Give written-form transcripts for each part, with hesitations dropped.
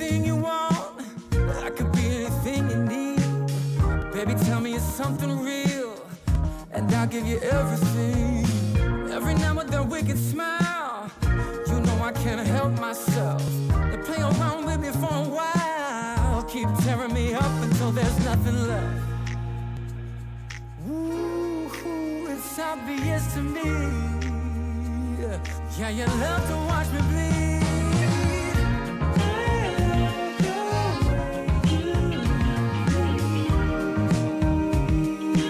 anything you want. I could be anything you need. Baby, tell me it's something real, and I'll give you everything. Every now and then we can smile. You know I can't help myself. They play around with me for a while, keep tearing me up until there's nothing left. Ooh, it's obvious to me. Yeah, you love to watch me bleed.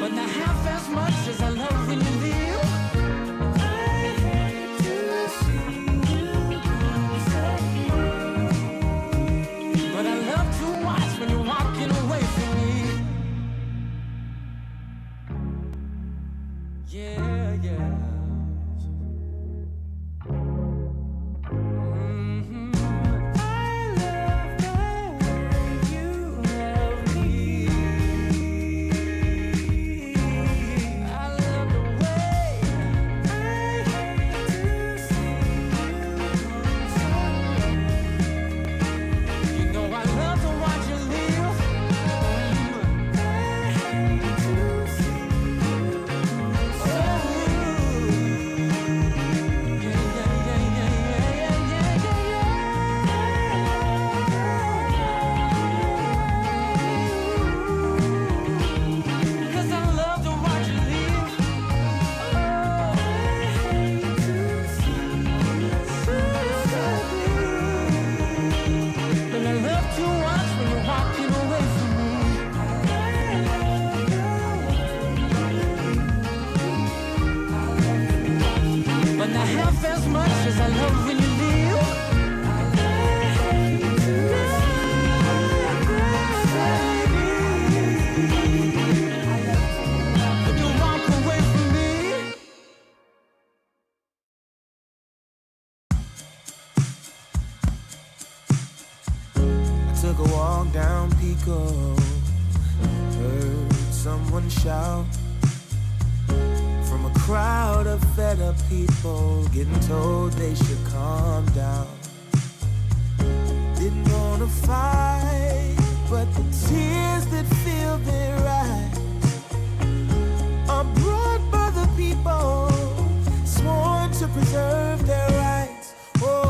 But not half as much as I love when you leave. Heard someone shout from a crowd of fed up people, getting told they should calm down. Didn't wanna fight, but the tears that fill their eyes are brought by the people sworn to preserve their rights. Oh,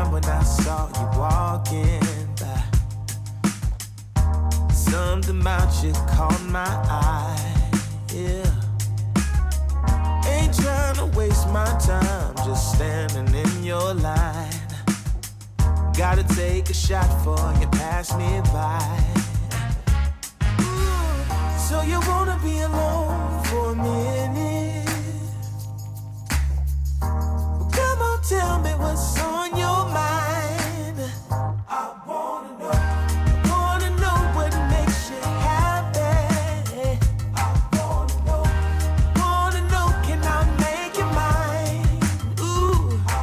time when I saw you walking by. Something about you caught my eye, yeah. Ain't trying to waste my time, just standing in your line. Gotta take a shot for you pass me by. So you wanna be alone for a minute? Well, come on, tell me what's on your mind. I wanna know what makes you happy. I wanna know, can I make you mine? Ooh, I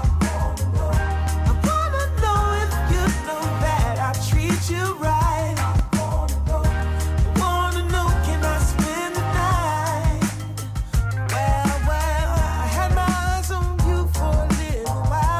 wanna know if you know that I treat you right. Well, I had my eyes on you for a little while.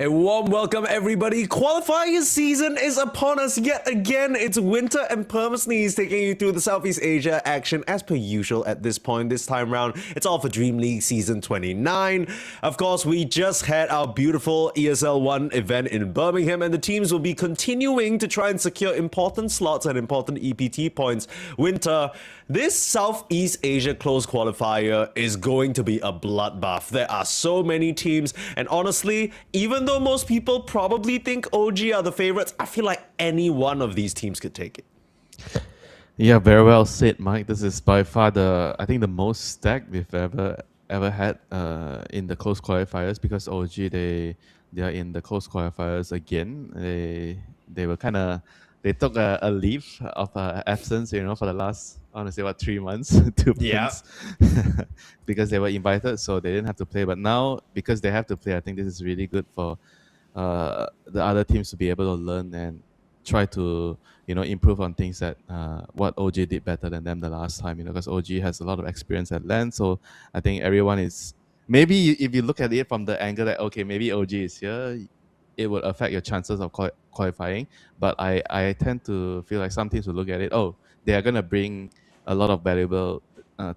A warm welcome, everybody. Qualifiers season is upon us yet again. It's winter, and Permasney is taking you through the Southeast Asia action as per usual at this point. This time round, it's all for DreamLeague Season 29. Of course, we just had our beautiful ESL 1 event in Birmingham, and the teams will be continuing to try and secure important slots and important EPT points. Winter, this Southeast Asia close qualifier is going to be a bloodbath. There are so many teams, and honestly, even though most people probably think OG are the favorites, I feel like any one of these teams could take it. Yeah, very well said, Mike. This is by far I think the most stacked we've ever had in the close qualifiers, because OG they are in the close qualifiers again. They were they took a leave of absence, for the last, I want to say 3 months, 2 months, because they were invited, so they didn't have to play. But now, because they have to play, I think this is really good for the other teams to be able to learn and try to improve on things that what OG did better than them the last time, because OG has a lot of experience at LAN. So I think everyone is, maybe if you look at it from the angle that, okay, maybe OG is here, it would affect your chances of qualifying. But I tend to feel like some teams will look at it, they are going to bring a lot of valuable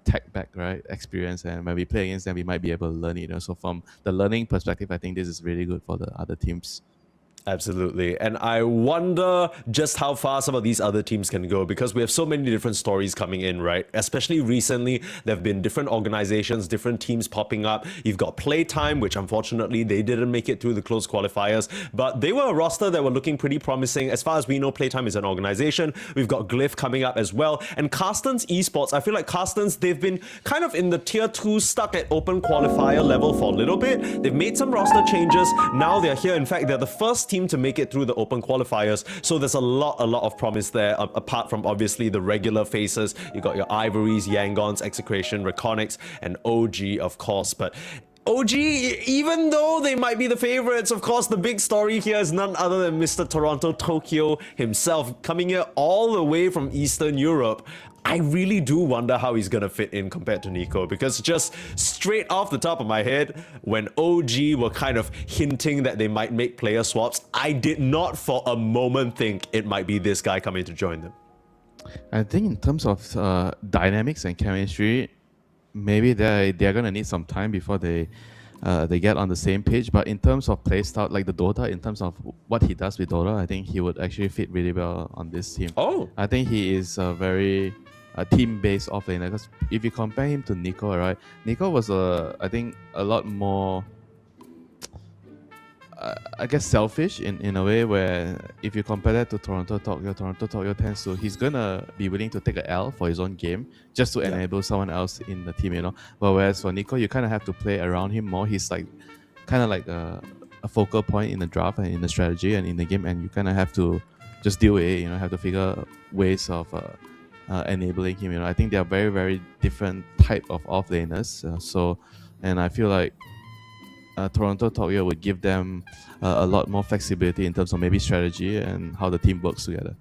tech back, right? Experience, and when we play against them, we might be able to learn it. So from the learning perspective, I think this is really good for the other teams. Absolutely. And I wonder just how far some of these other teams can go, because we have so many different stories coming in, right? Especially recently, there have been different organizations, different teams popping up. You've got Playtime, which unfortunately they didn't make it through the close qualifiers, but they were a roster that were looking pretty promising. As far as we know, Playtime is an organization. We've got GLYPH coming up as well. And Carstensz Esports, I feel like Carstensz, they've been kind of in the tier 2, stuck at open qualifier level for a little bit. They've made some roster changes. Now they're here. In fact, they're the first team to make it through the open qualifiers, so there's a lot of promise there, apart from obviously the regular faces. You got your Ivories, Yangons, Execration, Reconics, and OG, of course. But OG, even though they might be the favorites, of course, the big story here is none other than Mr. Toronto Tokyo himself, coming here all the way from Eastern Europe. I really do wonder how he's going to fit in compared to Nico, because just straight off the top of my head, when OG were kind of hinting that they might make player swaps, I did not for a moment think it might be this guy coming to join them. I think in terms of dynamics and chemistry, maybe they're going to need some time before they get on the same page. But in terms of playstyle, like the Dota, in terms of what he does with Dota, I think he would actually fit really well on this team. I think he is a very team-based offlaner, because if you compare him to Nico, right? Nico was I think a lot more I guess selfish in a way, where if you compare that to Toronto Tokyo tends to, he's gonna be willing to take an L for his own game just to enable someone else in the team, But whereas for Nico, you kind of have to play around him more. He's like kind of like a focal point in the draft and in the strategy and in the game, and you kind of have to just deal with it. Have to figure ways of enabling him. I think they are very, very different type of offlaners. And I feel like Toronto Tokyo would give them a lot more flexibility in terms of maybe strategy and how the team works together.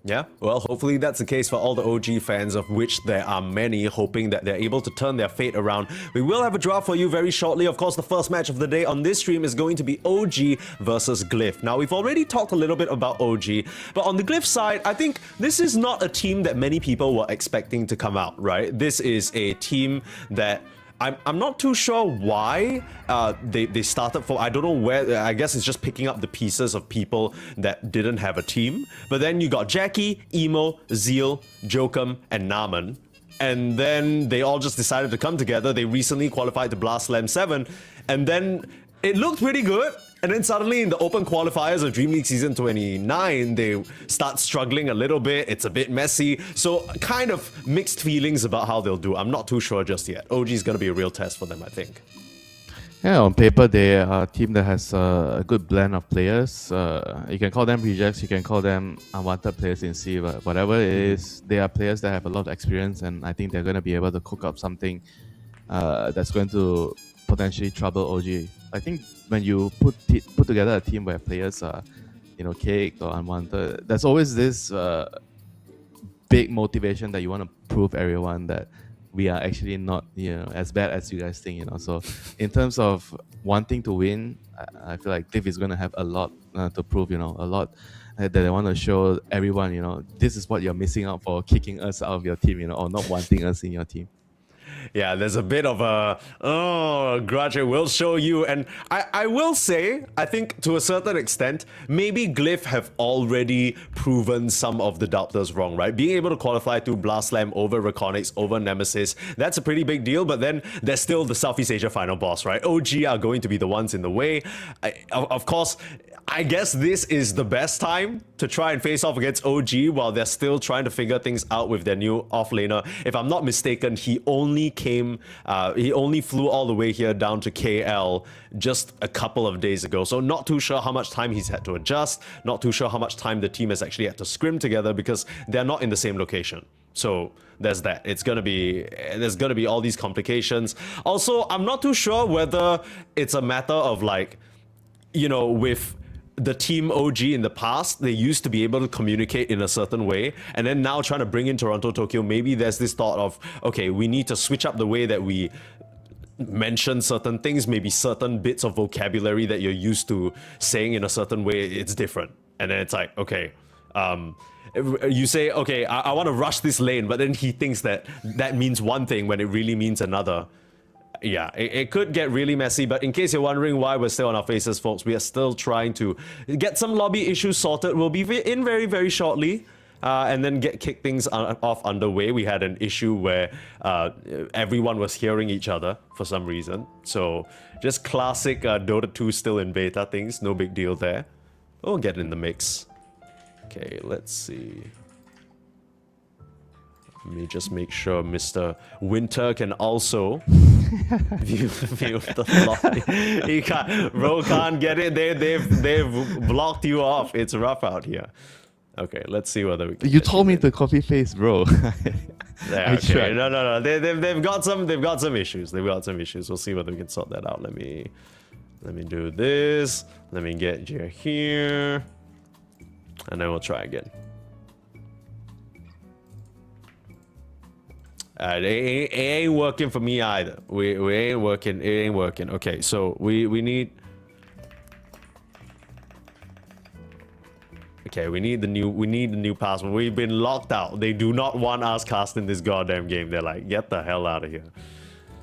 Yeah, well, hopefully that's the case for all the OG fans, of which there are many, hoping that they're able to turn their fate around. We will have a draft for you very shortly. Of course, the first match of the day on this stream is going to be OG versus GLYPH. Now, we've already talked a little bit about OG, but on the GLYPH side, I think this is not a team that many people were expecting to come out, right? This is a team that I'm not too sure why they started for. I don't know where. I guess it's just picking up the pieces of people that didn't have a team. But then you got Jackie, Emo, Zeal, Jokum, and Naman. And then they all just decided to come together. They recently qualified to Blast Slam 7. And then it looked pretty good. And then suddenly in the open qualifiers of DreamLeague Season 29, they start struggling a little bit. It's a bit messy. So kind of mixed feelings about how they'll do. I'm not too sure just yet. OG is going to be a real test for them, I think. Yeah, on paper, they are a team that has a good blend of players. You can call them rejects, you can call them unwanted players in C, but whatever it is, they are players that have a lot of experience, and I think they're going to be able to cook up something that's going to potentially trouble OG. I think when you put together a team where players are, caked or unwanted, there's always this big motivation that you want to prove everyone that we are actually not, as bad as you guys think, So in terms of wanting to win, I feel like GLYPH is going to have a lot to prove, a lot that they want to show everyone, this is what you're missing out for kicking us out of your team, or not wanting us in your team. Yeah, there's a bit of a grudge. We'll show you. And I will say, I think to a certain extent, maybe GLYPH have already proven some of the doubters wrong, right? Being able to qualify through Blast Slam over Reconyx, over Nemesis, that's a pretty big deal. But then there's still the Southeast Asia final boss, right? OG are going to be the ones in the way. Of course, I guess this is the best time to try and face off against OG while they're still trying to figure things out with their new offlaner. If I'm not mistaken, he only flew all the way here down to KL just a couple of days ago. So not too sure how much time he's had to adjust, not too sure how much time the team has actually had to scrim together because they're not in the same location. So there's that. There's gonna be all these complications. Also, I'm not too sure whether it's a matter of like, with the team OG in the past, they used to be able to communicate in a certain way, and then now trying to bring in Toronto, Tokyo, maybe there's this thought of, okay, we need to switch up the way that we mention certain things, maybe certain bits of vocabulary that you're used to saying in a certain way, it's different. And then it's like, okay, you say, okay, I want to rush this lane, but then he thinks that means one thing when it really means another. Yeah, it could get really messy, but in case you're wondering why we're still on our faces, folks, we are still trying to get some lobby issues sorted. We'll be in very, very shortly, and then kick things off underway. We had an issue where everyone was hearing each other for some reason. So just classic Dota 2 still in beta things, no big deal there. We'll get in the mix. Okay, let's see. Let me just make sure Mr. Winter can also view the lobby. He can't, bro can't get it. They've blocked you off. It's rough out here. Okay, let's see whether we can. You told me to copy paste, bro. Yeah, okay. No. They've got some issues. They've got some issues. We'll see whether we can sort that out. Let me do this. Let me get you here, and then we'll try again. It ain't working for me either. We ain't working. It ain't working. Okay, so we need. Okay, we need the new password. We've been locked out. They do not want us casting this goddamn game. They're like, get the hell out of here.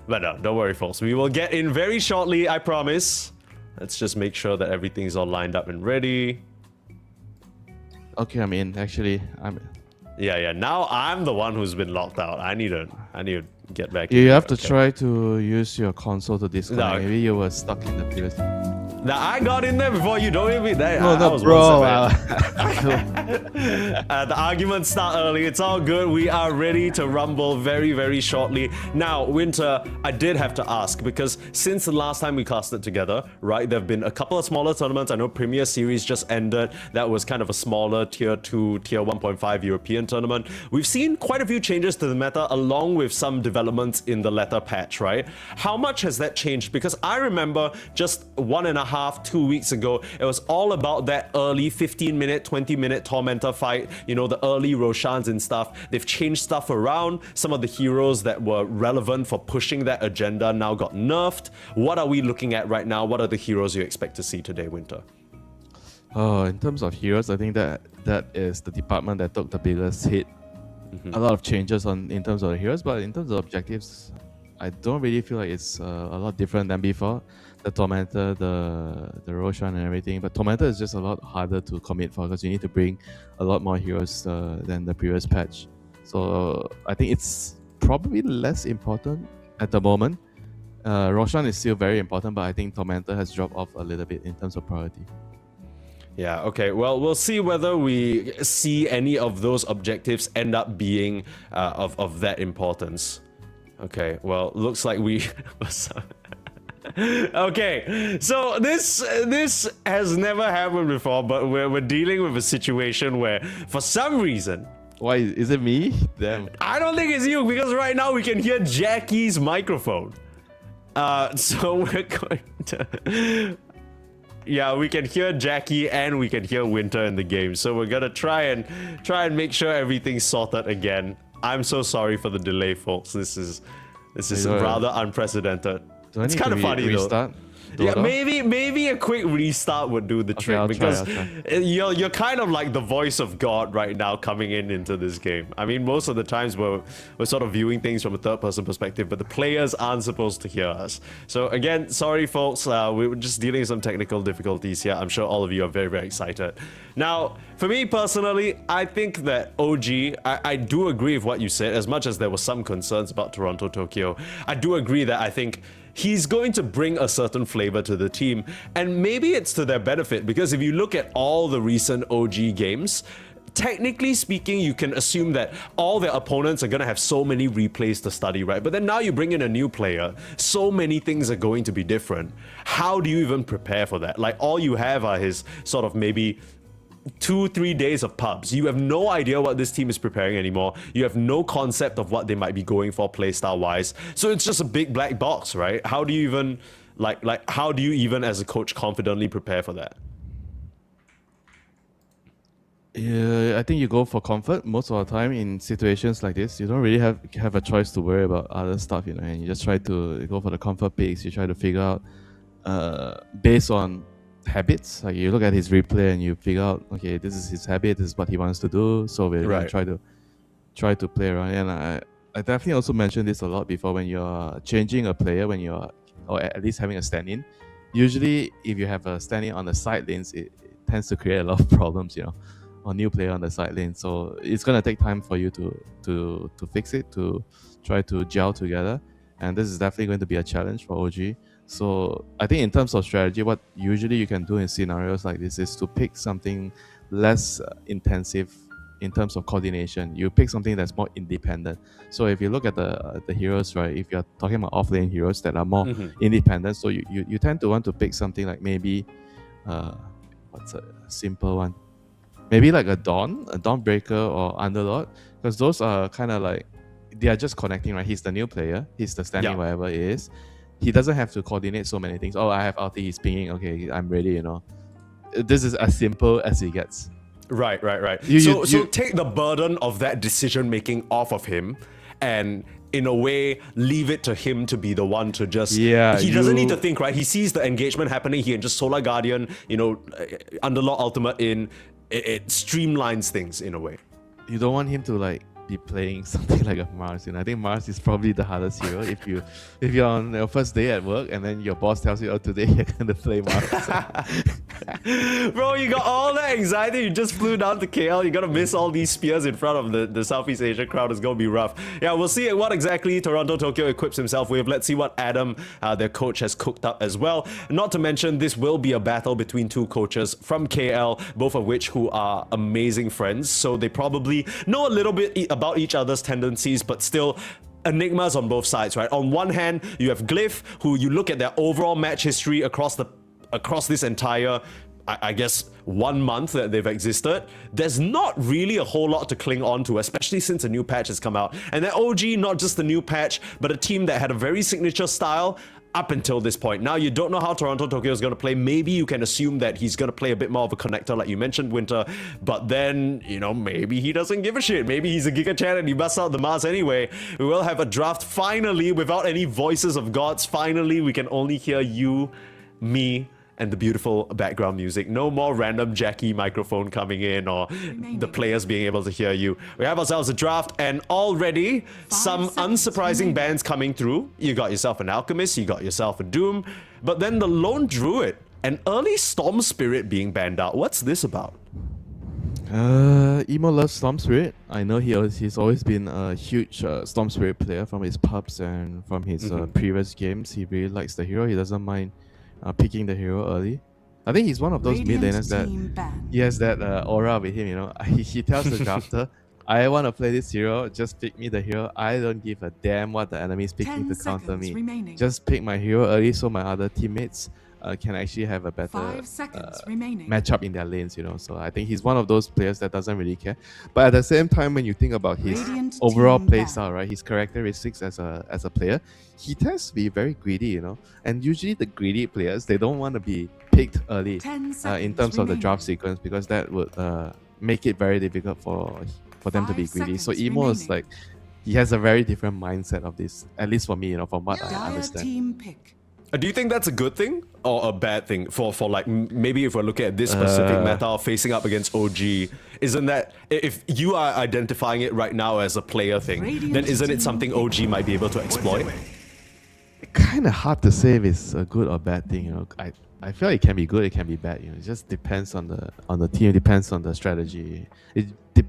But no, don't worry, folks. We will get in very shortly. I promise. Let's just make sure that everything's all lined up and ready. Okay, I'm in. Actually, I'm. Yeah. Now I'm the one who's been locked out. I need to get back. You have to try to use your console to disconnect. No. Maybe you were stuck in the previous. Now I got in there before you. Don't even. No, bro. The arguments start early. It's all good. We are ready to rumble very, very shortly. Now, Winter, I did have to ask because since the last time we casted together, right? There've been a couple of smaller tournaments. I know Premier Series just ended. That was kind of a smaller tier 2, tier 1.5 European tournament. We've seen quite a few changes to the meta, along with some developments in the letter patch, right? How much has that changed? Because I remember just 1.5-2 weeks ago, it was all about that early 15-minute, 20-minute Tormentor fight, the early Roshans and stuff. They've changed stuff around. Some of the heroes that were relevant for pushing that agenda now got nerfed. What are we looking at right now? What are the heroes you expect to see today, Winter? In terms of heroes, I think that is the department that took the biggest hit. A lot of changes in terms of the heroes, but in terms of objectives, I don't really feel like it's a lot different than before. The Tormentor, the Roshan and everything, but Tormentor is just a lot harder to commit for because you need to bring a lot more heroes than the previous patch. So I think it's probably less important at the moment. Roshan is still very important, but I think Tormentor has dropped off a little bit in terms of priority. Yeah, okay. Well, we'll see whether we see any of those objectives end up being of that importance. Okay, well, looks like we... Okay, so this has never happened before, but we're dealing with a situation where, for some reason... Why? Is it me? Damn. I don't think it's you, because right now we can hear Jackie's microphone. So we're going to... Yeah, we can hear Jackie and we can hear Winter in the game. So we're gonna try and make sure everything's sorted again. I'm so sorry for the delay, folks. This is Yeah. rather unprecedented. Do I It's need kind to of funny though. restart? Yeah, Dota? maybe a quick restart would do the trick I'll because try. you're kind of like the voice of God right now coming into this game. I mean, most of the times we're sort of viewing things from a third person perspective, but the players aren't supposed to hear us. So again, sorry folks, we were just dealing with some technical difficulties here. I'm sure all of you are very, very excited. Now, for me personally, I think that OG, I do agree with what you said, as much as there were some concerns about Toronto Tokyo. I do agree that I think he's going to bring a certain flavor to the team, and maybe it's to their benefit, because if you look at all the recent OG games, technically speaking, you can assume that all their opponents are going to have so many replays to study, right? But then now you bring in a new player, so many things are going to be different. How do you even prepare for that? Like, all you have are his sort of maybe 2-3 days of pubs. You have no idea what this team is preparing anymore. You have no concept of what they might be going for playstyle wise. So it's just a big black box, right? How do you even like how do you even as a coach confidently prepare for that? Yeah, I think you go for comfort most of the time in situations like this. You don't really have a choice to worry about other stuff, you know, and you just try to go for the comfort picks. You try to figure out based on habits. Like, you look at his replay and you figure out, okay, this is his habit, this is what he wants to do, so we're gonna try to play around. And I definitely also mentioned this a lot before. When you're changing a player, when you're, or at least having a stand-in, usually if you have a stand-in on the side lanes, it tends to create a lot of problems, you know, or new player on the side lane. So it's gonna take time for you to fix it, to try to gel together, and this is definitely going to be a challenge for OG. So I think in terms of strategy, what usually you can do in scenarios like this is to pick something less intensive in terms of coordination. You pick something that's more independent. So if you look at the heroes, right, if you're talking about off-lane heroes that are more independent, so you tend to want to pick something like maybe, what's a simple one? Maybe like a Dawnbreaker or Underlord, because those are kind of like, they are just connecting, right? He's the new player, he's the standing, whatever it is. He doesn't have to coordinate so many things. Oh, I have ulti, he's pinging, okay, I'm ready, you know. This is as simple as it gets. Right. So take the burden of that decision making off of him, and in a way leave it to him to be the one to just, he doesn't need to think, right? He sees the engagement happening, he can just Solar Guardian, you know, Underlord ultimate in, it streamlines things in a way. You don't want him to like be playing something like a Mars, you know. I think Mars is probably the hardest hero. If you're on your first day at work and then your boss tells you, oh, today you're gonna play Mars. Bro, you got all that anxiety. You just flew down to KL. You gotta miss all these spears in front of the Southeast Asia crowd. It's gonna be rough. Yeah, we'll see what exactly Toronto Tokyo equips himself with. Let's see what Adam, their coach, has cooked up as well. Not to mention, this will be a battle between two coaches from KL, both of which who are amazing friends. So they probably know a little bit about each other's tendencies, but still enigmas on both sides, right? On one hand, you have GLYPH, who you look at their overall match history across this entire, I guess, 1 month that they've existed. There's not really a whole lot to cling on to, especially since a new patch has come out. And that OG, not just the new patch, but a team that had a very signature style up until this point. Now, you don't know how Toronto Tokyo is going to play. Maybe you can assume that he's going to play a bit more of a connector, like you mentioned, Winter. But then, you know, maybe he doesn't give a shit. Maybe he's a Giga Chan and he busts out the Mars anyway. We will have a draft finally without any voices of gods. Finally, we can only hear you, me, and the beautiful background music. No more random Jackie microphone coming in or the players being able to hear you. We have ourselves a draft, and already some unsurprising bans coming through. You got yourself an Alchemist, you got yourself a Doom, but then the Lone Druid, an early Storm Spirit being banned out. What's this about? Emo loves Storm Spirit. I know he's always been a huge Storm Spirit player from his pubs and from his previous games. He really likes the hero. He doesn't mind picking the hero early. I think he's one of those mid laners that he has that aura with him, you know. He tells the drafter, I want to play this hero, just pick me the hero. I don't give a damn what the enemy is picking to counter me. Just pick my hero early so my other teammates can actually have a better matchup in their lanes, you know. So I think he's one of those players that doesn't really care. But at the same time, when you think about his overall playstyle, right, his characteristics as a player, he tends to be very greedy, you know. And usually the greedy players, they don't want to be picked early in terms of the draft sequence, because that would make it very difficult for for them to be 5 greedy. So seconds Emo is remaining. like, he has a very different mindset of this, at least for me, from what I Dire understand. team pick. Do you think that's a good thing or a bad thing for like maybe if we're looking at this specific meta of facing up against OG? Isn't that if you are identifying it right now as a player thing, then isn't it something OG might be able to exploit? Kind of hard to say if it's a good or bad thing. I feel like it can be good, it can be bad. It just depends on the team, it depends on the strategy. It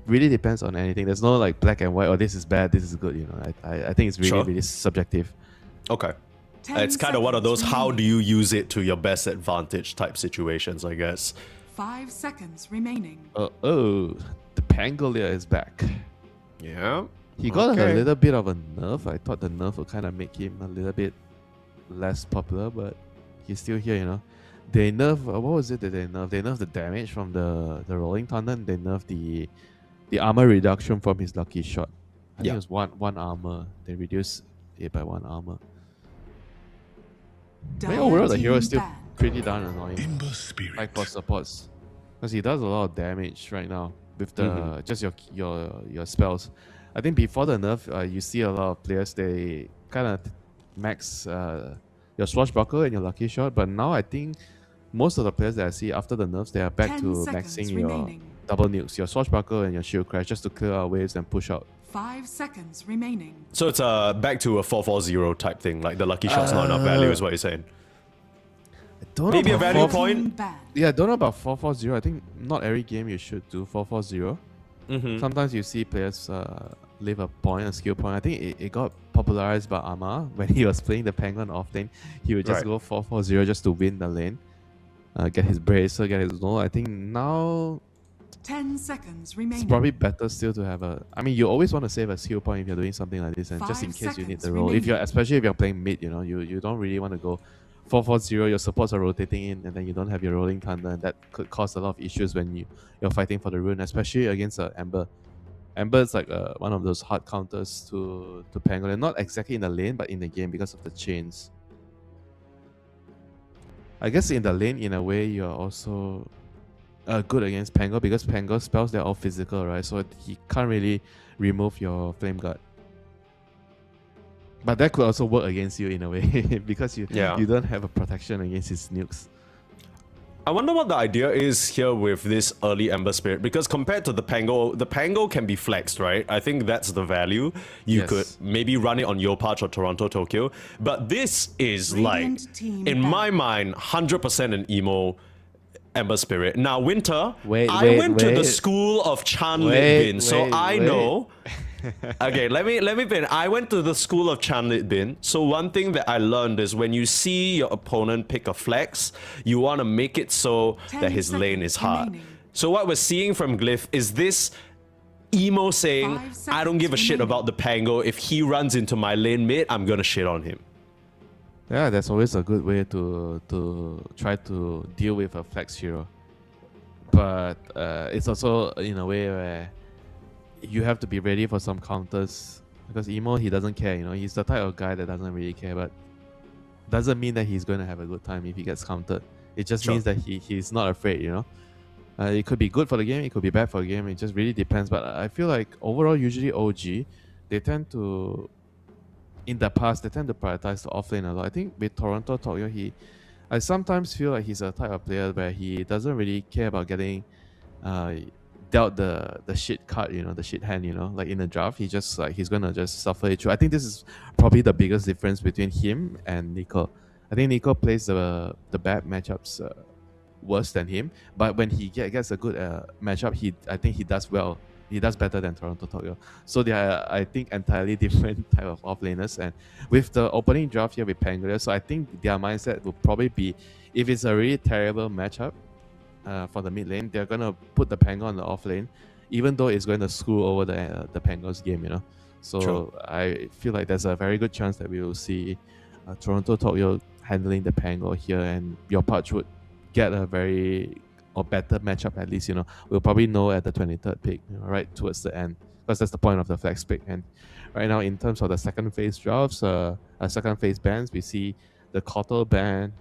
really depends on anything. There's no like black and white. Or this is bad, this is good. I think it's really really subjective. Okay. 10 It's kind of one of those seconds how remaining. do you use it to your best advantage type situations, I guess. 5 seconds remaining. The Pangolier is back. Yeah. He got Okay. a little bit of a nerf. I thought the nerf would kind of make him a little bit less popular, but he's still here. They nerf. What was it that they nerfed? They nerfed the damage from the Rolling Thunder. And they nerfed the armor reduction from his lucky shot. I think Yeah. it was one armor. They reduced it by 1 armor. But Dire overall, the team hero is still ban. pretty darn annoying. Ember Spirit. Like for supports, because he does a lot of damage right now with the just your spells. I think before the nerf, you see a lot of players they kind of max your swashbuckle and your lucky shot, but now I think most of the players that I see after the nerfs, they are back 10 to seconds maxing your remaining. double nukes, your swashbuckle and your shield crash, just to clear out waves and push out. 5 seconds remaining. So it's back to a 4-4-0 type thing, like the lucky shot's not enough value is what you're saying. I don't Maybe know a about value 4 point? Team ban. Yeah, I don't know about 4-4-0. I think not every game you should do 4-4-0. Sometimes you see players leave a point, a skill point. I think it got popularized by Ama when he was playing the Penguin off lane. He would just Right. go 4-4-0 just to win the lane, get his bracer, get his null. I think now 10 seconds it's remaining. probably better still to have a. I mean, you always want to save a skill point if you're doing something like this, and just in 5 case you need seconds the roll. If remaining. you're especially if you're playing mid, you don't really want to go 4-4-0. Your supports are rotating in, and then you don't have your rolling thunder, and that could cause a lot of issues when you're fighting for the rune, especially against Ember. Ember is like one of those hard counters to Pangolin, not exactly in the lane, but in the game because of the chains. I guess in the lane, in a way, you're also good against Pango because Pango spells, they're all physical, right? So he can't really remove your Flame Guard. But that could also work against you in a way because you don't have a protection against his nukes. I wonder what the idea is here with this early Ember Spirit, because compared to the Pango can be flexed, right? I think that's the value. You Yes. could maybe run it on Yopatch or Toronto, Tokyo. But this is Radiant like, team in ban. my mind, 100% an emo Ember Spirit. Now, Winter, Wait, I went to the wait. school of Chan Wait, Lit Bin, so wait, I wait. know. Okay, let me bin. I went to the school of Chan Lit Bin. So one thing that I learned is when you see your opponent pick a flex, you want to make it so 10 that his lane is seconds hard. remaining. So what we're seeing from Glyph is this emo saying, 5 I don't give a seconds shit remaining. about the Pango. If he runs into my lane mid, I'm gonna shit on him. Yeah, that's always a good way to try to deal with a flex hero. But it's also in a way where you have to be ready for some counters because Emo, he doesn't care, he's the type of guy that doesn't really care, but doesn't mean that he's going to have a good time if he gets countered. It just Sure. means that he's not afraid, It could be good for the game, it could be bad for the game, it just really depends. But I feel like overall, usually OG, they tend to, in the past, they tend to prioritize the offlane a lot. I think with Toronto Tokyo, I sometimes feel like he's a type of player where he doesn't really care about getting dealt the shit card, the shit hand, like in the draft, he's gonna just suffer it through. I think this is probably the biggest difference between him and Nico. I think Nico plays the bad matchups worse than him, but when he gets a good matchup, I think he does well. He does better than Toronto Tokyo. So they are, I think, entirely different type of offlaners. And with the opening draft here with Pangolier, so I think their mindset will probably be, if it's a really terrible matchup for the mid lane, they're gonna put the Pango on the off lane, even though it's going to screw over the Pango's game, So True. I feel like there's a very good chance that we will see Toronto Tokyo handling the Pango here, and your patch would get a very or better matchup at least. We'll probably know at the 23rd pick, right towards the end, because that's the point of the flex pick. And right now, in terms of the second phase drafts, second phase bans, we see the Kotl ban.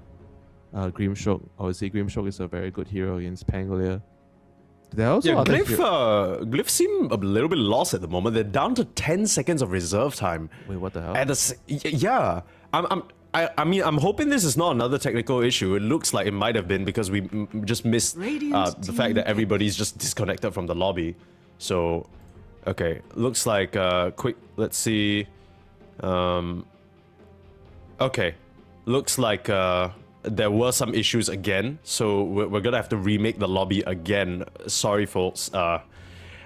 Grimstroke, obviously Grimstroke is a very good hero against Pangolier. There are also Yeah, other Glyph seem a little bit lost at the moment. They're down to 10 seconds of reserve time. Wait, what the hell? Yeah, I mean, I'm hoping this is not another technical issue. It looks like it might have been because we just missed the fact that everybody's just disconnected from the lobby. So, okay, looks like quick. Let's see. Okay, looks like there were some issues again. So we're gonna have to remake the lobby again. Sorry, folks.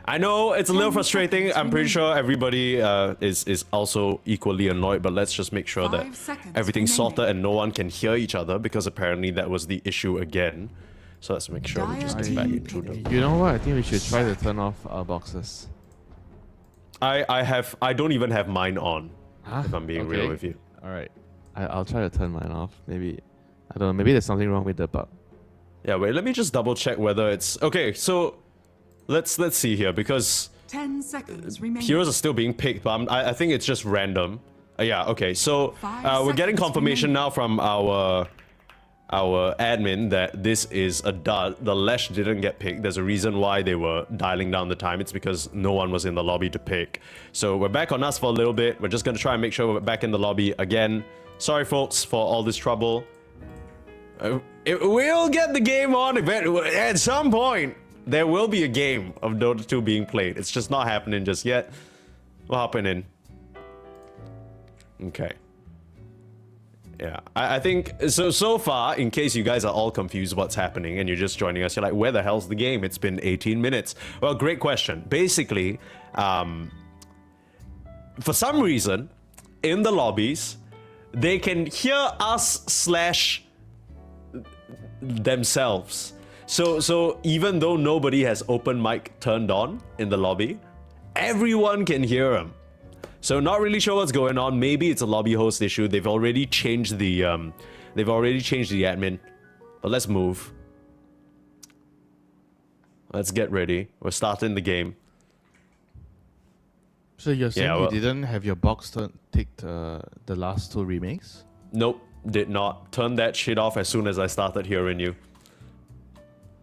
I know it's a little frustrating. I'm pretty sure everybody is also equally annoyed, but let's just make sure that everything's sorted and no one can hear each other, because apparently that was the issue again. So let's make sure we just get back into them. You know what? I think we should try to turn off our boxes. I don't even have mine on, if I'm being real Okay. with you. Alright. I'll try to turn mine off. Maybe, I don't know, maybe there's something wrong with the bug. Yeah, wait, let me just double check whether it's... Okay, so let's see here, because 10 seconds remaining. heroes are still being picked, but I think it's just random. Yeah, okay, so 5 we're getting seconds confirmation remaining. now from our admin that this is a dud. The Lesh didn't get picked. There's a reason why they were dialing down the time. It's because no one was in the lobby to pick. So we're back on us for a little bit. We're just gonna try and make sure we're back in the lobby again. Sorry, folks, for all this trouble. We'll get the game on at some point. There will be a game of Dota 2 being played. It's just not happening just yet. We're hopping in. Okay. Yeah, I think, so far, in case you guys are all confused what's happening and you're just joining us, you're like, where the hell's the game? It's been 18 minutes. Well, great question. Basically, for some reason, in the lobbies, they can hear us / themselves. So even though nobody has open mic turned on in the lobby, everyone can hear them. So not really sure what's going on. Maybe it's a lobby host issue. They've already changed the admin. But let's move. Let's get ready. We're starting the game. So you're saying Yeah, well- you didn't have your box ticked the last 2 remakes? Nope, did not. Turn that shit off as soon as I started hearing you.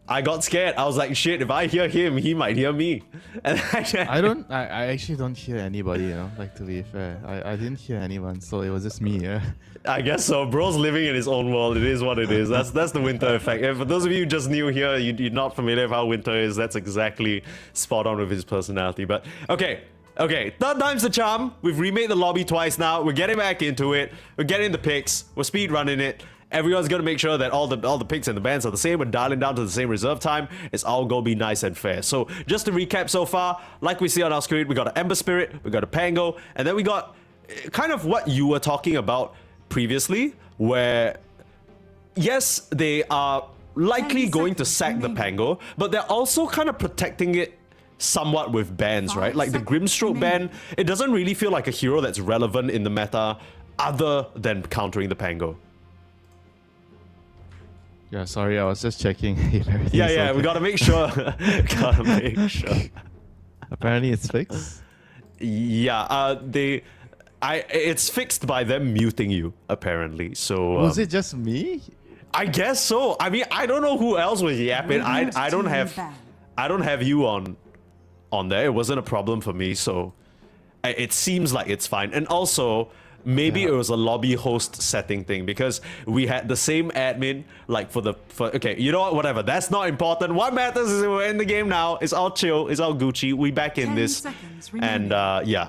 I got scared. I was like, shit, if I hear him, he might hear me. And I actually don't hear anybody, you know, like, to be fair. I didn't hear anyone, so it was just me, yeah. I guess so. Bro's living in his own world. It is what it is. That's the winter effect. And for those of you just new here, you're not familiar with how winter is. That's exactly spot on with his personality. But okay, third time's the charm. We've remade the lobby twice now. We're getting back into it. We're getting the picks. We're speed running it. Everyone's gonna make sure that all the picks and the bans are the same. We're dialing down to the same reserve time. It's all gonna be nice and fair. So just to recap so far, like we see on our screen, we got an Ember Spirit, we got a Pango, and then we got kind of what you were talking about previously, where yes, they are likely going to sack the Pango, but they're also kind of protecting it somewhat with bans, right? Like the Grimstroke ban, it doesn't really feel like a hero that's relevant in the meta other than countering the Pango. Yeah, sorry, I was just checking if everything's Yeah, okay. we gotta make sure. Gotta make sure. Apparently it's fixed. Yeah, it's fixed by them muting you, apparently. So Was it just me? I guess so. I mean, I don't know who else was yapping. I don't have you on there. It wasn't a problem for me, so it seems like it's fine. And also, maybe it was a lobby host setting thing, because we had the same admin okay, you know what, whatever, that's not important. What matters is we're in the game now. It's all chill, it's all Gucci. We back in 10 this, seconds and remaining. yeah.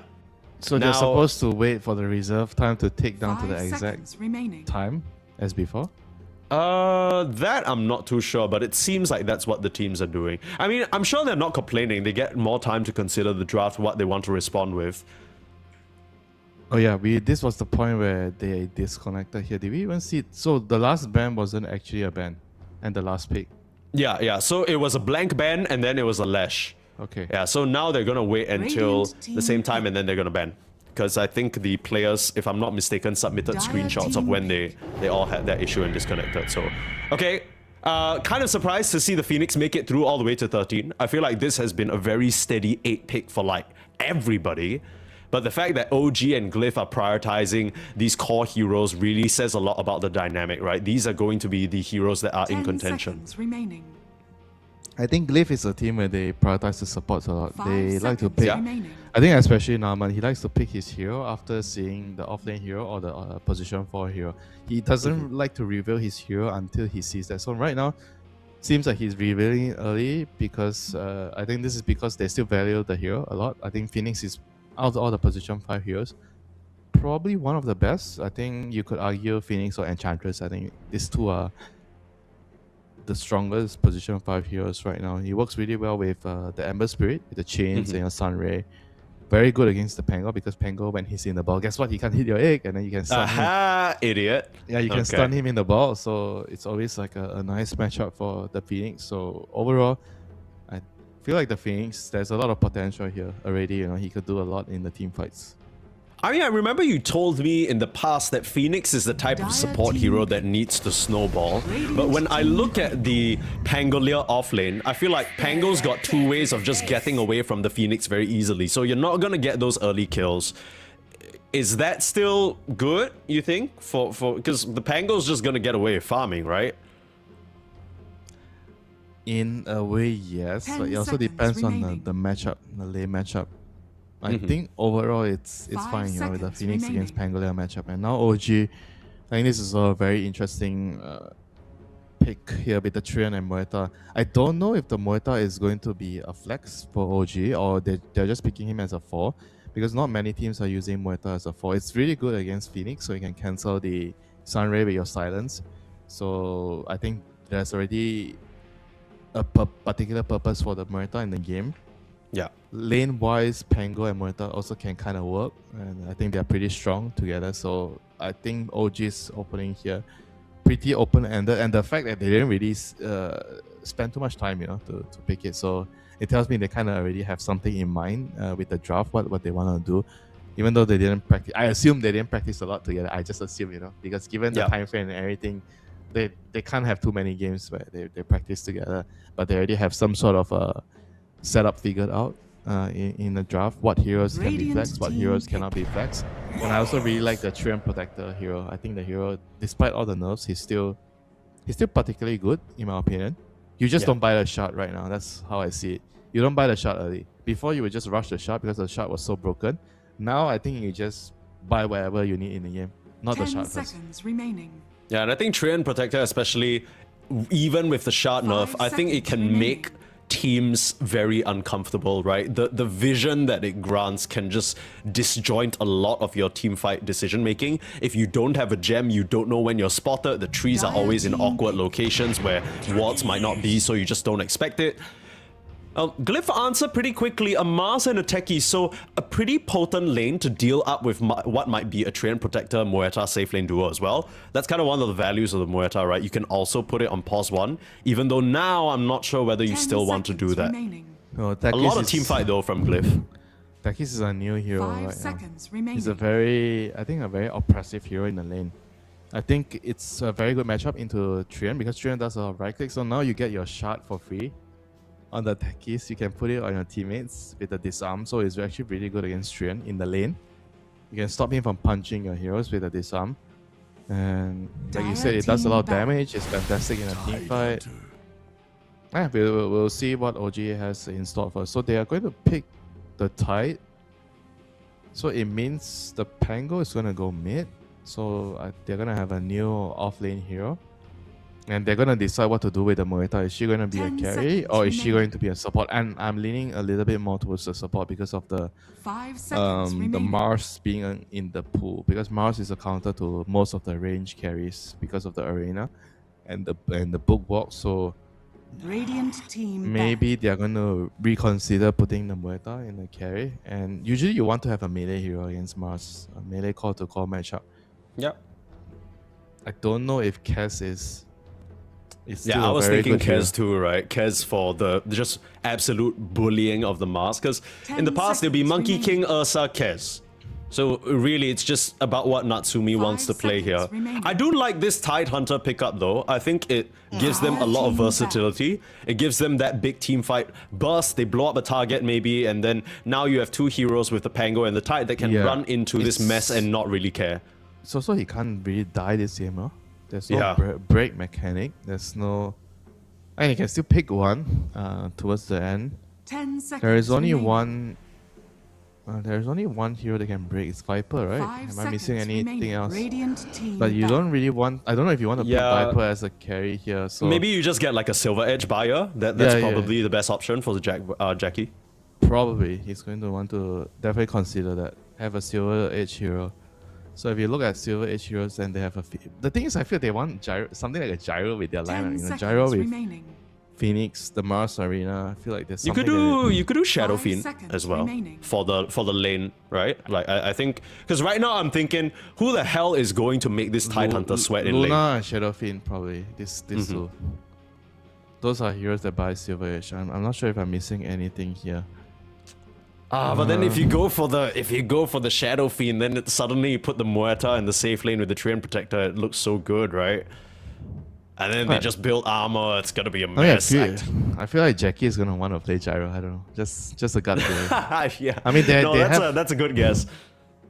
So they're supposed to wait for the reserve time to take down to the 5 exact seconds remaining. time as before? That I'm not too sure, but it seems like that's what the teams are doing. I mean, I'm sure they're not complaining. They get more time to consider the draft, what they want to respond with. Oh yeah, this was the point where they disconnected here. Did we even see it? So the last ban wasn't actually a ban, and the last pick. Yeah. So it was a blank ban, and then it was a Lash. Okay. Yeah, so now they're gonna wait until Radiant the same team time, and then they're gonna ban. Because I think the players, if I'm not mistaken, submitted Dire screenshots of team when they all had that issue and disconnected. So, okay. Kind of surprised to see the Phoenix make it through all the way to 13. I feel like this has been a very steady 8 pick for like everybody. But the fact that OG and Glyph are prioritizing these core heroes really says a lot about the dynamic, right? These are going to be the heroes that are in 10 contention. seconds remaining. I think GLYPH is a team where they prioritize the supports a lot. 5 They like to seconds pick. remaining. I think especially Naman, he likes to pick his hero after seeing the offlane hero or the position 4 hero. He doesn't like to reveal his hero until he sees that. So right now, seems like he's revealing it early because I think this is because they still value the hero a lot. I think Phoenix is, out of all the position 5 heroes, probably one of the best. I think you could argue Phoenix or Enchantress. I think these two are the strongest position 5 heroes right now. He works really well with the Ember Spirit, with the chains and your Sunray. Very good against the Pango because Pango, when he's in the ball, guess what? He can't hit your egg and then you can stun him. Aha, idiot. Yeah, you can stun him in the ball. So it's always like a nice matchup for the Phoenix. So overall, I feel like the Phoenix, there's a lot of potential here already. You know, he could do a lot in the team fights. I mean, I remember you told me in the past that Phoenix is the type of support hero that needs to snowball. But when I look at the Pangolier offlane, I feel like Pango's got 2 ways of just getting away from the Phoenix very easily. So you're not going to get those early kills. Is that still good, you think? Because the Pango's just going to get away farming, right? In a way, yes. 10 But it also seconds depends on remaining. the matchup, the lane matchup. I think overall it's 5 fine, you know, with the seconds Phoenix remaining. against Pangolier matchup. And now OG, I think this is a very interesting pick here with the Trion and Muerta. I don't know if the Muerta is going to be a flex for OG or they're just picking him as a 4 because not many teams are using Muerta as a 4. It's really good against Phoenix, so you can cancel the Sunray with your silence. So I think there's already a particular purpose for the Muerta in the game. Yeah. Lane-wise, Pango and Muerta also can kind of work, and I think they're pretty strong together. So I think OG's opening here pretty open-ended, and the fact that they didn't really spend too much time, you know, to pick it. So it tells me they kind of already have something in mind with the draft, what they want to do. Even though they didn't practice, I assume they didn't practice a lot together. I just assume, you know, because given the time frame and everything, they can't have too many games where they practice together, but they already have some sort of setup figured out in the draft. What heroes can be Radiant flexed, what team heroes cannot be flexed. And I also really like the Trion Protector hero. I think the hero, despite all the nerfs, he's still particularly good in my opinion. You just don't buy the shot right now. That's how I see it. You don't buy the shot early. Before you would just rush the shot because the shot was so broken. Now I think you just buy whatever you need in the game, not the 10 shot first. seconds remaining. Yeah, and I think Trion Protector, especially even with the shard nerf, 5 I think it seconds can remaining. make teams very uncomfortable, right? The vision that it grants can just disjoint a lot of your team fight decision making. If you don't have a gem, you don't know when you're spotted. The trees are always in awkward locations where wards might not be, so you just don't expect it. GLYPH answered pretty quickly, a Mars and a Techie, so a pretty potent lane to deal up with what might be a Trion Protector Muerta safe lane duo as well. That's kind of one of the values of the Muerta, right? You can also put it on pause 1, even though now I'm not sure whether you 10 still want to do seconds that. remaining. No, A lot of team fight though from GLYPH. Takis is a new hero 5 right now. seconds remaining. He's a very oppressive hero in the lane. I think it's a very good matchup into Trion because Trion does a lot of right click. So now you get your shard for free on the Takis. You can put it on your teammates with the disarm. So it's actually really good against Trion in the lane. You can stop him from punching your heroes with the disarm. And like you said, it does a lot of damage. It's fantastic in a team fight. Yeah, we'll see what OG has in store for us. So they are going to pick the Tide. So it means the Pango is going to go mid. So they're going to have a new off-lane hero. And they're going to decide what to do with the Muerta. Is she going to be a 10 carry seconds or is she remaining. going to be a support? And I'm leaning a little bit more towards the support because of the 5 seconds the remaining. Mars being in the pool. Because Mars is a counter to most of the range carries because of the arena and the book walk. So Radiant team maybe they're going to reconsider putting the Muerta in the carry. And usually you want to have a melee hero against Mars. A melee call-to-call matchup. Yep. I don't know if Cass is still Yeah, I a was very thinking good hero. Kez too, right? Kez for the just absolute bullying of the Mars. Because in the 10 past, there'll be seconds Monkey remaining. King, Ursa, Kez. So really, it's just about what Natsumi wants to 5 play here. seconds remaining. I do like this Tide Hunter pickup though. I think it gives them a lot of Team back. versatility. It gives them that big team fight burst. They blow up a target maybe, and then now you have two heroes with the Pango and the Tide that can Yeah, run into this it's- mess and not really care. So he can't really die this game, huh? There's no Yeah. break mechanic. There's no And you can still pick one towards the end. 10 seconds. There is only remaining. one. There's only one hero that can break. It's Viper, right? 5 Am I missing seconds anything remaining. else? Radiant team But you back. don't really want. I don't know if you want to Yeah. pick Viper as a carry here. So Maybe you just get like a Silver Edge buyer. That's Yeah, yeah. probably the best option for the Jackie. probably he's going to want to definitely consider that. Have a Silver Edge hero. So if you look at Silver Edge heroes, and they have the thing is, I feel they want gyro, something like a gyro with their 10 lineup. You know, seconds gyro with remaining. Phoenix, the Mars Arena. I feel like there's You something. could do Shadow 5 Fiend seconds as well remaining. for the lane, right? Like I think because right now I'm thinking, who the hell is going to make this Tidehunter sweat in Luna lane? and Shadow Fiend probably. These two. Those are heroes that buy Silver Edge. I'm not sure if I'm missing anything here. But then if you go for the Shadow Fiend, then suddenly you put the Muerta in the safe lane with the Treant Protector. It looks so good, right? And then they Right. just build armor. It's gonna be a I mean, mess. I feel like Jackie is gonna want to play Gyro. I don't know. Just a gut feeling. Yeah. I mean, they that's have- that's a good guess.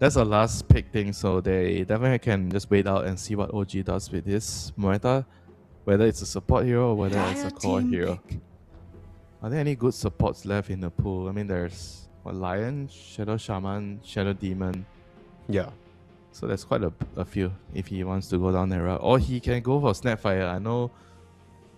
That's a last pick thing, so they definitely can just wait out and see what OG does with this Muerta, whether it's a support hero or whether it's a Dire core team hero. pick. Are there any good supports left in the pool? I mean, there's Lion, Shadow Shaman, Shadow Demon. Yeah. So there's quite a few if he wants to go down that route. Or he can go for Snapfire. I know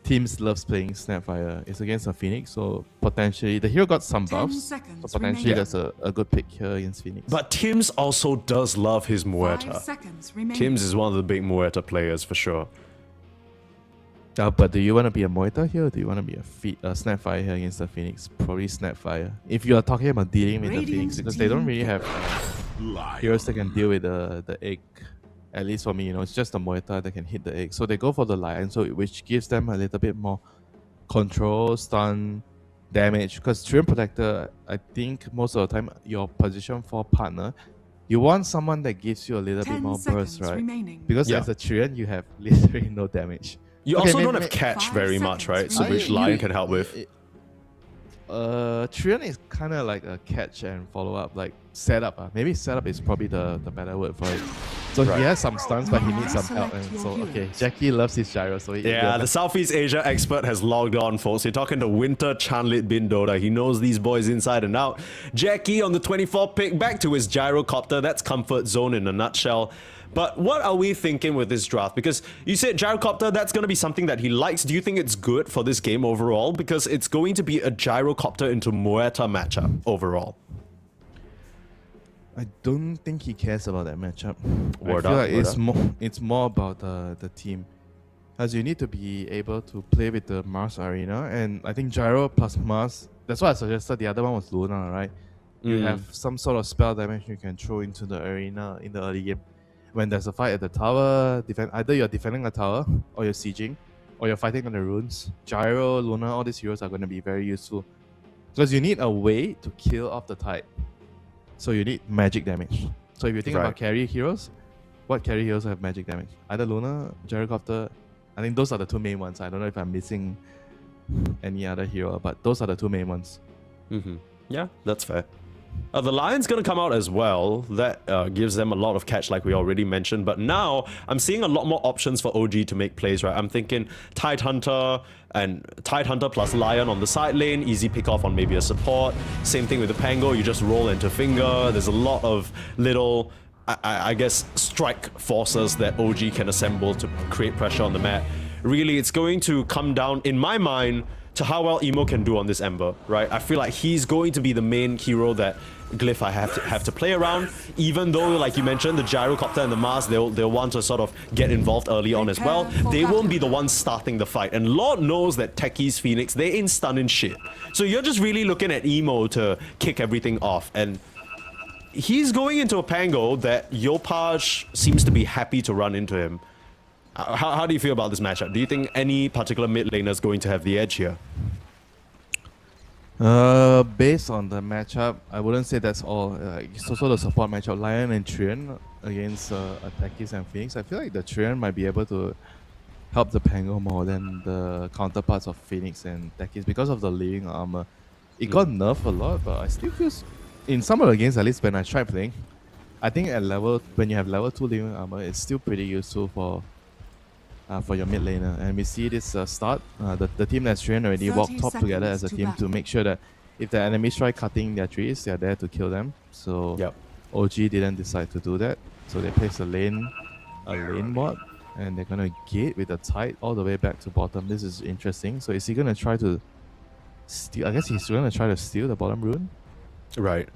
teams loves playing Snapfire. It's against a Phoenix, so potentially the hero got some 10 buffs. seconds So potentially remaining. that's a good pick here against Phoenix. But Tims also does love his 5 Muerta. seconds remaining. Tims is one of the big Muerta players for sure. But do you want to be a Moita here, or do you want to be a Snapfire here against the Phoenix? Probably Snapfire. If you are talking about dealing with the Radiant Phoenix, because they don't team really have heroes that can deal with the egg. At least for me, you know, it's just the Moita that can hit the egg. So they go for the Lion, so which gives them a little bit more control, stun, damage. Because Treant Protector, I think most of the time, your position 4 partner, you want someone that gives you a little bit 10 more burst, seconds right? remaining. Because Yeah. as a Treant, you have literally no damage. You Okay, also may- don't may- have catch 5 very much, seconds right? So remaining. which Lion can help with. Treant is kind of like a catch and follow up, like setup. Maybe setup is probably the better word for it. So Right. he has some stuns, but he needs some help. Select And your so okay, heroes. Jackie loves his gyro, so Yeah, the Southeast Asia expert has logged on, folks. You're talking to Winter Chanlit Bin Dota. He knows these boys inside and out. Jackie on the 24th pick, back to his gyrocopter. That's comfort zone in a nutshell. But what are we thinking with this draft? Because you said gyrocopter, that's going to be something that he likes. Do you think it's good for this game overall? Because it's going to be a gyrocopter into Muerta matchup overall. I don't think he cares about that matchup. Word I feel up, like word it's more about the team, as you need to be able to play with the Mars Arena, and I think Gyro plus Mars. That's why I suggested the other one was Luna, right? You have some sort of spell damage you can throw into the arena in the early game. When there's a fight at the tower, either you're defending a tower, or you're sieging, or you're fighting on the runes. Gyro, Luna, all these heroes are going to be very useful because you need a way to kill off the tide. So you need magic damage. So if you think Right. about carry heroes, what carry heroes have magic damage? Either Luna, Gyrocopter. I think those are the two main ones. I don't know if I'm missing any other hero, but those are the two main ones. Yeah, that's fair. The Lion's going to come out as well. That gives them a lot of catch, like we already mentioned. But now I'm seeing a lot more options for OG to make plays, right? I'm thinking Tidehunter and Tidehunter plus Lion on the side lane. Easy pick off on maybe a support. Same thing with the Pango. You just roll into finger. There's a lot of little, I guess, strike forces that OG can assemble to create pressure on the map. Really, it's going to come down, in my mind, to how well Emo can do on this Ember, right? I feel like he's going to be the main hero that GLYPH have to play around, even though, like you mentioned, the Gyrocopter and the Mars, they'll want to sort of get involved early on as well. They won't be the ones starting the fight, and Lord knows that Techies Phoenix, they ain't stunning shit. So you're just really looking at Emo to kick everything off, and he's going into a Pango that GLYPH seems to be happy to run into him. How do you feel about this matchup? Do you think any particular mid laner is going to have the edge here? Based on the matchup, I wouldn't say that's all. It's also the support matchup, Lion and Treant against Techies and Phoenix. I feel like the Treant might be able to help the Pango more than the counterparts of Phoenix and Techies because of the living armor. It got nerfed a lot, but I still feel in some of the games, at least when I tried playing, I think when you have level 2 living armor, it's still pretty useful for for your mid laner. And we see this start. The team that's trained already 30 walked top together as a seconds to team to battle. make sure that if the enemies try cutting their trees, they're there to kill them. So Yep. OG didn't decide to do that. So they placed a lane ward, and they're gonna gate with a tide all the way back to bottom. This is interesting. So is he gonna try to steal? I guess he's gonna try to steal the bottom rune. Right.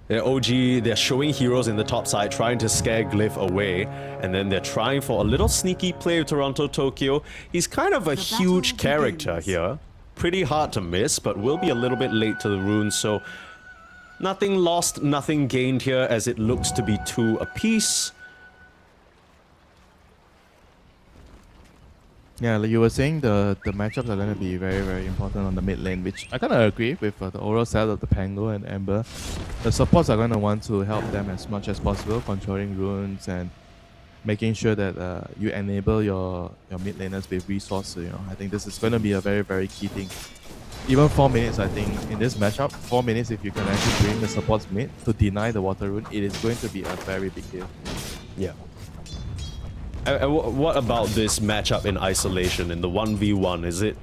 Yeah, OG, they're showing heroes in the top side, trying to scare Glyph away, and then they're trying for a little sneaky play with Toronto Tokyo. He's kind of a The huge battle character begins. here. Pretty hard to miss, but will be a little bit late to the rune, so nothing lost, nothing gained here, as it looks to be 2 apiece. Yeah, like you were saying, the matchups are going to be very, very important on the mid lane, which I kind of agree with the overall setup of the Pango and Ember. The supports are going to want to help them as much as possible, controlling runes and making sure that you enable your mid laners with resources. You know, I think this is going to be a very, very key thing. Even 4 minutes, I think, in this matchup, 4 minutes if you can actually bring the supports mid to deny the water rune, it is going to be a very big deal. Yeah. What about this matchup in isolation, in the 1v1? Is it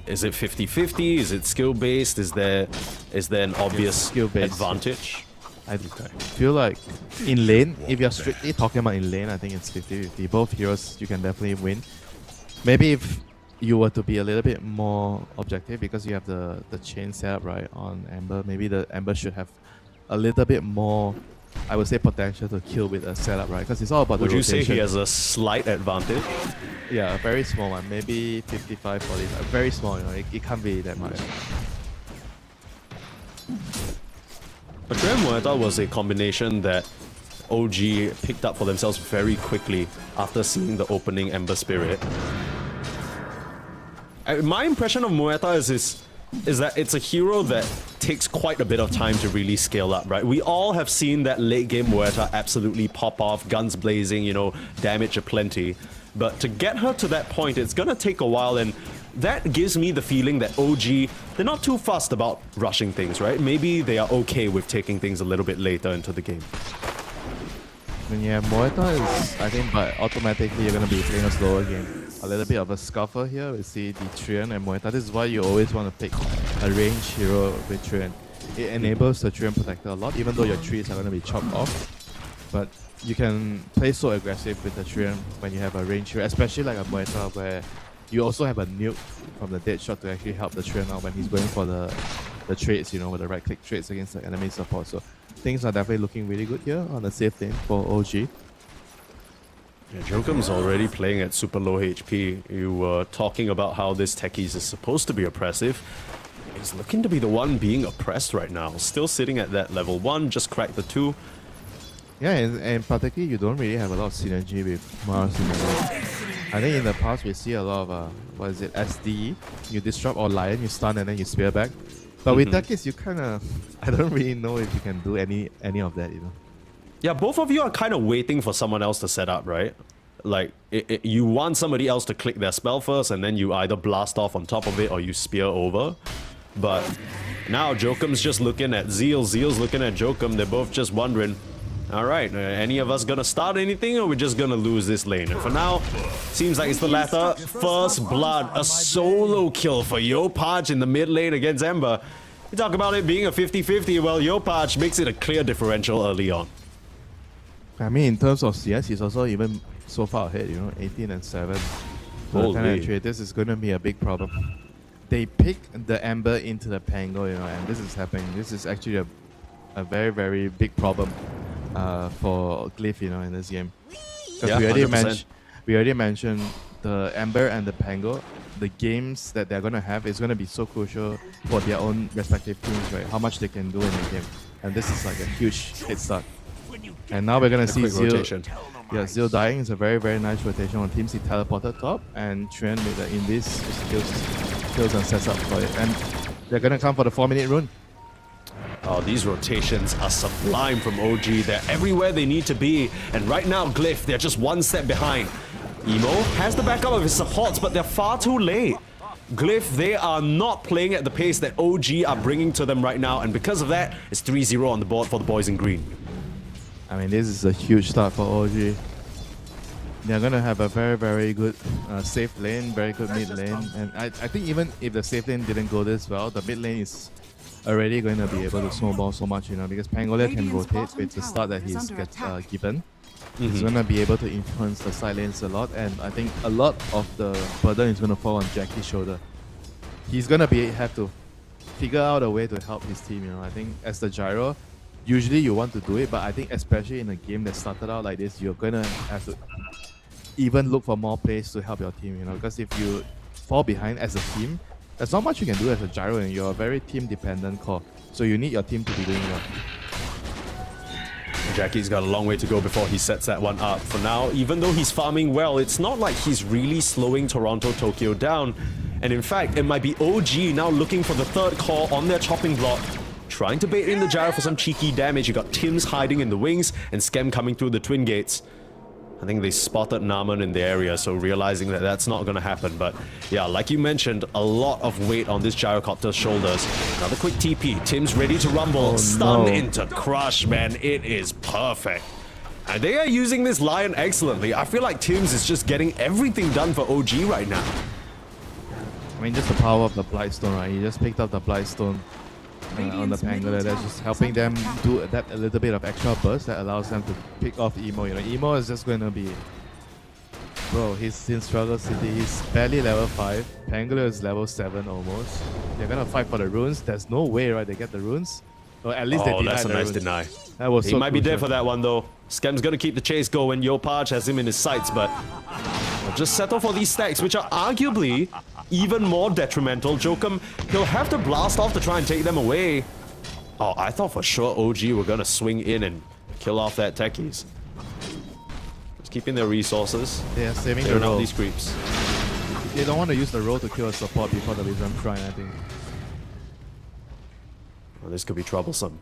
50-50? Is it skill-based? Is there an obvious skill-based. advantage? I feel like in lane, if you're strictly talking about in lane, I think it's 50-50. Both heroes, you can definitely win. Maybe if you were to be a little bit more objective, because you have the chain setup right on Ember, maybe the Ember should have a little bit more, I would say, potential to kill with a setup, right? Because it's all about Would the you rotation. say he has a slight advantage? Yeah, a very small one, maybe 55, 40, very small, you know, it can't be that much. But Muerta was a combination that OG picked up for themselves very quickly after seeing the opening Ember Spirit. My impression of Muerta is that it's a hero that takes quite a bit of time to really scale up, right? We all have seen that late game Muerta absolutely pop off, guns blazing, you know, damage aplenty. But to get her to that point, it's gonna take a while, and that gives me the feeling that OG, they're not too fussed about rushing things, right? Maybe they are okay with taking things a little bit later into the game. And yeah, Muerta is, I think, but automatically you're going to be playing a slower game. A little bit of a scuffle here. We see the Trian and Muerta. This is why you always want to pick a ranged hero with Trian. It enables the Trian Protector a lot, even though your trees are going to be chopped off. But you can play so aggressive with the Trian when you have a ranged hero, especially like a Muerta, where you also have a nuke from the dead shot to actually help the Trian out when he's going for the trades, you know, with the right click trades against the enemy support. So things are definitely looking really good here on the safe lane for OG. Yeah, Jokum's already playing at super low HP. You were talking about how this Techies is supposed to be oppressive. He's looking to be the one being oppressed right now. Still sitting at that level 1, just cracked the 2. Yeah, and particularly you don't really have a lot of synergy with Mars in the lane. I think in the past we see a lot of, what is it, SD, you disrupt or Lion, you stun and then you spear back. But with that case, you kind of, I don't really know if you can do any of that, you know. Yeah, both of you are kind of waiting for someone else to set up, right? Like, you want somebody else to click their spell first, and then you either blast off on top of it or you spear over. But now Jokum's just looking at Zeal, Zeal's looking at Jokum. They're both just wondering, alright, any of us gonna start anything, or we're just gonna lose this lane? And for now, seems like it's the latter. First blood, a solo kill for GLYPH in the mid lane against Ember. You talk about it being a 50-50, well, GLYPH makes it a clear differential early on. I mean, in terms of CS, he's also even so far ahead, you know, 18 and 7. Holy. This is going to be a big problem. They pick the Ember into the Pango, you know, and this is happening. This is actually a very, very big problem for Glyph, you know, in this game. Because Yeah, we already mentioned the Ember and the Pango, the games that they're going to have is going to be so crucial for their own respective teams, right? How much they can do in the game. And this is like a huge head start. And now we're going to see Zeal. Rotation. Yeah, Zeal dying is a very, very nice rotation on teams. He teleported top, and Trent with the Invis kills and sets up for it. And they're going to come for the 4-minute rune. Oh, these rotations are sublime from OG. They're everywhere they need to be. And right now, Glyph, they're just one step behind. Emo has the backup of his supports, but they're far too late. Glyph, they are not playing at the pace that OG are bringing to them right now. And because of that, it's 3-0 on the board for the boys in green. I mean, this is a huge start for OG. they're gonna have a very, very good safe lane, very good mid lane, and I think even if the safe lane didn't go this well, the mid lane is already going to be able to snowball so much, you know, because Pangolia can rotate with the start that he's given. He's gonna be able to influence the side lanes a lot, and I think a lot of the burden is gonna fall on Jackie's shoulder. He's gonna have to figure out a way to help his team, you know. I think as the gyro, usually you want to do it, but I think especially in a game that started out like this, you're gonna have to even look for more plays to help your team, you know, because if you fall behind as a team, there's not much you can do as a gyro, and you're a very team-dependent core. So you need your team to be doing well. Jackie's got a long way to go before he sets that one up. For now, even though he's farming well, it's not like he's really slowing Toronto Tokyo down. And in fact, it might be OG now looking for the third core on their chopping block, trying to bait in the gyro for some cheeky damage. You got Tim's hiding in the wings and Skem coming through the twin gates. I think they spotted Naman in the area, so realizing that that's not going to happen. But yeah, like you mentioned, a lot of weight on this gyrocopter's shoulders. Another quick TP. Tim's ready to rumble. Stun into crush, man. It is perfect. And they are using this Lion excellently. I feel like Tim's is just getting everything done for OG right now. I mean, just the power of the Blightstone, right? He just picked up the Blightstone on the Pangolin. That's just helping them do that a little bit of extra burst that allows them to pick off Emo. You know, Emo is just going to be... Bro, he's in Struggle City. He's barely level 5. Pangolin is level 7 almost. They're going to fight for the runes. There's no way, right? They get the runes. Or at least they deny that's a the nice runes. deny. That was He so might be there crucial. for that one, though. Skem's going to keep the chase going. YoPaj has him in his sights, but we'll just settle for these stacks, which are arguably even more detrimental. Jokum, he'll have to blast off to try and take them away. Oh, I thought for sure OG were going to swing in and kill off that techies. Just keeping their resources. They are saving the Clearing out roll. these creeps. They don't want to use the roll to kill a support before the Wisdom Shrine, I think. Well, this could be troublesome.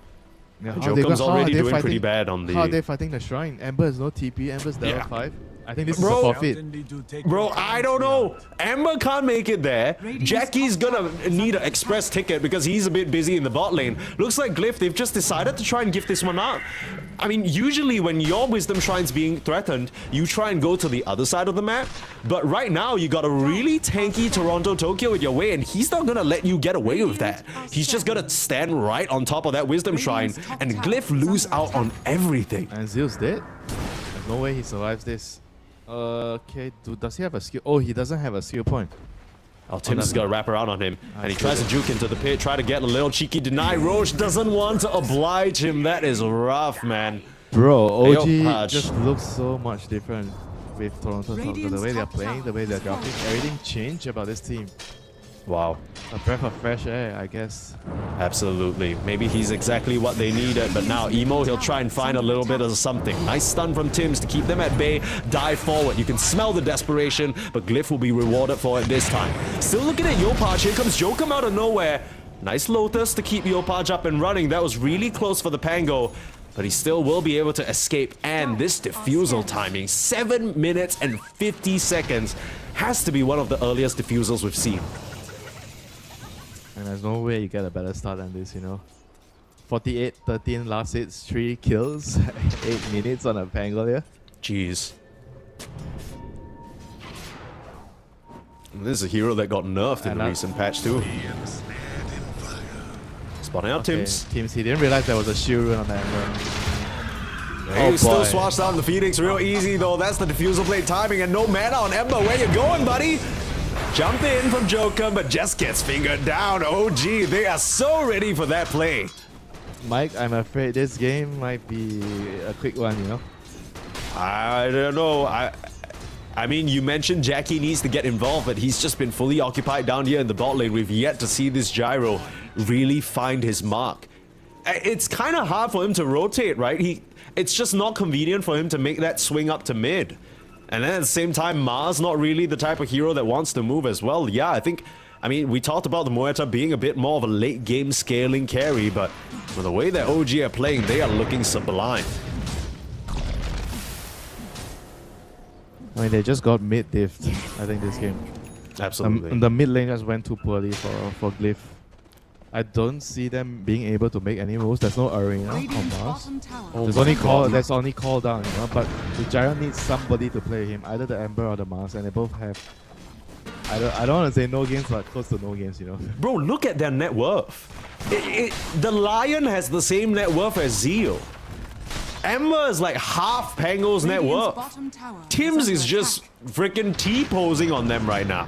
Yeah, Jokum's already doing pretty bad on the... How are they fighting the Shrine? Ember has no TP, Ember's level 5. I think this Bro, is a forfeit. Bro, I don't know. Amber can't make it there. Jackie's gonna need an express ticket because he's a bit busy in the bot lane. Looks like Glyph, they've just decided to try and give this one up. I mean, usually when your Wisdom Shrine's being threatened, you try and go to the other side of the map. But right now, you got a really tanky Toronto Tokyo in your way, and he's not gonna let you get away with that. He's just gonna stand right on top of that Wisdom Shrine, and Glyph lose out on everything. And Zeus dead? There's no way he survives this. Okay, does he have a skill? Oh, he doesn't have a skill point. Oh, Tim's got to wrap around on him, and he tries to juke into the pit, try to get a little cheeky deny. Roche doesn't want to oblige him. That is rough, man. Bro, OG Yo, just looks so much different with Toronto Tokyo. The way they're playing, the way they're drafting, everything changed about this team. Wow. A breath of fresh air, I guess. Absolutely. Maybe he's exactly what they needed, but now Emo, he'll try and find a little bit of something. Nice stun from Tims to keep them at bay. Dive forward. You can smell the desperation, but Glyph will be rewarded for it this time. Still looking at YoPaj. Here comes Jokum out of nowhere. Nice Lotus to keep YoPaj up and running. That was really close for the Pango, but he still will be able to escape. And this defusal timing, 7 minutes and 50 seconds, has to be one of the earliest defusals we've seen. And there's no way you get a better start than this, you know. 48-13 last hits, 3 kills, 8 minutes on a Pangolia. Jeez. This is a hero that got nerfed in the recent patch too. Spotting out Tims. Tims, he didn't realize there was a shield rune on that Ember. He still swatched down the Phoenix real easy though. That's the defusal blade timing, and no mana on Ember. Where you going, buddy? Jump in from Jokum, but just gets fingered down. OG, they are so ready for that play. Mike, I'm afraid this game might be a quick one, you know. I don't know. I mean, you mentioned Jackie needs to get involved, but he's just been fully occupied down here in the bot lane. We've yet to see this gyro really find his mark. It's kind of hard for him to rotate, right? It's just not convenient for him to make that swing up to mid. And then at the same time, Mars not really the type of hero that wants to move as well. Yeah, I mean, we talked about the Muerta being a bit more of a late game scaling carry, but with the way that OG are playing, they are looking sublime. I mean, they just got mid-diffed, I think, this game. Absolutely. The mid lane just went too poorly for Glyph. I don't see them being able to make any moves. There's no arena on Radiant's Mars. bottom tower. There's only call. There's only call down, you know. But the Gyro needs somebody to play him, either the Ember or the Mars, and they both have. I don't want to say no games, but close to no games, you know. Bro, look at their net worth. The Lion has the same net worth as Zeal. Ember is like half Pango's net Radiant's worth. bottom tower Tim's under is just freaking T-posing on them right now.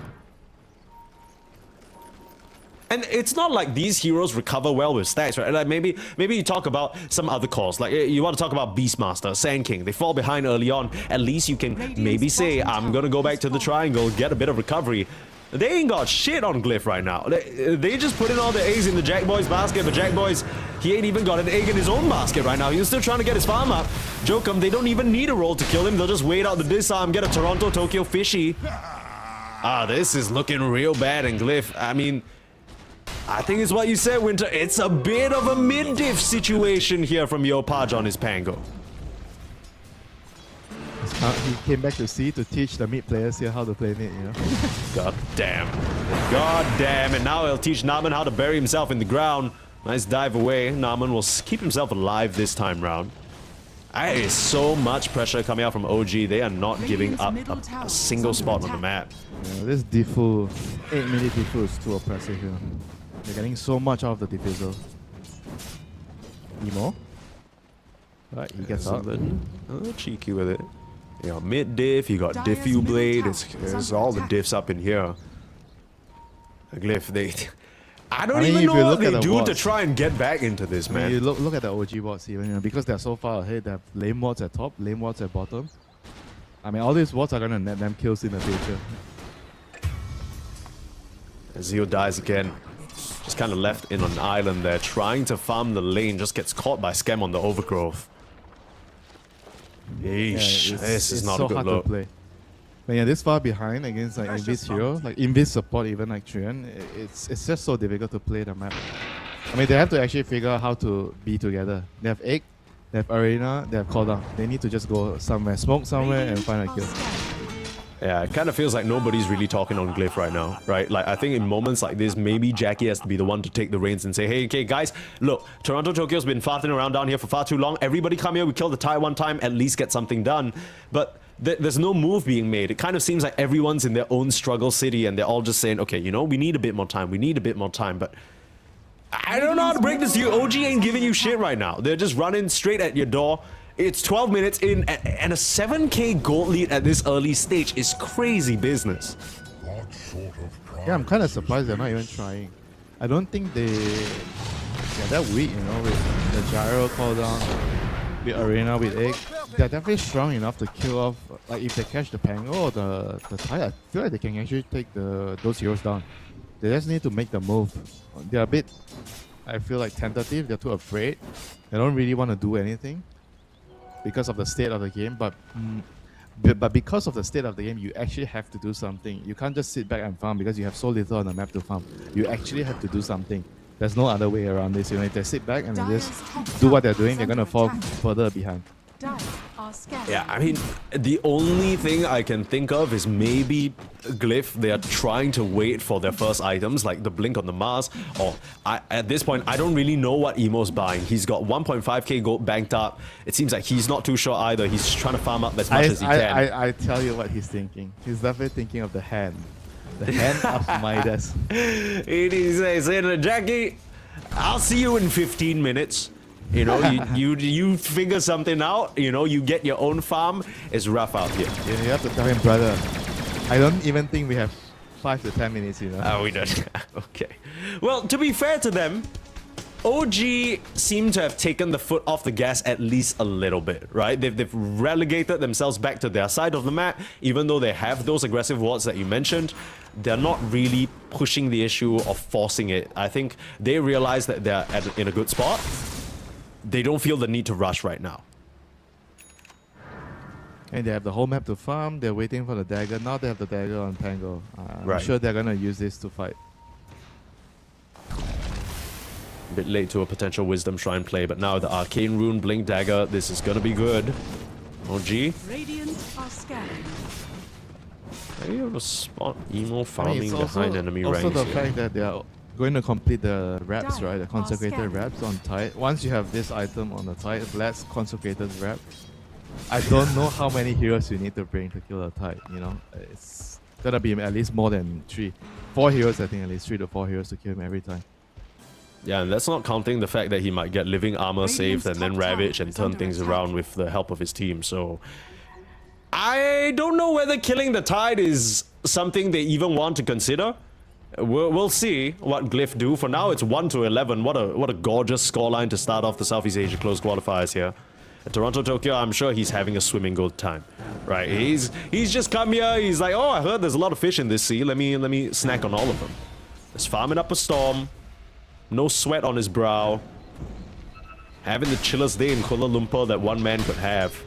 And it's not like these heroes recover well with stacks, right? Like maybe you talk about some other cores. Like you want to talk about Beastmaster, Sand King. They fall behind early on. At least you can maybe say, I'm gonna go back to the triangle, get a bit of recovery. They ain't got shit on Glyph right now. They just put in all the eggs in the Jack Boy's basket, but Jack Boy's, he ain't even got an egg in his own basket right now. He's still trying to get his farm up. Jokum, they don't even need a roll to kill him. They'll just wait out the disarm, get a Toronto Tokyo fishy. This is looking real bad in Glyph. I mean, I think it's what you said, Winter. It's a bit of a mid-diff situation here from Yopaj on his Pango. He came back to C to teach the mid players here how to play mid, you know. God damn. God damn. And now he'll teach Naman how to bury himself in the ground. Nice dive away. Naman will keep himself alive this time round. There is so much pressure coming out from OG. They are not giving up a single spot on the map. Yeah, this Diffu, 8-minute Diffu is too oppressive here. They're getting so much out of the diffusal. Emo. Right, he gets out. A little cheeky with it. You got mid diff, you got diffu blade. It's all the diffs up in here. Glyph, I don't even know what they do to try and get back into this, man. You look at the OG wards even, you know, because they're so far ahead. They have lane wards at top, lane wards at bottom. I mean, all these wards are gonna net them kills in the future. Zio dies again. Just kind of left in an island there, trying to farm the lane. Just gets caught by Scam on the overgrowth. Yeesh, Yeah, this is not so a good hard look. to play. When you're this far behind against like Invis hero, like Invis support even like Trian, it's just so difficult to play the map. I mean, they have to actually figure out how to be together. They have egg, they have arena, they have call down. They need to just go somewhere, smoke somewhere, and find a kill. Yeah, it kind of feels like nobody's really talking on Glyph right now, right? Like, I think in moments like this, maybe Jackie has to be the one to take the reins and say, hey, okay, guys, look, Toronto Tokyo's been farting around down here for far too long. Everybody come here, we kill the Thai one time, at least get something done. But there's no move being made. It kind of seems like everyone's in their own struggle city and they're all just saying, okay, you know, we need a bit more time, we need a bit more time, but I don't know how to break this to you. OG ain't giving you shit right now. They're just running straight at your door. It's 12 minutes in, and a 7k gold lead at this early stage is crazy business. Yeah, I'm kind of surprised they're not even trying. I don't think they're that weak, you know, with the gyro call down, the arena with egg. They're definitely strong enough to kill off, like if they catch the Pango or the Thai, I feel like they can actually take those heroes down. They just need to make the move. They're a bit, I feel like, tentative, they're too afraid. They don't really want to do anything because of the state of the game, but because of the state of the game, you actually have to do something. You can't just sit back and farm because you have so little on the map to farm. You actually have to do something. There's no other way around this. You know, if they sit back and they just do what they're doing, they're gonna fall further behind. Yeah, I mean, the only thing I can think of is maybe Glyph, they are trying to wait for their first items, like the blink on the Mars, or at this point, I don't really know what Emo's buying. He's got 1.5k gold banked up. It seems like he's not too sure either. He's trying to farm up as much as he can. I tell you what he's thinking. He's definitely thinking of the hand. The hand of Midas. It is saying, Jackie, I'll see you in 15 minutes. You know, you figure something out, you know, you get your own farm. It's rough out here. Yeah, you have to tell him, brother. I don't even think we have 5 to 10 minutes, you know. Oh, we don't. Okay. Well, to be fair to them, OG seem to have taken the foot off the gas at least a little bit, right? They've relegated themselves back to their side of the map, even though they have those aggressive wards that you mentioned. They're not really pushing the issue of forcing it. I think they realize that they're in a good spot. They don't feel the need to rush right now. And they have the whole map to farm. They're waiting for the dagger. Now they have the dagger on Pango. I'm Right. sure they're gonna use this to fight. A bit late to a potential Wisdom Shrine play, but now the Arcane Rune Blink Dagger, this is gonna be good. OG. Radiant are scanning. Are you able to spot Emo I farming mean, it's behind enemy ranks? also the here? fact that going to complete the reps, right? The consecrated scanning. reps on Tide. Once you have this item on the Tide, let's consecrated rep. I don't know how many heroes you need to bring to kill a Tide, you know? It's gonna be at least more than 4 heroes, I think, at least 3 to 4 heroes to kill him every time. Yeah, and that's not counting the fact that he might get living armor saved and then ravage and turn things around with the help of his team. So I don't know whether killing the Tide is something they even want to consider. We'll see what Glyph do. For now, it's 1-11. What a gorgeous scoreline to start off the Southeast Asia close qualifiers here. At Toronto, Tokyo, I'm sure he's having a swimming good time, right? He's just come here. He's like, oh, I heard there's a lot of fish in this sea. Let me snack on all of them. He's farming up a storm. No sweat on his brow. Having the chillest day in Kuala Lumpur that one man could have.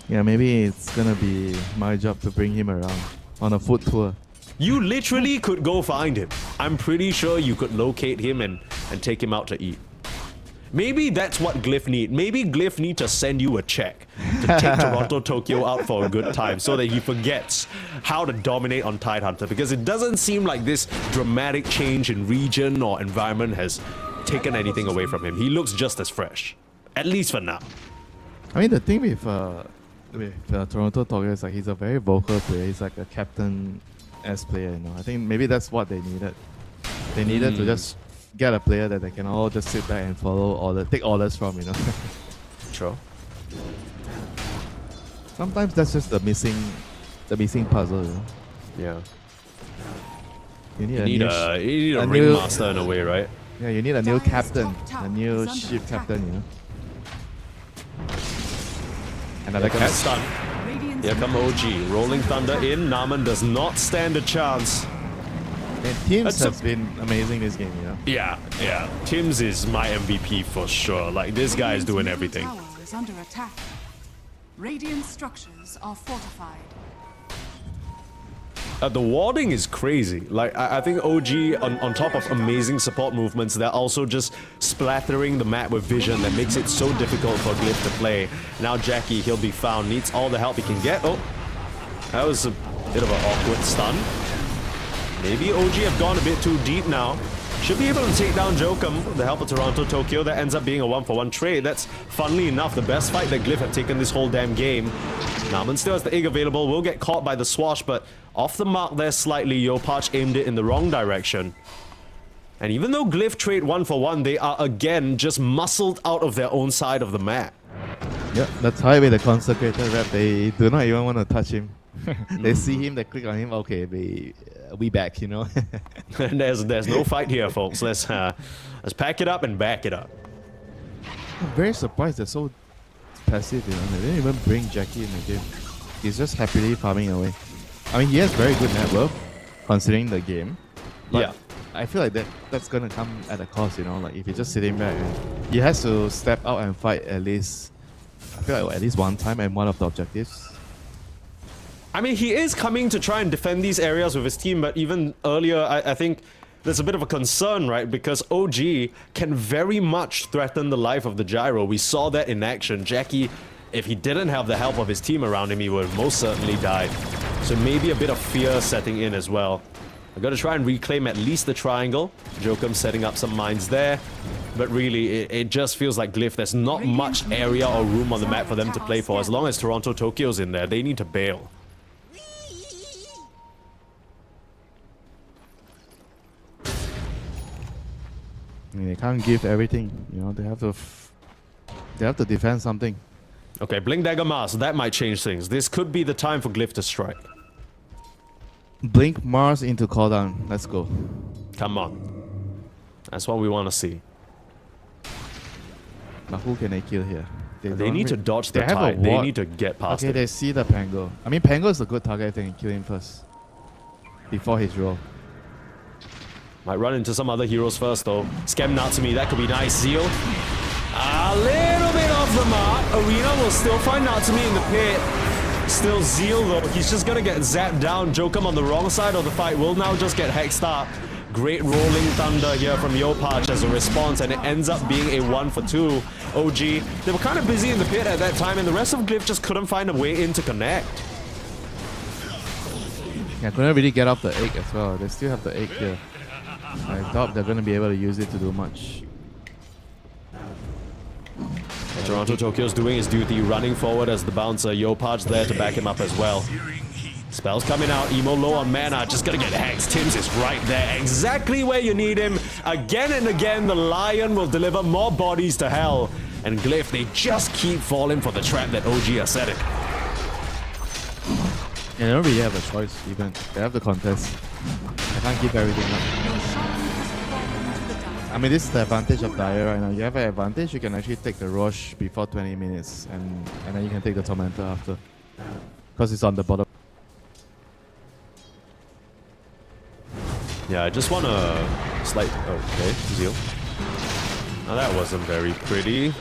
Yeah, maybe it's gonna be my job to bring him around on a food tour. You literally could go find him. I'm pretty sure you could locate him and take him out to eat. Maybe that's what Glyph need. Maybe Glyph need to send you a check to take Toronto, Tokyo out for a good time so that he forgets how to dominate on Tidehunter, because it doesn't seem like this dramatic change in region or environment has taken anything away from him. He looks just as fresh, at least for now. I mean, the thing with Toronto Tokyo is like he's a very vocal player. He's like a captain-esque player, you know. I think maybe that's what they needed. They needed to just get a player that they can all just sit back and follow take orders from, you know. Sure. Sometimes that's just the missing puzzle, you know. Yeah. You need You need a ringmaster in a way, right? Yeah, you need a new captain, a new ship captain, you know. Another Here comes catch. stun. Here come OG. Rolling Thunder in. Naman does not stand a chance. And Teams That's has been amazing this game, you know. Yeah. Tim's is my MVP for sure. Like, this guy is doing everything. Tower is under attack. Radiant structures are fortified. The warding is crazy. Like, I think OG, on top of amazing support movements, they're also just splattering the map with vision that makes it so difficult for Glyph to play. Now Jackie, he'll be found, needs all the help he can get. Oh, that was a bit of an awkward stun. Maybe OG have gone a bit too deep now. Should be able to take down Jokum with the help of Toronto, Tokyo. That ends up being a 1-for-1 trade. That's, funnily enough, the best fight that Glyph have taken this whole damn game. Naman still has the egg available, will get caught by the swash, but off the mark there slightly. GLYPH aimed it in the wrong direction. And even though Glyph trade 1-for-1, they are again just muscled out of their own side of the map. Yeah, that's how with the consecrated rep, they do not even want to touch him. They see him, they click on him, okay, we back, you know. And there's no fight here, folks. Let's pack it up and back it up. I'm very surprised they're so passive, you know. They didn't even bring Jackie in the game. He's just happily farming away. I mean, he has very good net worth, considering the game. But Yeah. I feel like that's gonna come at a cost, you know. Like if he's just sitting back, he has to step out and fight at least. I feel like at least one time and one of the objectives. I mean, he is coming to try and defend these areas with his team, but even earlier, I think there's a bit of a concern, right? Because OG can very much threaten the life of the Gyro. We saw that in action. Jackie, if he didn't have the help of his team around him, he would have most certainly died. So maybe a bit of fear setting in as well. I'm going to try and reclaim at least the triangle. Jokum setting up some mines there. But really, it just feels like Glyph, there's not much area or room on the map for them to play for. As long as Toronto, Tokyo's in there, they need to bail. I mean, they can't give everything, you know. They have to defend something. Okay, Blink Dagger Mars, that might change things. This could be the time for Glyph to strike. Blink Mars into cooldown. Let's go. Come on. That's what we want to see. Now who can they kill here? They need to dodge the have a tide. They ward. need to get past Okay, it. they see the Pango. I mean, Pango is a good target if they can kill him first. Before his roll. Might run into some other heroes first, though. Scam Natsumi, that could be nice. Zeal. A little bit off the mark. Arena will still find Natsumi in the pit. Still Zeal, though. He's just gonna get zapped down. Jokum on the wrong side of the fight will now just get hexed up. Great rolling thunder here from GLYPH as a response, and it ends up being a 1-for-2. OG, they were kind of busy in the pit at that time, and the rest of Glyph just couldn't find a way in to connect. Yeah, couldn't really get off the egg as well. They still have the egg here. I doubt they're going to be able to use it to do much. Toronto Tokyo's doing his duty, running forward as the bouncer. GLYPH's there to back him up as well. Spells coming out, Emo low on mana, just gonna get hexed. Tims is right there, exactly where you need him. Again and again, the Lion will deliver more bodies to hell. And Glyph, they just keep falling for the trap that OG are setting. Yeah, they don't really have a choice even. They have the contest. I can't keep everything up. I mean, this is the advantage of Dire right now. You have an advantage, you can actually take the Roche before 20 minutes and then you can take the Tormentor after. Because it's on the bottom. Yeah, I just want a slight... Okay, Zeal. Now that wasn't very pretty.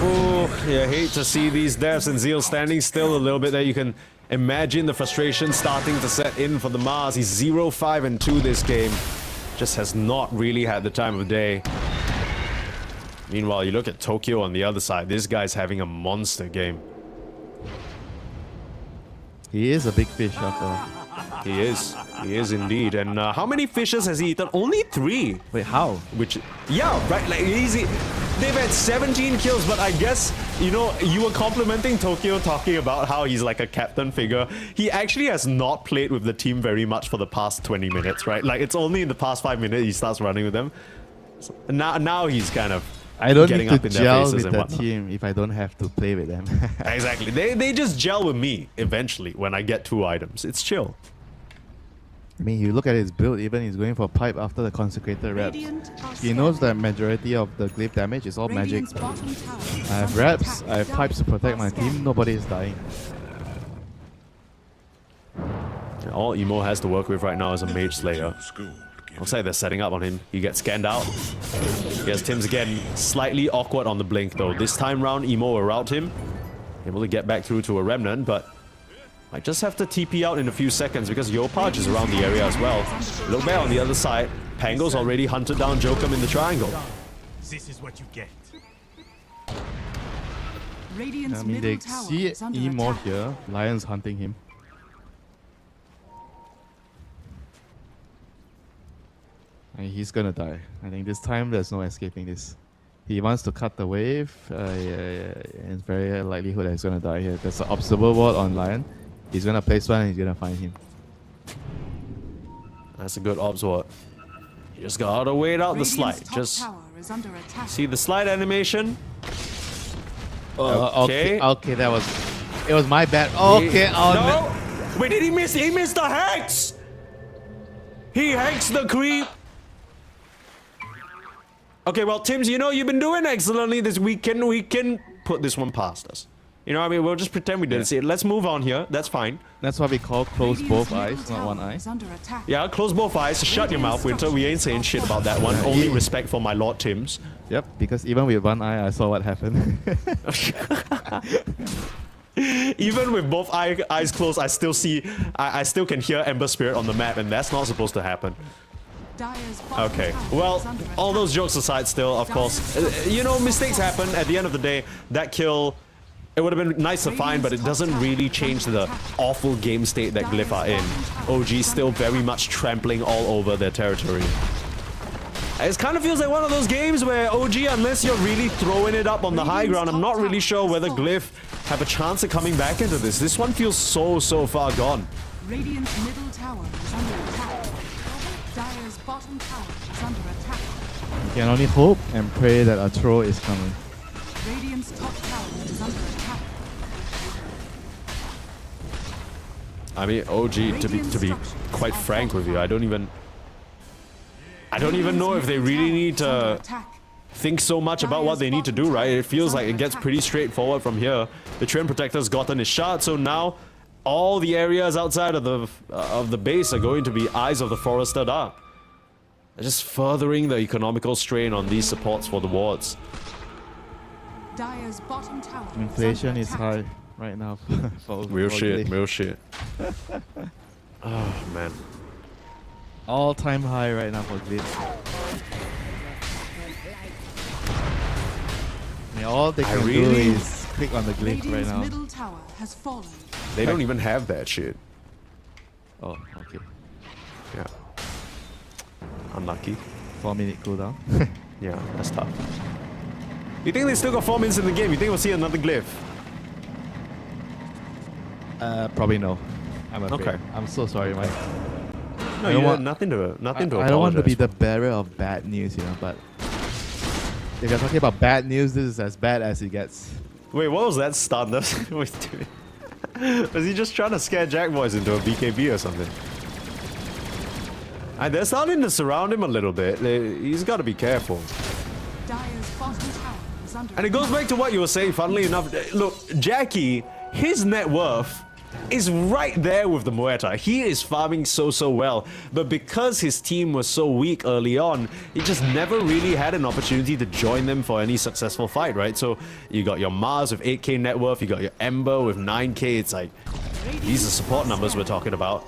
Oh, yeah, I hate to see these deaths and Zeal standing still a little bit there. You can imagine the frustration starting to set in for the Mars. He's 0-5-2 this game. Just has not really had the time of day. Meanwhile, you look at Tokyo on the other side. This guy's having a monster game. He is a big fish after all. He is. He is indeed. And how many fishes has he eaten? Only 3. Wait, how? Which, yeah, right, like easy. They've had 17 kills, but I guess, you know, you were complimenting Tokyo talking about how he's like a captain figure. He actually has not played with the team very much for the past 20 minutes, right? Like, it's only in the past 5 minutes he starts running with them. So now he's kind of I don't getting need up to in their gel faces with and the whatnot. team if I don't have to play with them. Exactly. They just gel with me eventually when I get 2 items. It's chill. I mean, you look at his build, even he's going for pipe after the consecrated reps. He knows that majority of the glyph damage is all magic. I have reps, I have pipes to protect my team, nobody is dying. All Emo has to work with right now is a Mage Slayer. Looks like they're setting up on him. He gets scanned out. Yes, Tim's again slightly awkward on the blink though. This time round, Emo will rout him. Able to get back through to a Remnant, but might just have to TP out in a few seconds because GLYPH is around the area as well. Look back on the other side. Pango's already hunted down Jokum in the triangle. This is what you get. Radiant's I mean, they middle tower see is under Emo attack. here, Lion's hunting him. And he's gonna die. I think this time there's no escaping this. He wants to cut the wave, it's very likelihood that he's gonna die here. There's an observer ward on Lion. He's gonna place one and he's gonna find him. That's a good ops ward. You just gotta wait out the Radiant's slide. top Just tower is under attack. see the slide animation. Okay, that was... It was my bad. Okay, No! Wait, did he miss? He missed the hex! He hexed the creep! Okay, well, Tims, you know, you've been doing excellently this weekend. We can put this one past us. You know what I mean? We'll just pretend we didn't see it. Let's move on here. That's fine. That's what we call close Radiant's both eyes, middle not one tower eye. is under attack. Yeah, close both eyes. Shut your mouth, Winter. We ain't saying shit about that one. Only respect for my Lord Tims. Yep, because even with one eye, I saw what happened. Even with both eyes closed, I still see... I still can hear Ember Spirit on the map, and that's not supposed to happen. Dire's bottom Okay, tower well, is under all attack. those jokes aside still, of course, you know, mistakes happen. At the end of the day, that kill, it would have been nice to find, but it doesn't really change the awful game state that Glyph are in. OG still very much trampling all over their territory. It kind of feels like one of those games where OG, unless you're really throwing it up on the high ground, I'm not really sure whether Glyph have a chance of coming back into this. This one feels so far gone. Radiant's middle tower is under attack. Dire's bottom tower is under attack. You can only hope and pray that a throw is coming. Radiant's top tower is under attack. I mean, OG, to be quite frank with you, I don't even know if they really need to think so much about what they need to do, right? It feels like it gets pretty straightforward from here. The Treant Protector's gotten his shot, so now all the areas outside of the base are going to be Eyes of the Forester Dark. They're just furthering the economical strain on these supports for the wards. Dire's bottom tower Inflation under is attack. high right now. for Real shit, Glyph. real shit. Oh, man. All-time high right now for Glyph. I mean, all they can do really- is click on the Glyph right Radiant's now. middle tower has fallen. They don't even have that shit. Oh, okay. Yeah. Unlucky. 4-minute cooldown. Yeah, that's tough. You think they still got 4 minutes in the game? You think we'll see another glyph? Probably no. I'm afraid. Okay. I'm so sorry, Mike. No, I you don't had want- nothing to I don't want to be apologize the for. bearer of bad news, you know, but if you're talking about bad news, this is as bad as it gets. Wait, what was that stun? Wait, dude. Was he just trying to scare Jack Boys into a BKB or something? They're starting to surround him a little bit. He's got to be careful. Dire's bottom tower is under And it goes back to what you were saying, funnily enough. Look, Jackie, his net worth is right there with the Muerta. He is farming so well. But because his team was so weak early on, he just never really had an opportunity to join them for any successful fight, right? So you got your Mars with 8k net worth, you got your Ember with 9k. It's like, these are support numbers we're talking about.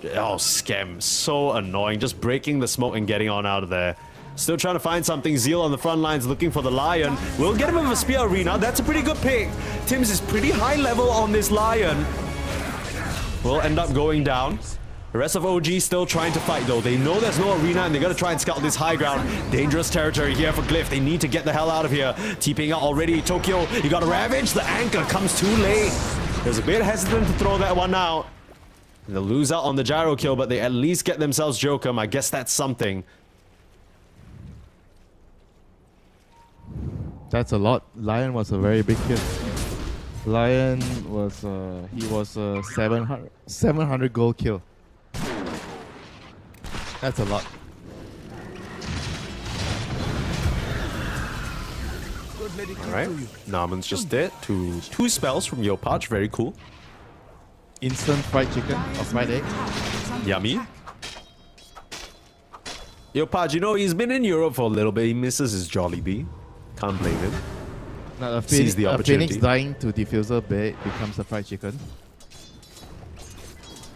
Oh, Scam. So annoying. Just breaking the smoke and getting on out of there. Still trying to find something. Zeal on the front lines looking for the Lion. We'll get him with a Spear Arena. That's a pretty good pick. Tim's is pretty high level on this Lion. Will end up going down. The rest of OG still trying to fight though. They know there's no arena and they gotta try and scout this high ground. Dangerous territory here for Glyph. They need to get the hell out of here. TPing out already. Tokyo, you got a Ravage. The anchor comes too late. There's a bit hesitant to throw that one out. They'll lose out on the gyro kill, but they at least get themselves Jokum. I guess that's something. That's a lot. Lion was a very big kill. Lion was he was a 700 gold kill. That's a lot. Alright. Narman's just dead to 2 spells from Yopach. Very cool. Instant fried chicken or fried egg. Yummy. Yopach, you know, he's been in Europe for a little bit. He misses his Jollibee. Can't blame him. Now, Seize the a opportunity. phoenix dying to diffuser bait becomes a fried chicken.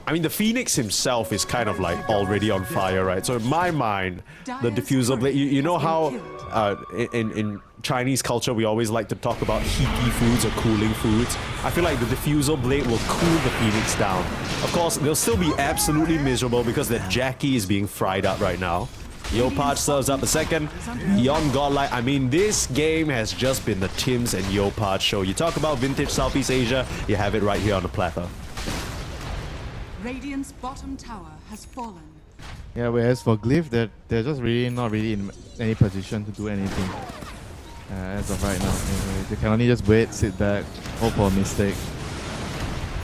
I mean, the Phoenix himself is kind of like already on fire, right? So in my mind, the diffuser blade, you know how in Chinese culture we always like to talk about heaty foods or cooling foods. I feel like the diffuser blade will cool the Phoenix down. Of course, they'll still be absolutely miserable because their Jackie is being fried up right now. Yopach serves up a second. Beyond Godlike. I mean, this game has just been the Tims and Yopach show. You talk about vintage Southeast Asia, you have it right here on the platter. Radiant's bottom tower has fallen. Yeah, whereas for Glyph, they're just not really in any position to do anything as of right now. They can only just wait, sit back, hope for a mistake,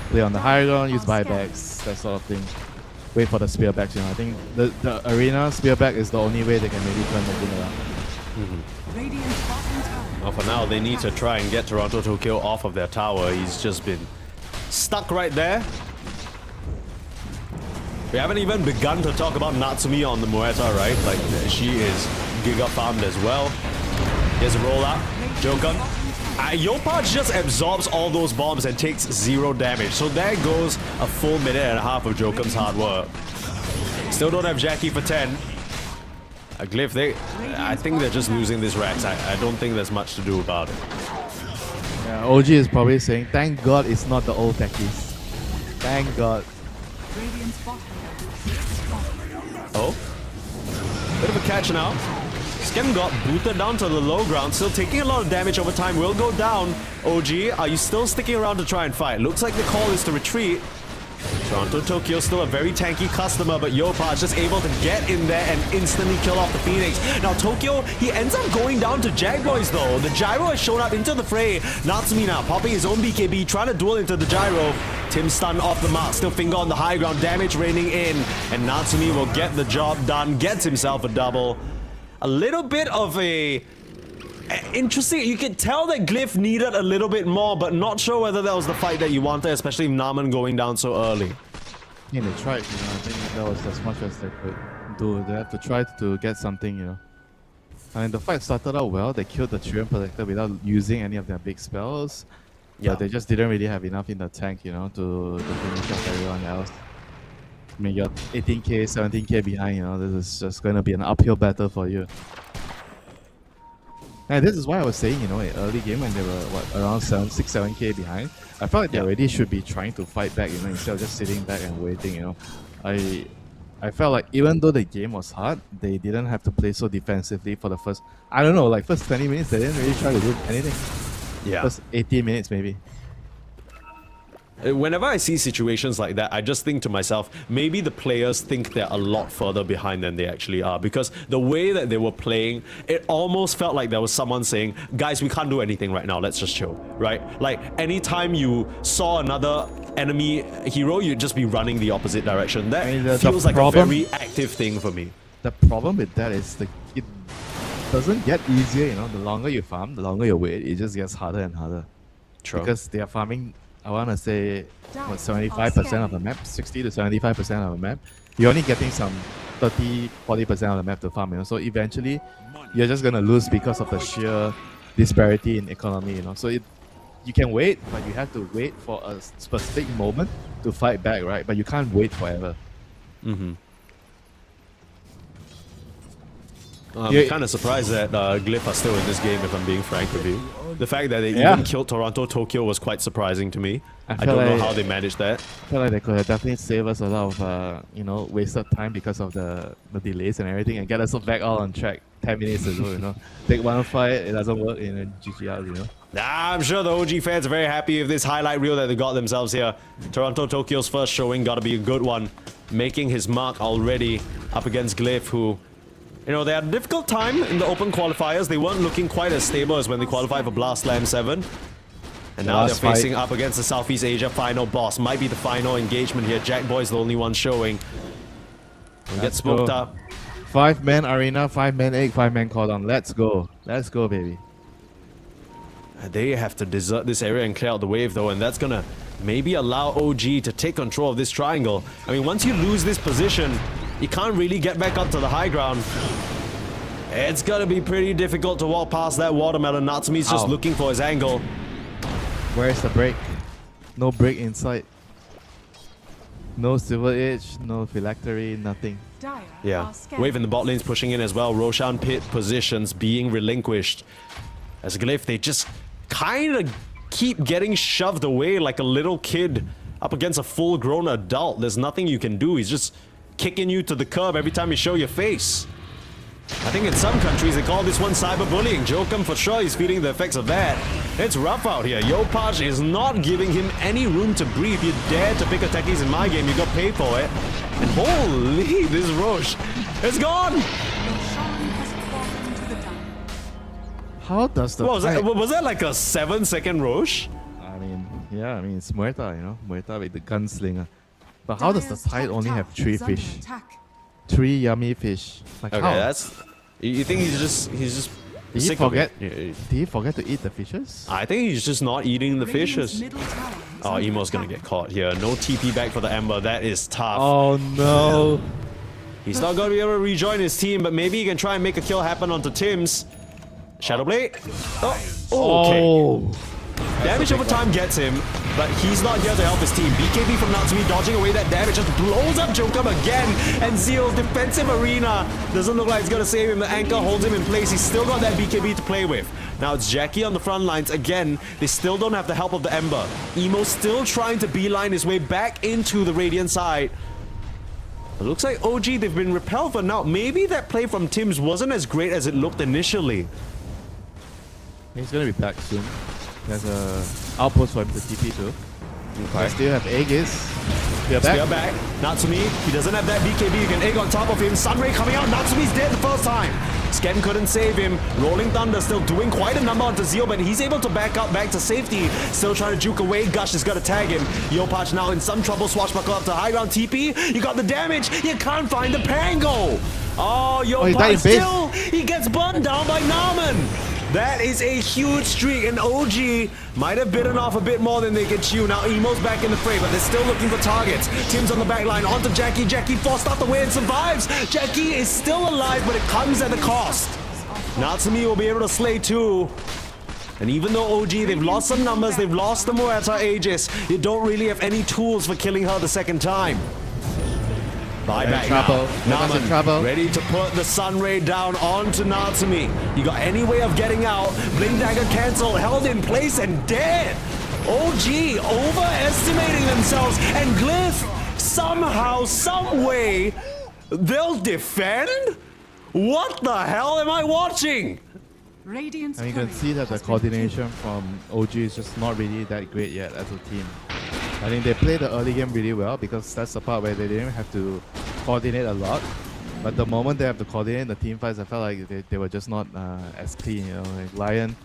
play on the high ground, use buybacks, that sort of thing. Wait for the spearbacks, you know. I think the arena spearback is the only way they can maybe turn the thing around. Radiant's bottom tower. Well, for now, they need to try and get Toronto Tokyo off of their tower. He's just been stuck right there. We haven't even begun to talk about Natsumi on the Muerta, right? Like, she is giga farmed as well. Here's a rollout. Jokum. Yopach just absorbs all those bombs and takes 0 damage. So there goes a full minute and a half of Jokum's hard work. Still don't have Jackie for 10. Glyph, I think they're just losing this Rax. I don't think there's much to do about it. Yeah, OG is probably saying, thank God it's not the old techies. Thank God. Radiant's bottom. Oh. Bit of a catch now. Skem got booted down to the low ground, still taking a lot of damage over time, will go down. OG, are you still sticking around to try and fight? Looks like the call is to retreat. Toronto Tokyo still a very tanky customer, but Yopach just able to get in there and instantly kill off the Phoenix. Now Tokyo, he ends up going down to Jag Boys though. The Gyro has shown up into the fray. Natsumi now popping his own BKB, trying to duel into the Gyro. Tim stun off the mark, still finger on the high ground, damage raining in. And Natsumi will get the job done, gets himself a double. A little bit of a... interesting. You can tell that Glyph needed a little bit more, but not sure whether that was the fight that you wanted, especially Naman going down so early. Yeah, they tried, you know. I think that was as much as they could do. They have to try to get something, you know. I mean, the fight started out well. They killed the Triumph Protector without using any of their big spells. Yeah. But they just didn't really have enough in the tank, you know, to finish off everyone else. I mean, you're 18k, 17k behind, you know. This is just going to be an uphill battle for you. And this is why I was saying, in early game when they were around 7K behind, I felt like they already should be trying to fight back, instead of just sitting back and waiting, I felt like even though the game was hard, they didn't have to play so defensively for the first, I don't know, like first 20 minutes, they didn't really try to do anything. Yeah. First 18 minutes maybe. Whenever I see situations like that, I just think to myself, maybe the players think they're a lot further behind than they actually are, because the way that they were playing, it almost felt like there was someone saying, guys, we can't do anything right now, let's just chill, right? Like, anytime you saw another enemy hero, you'd just be running the opposite direction. That feels like a very active thing for me. The problem with that is it doesn't get easier, the longer you farm, the longer you wait, it just gets harder and harder. True. Because they are farming, I want to say, 75% of the map, 60 to 75% of the map. You're only getting some 30-40% of the map to farm, so eventually you're just going to lose because of the sheer disparity in economy, So you can wait, but you have to wait for a specific moment to fight back, right? But you can't wait forever. I'm kind of surprised that GLYPH are still in this game, if I'm being frank with you. The fact that they even killed Toronto Tokyo was quite surprising to me. I don't know how they managed that. I feel like they could have definitely saved us a lot of, wasted time because of the delays and everything, and get us back all on track 10 minutes ago, Take one fight, it doesn't work, GG out, I'm sure the OG fans are very happy with this highlight reel that they got themselves here. Toronto Tokyo's first showing gotta be a good one. Making his mark already up against GLYPH, who, they had a difficult time in the open qualifiers. They weren't looking quite as stable as when they qualified for Blast Slam 7. And now they're facing up against the Southeast Asia final boss. Might be the final engagement here. Jackboy's the only one showing. And get smoked up. 5-man arena, 5-man egg, 5-man cordon. Let's go. Let's go, baby. They have to desert this area and clear out the wave though, and that's gonna maybe allow OG to take control of this triangle. I mean, once you lose this position, you can't really get back up to the high ground. It's gonna be pretty difficult to walk past that watermelon. Natsumi's just looking for his angle. Where's the break? No break in sight. No Silver Edge, no Phylactery, nothing. Yeah, wave in the bot lane's pushing in as well. Roshan pit positions being relinquished. As GLYPH, they just kind of keep getting shoved away like a little kid up against a full-grown adult. There's nothing you can do. He's just kicking you to the curb every time you show your face. I think in some countries they call this one cyberbullying. Jokum for sure is feeling the effects of that. It's rough out here. GLYPH is not giving him any room to breathe. You dare to pick a techies in my game, you got paid for it. And holy, this Roche, it's gone! How does the was that like a 7-second Roche? I mean, it's Muerta, Muerta with the gunslinger. But how does the tide only have 3 fish? 3 yummy fish. Like okay, how? that's... You think he's just Did he forget? Did he forget to eat the fishes? I think he's just not eating the fishes. Oh, Emo's gonna get caught here. No TP back for the Ember. That is tough. Oh no. He's not gonna be able to rejoin his team, but maybe he can try and make a kill happen onto Tim's. Shadowblade. Oh, okay. Oh. Damage over time gets him, but he's not here to help his team. BKB from Natsumi dodging away that damage, just blows up Jokum again, and Zeal's defensive arena doesn't look like it's gonna save him. The anchor holds him in place. He's still got that BKB to play with. Now it's Jackie on the front lines again. They still don't have the help of the Ember. Emo's still trying to beeline his way back into the Radiant side. It looks like OG, they've been repelled for now. Maybe that play from Tim's wasn't as great as it looked initially. He's gonna be back soon. There's a outpost for him to TP to. Okay. I still have Aegis. Spear back. Natsumi, he doesn't have that BKB. You can egg on top of him. Sunray coming out. Natsumi's dead the first time. Sken couldn't save him. Rolling Thunder still doing quite a number onto Zeal, but he's able to back up back to safety. Still trying to juke away. Gush is gonna tag him. GLYPH now in some trouble. Swashbuckle up to high ground TP. You got the damage. You can't find the Pango. Oh, GLYPH still. He gets burned down by Narman. That is a huge streak, and OG might have bitten off a bit more than they could chew. Now Emo's back in the fray, but they're still looking for targets. Tim's on the back line, onto Jackie. Jackie forced out the way and survives. Jackie is still alive, but it comes at a cost. Natsumi will be able to slay too. And even though OG, they've lost some numbers, they've lost the Muerta Aegis, you don't really have any tools for killing her the second time. Buyback In trouble. now. Nama's in trouble. Ready to put the Sun Ray down onto Natsumi. You got any way of getting out? Blink Dagger cancelled, held in place and dead. OG overestimating themselves, and Glyph somehow, some way, they'll defend? What the hell am I watching? Radiant's And you can courier see that the has been coordination killed. from OG is just not really that great yet as a team. I think they played the early game really well because that's the part where they didn't have to coordinate a lot. But the moment they have to coordinate in the team fights, I felt like they were just not as clean. You know, like Lion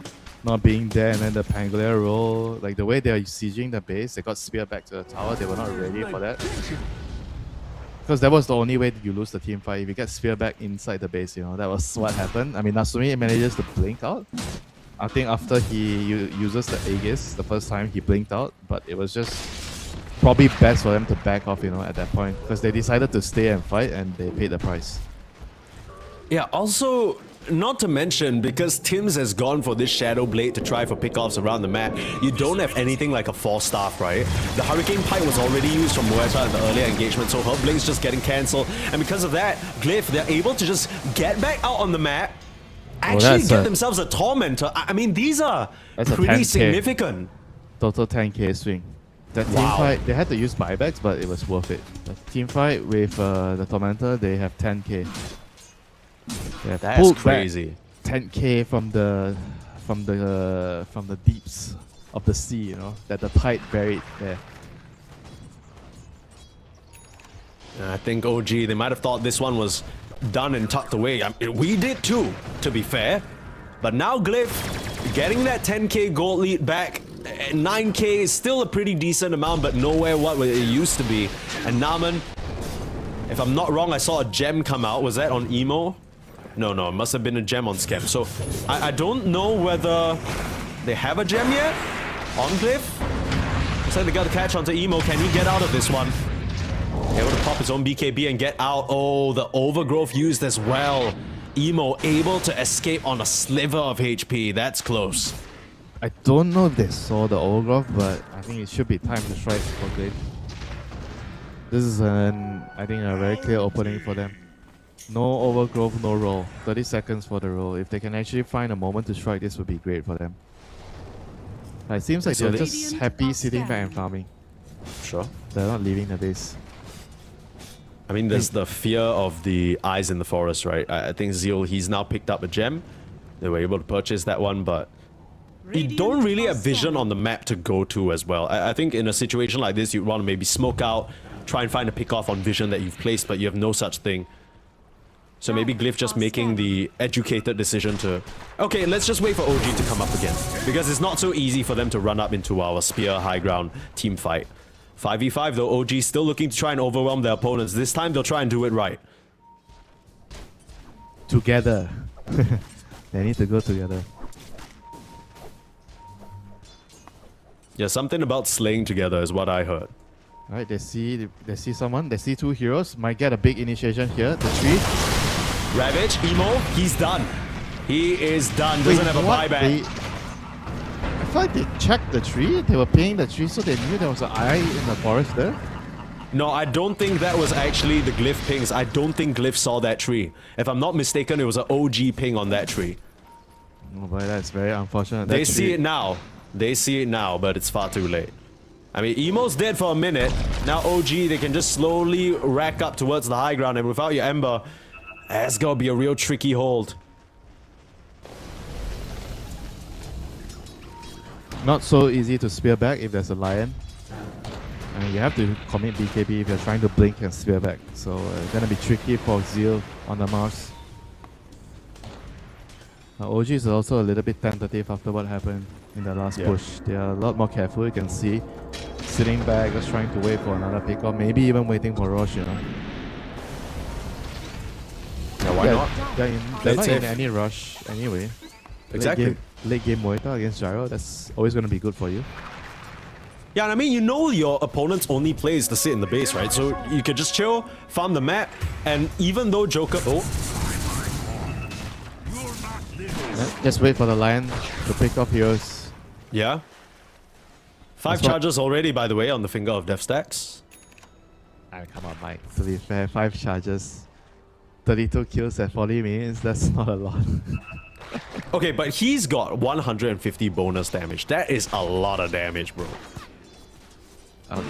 not being there, and then the Pangolier roll, like the way they are sieging the base, they got spear back to the tower. They were not ready for that. Because that was the only way that you lose the team fight. If you get spear back inside the base, you know, that was what happened. I mean, Natsumi manages to blink out. I think after he uses the Aegis, the first time he blinked out, but it was just probably best for them to back off, you know, at that point. Because they decided to stay and fight and they paid the price. Yeah, also, not to mention, because Tims has gone for this Shadow Blade to try for pickoffs around the map, you don't have anything like a Force Staff, right? The Hurricane Pipe was already used from Muerta in the earlier engagement, so her Blade's just getting cancelled. And because of that, Glyph, they're able to just get back out on the map, actually get themselves a Tormentor. I mean, these are That's a pretty 10K. significant. Total 10k swing. That team Wow. fight, they had to use buybacks, but it was worth it. The team fight with the Tormentor, they have 10k. They have That's pulled back crazy. 10k from the deeps of the sea, you know, that the tide buried there. I think OG, they might have thought this one was done and tucked away. I mean, we did too, to be fair. But now Glyph getting that 10k gold lead back. 9k is still a pretty decent amount, but nowhere what it used to be. And Naman, if I'm not wrong, I saw a gem come out. Was that on Emo? No, it must have been a gem on Skep. So I don't know whether they have a gem yet on Glyph. Looks like they got to catch onto Emo. Can he get out of this one? Able to pop his own BKB and get out. Oh, the overgrowth used as well. Emo able to escape on a sliver of HP. That's close. I don't know if they saw the overgrowth, but I think it should be time to strike for Glaive. This is I think a very clear opening for them. No overgrowth, no roll. 30 seconds for the roll. If they can actually find a moment to strike, this would be great for them. It seems like So they're they- just happy sitting back and farming. Sure. They're not leaving the base. I mean, there's the fear of the eyes in the forest, right? I think Zeal, he's now picked up a gem. They were able to purchase that one, but you don't really have vision on the map to go to as well. I think in a situation like this, you'd want to maybe smoke out, try and find a pick off on vision that you've placed, but you have no such thing. So maybe Glyph just making the educated decision to... Okay, let's just wait for OG to come up again. Because it's not so easy for them to run up into our spear high ground team fight. 5v5 though, OG still looking to try and overwhelm their opponents. This time they'll try and do it right. Together. They need to go together. Yeah, something about slaying together is what I heard. Alright, they see someone. They see two heroes. Might get a big initiation here. The tree. Ravage, Emo, he's done. He is done. Doesn't have a what? buyback. I feel like they checked the tree. They were paying the tree, so they knew there was an eye in the forest there. No, I don't think that was actually the Glyph pings. I don't think Glyph saw that tree. If I'm not mistaken, it was an OG ping on that tree. Oh boy, that's very unfortunate. They see it now. They see it now, but it's far too late. I mean, Emo's dead for a minute. Now OG, they can just slowly rack up towards the high ground, and without your Ember, that's gonna be a real tricky hold. Not so easy to spear back if there's a lion. I mean, you have to commit BKB if you're trying to blink and spear back. So it's gonna be tricky for Zeal on the Mars. OG is also a little bit tentative after what happened in the last push. They are a lot more careful, you can see. Sitting back, just trying to wait for another pick, or maybe even waiting for Roche, you know. Yeah, why not? They're not in any rush anyway. Exactly. Late game Muerta against Gyro, that's always going to be good for you. Yeah, and I mean, you know your opponent's only play is to sit in the base, right? So you could just chill, farm the map, and even though Joker... Oh, Just wait for the lion to pick up heroes. yeah. 5 That's what- charges already, by the way, on the Finger of Death stacks. Come on, Mike. To be fair, 5 charges, 32 kills at 40 minutes, that's not a lot. Okay, but he's got 150 bonus damage. That is a lot of damage, bro. Okay.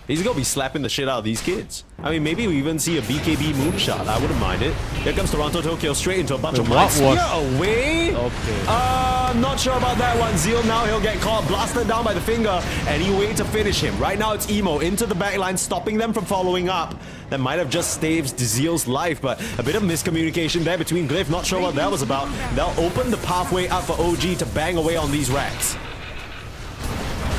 He's gonna be slapping the shit out of these kids. I mean, maybe we even see a BKB moonshot. I wouldn't mind it. Here comes Toronto Tokyo straight into a bunch of what blades. was- Spear away. Okay. Not sure about that one. Zeal now, he'll get caught, blasted down by the finger, and he wait to finish him. Right now, it's Emo into the backline, stopping them from following up. That might have just saved Zeal's life, but a bit of miscommunication there between Glyph. Not sure what that was about. They'll open the pathway up for OG to bang away on these racks.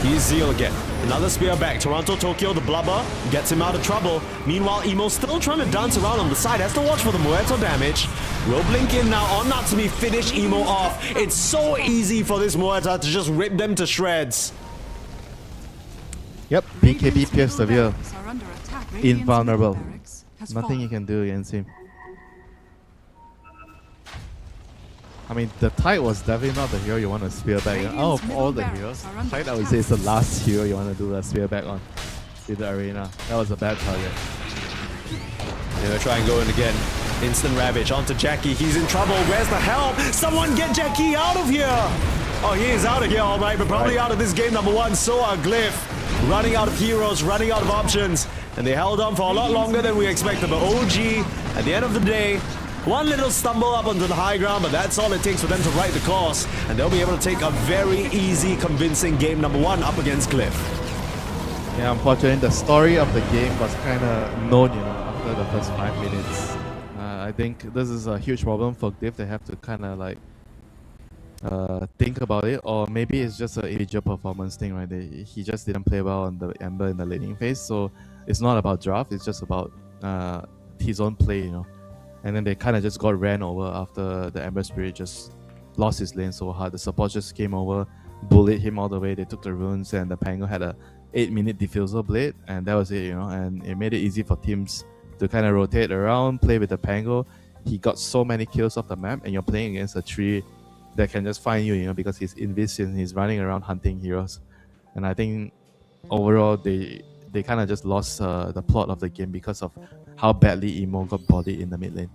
Here's Zeal again. Another spear back. Toronto Tokyo, the blubber, gets him out of trouble. Meanwhile, Emo still trying to dance around on the side. Has to watch for the Muerto damage. Will blink in now on Natsumi. Finish Emo off. It's so easy for this Muerta to just rip them to shreds. Yep, BKB Pierce Severe. Barracks are under attack. Radiant's Invulnerable. middle barracks has Nothing you fallen. can do against him. I mean, the Tide was definitely not the hero you want to spear back. Out Radiant's of all the middle heroes, barracks are under Tide I would attack. say is the last hero you want to do a spear back on with the arena. That was a bad target. They're gonna try and go in again. Instant Ravage onto Jackie. He's in trouble. Where's the help? Someone get Jackie out of here! Oh, he is out of here, all right, but probably out of this game number 1. So are Glyph. Running out of heroes, running out of options. And they held on for a lot longer than we expected. But OG, at the end of the day, one little stumble up onto the high ground, but that's all it takes for them to right the course. And they'll be able to take a very easy, convincing game number 1 up against Glyph. Yeah, unfortunately, the story of the game was kind of known, after the first 5 minutes. I think this is a huge problem for Glyph. They have to kind of like think about it, or maybe it's just an individual performance thing, right? He just didn't play well on the Ember in the laning phase, so it's not about draft. It's just about his own play, And then they kind of just got ran over after the Ember Spirit just lost his lane so hard. The support just came over, bullied him all the way. They took the runes, and the Pango had a 8-minute diffuser blade, and that was it, And it made it easy for teams to kind of rotate around, play with the Pango. He got so many kills off the map, and you're playing against a tree that can just find you, because he's invisible, he's running around hunting heroes. And I think overall they kind of just lost the plot of the game because of how badly Emo got bodied in the mid lane.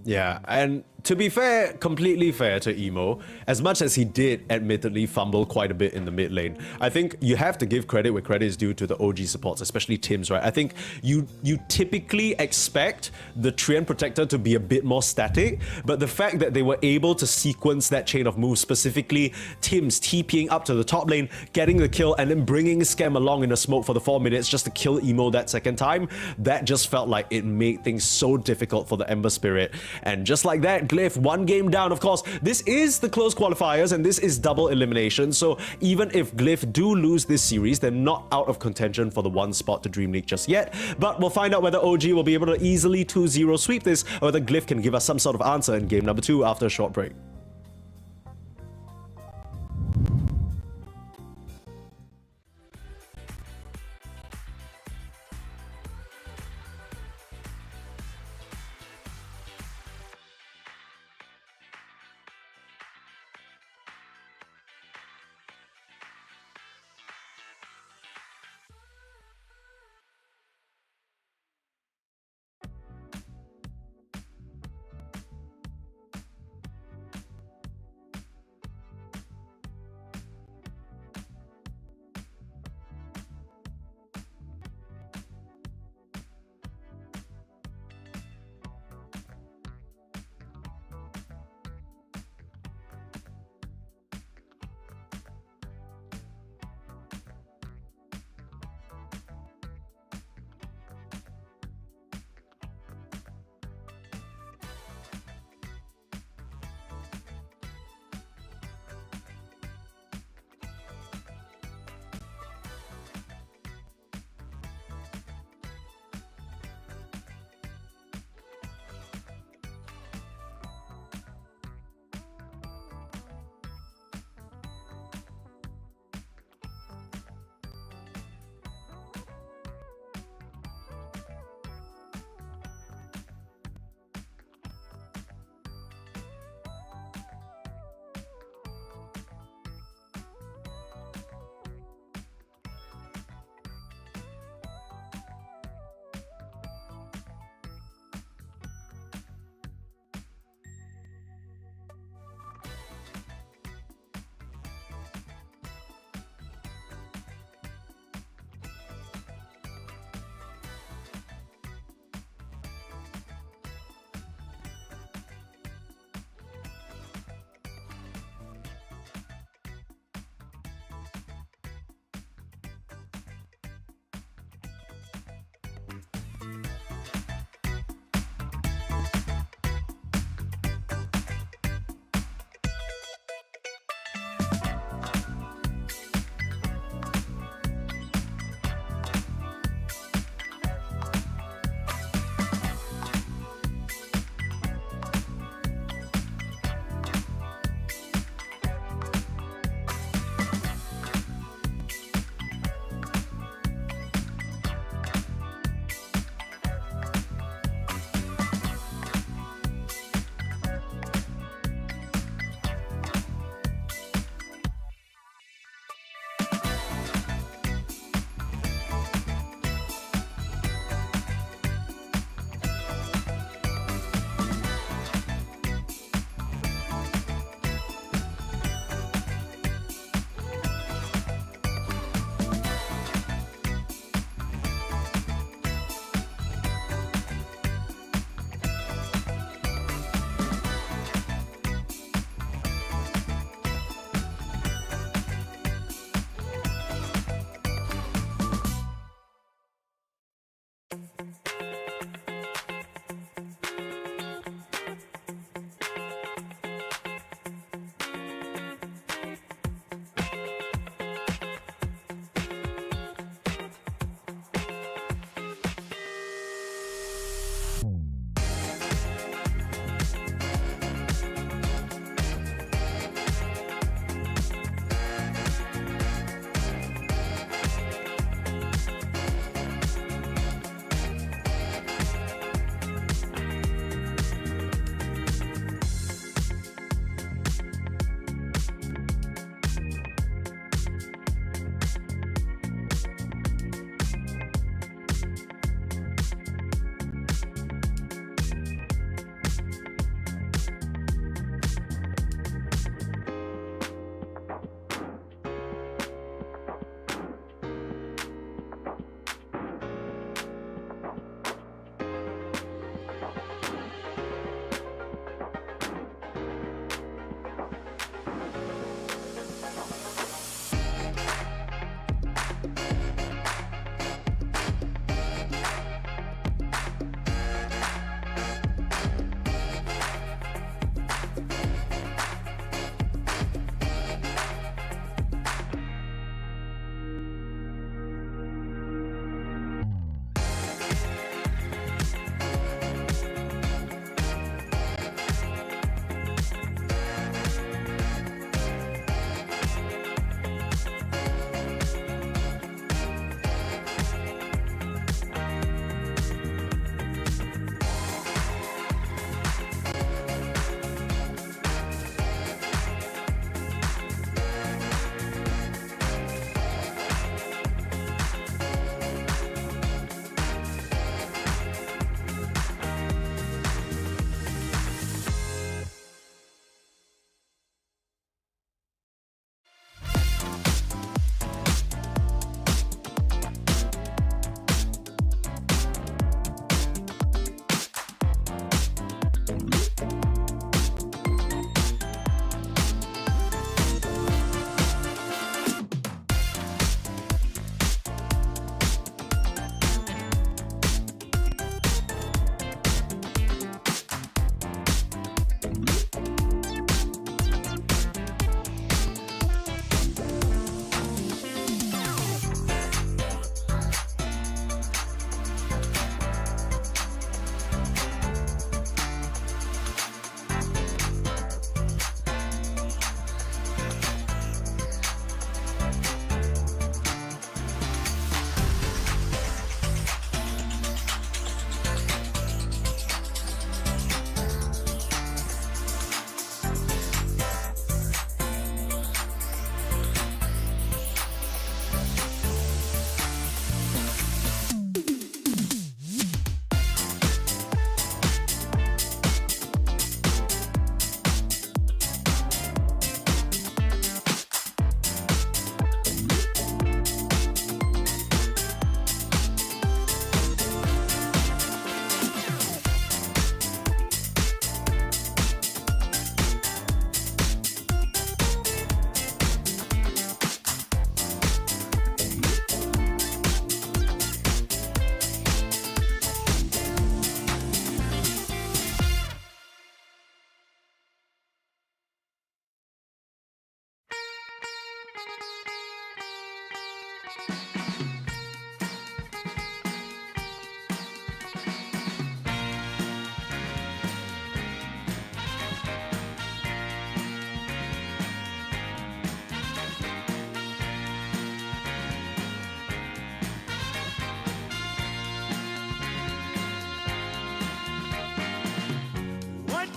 Yeah, and to be fair, completely fair to Emo, as much as he did admittedly fumble quite a bit in the mid lane, I think you have to give credit where credit is due to the OG supports, especially Tim's, right? I think you typically expect the Treant Protector to be a bit more static, but the fact that they were able to sequence that chain of moves, specifically Tim's TPing up to the top lane, getting the kill, and then bringing Scam along in a smoke for the 4 minutes just to kill Emo that second time, that just felt like it made things so difficult for the Ember Spirit. And just like that, Glyph, 1 game down. Of course, this is the close qualifiers and this is double elimination, so even if Glyph do lose this series, they're not out of contention for the 1 spot to DreamLeague just yet. But we'll find out whether OG will be able to easily 2-0 sweep this, or whether Glyph can give us some sort of answer in game number 2 after a short break.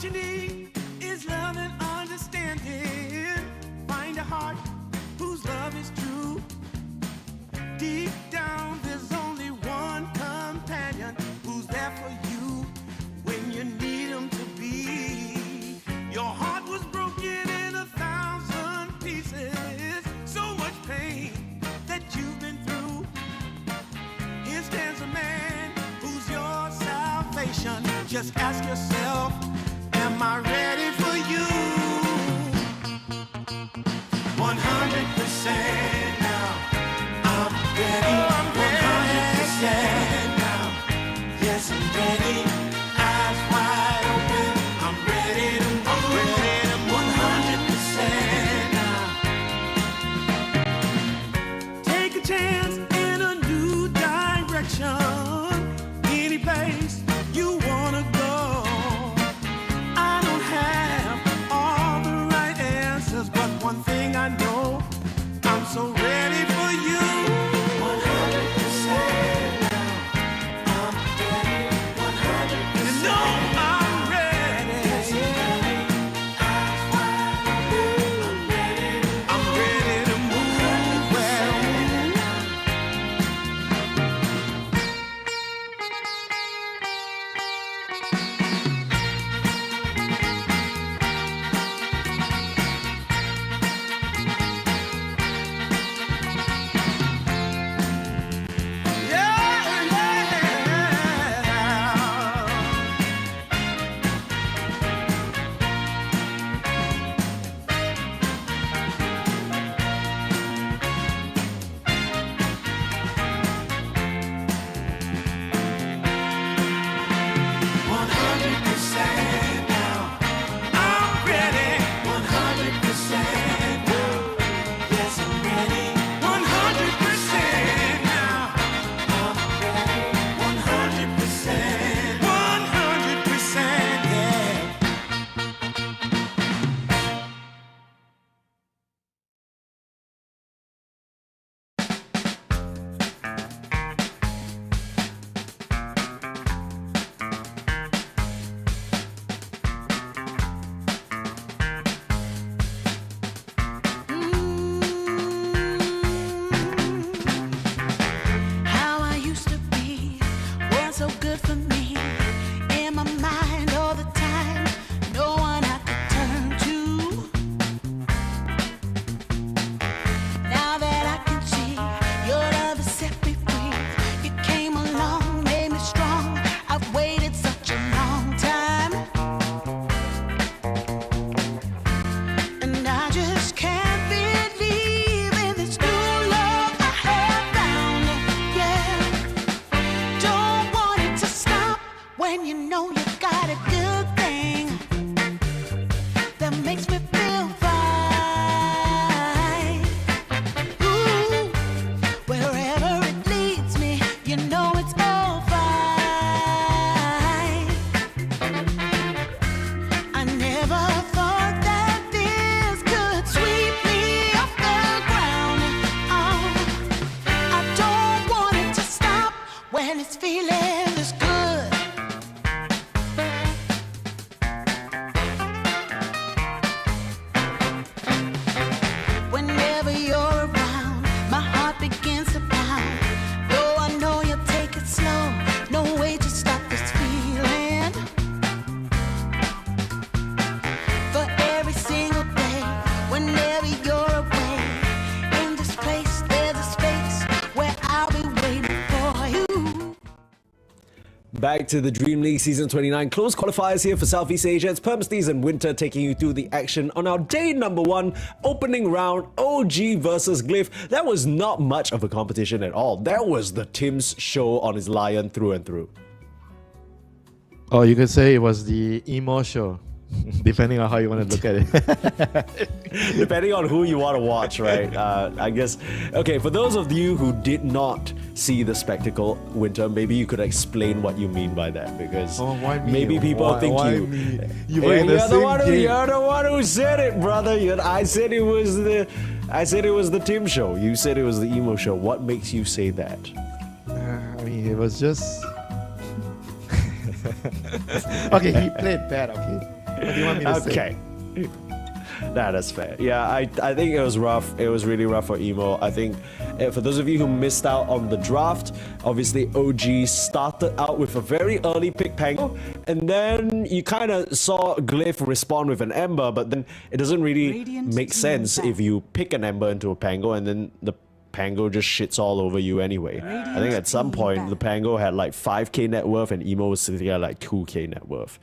you need is love and understanding. Find a heart whose love is true. Deep down, there's only one companion who's there for you when you need him to be. Your heart was broken in 1,000 pieces. So much pain that you've been through. Here stands a man who's your salvation. Just ask yourself, am I ready for you? 100% now. I'm ready. 100% now. Yes, I'm ready. Eyes wide open. I'm ready to move. 100% now. Take a chance in a new direction. Any place you wanna go. I don't have all the right answers, but one thing I know, I'm so ready for you. 100% now. I'm ready. 100%. You know I'm ready. Yes, I'm ready. Eyes wide open. I'm ready to move. Well, how I used to be was so good for me. In my mind all the time, no one I could turn to. Now that I can see your love has set me free. You came along, made me strong. I've waited such a long time, and I just can't believe in this new love I have found. Yeah, don't want it to stop when you know you got a good thing that makes me feel fine. Ooh, wherever it leads me, you know it's all fine. I never thought that this could sweep me off the ground. Oh, I don't want it to stop when it's feeling this good. Whenever you're around, my heart begins to pound. Though I know you'll take it slow, no way to stop this feeling. For every single day, whenever you're away, in this place there's a space where I'll be waiting for you. Back to the Dream League Season 29 close qualifiers here for Southeast Asia. It's Permsties and Winter taking you through the action on our day number 1 opening round, OG versus GLYPH. That was not much of a competition at all. That was the Tim's show on his lion through and through. Oh, you could say it was the emo show, depending on how you want to look at it. Depending on who you want to watch, right? I guess. Okay, for those of you who did not see the spectacle, Winter, maybe you could explain what you mean by that, because Oh, why me? maybe people Why- think why you. me? You Hey, were in the you're, the same one who, game. you're the one who said it, brother. I said it was the. I said it was the Tim show. You said it was the emo show. What makes you say that? I mean, it was just. Okay, he played bad, okay? do you want me to say? Okay. Nah, that's fair. Yeah, I think it was rough. It was really rough for Emo. I think for those of you who missed out on the draft, obviously OG started out with a very early pick Pango, and then you kind of saw Glyph respond with an Ember, but then it doesn't really Radiant make team sense back. if you pick an Ember into a Pango and then the Pango just shits all over you anyway. I think at some team point back. the Pango had like 5k net worth and Emo was sitting at like 2k net worth.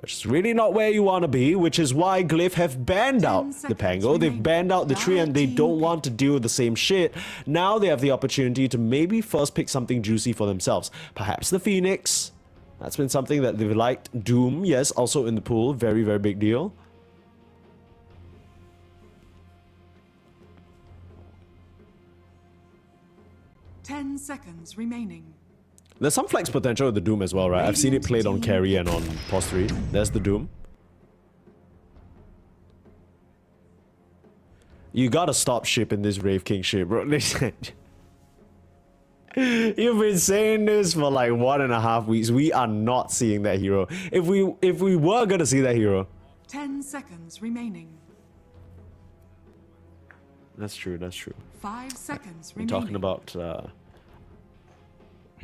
Which is really not where you want to be, which is why Glyph have banned out the seconds Pango. They've remaining. banned out the tree and they Team don't want to deal with the same shit. Now they have the opportunity to maybe first pick something juicy for themselves. Perhaps the Phoenix. That's been something that they've liked. Doom, yes, also in the pool. Very, very big deal. Ten seconds remaining. There's some flex potential with the Doom as well, right? I've seen it played on carry and on pos 3. There's the Doom. You gotta stop shipping this Wraith King shit, bro. Listen. You've been saying this for like 1.5 weeks. We are not seeing that hero. If we were gonna see that hero. 10 seconds remaining. That's true, that's true. 5 seconds We're remaining. talking about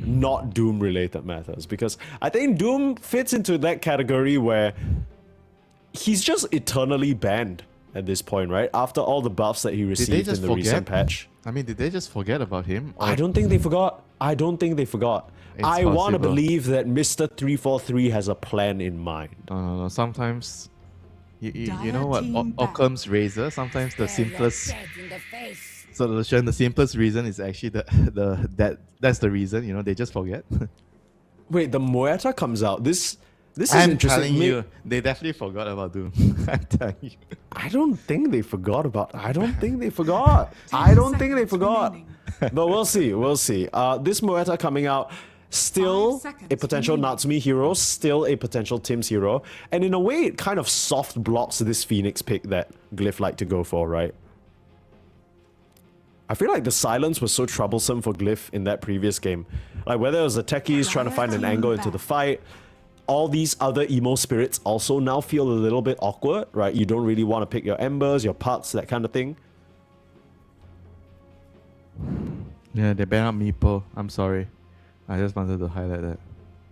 not Doom related matters, because I think Doom fits into that category where he's just eternally banned at this point, right? After all the buffs that he received just in the recent forget? patch. I mean, did they just forget about him? Or I don't think they forgot. I don't think they forgot. It's I want to possible. believe that Mr. 343 has a plan in mind. No. Sometimes, you know Dire what? team back. Occam's razor. Sometimes the simplest solution, the simplest reason is actually that's the reason. You know, they just forget. Wait, the Moeta comes out. This is I'm interesting. telling you, they definitely forgot about Doom. I'm telling you. I don't think they forgot about. I don't think they forgot. I don't think they seconds forgot. remaining. But we'll see. We'll see. This Moeta coming out, still 5 seconds a potential remaining. Natsumi hero, still a potential Tim's hero, and in a way, it kind of soft blocks this Phoenix pick that Glyph like to go for, right? I feel like the silence was so troublesome for Glyph in that previous game. Like whether it was the techies trying to find an angle into the fight, all these other emo spirits also now feel a little bit awkward, right? You don't really want to pick your embers, your pucks, that kind of thing. Yeah, they banned out Meepo. I'm sorry. I just wanted to highlight that.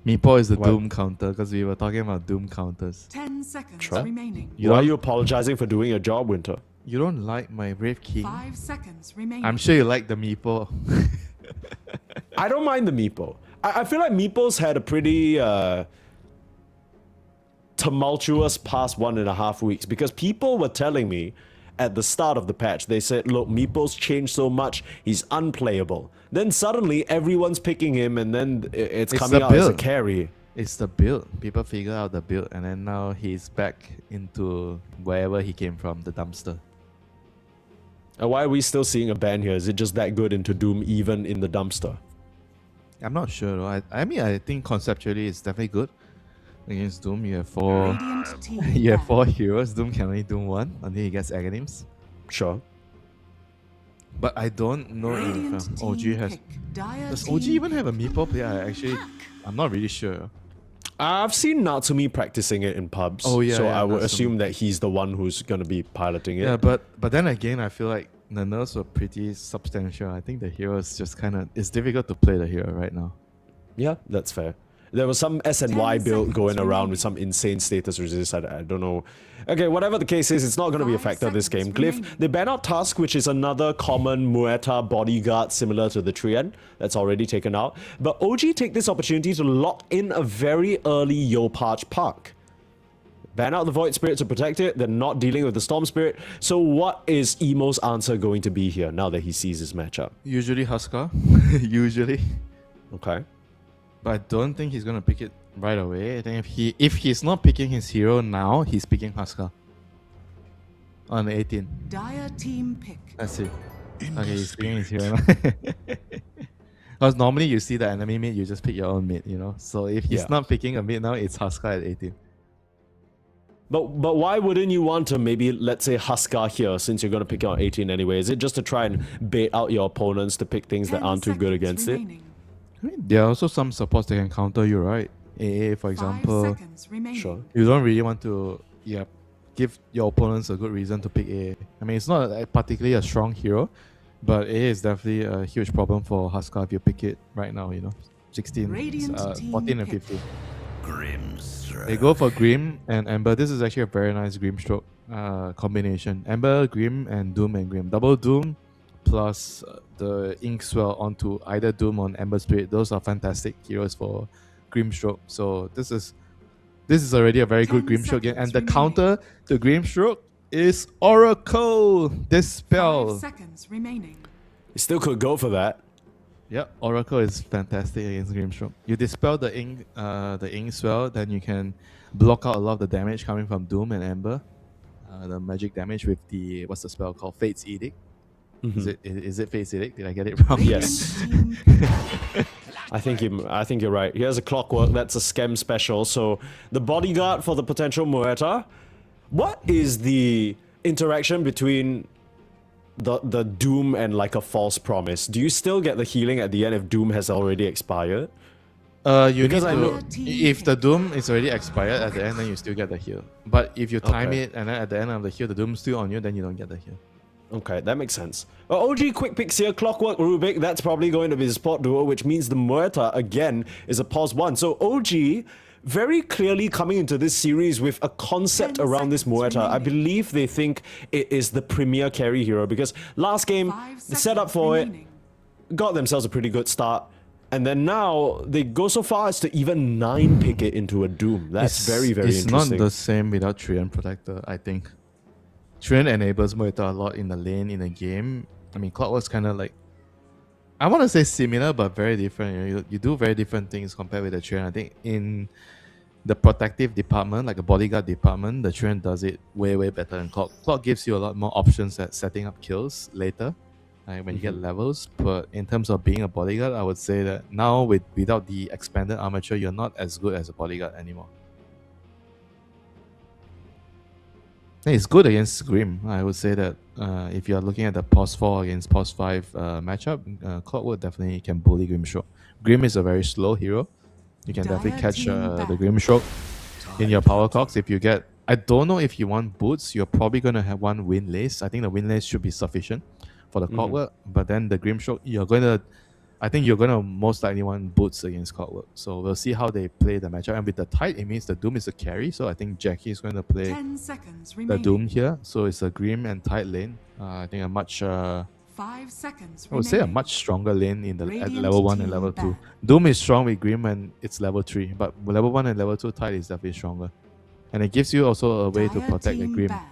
Meepo is the What? Doom counter because we were talking about Doom counters. 10 seconds Sure. remaining. You Why are don't- you apologizing for doing your job, Winter? You don't like my Brave King? 5 seconds remaining. I'm sure you like the Meepo. I don't mind the Meepo. I feel like Meepo's had a pretty tumultuous past 1.5 weeks because people were telling me at the start of the patch, they said, look, Meepo's changed so much, he's unplayable. Then suddenly everyone's picking him and then it's coming the out as a build. carry. It's the build. People figure out the build, and then now he's back into wherever he came from, the dumpster. And why are we still seeing a ban here? Is it just that good into Doom even in the dumpster? I'm not sure though. I mean, I think conceptually it's definitely good. Against Doom, you have four. Radiant team You have back. 4 heroes. Doom can only do 1 until he gets Aghanims. Sure. But I don't know Radiant if OG team has. pick. Dire Does team OG even pick. have a Meepo player? I'm not really sure. I've seen Natsumi practicing it in pubs. Oh, yeah, So yeah, I would Natsumi. assume that he's the one who's going to be piloting it. Yeah, but then again, I feel like the nerfs were pretty substantial. I think the hero is just kind of. It's difficult to play the hero right now. Yeah, that's fair. There was some SNY 10 build going seconds around remaining. with some insane status resist. I don't know. Okay, whatever the case is, it's not going to be a 5 factor this game. seconds Glyph, remaining. they ban out Tusk, which is another common Muerta bodyguard similar to the Trien. That's already taken out. But OG take this opportunity to lock in a very early Yopaj puck. Ban out the Void Spirit to protect it. They're not dealing with the Storm Spirit. So what is Emo's answer going to be here now that he sees his matchup? Usually Huskar. Usually. Okay. But I don't think he's gonna pick it right away. I think if he's not picking his hero now, he's picking Huskar. On the 18. Dire team pick. That's it. Okay, he's picking his hero now. Because normally you see the enemy mid, you just pick your own mid, you know? So if he's Yeah. not picking a mid now, it's Huskar at 18. But why wouldn't you want to maybe, let's say, Huskar here, since you're going to pick out 18 anyway? Is it just to try and bait out your opponents to pick things that 10 aren't too good seconds against it? remaining. I mean, there are also some supports that can counter you, right? AA, for 5 example. seconds remaining. Sure. You don't really want to yeah, give your opponents a good reason to pick AA. I mean, it's not particularly a strong hero, but AA is definitely a huge problem for Huskar if you pick it right now, 16, Radiant team 14 and pick. 15. They go for Grim and Ember. This is actually a very nice Grim stroke combination. Ember, Grim, and Doom and Grim. Double Doom plus the Ink Swell onto either Doom or Ember Spirit. Those are fantastic heroes for Grim stroke. So this is already a very good 10 Grim stroke game. And seconds the counter to Grim stroke is Oracle Dispel. 5 seconds remaining. You still could go for that. Yep, Oracle is fantastic against Grimstroke. You dispel the ink swell, then you can block out a lot of the damage coming from Doom and Ember. The magic damage with the what's the spell called? Fate's Edict. Is it Fate's Edict? Did I get it wrong? Yes. Radiant team pick. I think you're right. Here's a Clockwork. That's a schem special. So the bodyguard for the potential Muerta. What is the interaction between the Doom and like a false promise? Do you still get the healing at the end if Doom has already expired? Because I know- if the Doom is already expired at the end, then you still get the heal. But if you time Okay. it and then at the end of the heal, the Doom's still on you, then you don't get the heal. Okay, that makes sense. OG quick picks here, Clockwork, Rubik. That's probably going to be the spot duo, which means the Muerta again is a pause 1. So OG very clearly coming into this series with a concept 10 around this seconds Muerta. I remaining. believe they think it is the premier carry hero because last game 5 the setup seconds for remaining. it got themselves a pretty good start. And then now they go so far as to even 9 pick it into a Doom. That's very, very It's interesting. not the same without Treant Protector, I think. Treant enables Muerta a lot in the lane, in the game. I mean, Clockwork's kind of like, I want to say similar, but very different. You do very different things compared with the Treant. I think in the protective department, like a bodyguard department, the Treant does it way, way better than Clock. Clock gives you a lot more options at setting up kills later. When you get levels, but in terms of being a bodyguard, I would say that now without the expanded armature, you're not as good as a bodyguard anymore. It's good against Grim. I would say that if you're looking at the pos 4 against pos 5 matchup, Clockwork definitely can bully Grimstroke. Grim is a very slow hero. You can definitely Dire catch team the back. Grimstroke in your power cogs if you get. I don't know if you want boots. You're probably gonna have one wind lace. I think the wind lace should be sufficient for the Clockwork, but then the Grimstroke, I think you're gonna most likely want boots against Clockwork. So we'll see how they play the matchup. And with the Tide, it means the Doom is a carry. So I think Jackie is going to play 10 seconds the remaining. Doom here. So it's a Grim and Tide lane. I think a much, 5 seconds I would say a remaining. much stronger lane at Radiant level 1 and team level 2. back. Doom is strong with Grim when it's level 3, but level 1 and level 2 Tide is definitely stronger. And it gives you also a way to Dire protect the team Grim. back.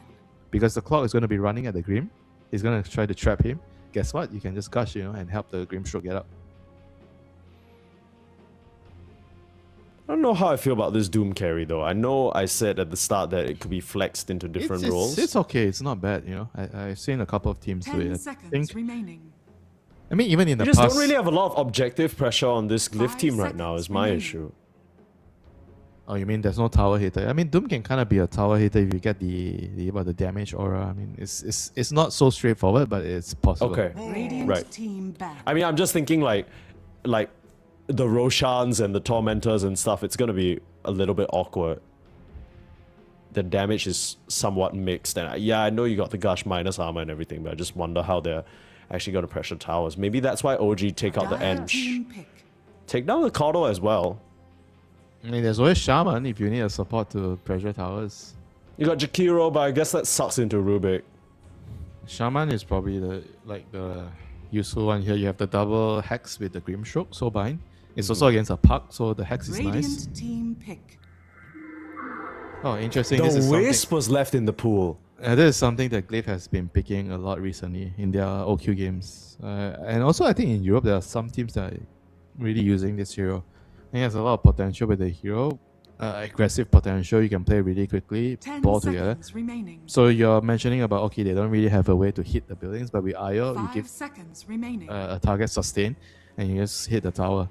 Because the Clock is going to be running at the Grim. He's going to try to trap him. Guess what? You can just gush, and help the Grimstroke get up. I don't know how I feel about this Doom carry though. I know I said at the start that it could be flexed into different roles. It's okay. It's not bad, I've seen a couple of teams do 10 it. I seconds think, remaining. I mean, even in the You just past... don't really have a lot of objective pressure on this Glyph 5 team right now seconds is my remaining. issue. Oh, you mean there's no tower hitter? I mean, Doom can kind of be a tower hitter if you get the damage aura. I mean, it's not so straightforward, but it's possible. Okay. Radiant Right. team back. I mean, I'm just thinking like the Roshans and the Tormentors and stuff, it's gonna be a little bit awkward. The damage is somewhat mixed, and I know you got the Gush minus armor and everything, but I just wonder how they're actually gonna pressure towers. Maybe that's why OG take out the Dire Ench. team pick. Take down the Caudal as well. I mean, there's always Shaman if you need a support to pressure towers. You got Jakiro, but I guess that sucks into Rubik. Shaman is probably the useful one here. You have the double hex with the Grimstroke, Soulbind. It's also against a Puck, so the hex is Radiant nice. team pick. Oh, interesting. This The is something. Wisp was left in the pool. This is something that Glyph has been picking a lot recently in their OQ games. And also, I think in Europe, there are some teams that are really using this hero. I think there's a lot of potential with the hero. Aggressive potential, you can play really quickly, 10 ball together. seconds remaining. So you're mentioning about, okay, they don't really have a way to hit the buildings, but with Io, you 5 give seconds remaining. a target sustain and you just hit the tower.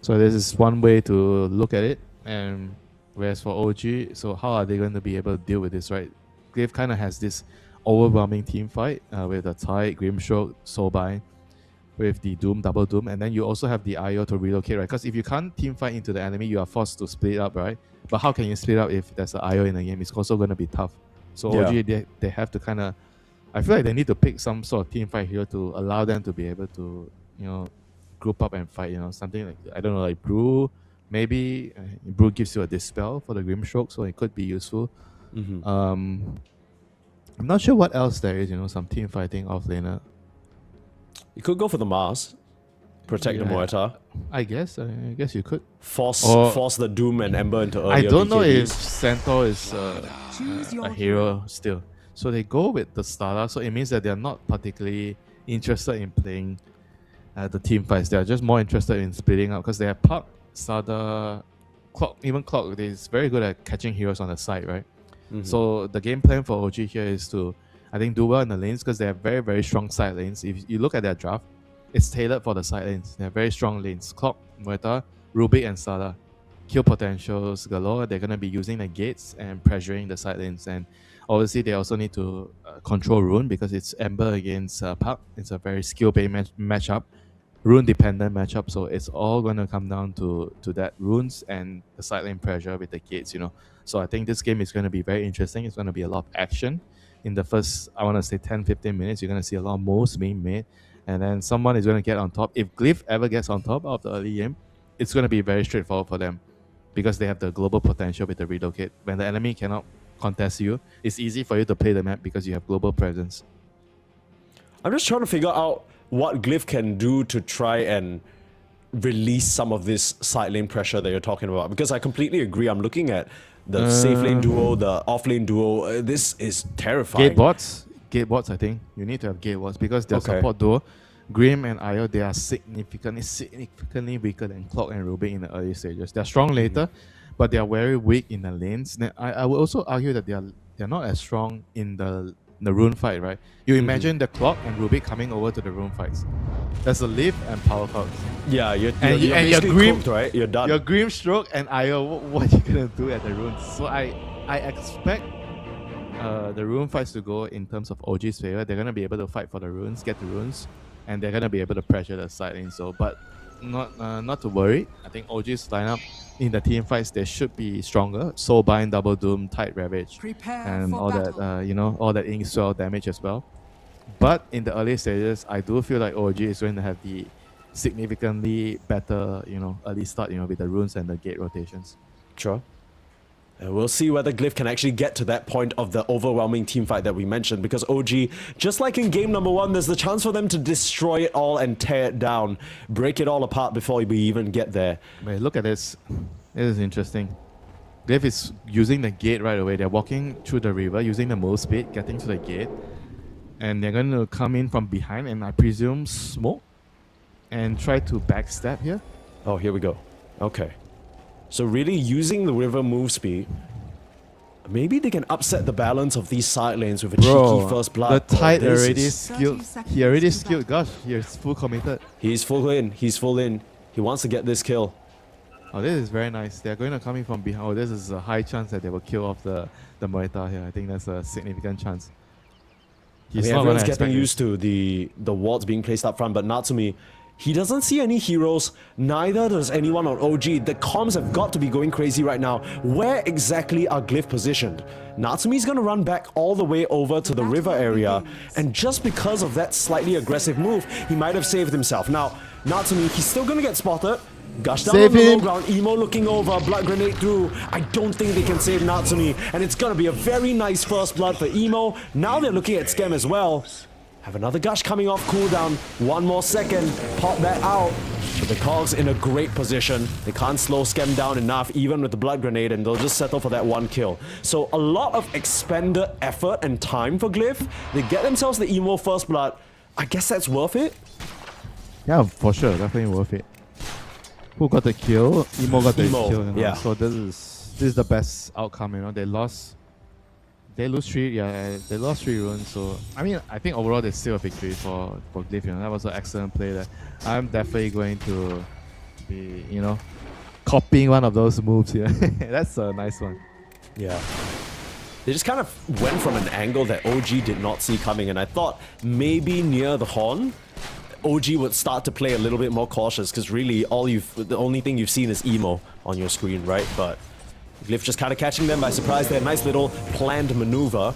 So this is one way to look at it. And whereas for OG, so how are they going to be able to deal with this, right? Glyph kind of has this overwhelming team fight with the Tide, Grimstroke, Soulbind, with the Doom, double Doom, and then you also have the IO to relocate, right? Because if you can't team fight into the enemy, you are forced to split up, right? But how can you split up if there's an IO in the game? It's also going to be tough. So Yeah. OG, they have to kind of... I feel like they need to pick some sort of team fight hero to allow them to be able to, group up and fight, something like, I don't know, like Brew. Maybe Brew gives you a dispel for the Grimstroke, so it could be useful. I'm not sure what else there is, some team fighting off laner. You could go for the Mars, protect the Moeta, I guess you could. force the Doom and Ember into earlier I don't know if BKBs. Centaur is Choose your a hero still. So they go with the Stara, so it means that they're not particularly interested in playing the team fights. They're just more interested in splitting up because they have Puck, Sada, Clock, even Clock. They're very good at catching heroes on the side, right? So the game plan for OG here is to, I think, do well in the lanes because they have very, very strong side lanes. If you look at their draft, it's tailored for the side lanes. They have very strong lanes. Clock, Moeta, Rubik, and Sada. Kill potentials galore. They're going to be using the gates and pressuring the side lanes. And obviously, they also need to control Rune because it's Ember against Puck. It's a very skill-based matchup. Rune-dependent matchup. So it's all going to come down to that runes and the side lane pressure with the gates, So I think this game is going to be very interesting. It's going to be a lot of action. In the first, I want to say 10-15 minutes, you're going to see a lot of moves being made. And then someone is going to get on top. If Glyph ever gets on top of the early game, it's going to be very straightforward for them because they have the global potential with the relocate. When the enemy cannot contest you, it's easy for you to play the map because you have global presence. I'm just trying to figure out what Glyph can do to try and release some of this side lane pressure that you're talking about. Because I completely agree. I'm looking at the safe lane duo, the off lane duo. This is terrifying. Gate bots, I think. You need to have gate bots because their Okay. support duo, Grim and Io, they are significantly weaker than Clock and Rubik in the early stages. They're strong later, but they are very weak in the lanes. I would also argue that they're not as strong in the rune fight, right? You imagine the Clock and Rubik coming over to the rune fights. There's a lift and power clouds. Yeah, you're And your basically Grim, cooked, right? You're done. Your Grimstroke and Io, what are you gonna do at the runes? So I expect the rune fights to go in terms of OG's favor. They're gonna be able to fight for the runes, get the runes, and they're gonna be able to pressure the side lane. So, but not to worry. I think OG's lineup in the team fights they should be stronger. Soulbind, Double Doom, Tight Ravage, Prepare and for all battle. that all that ink swell damage as well. But in the early stages, I do feel like OG is going to have the significantly better, early start, with the runes and the gate rotations. Sure. And we'll see whether Glyph can actually get to that point of the overwhelming team fight that we mentioned. Because OG, just like in game number 1, there's the chance for them to destroy it all and tear it down. Break it all apart before we even get there. Wait, look at this. This is interesting. Glyph is using the gate right away. They're walking through the river, using the move speed, getting to the gate. And they're going to come in from behind and I presume smoke and try to backstab here. Oh, here we go. Okay. So really using the river move speed, maybe they can upset the balance of these side lanes with a cheeky first blood. The Tide This already is- skilled. 30 He already seconds to skilled. Gosh, he's full committed. He's full in. He's full in. He wants to get this kill. Oh, this is very nice. They're going to come in from behind. Oh, this is a high chance that they will kill off the Moeta here. I think that's a significant chance. I mean, everyone's getting used to the wards being placed up front, but Natsumi, he doesn't see any heroes, neither does anyone on OG. The comms have got to be going crazy right now. Where exactly are Glyph positioned? Natsumi's gonna run back all the way over to the river area, and just because of that slightly aggressive move, he might have saved himself. Now, Natsumi, he's still gonna get spotted. Gush down Save on the low him. ground, Emo looking over, blood grenade through. I don't think they can save Natsumi, and it's gonna be a very nice first blood for Emo. Now they're looking at Scam as well. Have another Gush coming off cooldown. 1 more second, pop that out. But the Cogs in a great position. They can't slow Scam down enough, even with the blood grenade, and they'll just settle for that 1 kill. So a lot of expended effort and time for Glyph. They get themselves the Emo first blood. I guess that's worth it. Yeah, for sure. Definitely worth it. Who got the kill? Emo got the Emo, kill. yeah. So this is the best outcome. They lose 3. Yeah, they lost 3 runes. So I mean, I think overall there's still a victory for Glyph. That was an excellent play. That I'm definitely going to be copying one of those moves here. That's a nice one. Yeah. They just kind of went from an angle that OG did not see coming, and I thought maybe near the horn, OG would start to play a little bit more cautious, because really the only thing you've seen is Emo on your screen, right? But Glyph just kind of catching them by surprise there. Nice little planned maneuver.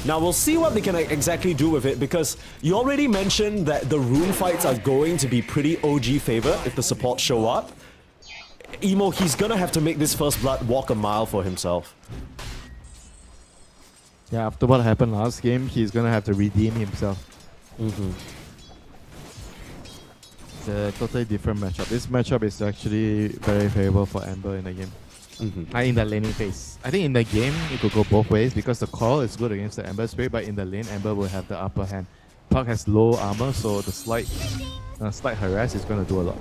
Now we'll see what they can exactly do with it, because you already mentioned that the rune fights are going to be pretty OG favored if the supports show up. Emo, he's gonna have to make this first blood walk a mile for himself. Yeah, after what happened last game, he's gonna have to redeem himself. It's a totally different matchup. This matchup is actually very favorable for Amber in the game. In the laning phase. I think in the game, it could go both ways because the call is good against the Amber Spirit, but in the lane, Amber will have the upper hand. Puck has low armor, so the slight harass is gonna do a lot.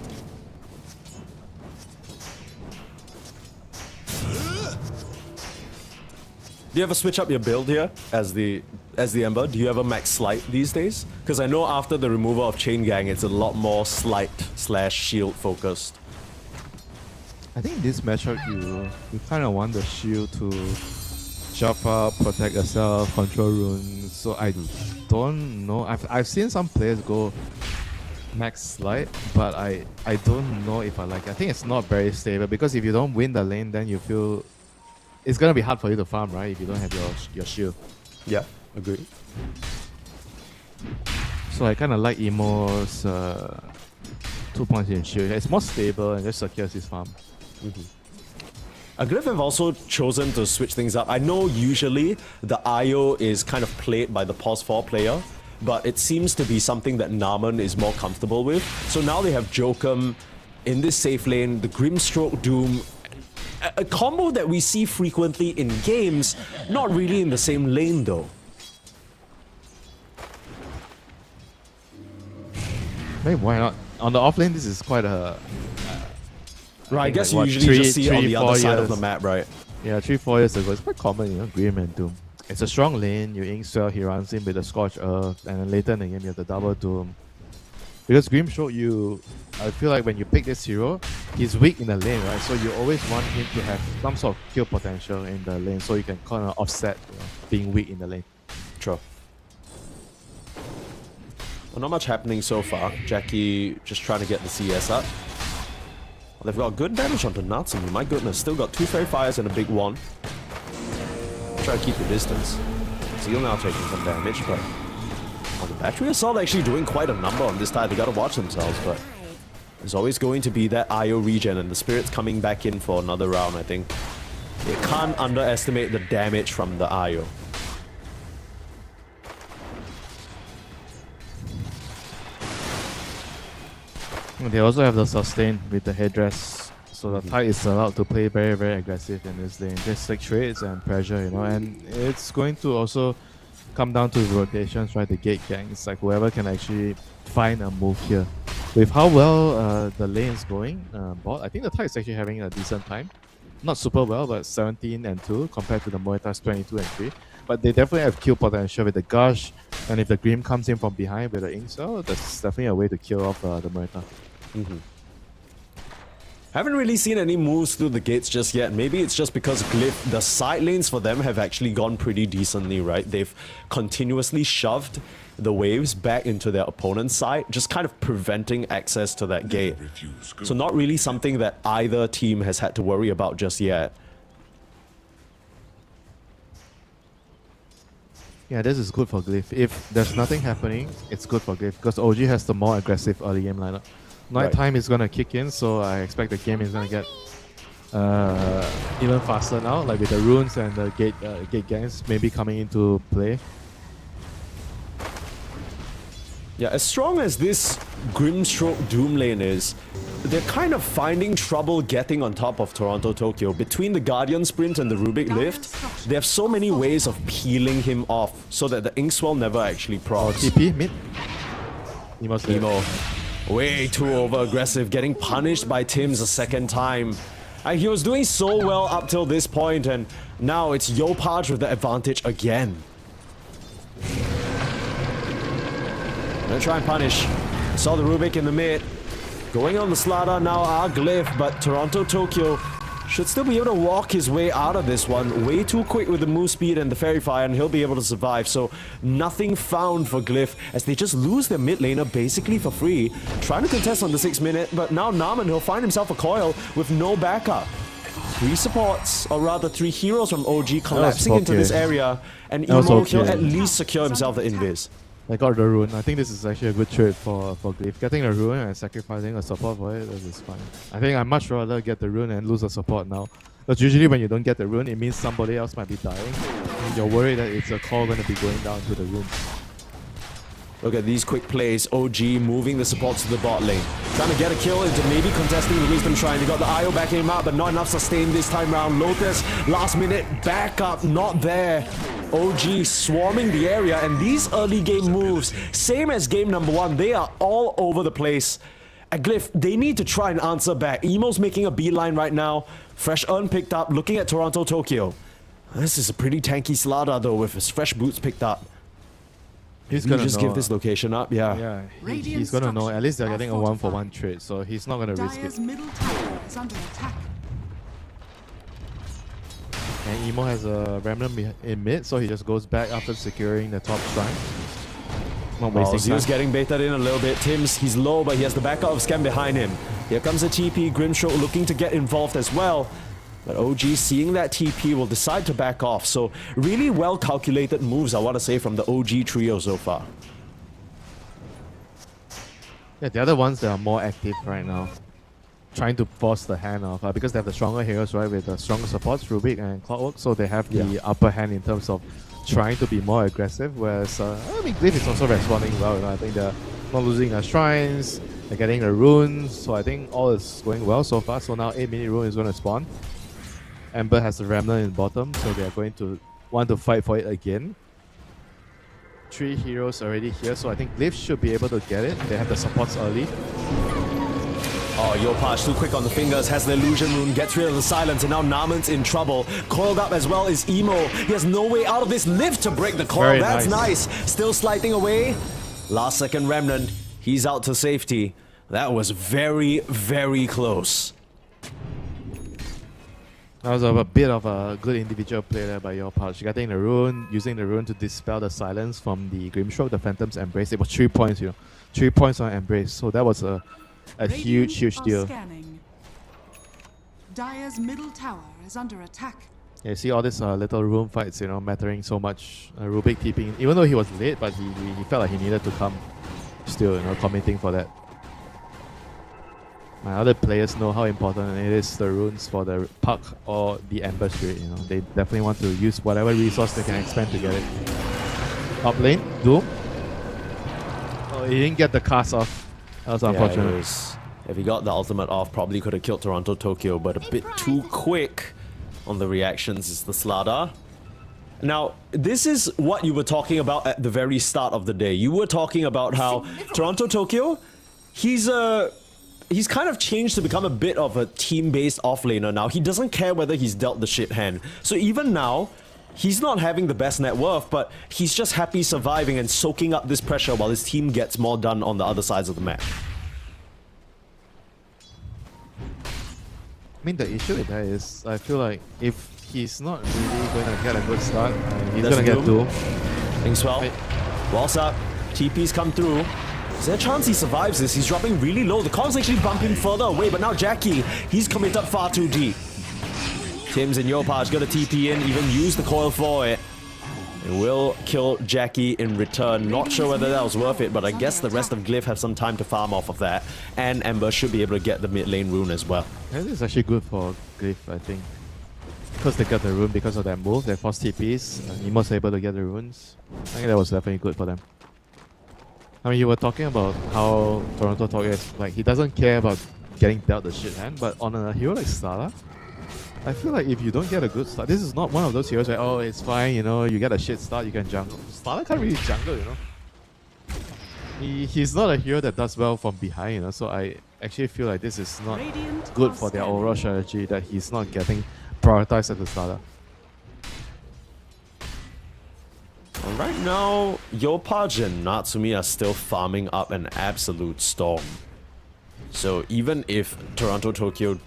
Do you ever switch up your build here as the Ember? Do you ever max slight these days? Because I know after the removal of Chain Gang, it's a lot more slight / shield focused. I think in this matchup, you kind of want the shield to jump up, protect yourself, control runes. So I don't know. I've seen some players go max slide, but I don't know if I like it. I think it's not very stable because if you don't win the lane, then you feel it's gonna be hard for you to farm, right? If you don't have your shield. Yeah, agree. So I kind of like Emo's 2 points in shield. It's more stable and just secures his farm. Glyph have also chosen to switch things up. I know usually the IO is kind of played by the pause 4 player, but it seems to be something that Naman is more comfortable with. So now they have Jokum in this safe lane, the Grimstroke Doom, a combo that we see frequently in games, not really in the same lane though. Maybe why not? On the offlane, this is quite a... Right, I guess you like, usually just see it on the other side of the map, right? Yeah, 3-4 years ago, it's quite common, you know, Grim and Doom. It's a strong lane, you Inkswell, he runs in with the Scorch Earth, and then later in the game you have the double Doom. Because Grim showed you, I feel like when you pick this hero, he's weak in the lane, right? So you always want him to have some sort of kill potential in the lane, so you can kind of offset being weak in the lane. True. Well, not much happening so far. Jackie just trying to get the CS up. Well, they've got good damage onto Natsumi. My goodness, still got 2 Fairy Fires and a big one. Try to keep the distance. Zeal now taking some damage, but the Battery Assault actually doing quite a number on this tide. They gotta watch themselves, but there's always going to be that IO regen, and the Spirit's coming back in for another round, I think. You can't underestimate the damage from the IO. They also have the sustain with the headdress, so the Tide is allowed to play very, very aggressive in this lane. Just like trades and pressure, you know, and it's going to also come down to rotations, right? The gate gangs, like whoever can actually find a move here. With how well the lane is going, bot, I think the Tide is actually having a decent time. Not super well, but 17 and 2 compared to the Moeta's 22 and 3. But they definitely have kill potential with the Gush, and if the Grim comes in from behind with the Inkswell, that's definitely a way to kill off the Moeta. Haven't really seen any moves through the gates just yet. Maybe it's just because Glyph, the side lanes for them have actually gone pretty decently, right? They've continuously shoved the waves back into their opponent's side, just kind of preventing access to that gate. So not really something that either team has had to worry about just yet. Yeah, this is good for Glyph. If there's nothing happening, it's good for Glyph because OG has the more aggressive early game lineup. Nighttime is gonna kick in, so I expect the game is gonna get even faster now, like with the runes and the gate gangs maybe coming into play. Yeah, as strong as this Grimstroke Doom lane is, they're kind of finding trouble getting on top of Toronto Tokyo. Between the Guardian Sprint and the Rubik Lift, they have so many ways of peeling him off so that the Inkswell never actually procs. TP mid. Emo. Way too over-aggressive, getting punished by Tims a second time. And he was doing so well up till this point, and now it's Yopaj with the advantage again. Gonna try and punish. Saw the Rubik in the mid. Going on the Slada now are Glyph, but Toronto Tokyo should still be able to walk his way out of this one. Way too quick with the move speed and the Fairy Fire, and he'll be able to survive. So nothing found for Glyph as they just lose their mid laner basically for free. Trying to contest on the 6 minute, but now Naman, he'll find himself a coil with no backup. 3 supports, or rather 3 heroes from OG collapsing into okay. this area, and That was Emo okay. will at least secure himself the invis. I got the rune. I think this is actually a good trade for GLYPH. Getting the rune and sacrificing a support for it, this is fine. I think I'd much rather get the rune and lose a support now. Because usually when you don't get the rune, it means somebody else might be dying. And you're worried that it's a call going to be going down to the rune. Look at these quick plays. OG moving the supports to the bot lane. Trying to get a kill into maybe contesting the Wisdom Shrine. They got the IO backing him out, but not enough sustain this time round. Lotus, last minute, back up, not there. OG swarming the area, and these early game moves, same as game number 1, they are all over the place. At GLYPH, they need to try and answer back. Emo's making a beeline right now. Fresh Urn picked up, looking at Toronto, Tokyo. This is a pretty tanky Slada though, with his fresh boots picked up. He's You gonna just know. give this location up, yeah. Yeah, he's gonna know. At least they're getting a 1-for-1 trade, so he's not gonna risk it. Dire's middle tower is under attack. And Emo has a remnant in mid, so he just goes back after securing the top shrine. Not wasting time. Zeus getting baited in a little bit. Tims, he's low, but he has the backup of Scam behind him. Here comes a TP. Grimstroke looking to get involved as well. But OG, seeing that TP, will decide to back off. So really well calculated moves, I want to say, from the OG trio so far. Yeah, the other ones that are more active right now, trying to force the hand off because they have the stronger heroes, right, with the stronger supports, Rubik and Clockwork, so they have the upper hand in terms of trying to be more aggressive, whereas, I mean, GLYPH is also responding well, you know. I think they're not losing their shrines, they're getting the runes, so I think all is going well so far. So now 8-minute rune is going to spawn. Ember has the Remnant in bottom, so they are going to want to fight for it again. 3 heroes already here, so I think GLYPH should be able to get it. They have the supports early. Oh, GLYPH too quick on the fingers, has the illusion rune, gets rid of the silence, and now Naman's in trouble. Coiled up as well is Emo. He has no way out of this. Live to break the coil. Very That's nice. nice. Still sliding away. Last second Remnant. He's out to safety. That was very, very close. That was a bit of a good individual play there by GLYPH. Getting the rune, using the rune to dispel the silence from the Grimstroke, the Phantom's Embrace. It was 3 points, you know. 3 points on Embrace. So that was a huge, huge deal. Scanning. Dire's middle tower is under attack. Yeah, you see all these little room fights, you know, mattering so much. Rubik TPing, even though he was late, but he felt like he needed to come. Still, you know, committing for that. My other players know how important it is, the runes for the Puck or the Ember Spirit, you know. They definitely want to use whatever resource they can expend to get it. Top lane, Doom. Oh, he didn't get the cast off. That was unfortunate. Yeah, if he got the ultimate off, probably could have killed Toronto, Tokyo, but a bit too quick on the reactions is the Slada. Now, this is what you were talking about at the very start of the day. You were talking about how Toronto, Tokyo, he's kind of changed to become a bit of a team-based offlaner now. He doesn't care whether he's dealt the shit hand. So even now, he's not having the best net worth, but he's just happy surviving and soaking up this pressure while his team gets more done on the other sides of the map. I mean, the issue with that is, I feel like if he's not really going to get a good start, he's That's going to get Doom. Doom. Things well. Walls up. TP's come through. Is there a chance he survives this? He's dropping really low. The call's actually bumping further away, but now Jackie, he's committed far too deep. Tims and GLYPH got a TP in, even use the coil for it. It will kill Jackie in return. Not sure whether that was worth it, but I guess the rest of GLYPH have some time to farm off of that. And Ember should be able to get the mid lane rune as well. This is actually good for GLYPH, I think. Because they got the rune because of that move, they forced TPs, and Nemo's able to get the runes. I think that was definitely good for them. I mean, you were talking about how Toronto Tokyo is like, he doesn't care about getting dealt the shit hand, but on a hero like Stala, I feel like if you don't get a good start, this is not one of those heroes where, oh, it's fine, you know, you get a shit start, you can jungle. Stala can't really jungle, you know. He's not a hero that does well from behind, you know, so I actually feel like this is not good for their overall strategy, that he's not getting prioritized at the starter. Right now, GLYPH and Natsumi are still farming up an absolute storm. So even if Toronto Tokyo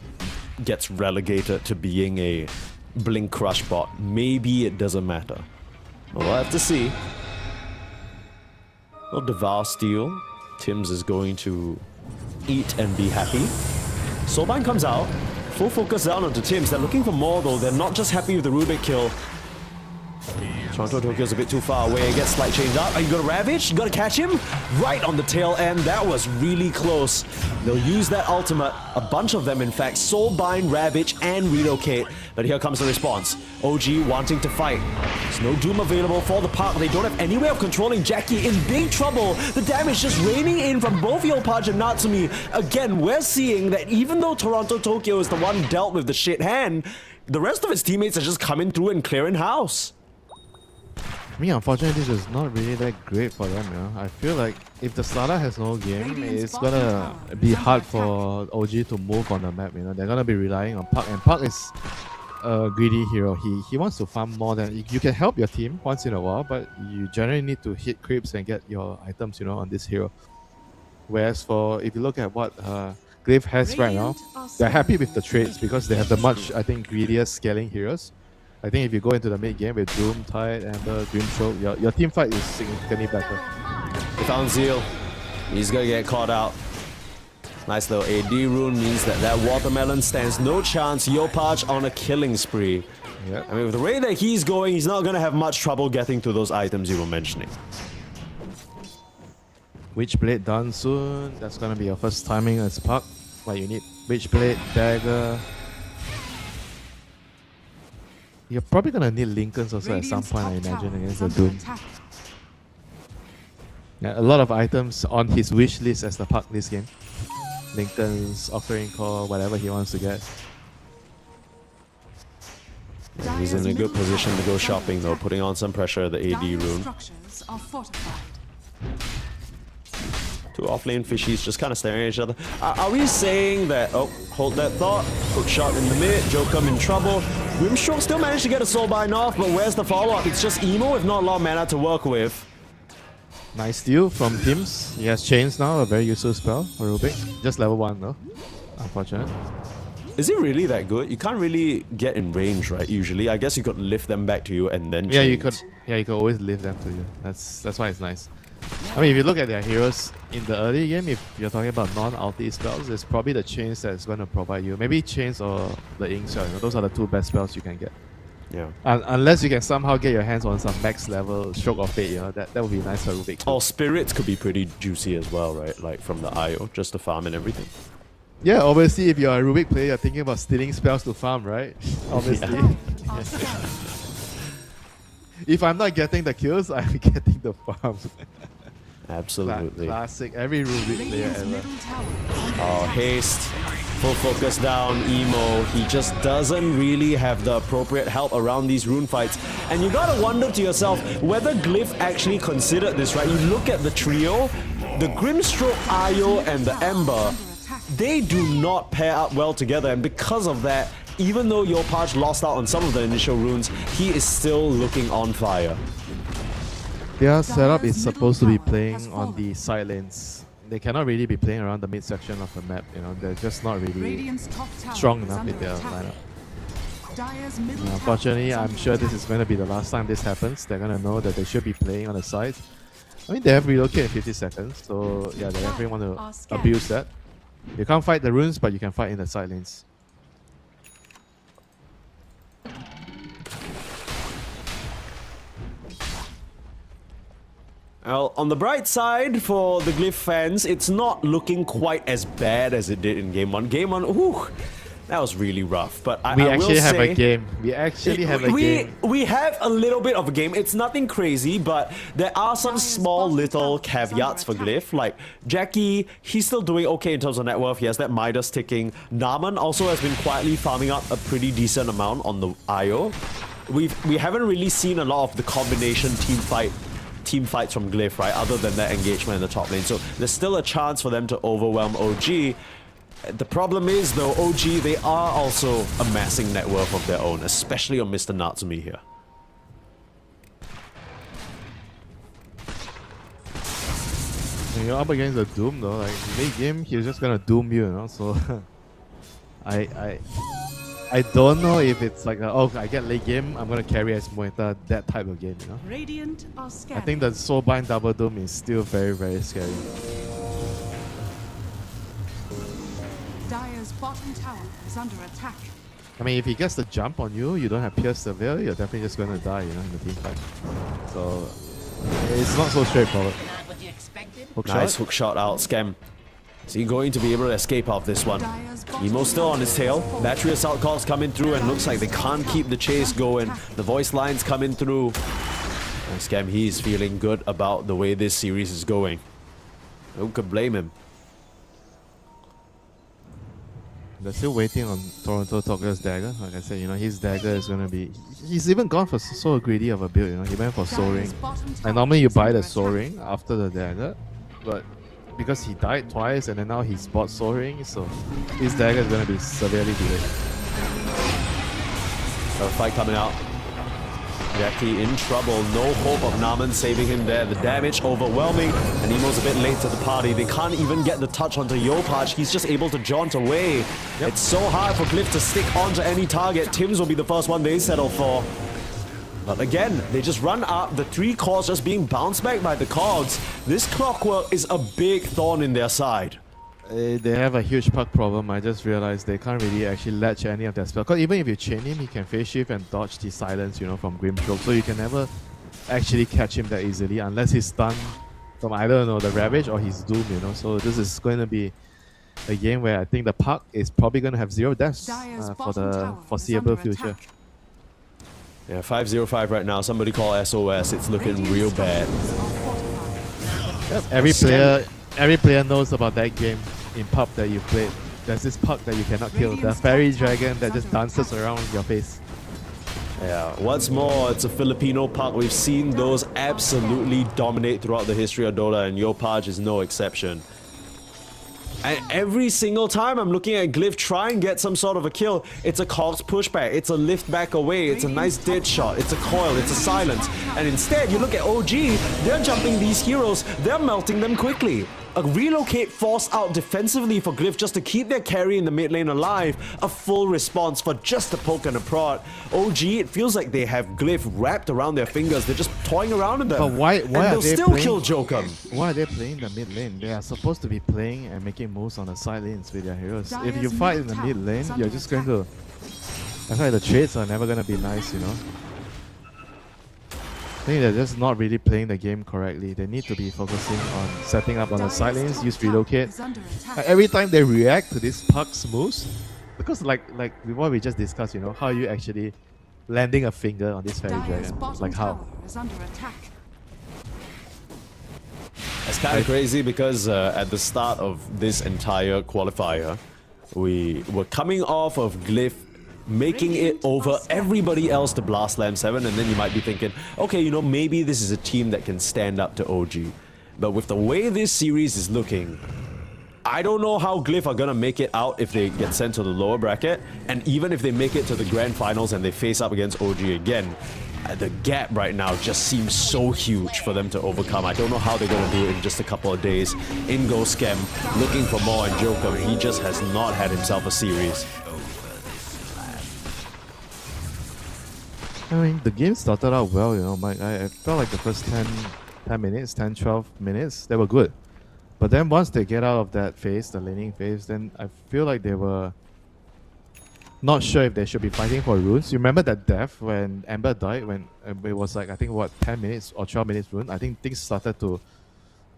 gets relegated to being a Blink Crush bot, maybe it doesn't matter. We'll have to see. Well, Devour Steel. Tims is going to eat and be happy. Soulbind comes out. Full focus down onto Tims. They're looking for more though. They're not just happy with the Rubik kill. Toronto Tokyo's a bit too far away. Gets slight change up. You got to Ravage. You got to catch him right on the tail end. That was really close. They'll use that ultimate. A bunch of them, in fact. Soulbind, Ravage, and Relocate. But here comes the response. OG wanting to fight. There's no Doom available for the Park. They don't have any way of controlling Jackie. In big trouble. The damage just raining in from both GLYPH and Natsumi. Again, we're seeing that even though Toronto Tokyo is the one dealt with the shit hand, the rest of his teammates are just coming through and clearing house. I mean, unfortunately, this is not really that great for them, you know. I feel like if the Sada has no game, it's gonna be hard for OG to move on the map, you know. They're gonna be relying on Puck, and Puck is a greedy hero. He wants to farm more than... You can help your team once in a while, but you generally need to hit creeps and get your items, you know, on this hero. Whereas for... If you look at what GLYPH has right now, they're happy with the trades because they have the much, I think, greedier scaling heroes. I think if you go into the mid game with Doom, Tide, Amber, Dreamstroke, your team fight is significantly better. They found Zeal. He's gonna get caught out. Nice little AD rune means that watermelon stands no chance. GLYPH on a killing spree. Yep. I mean, with the way that he's going, he's not gonna have much trouble getting to those items you were mentioning. Witchblade done soon. That's gonna be your first timing as Puck. What you need? Witchblade, Dagger. You're probably gonna need Lincolns also at some point, I imagine, against the Doom. Yeah, a lot of items on his wish list as the Puck this game. Lincolns, Octarine Core, whatever he wants to get. Yeah, he's in a good position to go shopping though, putting on some pressure at the AD rune. Two offlane fishies just kind of staring at each other. Are we saying that... Oh, hold that thought. Hook shot in the mid. Jokum in trouble. Grimstroke still managed to get a soulbind off, but where's the follow-up? It's just emo with not a lot of mana to work with. Nice steal from Tims. He has chains now, a very useful spell for Rubik. Just level 1 though. Unfortunate. Is it really that good? You can't really get in range, right? Usually, I guess you could lift them back to you and then. Yeah, you could. Yeah, you could always lift them to you. That's why it's nice. I mean, if you look at their heroes in the early game, if you're talking about non-ulti spells, it's probably the chains that's going to provide you. Maybe chains or the ink shot. You know, those are the two best spells you can get. Yeah. Unless you can somehow get your hands on some max level stroke of fate, you know, that would be nice for Rubik. Oh, spirits could be pretty juicy as well, right? Like from the IO, just to farm and everything. Yeah, obviously, if you're a Rubik player, you're thinking about stealing spells to farm, right? Obviously. Yeah. If I'm not getting the kills, I'm getting the farms. Absolutely. Classic. Every Rubik player ever. Oh, haste. Full focus down, emo. He just doesn't really have the appropriate help around these rune fights. And you gotta wonder to yourself whether GLYPH actually considered this, right? You look at the trio, the Grimstroke, Ayo, and the Ember. They do not pair up well together, and because of that, even though GLYPH lost out on some of the initial runes, he is still looking on fire. Their setup is supposed to be playing on the side lanes. They cannot really be playing around the mid section of the map, you know, they're just not really strong enough in their lineup. Unfortunately, I'm sure this is going to be the last time this happens. They're going to know that they should be playing on the sides. I mean, they have relocated in 50 seconds, so yeah, they definitely want to abuse that. You can't fight the runes, but you can fight in the side lanes. Well, on the bright side for the GLYPH fans, it's not looking quite as bad as it did in Game 1. Game 1, whew, that was really rough. But I will actually have say, a game. We actually have a game. We have a little bit of a game. It's nothing crazy, but there are some small little caveats for GLYPH. Like Jackie, he's still doing okay in terms of net worth. He has that Midas ticking. Naman also has been quietly farming up a pretty decent amount on the IO. We haven't really seen a lot of the combination team fights from GLYPH, right? Other than that engagement in the top lane. So there's still a chance for them to overwhelm OG. The problem is, though, OG, they are also amassing net worth of their own, especially on Mr. Natsumi here. When you're up against a Doom, though, like late game, he's just gonna Doom you, you know. So I don't know if it's like oh, I get late game, I'm gonna carry as Moita, that type of game, you know. Radiant are I think the Soulbind double Doom is still very, very scary. Dire's bottom tower is under attack. I mean, if he gets the jump on you, you don't have Pierce Seville, you're definitely just going to die, you know, in the team fight. So, it's not so straightforward. Hook Nice shot. hook shot out, Scam. Is he going to be able to escape off this one? Dire's bottom Emo's still on his tail. tower Battery assault calls coming through and looks like they can't keep the chase going. The voice lines coming through. And Scam, he's feeling good about the way this series is going. Who could blame him? They're still waiting on Toronto Talker's dagger. Like I said, you know, his dagger is going to be... He's even gone for so greedy of a build, you know. He went for soaring. And normally you buy the soaring after the dagger. But because he died twice and then now he's bought soaring, so his dagger is going to be severely delayed. A fight coming out. Jackie in trouble. No hope of Naman saving him there. The damage overwhelming. And Emo's a bit late to the party. They can't even get the touch onto GLYPH. He's just able to jaunt away. It's so hard for Glyph to stick onto any target. Tims will be the first one they settle for. But again, they just run up. The 3 cores just being bounced back by the cogs. This clockwork is a big thorn in their side. They have a huge puck problem. I just realized they can't really actually latch any of their spells. Because even if you chain him, he can phase shift and dodge the silence, you know, from Grimstroke. So you can never actually catch him that easily unless he's stunned from either, you know, the Ravage or his Doom, you know. So this is going to be a game where I think the puck is probably going to have 0 deaths Dire's for bottom the tower is foreseeable under future. attack. Yeah, 5-0-5 right now. Somebody call SOS. It's looking Radiant's real bad. structures are fortified. Yep, every player knows about that game in pub that you played. There's this puck that you cannot kill, the Radiant's fairy top tower dragon that is just under dances attack. around your face. Yeah, what's more, it's a Filipino puck. We've seen those absolutely dominate throughout the history of Dota, and GLYPH is no exception. And every single time I'm looking at Glyph try and get some sort of a kill, it's a cogs pushback, it's a lift back away, it's a nice dead shot, it's a coil, it's a silence. And instead, you look at OG, they're jumping these heroes, they're melting them quickly. A relocate force out defensively for Glyph just to keep their carry in the mid lane alive. A full response for just a poke and a prod. OG, it feels like they have Glyph wrapped around their fingers. They're just toying around with them. But why and are they'll they still playing, kill Jokum. Why are they playing the mid lane? They are supposed to be playing and making moves on the side lanes with their heroes. If you Dire's fight in the middle mid lane, tower is you're under just going to... I feel like the trades are never going to be nice, you know. I think they're just not really playing the game correctly. They need to be focusing on setting up on the side lanes, use relocate. Is under attack. Like every time they react to this puck's moves, because like what we just discussed, you know, how are you actually landing a finger on this fairy Dire's dragon? bottom Like how? tower is under attack. It's kind of crazy because at the start of this entire qualifier, we were coming off of Glyph making it over everybody else to Blast Lamb 7, and then you might be thinking, okay, you know, maybe this is a team that can stand up to OG. But with the way this series is looking, I don't know how Glyph are gonna make it out if they get sent to the lower bracket, and even if they make it to the grand finals and they face up against OG again, the gap right now just seems so huge for them to overcome. I don't know how they're gonna do it in just a couple of days. In goes Scam, looking for more, and Joker, he just has not had himself a series. I mean, the game started out well, you know, Mike. I felt like the first 10 minutes, 10, 12 minutes, they were good. But then once they get out of that phase, the laning phase, then I feel like they were not sure if they should be fighting for runes. You remember that death when Amber died, when it was like, I think, what, 10 minutes or 12 minutes rune? I think things started to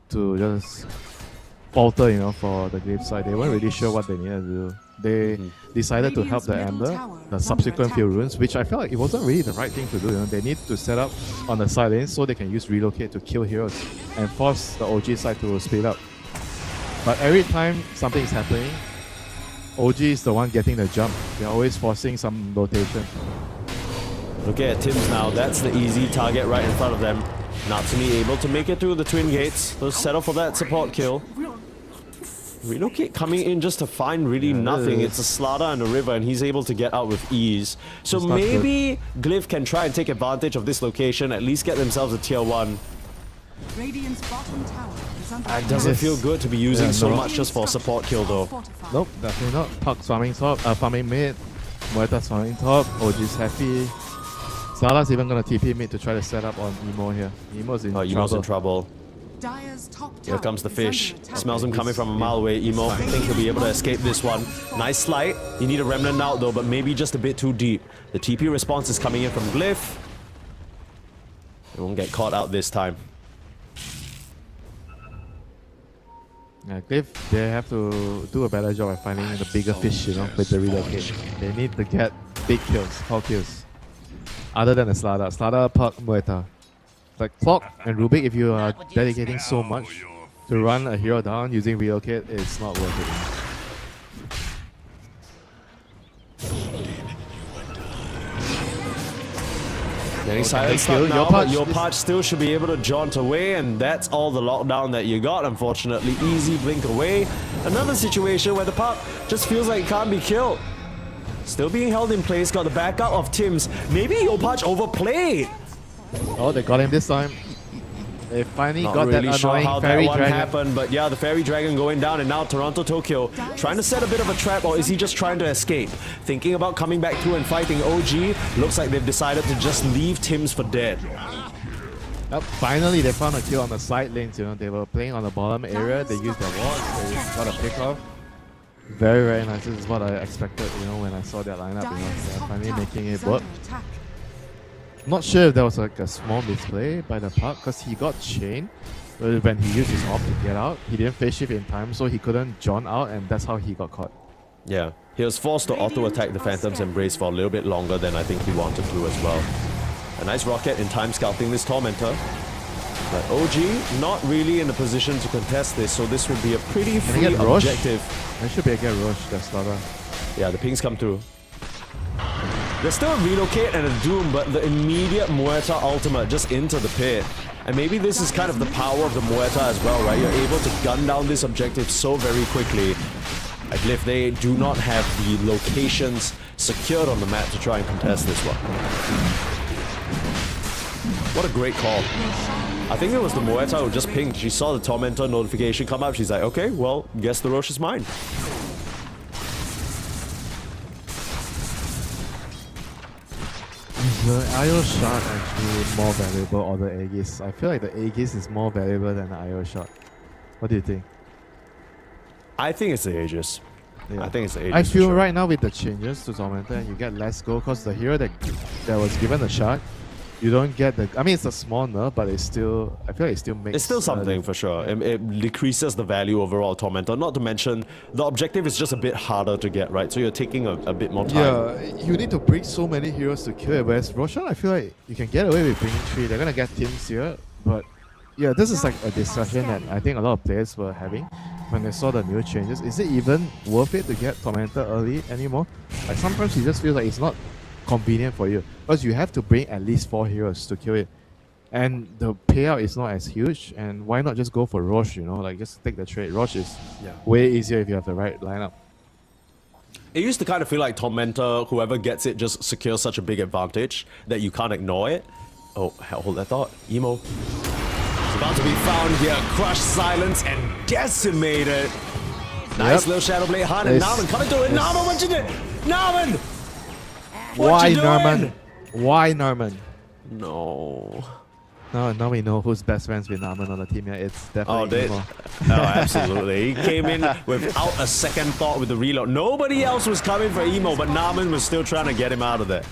just falter, you know, for the Glyph side. They weren't really sure what they needed to do. They decided to help the Radiant's middle Amber, tower the is subsequent under few attack. runes, which I felt like it wasn't really the right thing to do. You know, they need to set up on the side lane so they can use relocate to kill heroes and force the OG side to speed up. But every time something is happening, OG is the one getting the jump. They're always forcing some rotation. Look at Tims now, that's the easy target right in front of them. Natsumi able to make it through the twin gates. They'll settle for that support kill. Relocate coming in just to find really nothing. It's a Slaughter and a River, and he's able to get out with ease. So It's not maybe Glyph can try and take advantage of this location, at least get themselves a tier 1. Radiant's bottom tower is under It attack. doesn't Yes. feel good to be using Yeah, so no. much just for a support kill though. Fortified. Nope, definitely not. Puck farming top, farming mid. Moeta's farming top. OG's happy. Salah's even gonna TP mid to try to set up on Emo here. Emo's in Oh, trouble. Emo's in trouble. Dire's top Here tower comes the is under fish. attack. Smells him coming from a mile away. Emo, I think he'll be able to escape this one. Nice slide. You need a remnant out though, but maybe just a bit too deep. The TP response is coming in from Glyph. It won't get caught out this time. Yeah, GLYPH, they have to do a better job at finding the bigger fish, you know, with the relocate. They need to get big kills, tall kills. Other than the Slada. Slada, Puck, Muerta. Like Clock and Rubik, if you are dedicating so much to run a hero down using relocate, it's not worth it. Getting silenced kill. up now, Yopaj but is- Yopaj still should be able to jaunt away, and that's all the lockdown that you got, unfortunately. Easy blink away. Another situation where the puck just feels like it can't be killed. Still being held in place, got the backup of Tim's. Maybe Yopaj overplayed. Oh, they got him this time. They finally Not got really that sure annoying how that fairy one dragon. happened, but yeah, the fairy dragon going down, and now Toronto Tokyo trying to set a bit of a trap, or is he just trying to escape? Thinking about coming back through and fighting OG. Looks like they've decided to just leave Tim's for dead. Finally, they found a kill on the side lanes. You know, they were playing on the bottom area. They used their wards. They got a pick off. Very, very nice. This is what I expected. You know, when I saw that lineup. You know, Dire's they're top finally tower making is it work. under attack. Not sure if there was like a small misplay by the puck because he got chained when he used his off to get out. He didn't phase shift in time, so he couldn't jaunt out, and that's how he got caught. Yeah, he was forced to auto-attack the Phantom's Embrace for a little bit longer than I think he wanted to as well. A nice rocket in time scouting this Tormentor. But OG not really in a position to contest this, so this would be a pretty Can he free get Roche? objective. There should be a get rush, that's Slada. Yeah, the pings come through. There's still a relocate and a doom, but the immediate Muerta ultimate just into the pit. And maybe this is kind of the power of the Muerta as well, right? You're able to gun down this objective so very quickly. Like if they do not have the locations secured on the map to try and contest this one. What a great call. I think it was the Muerta who just pinged. She saw the Tormentor notification come up. She's like, okay, well, guess the Roche is mine. Is the IO shot actually more valuable or the Aegis? I feel like the Aegis is more valuable than the IO shot. What do you think? I think it's the Aegis. Yeah. I think it's the Aegis. I for feel sure. right now with the changes to Tormentor and you get less gold because the hero that was given the shot, you don't get the... I mean, it's a small nerf, but it's still... I feel like it still makes... It's still something for sure. It decreases the value overall Tormentor. Not to mention, the objective is just a bit harder to get, right? So you're taking a bit more time. Yeah, you need to bring so many heroes to kill it. Whereas Roshan, I feel like you can get away with bringing 3. They're gonna get teams here, but yeah, this is like a discussion that I think a lot of players were having when they saw the new changes. Is it even worth it to get Tormentor early anymore? Like sometimes it just feels like it's not convenient for you because you have to bring at least 4 heroes to kill it, and the payout is not as huge. And why not just go for Roche? You know, like just take the trade. Roche is way easier if you have the right lineup. It used to kind of feel like Tormentor, whoever gets it, just secures such a big advantage that you can't ignore it. Oh, hold that thought. Emo. It's about to be found here. Crushed, silence, and decimated. Nice little Shadow Blade Hunt, and Narman coming through. And Narman, what you did? Narman! Why you doing? Narman? Why Narman? No. Now we know who's best friends with Narman on the team. Yeah, it's definitely Emo. Oh, absolutely. He came in without a second thought with the reload. Nobody else was coming for Emo, but Narman was still trying to get him out of there.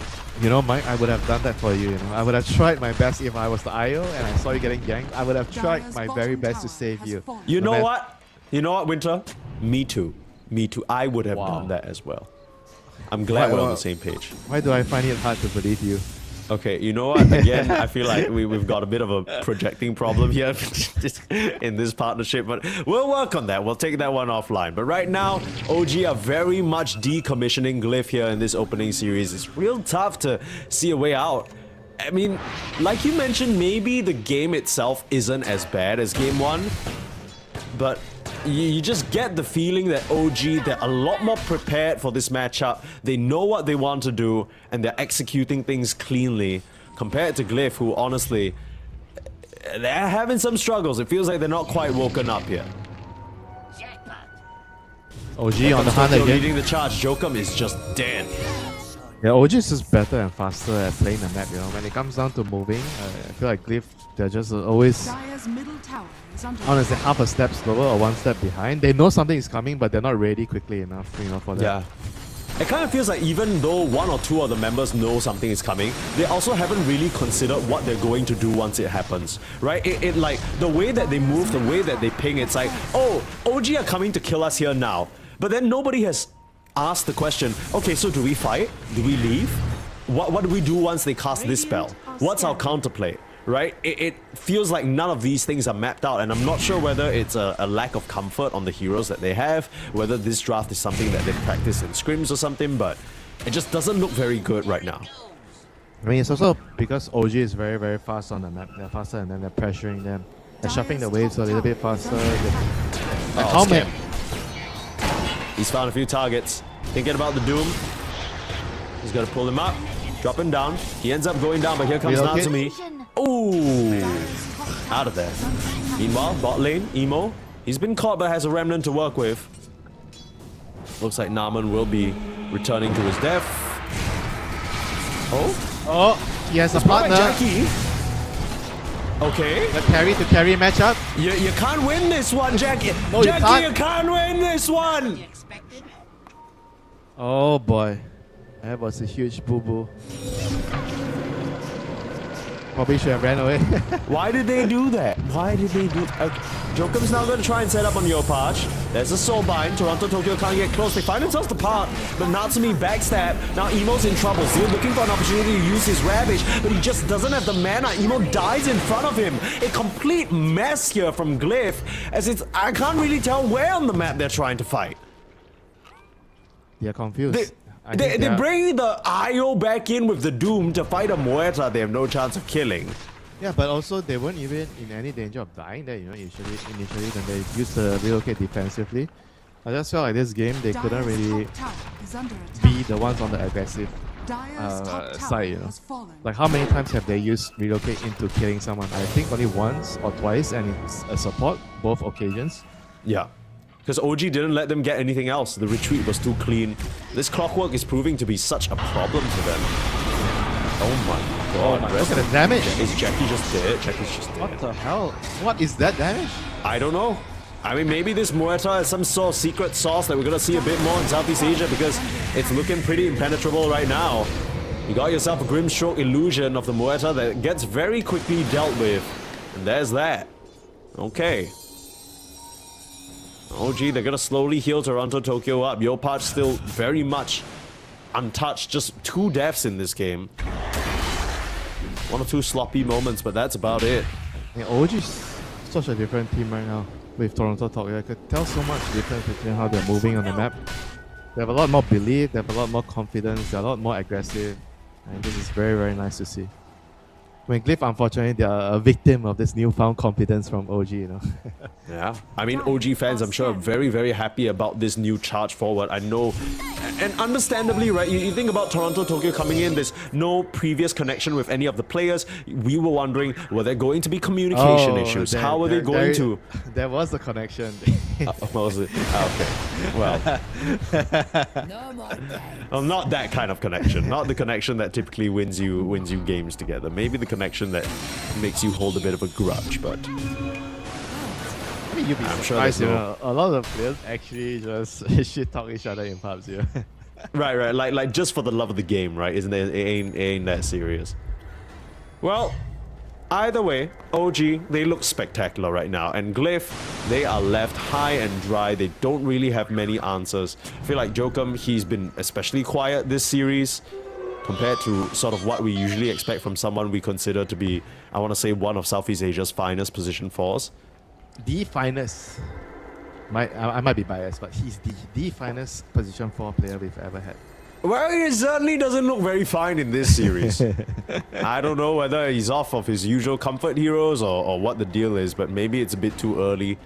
You know, Mike, I would have done that for you. You know, I would have tried my best if I was the IO and I saw you getting ganked. I would have tried my very best to save you. You But know man, what? You know what, Winter? Me too. Me too. I would have Wow. done that as well. I'm glad we're on Why- the same page. Why do I find it hard to believe you? Okay, you know what? Again, I feel like we've got a bit of a projecting problem here in this partnership, but we'll work on that. We'll take that one offline. But right now, OG are very much decommissioning GLYPH here in this opening series. It's real tough to see a way out. I mean, like you mentioned, maybe the game itself isn't as bad as Game 1, but you just get the feeling that OG, they're a lot more prepared for this matchup. They know what they want to do, and they're executing things cleanly, compared to GLYPH, who honestly, they're having some struggles. It feels like they're not quite woken up yet. OG on the hunt Tokyo again. leading the charge. Jokum is just dead. Yeah, OG is just better and faster at playing the map, you know. When it comes down to moving, I feel like Glyph, they're just always, Dire's middle tower is under honestly, half a step slower or one step behind. They know something is coming, but they're not ready quickly enough, you know, for that. Yeah. It kind of feels like even though one or two of the members know something is coming, they also haven't really considered what they're going to do once it happens, right? It like, the way that they move, the way that they ping, it's like, oh, OG are coming to kill us here now. But then nobody has asked the question, okay, so do we fight? Do we leave? What do we do once they cast this spell? What's our counterplay? Right? It feels like none of these things are mapped out, and I'm not sure whether it's a lack of comfort on the heroes that they have, whether this draft is something that they've practiced in scrims or something, but it just doesn't look very good right now. I mean, it's also because OG is very, very fast on the map. They're faster and then they're pressuring them. They're shuffling the waves a little bit faster. How many? He's found a few targets. Thinking about the Doom. He's got to pull him up, drop him down. He ends up going down, but here comes Relocate. Natsumi. Ooh! Out of there. Meanwhile, bot lane, Emo. He's been caught but has a remnant to work with. Looks like Naman will be returning to his death. Oh? Oh, he has a Alright, partner. Jackie. Okay. The carry to carry matchup. You can't win this one, Jackie. No, you Jackie, can't. you can't win this one. Oh boy. That was a huge boo-boo. Probably should have ran away. Why did they do that? Why did they do that? Okay. Jokum's now going to try and set up on Yopaj. There's a soulbind. Toronto, Tokyo can't get close. They find themselves apart, but Natsumi backstab. Now Emo's in trouble. Zio looking for an opportunity to use his Ravage, but he just doesn't have the mana. Emo dies in front of him. A complete mess here from Glyph, as it's, I can't really tell where on the map they're trying to fight. They're confused. They bring the IO back in with the Doom to fight a Muerta they have no chance of killing. Yeah, but also they weren't even in any danger of dying there, you know, initially when they used to relocate defensively. I just felt like this game they couldn't really be the ones on the aggressive side, you know. Like how many times have they used relocate into killing someone? I think only once or twice, and it's a support, both occasions. Yeah. Because OG didn't let them get anything else. The retreat was too clean. This clockwork is proving to be such a problem for them. Oh my god. Look at the damage. Is Jackie just dead? Jackie's just dead. What the hell? What is that damage? I don't know. I mean, maybe this Muerta is some sort of secret sauce that we're going to see a bit more in Southeast Asia, because it's looking pretty impenetrable right now. You got yourself a Grimstroke illusion of the Muerta that gets very quickly dealt with. And there's that. Okay. Oh gee, they're gonna slowly heal Toronto, Tokyo up. Yopaj still very much untouched. Just 2 deaths in this game. 1 or 2 sloppy moments, but that's about it. Yeah, OG is such a different team right now with Toronto Tokyo. I could tell so much difference between how they're moving on the map. They have a lot more belief, they have a lot more confidence, they're a lot more aggressive. And this is very, very nice to see. When Glyph, unfortunately, they are a victim of this newfound confidence from OG, you know. Yeah, I mean, OG fans, I'm sure, are very, very happy about this new charge forward. I know, and understandably, right, you think about Toronto, Tokyo coming in, there's no previous connection with any of the players. We were wondering, were there going to be communication issues? How were they going to? There was a connection. What was it? Okay. Well, not that kind of connection. Not the connection that typically wins you games together. Maybe the connection that makes you hold a bit of a grudge, but I mean, you'd be I'm sure surprised, there's you know, a lot of players actually just shit talk each other in pubs, you know. right, like just for the love of the game, right? Isn't it? It ain't that serious. Well, either way, OG, they look spectacular right now, and Glyph, they are left high and dry. They don't really have many answers. I feel like Jokum, he's been especially quiet this series, compared to sort of what we usually expect from someone we consider to be, I want to say, one of Southeast Asia's finest position 4s. The finest. I might be biased, but he's the finest position 4 player we've ever had. Well, he certainly doesn't look very fine in this series. I don't know whether he's off of his usual comfort heroes or what the deal is, but maybe it's a bit too early.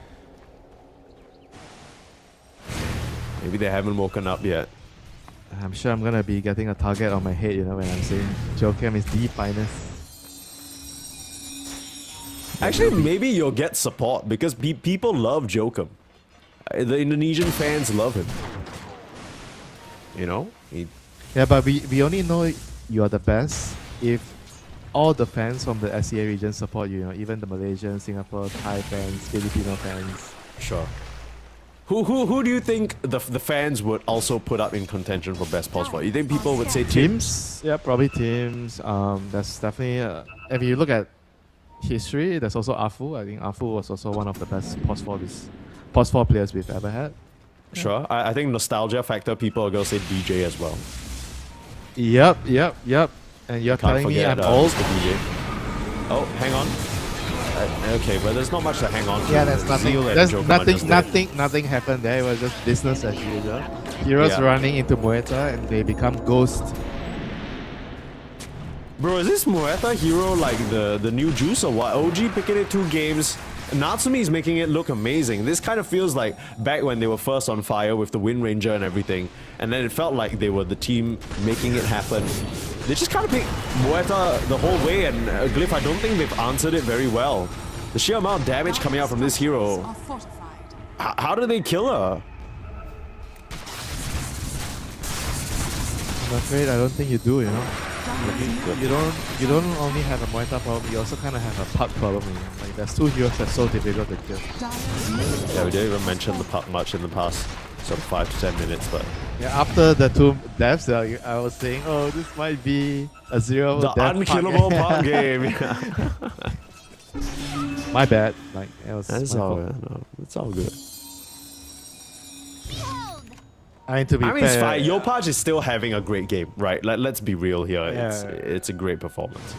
Maybe they haven't woken up yet. I'm sure I'm gonna be getting a target on my head, you know, when I'm saying Jokum is the finest. Actually, maybe you'll get support because people love Jokum. The Indonesian fans love him. You know, Yeah, but we only know you are the best if all the fans from the SEA region support you. You know, even the Malaysian, Singapore, Thai fans, Filipino fans. Sure. Who do you think the fans would also put up in contention for best pause for? You think people would say Teams? Yeah, probably teams. That's definitely. If you look at history, there's also Afu. I think Afu was also one of the best pause 4 players we've ever had. Sure. I think nostalgia factor, people are going to say DJ as well. Yep. And you're Can't telling me forget I'm old? Mr. DJ. Oh, hang on. Okay, well, there's not much to hang on to. Yeah, there's nothing. Zeal and There's Joker nothing happened there. It was just business as usual. Heroes Yeah. running into Muerta and they become ghosts. Bro, is this Muerta hero like the new juice or what? OG picking it 2 games. Natsumi's making it look amazing. This kind of feels like back when they were first on fire with the Wind Ranger and everything. And then it felt like they were the team making it happen. They just kind of picked Muerta the whole way, and Glyph, I don't think they've answered it very well. The sheer amount of damage coming out from this hero. Are fortified. How do they kill her? I'm afraid I don't think you do, you know. You don't only have a Muerta problem, you also kind of have a puck problem. You know? Like there's 2 heroes that's so difficult to kill. Yeah, we didn't even mention the puck much in the past sort of 5 to 10 minutes, but Yeah, after the 2 deaths, I was saying, oh, this might be a 0 the death unkillable puck. puck game. Yeah. My bad. Like it was. That's my all. fault. No, it's all good. I mean, to be I mean, it's fair, fine. GLYPH is still having a great game, right? Let's be real here. Yeah. It's a great performance.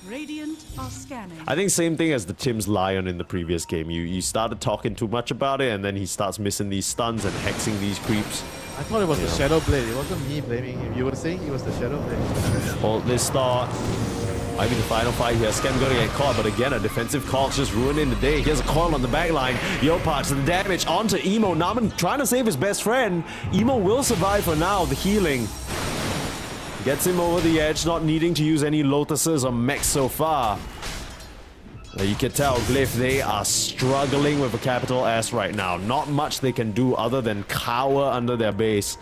Radiant are scanning. I think same thing as the Tim's Lion in the previous game. You started talking too much about it, and then he starts missing these stuns and hexing these creeps. I thought it was the Yeah. Shadow Blade. It wasn't me blaming him. You were saying it was the Shadow Blade. Hold this thought. Might be the final fight here. Skem gonna get caught, but again, a defensive call's just ruining the day. Here's a call on the back line. GLYPH, the damage onto Emo. Naman trying to save his best friend. Emo will survive for now. The healing gets him over the edge, not needing to use any Lotuses or mechs so far. Now you can tell, Glyph, they are struggling with a capital S right now. Not much they can do other than cower under their base.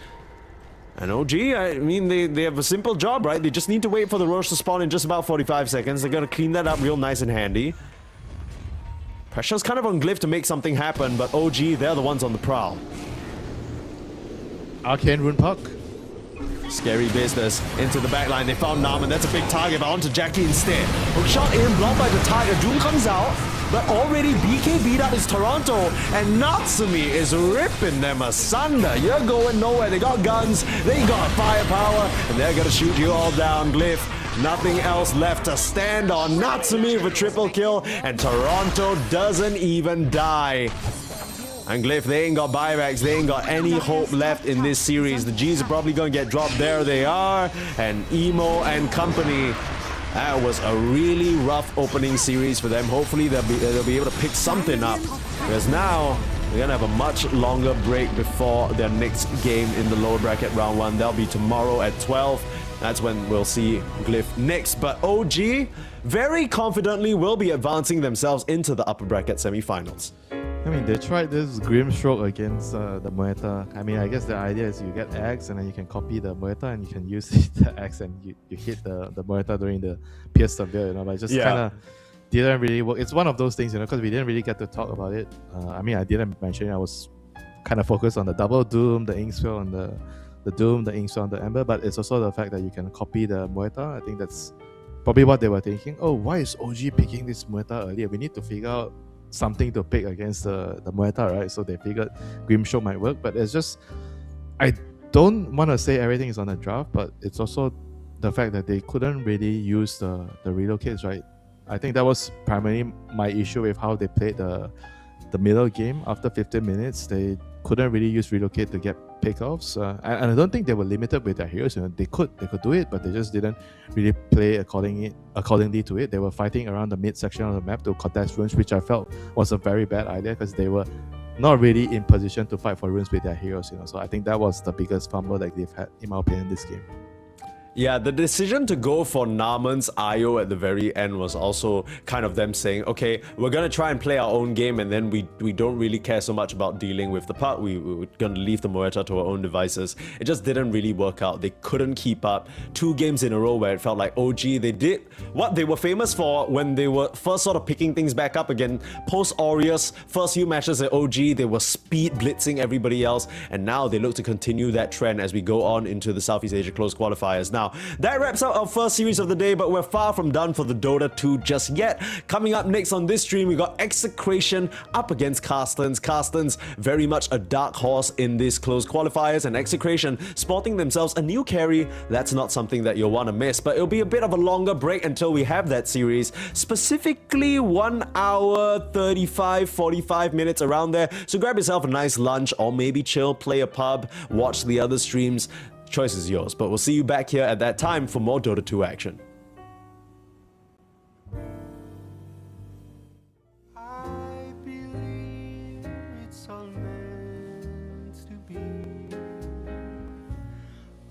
And OG, I mean, they have a simple job, right? They just need to wait for the Roche to spawn in just about 45 seconds. They're gonna clean that up real nice and handy. Pressure's kind of on Glyph to make something happen, but OG, they're the ones on the prowl. Arcane Rune Puck. Scary business. Into the back line. They found Naman. That's a big target, but onto Jackie instead. Hook shot in, blocked by the Tiger. Doom comes out, but already BK beat up his Toronto, and Natsumi is ripping them asunder. You're going nowhere. They got guns, they got firepower, and they're gonna shoot you all down, Glyph. Nothing else left to stand on. Natsumi with a triple kill, and Toronto doesn't even die. And Glyph, they ain't got buybacks, they ain't got any hope left in this series. The G's are probably gonna get dropped. There they are. And Emo and company. That was a really rough opening series for them. Hopefully they'll be able to pick something up. Because now they're gonna have a much longer break before their next game in the lower bracket round 1. That'll be tomorrow at 12. That's when we'll see Glyph next. But OG very confidently will be advancing themselves into the upper bracket semifinals. I mean, they tried this Grim Stroke against the Muerta. I mean, I guess the idea is you get Axe and then you can copy the Muerta and you can use the Axe and you hit the Muerta during the Pierce Severe, you know, but it just kind of didn't really work. It's one of those things, you know, because we didn't really get to talk about it. I mean, I didn't mention it. I was kind of focused on the double Doom, the Inkswell, and the Doom, the Inkswell, and the Ember, but it's also the fact that you can copy the Muerta. I think that's probably what they were thinking. Oh, why is OG picking this Muerta earlier? We need to figure out something to pick against the Muerta, right? So they figured Grimshow might work, but it's just, I don't want to say everything is on the draft, but it's also the fact that they couldn't really use the relocates, right? I think that was primarily my issue with how they played the middle game. After 15 minutes, they couldn't really use relocate to get pickoffs, and I don't think they were limited with their heroes. You know, they could do it, but they just didn't really play accordingly to it. They were fighting around the mid section of the map to contest runes, which I felt was a very bad idea because they were not really in position to fight for runes with their heroes. You know, so I think that was the biggest fumble that they've had, in my opinion, this game. Yeah, the decision to go for Naaman's IO at the very end was also kind of them saying, okay, we're going to try and play our own game, and then we don't really care so much about dealing with the puck. We're going to leave the Moeta to our own devices. It just didn't really work out. They couldn't keep up. 2 games in a row where it felt like OG, they did what they were famous for when they were first sort of picking things back up again. Post-Aureus, first few matches at OG, they were speed blitzing everybody else, and now they look to continue that trend as we go on into the Southeast Asia Close Qualifiers. Now, that wraps up our first series of the day, but we're far from done for the Dota 2 just yet. Coming up next on this stream, we got Execration up against Carstensz. Carstensz very much a dark horse in this close qualifiers, and Execration sporting themselves a new carry. That's not something that you'll want to miss, but it'll be a bit of a longer break until we have that series, specifically 1 hour 35 45 minutes around there. So grab yourself a nice lunch, or maybe chill, play a pub, watch the other streams. Choice is yours, but we'll see you back here at that time for more Dota 2 action. I believe it's all meant to be.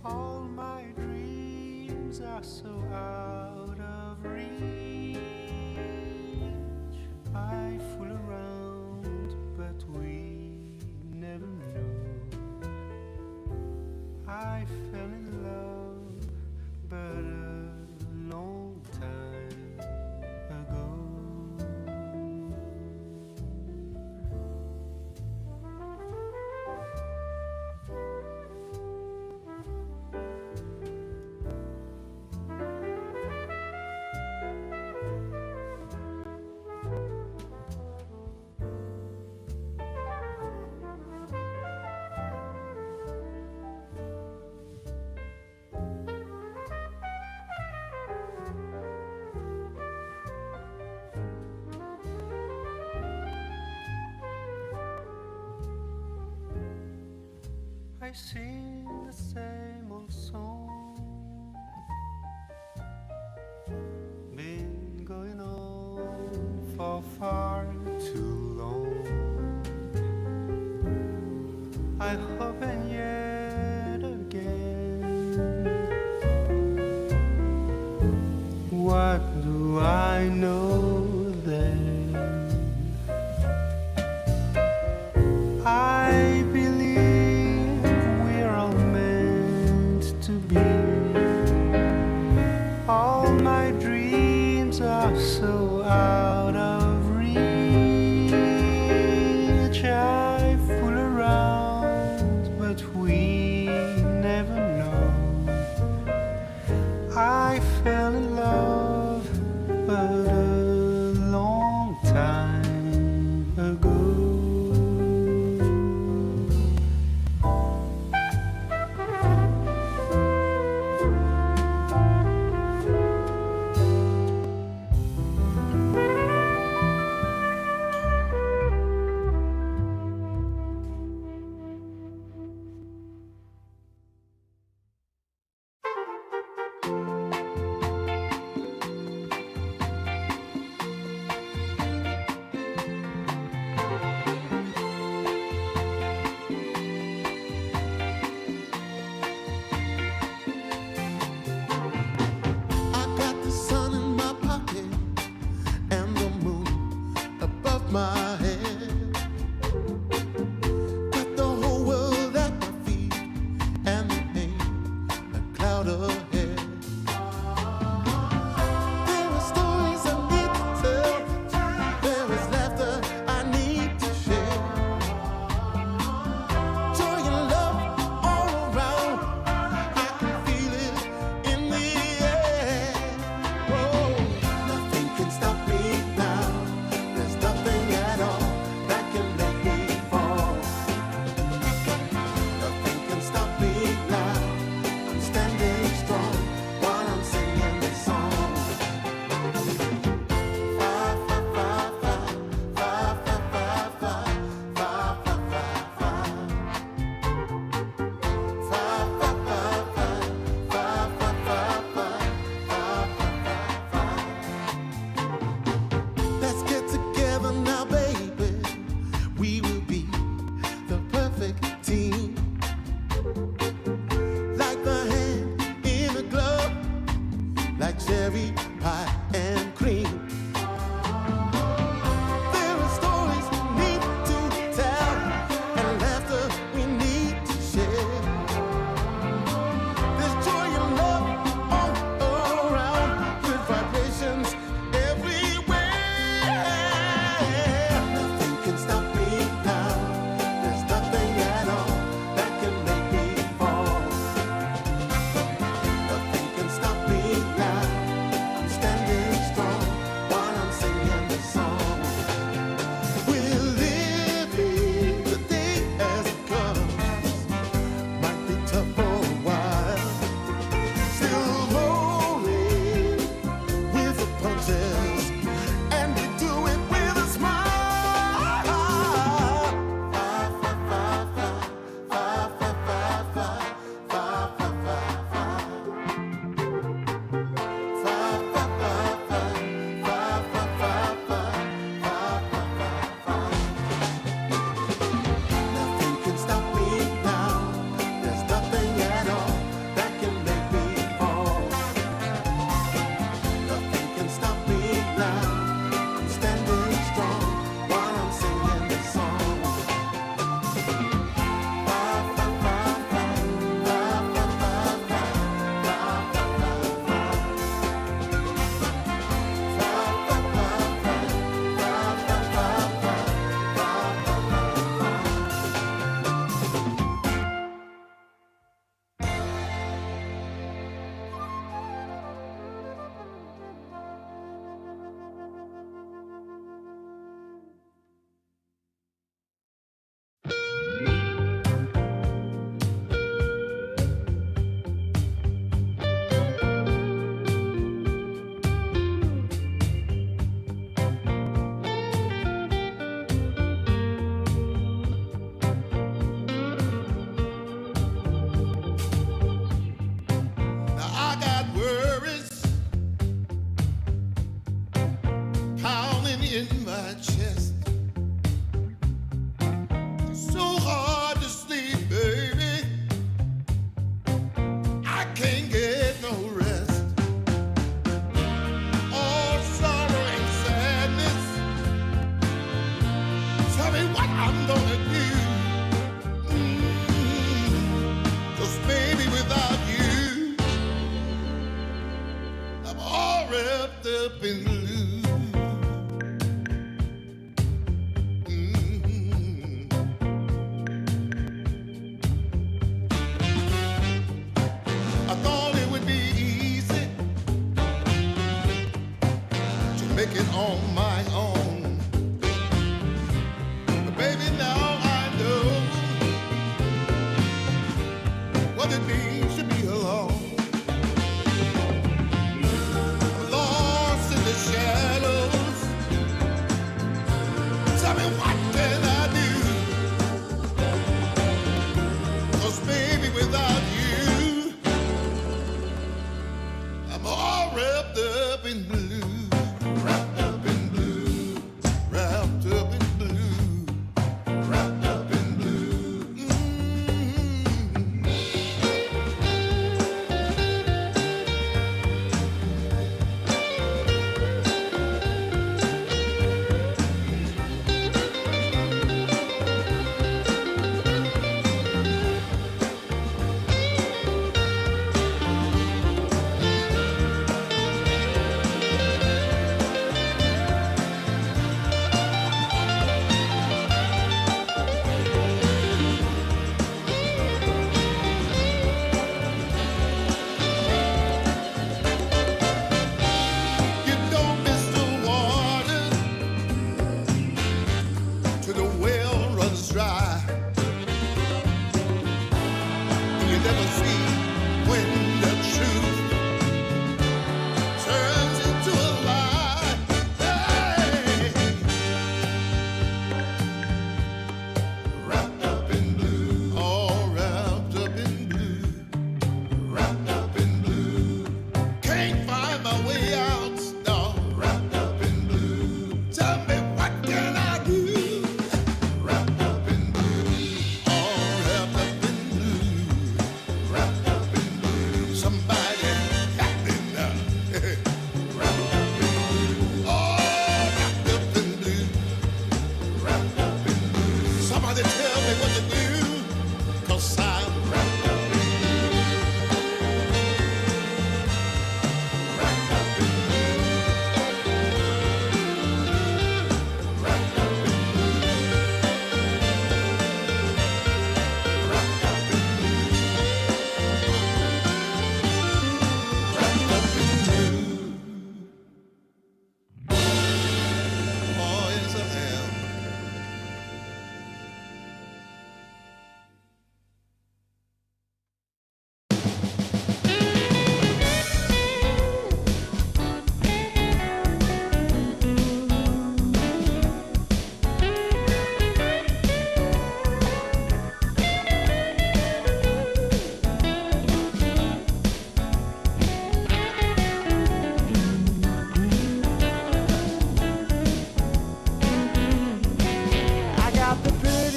All my dreams are so out of reach. I fool around, but we never know. I fell in love, but a long time ago. I sing the same old song, been going on for far too long. I hope and yet again, what do I know then? I believe we're all meant to be. All my dreams are so out of reach. I fool around,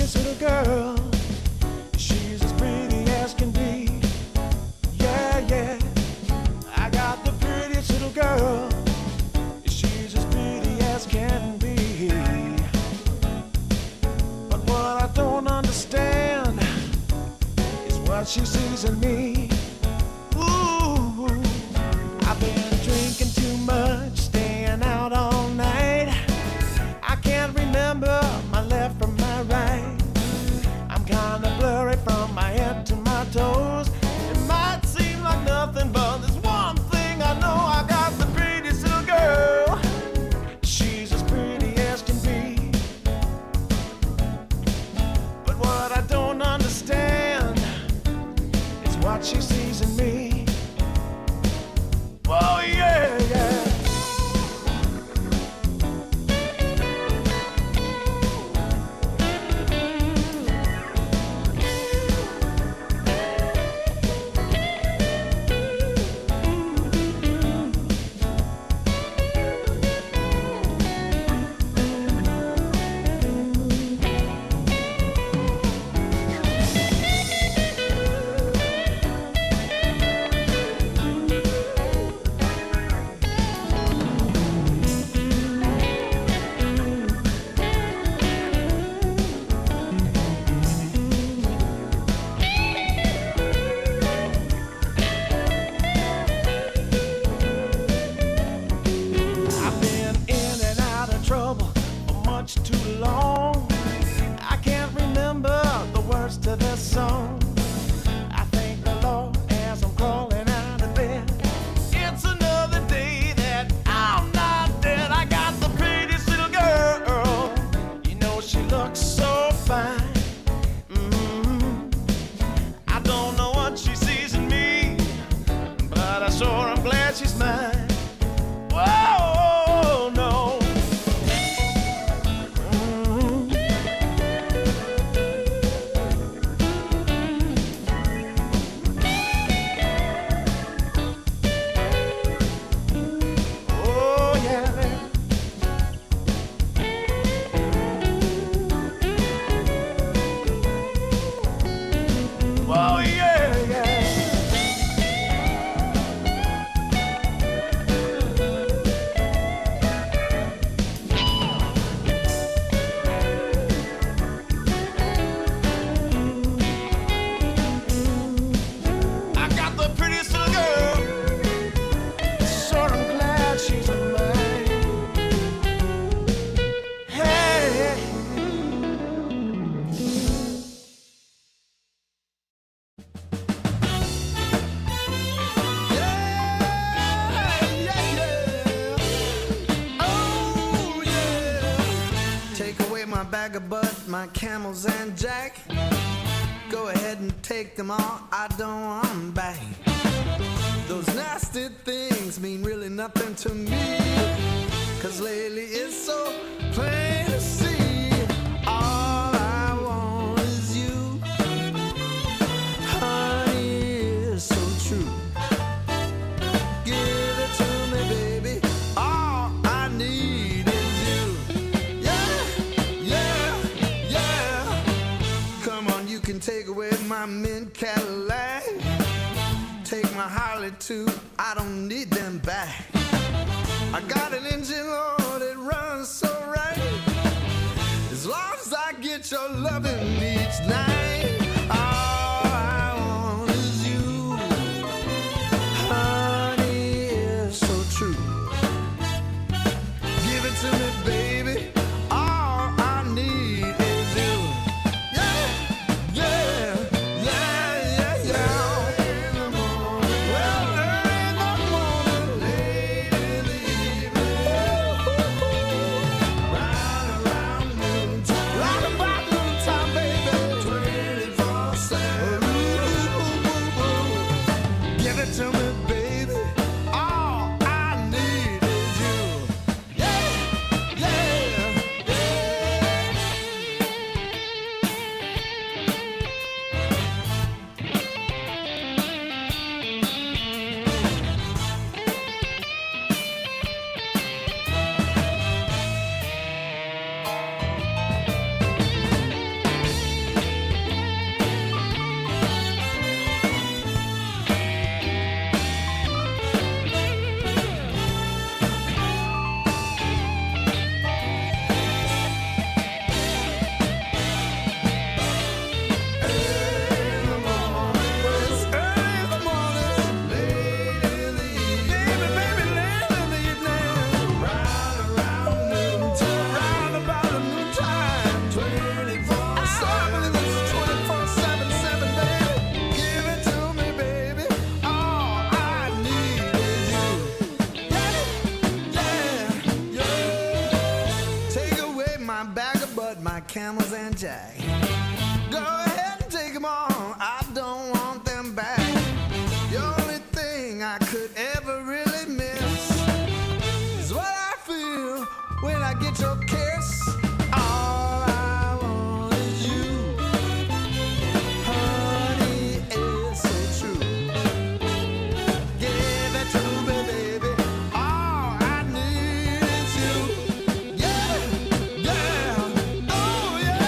prettiest little girl. She's as pretty as can be. Yeah, yeah. I got the prettiest little girl. She's as pretty as can be. But what I don't understand is what she sees in me. Ooh, I've been drinking too much, staying out all night. I can't remember my left from my right. I'm kinda blurry from my head to my toes. It might seem like nothing, but there's one thing I know. I got the prettiest little girl. She's as pretty as can be. But what I don't understand is what she sees in me. Oh yeah, yeah. I've been in and out of trouble for much too long. I can't remember the words to this song. I thank the Lord as I'm crawling out of bed. It's another day that I'm not dead. I got the prettiest little girl. You know she looks so fine. I don't know what she sees in me, but I sure am glad she's mine. Whoa, no. Oh, yeah. Oh, yeah, yeah. I got the prettiest little girl. Sure I'm glad she's mine. Hey. Oh, yeah. Take away my bag of bud, my camels and jack. Go ahead and take them all, I don't want 'em back. Those nasty things mean really nothing to me, 'cause lately it's so plain to see. All I want is you, honey, is so true. Give it to me, baby, all I need is you. Yeah, yeah, yeah. Come on, you can take away my mint Cadillac. Take my Harley too, I don't need them back. I got an engine, Lord, it runs so right. As long as I get your loving each night. All I want is you, honey, is so true. Give it to me, baby, all I need is you. Yeah, yeah, yeah, yeah, yeah. Well, early in the morning, late in the evening, round around noontime, round about noontime, baby. and Jack. Go ahead and take them all, I don't want them back. The only thing I could ever really miss is what I feel when I get your kiss. All I want is you, honey, it's so true. Give it to me, baby. All I need is you. Yeah, yeah, oh yeah.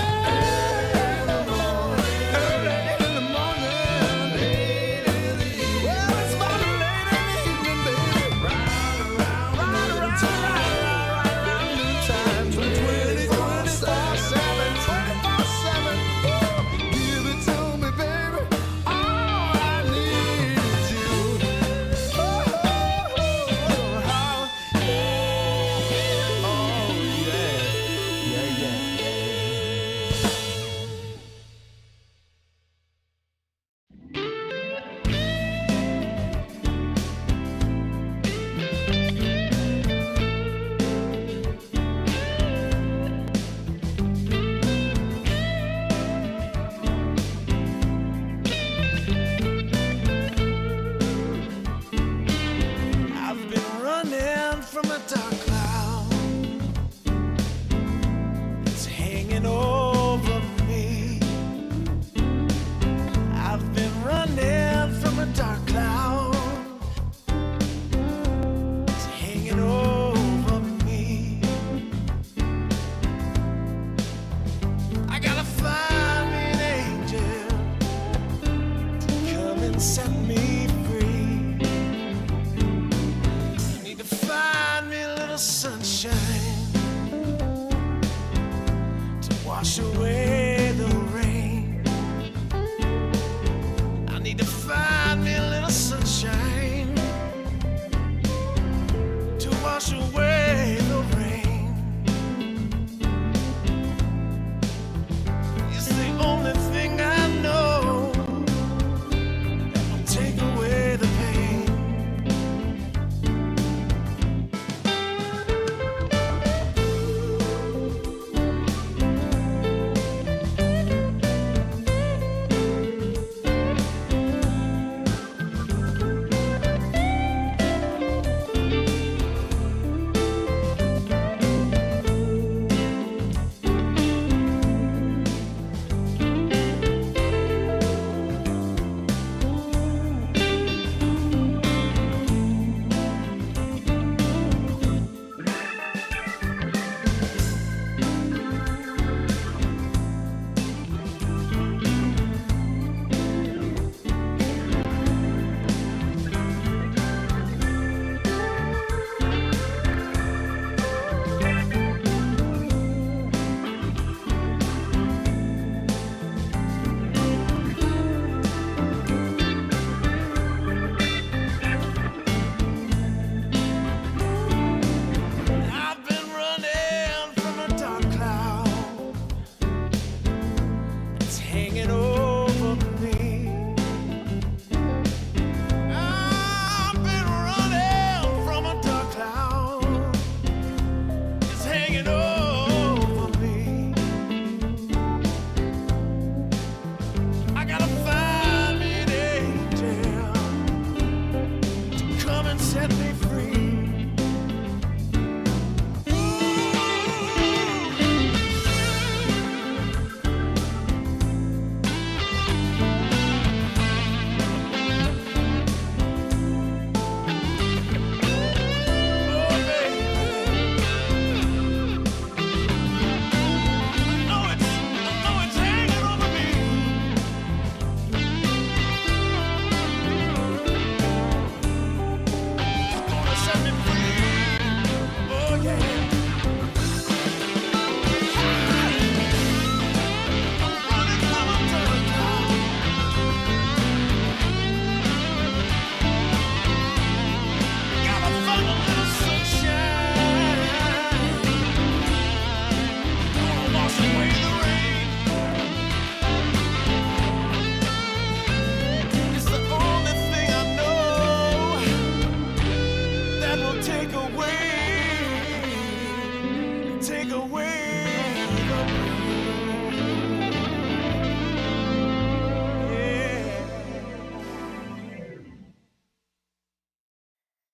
Early in the morning,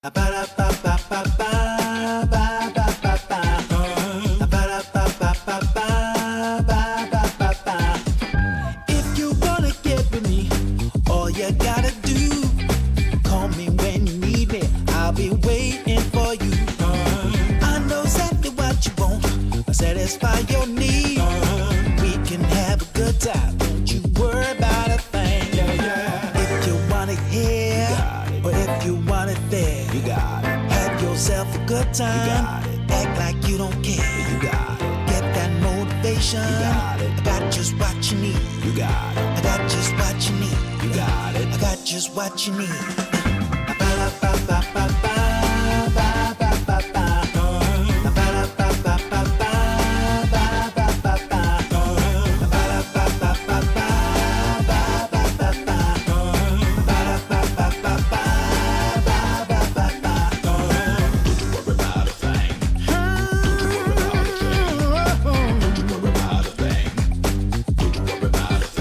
If you wanna get with me, all you gotta do, call me when you need me. I'll be waiting for you. I know exactly what you want. I'll satisfy your need. We can have a good time. Don't you worry about a thing. If you want it here, or if you want it there, you got it. Have yourself a good time. Act like you don't care. You got it. Get that motivation. You got it. I got just what you need. You got it. I got just what you need. You got it. I got just what you need.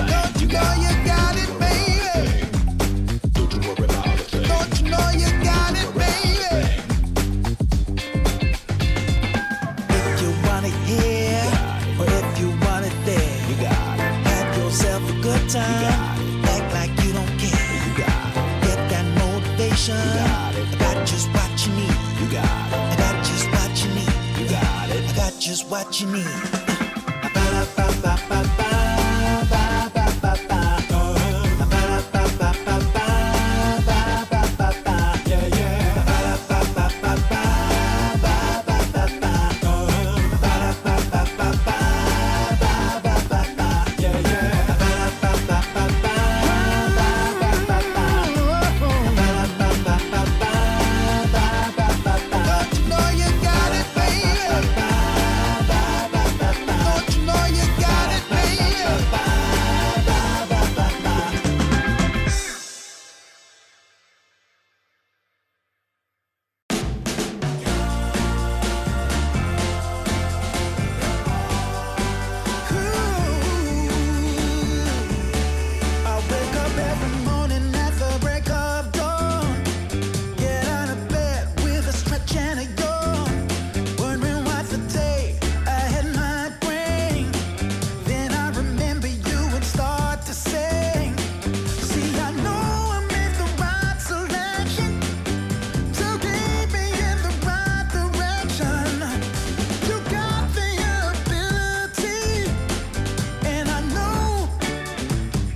Don't you know you got it, baby? Don't you know you got it, baby? If you want it here, or if you want it there, you got it. Have yourself a good time. Act like you don't care. You got it. Get that motivation. You got it. I got just what you need. You got it. I got just what you need. You got it. I got just what you need. Don't you know you got it, baby? Don't you know you got it, baby? I wake up every morning at the break of dawn. Get out of bed with a stretch and a yawn. Wondering what the day ahead might bring. Then I remember you and start to sing. See, I know I made the right selection to keep me in the right direction. You got the ability, and I know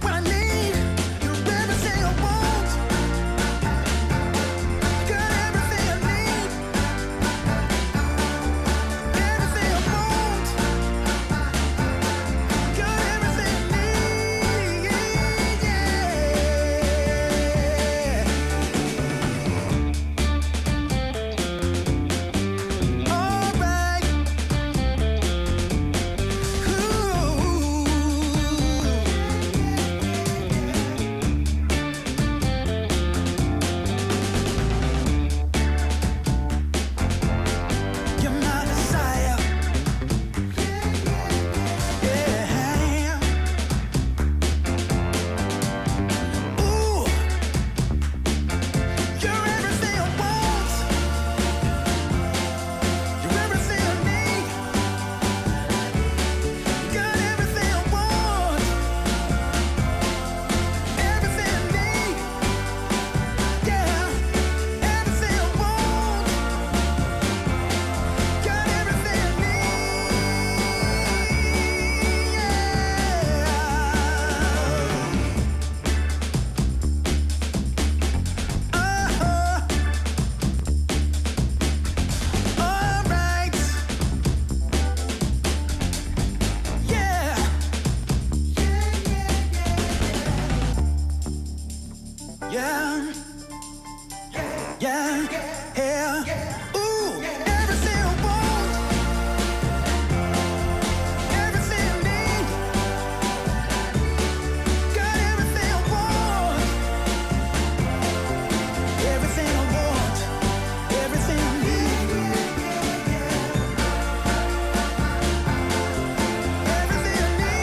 what I need. You're everything I want. Got everything I need. Everything I want. Got everything I need. All right. You're my desire. Yeah. Ooh. You're everything I want. You're everything I need. Got everything I want. Everything I need. Yeah. Everything I want. Got everything I need. All right. Yeah. Yeah. Yeah. Yeah. Ooh. Everything I want. Everything I need. Got everything I want. Everything I want. Everything I need. Everything I need.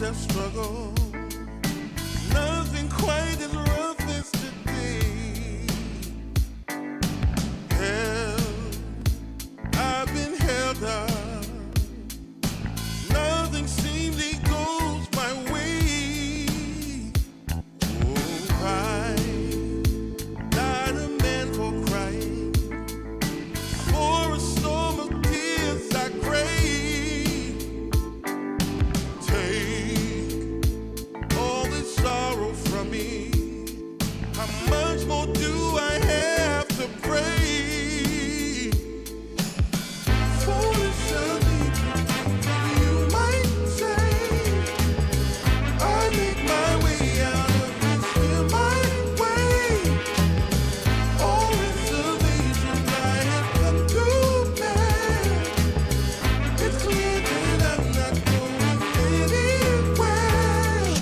days of struggle. Nothing quite as rough as today. Held, I've been held up. Nothing seemingly goes my way. Oh, I not a man for crying. For a storm of tears I crave. Take all this sorrow from me. How much more do I have to pray? Foolish of me, you might say. I make my way out of this here my way. All reservations I have come to bear. It's clear that I'm not going anywhere.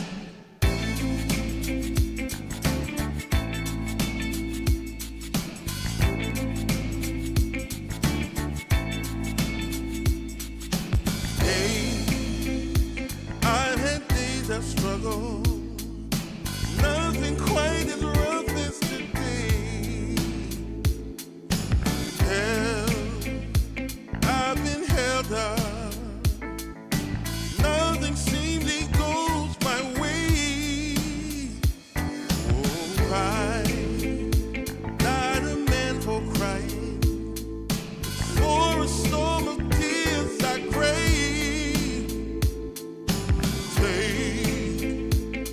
Hey, I've had days of struggle. Nothing quite as rough as today. Held, I've been held up. Nothing seemingly goes my way. Oh, I not a man for crying. For a storm of tears I crave. Take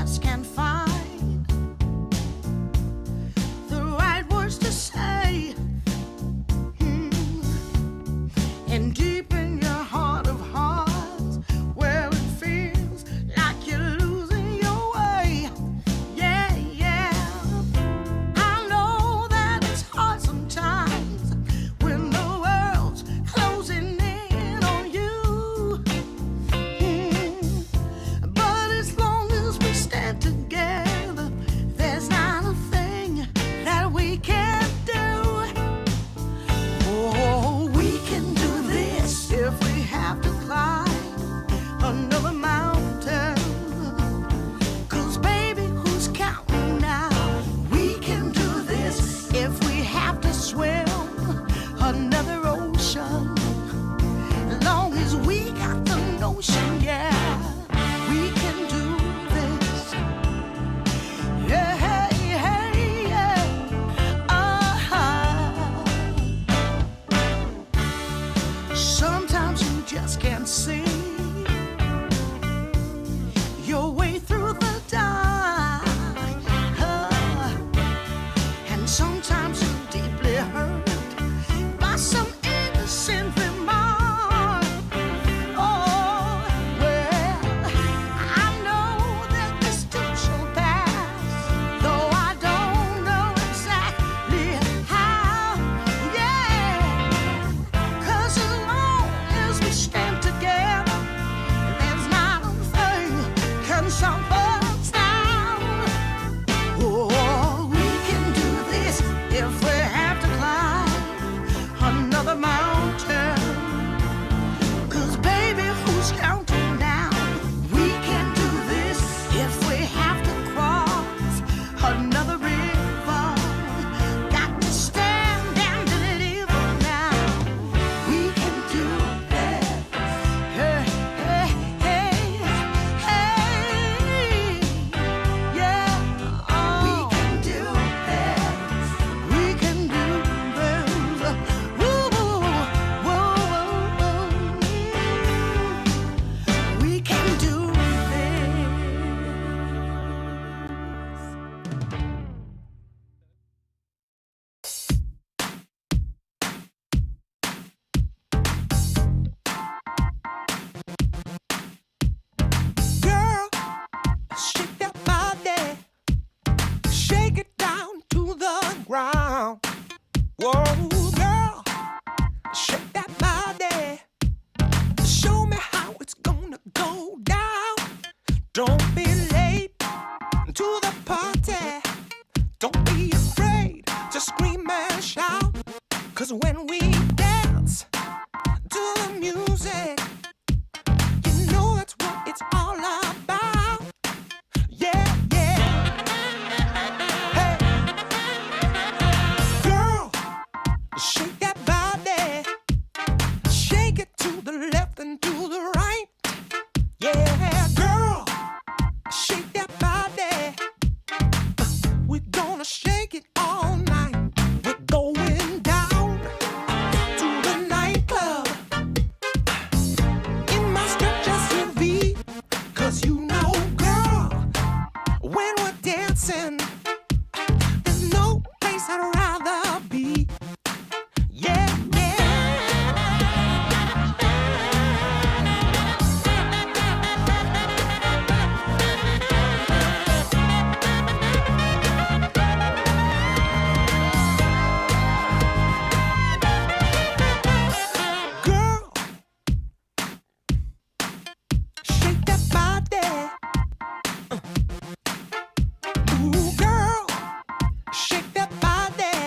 just can't find the right words to say. And deep in your heart of hearts, where it feels like you're losing your way. Yeah, yeah. I know that it's hard sometimes when the world's closing in on you. But as long as we stand together, there's not a thing that we can't do. Oh, we can do this if we have to climb another mountain. 'Cause baby, who's counting now? We can do this if we have to swim another ocean. As long as we got the notion, yeah, we can do this. Yeah, yeah, yeah. Sometimes you just can't see your way through the dark. And sometimes you're deeply hurt by some innocent remark. Oh, well, I know that this too shall pass, though I don't know exactly how. Yeah, 'cause as long as we stand together, there's not a thing can stop us now. Oh, we can do this if we have to climb another mountain. 'Cause baby, who's counting now? We can do this if we have to cross another river. Got to stand and deliver now. We can do this. Hey, hey, hey, hey. Yeah, we can do this. We can do this. Woo, woo, woo, woo. We can do this. Girl, shake that body, shake it down to the ground. Whoa, girl, shake that body, show me how it's gonna go down. Don't be late to the party, don't be afraid to scream and shout. 'Cause when we dance to the music, you know that's what it's all about. Yeah, yeah. Hey, girl, shake that body, shake it to the left and to the right. Yeah, girl, shake that body. We're gonna shake it all night. We're going down to the nightclub in my stretch SUV. 'Cause you know, girl, when we're dancing, there's no place I'd rather be. Yeah, yeah. Girl, shake that body. Ooh, girl, shake that body.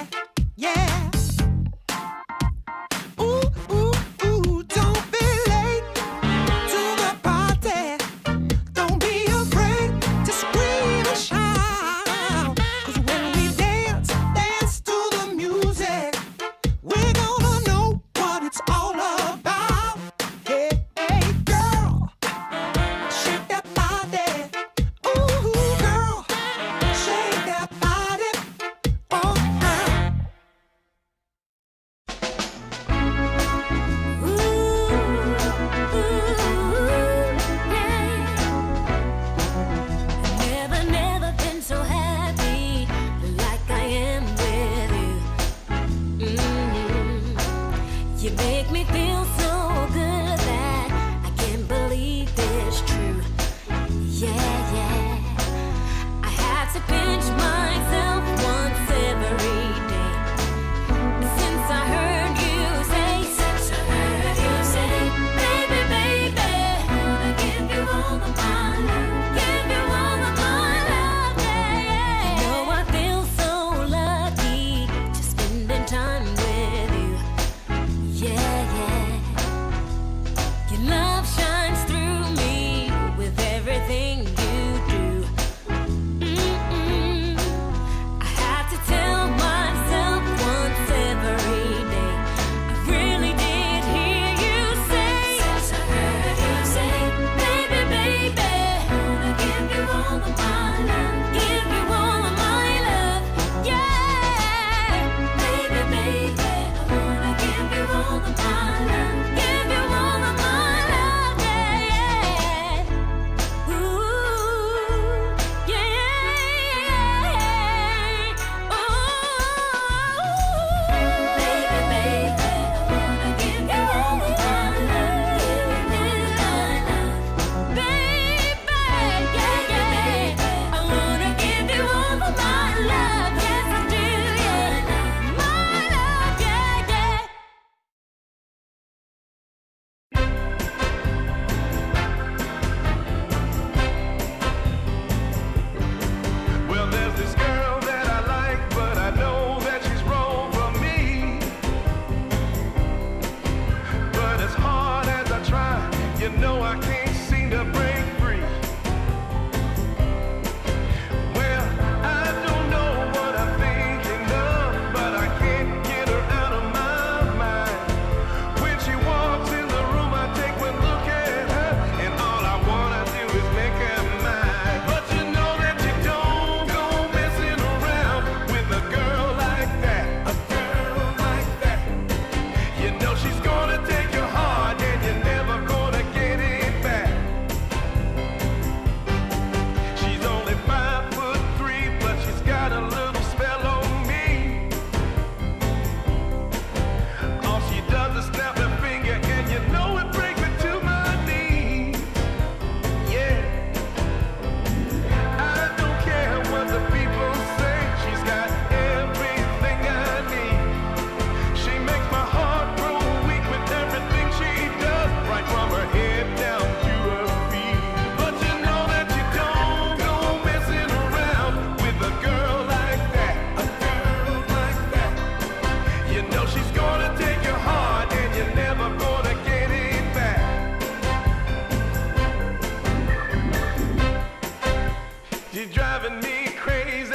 driving me crazy,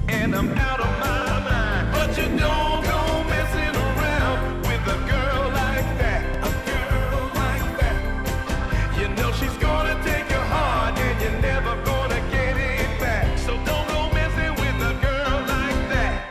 and I'm out of my mind. But you don't go messing around with a girl like that. A girl like that. You know she's gonna take your heart, and you're never gonna get it back. So don't go messing with a girl like that.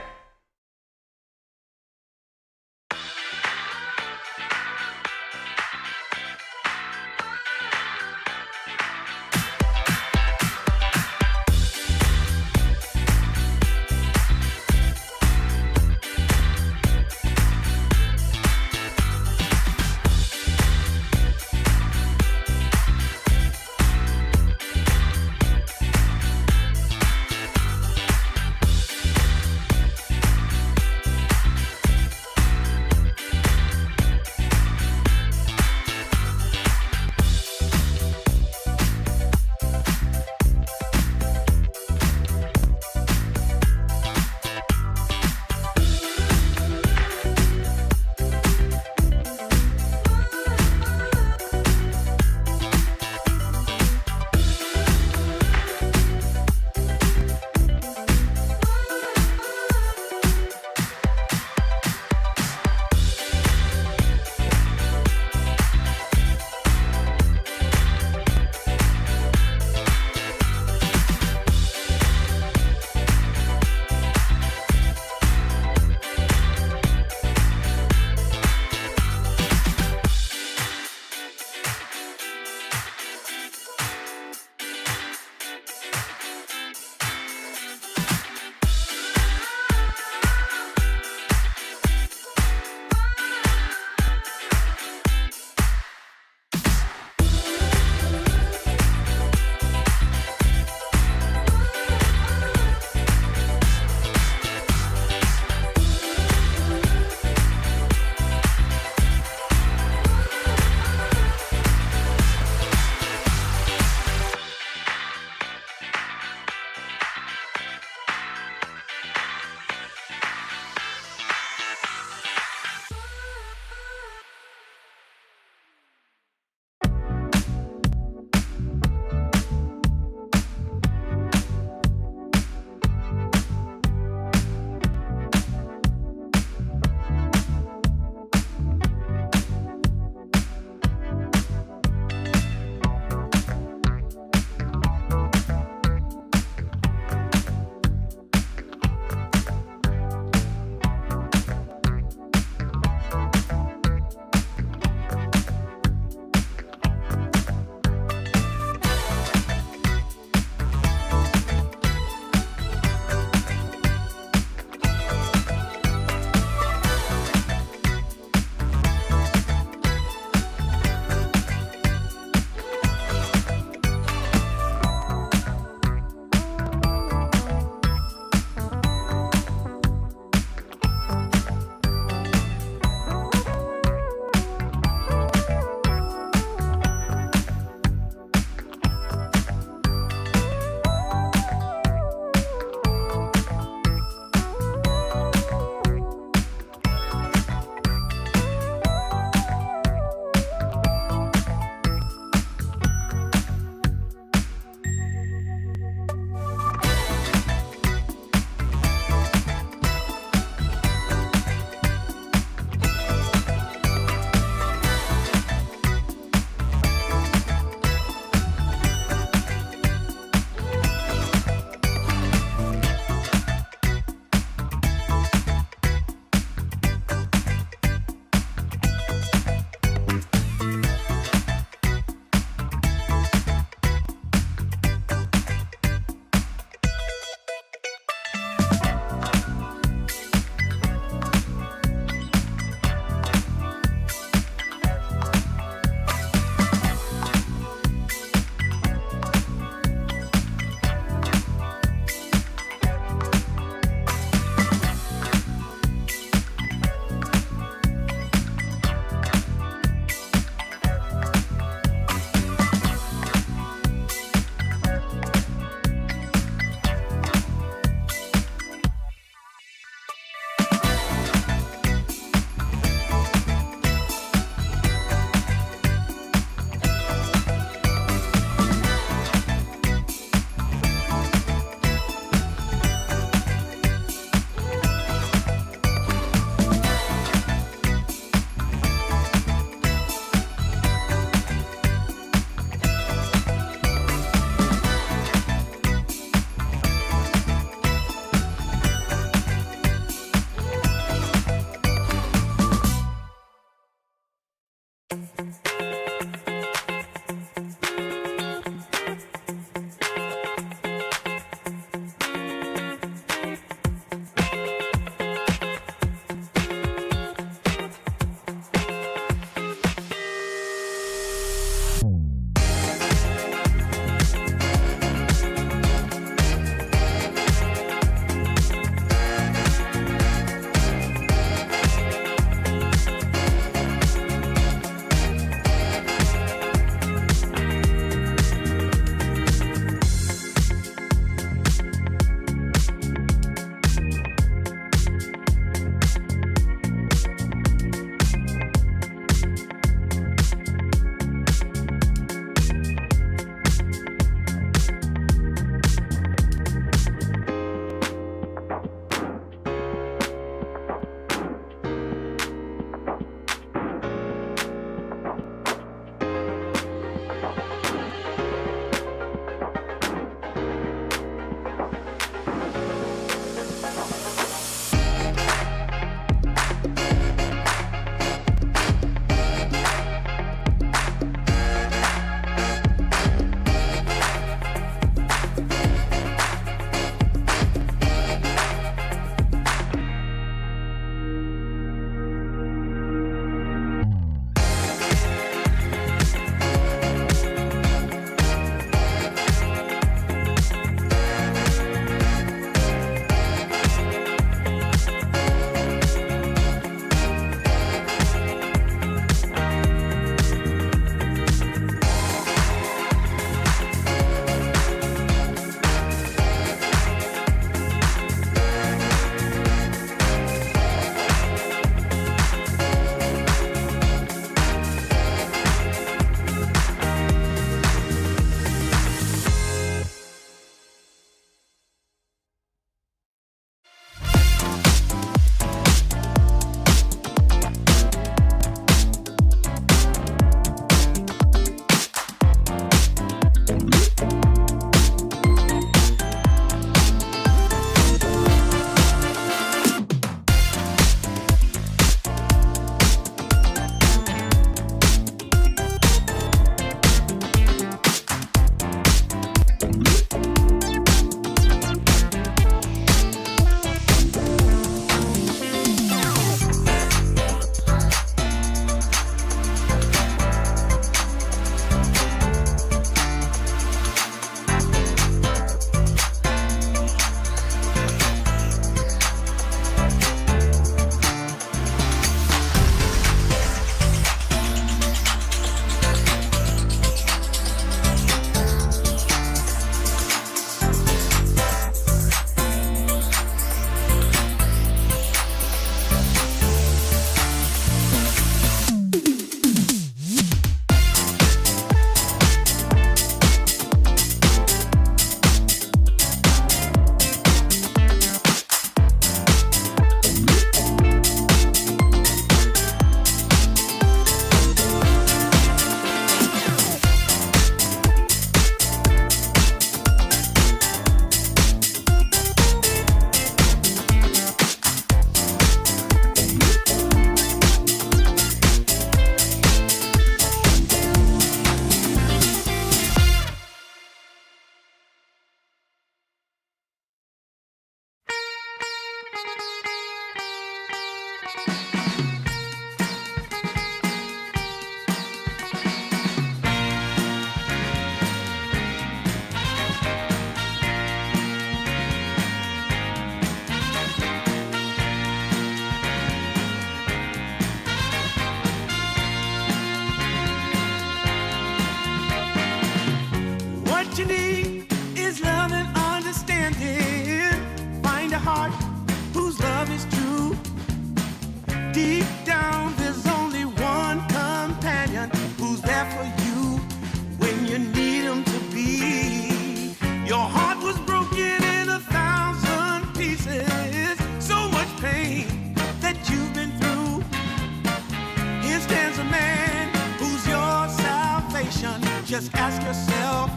Just ask yourself,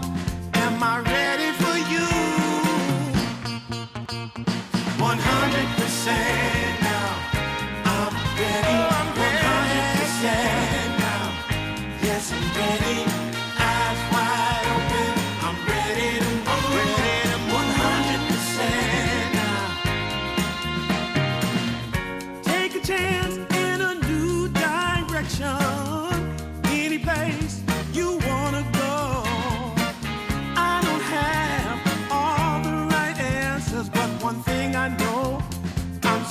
am I ready for you? 100% now. I'm ready. 100% now. Yes, I'm ready. Eyes wide open. I'm ready to move. 100% now. Take a chance in a new direction. Any place you wanna go. I don't have all the right answers, but one thing I know, I'm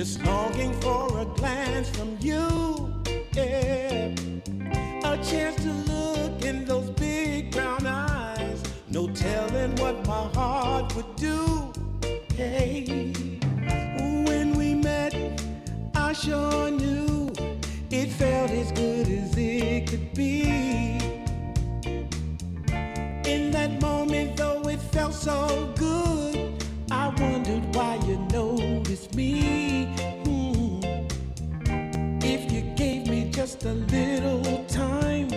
just longing for a glance from you. Yeah. A chance to look in those big brown eyes. No telling what my heart would do. Hey, when we met, I sure knew it felt as good as it could be. In that moment, though it felt so good, I wondered why you noticed me. If you gave me just a little time,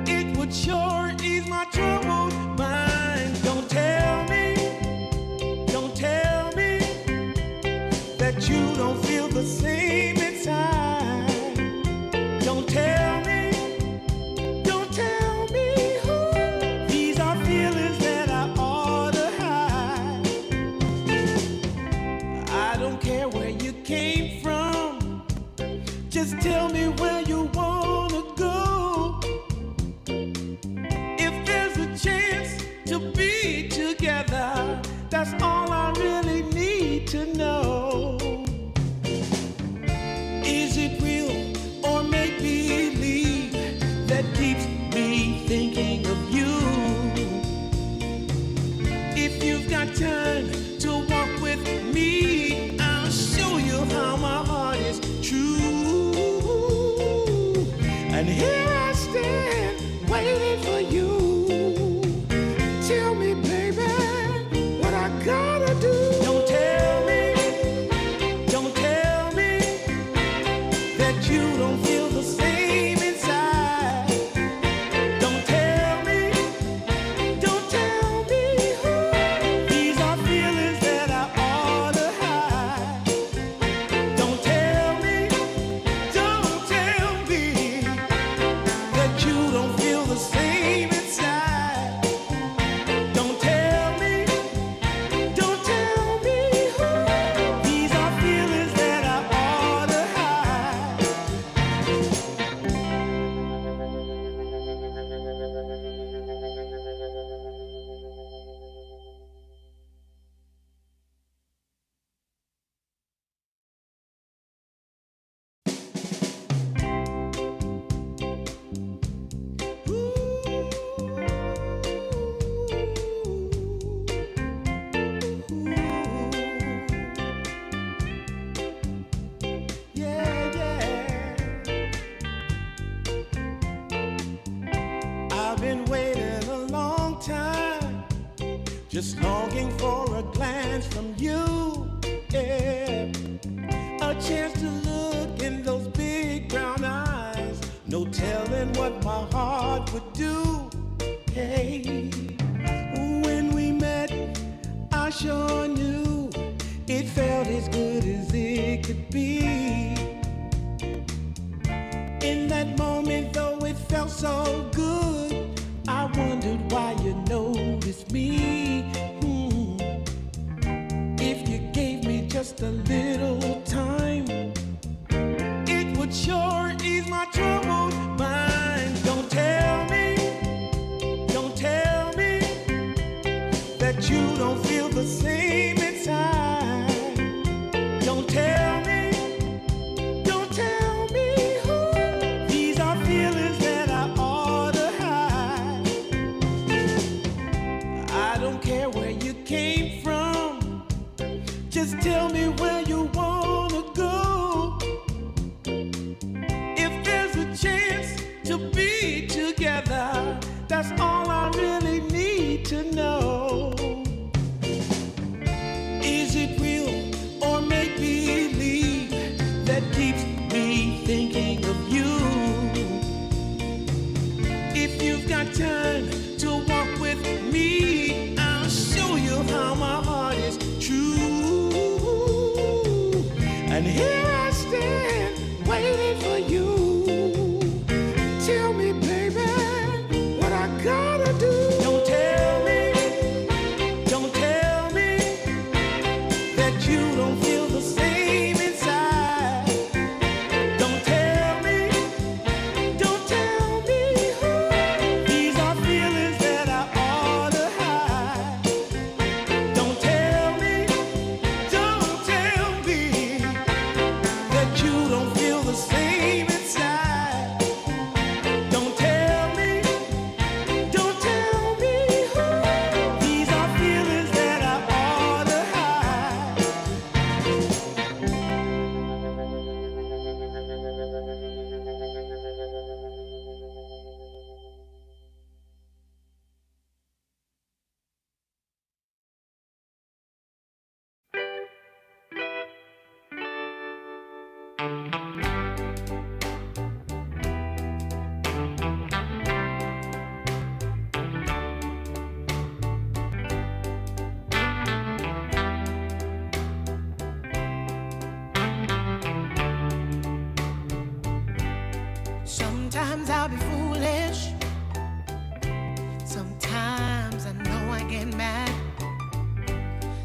it would sure ease my troubled mind. Don't tell me that you don't feel the same inside. Don't tell me these are feelings that I ought to hide. I don't care where you came from, just tell me where you wanna go. If there's a chance to be together, that's all I really need to know. Is it real or make believe that keeps me thinking of you? If you've got time to walk with me, I'll show you how my heart is true. And here I stand waiting for you. Tell me, baby, what I gotta do. Don't tell me that you don't feel the same inside. Don't tell me these are feelings that I ought to hide. Don't tell me that you don't feel the same inside. Don't tell me these are feelings that I ought to hide. I've been waiting a long time, just longing for a glance from you. Yeah. A chance to look in those big brown eyes. No telling what my heart would do. Hey, when we met, I sure knew it felt as good as it could be. In that moment, though it felt so good, I wondered why you noticed me. If you gave me just a little time, it would sure ease my troubled mind. Don't tell me that you don't feel the same inside. Don't tell me these are feelings that I ought to hide. I don't care where you came from, just tell me where you wanna go. Sometimes I'll be foolish. Sometimes I know I get mad.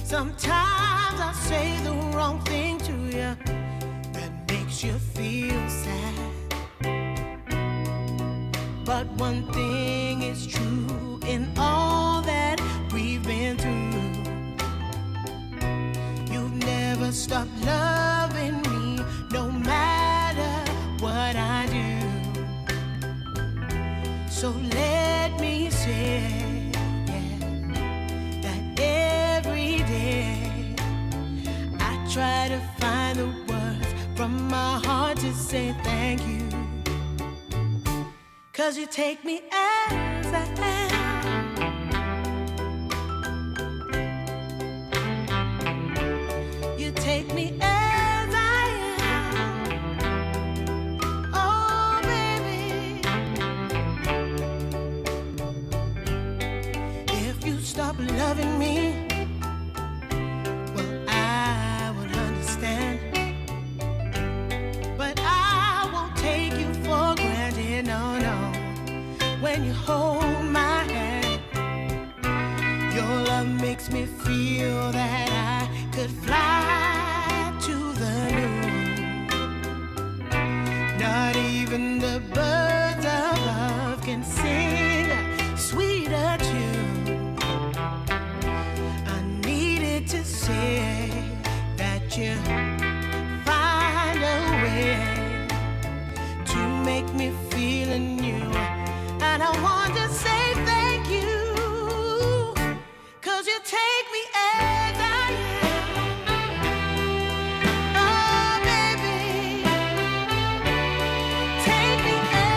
Sometimes I say the wrong thing to you that makes you feel sad. But one thing is true in all that we've been through. You've never stopped loving me, no matter what I do. So let me say, yeah, that every day I try to find the words from my heart to say thank you. 'Cause you take me as I am. You take me as I am. Oh, baby. If you stop loving me, well, I would understand. But I won't take you for granted, no, no. When you hold my hand, your love makes me feel that I could fly to the moon. Not even the birds of love can sing a sweeter tune. I needed to say that you find a way to make me feel anew. And I want to say thank you, 'cause you take me as I am. Oh, baby, take me as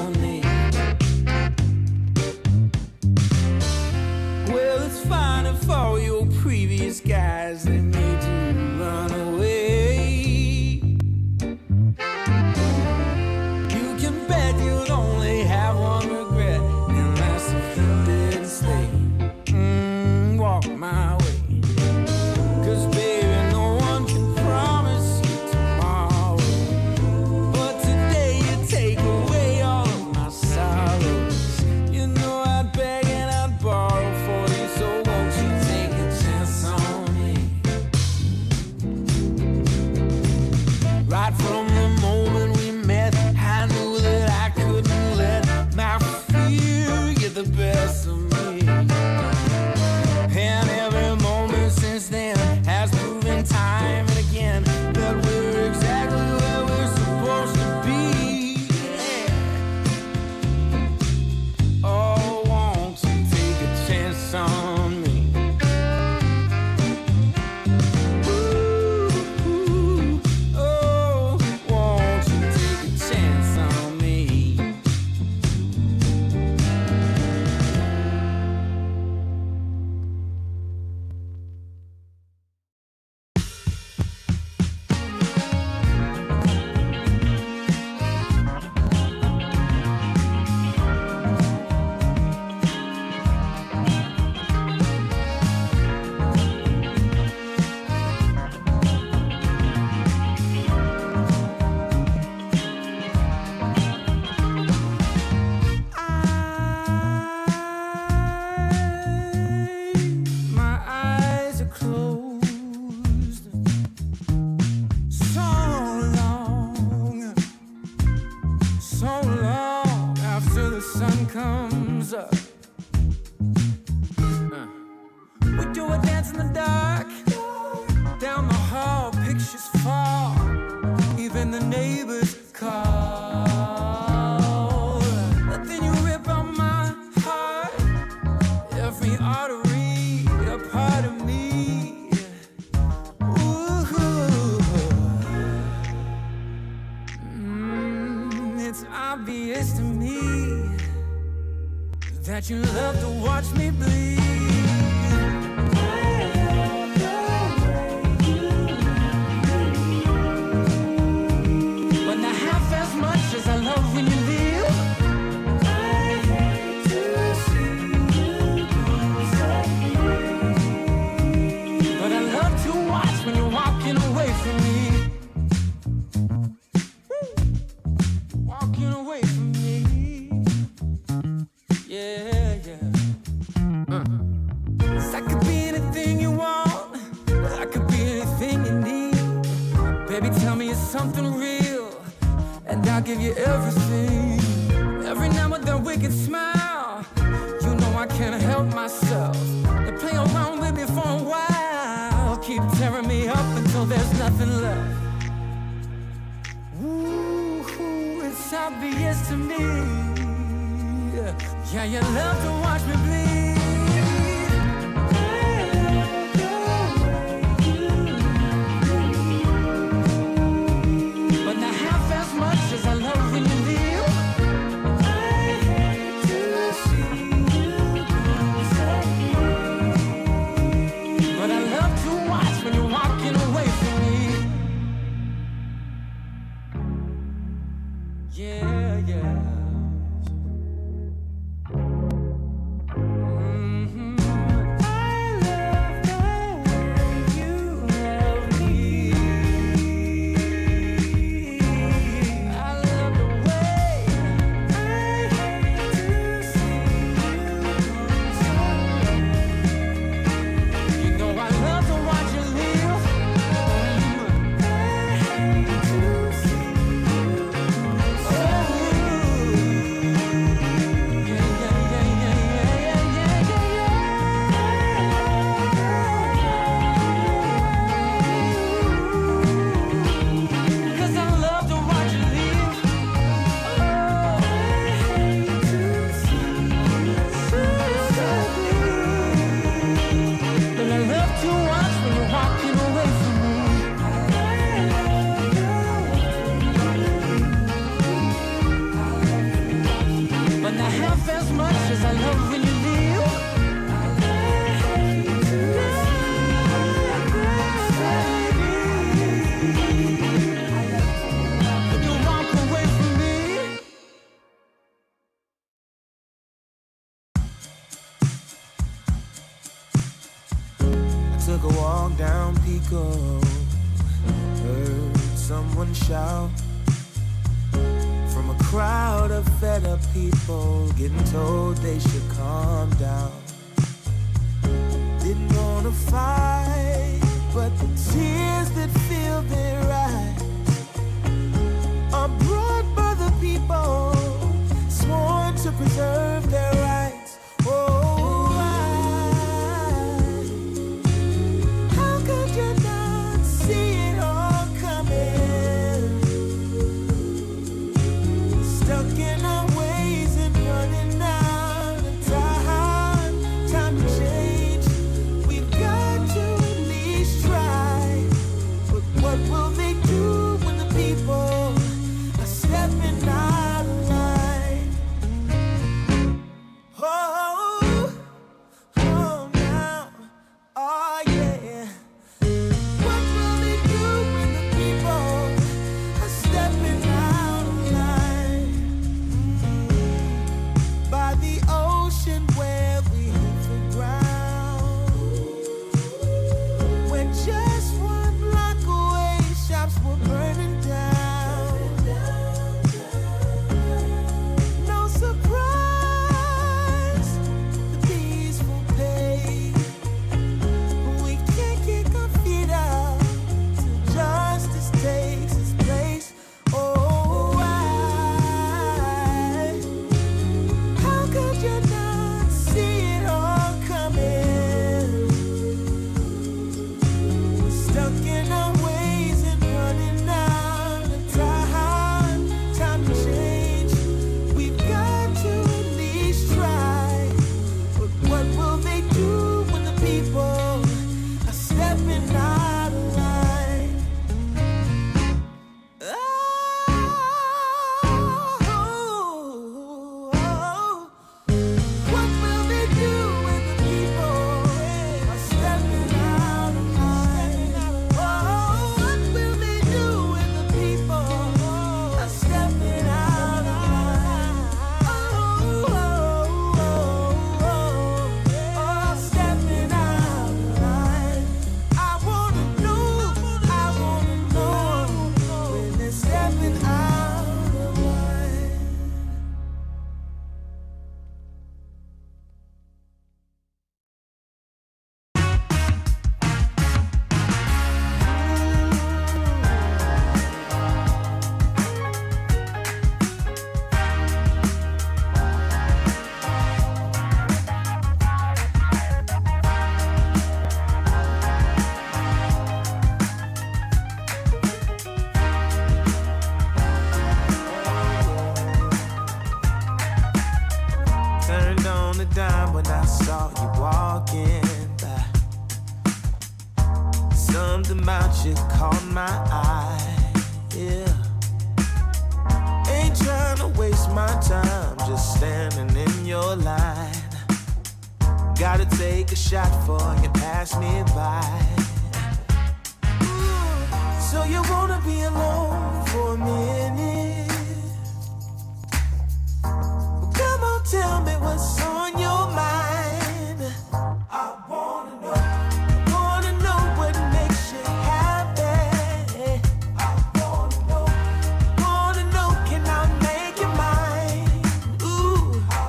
on me. Well, it's fine if all your previous guys they made you run away. You can bet you'd only have one regret, and that's if you didn't stay. Walk my way. 'Cause baby, no one can promise you tomorrow. But today you take away all of my sorrows. You know I'd beg and I'd borrow for you, so won't you take a chance on me? Right from the moment we met, I knew that I couldn't let my fear get the best of me. And every moment since then has proven time and again that we're exactly where we're supposed to be. Yeah. Oh, won't you take a chance on me? Ooh, oh, won't you take a chance on me? My eyes are closed so long after the sun comes up. We do a dance in the dark, down the hall, pictures fall, even the neighbors call. But then you rip out my heart, every artery, a part of me. Ooh, it's obvious to me that you love to watch me bleed. But not half as much as I love when you leave. I hate to see you go. But I love to watch when you're walking away from me. Walking away from me. Yeah, yeah. 'Cause I could be anything you want. I could be anything you need. Baby, tell me it's something real, and I'll give you everything. Every now and then wicked smile. You know I can't help myself. They play around with me for a while, keep tearing me up until there's nothing left. Ooh, it's obvious to me. Yeah, you love to watch me bleed. But not half as much as I love when you leave. I hate to see you go. But I love to watch when you're walking away from me. Yeah, yeah. love as much as I love when you leave. You walk away from me. I took a walk down Pico, heard someone shout from a crowd of fed up people, getting told they should calm down. Didn't wanna fight, but the tears that fill their eyes are brought by the people sworn to preserve their rights. Oh, how could you not see it all coming? Stuck in our ways and running out of time. Time to change. We've got to at least try. But what will they do when the people are stepping out of line? Oh, oh now, oh yeah. What will they do when the people are stepping out of line? By the ocean where we hit the ground, when just one block away shops were burning down. No surprise, the peaceful pay. We can't kick our feet out till justice takes its place. Oh, how could you not see it all coming? Stuck in our ways and running out of time. Time to change. We've got to at least try. But what will they do when the people are stepping out of line? What will they do when the people are stepping out of line? What will they do when the people are stepping out of line? Stepping out of line. I wanna know when they're stepping out of line. Turned on the dime when I saw you walking by. Something about you caught my eye. Yeah. Ain't trying to waste my time, just standing in your line. Gotta take a shot before you pass me by. So you wanna be alone for a minute? Well, come on, tell me what's on your mind. I wanna know what makes you happy. I wanna know, can I make you mine? Ooh, I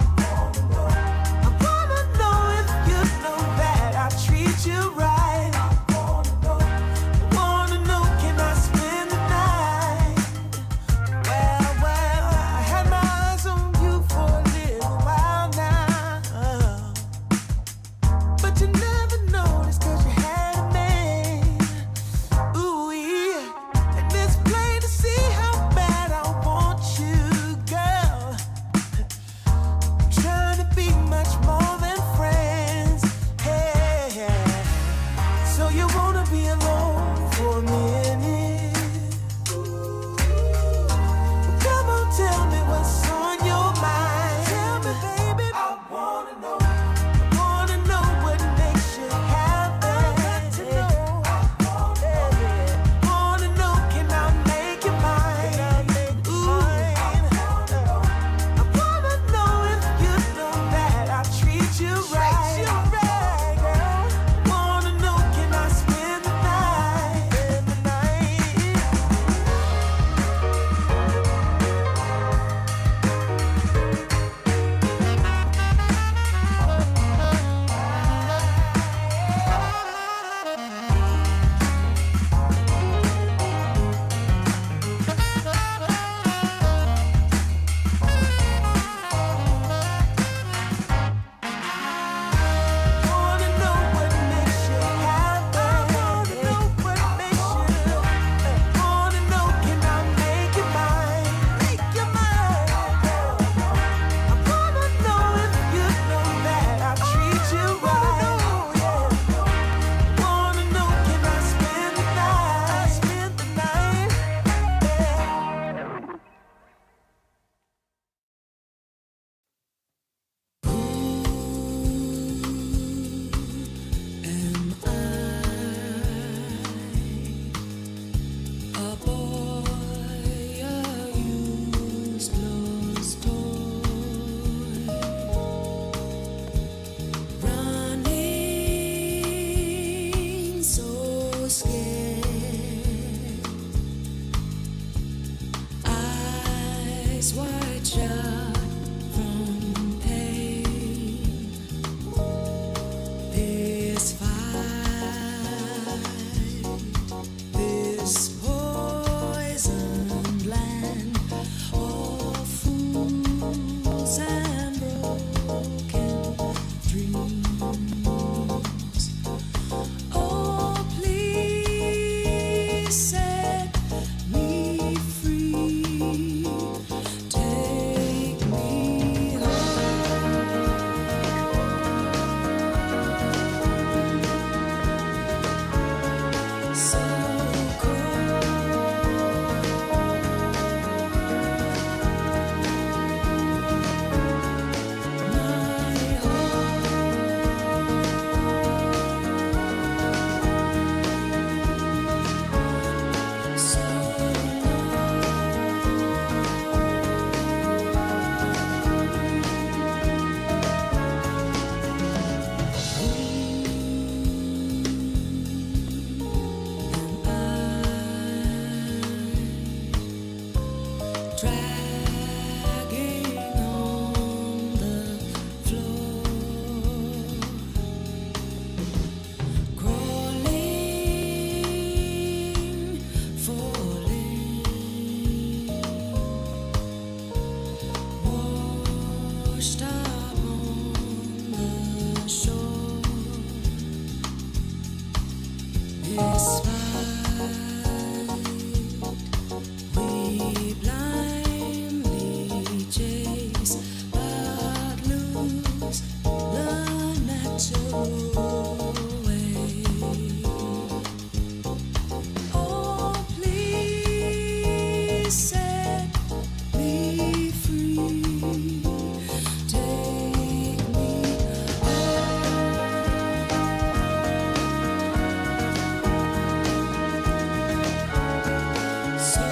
wanna know if you know that I treat you right. I wanna know, can I spend the night? washed up on the shore. This fight we blindly chase, but lose the natural way. Oh, please set me free. Take me home. So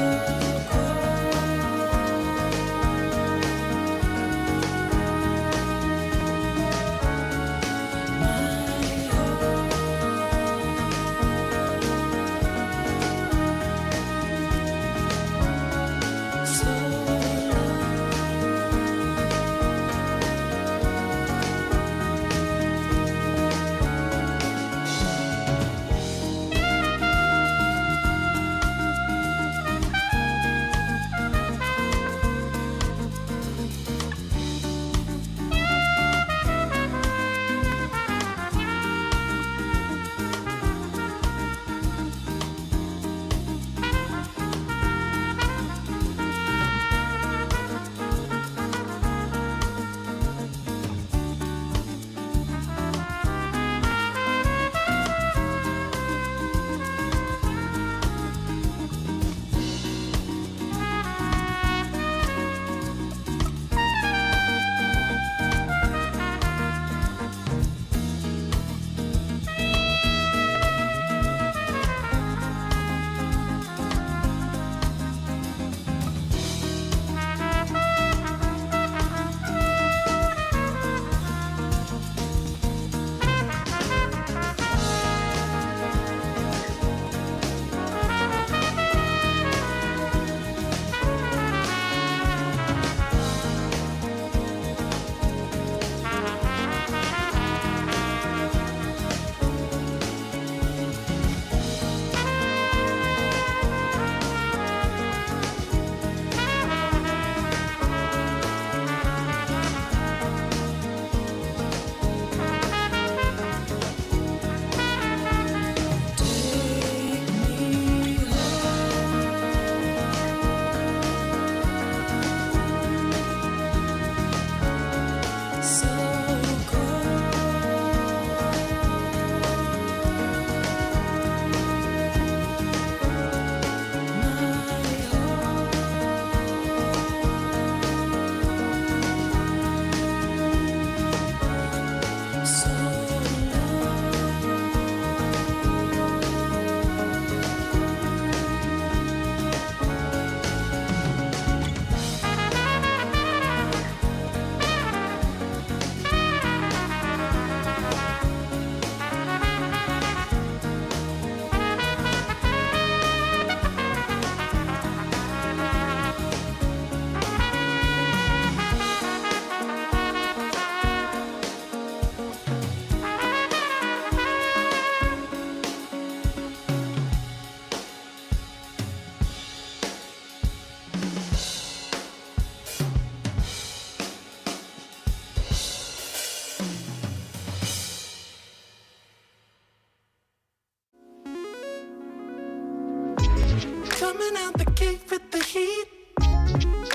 coming out the gate with the heat.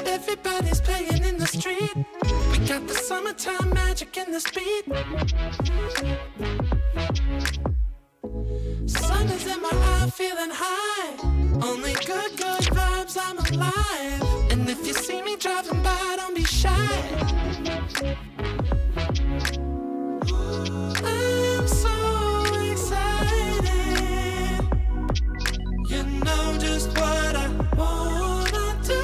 Everybody's playing in the street. We got the summertime magic in this beat. Sun is in my eye, feeling high. Only good vibes, I'm alive. And if you see me driving by, don't be shy. I'm so excited. You know just what I wanna do.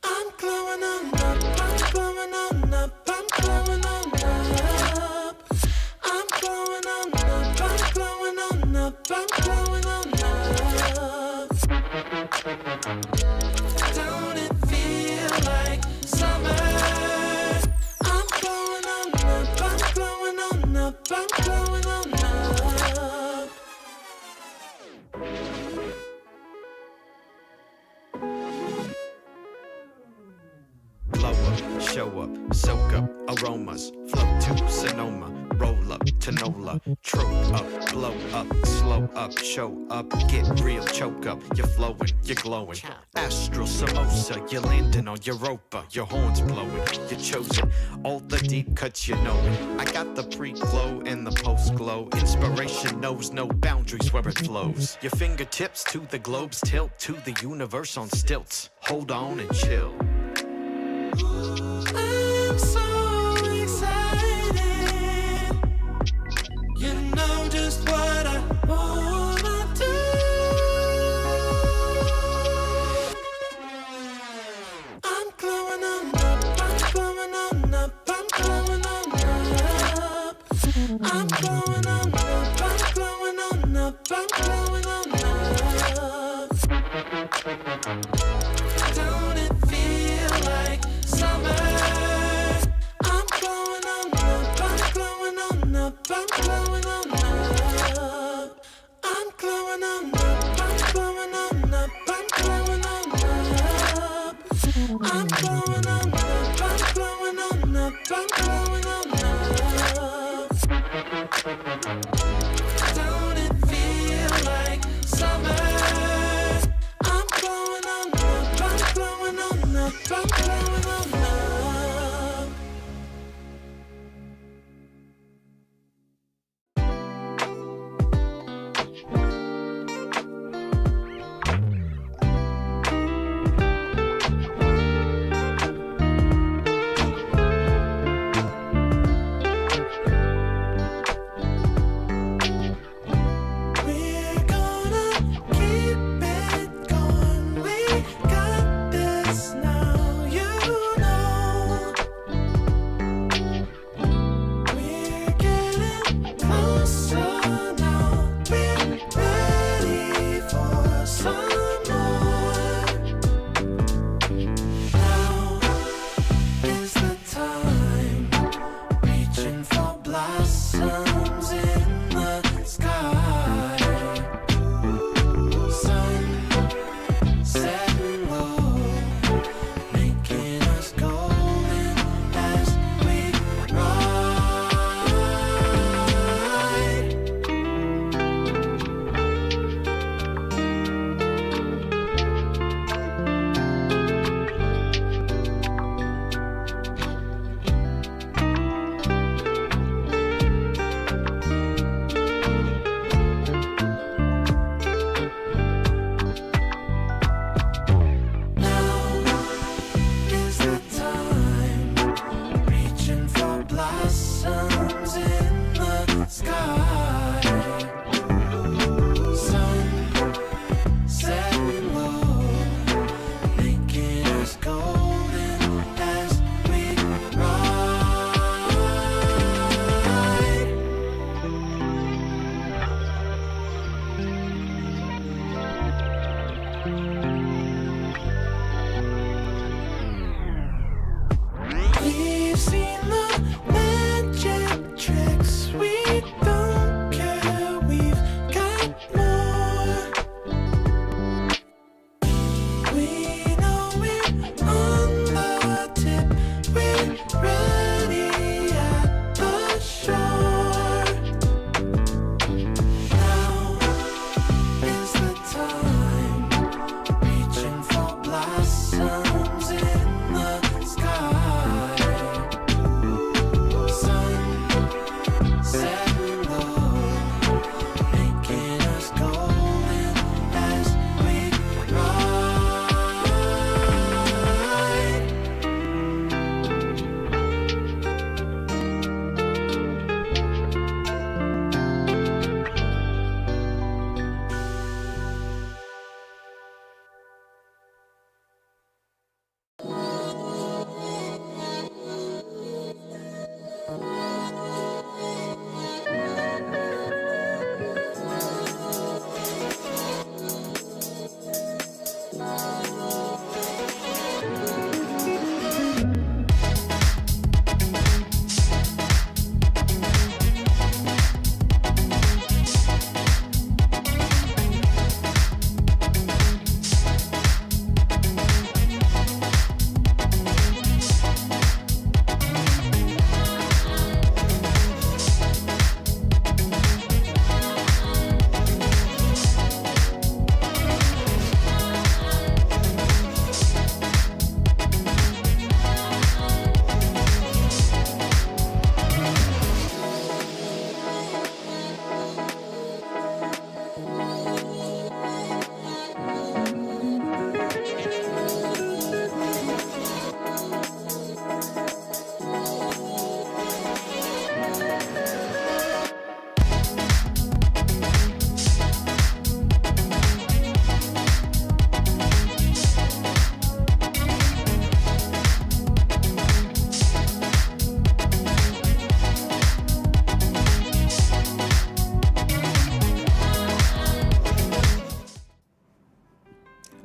I'm glowing on up, I'm glowing on up, I'm glowing on up. I'm glowing on up, I'm glowing on up, I'm glowing on up. Don't it feel like summer? I'm glowing on up, I'm glowing on up, I'm glowing on up. show up, soak up aromas, float to Sonoma, roll up to Nola, trope up, blow up, slow up, show up, get real, choke up, you're flowing, you're glowing. Astral samosa, you're landing on Europa, your horns blowing, you're chosen. All the deep cuts, you know it. I got the pre-glow and the post-glow. Inspiration knows no boundaries where it flows. Your fingertips to the globes tilt to the universe on stilts. Hold on and chill. I'm so excited. You know just what I wanna do. I'm glowing on up, I'm glowing on up, I'm glowing on up. I'm glowing on up, I'm glowing on up, I'm glowing on up. Don't it feel like summer? I'm glowing on up, I'm glowing on up, I'm glowing on up. I'm glowing on up, I'm glowing on up, I'm glowing on up. I'm glowing on up, I'm glowing on up, I'm glowing on up. Don't it feel like summer? I'm glowing on up, I'm glowing on up, I'm glowing on up. We're gonna keep it going. We got this now, you know. We're getting closer now. We're ready for some more. Now is the time, reaching for blossoms in the sky. Sun setting low, making us golden as we ride. Now is the time, reaching for blossoms in the sky. Sun setting low, making us golden as we ride. We've seen the magic tricks. We don't care. We've got more. We know we're on the tip. We're ready at the shore. Now is the time, reaching for blossoms in the sky. Sun setting low, making us golden as we ride.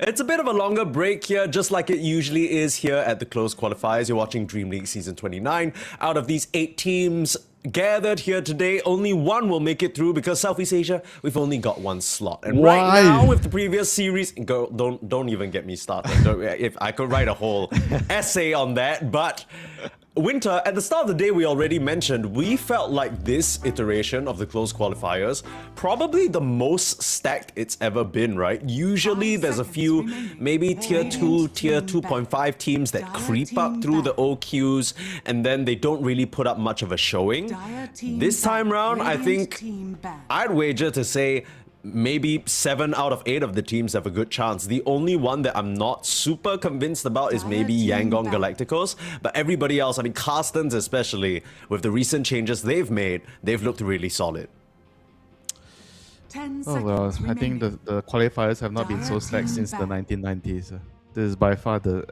It's a bit of a longer break here, just like it usually is here at the closed qualifiers. You're watching Dream League Season 29. Out of these 8 teams gathered here today, only one will make it through because Southeast Asia, we've only got one slot. And Why? right now, with the previous series, girl, don't even get me started. If I could write a whole essay on that, but Winter, at the start of the day, we already mentioned, we felt like this iteration of the closed qualifiers, probably the most stacked it's ever been, right? Usually there's a few, maybe tier 2, tier 2.5 teams that creep up through the OQs, and then they don't really put up much of a showing. This time round, I think I'd wager to say maybe 7 out of 8 of the teams have a good chance. The only one that I'm not super convinced about is maybe Yangon Galacticos, but everybody else, I mean Carstensz especially, with the recent changes they've made, they've looked really solid. Oh well, I think the qualifiers have not been so stacked since the 1990s. This is by far the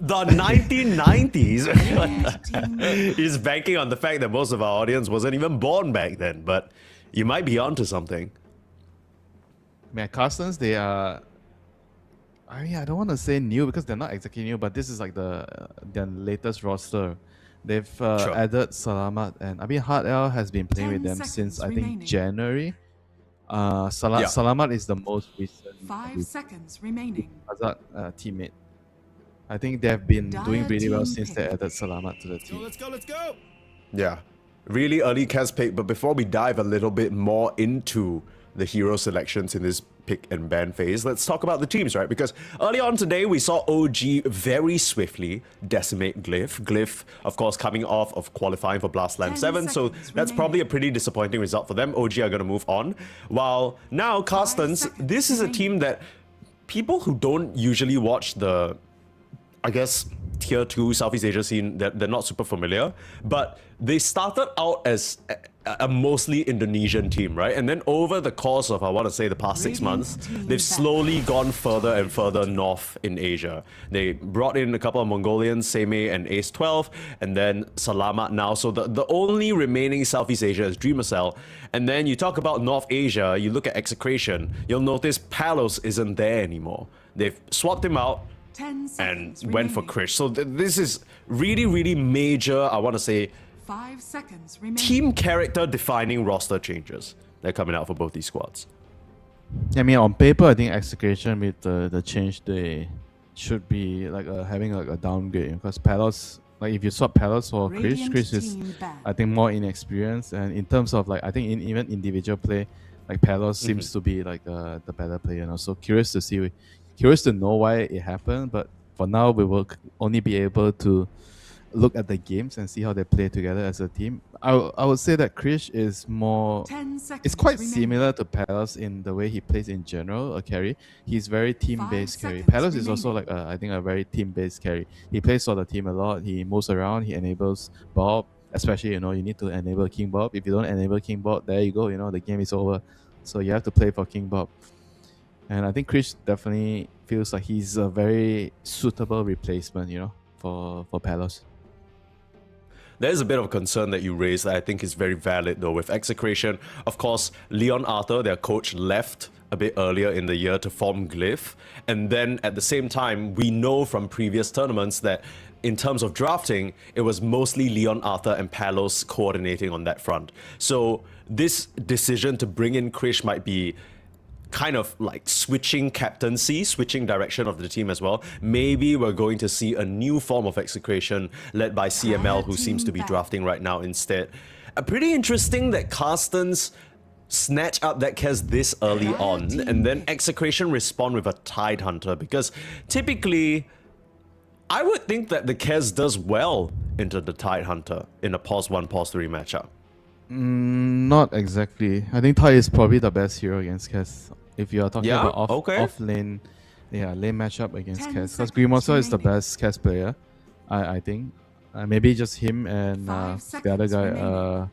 1990s? He's banking on the fact that most of our audience wasn't even born back then, but you might be onto something. Man, Carstensz, they are. I mean, I don't want to say new because they're not exactly new, but this is like their latest roster. They've added Salamat, and I mean Hard L has been playing with them since I think January. Salamat is the most recent 5 seconds remaining. Azad teammate. I think they've been doing really well since they added Salamat to the team. Let's go. Yeah, really early cast pick, but before we dive a little bit more into the hero selections in this pick and ban phase, let's talk about the teams, right? Because early on today, we saw OG very swiftly decimate GLYPH. GLYPH, of course, coming off of qualifying for Blastland 7, so that's probably a pretty disappointing result for them. OG are going to move on. While now, Carstensz, this is a team that people who don't usually watch the, I guess, tier 2 Southeast Asia scene, they're not super familiar, but they started out as a mostly Indonesian team, right? And then over the course of, I want to say, the past 6 months, they've slowly gone further and further north in Asia. They brought in a couple of Mongolians, Seme and Ace 12, and then Salamat now. So the only remaining Southeast Asia is Dreamcell. And then you talk about North Asia, you look at Execration, you'll notice Palos isn't there anymore. They've swapped him out and went for Krish. So this is really, really major, I want to say, 5 seconds remaining. Team character defining roster changes that are coming out for both these squads. I mean, on paper, I think Execration with the change, they should be like having like a downgrade because Palos, like if you swap Palos for Krish is I think more inexperienced, and in terms of like I think in even individual play, like Palos seems to be like the better player. And also curious to know why it happened, but for now we will only be able to look at the games and see how they play together as a team. I would say that Krish is more, it's quite similar to Palos in the way he plays in general, a carry. He's very team-based carry. Palos is also like I think a very team-based carry. He plays for the team a lot, he moves around, he enables Bob, especially, you need to enable King Bob. If you don't enable King Bob, there you go, the game is over. So you have to play for King Bob. And I think Krish definitely feels like he's a very suitable replacement, for Palos. There's a bit of concern that you raised that I think is very valid though with Execration. Of course, Leon Arthur, their coach, left a bit earlier in the year to form GLYPH. And then at the same time, we know from previous tournaments that in terms of drafting, it was mostly Leon Arthur and Palos coordinating on that front. So this decision to bring in Krish might be kind of like switching captaincy, switching direction of the team as well. Maybe we're going to see a new form of Execration led by CML, who seems to be drafting right now instead. Pretty interesting that Carstensz snatch up that Kez this early on, and then Execration respond with a Tidehunter, because typically I would think that the Kez does well into the Tidehunter in a pause 1, pause 3 matchup. Not exactly. I think Tide is probably the best hero against Kez. If you are talking about off lane, lane matchup against Kez. Because Grimoire is the best Kez player, I think. Maybe just him and the other guy.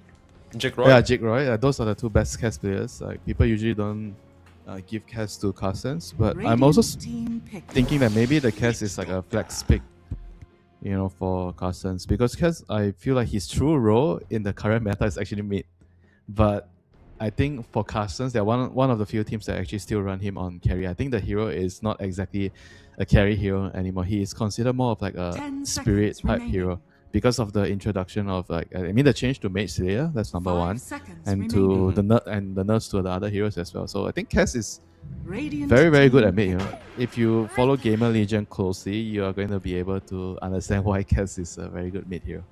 Jigroy? Yeah, Jigroy. Those are the two best Kez players. Like people usually don't give Kez to Carstensz, but I'm also thinking that maybe the Kez is like a flex pick, for Carstensz, because Kez, I feel like his true role in the current meta is actually mid, but I think for Carstensz, they're one of the few teams that actually still run him on carry. I think the hero is not exactly a carry hero anymore. He is considered more of like a 10 spirit seconds type remaining. hero because of the introduction of like the change to Mage Slayer. That's number 5 one, seconds and remaining. to the nerfs to the other heroes as well. So I think Cass is Radiant very good team at mid. You know, if you follow Gamer Legion closely, you are going to be able to understand why Cass is a very good mid hero.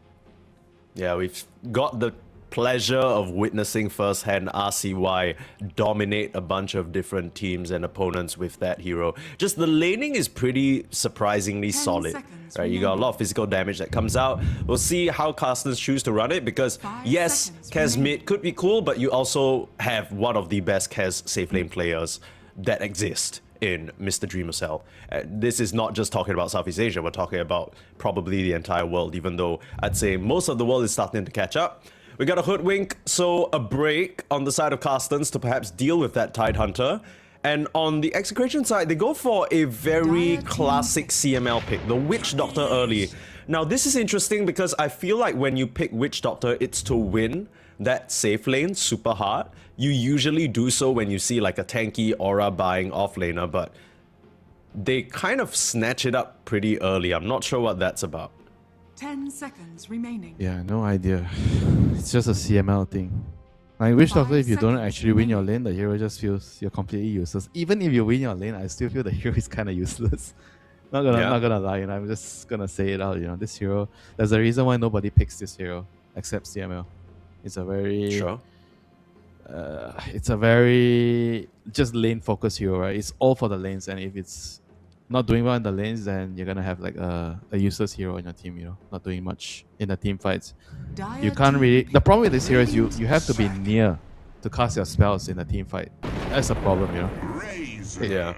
Yeah, we've got the pleasure of witnessing firsthand RCY dominate a bunch of different teams and opponents with that hero. Just the laning is pretty surprisingly 10 solid. seconds Right, you got a lot of physical damage that comes out. We'll see how Carstensz choose to run it because 5 yes, seconds Kaz remaining. mid could be cool, but you also have one of the best Kaz safe lane players that exist in Mr. Dreamercell. This is not just talking about Southeast Asia, we're talking about probably the entire world, even though I'd say most of the world is starting to catch up. We got a Hoodwink, so a break on the side of Carstensz to perhaps deal with that Tidehunter. And on the Execration side, they go for a very classic CML pick, the Witch Doctor early. Now this is interesting because I feel like when you pick Witch Doctor, it's to win that safe lane super hard. You usually do so when you see like a tanky aura buying offlaner, but they kind of snatch it up pretty early. I'm not sure what that's about. 10 seconds remaining. Yeah, no idea. It's just a CML thing. Like Witch 5 Doctor, if you don't seconds actually win your remaining. lane, the hero just feels you're completely useless. Even if you win your lane, I still feel the hero is kind of useless. Not gonna lie, you know, I'm just gonna say it out. You know, this hero. There's a reason why nobody picks this hero except CML. It's a very Sure. it's a very just lane focused hero, right? It's all for the lanes, and if it's not doing well in the lanes, then you're gonna have like a useless hero in your team. You know, not doing much in the team fights. You can't really. The problem with this hero is you have to be near to cast your spells in a team fight. That's a problem, you know. Yeah.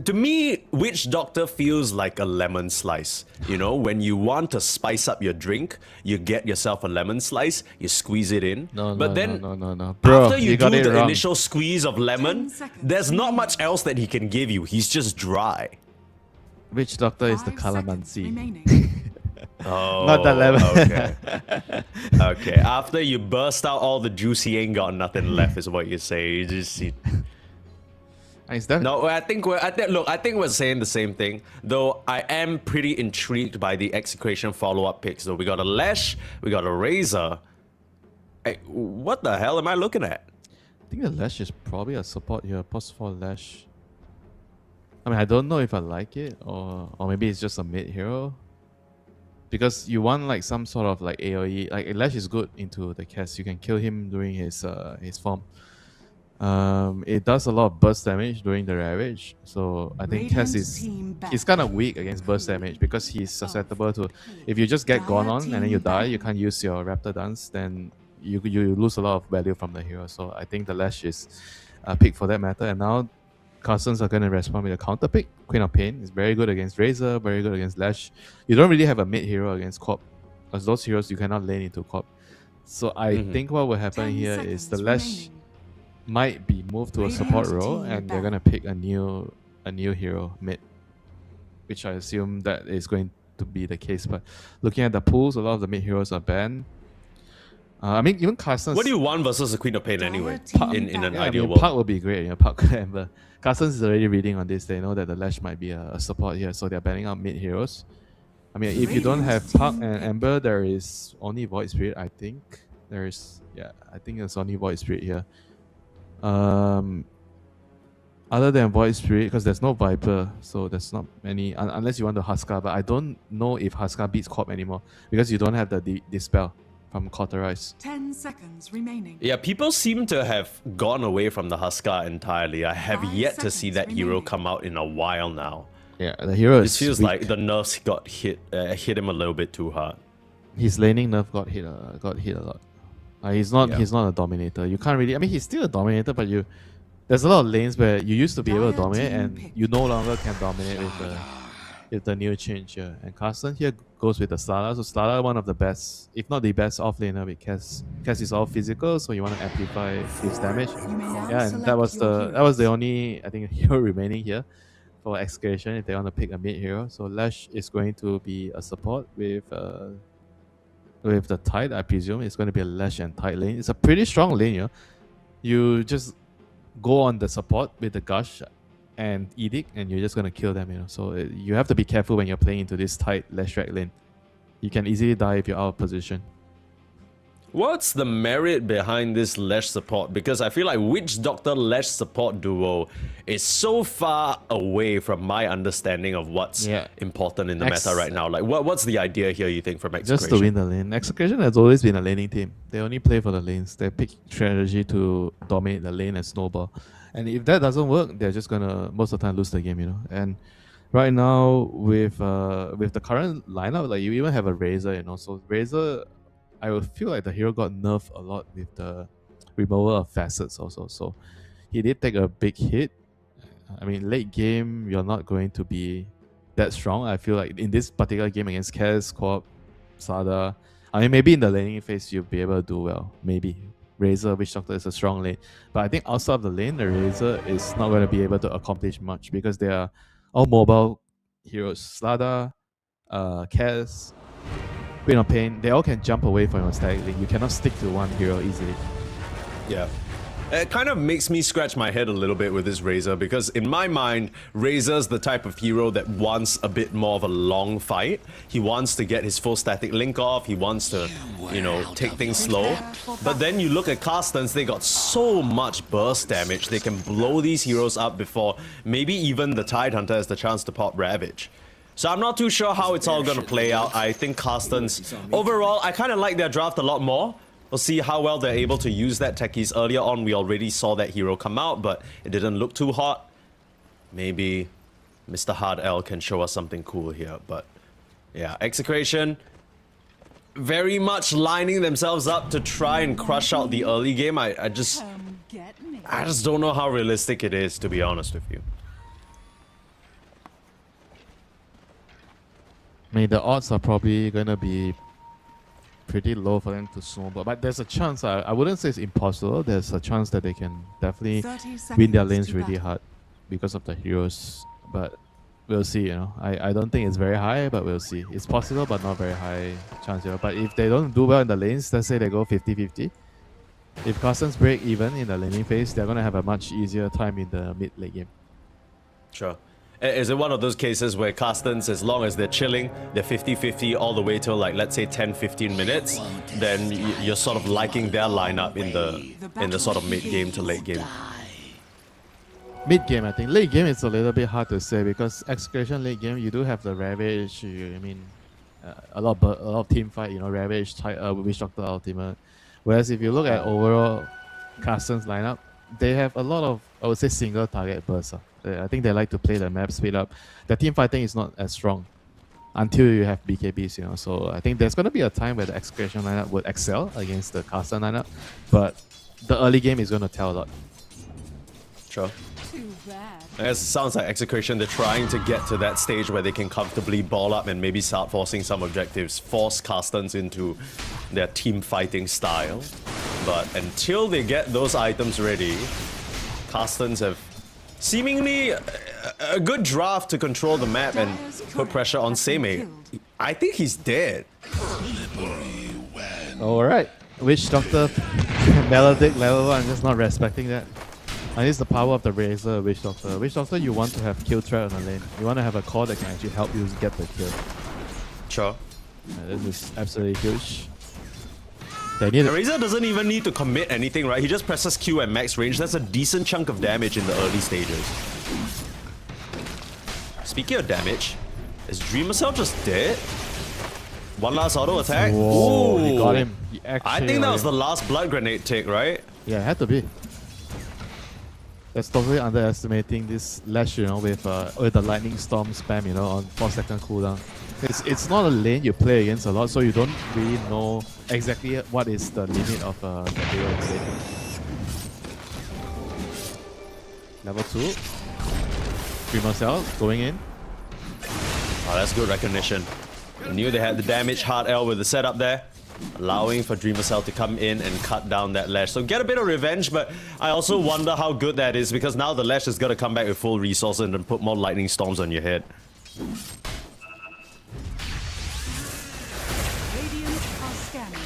To me, Witch Doctor feels like a lemon slice. You know, when you want to spice up your drink, you get yourself a lemon slice, you squeeze it in. No, but then no. Bro, after you do got it the wrong. initial squeeze of 10 lemon, seconds there's not remaining. much else that he can give you. He's just dry. Witch Doctor is the 5 seconds calamansi. remaining. Oh, Not that lemon. Okay. Okay. After you burst out all the juice, he ain't got nothing left, is what you say. You just. It's that No, I think we're saying the same thing. Though I am pretty intrigued by the Execration follow-up picks. So we got a Lash, we got a Razor. Hey, what the hell am I looking at? I think the Lash is probably a support here. Post for Lash. I mean, I don't know if I like it or maybe it's just a mid hero. Because you want like some sort of like AoE. Like Lash is good into the cast. You can kill him during his form. It does a lot of burst damage during the Ravage. So I think Cass Radiant is team back. he's kind of weak against burst damage because he's susceptible to if you just get gone on and then you die, you can't use your Raptor Dance, then you lose a lot of value from the hero. So I think the Lash is a pick for that matter. And now Carstensz are going to respond with a counter pick. Queen of Pain is very good against Razor, very good against Lash. You don't really have a mid hero against Corp, because those heroes you cannot lane into Corp. So I think what will happen 10 here is the seconds Lash remaining. might be moved to a support Radiant role, team and they're back. gonna pick a new hero mid, which I assume that is going to be the case. But looking at the pools, a lot of the mid heroes are banned. I mean, even Carstensz. What do you want versus the Queen of Pain anyway? In an Yeah, I ideal mean, world. Park will be great. You know, Park and Ember. Carstensz is already reading on this. They know that the Lash might be a support here, so they're banning out mid heroes. I mean, if you don't have Park and Ember, there is only Void Spirit. I think there is. Yeah, I think there's only Void Spirit here. Other than Void Spirit, because there's no Viper, so there's not many unless you want the Huskar. But I don't know if Huskar beats Corp anymore because you don't have the Dispel from Cauterize. 10 seconds remaining. Yeah, people seem to have gone away from the Huskar entirely. I have 5 yet to see seconds that hero remaining. come out in a while now. Yeah, the hero It is. feels weak. like the nerfs got hit him a little bit too hard. His laning nerf got hit a lot. He's not a dominator. You can't really. I mean, he's still a dominator, but there's a lot of lanes where you used to be able to Dire dominate, team and pick. you no longer can dominate with the new change here. And Carstensz here goes with the Slala. So Slala, one of the best, if not the best offlaner, because Cass is all physical, so you want to amplify his damage. You may now Yeah, and that was select the your only, I think, hero remaining here for Execration if they want to pick a mid hero. So Lash is going to be a support with the Tide. I presume it's going to be a Lash and Tide lane. It's a pretty strong lane, you know. you just go on the support with the Gush and Edict, and you're just gonna kill them. So you have to be careful when you're playing into this tight Leshrac lane. You can easily die if you're out of position. What's the merit behind this Lesh support? Because I feel like Witch Doctor Lesh support duo is so far away from my understanding of what's important in the meta right now. Like, what's the idea here, you think, from Execration? Just to win the lane. Execration has always been a laning team. They only play for the lanes. They pick strategy to dominate the lane and snowball. And if that doesn't work, they're just gonna most of the time lose the game, And right now with the current lineup, like you even have a Razor, So Razor, I would feel like the hero got nerfed a lot with the removal of facets also. So he did take a big hit. I mean, late game, you're not going to be that strong. I feel like in this particular game against Kaz, Co-op, Sada, I mean, maybe in the laning phase, you'll be able to do well. Maybe. Razor, Witch Doctor is a strong lane. But I think outside of the lane, the Razor is not going to be able to accomplish much because they are all mobile heroes. Sada, Kaz, Queen of Pain, they all can jump away from your static link. You cannot stick to one hero easily. Yeah. It kind of makes me scratch my head a little bit with this Razor because in my mind, Razor's the type of hero that wants a bit more of a long fight. He wants to get his full static link off. He wants to, take things slow. But then you look at Carstensz, they got so much burst damage. They can blow these heroes up before maybe even the Tidehunter has the chance to pop Ravage. So I'm not too sure how it's all going to play out. I think Carstensz, overall, I kind of like their draft a lot more. We'll see how well they're able to use that techies. Earlier on, we already saw that hero come out, but it didn't look too hot. Maybe Mr. Hard L can show us something cool here, but yeah, Execration very much lining themselves up to try and crush out the early game. I just don't know how realistic it is, to be honest with you. I mean, the odds are probably going to be pretty low for them to snowball. But there's a chance, I wouldn't say it's impossible. There's a chance that they can definitely win their lanes really hard because of the heroes. But we'll see, I don't think it's very high, but we'll see. It's possible, but not very high chance, But if they don't do well in the lanes, let's say they go 50-50. If Carstensz break even in the laning phase, they're going to have a much easier time in the mid-late game. Sure. Is it one of those cases where Carstensz, as long as they're chilling, they're 50-50 all the way till like, let's say 10-15 minutes, then you're sort of liking their lineup in the sort of mid-game to late game? Mid-game, I think. Late game is a little bit hard to say because Execration late game, you do have the Ravage, a lot of team fight, Ravage, Witch Doctor Ultimate. Whereas if you look at overall Carstensz lineup, they have a lot of, I would say, single target bursts. I think they like to play the map speed up. The team fighting is not as strong until you have BKBs, So I think there's going to be a time where the Execration lineup would excel against the Carstensz lineup, but the early game is going to tell a lot. Sure. Too bad. I guess it sounds like Execration, they're trying to get to that stage where they can comfortably ball up and maybe start forcing some objectives, force Carstensz into their team fighting style. But until they get those items ready, Carstensz have seemingly a good draft to control the map and put pressure on Seimei. I think he's dead. Alright. Witch Doctor, Melodic level 1, just not respecting that. And it's the power of the Razor, Witch Doctor. Witch Doctor, you want to have kill threat on the lane. You want to have a core that can actually help you get the kill. Sure. This is absolutely huge. Razor doesn't even need to commit anything, right? He just presses Q at max range. That's a decent chunk of damage in the early stages. Speaking of damage, is Dreamercell just dead? One last auto attack? Whoa, Ooh. he got him. I think that was the last blood grenade tick, right? Yeah, it had to be. That's totally underestimating this Lash, with the lightning storm spam, on 4-second cooldown. It's not a lane you play against a lot, so you don't really know exactly what is the limit of the hero in the lane. Level 2. Dreamercell going in. Oh, that's good recognition. I knew they had the damage hard L with the setup there, allowing for Dreamercell to come in and cut down that Lash. So get a bit of revenge, but I also wonder how good that is because now the Lash is going to come back with full resources and then put more lightning storms on your head. Radiant are scanning.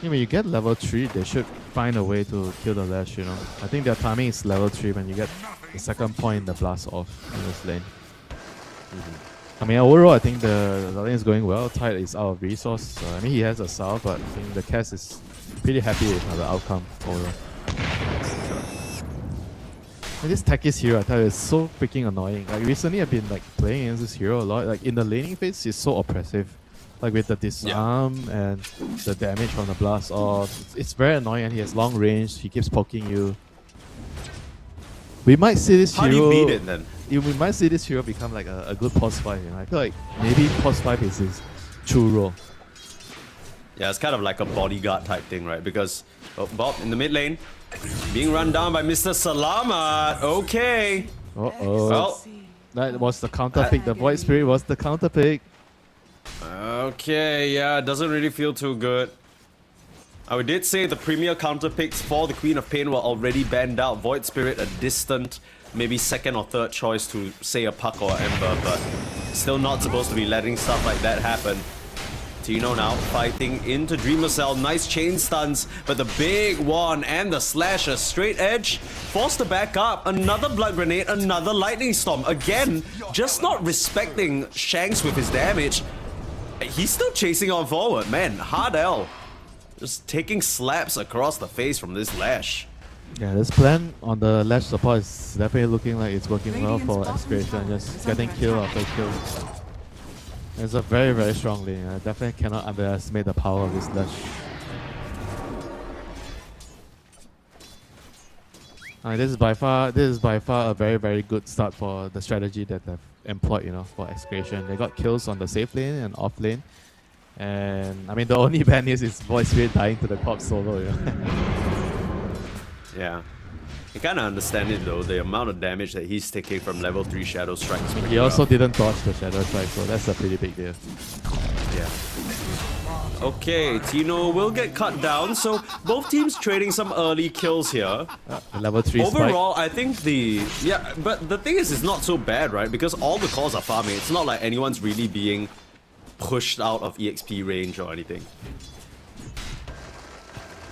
When you get level 3, they should find a way to kill the Lash, you know. I think their timing is level 3 when you get the second point in the blast off in this lane. I mean, overall, I think the lane is going well. Tide is out of resource. I mean, he has a Salve, but I think the Cass is pretty happy with the outcome overall. And this Takis hero, I tell you, is so freaking annoying. Like, recently I've been like playing against this hero a lot. Like, in the laning phase, he's so oppressive. Like, with the disarm and the damage from the blast off. It's very annoying, and he has long range. He keeps poking you. We might see this hero... How do you beat it then? We might see this hero become like a good pos 5, you know. I feel like maybe pos 5 is his true role. Yeah, it's kind of like a bodyguard type thing, right? Because Bob in the mid lane, being run down by Mr. Salamat. Okay. Uh-oh. Well, That was the counter pick. The Void Spirit was the counter pick. okay, yeah, doesn't really feel too good. I did say the premier counter picks for the Queen of Pain were already banned out. Void Spirit, a distant, maybe second or third choice to say a Puck or Ember, but still not supposed to be letting stuff like that happen. Tino now fighting into Dreamercell. Nice chain stuns, but the big one and the slasher straight edge forced to back up. Another blood grenade, another lightning storm. Again, just not respecting Shanks with his damage. He's still chasing on forward, man. Hard L. Just taking slaps across the face from this Lash. Yeah, this plan on the Lash support is definitely looking like it's working well for Execration. Just getting kill after kill. It's a very, very strong lane. I definitely cannot underestimate the power of this Lash. This is by far a very, very good start for the strategy that they've employed, you know, for Execration. They got kills on the safe lane and off lane. And I mean, the only bad news is Void Spirit dying to the top solo, you know. Yeah. I kind of understand it though, the amount of damage that he's taking from level 3 Shadow Strike. He also didn't dodge the Shadow Strike, so that's a pretty big deal. Yeah. Okay, Tino will get cut down, so both teams trading some early kills here. Level 3 Overall, I think but the thing is, it's not so bad, right? Because all the cores are farming. It's not like anyone's really being pushed out of EXP range or anything.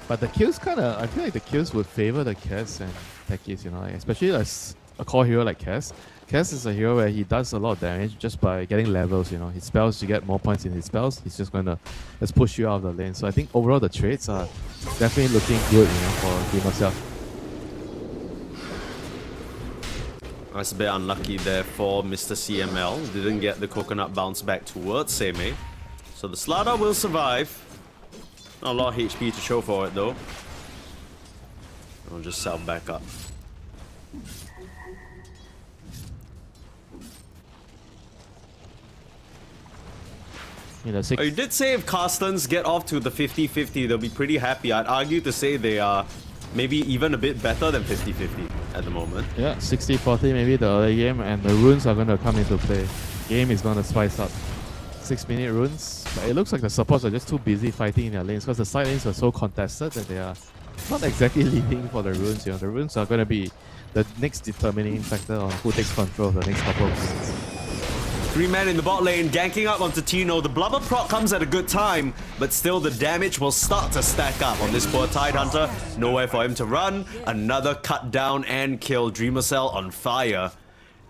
But the kills I feel like the kills would favor the Cass and Takis, you know, like, especially as a core hero like Cass. Cass is a hero where he does a lot of damage just by getting levels, you know. His spells, you get more points in his spells, he's just going to just push you out of the lane. So I think overall the trades are definitely looking good, you know, for Dreamercell. That's a bit unlucky there for Mr. CML. Didn't get the coconut bounce back towards Seimei. So the Slardar will survive. Not a lot of HP to show for it though. I'll just sell back up. You know, You did say if Carstensz get off to the 50-50, they'll be pretty happy. I'd argue to say they are maybe even a bit better than 50-50 at the moment. Yeah, 60-40 maybe the early game, and the runes are going to come into play. Game is going to spice up. 6-minute runes, but it looks like the supports are just too busy fighting in their lanes because the side lanes are so contested that they are not exactly leading for the runes. You know, the runes are going to be the next determining factor on who takes control of the next couple of games. 3 men in the bot lane, ganking up onto Tino. The blubber proc comes at a good time, but still the damage will start to stack up on this poor Tidehunter. Nowhere for him to run. Another cut down and kill. Dreamercell on fire.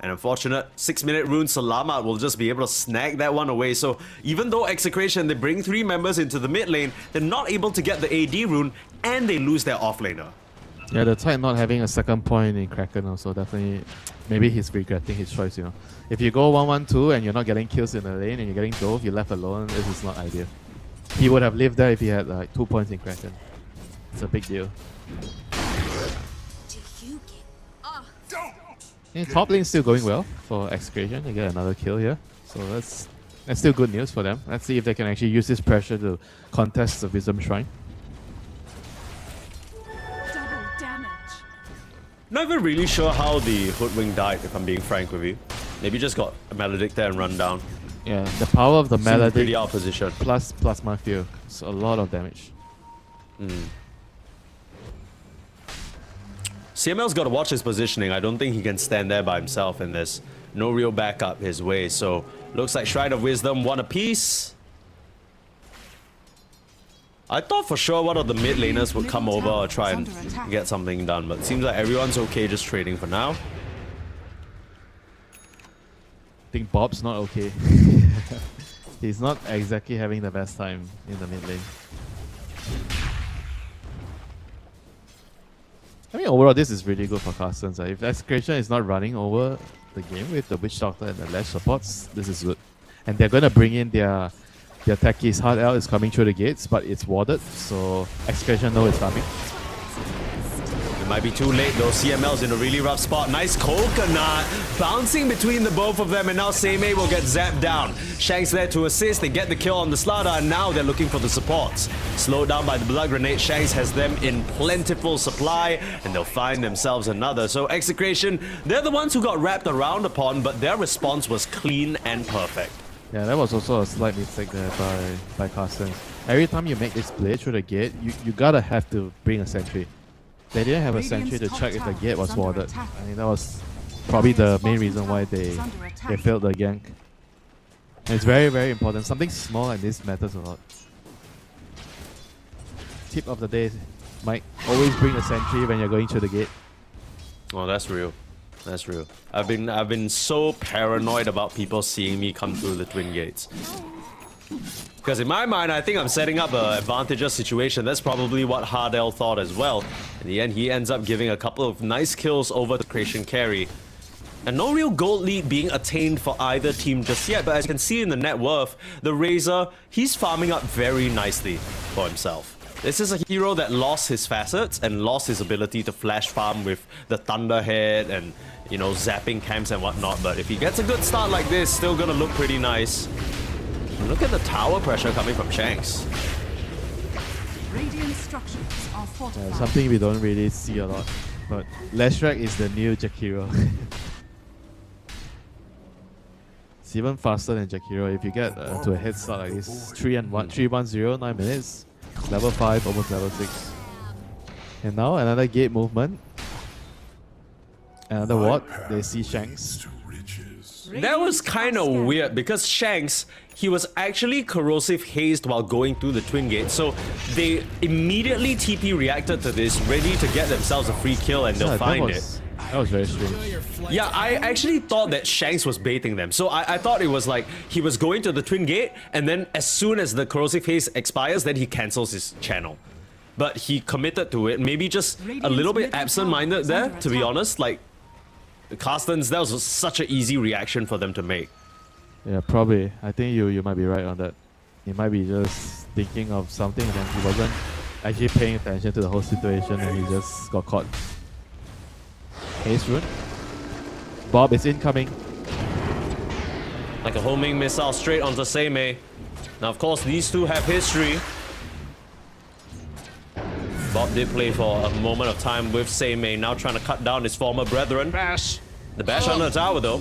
An unfortunate 6-minute rune, Salamat will just be able to snag that one away. So even though Execration, they bring 3 members into the mid lane, they're not able to get the AD rune, and they lose their offlaner. Yeah, the Tide not having a second point in Kraken also definitely, maybe he's regretting his choice, you know. If you go 1-1-2 and you're not getting kills in the lane and you're getting dove, you're left alone, this is not ideal. He would have lived there if he had like 2 points in Kraken. It's a big deal. Yeah, top lane still going well for Execration. They get another kill here, so that's still good news for them. Let's see if they can actually use this pressure to contest the Wisdom Shrine. Double damage. Not even really sure how the Hoodwink died, if I'm being frank with you. Maybe just got a Maledict there and run down. Yeah, the power of the Seemed pretty Maledict out of position. plus Plasma Field. It's a lot of damage. CML's got to watch his positioning. I don't think he can stand there by himself, and there's no real backup his way. So looks like Shrine of Wisdom, 1 apiece. I thought for sure one of the mid laners would come over or try and get something done, but it seems like everyone's okay just trading for now. I think Bob's not okay. He's not exactly having the best time in the mid lane. I mean, overall, this is really good for Carstensz. If Execration is not running over the game with the Witch Doctor and the Lash supports, this is good. And they're going to bring in their techies. Hard L is coming through the gates, but it's warded, so Execration know it's coming. It might be too late though. CML's in a really rough spot. Nice coconut bouncing between the both of them, and now Seimei will get zapped down. Shanks there to assist. They get the kill on the Slaughter, and now they're looking for the supports. Slowed down by the blood grenade. Shanks has them in plentiful supply, and they'll find themselves another. So Execration, they're the ones who got wrapped around upon, but their response was clean and perfect. Yeah, that was also a slight mistake there by Carstensz. Every time you make this play through the gate, you gotta have to bring a sentry. They didn't have a sentry to check if the gate was warded. I think that was probably the main reason why they failed the gank. And it's very, very important. Something small like this matters a lot. Tip of the day, Mike, always bring a sentry when you're going through the gate. Oh, that's real. That's real. I've been so paranoid about people seeing me come through the twin gates. Because in my mind, I think I'm setting up an advantageous situation. That's probably what Hardell thought as well. In the end, he ends up giving a couple of nice kills over the Creation carry. And no real gold lead being attained for either team just yet, but as you can see in the net worth, the Razor, he's farming up very nicely for himself. This is a hero that lost his facets and lost his ability to flash farm with the Thunderhead and, you know, zapping camps and whatnot. But if he gets a good start like this, still gonna look pretty nice. And look at the tower pressure coming from Shanks. Radiant structures are fortified. Something we don't really see a lot. But Leshrac is the new Jakiro. It's even faster than Jakiro. If you get to a head start like this, 3-1-0, 9 minutes. Level 5, almost level 6. And now another gate movement. Another ward. They see Shanks. That was kind of weird because Shanks, he was actually corrosive hazed while going through the twin gate. So they immediately TP reacted to this, ready to get themselves a free kill, and they'll find it. That was very strange. Yeah, I actually thought that Shanks was baiting them. So I thought it was like he was going to the twin gate, and then as soon as the corrosive haze expires, then he cancels his channel. But he committed to it, maybe just a little bit absent-minded there, to be honest. Like, Carstensz, that was such an easy reaction for them to make. Yeah, probably. I think you might be right on that. He might be just thinking of something and then he wasn't actually paying attention to the whole situation and he just got caught. Haze Rune. Bob is incoming. Like a homing missile straight onto Seimei. Now, of course, these two have history. Bob did play for a moment of time with Seimei, now trying to cut down his former brethren. Bash. The bash under the tower, though.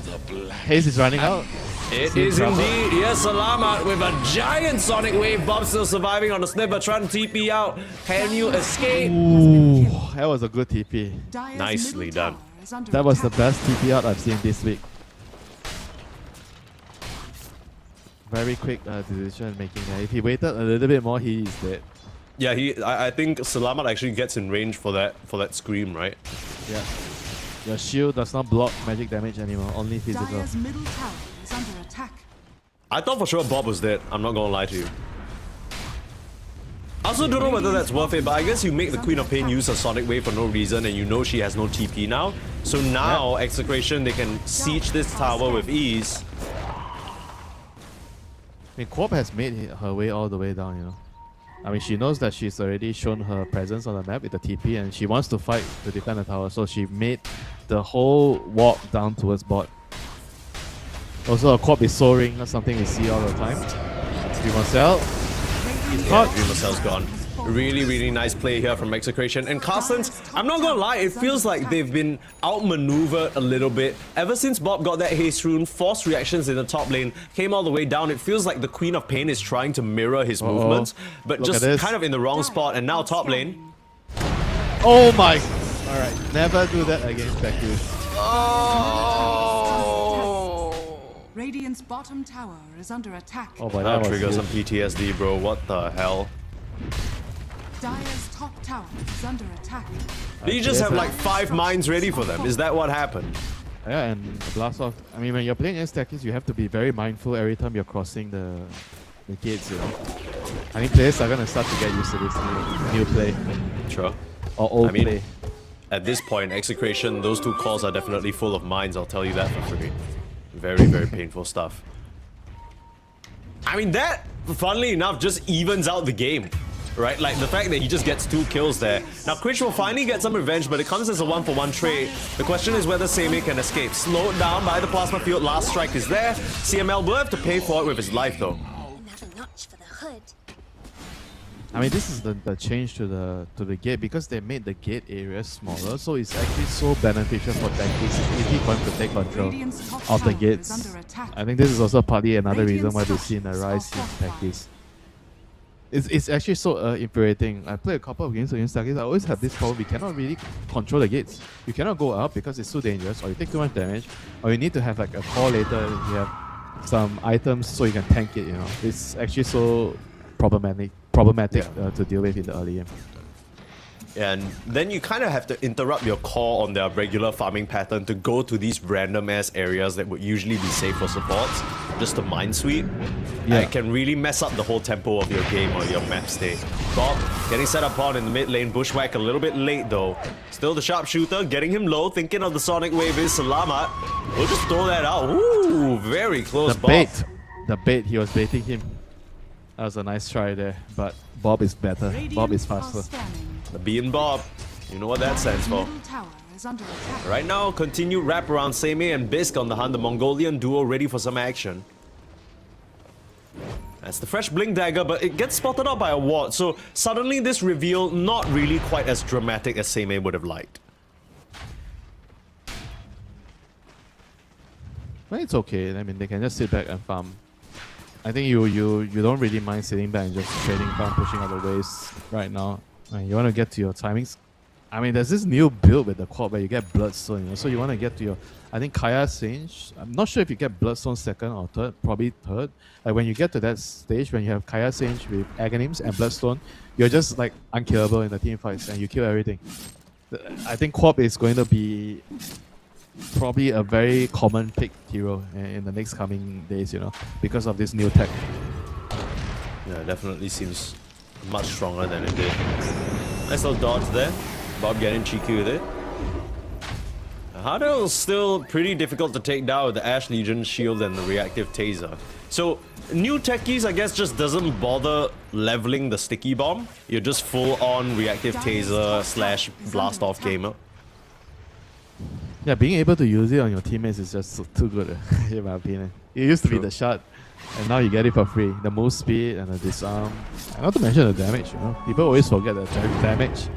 Haze is running out. It is indeed. Yes, Salamat with a giant sonic wave. Bob still surviving on the snipper, trying to TP out. Can you escape? Ooh, that was a good TP. Nicely done. That was the best TP out I've seen this week. Very quick decision making there. If he waited a little bit more, he is dead. Yeah, I think Salamat actually gets in range for that scream, right? Yeah. Your shield does not block magic damage anymore, only physical. Dire's middle tower is under attack. I thought for sure Bob was dead. I'm not gonna lie to you. I also don't know whether that's worth it, but I guess you make the Queen of Pain use a Sonic Wave for no reason and you know she has no TP now. So now, Execration, they can siege this tower with ease. I mean, Quap has made her way all the way down, you know. I mean, she knows that she's already shown her presence on the map with the TP and she wants to fight to defend the tower, so she made the whole walk down towards bot. Also, a Quap is soaring, that's something we see all the time. Dreamleague. He's caught. Dreamless's gone. Really, really nice play here from Execration. And Carstensz, I'm not gonna lie, it feels like they've been outmaneuvered a little bit. Ever since Bob got that haste rune, forced reactions in the top lane, came all the way down, it feels like the Queen of Pain is trying to mirror his movements, but just kind of in the wrong spot. And now top lane. Oh my! Alright, never do that against Beckus. Oh! Radiant's bottom tower is under attack. Oh, but That'll that was trigger huge. some PTSD, bro. What the hell? Dire's top tower is under attack. Did you just have like 5 mines ready for them? Is that what happened? Yeah, and blast off. I mean, when you're playing against techies, you have to be very mindful every time you're crossing the gates, you know. I think players are gonna start to get used to this new play Sure. or old I mean, play. At this point, Execration, those 2 cores are definitely full of mines, I'll tell you that for free. Very, very painful stuff. I mean, that, funnily enough, just evens out the game. Right? Like, the fact that he just gets 2 kills there. Now, Quich will finally get some revenge, but it comes as a 1-for-1 trade. The question is whether Seimei can escape. Slowed down by the plasma field, last strike is there. CML will have to pay for it with his life, though. Another notch for the hood. I mean, this is the change to the gate because they made the gate area smaller, so it's actually so beneficial for techies. It's easy for them to take control Radiant's top of the tower gates. is under attack. I think this is also partly another reason why we've Radiant's seen a rise in structures are techies. It's actually so infuriating. I played a couple of games against techies. I always have this problem. We cannot really control the gates. You cannot go up because it's too dangerous, or you take too much damage, or you need to have like a core later. You have some items so you can tank it. You know, it's actually so problematic to deal with in the early game. And then you kind of have to interrupt your core on their regular farming pattern to go to these random ass areas that would usually be safe for supports, just to mine sweep. Yeah. It can really mess up the whole tempo of your game or your map state. Bob getting set upon in the mid lane, bushwhack a little bit late though. Still the sharpshooter, getting him low, thinking of the sonic wave is Salamat. We'll just throw that out. Ooh, very close, Bob. The bait, he was baiting him. That was a nice try there, but Bob is better. Bob is Radiant are faster. scanning. The B and Bob. You know what that stands for. Middle tower is under attack. Right now, continue wrap around Seimei and Bisk on the hunt, the Mongolian duo ready for some action. That's the fresh blink dagger, but it gets spotted out by a ward, so suddenly this reveal not really quite as dramatic as Seimei would have liked. Well, it's okay. I mean, they can just sit back and farm. I think you don't really mind sitting back and just trading farm, pushing out the waves right now. You want to get to your timings. I mean, there's this new build with the quad where you get Bloodstone, you know, so you want to get to your, I think Kaya Sage. I'm not sure if you get Bloodstone second or third, probably third. Like when you get to that stage, when you have Kaya Sage with Aghanims and Bloodstone, you're just like unkillable in the team fights and you kill everything. I think Quap is going to be probably a very common pick hero in the next coming days, you know, because of this new tech. Yeah, definitely seems much stronger than it did. Nice little dodge there. Bob getting cheeky with it. Hardel's still pretty difficult to take down with the Ash Legion shield and the reactive taser. So, new techies, I guess, just doesn't bother leveling the sticky bomb. You're just full on reactive taser slash blast off gamer. Yeah, being able to use it on your teammates is just too good, in my opinion. It used to be the shot, and now you get it for free. The move speed and the disarm, and not to mention the damage, you know. People always forget the damage.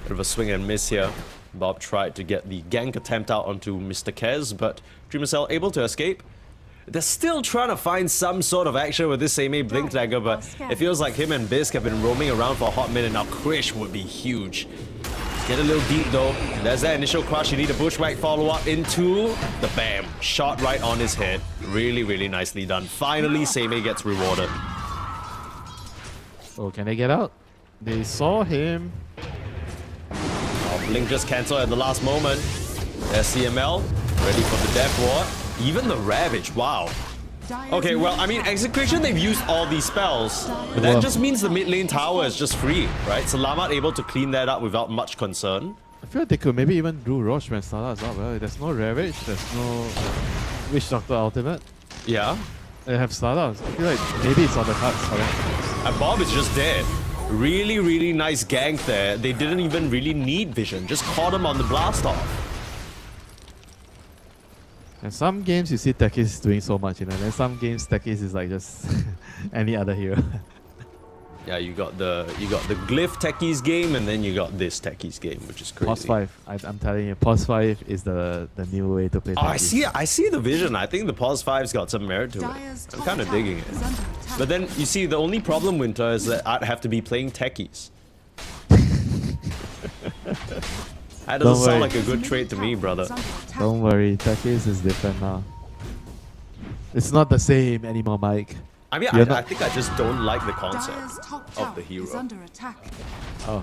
Bit of a swing and miss here. Bob tried to get the gank attempt out onto Mr. Kez, but DreamLeague able to escape. They're still trying to find some sort of action with this Seimei Blink Dagger, but it feels like him and Bisk have been roaming around for a hot minute now. Krish would be huge. Get a little deep though. There's that initial crush. You need a bushwhack follow-up into the bam. Shot right on his head. Really, really nicely done. Finally, Seimei gets rewarded. So can they get out? They saw him. Oh, Blink just cancelled at the last moment. There's CML. Ready for the death ward. Even the Ravage, wow. Okay, well, I mean, Execration, they've used all these spells, but that just means the mid lane tower is just free, right? Salamat able to clean that up without much concern. I feel like they could maybe even do Roche when Stala is out. Well, there's no Ravage, there's no Witch Doctor Ultimate. Yeah. They have Stala. I feel like maybe it's on the cards for them. And Bob is just dead. Really, really nice gank there. They didn't even really need vision, just caught him on the blast off. And some games you see techies doing so much, you know, and then some games techies is like just any other hero. Yeah, you got the Glyph techies game, and then you got this techies game, which is crazy. Pos 5, I'm telling you, Pos 5 is the new way to play techies. I see the vision. I think the Pos 5's got some merit to it. I'm kind of digging it. But then, you see, the only problem, Winter, is that I'd have to be playing techies. That doesn't sound like a good trade to me, brother. Don't worry, techies is different now. It's not the same anymore, Mike. I mean, You're I not- think I just don't like the Dyer's concept top of tower the is hero. under attack. Oh,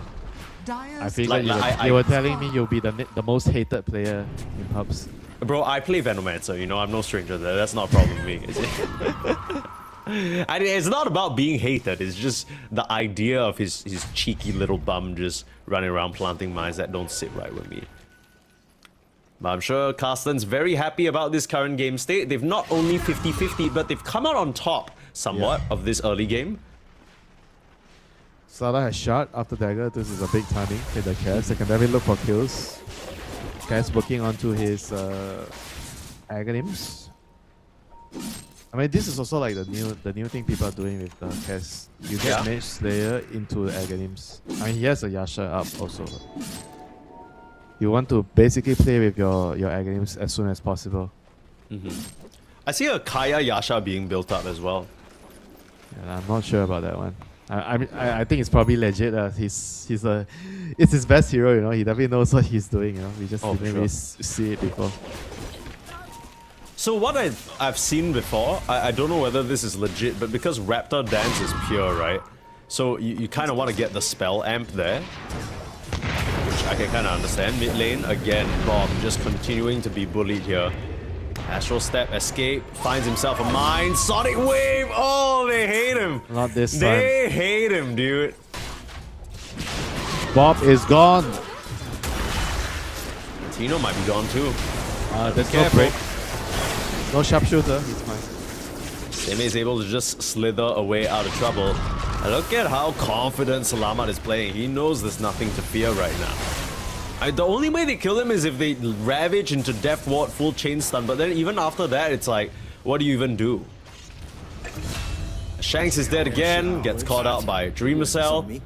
Dyer's I feel Like, like you were telling me you'll be the most hated player in pubs. Bro, I play Venomancer, you know, I'm no stranger there. That's not a problem with me, is it? And it's not about being hated, it's just the idea of his cheeky little bum just running around planting mines that don't sit right with me. But I'm sure Carstensz very happy about this current game state. They've not only 50-50, but they've come out on top somewhat of this early game. Sada has shot after dagger. This is a big timing with the Cass. They can definitely look for kills. Cass working onto his Aghanims. I mean, this is also like the new thing people are doing with the Cass. You get Mage Slayer into Aghanims. I mean, he has a Yasha up also. You want to basically play with your Aghanims as soon as possible. I see a Kaya Yasha being built up as well. And I'm not sure about that one. I think it's probably legit. It's his best hero, you know. He definitely knows what he's doing, you know. We just didn't really see it before. So what I've seen before, I don't know whether this is legit, but because Raptor Dance is pure, right? So you kind of want to get the spell amp there, which I can kind of understand. Mid lane, again, Bob just continuing to be bullied here. Astral Step, escape, finds himself a mine. Sonic Wave! Oh, they hate him! Not this time. They hate him, dude. Bob is gone. Tino might be gone too. There's no break. No sharpshooter. He's fine. Seme is able to just slither away out of trouble. And look at how confident Salamat is playing. He knows there's nothing to fear right now. The only way they kill him is if they ravage into Death Ward full chain stun, but then even after that, it's like, what do you even do? Shanks is dead again, gets caught out by Dreamcell.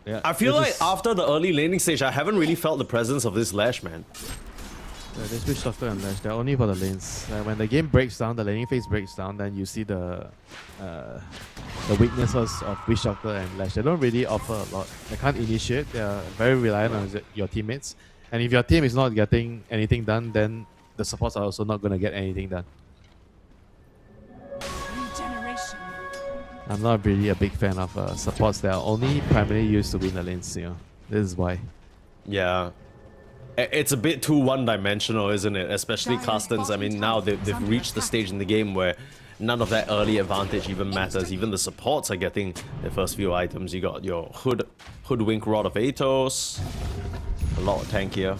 Yeah, I feel like after the early laning stage, I haven't really felt the presence of this Lash, man. This Witch Doctor and Lash, they're only for the lanes. When the game breaks down, the laning phase breaks down, then you see the weaknesses of Witch Doctor and Lash. They don't really offer a lot. They can't initiate. They're very reliant on your teammates. And if your team is not getting anything done, then the supports are also not going to get anything done. Regeneration. I'm not really a big fan of supports that are only primarily used to win the lanes, you know. This is why. Yeah. It's a bit too one-dimensional, isn't it? Especially Carstensz. I mean, now they've reached the stage in the game where none of that early advantage even matters. Even the supports are getting their first few items. You got your Hoodwink Rod of Athos. A lot of tank here.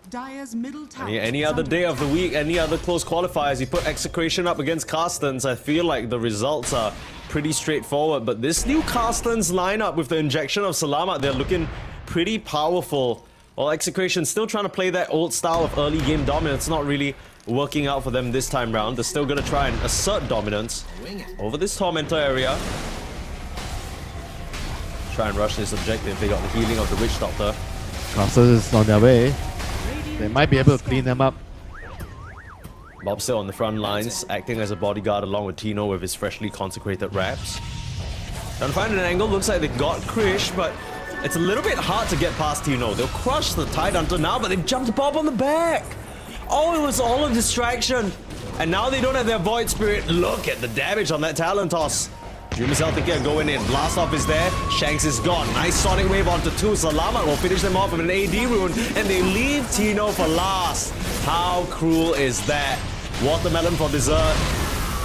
Dyer's middle tower. Any other day of the week, any other close qualifiers, you put Execration up against Carstensz, I feel like the results are pretty straightforward. But this new Carstensz lineup with the injection of Salamat, they're looking pretty powerful. While Execration still trying to play that old style of early game dominance, not really working out for them this time round. They're still going to try and assert dominance over this Tormentor area. Try and rush this objective. They got the healing of the Witch Doctor. Carstensz is on their way. They might be able to clean them up. Bob's still on the front lines, acting as a bodyguard along with Tino with his freshly consecrated wraps. Trying to find an angle, looks like they got Krish, but it's a little bit hard to get past Tino. They'll crush the Tide Hunter now, but they've jumped Bob on the back. Oh, it was all a distraction. And now they don't have their Void Spirit. Look at the damage on that Talon Toss. Dreamcell thinking going in. Blast off is there. Shanks is gone. Nice Sonic Wave onto 2. Salamat will finish them off with an AD rune. And they leave Tino for last. How cruel is that? Watermelon for dessert.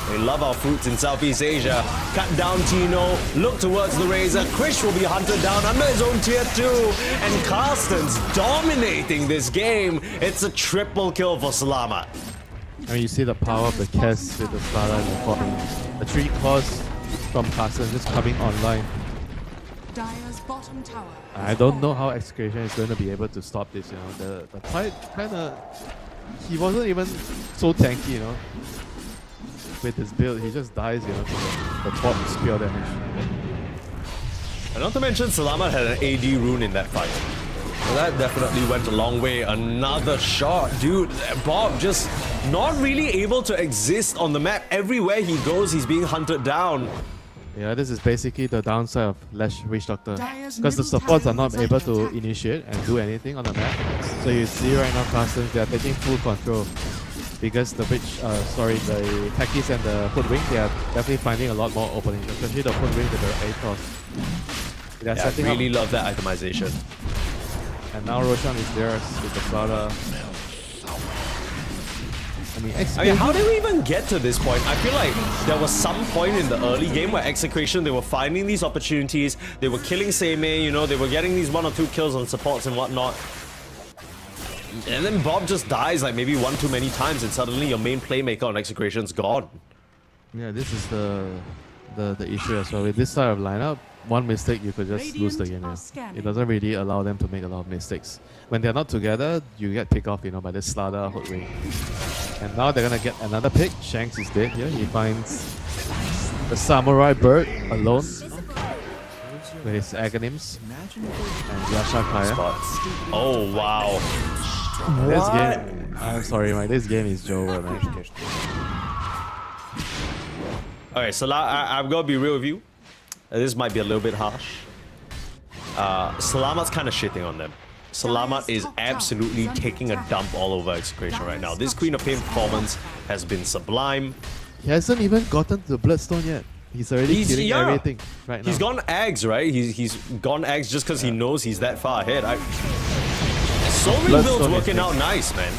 They love our fruits in Southeast Asia. Cut down Tino. Look towards the Razor. Krish will be hunted down under his own tier 2. And Carstensz dominating this game. It's a triple kill for Salamat. I mean, you see the power of the Cass with the Slara and the Falling. The 3 claws from Carstensz just coming online. Dyer's bottom tower. I don't know how Execration is going to be able to stop this, you know. The fight kind of... He wasn't even so tanky, you know. With his build, he just dies, you know, to the top spear damage. And not to mention, Salamat had an AD rune in that fight. So that definitely went a long way. Another shot. Dude, Bob just not really able to exist on the map. Everywhere he goes, he's being hunted down. Yeah, this is basically the downside of Lash Witch Doctor. Because the supports are not able to initiate and do anything on the map. So you see right now, Carstensz, they are taking full control. because the Techies and the Hoodwink, they are definitely finding a lot more openings, especially the Hoodwink with the A-Toss. Yeah, I really love that itemization. And now Roshan is there with the Slaughter. I mean, how did we even get to this point? I feel like there was some point in the early game where Execration, they were finding these opportunities, they were killing Seimei, you know, they were getting these 1 or 2 kills on supports and whatnot. And then Bob just dies like maybe 1 too many times and suddenly your main playmaker on Execration's gone. Yeah, this is the issue as well. With this type of lineup, one mistake you could just lose the game. Yeah. It doesn't really allow them to make a lot of mistakes. When they're not together, you get picked off, you know, by this Slaughter Hoodwink. And now they're gonna get another pick. Shanks is dead here. He finds the Samurai Bird alone with his Aghanims and Yasha Kaya. Oh wow. This game, I'm sorry, Mike. This game is Joe, man. Okay, so I'm gonna be real with you. This might be a little bit harsh. Salamat's kind of shitting on them. Salamat is absolutely taking a dump all over Execration right now. This Queen of Pain performance has been sublime. He hasn't even gotten to the Bloodstone yet. He's already killing everything right now. He's gone Ags, right? He's gone Ags just because he knows he's that far ahead. So many builds working out nice, man.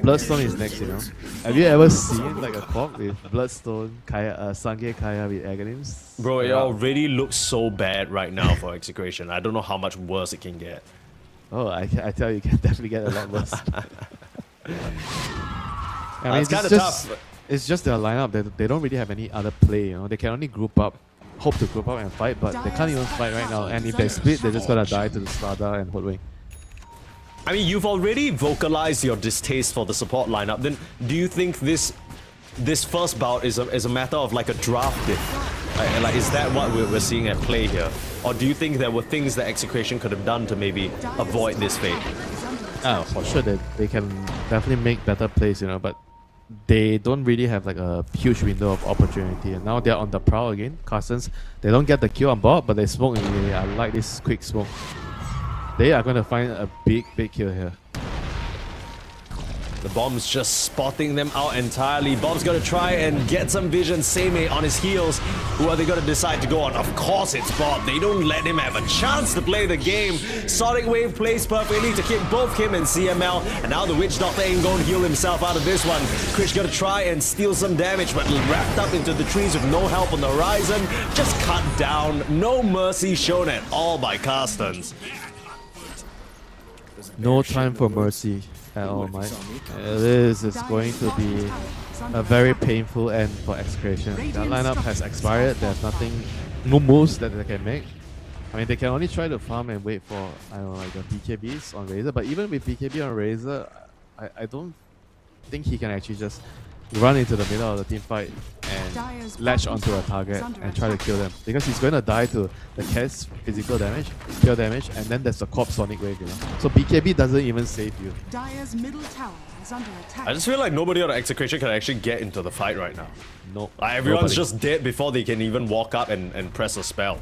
Bloodstone is next, you know. Have you ever seen like a Fog with Bloodstone, Kaya, Sange Kaya with Aghanims? Bro, it already looks so bad right now for Execration. I don't know how much worse it can get. Oh, I tell you, it can definitely get a lot worse. I mean, it's kind of tough. It's just their lineup. They don't really have any other play, you know. They can only group up, hope to group up and fight, but they can't even fight right now. And if they split, they're just gonna die to the Slaughter and Hoodwink. I mean, you've already vocalized your distaste for the support lineup. Then, do you think this first bout is a matter of like a draft dip? Like, is that what we're seeing at play here? Or do you think there were things that Execration could have done to maybe avoid this fate? Oh, for sure, they can definitely make better plays, you know, but they don't really have like a huge window of opportunity. And now they're on the prowl again. Carstensz, they don't get the kill on board, but they smoke immediately. I like this quick smoke. They are going to find a big kill here. The Bomb's just spotting them out entirely. Bomb's going to try and get some vision. Seimei on his heels. Who are they going to decide to go on? Of course it's Bob. They don't let him have a chance to play the game. Sonic Wave plays perfectly to kick both him and CML. And now the Witch Doctor ain't going to heal himself out of this one. Krish going to try and steal some damage, but wrapped up into the trees with no help on the horizon. Just cut down. No mercy shown at all by Carstensz. No time for mercy at all, Mike. This is going to be a very painful end for Execration. Their lineup has expired. There's no moves that they can make. I mean, they can only try to farm and wait for, I don't know, like the BKBs on Razor. But even with BKB on Razor, I don't think he can actually just run into the middle of the team fight and latch onto a target and try to kill them, because he's going to die to the Kess physical damage, pure damage, and then there's the Corpse Sonic Wave, you know. So BKB doesn't even save you. Dire's middle tower is under attack. I just feel like nobody on Execration can actually get into the fight right now. No. Everyone's just dead before they can even walk up and press a spell.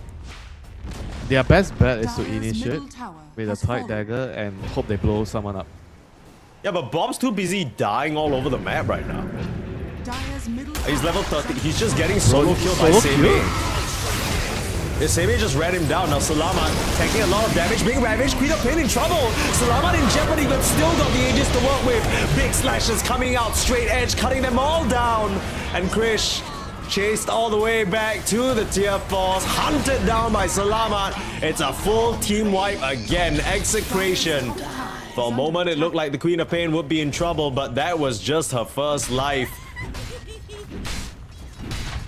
Their best bet is to initiate with a tight dagger and hope they blow someone up. Yeah, but Bomb's too busy dying all over the map right now. He's level 30. He's just getting solo killed by Seimei. Yeah, Seimei just ran him down. Now Salamat taking a lot of damage, being ravaged. Queen of Pain in trouble. Salamat in jeopardy, but still got the Aegis to work with. Big slashes coming out, straight edge, cutting them all down. And Krish chased all the way back to the tier 4s, hunted down by Salamat. It's a full team wipe again. Execration. For a moment, it looked like the Queen of Pain would be in trouble, but that was just her first life.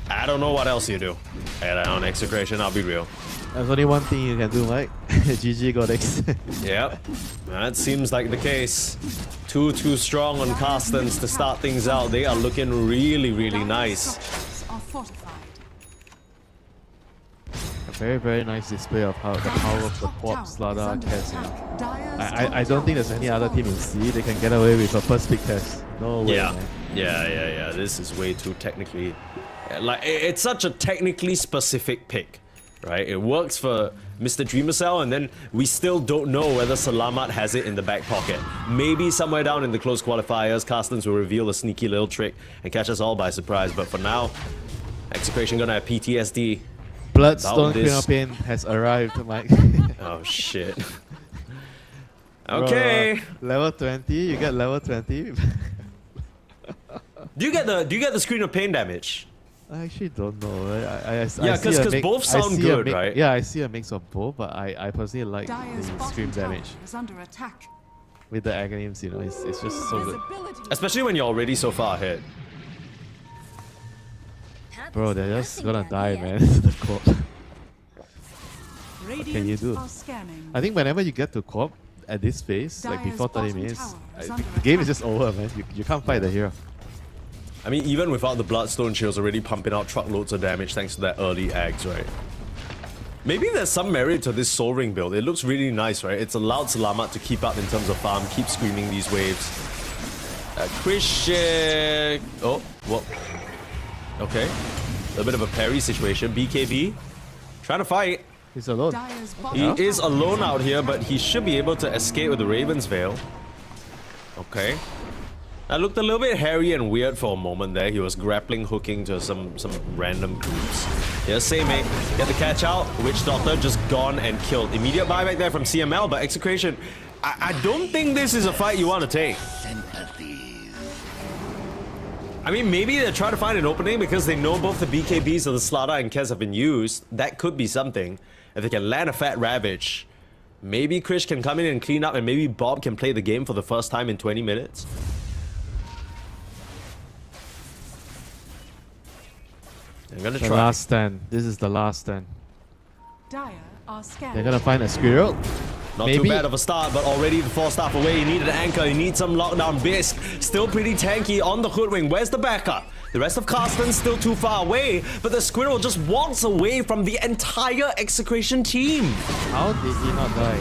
I don't know what else you do. And on Execration, I'll be real. There's only one thing you can do, Mike. GG Godex. Yep, that seems like the case. Too strong on Carstensz to start things out. They are looking really nice. A very nice display of how the power of the Pop Slaughter Kess. I don't think there's any other team in C they can get away with a first pick Kess. No way. Yeah. Man. Yeah. This is way too technically, like, it's such a technically specific pick, right? It works for Mr. Dreamercell, and then we still don't know whether Salamat has it in the back pocket. Maybe somewhere down in the close qualifiers, Carstensz will reveal a sneaky little trick and catch us all by surprise. But for now, Execration gonna have PTSD. Bloodstone this. Queen of Pain has arrived, Mike. Oh shit. Okay. Bro, level 20, you get level 20. Do you get the screen of pain damage? I actually don't know. Yeah, see a because mix- both I sound see a good, right? Yeah, I see a mix of both, but I personally like Dire's the bottom scream tower damage is under attack. with the agonims. You know, it's just so good. Visibility. Especially when you're already so far ahead. Bro, they're just Nothing gonna down die, here. man. The co-op. Radiant can you do? are scanning. I think whenever you get to co-op at this phase, like Dire's before 30 bottom minutes, tower is the under game is attack. just over, man. You can't fight the hero. I mean, even without the Bloodstone, she was already pumping out truckloads of damage thanks to that early eggs, right? Maybe there's some merit to this Soul Ring build. It looks really nice, right? It's allowed Salamat to keep up in terms of farm, keep screaming these waves. Christian... Oh, what? Okay. A bit of a parry situation. BKB trying to fight. He's alone. Dire's He bottom is tower alone is out under here, attack. but he should be able to escape with the Raven's Veil. Okay. That looked a little bit hairy and weird for a moment there. He was grappling, hooking to some random groups. Yeah, same mate. Get the catch out. Witch Doctor just gone and killed. Immediate buyback there from CML, but Execration, I don't think this is a fight you want to take. I mean, maybe they're trying to find an opening because they know both the BKBs of the Slaughter and Kez have been used. That could be something. If they can land a fat Ravage, maybe Krish can come in and clean up, and maybe Bob can play the game for the first time in 20 minutes. I'm gonna The try. last stand. This is the last stand. Dire are scanning. They're gonna find a squirrel. Not Maybe. too bad of a start, but already the 4-staff away. You need an anchor, you need some lockdown. Bisque still pretty tanky on the hoodwing. Where's the backup? The rest of Carstensz still too far away, but the squirrel just walks away from the entire Execration team. How did he not die?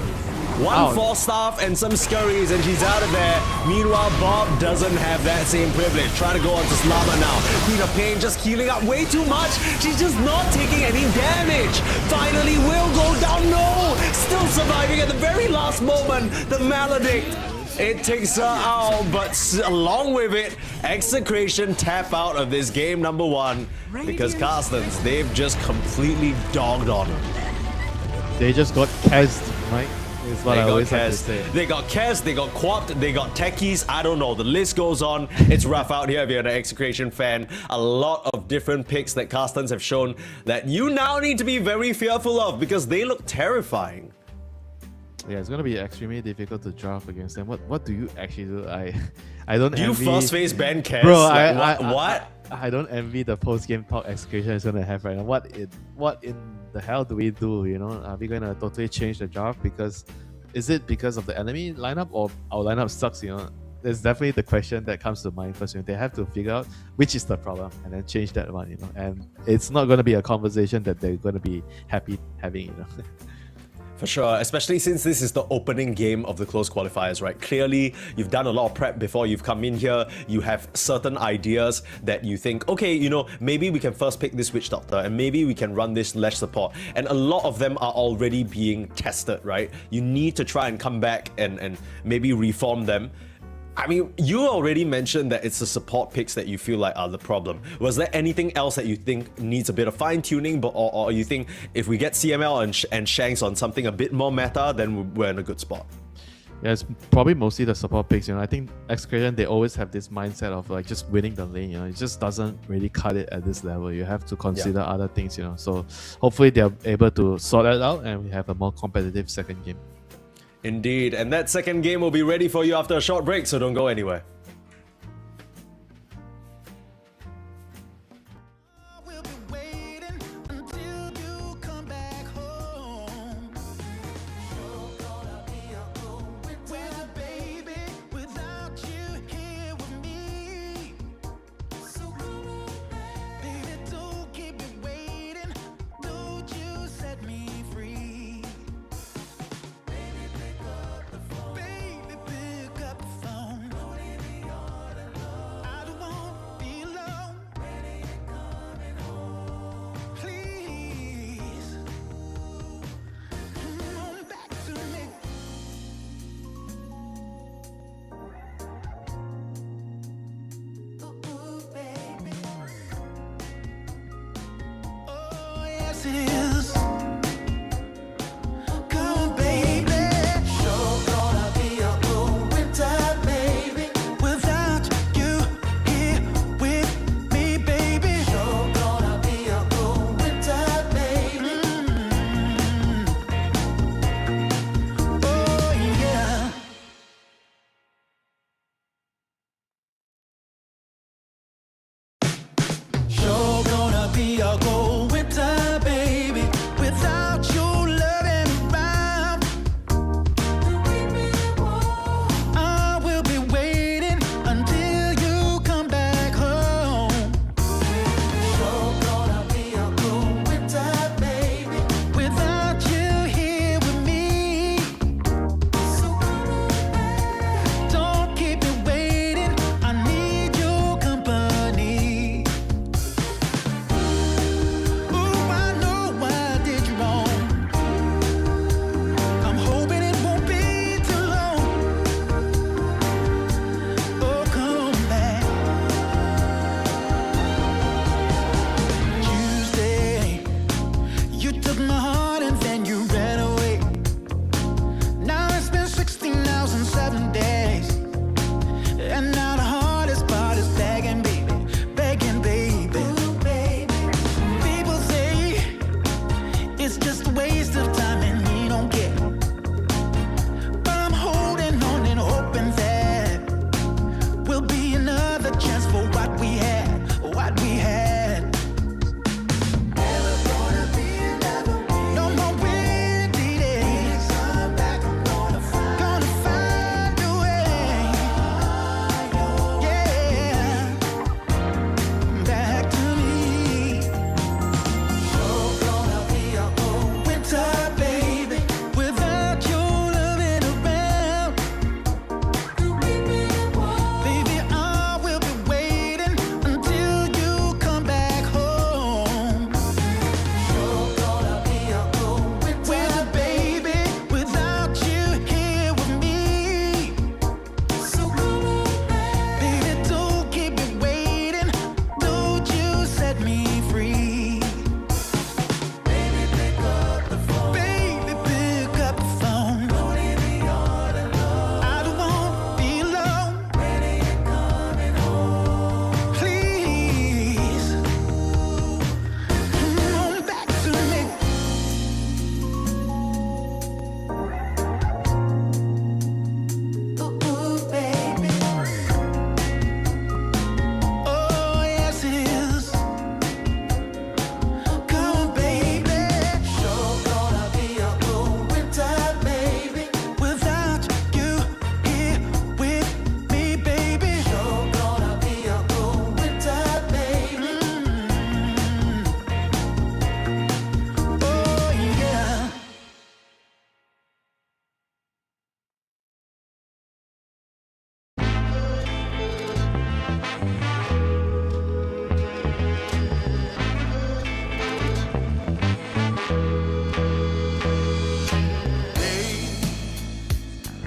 One Ow. 4-staff and some scurries, and she's out of there. Meanwhile, Bob doesn't have that same privilege. Trying to go on to Slama now. Queen of Pain just healing up way too much. She's just not taking any damage. Finally will go down. No! Still surviving at the very last moment. The Maledict. It takes her out, but along with it, Execration tap out of this game number 1 because Carstensz, they've just completely dogged on her. They just got cased, Mike. Is what They I got always have to Kez, say. they got Kez, they got Quapt, they got Techies, I don't know, the list goes on. It's rough out here if you're an Execration fan. A lot of different picks that Carstensz have shown that you now need to be very fearful of because they look terrifying. Yeah, it's gonna be extremely difficult to draft against them. What do you actually do? I don't Do you envy... first face ban Kez? Bro, Like, what? I don't envy the post-game talk Execration is gonna have right now. What in the hell do we do? You know, are we gonna totally change the draft? Because is it because of the enemy lineup or our lineup sucks? You know, there's definitely the question that comes to mind first. They have to figure out which is the problem and then change that one. You know, and it's not gonna be a conversation that they're gonna be happy having. You know. For sure, especially since this is the opening game of the close qualifiers, right? Clearly, you've done a lot of prep before you've come in here. You have certain ideas that you think, okay, you know, maybe we can first pick this Witch Doctor and maybe we can run this Lesh support. And a lot of them are already being tested, right? You need to try and come back and maybe reform them. I mean, you already mentioned that it's the support picks that you feel like are the problem. Was there anything else that you think needs a bit of fine-tuning, or you think if we get CML and Shanks on something a bit more meta, then we're in a good spot? Yeah, it's probably mostly the support picks. You know, I think Execration, they always have this mindset of like just winning the lane. You know, it just doesn't really cut it at this level. You have to consider other things. You know, so hopefully they're able to sort that out and we have a more competitive second game. Indeed, and that second game will be ready for you after a short break, so don't go anywhere. We'll be waiting until you come back home. You're gonna be a going with a baby without you here with me. So come on, baby, don't keep me waiting. Don't you set me free. Baby, pick up the phone. Baby, pick up the phone. yes it is. Come on, baby. Sure gonna be a cool winter, baby. Without you here with me, baby. Sure gonna be a cool winter, baby. Oh yeah. Sure gonna be a cold winter, baby, without your loving around. I will be waiting until you come back home. Sure gonna be a cold winter, baby, without you here with me. So don't keep me waiting, I need your company. Ooh, I know I did you wrong. I'm hoping it won't be too long. Oh, come back. Tuesday, you took my heart and then you ran away. Now it's been 16 hours and 7 days. And now the hardest part is begging, baby, begging, baby. People say it's just a waste of time and you don't care. But I'm holding on and hoping that will be another chance for what we had, what we had. Never gonna be another way. No more windy days. Come back, I'm gonna find a way. Yeah, back to me. Sure gonna be a cold winter, baby, without your loving around. Baby, I will be waiting until you come back home. Sure gonna be a cold winter, baby, without you here with me. So baby, don't keep me waiting, don't you set me free. Baby, pick up the phone. Baby, pick up the phone. Don't leave me all alone. I don't want to be alone. When are you coming home? Please, come on back to me. Ooh, baby. Oh, yes it is. Come on, baby. Sure gonna be a cold winter, baby, without you here with me, baby. Sure gonna be a cold winter, baby. Oh yeah.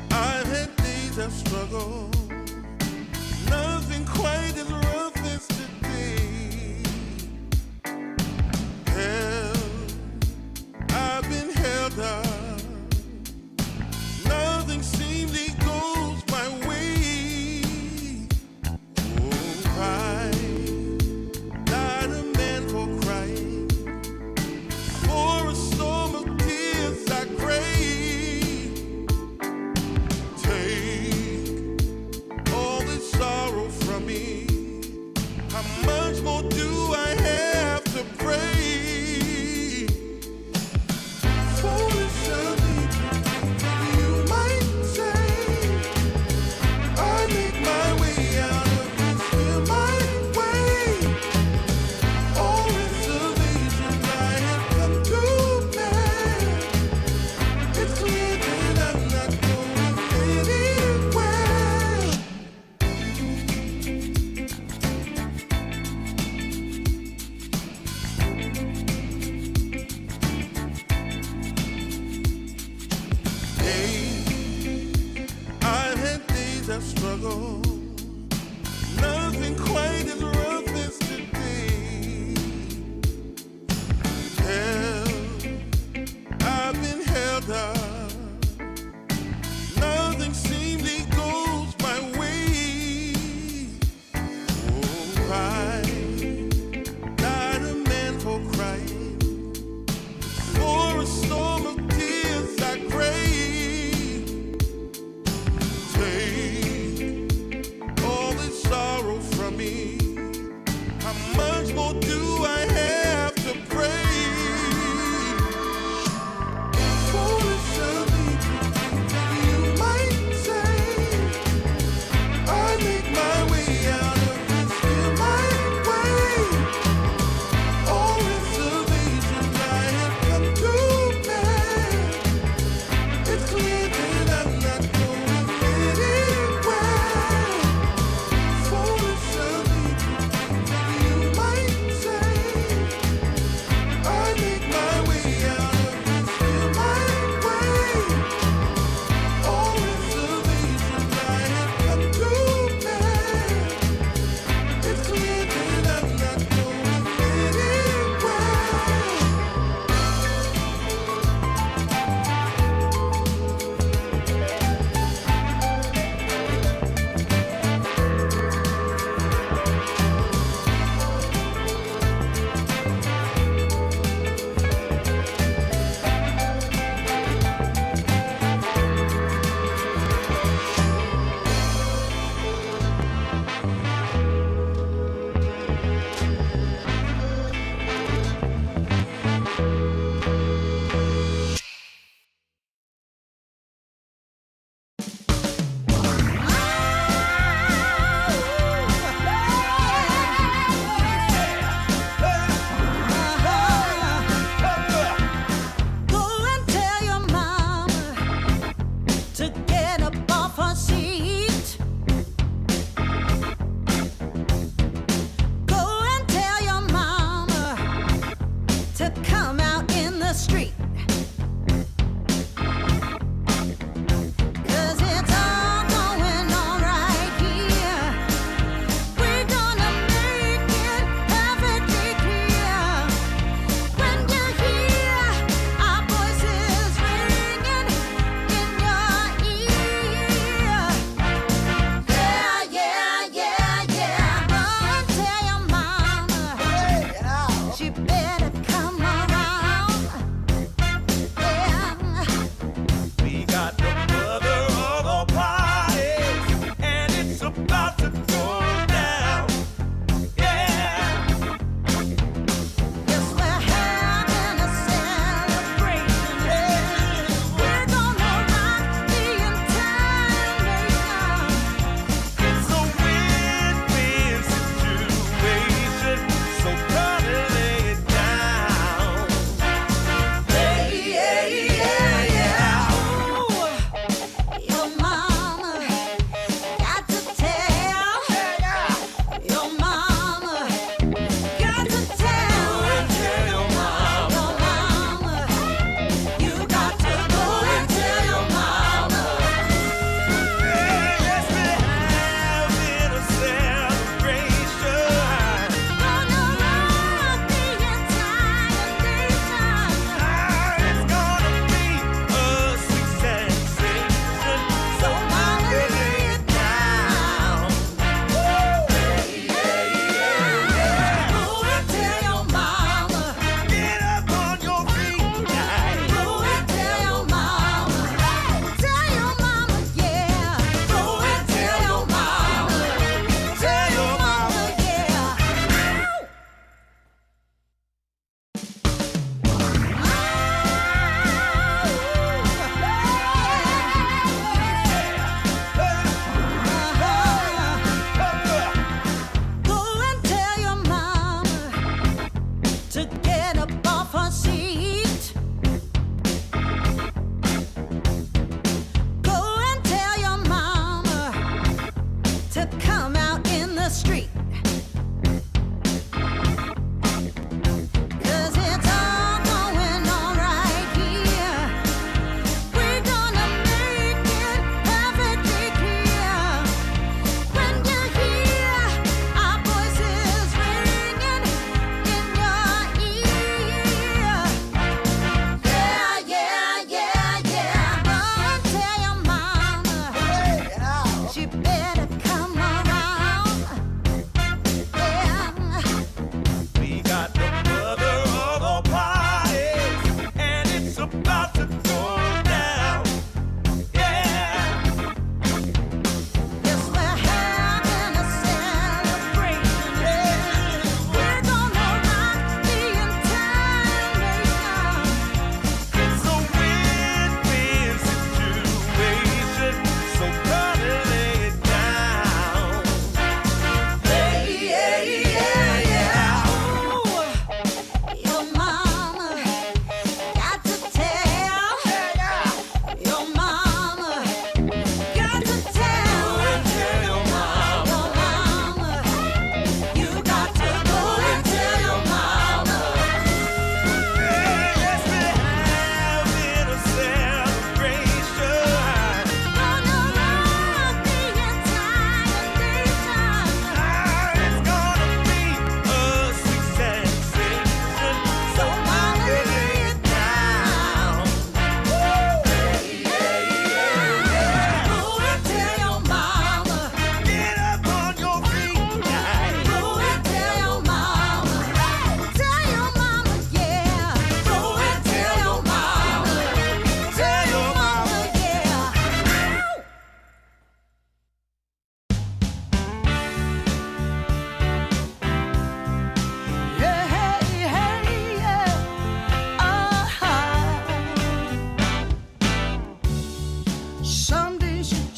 I've had days of struggle, nothing quite as rough as today. Held, I've been held up, nothing seemingly goes my way. Oh, cry, not a man for crying, for a storm of tears I crave. Take all this sorrow from me. How much more do I have to pray? Foolish of me, you might say. I make my way out of this here my way. All reservations I have come to bear. It's clear that I'm not going anywhere. I've had days of struggle, nothing quite as rough as today. Yeah.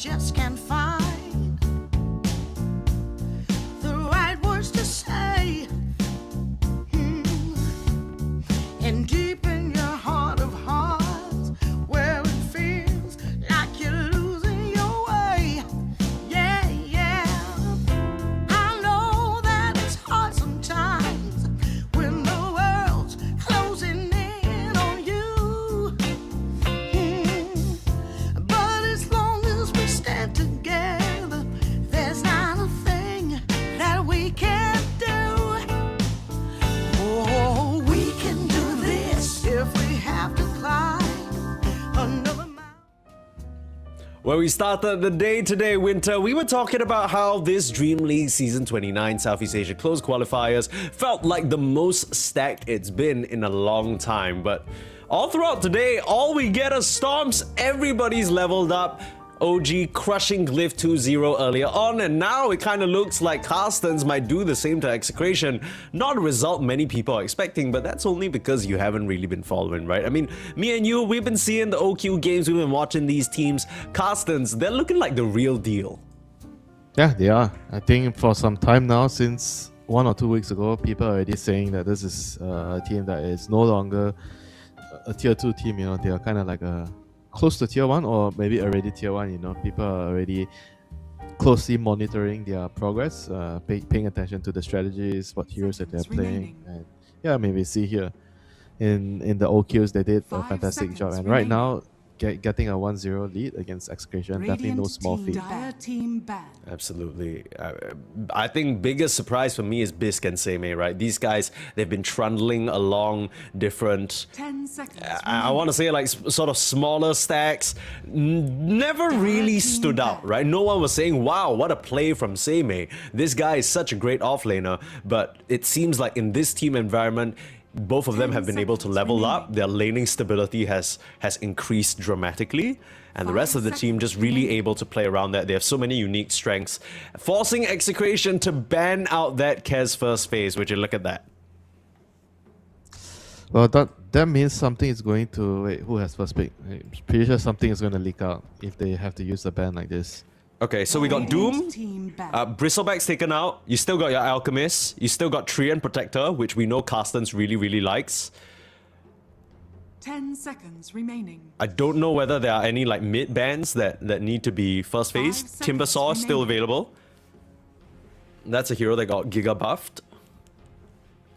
just can't find the right words to say. And deep in your heart of hearts, where it feels like you're losing your way. Yeah, yeah. I know that it's hard sometimes when the world's closing in on you. But as long as we stand together, there's not a thing that we can't do. Oh, we can do this if we have to climb another mountain. When we started the day today, Winter, we were talking about how this Dream League Season 29 Southeast Asia Close Qualifiers felt like the most stacked it's been in a long time. But all throughout today, all we get are stomps. Everybody's leveled up. OG crushing Glyph 2-0 earlier on, and now it kind of looks like Carstensz might do the same to Execration. Not a result many people are expecting, but that's only because you haven't really been following, right? I mean, me and you, we've been seeing the OQ games, we've been watching these teams. Carstensz, they're looking like the real deal. Yeah, they are. I think for some time now, since 1 or 2 weeks ago, people are already saying that this is a team that is no longer a tier 2 team. You know, they are kind of like a close to tier 1 or maybe already tier 1. You know, people are already closely monitoring their progress, paying attention to the strategies, what heroes that they're playing. And yeah, maybe see here in the OQs they did a fantastic job. And right now, getting a 1-0 lead against Execration, definitely no small feat. Dire team ban. Absolutely. I think biggest surprise for me is Bisc and Seimei, right? These guys, they've been trundling along different 10 seconds. I want to say like sort of smaller stacks, never really stood out, right? No one was saying, wow, what a play from Seimei. This guy is such a great offlaner, but it seems like in this team environment, both of them have been able to level up. Their laning stability has increased dramatically, and the rest of the team just really able to play around that. They have so many unique strengths, forcing Execration to ban out that Kez first phase. Would you look at that? Well, that means something is going to... Wait, who has first pick? I'm pretty sure something is going to leak out if they have to use a ban like this. Okay, so we got Doom, Team ban. Bristleback's taken out, you still got your Alchemist, you still got Treant Protector, which we know Carstensz really, really likes. 10 seconds remaining. I don't know whether there are any like mid bans that need to be first phase. 5 Timber Saw is seconds still remaining. available. That's a hero that got Giga buffed.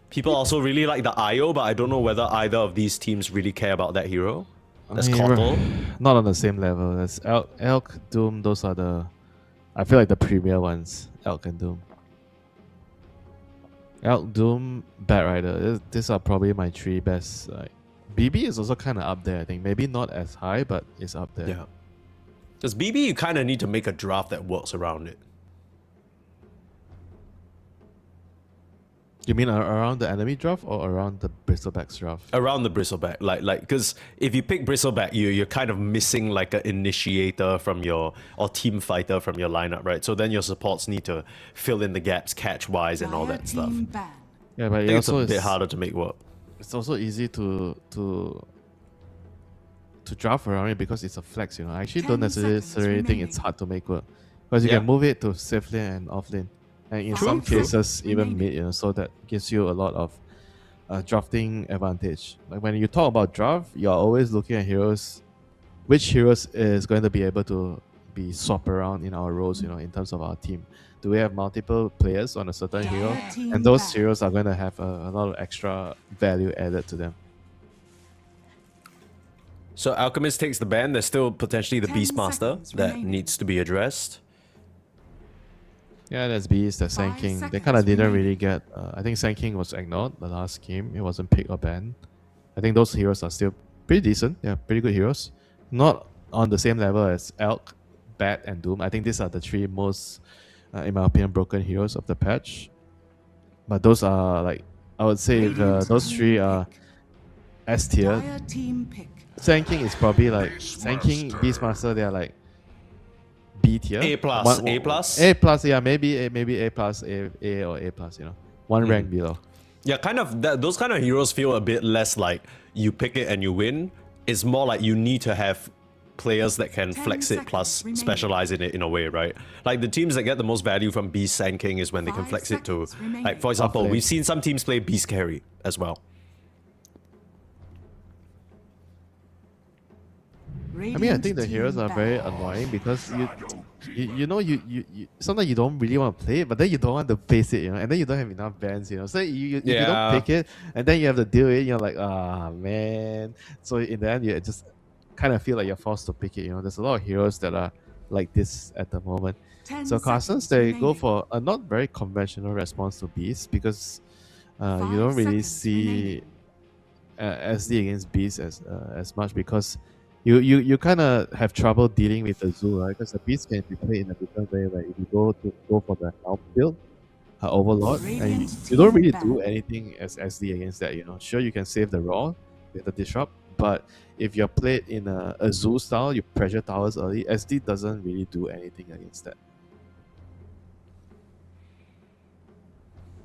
People also really like the IO, but I don't know whether either of these teams really care about that hero. That's Kotl. Not on the same level. That's Elk, Doom, those are the... I feel like the premier ones. Elk and Doom. Elk, Doom, Bat Rider. These are probably my 3 best. BB is also kind of up there, I think. Maybe not as high, but it's up there. Yeah. Because BB, you kind of need to make a draft that works around it. You mean around the enemy draft or around the Bristleback's draft? Around the Bristleback, like, because if you pick Bristleback, you're kind of missing like an initiator from your or team fighter from your lineup, right? So then your supports need to fill in the gaps, catch wise, and all Dire that stuff. team ban. Yeah, but I it think it's also a bit is, harder to make work. it's also easy to draft around it because it's a flex. You know, I actually 10 don't necessarily seconds think it's hard to make work because you Yeah. can move it to safe lane and off lane. And in some cases, even mid, you know, so that gives you a lot of drafting advantage. Like when you talk about draft, you're always looking at heroes. Which heroes is going to be able to be swap around in our roles, you know, in terms of our team? Do we have multiple players on a certain hero? team And those ban. heroes are going to have a lot of extra value added to them. So Alchemist takes the ban. There's still potentially the 10 Beastmaster seconds that remaining. needs to be addressed. Yeah, that's Beast, that's Sand 5 King. They seconds kind of didn't remaining. really get... I think Sand King was ignored the last game. It wasn't picked or banned. I think those heroes are still pretty decent. Yeah, pretty good heroes. Not on the same level as Elk, Bat, and Doom. I think these are the 3 most, in my opinion, broken heroes of the patch. But those are like... I would say those 3 are S tier. Dire team pick. Sand King is probably like... Sand King, Beastmaster, they are like B tier. A plus, One- A plus. A plus, yeah, maybe A plus, A or A plus, you know. One rank below. Yeah, kind of. Those kind of heroes feel a bit less like you pick it and you win. It's more like you need to have players that can 10 flex it plus seconds remaining. specialize in it in a way, right? Like the teams that get the most value from Beast and King is when they can 5 flex it to, seconds remaining. like for example, Offlane. we've seen some teams play Beast carry as well. I mean, I think the heroes are very annoying because you know you sometimes you don't really want to play it, but then you don't want to face it, you know, and then you don't have enough bans, you know. So you Yeah. don't pick it, and then you have to deal with it. You're like, ah man. So in the end, you just kind of feel like you're forced to pick it. You know, there's a lot of heroes that are like this at the moment. 10 So Carstensz, seconds they go remaining. for a not very conventional response to Beast because you 5 don't really seconds see SD against Beast as much because you kind of have trouble dealing with the Zoo, right? Because the Beast can be played in a different way. Where if you go for the help build, Overlord, and Radiant you don't team really back. do anything as SD against that. You know, sure you can save the raw with the disrupt, but if you're played in a Zoo style, you pressure towers early. SD doesn't really do anything against that.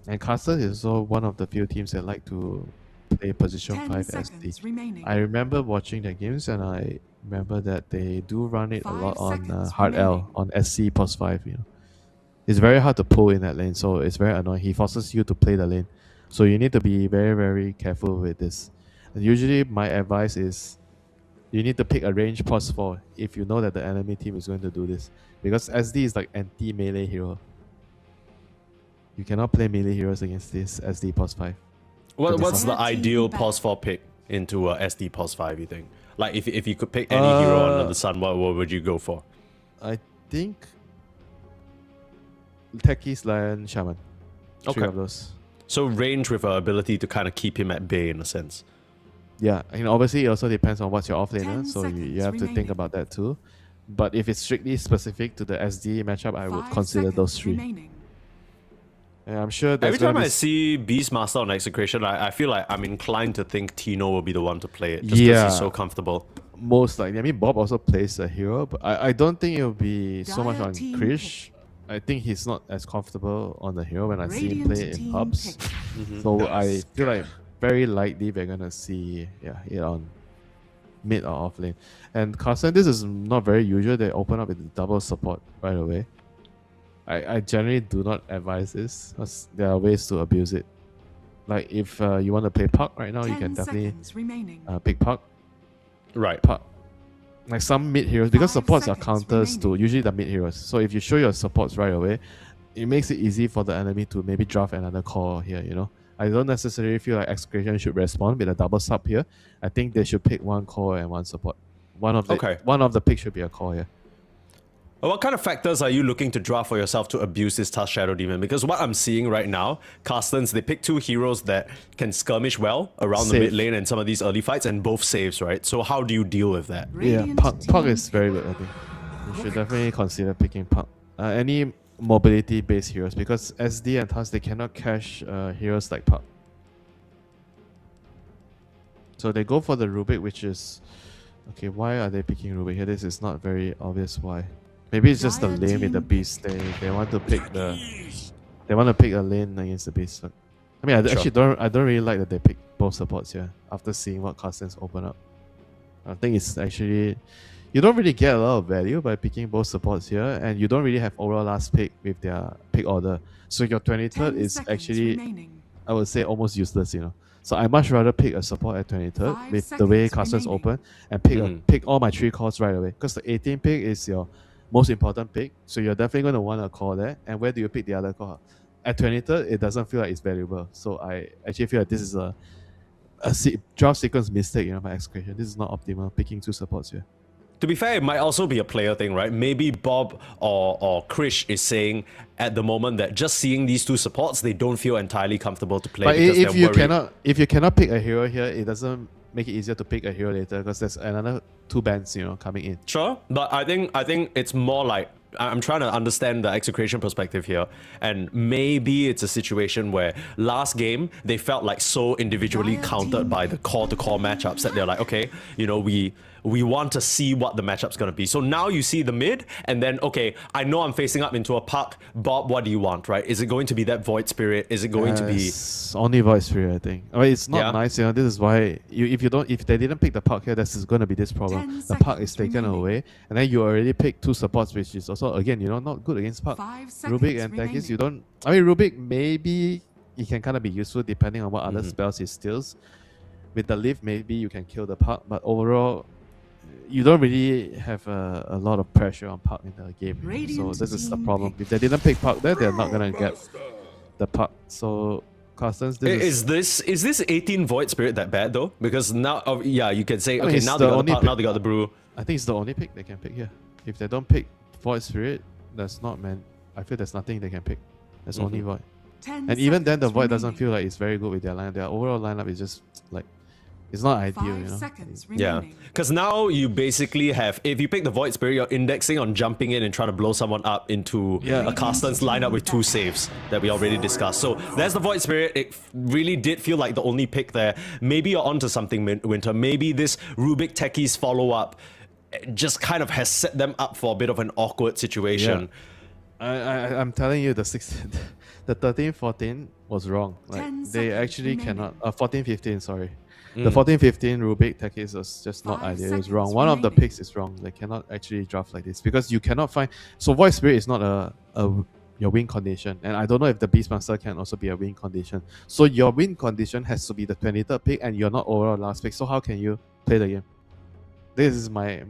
And Carstensz is also one of the few teams that like to play position 10 5 seconds SD. remaining. I remember watching their games and I remember that they do run it a 5 lot on seconds hard remaining. L, on SC plus 5, you know. It's very hard to pull in that lane, so it's very annoying. He forces you to play the lane. So you need to be very, very careful with this. And usually my advice is you need to pick a range pos 4 if you know that the enemy team is going to do this. Because SD is like anti-melee hero. You cannot play melee heroes against this SD pos 5. What's the Team ideal back. pos 4 pick into a SD pos 5, you think? Like if you could pick any hero under the sun, what would you go for? I think Techies, Lion, Shaman. Three Okay. of those. So range with ability to kind of keep him at bay in a sense. Yeah, and obviously it also depends on what's your offlaner, 10 so you seconds have to think remaining. about that too. But if it's strictly specific to the SD matchup, I would 5 consider those seconds three. remaining. And I'm sure there's Every time gonna I be see Beastmaster on Execration, I feel like I'm inclined to think Tino will be the one to play it, just because he's so comfortable. most likely. I mean, Bob also plays a hero, but I don't think it'll be so much Dire on team Krish. I think he's not as comfortable on the hero when I see him Radiant play it in team pubs. pick. So I feel like very likely we're gonna see it on mid or off lane. And Carstensz, this is not very usual. They open up with double support right away. I generally do not advise this because there are ways to abuse it. Like if you want to play Puck right now, you 10 can definitely seconds remaining. pick Puck. Right. Puck. Like some mid heroes, because 5 supports are seconds counters to remaining. usually the mid heroes. So if you show your supports right away, it makes it easy for the enemy to maybe draft another core here, you know. I don't necessarily feel like Execration should respond with a double sub here. I think they should pick one core and one support. One of the picks should be a core here. What kind of factors are you looking to draw for yourself to abuse this Tusk Shadow Demon? Because what I'm seeing right now, Carstensz, they pick two heroes that can skirmish well around the Save. mid lane and some of these early fights, and both saves, right? So how do you deal with that? Yeah, Radiant Puck team is very good, I think. You should definitely consider picking Puck. Any mobility based heroes, because SD and Tusk, they cannot cash heroes like Puck. So they go for the Rubik, which is okay. Why are they picking Rubik here? This is not very obvious why. Maybe it's just the Dire lane with the team beast. They want to pick they want to pick a lane against the beast. But, I mean, actually I don't really like that they pick both supports here after seeing what Carstensz open up. I think it's actually you don't really get a lot of value by picking both supports here, and you don't really have overall last pick with their pick order. So your 23rd 10 is seconds actually remaining. I would say almost useless, you know. So I much rather pick a support at 23rd 5 with the way seconds Carstensz remaining. open and pick all my 3 cores right away. Because the 18 pick is your most important pick. So you're definitely going to want a core there. And where do you pick the other core? At 23rd, it doesn't feel like it's valuable. So I actually feel like this is a draft sequence mistake, you know, by Execration. This is not optimal, picking 2 supports here. To be fair, it might also be a player thing, right? Maybe Bob or Krish is saying at the moment that just seeing these two supports, they don't feel entirely comfortable to play But because if they're you worried. cannot pick a hero here, it doesn't make it easier to pick a hero later because there's another 2 bans, you know, coming in. Sure, but I think it's more like I'm trying to understand the Execration perspective here, and maybe it's a situation where last game they felt like so individually Dire countered team by the core-to-core matchups that they're like, okay, you know, we we want to see what the matchup's going to be. So now you see the mid, and then, okay, I know I'm facing up into a puck. Bob, what do you want, right? Is it going to be that Void Spirit? Is it going to be... It's only Void Spirit, I think. I mean, it's not nice, this is why, if they didn't pick the puck here, this is going to be this problem. The puck is taken away, and then you already pick 2 supports, which is also, again, not good against puck. Rubik and Tekis, you don't... I mean, Rubik, maybe it can kind of be useful depending on what other spells he steals. With the lift, maybe you can kill the puck, but overall, you don't really have a lot of pressure on puck in the game. So this is the problem. If they didn't pick puck there, they're not gonna get the puck. So Carstensz, is this 18 Void Spirit that bad though? Because now, you can say, okay, now the they got the only puck, now they got the brew. I think it's the only pick they can pick here. If they don't pick Void Spirit, that's not, man. I feel there's nothing they can pick. There's only Void. And even then, the Void doesn't feel like it's very good with their lineup. Their overall lineup is just like, it's not ideal, Yeah, because now you basically have, if you pick the Void Spirit, you're indexing on jumping in and trying to blow someone up into a Carstensz lineup with 2 saves that we already discussed. So there's the Void Spirit. It really did feel like the only pick there. Maybe you're onto something, Winter. Maybe this Rubik Techies follow-up just kind of has set them up for a bit of an awkward situation. Yeah. I'm telling you, the 13-14 was wrong. Like, they actually cannot... 14-15, sorry. The 14-15 Rubik Tekis was just not ideal. It's wrong. One of the picks is wrong. They cannot actually draft like this because you cannot find... So Void Spirit is not your win condition. And I don't know if the Beastmaster can also be a win condition. So your win condition has to be the 23rd pick and you're not overall last pick. So how can you play the game? This is my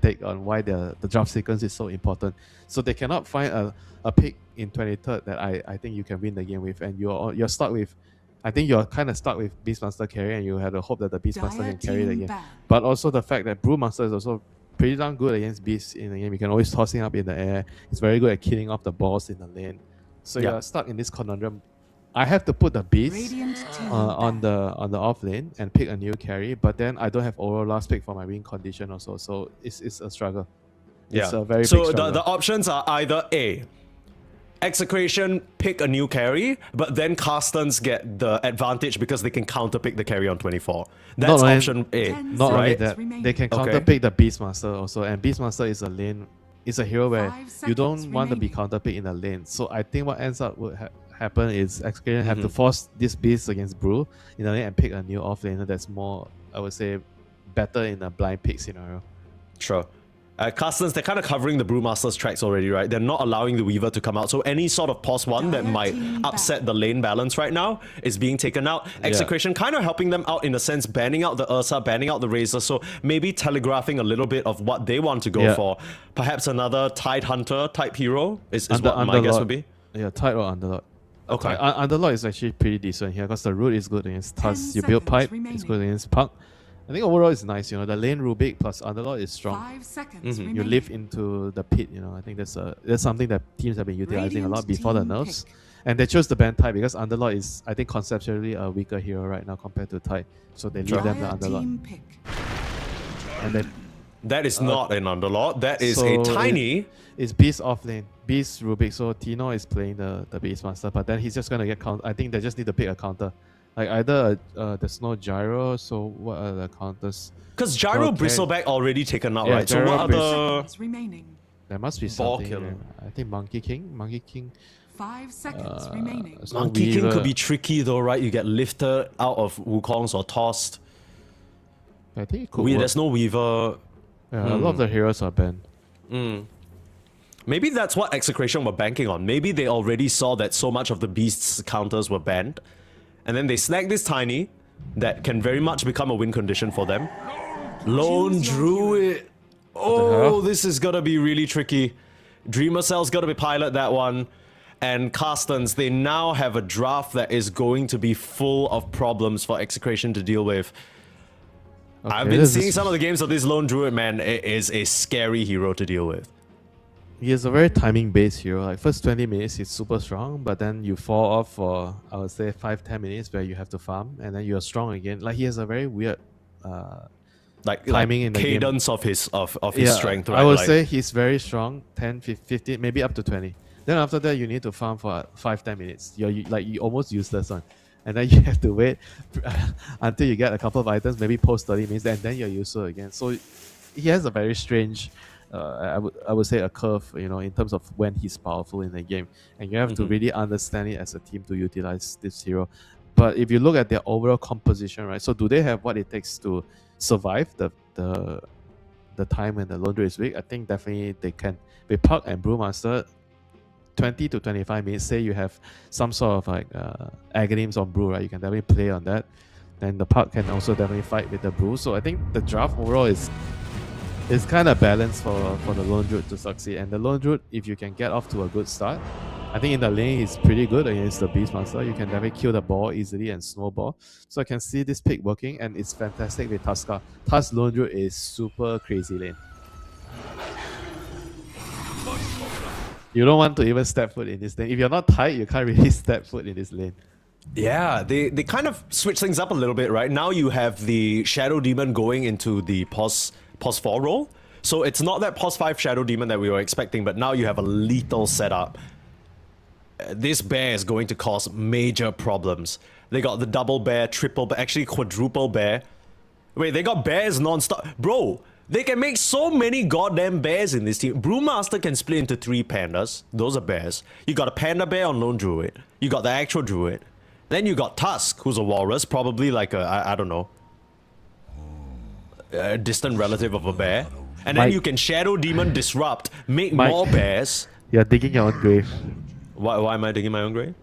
take on why the draft sequence is so important. So they cannot find a pick in 23rd that I think you can win the game with. And you're stuck with... I think you're kind of stuck with Beastmaster carry and you have to hope that the Beastmaster can carry the game. But also the fact that Brewmaster is also pretty darn good against Beast in the game. You can always toss him up in the air. He's very good at killing off the balls in the lane. So you're stuck in this conundrum. I have to put the Beast on the off lane and pick a new carry, but then I don't have overall last pick for my win condition also. So it's a struggle. It's a very big struggle. So the options are either A, Execration pick a new carry, but then Carstensz get the advantage because they can counterpick the carry on 24. That's option A. Not only that, they can counterpick the Beastmaster also, and Beastmaster is a lane, is a hero where you don't want to be counterpicked in a lane. So I think what ends up would happen is Execration have to force this Beast against Brew in a lane and pick a new off laner that's more, I would say, better in a blind pick scenario. Sure. Carstensz, they're kind of covering the Brewmaster's tracks already, right? They're not allowing the Weaver to come out. So any sort of pause 1 that might upset the lane balance right now is being taken out. Execration kind of helping them out in a sense, banning out the Ursa, banning out the Razor. So maybe telegraphing a little bit of what they want to go for. Perhaps another Tide Hunter type hero is what my guess would be. Yeah, Tide or Underlord. Okay. Underlord is actually pretty decent here because the root is good against Tusk. You build Pipe, it's good against Puck. I think overall it's nice, the lane Rubik plus Underlord is strong. 5 seconds You live into the pit, I think that's something that teams have been utilizing a lot before the nerfs. And they chose the ban Tide because Underlord is, I think, conceptually a weaker hero right now compared to Tide. So they leave them the Underlord. And then that is not an Underlord, that is a tiny... It's Beast off lane, Beast Rubik, so Tino is playing the Beastmaster, but then he's just going to get counter. I think they just need to pick a counter. Like either there's no Gyro, so what are the counters? Because Gyro Bristleback already taken out, right? So what other... There must be something. I think Monkey King. 5 seconds remaining. Monkey King could be tricky though, right? You get lifted out of Wukongs or tossed. I think it could work. There's no Weaver. Yeah, a lot of the heroes are banned. Maybe that's what Execration were banking on. Maybe they already saw that so much of the Beast's counters were banned. And then they snag this Tiny that can very much become a win condition for them. Lone Druid. Oh, this is gonna be really tricky. Dreamer Cell's gotta be pilot that one. And Carstensz, they now have a draft that is going to be full of problems for Execration to deal with. Okay, I've been seeing some of the games of this Lone Druid, man. It is a scary hero to deal with. He is a very timing-based hero. Like first 20 minutes, he's super strong, but then you fall off for, I would say, 5-10 minutes where you have to farm, and then you're strong again. Like he has a very weird timing in the cadence game. of his strength. Right? I would say he's very strong, 10, 15, maybe up to 20. Then after that, you need to farm for 5-10 minutes. You're almost useless on. and then you have to wait until you get a couple of items, maybe post 30 minutes, and then you're useful again. So he has a very strange, I would say, a curve, in terms of when he's powerful in the game, and you have to really understand it as a team to utilize this hero. But if you look at their overall composition, right? So do they have what it takes to survive the time when the Lone Druid is weak? I think definitely they can. With Puck and Brewmaster, 20 to 25 minutes, say you have some sort of like Aghanim's on Brew, right? You can definitely play on that. Then the Puck can also definitely fight with the Brew. So I think the draft overall is kind of balanced for the Lone Druid to succeed. And the Lone Druid, if you can get off to a good start, I think in the lane he's pretty good against the Beastmaster. You can definitely kill the ball easily and snowball. So I can see this pick working, and it's fantastic with Tuska. Tusk Lone Druid is super crazy lane. You don't want to even step foot in this lane. If you're not tight, you can't really step foot in this lane. Yeah, they kind of switch things up a little bit, right? Now you have the Shadow Demon going into the POS 4 role. So it's not that POS 5 Shadow Demon that we were expecting, but now you have a lethal setup. This bear is going to cause major problems. They got the double bear, triple bear, actually quadruple bear. Wait, they got bears non-stop. Bro, they can make so many goddamn bears in this team. Brewmaster can split into 3 pandas. Those are bears. You got a panda bear on Lone Druid. You got the actual Druid. Then you got Tusk, who's a walrus, probably like I don't know, a distant relative of a bear. And then you can Shadow Demon Disrupt, make more bears. You're digging your own grave. Why am I digging my own grave?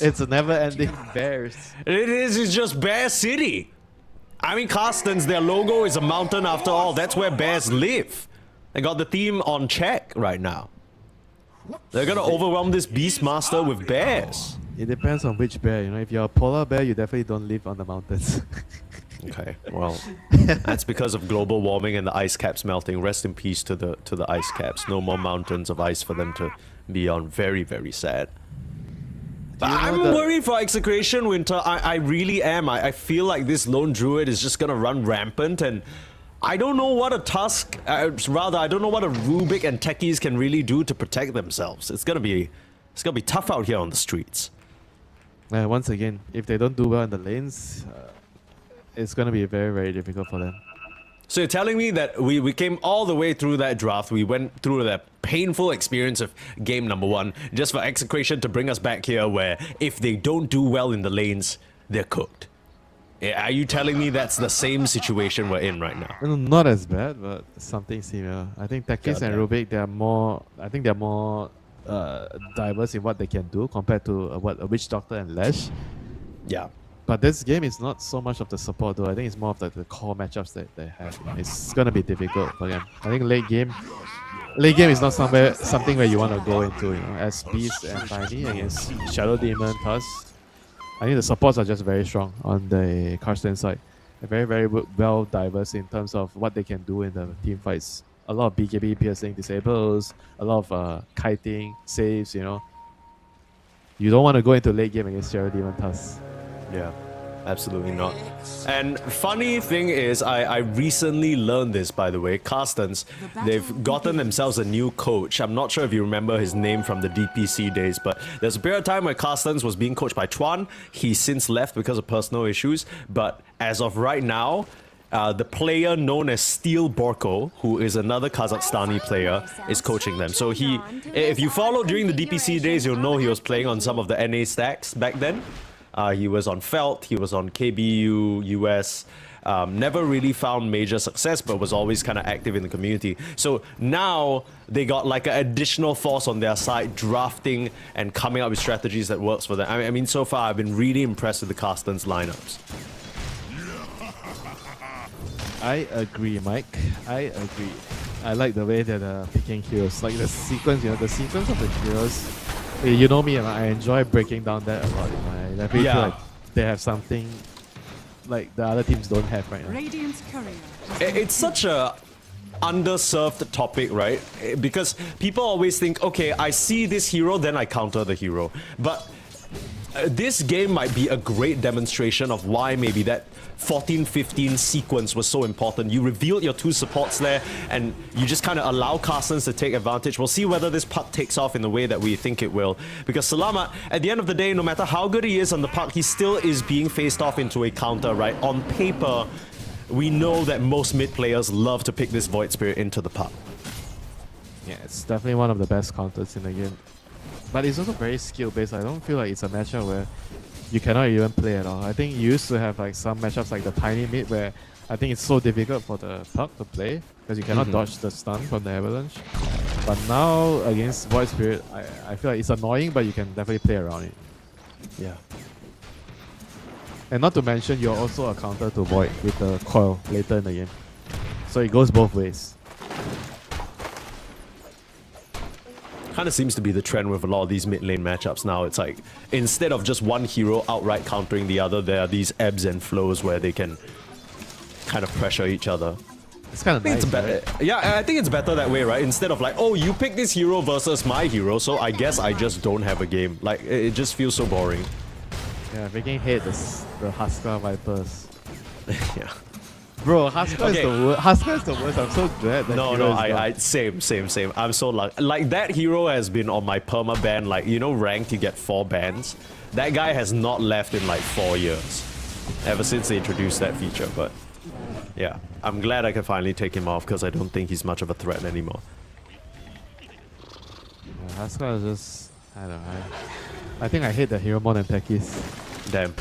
It's a never-ending bears. It is, it's just Bear City. I mean, Carstensz, their logo is a mountain after all. That's where bears live. They got the theme on check right now. They're gonna overwhelm this Beastmaster with bears. It depends on which bear. If you're a polar bear, you definitely don't live on the mountains. Okay, well, that's because of global warming and the ice caps melting. Rest in peace to the ice caps. No more mountains of ice for them to be on. Very, very sad. But I'm worried for Execration, Winter. I really am. I feel like this Lone Druid is just gonna run rampant, and I don't know what a Tusk, rather, I don't know what a Rubik and Techies can really do to protect themselves. It's gonna be tough out here on the streets. Once again, if they don't do well in the lanes, it's going to be very, very difficult for them. So you're telling me that we came all the way through that draft, we went through that painful experience of game number 1, just for Execration to bring us back here where if they don't do well in the lanes, they're cooked. Are you telling me that's the same situation we're in right now? Not as bad, but something similar. I think Techies and Rubik, they're more diverse in what they can do compared to what a Witch Doctor and Lash. Yeah. But this game is not so much of the support though. I think it's more of the core matchups that they have. It's gonna be difficult for them. I think late game is not something where you want to go into. As Beast and Tiny against Shadow Demon, Tusk. I think the supports are just very strong on the Carstensz side. They're very, very well diverse in terms of what they can do in the team fights. A lot of BKB piercing disables, a lot of kiting, saves, You don't want to go into late game against Shadow Demon Tusk. Yeah, absolutely not. And funny thing is, I recently learned this, by the way. Carstensz, they've gotten themselves a new coach. I'm not sure if you remember his name from the DPC days, but there's a period of time where Carstensz was being coached by Chuan. He's since left because of personal issues, but as of right now, the player known as Steel Borko, who is another Kazakhstani player, is coaching them. So if you followed during the DPC days, you'll know he was playing on some of the NA stacks back then. He was on Felt, he was on KBU, US, never really found major success, but was always kind of active in the community. So now they got like an additional force on their side, drafting and coming up with strategies that works for them. I mean, so far I've been really impressed with the Carstensz lineups. I agree, Mike. I agree. I like the way that they're picking heroes. Like the sequence, the sequence of the heroes. You know me, and I enjoy breaking down that a lot. I feel like they have something like the other teams don't have right now. Radiant's courier. It's such a underserved topic, right? Because people always think, okay, I see this hero, then I counter the hero. But this game might be a great demonstration of why maybe that 14-15 sequence was so important. You revealed your two supports there, and you just kind of allow Carstensz to take advantage. We'll see whether this puck takes off in the way that we think it will. Because Salamat, at the end of the day, no matter how good he is on the puck, he still is being faced off into a counter, right? On paper, we know that most mid players love to pick this Void Spirit into the puck. Yeah, it's definitely one of the best counters in the game. But it's also very skill-based. I don't feel like it's a matchup where you cannot even play at all. I think you used to have like some matchups like the tiny mid where I think it's so difficult for the puck to play because you cannot dodge the stun from the avalanche. But now against Void Spirit, I feel like it's annoying, but you can definitely play around it. Yeah. And not to mention, you're also a counter to Void with the coil later in the game. So it goes both ways. Kind of seems to be the trend with a lot of these mid lane matchups now. It's like, instead of just one hero outright countering the other, there are these ebbs and flows where they can kind of pressure each other. It's kind of nice, right? Yeah, I think it's better that way, right? Instead of like, oh, you pick this hero versus my hero, so I guess I just don't have a game. Like, it just feels so boring. Yeah, I freaking hate the Husker Vipers. Yeah. Bro, Husker is the worst. Husker is the worst. I'm so glad that No, hero no, is gone. same. I'm so lucky. Like, that hero has been on my perma ban. Like, you know, ranked, you get 4 bans. That guy has not left in like 4 years. Ever since they introduced that feature, but yeah. I'm glad I can finally take him off because I don't think he's much of a threat anymore. Yeah, Husker is just... I don't know. I think I hate the hero more than Techies. Damn.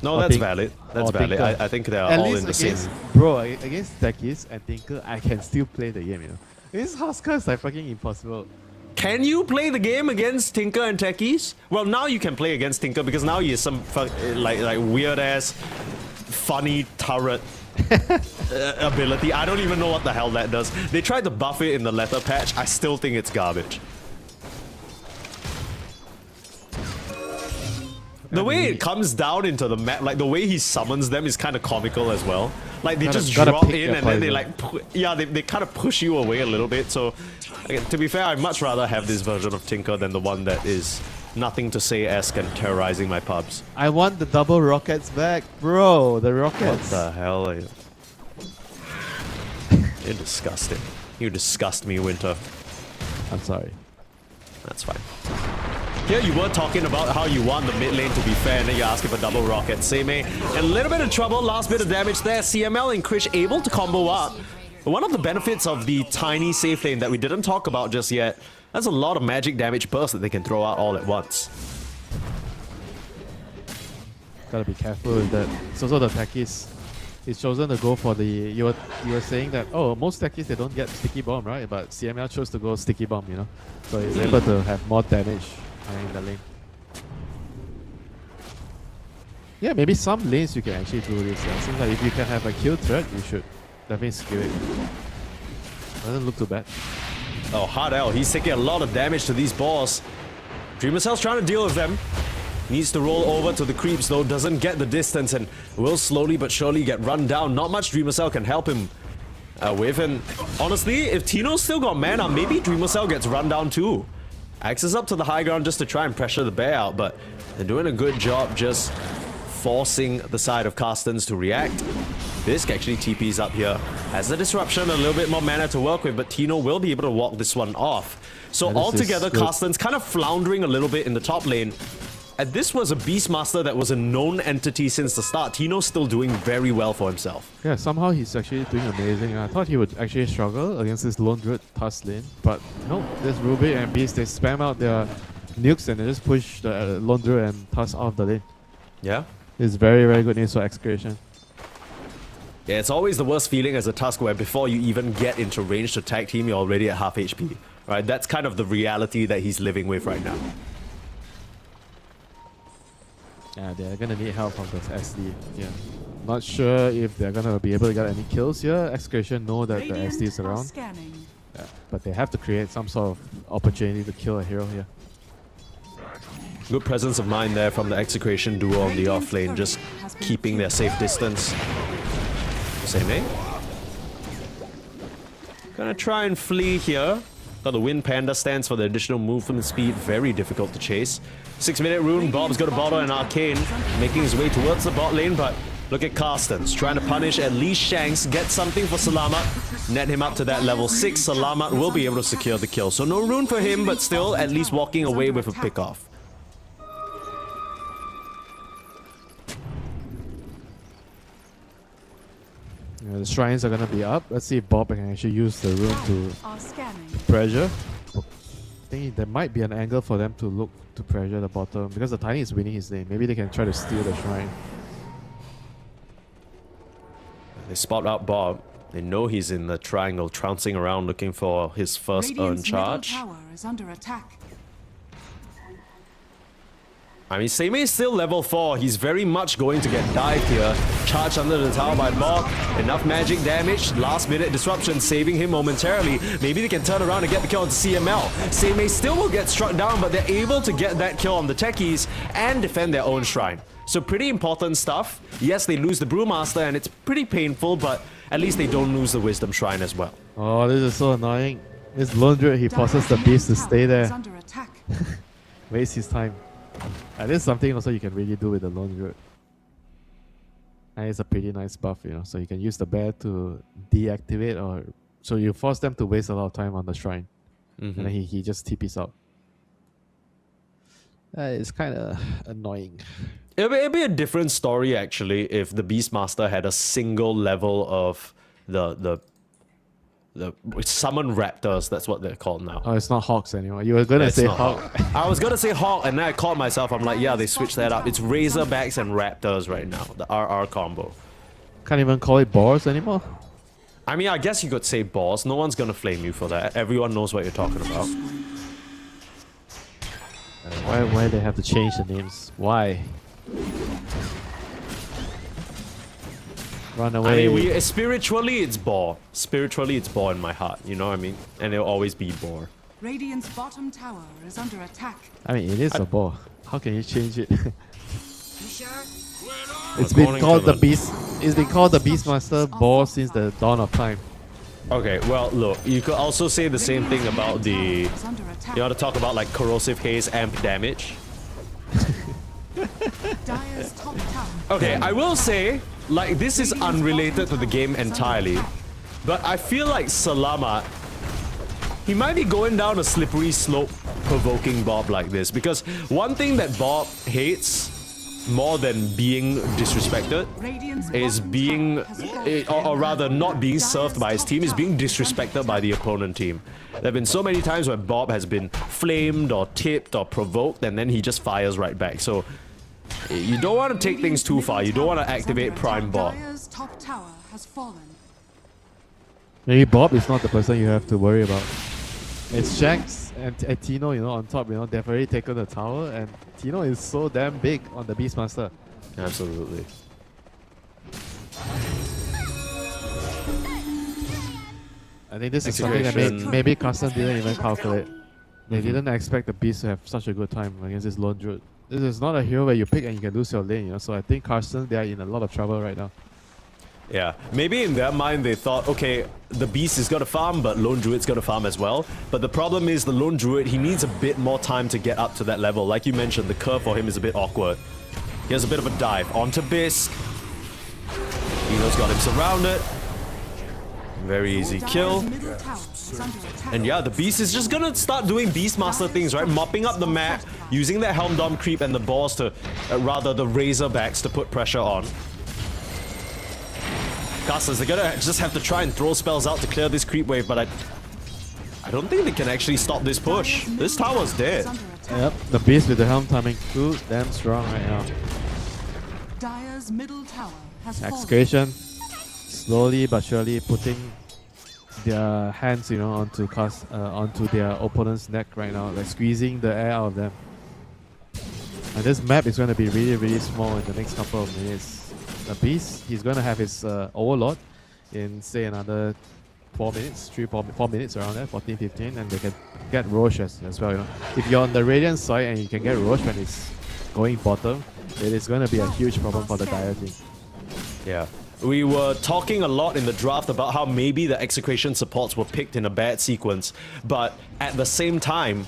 No, Or that's Tink- valid. That's or valid. Tinker. I think they are At all least in the against, same. Bro, against Techies and Tinker, I can still play the game, you know. Against Husker is like fucking impossible. Can you play the game against Tinker and Techies? Well, now you can play against Tinker because now he is some like weird ass, funny turret ability. I don't even know what the hell that does. They tried to buff it in the letter patch. I still think it's garbage. The way it comes down into the map, like the way he summons them is kind of comical as well. Like they just drop in and then they like, they kind of push you away a little bit. So, again, to be fair, I'd much rather have this version of Tinker than the one that is nothing to say-esque and terrorizing my pubs. I want the double rockets back, bro. The rockets. What the hell are you? You're disgusting. You disgust me, Winter. I'm sorry. That's fine. Here you were talking about how you want the mid lane to be fair, and then you're asking for double rocket. Same, and a little bit of trouble, last bit of damage there. CML and Krish able to combo up. One of the benefits of the tiny safe lane that we didn't talk about just yet, that's a lot of magic damage burst that they can throw out all at once. Gotta be careful with that. It's also the Techies. He's chosen to go for the... You were saying that, oh, most Techies, they don't get sticky bomb, right? But CML chose to go sticky bomb, you know? So he's able to have more damage in the lane. Yeah, maybe some lanes you can actually do this. It seems like if you can have a kill threat, you should definitely skill it. Doesn't look too bad. Oh, Hard L, he's taking a lot of damage to these balls. DreamLeague's trying to deal with them. Needs to roll over to the creeps though, doesn't get the distance and will slowly but surely get run down. Not much DreamLeague can help him with, and honestly, if Tino's still got mana, maybe DreamLeague gets run down too. Axes up to the high ground just to try and pressure the bear out, but they're doing a good job just forcing the side of Carstensz to react. Bisk actually TP's up here. Has the disruption, a little bit more mana to work with, but Tino will be able to walk this one off. So altogether, Carstensz kind of floundering a little bit in the top lane. And this was a Beastmaster that was a known entity since the start. Tino's still doing very well for himself. Yeah, somehow he's actually doing amazing. I thought he would actually struggle against this lone druid Tusk lane, but no, this Rubik and Beast, they spam out their nukes and they just push the lone druid and Tusk off the lane. Yeah. It's very, very good news for Execration. Yeah, it's always the worst feeling as a Tusk where before you even get into range to tag team, you're already at half HP. Right? That's kind of the reality that he's living with right now. Yeah, they're gonna need help from this SD. Yeah. Not sure if they're gonna be able to get any kills here. Execration know that the SD is around. Yeah, but they have to create some sort of opportunity to kill a hero here. Good presence of mind there from the Execration duo on the off lane, just keeping their safe distance. Same, eh? Gonna try and flee here. Got the Wind Panda stance for the additional movement speed, very difficult to chase. 6-minute rune, Bob's got a bottle and Arcane, making his way towards the bot lane, but look at Carstensz, trying to punish at least Shanks, get something for Salamat, net him up to that level 6, Salamat will be able to secure the kill. So no rune for him, but still at least walking away with a pick-off. Yeah, the shrines are gonna be up. Let's see if Bob can actually use the rune to Are scanning. pressure. I think there might be an angle for them to look to pressure the bottom because the Tiny is winning his lane. Maybe they can try to steal the shrine. They spot out Bob. They know he's in the triangle, trouncing around looking for his first earned charge. Middle tower is under attack. I mean, Seimei is still level 4. He's very much going to get dived here. Charged under the tower by Bob. Enough magic damage. Last minute disruption saving him momentarily. Maybe they can turn around and get the kill on CML. Seimei still will get struck down, but they're able to get that kill on the techies and defend their own shrine. So pretty important stuff. Yes, they lose the Brewmaster and it's pretty painful, but at least they don't lose the Wisdom Shrine as well. Oh, this is so annoying. This Lone Druid, he forces the beast to stay Is there. under attack. Waste his time. And this is something also you can really do with the Lone Druid. And it's a pretty nice buff, you know, so you can use the bear to deactivate or... So you force them to waste a lot of time on the shrine. And then he just TPs out. It's kind of annoying. It'd be a different story actually if the Beastmaster had a single level of the summon raptors. That's what they're called now. Oh, it's not Hawks anymore. You were gonna It's say not Hawk. I was gonna say Hawk, and then I caught myself. I'm like, yeah, they switched that up. It's Razorbacks and Raptors right now, the RR combo. Can't even call it Boars anymore. I mean, I guess you could say boss. No one's gonna flame you for that. Everyone knows what you're talking about. Why they have to change the names? Why? Run I away. mean, spiritually it's Boar. Spiritually it's Boar in my heart. You know what I mean? And it'll always be Boar. Radiant's bottom tower is under attack. I mean, it is a boar. How can you change it? You sure? It's been According called to the Beast. It's been called the Beastmaster boar since the dawn of time. Okay, well, look, you could also say the same thing about the... Is under attack. You want to talk about like corrosive haze amp damage? Dire's top tower. Okay, I will say, like, this is unrelated to the game entirely, but I feel like Salamat, he might be going down a slippery slope provoking Bob like this, because one thing that Bob hates more than being disrespected is being, or rather not being served by his team, is being disrespected by the opponent team. There have been so many times where Bob has been flamed or tipped or provoked and then he just fires right back. So you don't want to take things too far. You don't want to activate Prime Bob. Dire's top tower has fallen. Maybe Bob is not the person you have to worry about. It's Shanks and Tino, you know, on top, you know, they've already taken the tower and Tino is so damn big on the Beastmaster. Absolutely. I think this is something that maybe Carstensz didn't even calculate. They didn't expect the Beast to have such a good time against this Lone Druid. This is not a hero where you pick and you can lose your lane, you know, so I think Carstensz, they are in a lot of trouble right now. Yeah, maybe in their mind they thought, okay, the Beast is gonna farm, but Lone Druid's gonna farm as well. But the problem is the Lone Druid, he needs a bit more time to get up to that level. Like you mentioned, the curve for him is a bit awkward. He has a bit of a dive onto Bisque. Tino's got him surrounded. Very easy kill. Dire's middle tower is under attack. And yeah, the Beast is just gonna start doing Beastmaster things, right? Mopping up the map, using that Helm Dom creep and the boss to, rather the Razorbacks to put pressure on. Carstensz, they're gonna just have to try and throw spells out to clear this creep wave, but I don't think they can actually stop this push. This tower's dead. Yep, the Beast with the helm timing too damn strong right now. Dire's middle tower has fallen. Execration, slowly but surely putting their hands, you know, onto their opponent's neck right now, like squeezing the air out of them. And this map is going to be really, really small in the next couple of minutes. The Beast, he's going to have his Overlord in, say, another 4 minutes, 4 minutes around there, 14, 15, and they can get Roche as well, you know. If you're on the Radiant side and you can get Roche when it's going bottom, it is going to be a huge problem for the Dire team. Yeah. We were talking a lot in the draft about how maybe the Execration supports were picked in a bad sequence, but at the same time,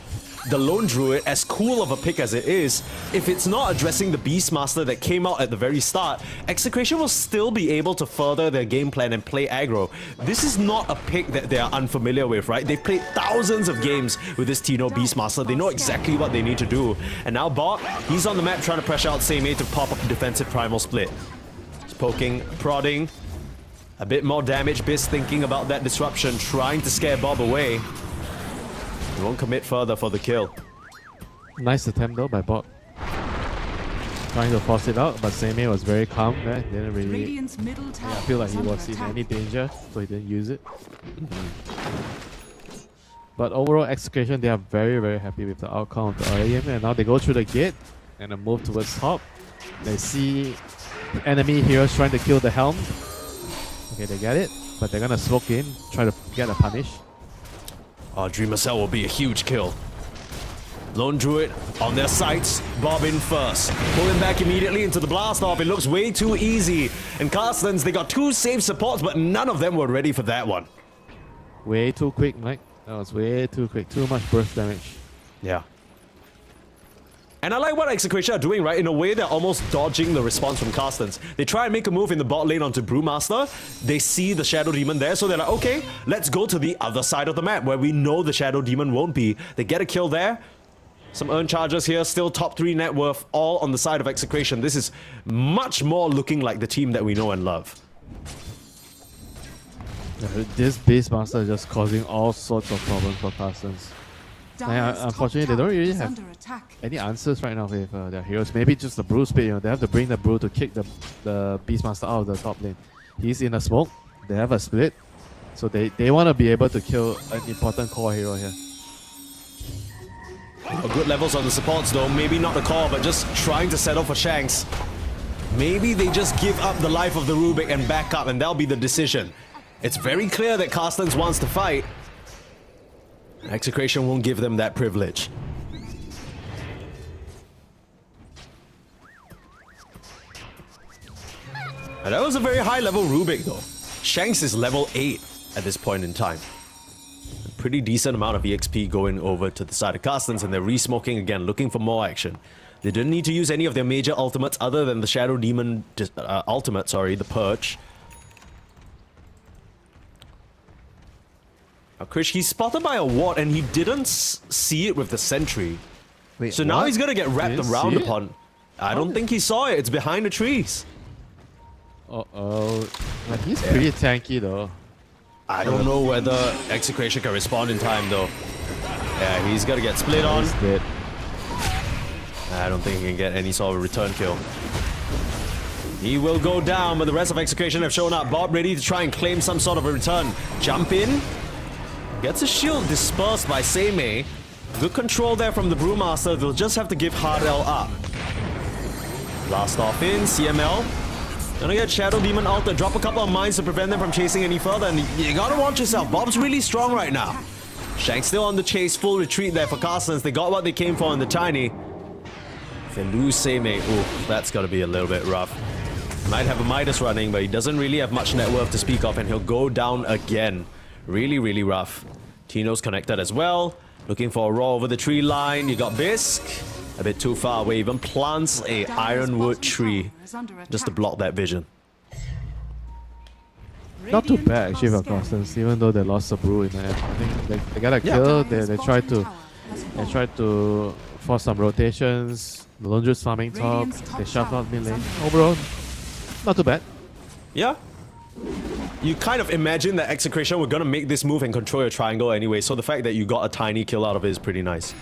the Lone Druid, as cool of a pick as it is, if it's not addressing the Beastmaster that came out at the very start, Execration will still be able to further their game plan and play aggro. This is not a pick that they are unfamiliar with, right? They've played thousands of games with this Tino Beastmaster. They know exactly what they need to do. And now Bob, he's on the map trying to pressure out Seimei to pop up a defensive primal split. He's poking, prodding. A bit more damage. Biz thinking about that disruption, trying to scare Bob away. He won't commit further for the kill. Nice attempt though by Bob. Trying to force it out, but Seimei was very calm there. Didn't really. Radiant's middle tower I feel like is he under was in attack. any danger, so he didn't use it. But overall, Execration, they are very, very happy with the outcome of the early game, and now they go through the gate and then move towards top. They see enemy heroes trying to kill the Helm. Okay, they get it, but they're gonna smoke in, try to get a punish. Oh, Dreamer Cell will be a huge kill. Lone Druid on their sights. Bob in first. Pulling back immediately into the blast off. It looks way too easy. And Carstensz, they got 2 safe supports, but none of them were ready for that one. Way too quick, Mike. That was way too quick. Too much burst damage. Yeah. And I like what Execration are doing, right? In a way, they're almost dodging the response from Carstensz. They try and make a move in the bot lane onto Brewmaster. They see the Shadow Demon there, so they're like, okay, let's go to the other side of the map where we know the Shadow Demon won't be. They get a kill there. Some earn charges here, still top 3 net worth, all on the side of Execration. This is much more looking like the team that we know and love. This Beastmaster is just causing all sorts of problems for Carstensz. Dire's top Unfortunately, they don't tower really is have under attack. any answers right now with their heroes. Maybe just the Brew Spit, they have to bring the Brew to kick the Beastmaster out of the top lane. He's in a smoke, they have a split, so they want to be able to kill an important core hero here. Good levels on the supports though, maybe not the core, but just trying to settle for Shanks. Maybe they just give up the life of the Rubik and back up, and that'll be the decision. It's very clear that Carstensz wants to fight. Execration won't give them that privilege. And that was a very high level Rubik though. Shanks is level 8 at this point in time. A pretty decent amount of EXP going over to the side of Carstensz, and they're re-smoking again, looking for more action. They didn't need to use any of their major ultimates other than the Shadow Demon ultimate, the Perch. Now, Krish, he's spotted by a ward and he didn't see it with the sentry. Wait, So now what? he's gonna get wrapped Didn't around see it? upon. I don't think he saw it. It's behind the trees. Uh-oh. But he's pretty tanky though. I don't know whether Execration can respond in time though. Yeah, he's gonna get split on. He's dead. I don't think he can get any sort of return kill. He will go down, but the rest of Execration have shown up. Bob ready to try and claim some sort of a return. Jump in. Gets a shield dispersed by Seimei. Good control there from the Brewmaster. They'll just have to give Hardel up. Blast off in, CML. Gonna get Shadow Demon ulted. Drop a couple of mines to prevent them from chasing any further. And you gotta watch yourself. Bob's really strong right now. Shanks still on the chase. Full retreat there for Carstensz. They got what they came for in the Tiny. If they lose Seimei, ooh, that's gotta be a little bit rough. Might have a Midas running, but he doesn't really have much net worth to speak of, and he'll go down again. Really, really rough. Tino's connected as well. Looking for a roll over the tree line. You got Bisque. A bit too far away. Even plants a Ironwood tree just to block that vision. Not too bad actually for Carstensz, even though they lost the Brew in the end. I think they got a kill. They tried to force some rotations. The Lone Druid's farming top. They shuffle out mid lane. Overall, not too bad. Yeah. You kind of imagine that Execration were gonna make this move and control your triangle anyway, so the fact that you got a tiny kill out of it is pretty nice.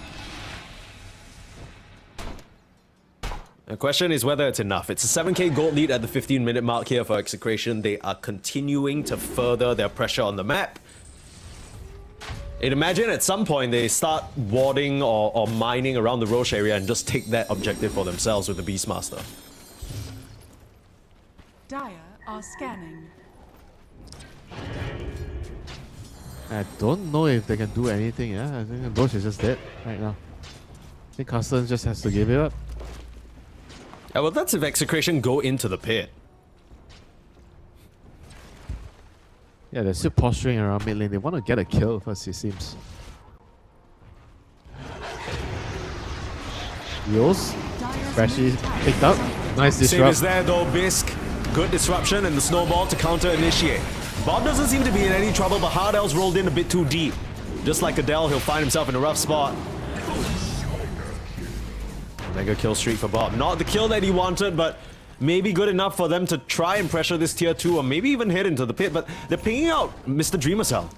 The question is whether it's enough. It's a 7k gold lead at the 15-minute mark here for Execration. They are continuing to further their pressure on the map. And imagine at some point they start warding or mining around the Roche area and just take that objective for themselves with the Beastmaster. Dire are scanning. I don't know if they can do anything. Yeah, I think Roche is just dead right now. I think Carstensz just has to give it up. Yeah, well, that's if Execration go into the pit. Yeah, they're still posturing around mid lane. They want to get a kill first, it seems. Yules, freshly picked up. Nice Save disrupt. is there though, Bisk. Good disruption and the snowball to counter initiate. Bob doesn't seem to be in any trouble, but Hardel's rolled in a bit too deep. Just like Adele, he'll find himself in a rough spot. Mega kill streak for Bob. Not the kill that he wanted, but maybe good enough for them to try and pressure this tier 2 or maybe even hit into the pit, but they're pinging out Mr. Dreamercell.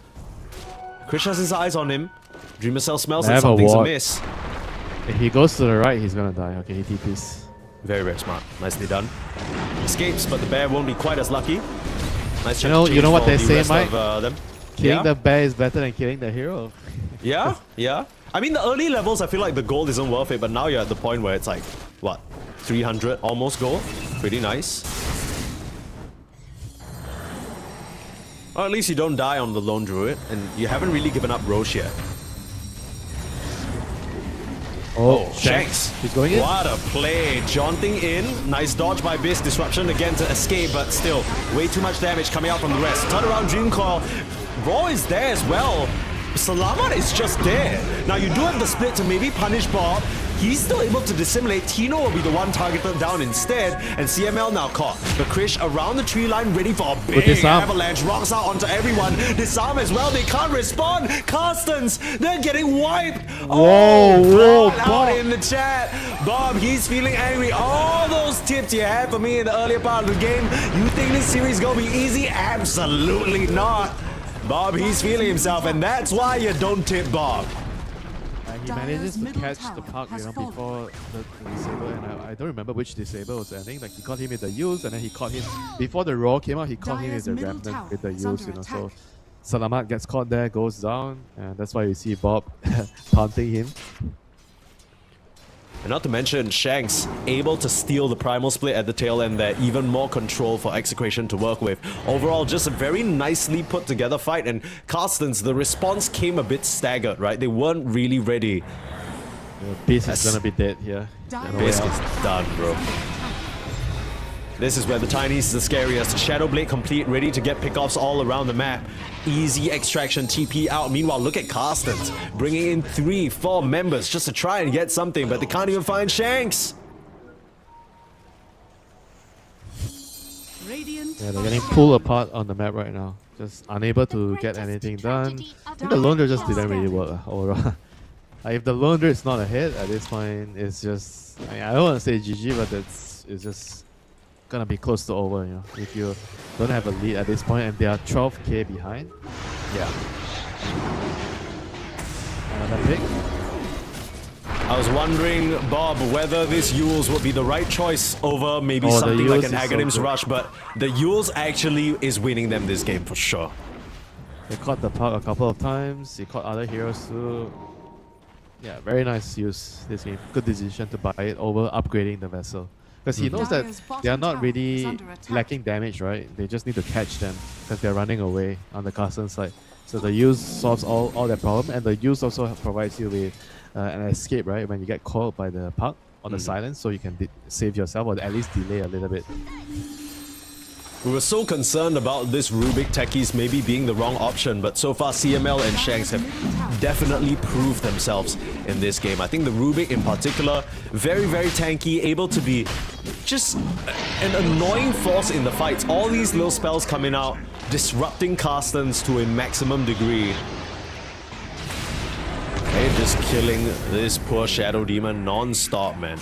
Krish has his eyes on him. Dreamercell smells They that have a something's ward. amiss. If he goes to the right, he's gonna die. Okay, he TPs. Very, very smart. Nicely done. Escapes, but the bear won't be quite as lucky. Nice You know change what for they the say, rest Mike? of, them. Killing Yeah? the bear is better than killing the hero. Yeah, yeah. I mean, the early levels, I feel like the gold isn't worth it, but now you're at the point where it's like, what, 300 almost gold? Pretty nice. Or at least you don't die on the lone druid, and you haven't really given up Roche yet. Oh, Shanks. He's going in. What a play. Jaunting in. Nice dodge by Bisk. Disruption again to escape, but still, way too much damage coming out from the rest. Turn around Dream Coil. Raw is there as well. Salamat is just there. Now you do have the split to maybe punish Bob. He's still able to dissimulate. Tino will be the one targeted down instead, and CML now caught. The Krish around the tree line ready for a big disarm. avalanche. Rocks out onto everyone. Disarm as well. They can't respond. Carstensz, they're getting wiped. Whoa, Out Bob. in the chat. Bob, he's feeling angry. All those tips you had for me in the earlier part of the game. You think this series gonna be easy? Absolutely not. Bob, he's feeling himself, and that's why you don't tip Bob. He manages to middle catch the tower puck, has fallen. before the disable, and I don't remember which disable was ending. Like, he caught him with the use, and then he caught him before the roar came out. He caught him with Dire's the middle remnant tower with the is use, under So attack. Salamat gets caught there, goes down, and that's why you see Bob taunting him. And not to mention, Shanks able to steal the primal split at the tail end there. Even more control for Execration to work with. Overall, just a very nicely put together fight. And Carstensz, the response came a bit staggered, right? They weren't really ready. Beast Yes. is gonna be dead here. Dire No way Bisk out. is done, bro. This is where the Tinies is the scariest. Shadow Blade complete, ready to get pickoffs all around the map. Easy extraction, TP out. Meanwhile, look at Carstensz bringing in 3-4 members just to try and get something, but they can't even find Shanks. Radiant Yeah, they're getting pulled apart on the map right now. Just unable to get anything done. I think the lone druid just didn't really work overall. If the lone druid is not ahead at this point, it's just... I don't want to say GG, but it's just gonna be close to over, you know. If you don't have a lead at this point and they are 12k behind. Yeah. Another pick. I was wondering, Bob, whether this Yules would be the right choice over maybe Oh, the something like Yules an is so Aghanim's good. Rush, but the Yules actually is winning them this game for sure. They caught the puck a couple of times. They caught other heroes too. Yeah, very nice use this game. Good decision to buy it over upgrading the vessel. Because he knows that Dire's they are bottom not tower really is under attack. lacking damage, right? They just need to catch them because they're running away on the Carstensz side. So the use solves all that problem, and the use also provides you with an escape, right? When you get caught by the puck on the silence, so you can save yourself or at least delay a little bit. We were so concerned about this Rubik techies maybe being the wrong option, but so far CML and Shanks have definitely proved themselves in this game. I think the Rubik in particular, very, very tanky, able to be just an annoying force in the fights. All these little spells coming out, disrupting Carstensz to a maximum degree. Okay, just killing this poor Shadow Demon non-stop, man.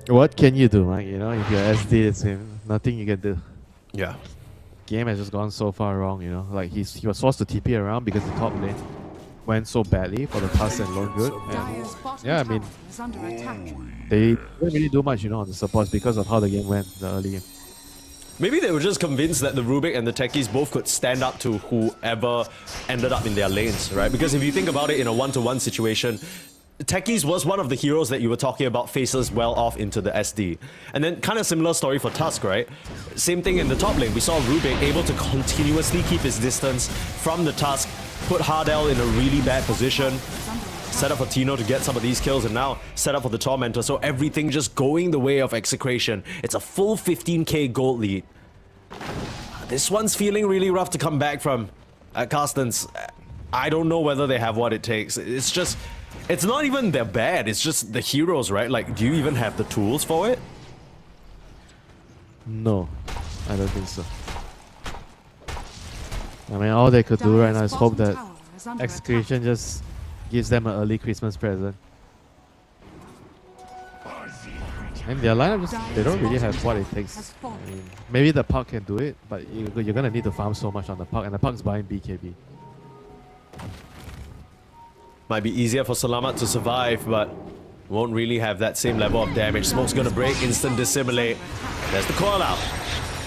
What can you do, Mike? You know, if you're SD, it's him. Nothing you can do. Yeah. Game has just gone so far wrong, you know. Like he was forced to TP around because the top lane went so badly for the Tusk and Lone Good. Dire's bottom Yeah, I mean, tower is under attack. they didn't really do much, you know, on the supports because of how the game went, the early game. Maybe they were just convinced that the Rubik and the Techies both could stand up to whoever ended up in their lanes, right? Because if you think about it in a one-to-one situation, Techies was one of the heroes that you were talking about faces well off into the SD. And then kind of similar story for Tusk, right? Same thing in the top lane. We saw Rubik able to continuously keep his distance from the Tusk, put Hardel in a really bad position, set up for Tino to get some of these kills, and now set up for the Tormentor. So everything just going the way of Execration. It's a full 15k gold lead. This one's feeling really rough to come back from. Carstensz, I don't know whether they have what it takes. It's just, it's not even they're bad, it's just the heroes, right? Like, do you even have the tools for it? No, I don't think so. I mean, all they could do right now is hope that Execration just gives them an early Christmas present. And their lineup, just, they don't really have what it takes. I mean, maybe the puck can do it, but you're gonna need to farm so much on the puck, and the puck's buying BKB. Might be easier for Salamat to survive, but won't really have that same level of damage. Smoke's gonna break, instant dissimulate. There's the call out.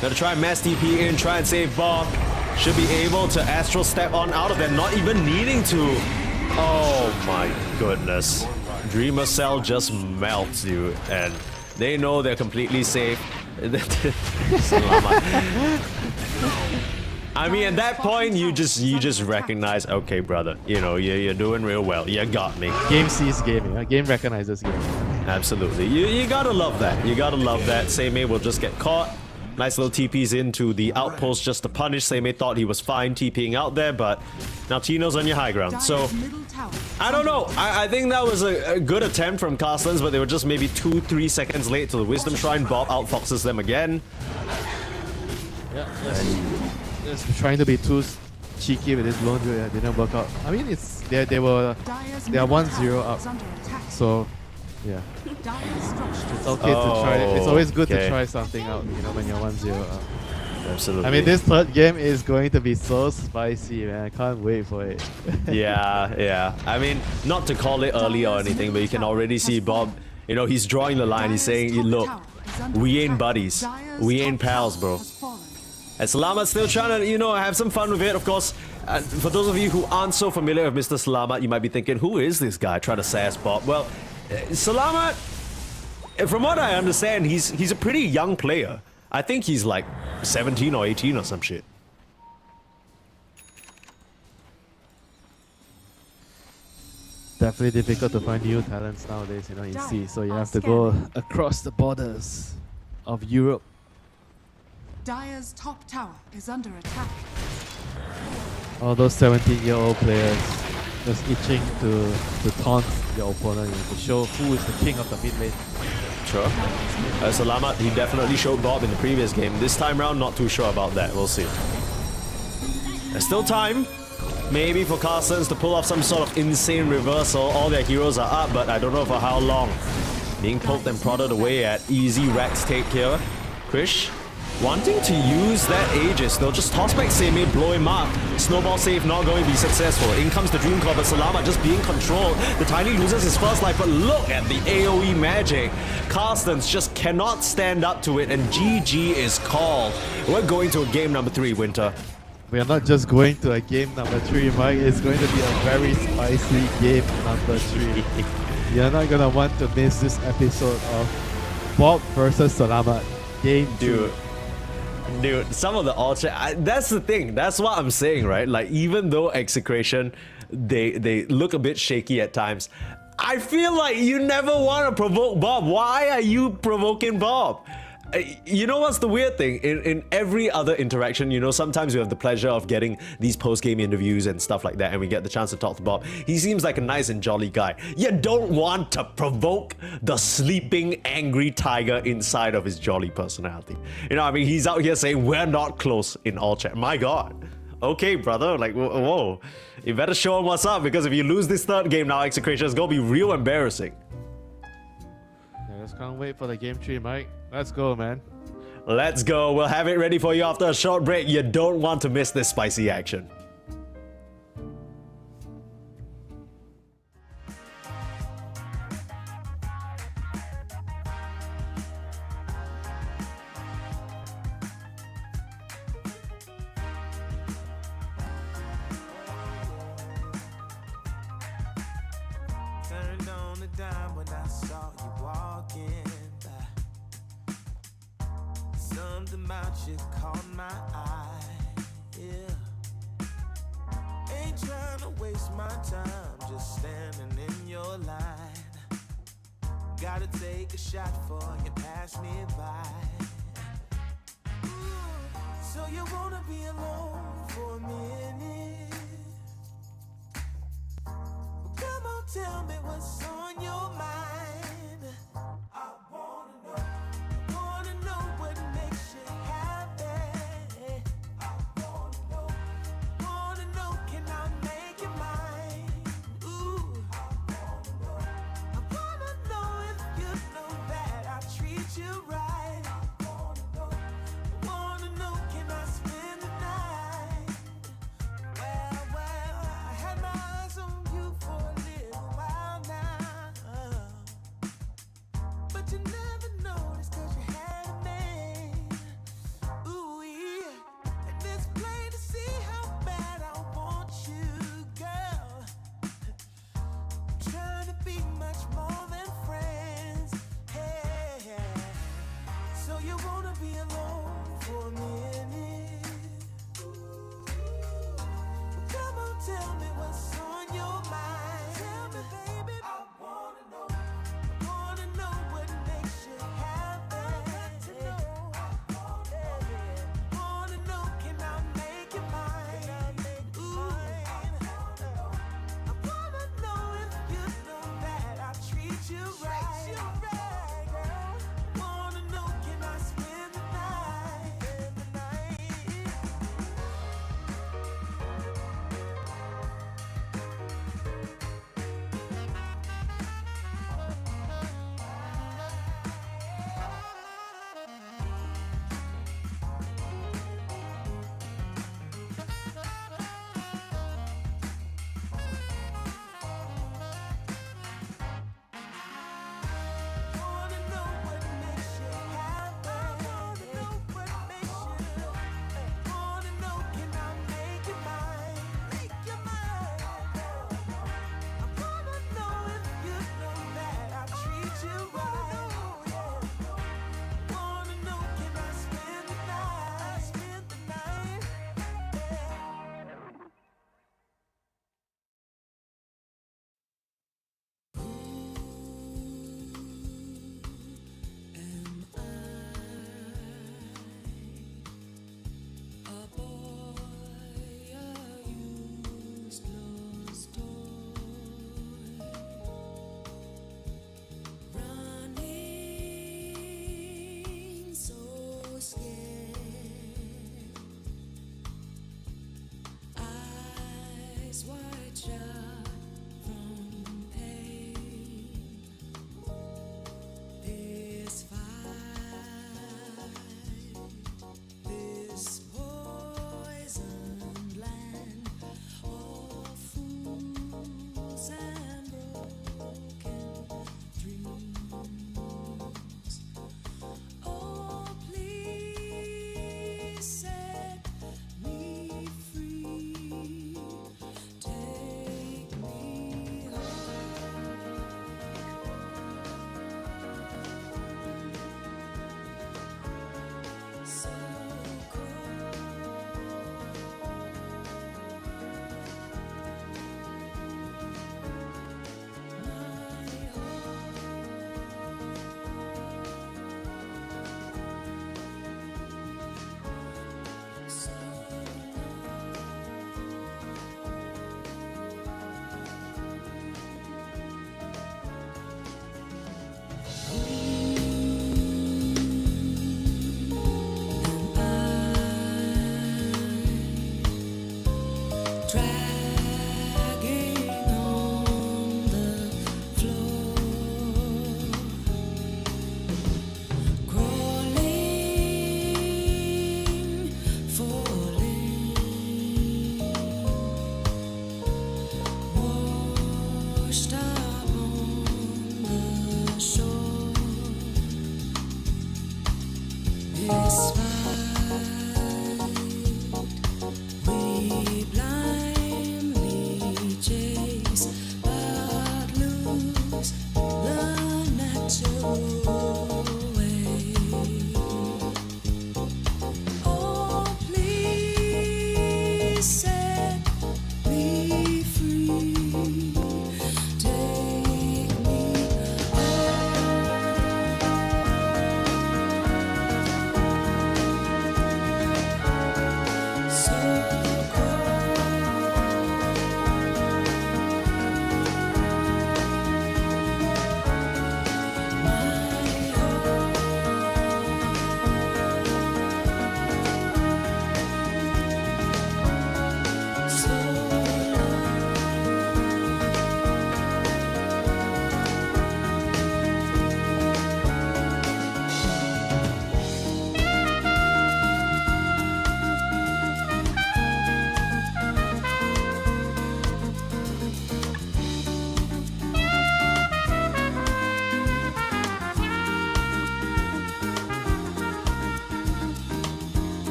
Gonna try and mass TP in, try and save Bob. Should be able to astral step on out of there, not even needing to. Oh my goodness. Dreamer Cell just melts, dude, and they know they're completely safe. I mean, at that point, you just recognize, okay, brother, you know, you're doing real well. You got me. Game sees game, game recognizes game. Absolutely. You gotta love that. You gotta love that. Seimei will just get caught. Nice little TPs into the outpost just to punish. Seimei thought he was fine TPing out there, but now Tino's on your high ground. So, I don't know. I think that was a good attempt from Carstensz, but they were just maybe 2-3 seconds late to the Wisdom Shrine. Bob outfoxes them again. Yeah, just trying to be too cheeky with this lone duel. It didn't work out. I mean, it's they are 1-0 up. So, yeah. It's okay to try. It's always good to try something out, you know, when you're 1-0 up. Absolutely. I mean, this third game is going to be so spicy, man. I can't wait for it. Yeah. I mean, not to call it early or anything, but you can already see Bob, you know, he's drawing the line. He's saying, look, we ain't buddies. We ain't pals, bro. And Salamat's still trying to, you know, have some fun with it, of course. For those of you who aren't so familiar with Mr. Salamat, you might be thinking, who is this guy trying to sass Bob? Well, Salamat, from what I understand, he's a pretty young player. I think he's like 17 or 18 or some shit. Definitely difficult to find new talents nowadays, you know, in C. So you have to go across the borders of Europe. Dire's top tower is under attack. All those 17-year-old players just itching to taunt your opponent, you know, to show who is the king of the mid lane. Sure. Salamat, he definitely showed Bob in the previous game. This time round, not too sure about that. We'll see. There's still time, maybe for Carstensz to pull off some sort of insane reversal. All their heroes are up, but I don't know for how long. Being poked and prodded away at easy Rex take here. Krish wanting to use that Aegis. They'll just toss back Seimei, blow him up. Snowball save not going to be successful. In comes the Dream Core, but Salamat just being controlled. The Tiny loses his first life, but look at the AoE magic. Carstensz just cannot stand up to it, and GG is called. We're going to a game number 3, Winter. We are not just going to a game number 3, Mike. It's going to be a very spicy game number 3. You're not going to want to miss this episode of Bob versus Salamat. Game 2. Dude, some of the ultra, that's the thing. That's what I'm saying, right? Like, even though Execration, they look a bit shaky at times, I feel like you never want to provoke Bob. Why are you provoking Bob? You know what's the weird thing? In every other interaction, you know, sometimes we have the pleasure of getting these post-game interviews and stuff like that, and we get the chance to talk to Bob. He seems like a nice and jolly guy. You don't want to provoke the sleeping, angry tiger inside of his jolly personality. You know, I mean, he's out here saying, we're not close in all chat. My God. Okay, brother, like, whoa. You better show him what's up, because if you lose this third game now, Execration is going to be real embarrassing. Yeah, just can't wait for the game 3, Mike. Let's go, man. Let's go. We'll have it ready for you after a short break. You don't want to miss this spicy action. Turned on the dime when I saw you walking by. Something about you caught my eye, yeah. Ain't trying to waste my time, just standing in your line. Gotta take a shot before you pass me by. So know you wanna be alone for a minute. Well, come on, tell me what's on your mind. I wanna know what makes you happy. I wanna know, can I make you mine? Ooh, I wanna know if you know that I treat you right. I wanna know, can I spend the night? Well, I had my eyes on you for a little while now.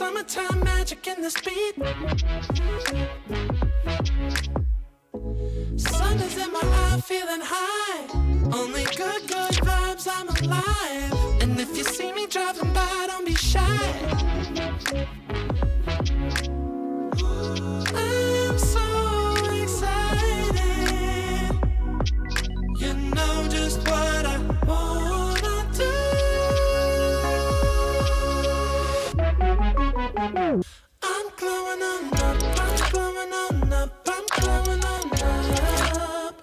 Summertime magic in this beat. Sun is in my eye, feeling high. Only good vibes, I'm alive. And if you see me driving by, don't be shy. I'm so excited. You know just what I wanna do. I'm glowing on up, I'm glowing on up, I'm glowing on up.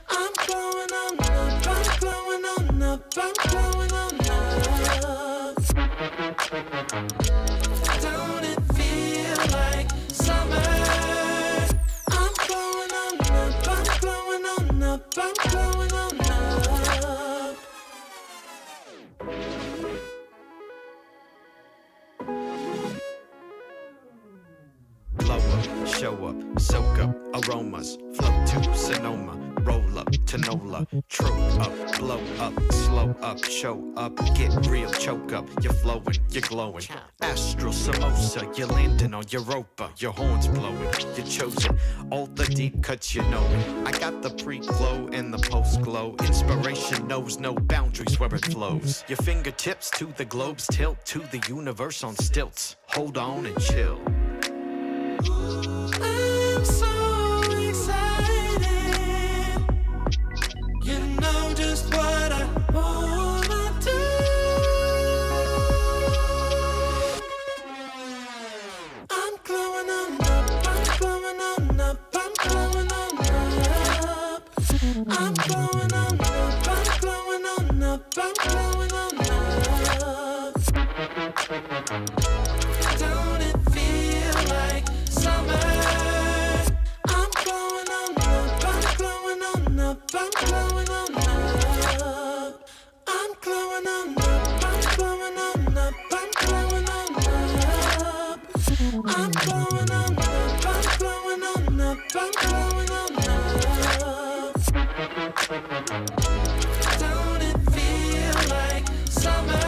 I'm glowing on up, I'm glowing on up, I'm glowing on up. Don't it feel like summer? I'm glowing on up, I'm glowing on up, I'm glowing on up. Blow up, show up, soak up aromas, float to Sonoma, roll up to Nola, trope up, blow up, slow up, show up, get real, choke up, you're flowing, you're glowing. Astral samosa, you're landing on Europa, your horns blowing, you're chosen, all the deep cuts you know it. I got the pre-glow and the post-glow, inspiration knows no boundaries where it flows. Your fingertips to the globes tilt to the universe on stilts, hold on and chill. I'm so excited. You know just what I wanna do. I'm glowing on up, I'm glowing on up, I'm glowing on up. I'm glowing on up, I'm glowing on up, I'm glowing on up. Don't it feel like summer? I'm glowing on up, I'm glowing on up, I'm glowing on up. I'm glowing on up, I'm glowing on up, I'm glowing on up. I'm glowing on up, I'm glowing on up, I'm glowing on up. Don't it feel like summer?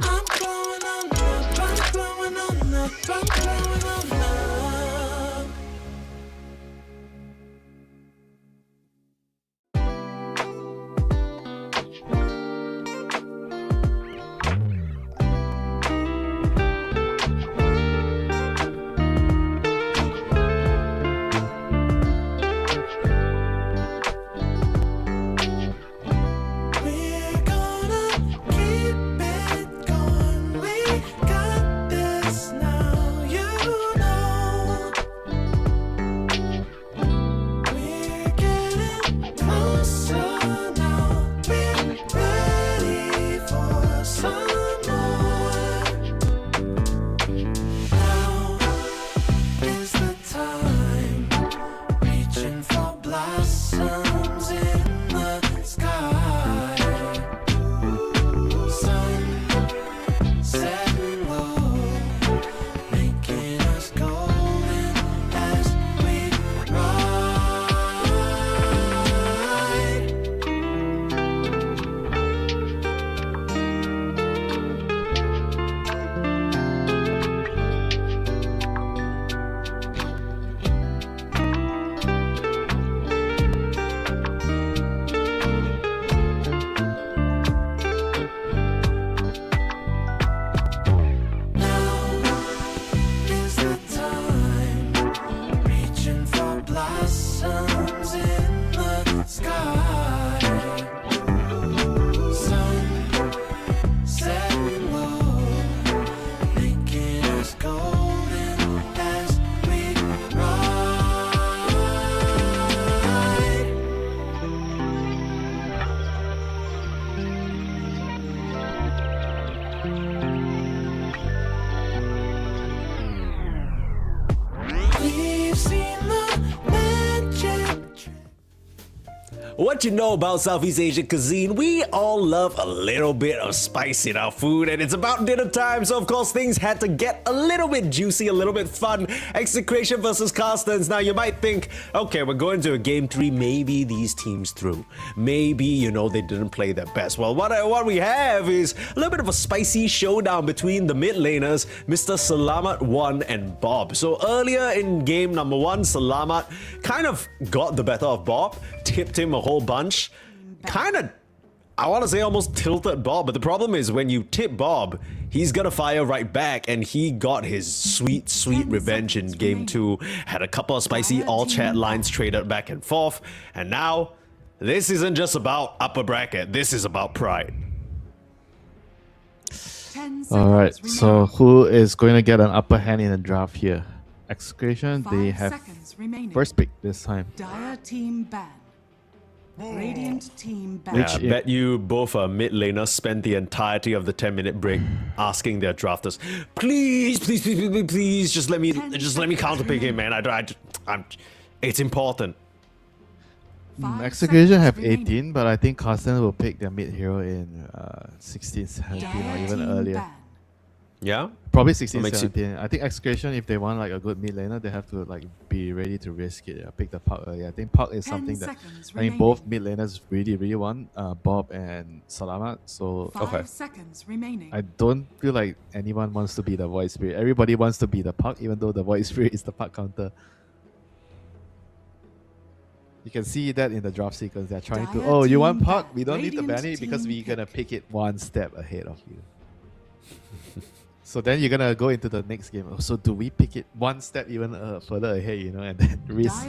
I'm glowing on up, I'm glowing on up, I'm glowing on up. We're gonna keep it going. We got this now, you know. what you know about Southeast Asian cuisine, we all love a little bit of spice in our food, and it's about dinner time, so of course things had to get a little bit juicy, a little bit fun. Execration versus Carstensz. Now you might think, okay, we're going to a game 3, maybe these teams through. Maybe, you know, they didn't play their best. Well, what we have is a little bit of a spicy showdown between the mid laners, Mr. Salamat 1 and Bob. So earlier in game number 1, Salamat kind of got the better of Bob, tipped him a whole bunch, kind of, I want to say almost tilted Bob, but the problem is when you tip Bob, he's gonna fire right back, and he got his sweet revenge in game 2, had a couple of spicy all-chat lines traded back and forth, and now, this isn't just about upper bracket, this is about pride. Alright, so who is going to get an upper hand in the draft here? Execration, they have first pick this time. Dire team ban. Radiant team ban. Yeah, I bet you both mid laners spent the entirety of the 10-minute break asking their drafters, please, just let me counterpick him, man. It's important. Execration have 18, but I think Carstensz will pick their mid hero in 16, 17 or even earlier. Yeah? Probably 16, 17. I think Execration, if they want like a good mid laner, they have to like be ready to risk it. Yeah. Pick the puck earlier. I think puck is something that I think both mid laners really want. Bob and Salamat. So 5 seconds remaining. I don't feel like anyone wants to be the Void Spirit. Everybody wants to be the puck, even though the Void Spirit is the puck counter. You can see that in the draft sequence. They're trying to, oh, you want puck? We don't need to ban it because we're gonna pick it one step ahead of you. So then you're gonna go into the next game. So do we pick it one step even further ahead, you know, and then risk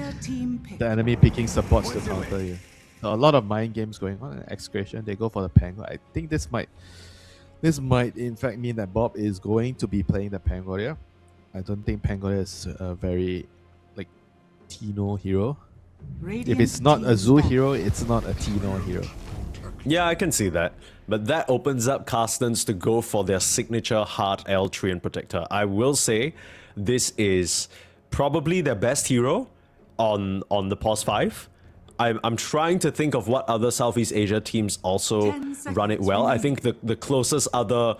the enemy picking supports to counter you? So a lot of mind games going on in Execration. They go for the Pango. I think this might in fact mean that Bob is going to be playing the Pangolia. I don't think Pangolia is a very like Tino hero. If it's not a Zoo hero, it's not a Tino hero. Yeah, I can see that. But that opens up Carstensz to go for their signature hard L Treant Protector. I will say this is probably their best hero on the POS 5. I'm trying to think of what other Southeast Asia teams also run it well. I think the closest other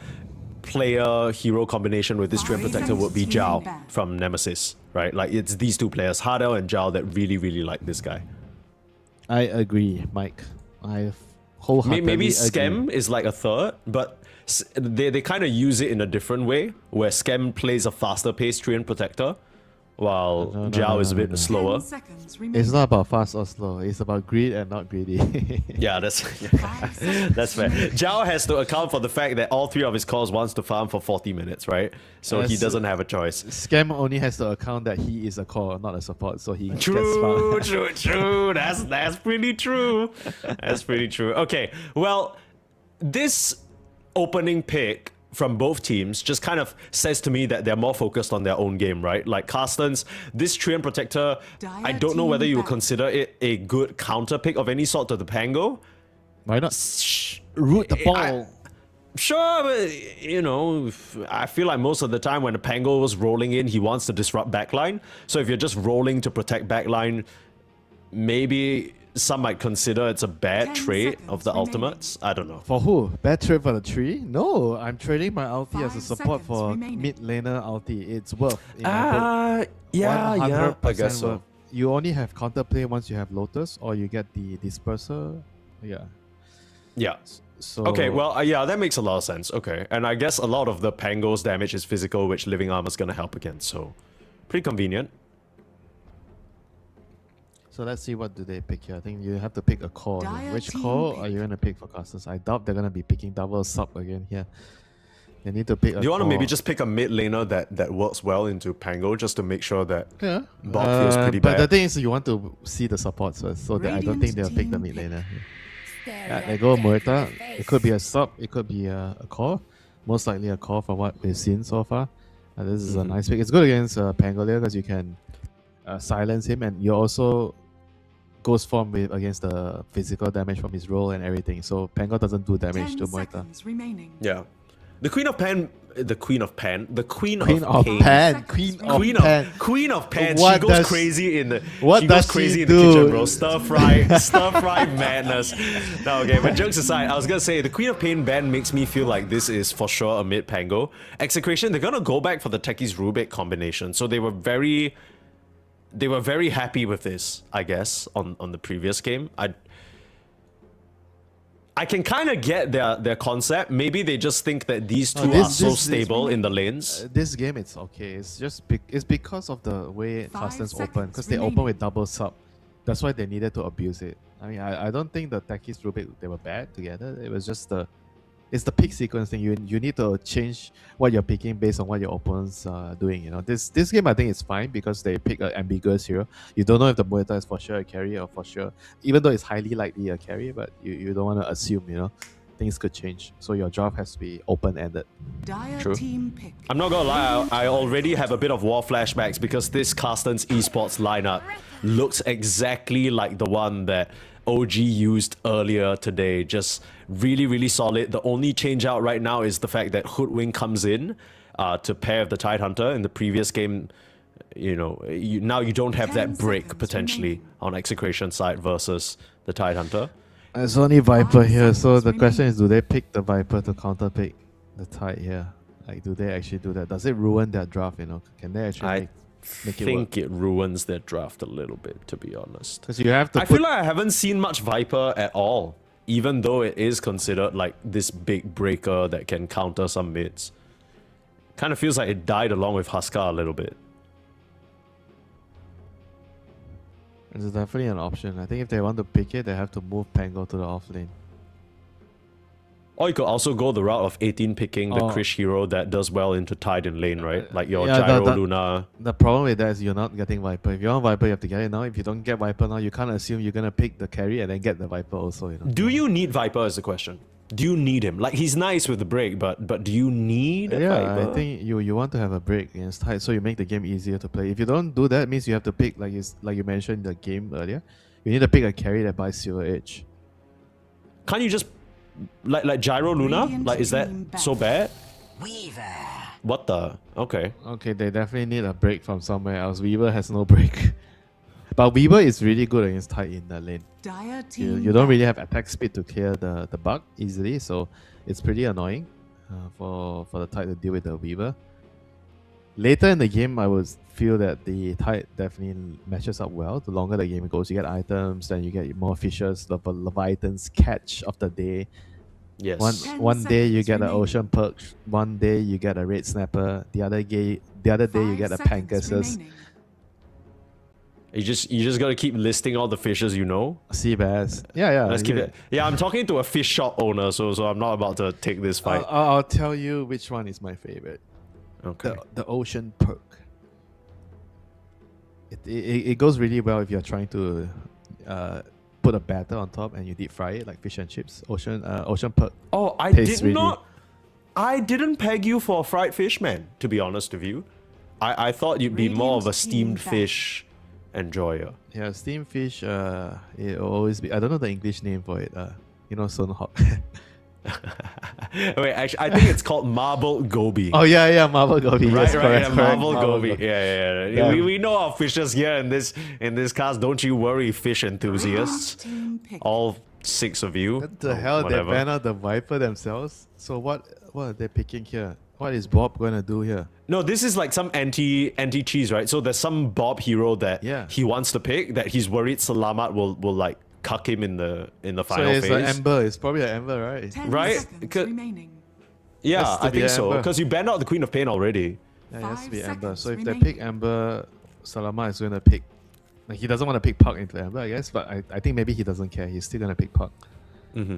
player hero combination with this Treant Protector would be Zhao from Nemesis, right? Like it's these two players, Hardel and Zhao, that really like this guy. I agree, Mike. I wholeheartedly maybe Scam is like a third, but they kind of use it in a different way, where Scam plays a faster paced Treant Protector, while Zhao is a bit slower. It's not about fast or slow. It's about greed and not greedy. Yeah, that's fair. Zhao has to account for the fact that all 3 of his cores wants to farm for 40 minutes, right? So he doesn't have a choice. Scam only has to account that he is a core, not a support, so he True. That's pretty true. That's pretty true. Okay, well, this opening pick from both teams just kind of says to me that they're more focused on their own game, right? Like Carstensz, this Treant Protector, I don't know whether you would consider it a good counter pick of any sort to the Pango. Why not? Root the ball. Sure, but you know, I feel like most of the time when the Pango was rolling in, he wants to disrupt backline. So if you're just rolling to protect backline, maybe some might consider it's a bad trade of the ultimates. I don't know. For who? Bad trade for the tree? No, I'm trading my ulti as a support for mid laner ulti. It's worth. Yeah, I guess so. Worth. You only have counterplay once you have Lotus, or you get the Disperser. Yeah. So okay, well, yeah, that makes a lot of sense. Okay, and I guess a lot of the Pango's damage is physical, which Living Armor's gonna help against. So, pretty convenient. So let's see, what do they pick here. I think you have to pick a core. Which core are you going to pick for Carstensz? I doubt they're going to be picking double sub again here. They need to pick a core. Do you want to maybe just pick a mid laner that works well into Pango, just to make sure that Bob feels pretty bad? But the thing is, you want to see the supports first, so that I don't think they'll pick the mid laner. Yeah, they go Morita. It could be a sub, it could be a core. Most likely a core from what we've seen so far. This is a nice pick. It's good against Pangolia because you can silence him, and you also goes form with against the physical damage from his roll and everything. So Pango doesn't do damage to Morita. Yeah. The Queen of Pan the Queen of Pan. The Queen Queen of of Pain. Pan. Queen of Queen Pan. of Queen of Pan. What She goes does- crazy in the. what she goes does she crazy in the do? kitchen, bro. Stir fry madness. No, okay. But jokes aside, I was gonna say the Queen of Pain ban makes me feel like this is for sure a mid Pango. Execration. They're gonna go back for the Techies Rubik combination. So they were very happy with this, I guess, on the previous game. I can kind of get their concept. Maybe they just think that these two are so stable in the lanes. This game, it's okay. It's just it's because of the way 5 Carstensz open, seconds because they open remaining. with double sub. That's why they needed to abuse it. I mean, I don't think the Techies Rubik, they were bad together. It was just it's the pick sequence thing. You need to change what you're picking based on what your opponents are doing. You know, this game I think is fine because they pick an ambiguous hero. You don't know if the Muerta is for sure a carry or for sure, even though it's highly likely a carry, but you don't want to assume. You know, things could change. So your draft has to be open ended. Dire True. team pick. I'm not gonna lie, I already have a bit of war flashbacks because this Carstensz Esports lineup looks exactly like the one that OG used earlier today. Just really, really solid. The only change out right now is the fact that Hoodwink comes in to pair with the Tidehunter. In the previous game, you know, now you don't have 10 that break seconds potentially remaining. on Execration side versus the Tidehunter. There's only Viper 5 here, so seconds the question remaining. is, do they pick the Viper to counter pick the Tide here? Like, do they actually do that? Does it ruin their draft? You know, can they actually I make it work? think it ruins their draft a little bit, to be honest. Because you have to I feel like I haven't seen much Viper at all, even though it is considered like this big breaker that can counter some mids. Kind of feels like it died along with Huskar a little bit. it's definitely an option. I think if they want to pick it, they have to move Pango to the off lane. Or you could also go the route of 18 picking the Oh. Krish hero that does well into Tide in lane, right? Like your Yeah, Gyro the- Luna. The problem with that is you're not getting Viper. If you want Viper, you have to get it now. If you don't get Viper now, you can't assume you're gonna pick the carry and then get the Viper also. You know. Do you need Viper is the question. Do you need him? Like, he's nice with the break, but do you need a Yeah, Viper? I think you want to have a break against Tide, so you make the game easier to play. If you don't do that, it means you have to pick like you mentioned in the game earlier. You need to pick a carry that buys Silver Edge. Can't you just like Gyro Luna? Radiant Like, is that team back. so bad? What the? Okay. Okay, they definitely need a break from somewhere else. Weaver has no break. But Weaver is really good against Tide in the lane. Dire team. You don't back. really have attack speed to clear the bug easily, so it's pretty annoying for the Tide to deal with the Weaver. Later in the game, I would feel that the Tide definitely matches up well. The longer the game goes, you get items, then you get more fishes, the Leviathan's catch of the day. Yes. 10 One day you seconds get an remaining. ocean perk, one day you get a red snapper, the other day you 5 get a seconds Pancasus. remaining. You just gotta keep listing all the fishes you know. Sea bass. Yeah. Let's keep it. Yeah, I'm talking to a fish shop owner, so I'm not about to take this fight. I'll tell you which one is my favorite. Okay. The ocean perk. It goes really well if you're trying to put a batter on top and you deep fry it like fish and chips. Ocean perk. Oh, I tastes did really- not. I didn't peg you for a fried fish, man. To be honest with you, I thought you'd be more of a Radiant steamed team back. fish enjoyer. Yeah, steamed fish. It will always be. I don't know the English name for it. Sonhawk. Wait, actually, I think it's called marbled goby. Oh yeah, marble goby. Right, Yes, right, correct, yeah, correct. marbled goby. Yeah. Yeah. We know our fishes here in this cast. Don't you worry, fish enthusiasts. Team pick. All 6 of you. What the or hell? They whatever. ban out the Viper themselves. So what are they picking here? What is Bob gonna do here? No, this is like some anti cheese, right? So there's some Bob hero that he wants to pick that he's worried Salamat will like cuck him in the final So it's phase. an Ember. It's probably an Ember, right? 10 Right? seconds Because- remaining. Yeah, Has to I be think so. Ember. Because you banned out the Queen of Pain already. Yeah, it has to 5 be Ember. seconds So if they remaining. pick Ember, Salama is going to pick. Like, he doesn't want to pick Puck into Ember, I guess, but I think maybe he doesn't care. He's still going to pick Puck. Mm-hmm.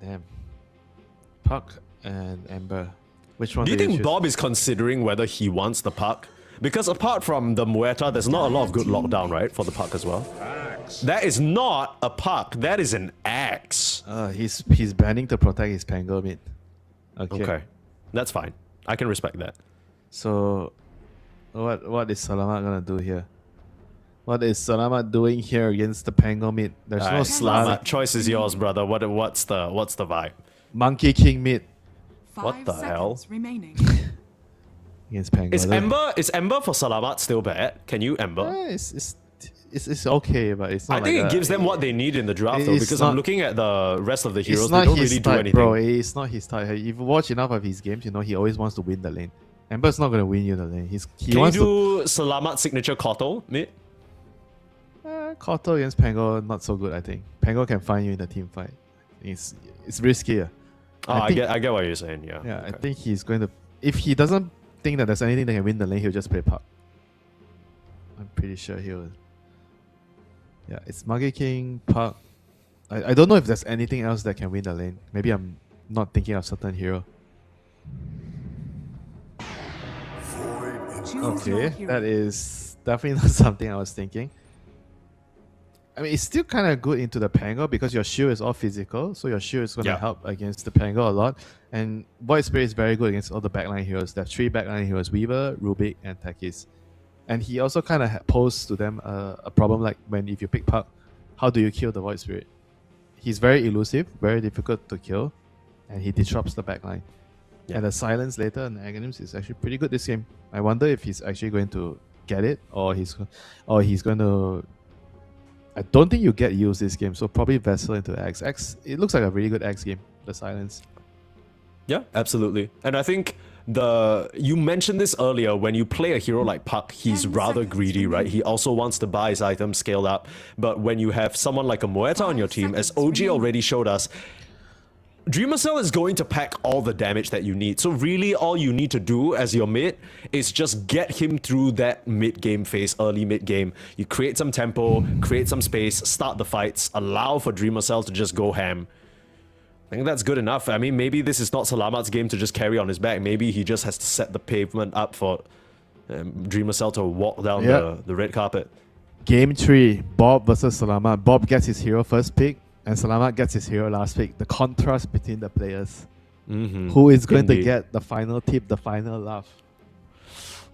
Damn. Puck and Ember. Which one Do you do think choose? Bob is considering whether he wants the puck? Because apart from the Muerta, there's not a lot of good lockdown, right, for the puck as well. That is not a puck. That is an axe. He's banning to protect his Pango mid. Okay, that's fine. I can respect that. So, what is Salamat gonna do here? What is Salamat doing here against the Pango mid? There's no Alright, Slamat. Choice is yours, brother. What's the vibe? Monkey King mid What the hell? seconds remaining. against Pango. Is Ember for Salamat still bad? Can you Ember? It's okay, but it's not. I think like it gives them what they need in the draft though, it's because not- I'm looking at the rest of the heroes. It's They not don't his really do type, anything. bro. It's not his type. If you watch enough of his games, you know he always wants to win the lane. Ember's not gonna win you the lane. He Can wants you do Salamat signature Koto mid? to. Koto against Pango not so good. I think Pango can find you in the team fight. It's risky. I get what you're saying. Yeah. Yeah, okay. I think he's going to. If he doesn't think that there's anything that can win the lane, he'll just play Puck. I'm pretty sure he'll. Yeah, it's Monkey King, Puck. I don't know if there's anything else that can win the lane. Maybe I'm not thinking of certain hero. Choose your Okay, hero. that is definitely not something I was thinking. I mean, it's still kind of good into the Pango because your shield is all physical, so your shield is going to Yeah. help against the Pango a lot. And Void Spirit is very good against all the backline heroes. There are 3 backline heroes: Weaver, Rubik, and Takis. And he also kind of posed to them a problem like if you pick Puck, how do you kill the Void Spirit? He's very elusive, very difficult to kill, and he disrupts the backline. Yeah. And the silence later and Aghanims is actually pretty good this game. I wonder if he's actually going to get it or he's going to. I don't think you get used this game, so probably Vessel into Axe. Axe, it looks like a really good Axe game. The silence. Yeah, absolutely. And I think you mentioned this earlier, when you play a hero like Puck, he's 10 rather seconds greedy, right? remaining. He also wants to buy his items scaled up. But when you have someone like a Moeta on 5 your team, as seconds OG remaining. already showed us, Dreamercell is going to pack all the damage that you need. So really all you need to do as your mid is just get him through that mid-game phase, early mid-game. You create some tempo, create some space, start the fights, allow for Dreamercell to just go ham. I think that's good enough. I mean, maybe this is not Salamat's game to just carry on his back. Maybe he just has to set the pavement up for Dreamercell to walk down the red carpet. Game 3, Bob versus Salamat. Bob gets his hero first pick, and Salamat gets his hero last pick. The contrast between the players. Who is going to Indeed. get the final tip, the final laugh?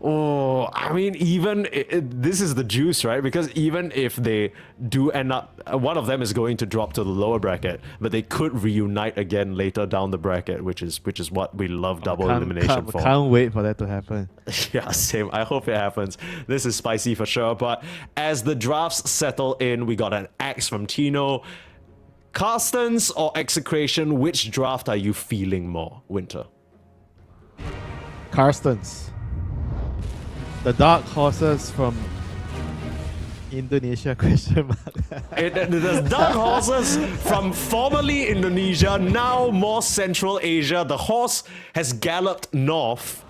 Oh, I mean, even this is the juice, right? Because even if they do end up, one of them is going to drop to the lower bracket, but they could reunite again later down the bracket, which is what we love double elimination for. Can't wait for that to happen. Yeah, same. I hope it happens. This is spicy for sure. But as the drafts settle in, we got an axe from Tino. Carstensz or Execration, which draft are you feeling more, Winter? Carstensz. The dark horses from Indonesia, question mark. The dark horses from formerly Indonesia, now more Central Asia. The horse has galloped north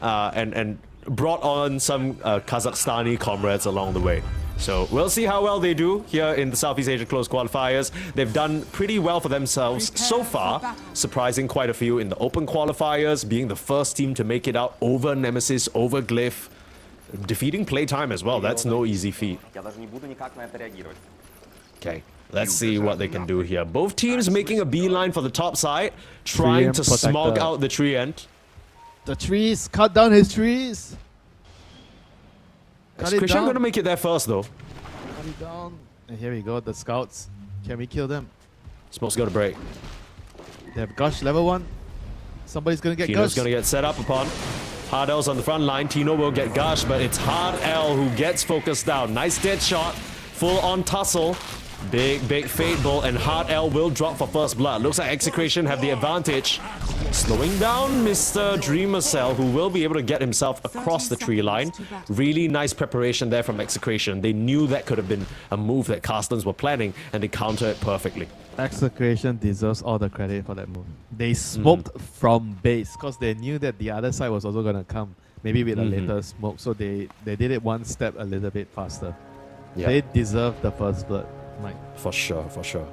and brought on some Kazakhstani comrades along the way. So we'll see how well they do here in the Southeast Asia Close Qualifiers. They've done pretty well for themselves so far, surprising quite a few in the Open Qualifiers, being the first team to make it out over Nemesis, over Glyph, defeating Playtime as well. That's no easy feat. Okay, let's see what they can do here. Both teams making a beeline for the top side, trying end to protector. smog out the tree end. The trees, cut down his trees. Cut it Execration down. gonna make it there first though. Cut it down. And here we go, the scouts. Can we kill them? Smoke's got to break. They have Gush level 1. Somebody's gonna get Tino's Gush. gonna get set up upon. Hard L's on the front line. Tino will get Gush, but it's Hard L who gets focused down. Nice dead shot. Full on tussle. Big Fate Bowl, and Hard L will drop for first blood. Looks like Execration have the advantage. Slowing down Mr. Dreamercell, who will be able to get himself across the tree line. Really nice preparation there from Execration. They knew that could have been a move that Carstensz were planning, and they countered it perfectly. Execration deserves all the credit for that move. They smoked from base because they knew that the other side was also gonna come. Maybe with a later smoke, so they did it one step a little bit faster. Yeah. They deserve the first blood, Mike. For sure, for sure.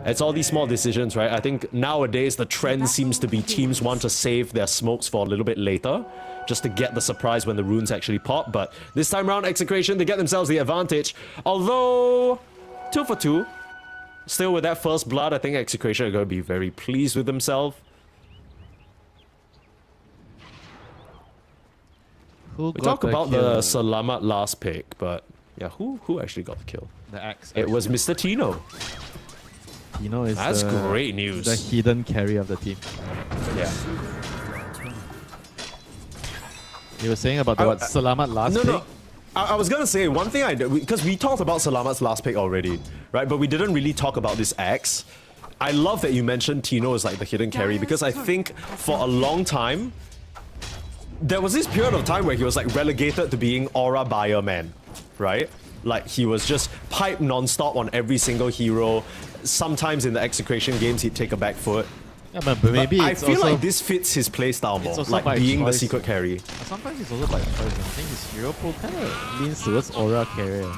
It's all these small decisions, right? I think nowadays the trend seems to be teams want to save their smokes for a little bit later, just to get the surprise when the runes actually pop. But this time around, Execration, they get themselves the advantage. Although, 2 for 2. Still with that first blood, I think Execration are going to be very pleased with themselves. Who We got talk the about kill? the Salamat last pick, but yeah, who actually got the kill? The axe. It was Mr. Tino. Tino is That's great news. the hidden carry of the team. Yeah. You were saying about the Salamat last pick? No. I was gonna say one thing because we talked about Salamat's last pick already, right? But we didn't really talk about this Axe. I love that you mentioned Tino as like the hidden carry because I think for a long time there was this period of time where he was like relegated to being aura buyer man, right? Like he was just pipe non-stop on every single hero. Sometimes in the Execration games he'd take a back foot. Yeah, but maybe I it's feel also, like this fits his playstyle more, also like by being the choice. secret carry. Sometimes it's also by choice. I think his hero pool kind of leans towards aura carrier.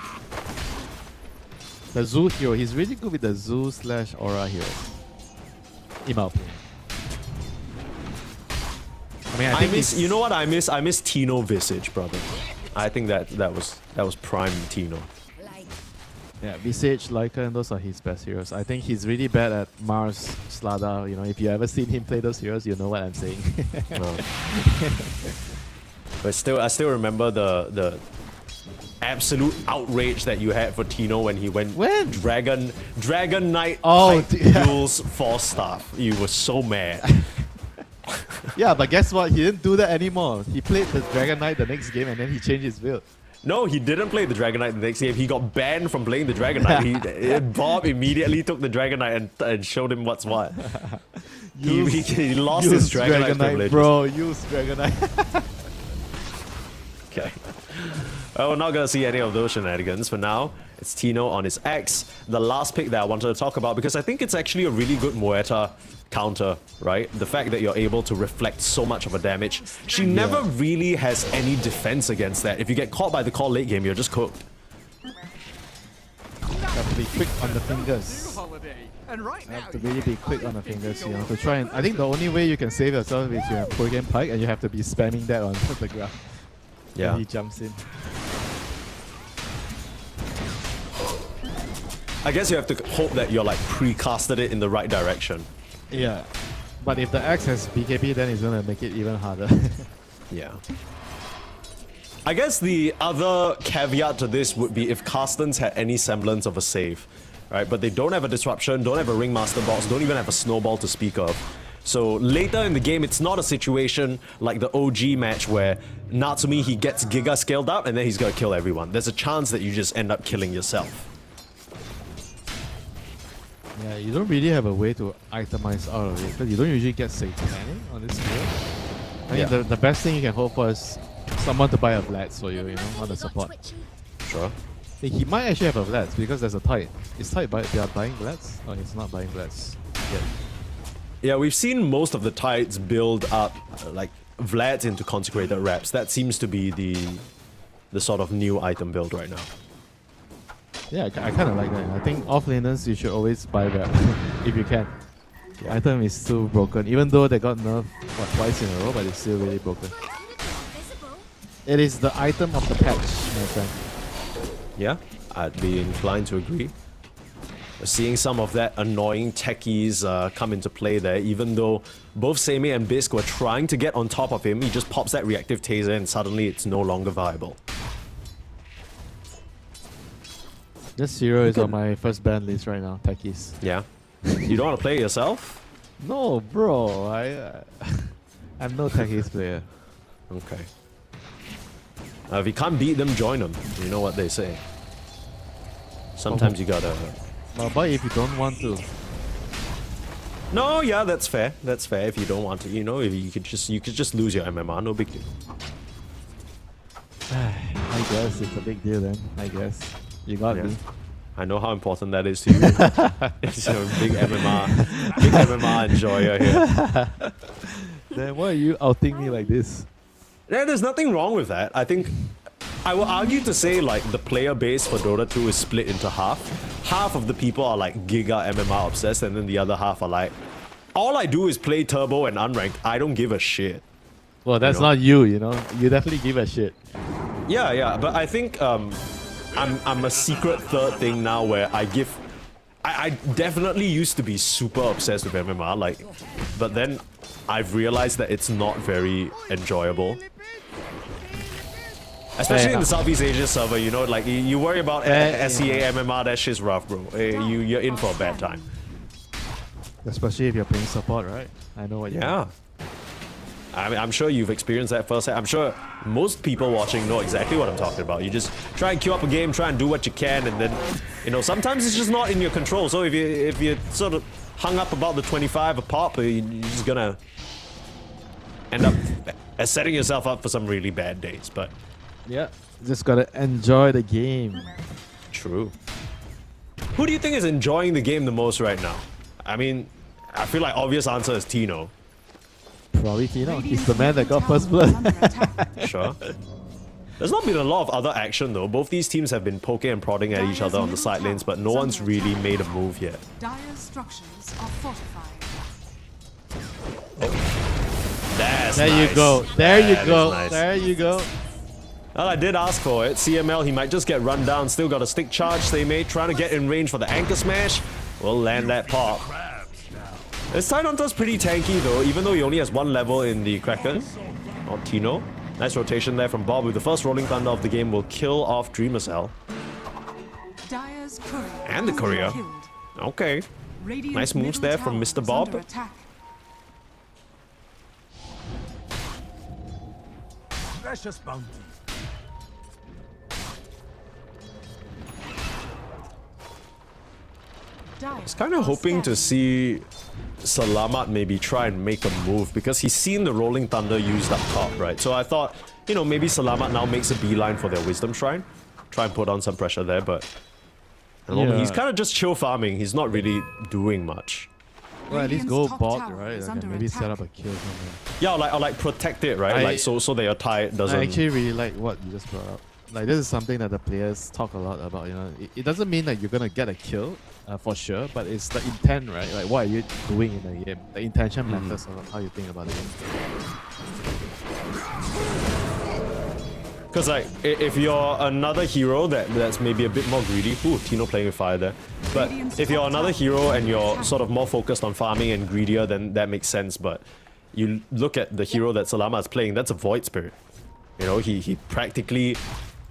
The Zoo hero, he's really good with the Zoo / aura hero. In my opinion. I mean, I think miss, you know what I miss? I miss Tino Visage, brother. I think that was prime Tino. Yeah, Visage, Lycan, those are his best heroes. I think he's really bad at Mars, Slada. You know, if you ever seen him play those heroes, you know what I'm saying. No. But I still remember the absolute outrage that you had for Tino when he went Dragon Knight duels 4-star. You were so mad. Yeah, but guess what? He didn't do that anymore. He played the Dragon Knight the next game and then he changed his build. No, he didn't play the Dragon Knight the next game. He got banned from playing the Dragon Knight. Bob immediately took the Dragon Knight and showed him what's what. He lost his Dragon Knight privileges. Bro, use Dragon Knight. Okay. Well, we're not going to see any of those shenanigans for now. It's Tino on his X. The last pick that I wanted to talk about because I think it's actually a really good Muerta counter, right? The fact that you're able to reflect so much of a damage. She never really has any defense against that. If you get caught by the call late game, you're just cooked. You have to be quick on the fingers. You have to really be quick on the fingers, you know, to try and... I think the only way you can save yourself is you have Program Pike and you have to be spamming that on the ground. Yeah. And he jumps in. I guess you have to hope that you're like pre-casted it in the right direction. Yeah. But if the Axe has BKB, then it's gonna make it even harder. Yeah. I guess the other caveat to this would be if Carstensz had any semblance of a save, right? But they don't have a disruption, don't have a ringmaster box, don't even have a snowball to speak of. So later in the game, it's not a situation like the OG match where Natsumi, he gets Giga scaled up and then he's gonna kill everyone. There's a chance that you just end up killing yourself. Yeah, you don't really have a way to itemize out of it because you don't usually get Satanic on this field. I think the best thing you can hope for is someone to buy a Vlads for you, you know, on the support. Sure. He might actually have a Vlads because there's a Tide. Is Tide they are buying Vlads? Oh, he's not buying Vlads yet. Yeah, we've seen most of the Tides build up like Vlads into Consecrated Reps. That seems to be the sort of new item build right now. Yeah, I kind of like that. I think offlaners you should always buy Rep if you can. The item is still broken, even though they got nerfed twice in a row, but it's still really broken. It is the item of the patch, my friend. Yeah, I'd be inclined to agree. Seeing some of that annoying techies come into play there, even though both Seme and Bisque were trying to get on top of him, he just pops that reactive taser and suddenly it's no longer viable. This hero is on my first ban list right now, techies. Yeah. You don't want to play it yourself? No, bro. I'm no techies player. Okay. If you can't beat them, join them. You know what they say. Sometimes you gotta... But if you don't want to. No, yeah, that's fair. That's fair if you don't want to. You know, if you could just lose your MMR, no big deal. I guess it's a big deal then. I guess. You got me. I know how important that is to you. It's a big MMR enjoyer here. Then why are you outing me like this? Yeah, there's nothing wrong with that. I think I will argue to say like the player base for Dota 2 is split into half. Half of the people are like Giga MMR obsessed, and then the other half are like, all I do is play Turbo and Unranked. I don't give a shit. Well, that's not you, you know. You definitely give a shit. Yeah, but I think I'm a secret third thing now where I definitely used to be super obsessed with MMR, like, but then I've realized that it's not very enjoyable. Especially in the Southeast Asia server, you know, like you worry about SEA MMR, that shit's rough, bro. You're in for a bad time. Especially if you're playing support, right? I know what you mean. Yeah. I mean, I'm sure you've experienced that firsthand. I'm sure most people watching know exactly what I'm talking about. You just try and queue up a game, try and do what you can, and then, you know, sometimes it's just not in your control. So if you sort of hung up about the 25 a pop, you're just gonna end up setting yourself up for some really bad days. But Yeah, just gotta enjoy the game. true. Who do you think is enjoying the game the most right now? I mean, I feel like obvious answer is Tino. Probably Tino. He's the man that got first blood. Sure. There's not been a lot of other action though. Both these teams have been poking and prodding at each other on the side lanes, but no one's really made a move yet. Dire's structures are fortified. That's There nice. you go. There you That go. is nice. There you go. Well, I did ask for it. CML, he might just get run down. Still got a stick charge. They may trying to get in range for the anchor smash. We'll land that pop. This side Hunter's pretty tanky though, even though he only has one level in the Kraken. Or Tino. Nice rotation there from Bob with the first rolling thunder of the game will kill off Dreamercell. Dire's courier And the has been courier. killed. Okay. Radiant's Nice moves middle there from tower Mr. is Bob. under attack. Precious bounty. Dire I was kind of hoping to see Salamat maybe try and make a move because he's seen the Rolling Thunder used up top, right? So I thought, you know, maybe Salamat now makes a beeline for their Wisdom Shrine. Try and put on some pressure there, but I don't know, he's kind of just chill farming. He's not really doing much. Well, at least Radiant's go top bot, tower right? is Like, under maybe set attack. up a kill somewhere. Yeah, or like protect it, right? Like so that your tide doesn't. I actually really like what you just brought up. Like this is something that the players talk a lot about. You know, it doesn't mean that you're gonna get a kill for sure, but it's the intent, right? Like what are you doing in the game? The intention matters of how you think about the game. Because like, if you're another hero that's maybe a bit more greedy, ooh, Tino playing with fire there. But if you're another hero and you're sort of more focused on farming and greedier, then that makes sense. But you look at the hero that Salama is playing, that's a Void Spirit. You know, he practically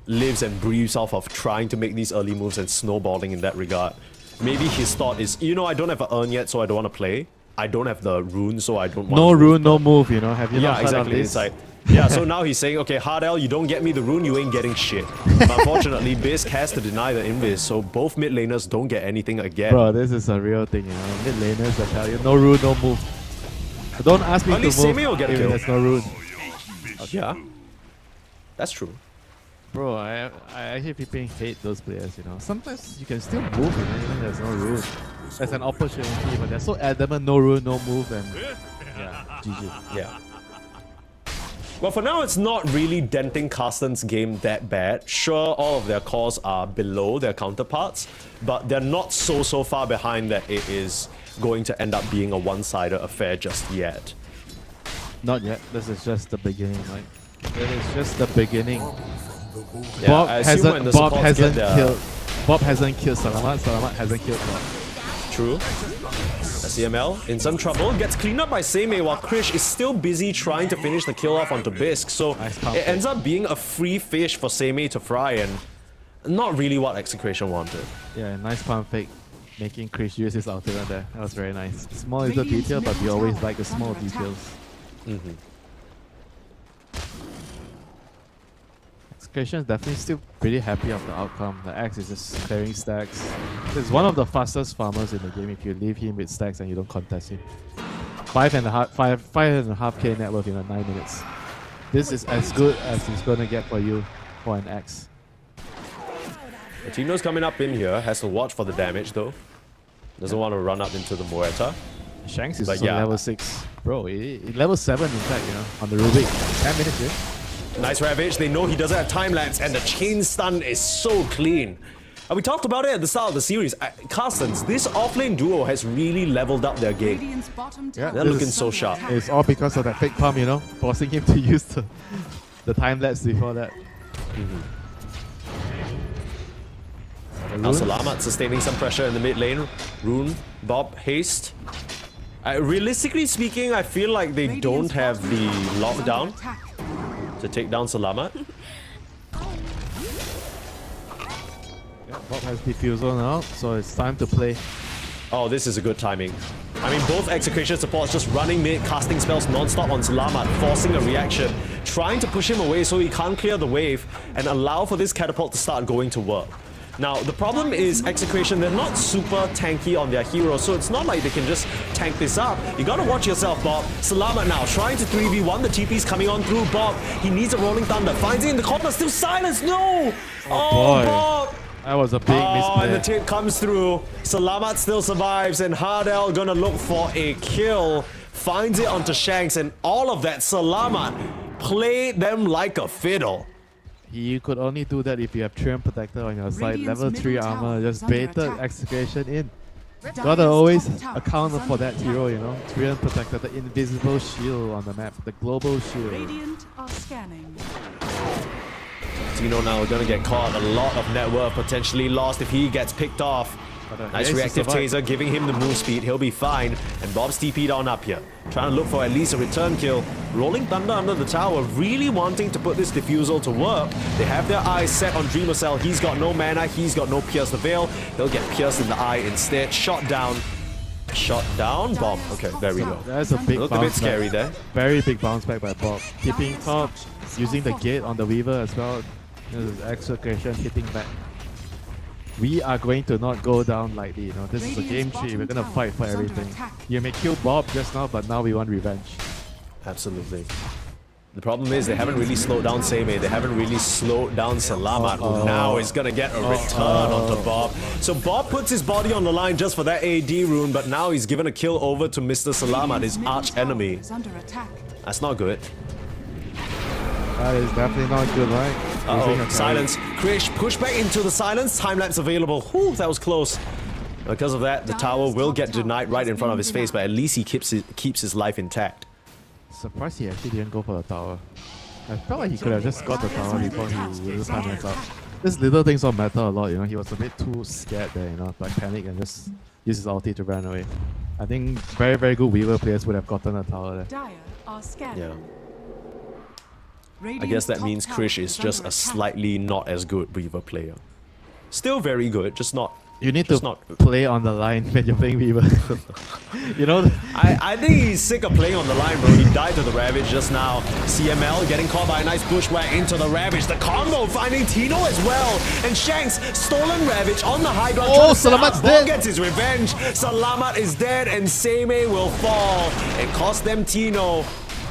lives and breathes off of trying to make these early moves and snowballing in that regard. Maybe his thought is, you know, I don't have an urn yet, so I don't want to play. I don't have the rune, so I don't want No to rune, no move. You know, have you yeah, not heard exactly. of It's this? like, yeah, so now he's saying, okay, Hardell, you don't get me the rune, you ain't getting shit. But unfortunately, Bisk has to deny the invis, so both mid laners don't get anything again. Bro, this is a real thing, you know. Mid laners that tell you no rune, no move. So don't ask me At to least move Semi will get a if kill. there's no rune. Yeah, that's true. Bro, I actually people hate those players, you know. Sometimes you can still move, you know, even there's no rune. There's an opportunity, but they're so adamant, no rune, no move, and yeah, GG. Yeah. Well, for now, it's not really denting Carsten's game that bad. Sure, all of their cores are below their counterparts, but they're not so far behind that it is going to end up being a one-sided affair just yet. Not yet. This is just the beginning, right? It is just the beginning. Yeah, Bob I assume when the Bob supports hasn't get their- killed. Bob hasn't killed Salamat. Salamat hasn't killed Bob. True. CML in some trouble, gets cleaned up by Seimei while Krish is still busy trying to finish the kill off onto Bisk, so Nice pump it ends up being a free fish for Seimei to fry and not really what Execration wanted. Yeah, nice pump fake, making Chris use his ultimate there. That was very nice. Small little detail, but we always like the small details. Execration is definitely still pretty happy of the outcome. The Axe is just clearing stacks. It's one of the fastest farmers in the game if you leave him with stacks and you don't contest him. 5.5k net worth in 9 minutes. This is as good as it's gonna get for you for an Axe. Tino's coming up in here, has to watch for the damage though. Doesn't want to run up into the Muerta. Shanks is But also yeah. level 6. Bro, level 7 in fact, you know, on the Rubik. 10 minutes in. Nice Ravage, they know he doesn't have time lapse and the chain stun is so clean. And we talked about it at the start of the series. Carstensz, this offlane duo has really leveled up their game. Radiant's bottom Yeah, tower They're this looking is- so sharp. It's all because of that fake pump, you know, forcing him to use the time lapse before that. Now Salamat sustaining some pressure in the mid lane. Rune, Bob, haste. Realistically speaking, I feel like they Radiant's don't have bottom the tower is under lockdown attack. to take down Salamat. Yeah, Bob has defusal now, so it's time to play. Oh, this is a good timing. I mean, both Execration supports just running mid, casting spells non-stop on Salamat, forcing a reaction, trying to push him away so he can't clear the wave and allow for this catapult to start going to work. Now, the problem is Execration, they're not super tanky on their heroes, so it's not like they can just tank this up. You gotta watch yourself, Bob. Salamat now trying to 3v1, the TP's coming on through Bob. He needs a Rolling Thunder, finds it in the corner, still silence, no! Oh, boy. Bob! That was a big misplay. And the tip comes through. Salamat still survives, and Hardel gonna look for a kill. Finds it onto Shanks, and all of that, Salamat played them like a fiddle. You could only do that if you have Treant Protector on your side. Radiant's Level 3 middle tower armor, is just under baited attack. Execration in. Dyer's Gotta always bottom tower account is for under that attack. hero, you know. Treant Protector, the invisible shield on the map, the global shield. Radiant are scanning. Tino now gonna get caught. A lot of net worth potentially lost if he gets picked off. Nice Ace reactive survived. taser, giving him the move speed. He'll be fine. And Bob's TP'd on up here. Trying to look for at least a return kill. Rolling Thunder under the tower, really wanting to put this defusal to work. They have their eyes set on Dreamercell. He's got no mana, he's got no Pierce the Veil. He'll get pierced in the eye instead. Shot down. Shot down, Bob. Okay, there we go. That's a big Looked a bounce bit scary back. there. Very big bounce back by Bob. Keeping top, using the gate on the Weaver as well. This is Execration hitting back. We are going to not go down lightly, you know. This is a game tree. We're gonna fight for everything. You may kill Bob just now, but now we want revenge. Absolutely. The problem is they haven't really slowed down Seimei. They haven't really slowed down Salamat, who now is gonna get a return onto Bob. So Bob puts his body on the line just for that AD rune, but now he's given a kill over to Mr. Salamat, his arch enemy. Is under attack. That's not good. That is definitely not good, right? Losing a carry. Silence. Krish, push back into the silence. Time lapse available. Whew, that was close. Because of that, the tower will get denied right in front of his face, but at least he keeps his life intact. Surprised he actually didn't go for the tower. I felt like he could have just got the tower before he really time went up. These little things don't matter a lot, you know. He was a bit too scared there, you know, like panic and just use his ulti to run away. I think very, very good Weaver players would have gotten a tower there. Dyer are scanning. Yeah. I guess that means Krish is just a slightly not as good Weaver player. Still very good, just not. You need just to not. play on the line when you're playing Weaver. You know? I think he's sick of playing on the line, bro. He died to the Ravage just now. CML getting caught by a nice bushwhack into the Ravage. The combo finding Tino as well. And Shanks, stolen Ravage on the high ground. Oh, Salamat's dead. Bob gets his revenge. Salamat is dead and Seimei will fall. It cost them Tino.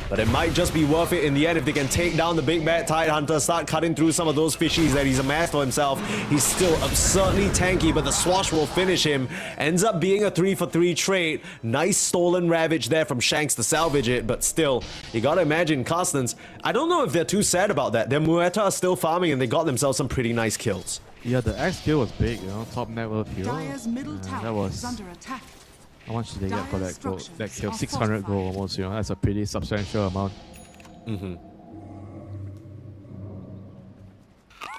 But it might just be worth it in the end if they can take down the big bad Tide Hunter, start cutting through some of those fishies that he's amassed for himself. He's still absurdly tanky, but the swash will finish him. Ends up being a 3-for-3 trade. Nice stolen Ravage there from Shanks to salvage it, but still, you gotta imagine Carstensz. I don't know if they're too sad about that. Their Muerta are still farming and they got themselves some pretty nice kills. Yeah, the X kill was big, you know, top network kill. Dyer's middle That tower was... is under attack. How much did they get for Dyer's that goal? That structures kill? are 600 gold almost, you know, that's a pretty substantial amount.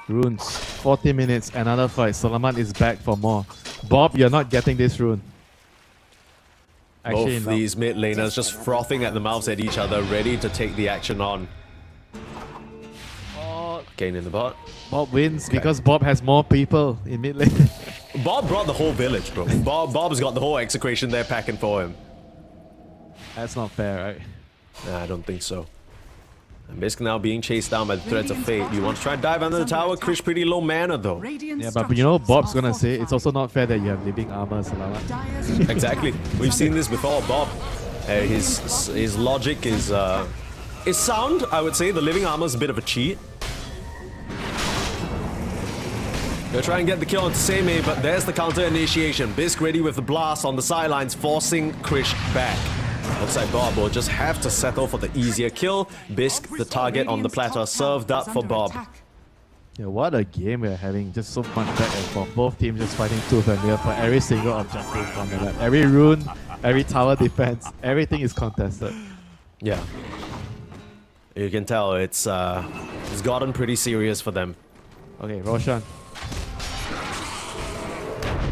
Runes, 40 minutes, another fight. Salamat is back for more. Bob, you're not getting this rune. Actually, Both no. these mid laners just frothing at the mouths at each other, ready to take the action on. Kane in the bot. Bob wins because Bob has more people in mid lane. Bob brought the whole village, bro. Bob's got the whole Execration there packing for him. That's not fair, right? Nah, I don't think so. I'm basically now being chased down by the threads of fate. You want to try and dive under the tower? Krish pretty low mana though. Radiant Yeah, but you know, structures Bob's are gonna say it's also fortified. not fair that you have living armor, Salamat. Dyer's Exactly. We've seen this before, Bob. His logic is sound, I would say. The living armor's a bit of a cheat. Gonna try and get the kill onto Seimei, but there's the counter initiation. Bisq ready with the blast on the sidelines, forcing Krish back. Looks like Bob will just have to settle for the easier kill. Bisq, the target on the platter, served up for Bob. Yeah, what a game we're having. Just so much back and forth. Both teams just fighting tooth and nail for every single objective on the map. Every rune, every tower defense, everything is contested. Yeah. You can tell it's gotten pretty serious for them. Okay, Roshan.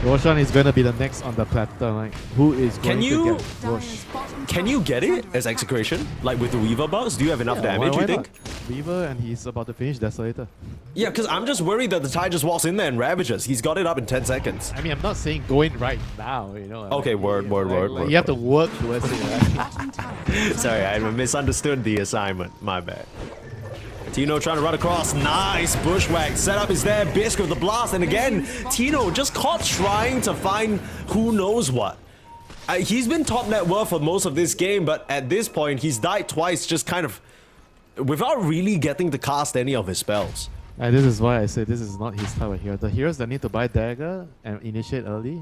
Roshan is going to be the next on the platter. Like, who is going to get Rosh? Can you get it as Execration? Like with the Weaver bugs? Do you have enough damage, why you think? not? Weaver and he's about to finish Desolator. Yeah, because I'm just worried that the Tide just walks in there and ravages. He's got it up in 10 seconds. I mean, I'm not saying go in right now, you know. Okay, word. You have to work towards it, right? Bottom tower. Sorry, I misunderstood the assignment. My bad. Tino trying to run across. Nice bushwhack. Setup is there. Bisque with the blast. And again, Tino just caught trying to find who knows what. He's been top net worth for most of this game, but at this point, he's died twice just kind of without really getting to cast any of his spells. And this is why I say this is not his type of hero. The heroes that need to buy dagger and initiate early,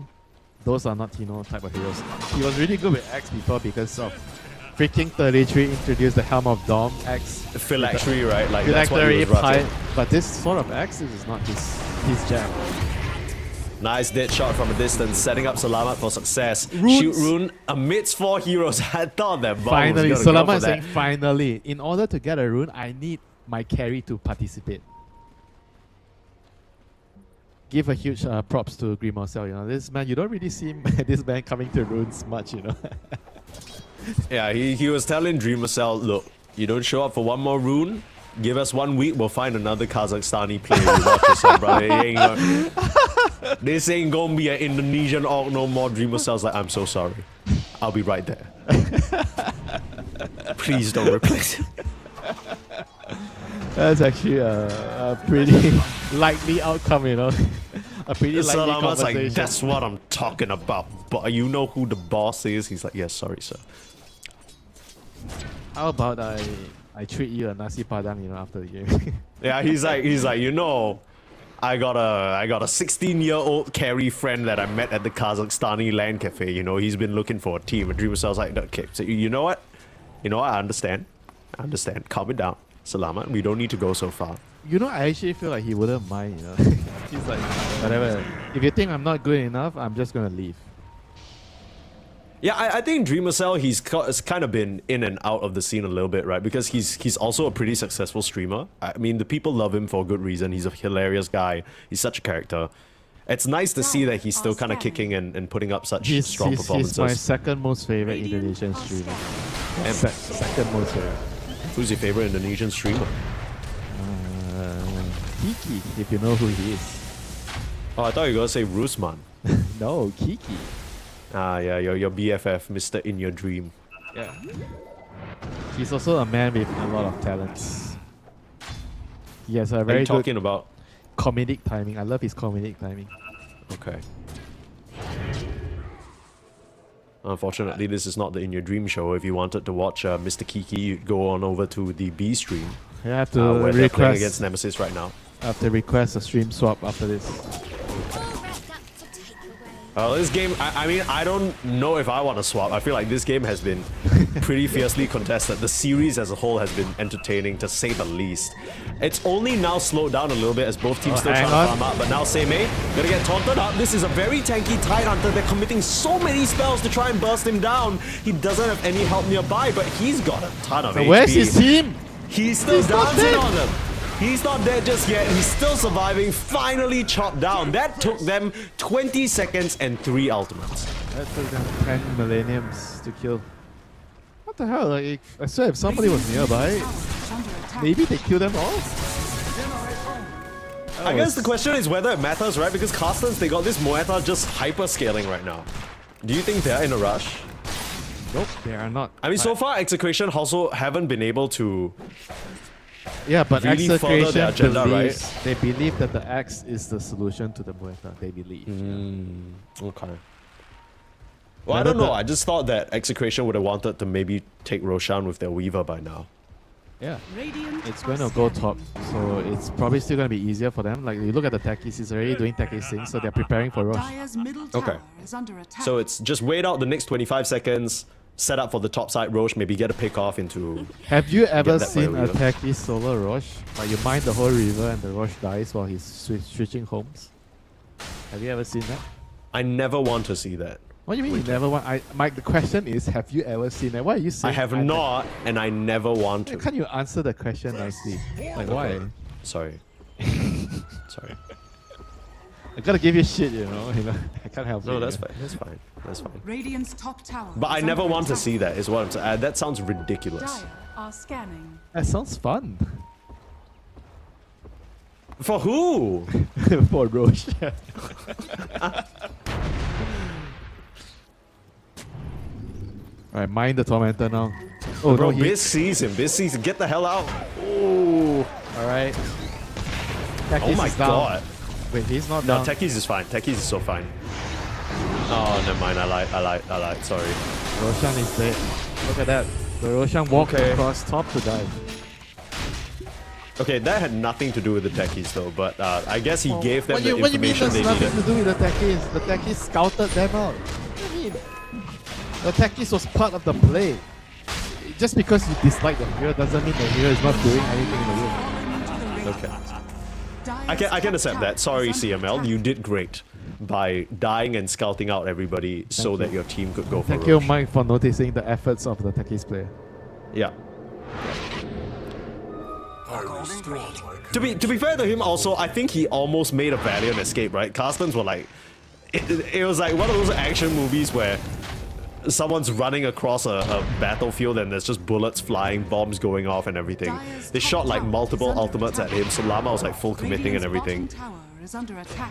those are not Tino type of heroes. He was really good with Axe before because of freaking 33 introduced the Helm of Dom Axe. Phylactery, right? Like that's what he was rushing. But this sort of Axe is not his jam. Nice dead shot from a distance, setting up Salamat for success. Runes. Shoot rune amidst 4 heroes. I thought that bomb Finally, was gonna go Salamat for saying that. finally. In order to get a rune, I need my carry to participate. Give a huge props to Grimorcel, you know. This man, you don't really see this man coming to runes much, you know. Yeah, he was telling DreamLeague, look, you don't show up for one more rune, give us 1 week, we'll find another Kazakhstani player. You watch yourself, brother. This ain't gonna be an Indonesian orc no more. DreamLeague's like, I'm so sorry. I'll be right there. Please don't replace him. That's actually a pretty likely outcome, you know. A pretty likely Salamat's conversation. like, that's what I'm talking about. But you know who the boss is? He's like, yes, sorry, sir. How about I treat you a nasi padang, you know, after the game. Yeah, he's like, you know, I got a 16-year-old carry friend that I met at the Kazakhstani LAN cafe. You know, he's been looking for a team. And DreamLeague was like, okay, so you know what? I understand. Calm it down. Salamat, we don't need to go so far. You know, I actually feel like he wouldn't mind, you know. He's like, whatever. If you think I'm not good enough, I'm just gonna leave. Yeah, I think DreamLeague, he's kind of been in and out of the scene a little bit, right? Because he's also a pretty successful streamer. I mean, the people love him for good reason. He's a hilarious guy. He's such a character. It's nice to see that he's still kind of kicking and putting up such strong performances. He's my second most favorite Indonesian streamer. Second most favorite. Who's your favorite Indonesian streamer? Kiki, if you know who he is. Oh, I thought you were gonna say Rusman. No, Kiki. Ah, yeah, your BFF, Mr. In Your Dream. Yeah. He's also a man with a lot of talents. He has a Are very you good talking about? comedic timing. I love his comedic timing. Okay. Unfortunately, this is not the In Your Dream show. If you wanted to watch Mr. Kiki, you'd go on over to the B stream. I have to Where they're playing request. against Nemesis right now. I have to request a stream swap after this. This game, I mean, I don't know if I want to swap. I feel like this game has been pretty fiercely contested. The series as a whole has been entertaining, to say the least. It's only now slowed down a little bit as both teams still trying to farm out. But now Seimei gonna get taunted up. This is a very tanky Tide Hunter. They're committing so many spells to try and burst him down. He doesn't have any help nearby, but he's got a ton of HP. Where's his team? He's still dancing on them. He's not dead just yet. He's still surviving. Finally chopped down. That took them 20 seconds and 3 ultimates. That took them 10 millenniums to kill. What the hell? Like, I swear, if somebody was nearby, maybe they kill them all? I guess the question is whether it matters, right? Because Carstensz, they got this Moeta just hyper scaling right now. Do you think they're in a rush? Nope, they are not. I mean, so far, Execration also haven't been able to. Yeah, but really further their Execration agenda, believes, right? they believe that the axe is the solution to the Muerta. They believe. Okay. Well, I don't know. I just thought that Execration would have wanted to maybe take Roshan with their Weaver by now. Yeah. Radiant It's are going to go scanning. top, so it's probably still going to be easier for them. Like, you look at the techies, he's already doing techies things, so they're preparing for Rosh. Dire's middle Okay. tower is under attack. So it's just wait out the next 25 seconds, set up for the top side Rosh, maybe get a pick off into. Have you ever that seen player a Weaver. techie solo Rosh? Like, you mine the whole river and the Rosh dies while he's switching homes? Have you ever seen that? I never want to see that. What do you mean you never want? Mike, the question is, have you ever seen that? Why are you saying? I have not, and I never want to. Can't you answer the question nicely? Like, why? Sorry. Sorry. I gotta give you shit, you know. I can't help it. No, that's you know. fine. That's fine. That's fine. Radiant's top tower. But I is never under want to attack. see that, is what I'm saying. That sounds ridiculous. Dire are scanning. That sounds fun. For who? For Roche. Alright, mind the Tormentor now. Oh Bro, no, Biz sees him. Biz sees him. Get the hell out. Ooh. Alright. Oh my god. Wait, he's not No, down. Techies is fine. Techies is so fine. Oh, never mind. I lied. Sorry. Roshan is dead. Look at that. The Roshan walked Okay. across top to die. Okay, that had nothing to do with the Techies though, but I guess he gave them What the you mean information there's they nothing needed. to do with the techies? The techies scouted them out. What do you mean? The techies was part of the play. Just because you dislike the hero doesn't mean the hero is not doing anything in the game. Okay. I can accept that. Sorry, CML. You did great by dying and scouting out everybody so that your team could go for Thank you, Roche. Mike, for noticing the efforts of the techies player. Yeah. To be fair to him, also, I think he almost made a valiant escape, right? Carstensz were like, it was like one of those action movies where someone's running across a battlefield and there's just bullets flying, bombs going off and everything. They shot like multiple ultimates at him, so Llama was like full committing and everything.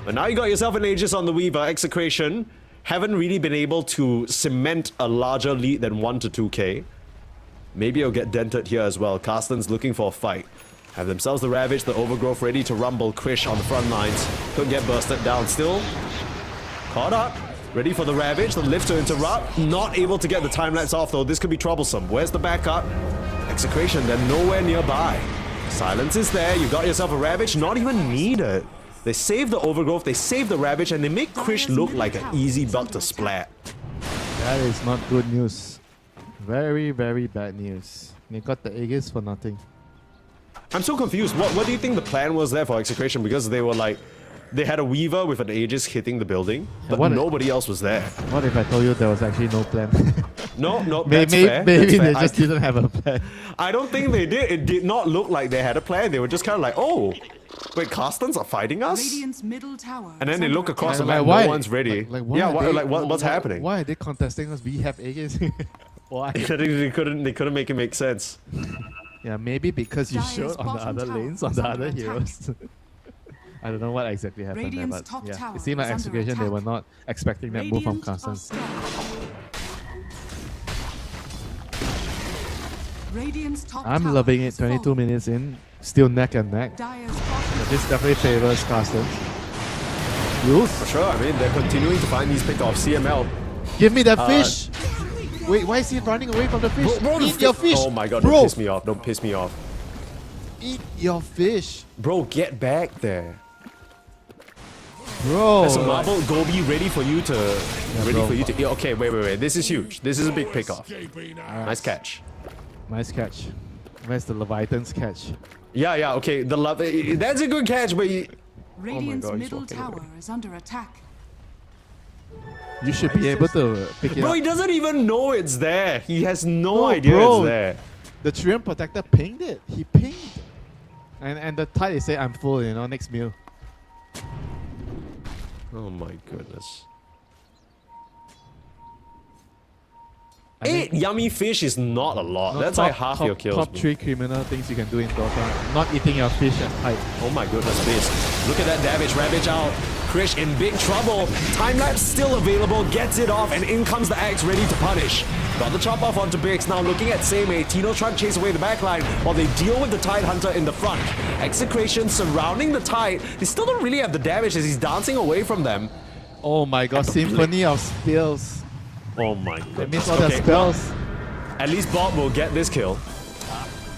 But now you got yourself an Aegis on the Weaver. Execration haven't really been able to cement a larger lead than 1 to 2k. Maybe it'll get dented here as well. Carstensz looking for a fight. Have themselves the Ravage, the Overgrowth ready to rumble. Krish on the front lines. Couldn't get bursted down. Still caught up. Ready for the Ravage. The lift to interrupt. Not able to get the time-lapse off though. This could be troublesome. Where's the backup? Execration, they're nowhere nearby. Silence is there. You got yourself a Ravage. Not even needed. They save the Overgrowth, they save the Ravage, and they make Krish look like an easy buck to splat. That is not good news. Very, very bad news. They got the Aegis for nothing. I'm so confused. What do you think the plan was there for Execration? Because they were like, they had a Weaver with an Aegis hitting the building, but what nobody else was there. What if I told you there was actually no plan? No, that's maybe fair. maybe That's they fair. just didn't have a plan. I don't think they did. It did not look like they had a plan. They were just kind of like, oh, wait, Carstensz are fighting us? Radiant's middle tower And then is they under look across the attack. map, no one's ready. Why Yeah, are they- what's happening? Why are they contesting us? We have Aegis. Why? they couldn't make it make sense. Yeah, maybe because you Dire's showed on the bottom other tower lanes, on is the under other attack. heroes. I don't know what exactly happened there, Radiant's but top yeah, tower it seemed like is under Execration, they were attack. not expecting that move from Radiant are Carstensz. scared. Radiant's top I'm tower loving it, has 22 fallen. minutes in, still neck and neck. Dire's bottom But this definitely favors Carstensz. Rules? For sure, I mean, they're continuing to find these pickoffs. CML. Give me that fish! Wait, why is he running away from the fish? Bro, Eat your fish! Oh my god, bro! don't piss me off. Don't piss me off. Eat your fish! Bro, get back there. Bro! There's a marble Gobi ready for you to bro. yeah, okay, wait. This is huge. This is a big pickoff. Nice catch. Nice catch. Where's the Leviathan's catch? Yeah, okay. The love that's a good catch, but Radiant's God, he's middle walking tower away. is under attack. You should be able to pick it bro, up. he doesn't even know it's there. He has no No, idea bro. it's there. The Treant Protector pinged it. He pinged. And the tide is saying, I'm full, you know, next meal. Oh my goodness. I 8 think- yummy fish is not a lot. No, That's top- like half top- your kills. Top bro. 3 criminal things you can do in Dota. Not eating your fish at height. Oh my goodness, this. Look at that damage. Ravage out. Krish in big trouble. Time-lapse still available. Gets it off, and in comes the axe ready to punish. Got the chop off onto Biggs. Now looking at Seimei. Tino trying to chase away the backline while they deal with the Tide Hunter in the front. Execration surrounding the Tide. They still don't really have the damage as he's dancing away from them. Oh my god, Symphony of Spells. Oh my That goodness. means all the Okay, spells. at least Bob will get this kill.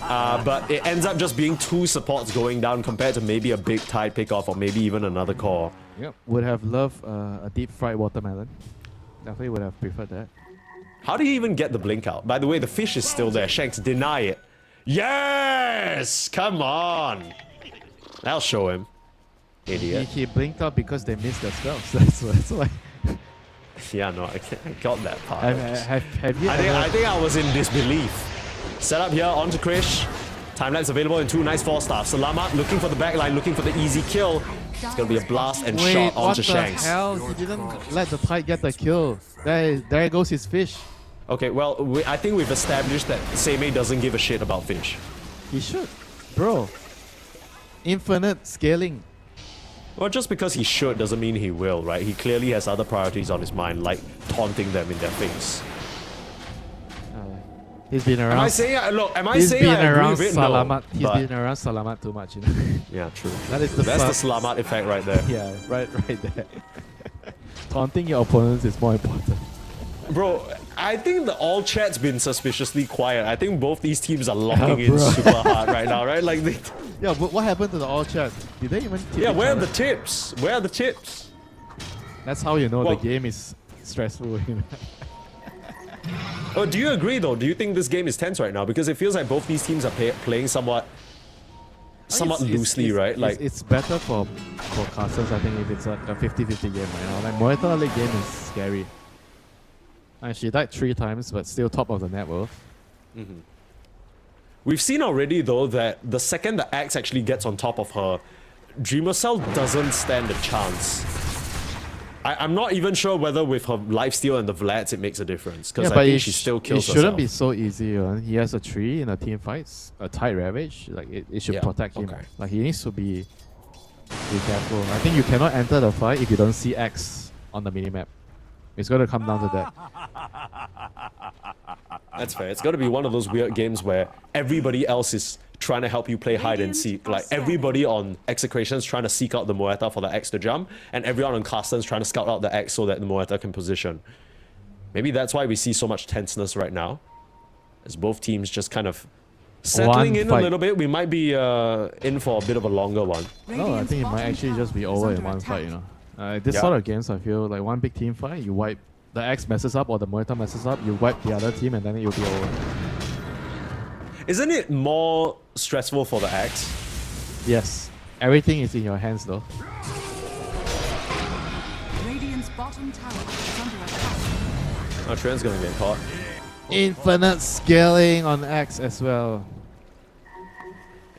But it ends up just being 2 supports going down compared to maybe a big Tide pickoff or maybe even another core. Yep. Would have loved a deep fried watermelon. Definitely would have preferred that. How did he even get the blink out? By the way, the fish is still there. Shanks, deny it. Yes! Come on! I'll show him. Idiot. He blinked out because they missed their spells. That's why. Yeah, no, I got that part. Have you ever... I think I was in disbelief. Set up here onto Krish. Time-lapse available in 2 nice 4-stars. Salama looking for the backline, looking for the easy kill. It's gonna be a blast and Wait, shot what onto the Shanks. hell? He didn't let the Tide get the kill. There goes his fish. Okay, well, I think we've established that Seimei doesn't give a shit about fish. He should. Bro. Infinite scaling. Well, just because he should doesn't mean he will, right? He clearly has other priorities on his mind, like taunting them in their face. He's been around. Am I saying, look, am I He's saying been I agree around with it? Salamat. No, He's but- been around Salamat too much, you know. Yeah, true. That's the Slamat effect right there. Yeah, right there. Taunting your opponents is more important. Bro, I think the all chat's been suspiciously quiet. I think both these teams are locking in bro. super hard right now, right? Like, they, Yeah, but what happened to the all chat? Did they even tip yeah, each where are other? the tips? Where are the tips? That's how you know Well- the game is stressful. You know? Oh, do you agree though? Do you think this game is tense right now? Because it feels like both these teams are playing somewhat loosely, right? Like, it's better for Carstensz, I think, if it's like a 50-50 game right now. Like Muay League game is scary. And she died 3 times, but still top of the net worth. we've seen already though that the second the axe actually gets on top of her, Dreamercell doesn't stand a chance. I'm not even sure whether with her lifesteal and the Vlads it makes a difference, because Yeah, I but think she still kills it shouldn't herself. be so easy. He has a 3 in a team fights, a tight Ravage. Like it should Yeah, protect him. okay. Like he needs to be careful. I think you cannot enter the fight if you don't see X on the minimap. It's going to come down to that. That's fair. It's got to be one of those weird games where everybody else is trying to help you play hide and seek. Like everybody on Execration is trying to seek out the Muerta for the X to jump, and everyone on Carstensz trying to scout out the X so that the Muerta can position. Maybe that's why we see so much tenseness right now, as both teams just kind of settling One in fight. a little bit. We might be in for a bit of a longer one. No, I think it might actually just be over in one fight, you know. This Yeah. sort of games, I feel like one big team fight, you wipe the X messes up or the Muerta messes up, you wipe the other team and then it'll be over. Isn't it more stressful for the X? Yes, everything is in your hands though. Radiant's bottom tower is under attack. Our Trent's gonna get caught. Infinite scaling on X as well.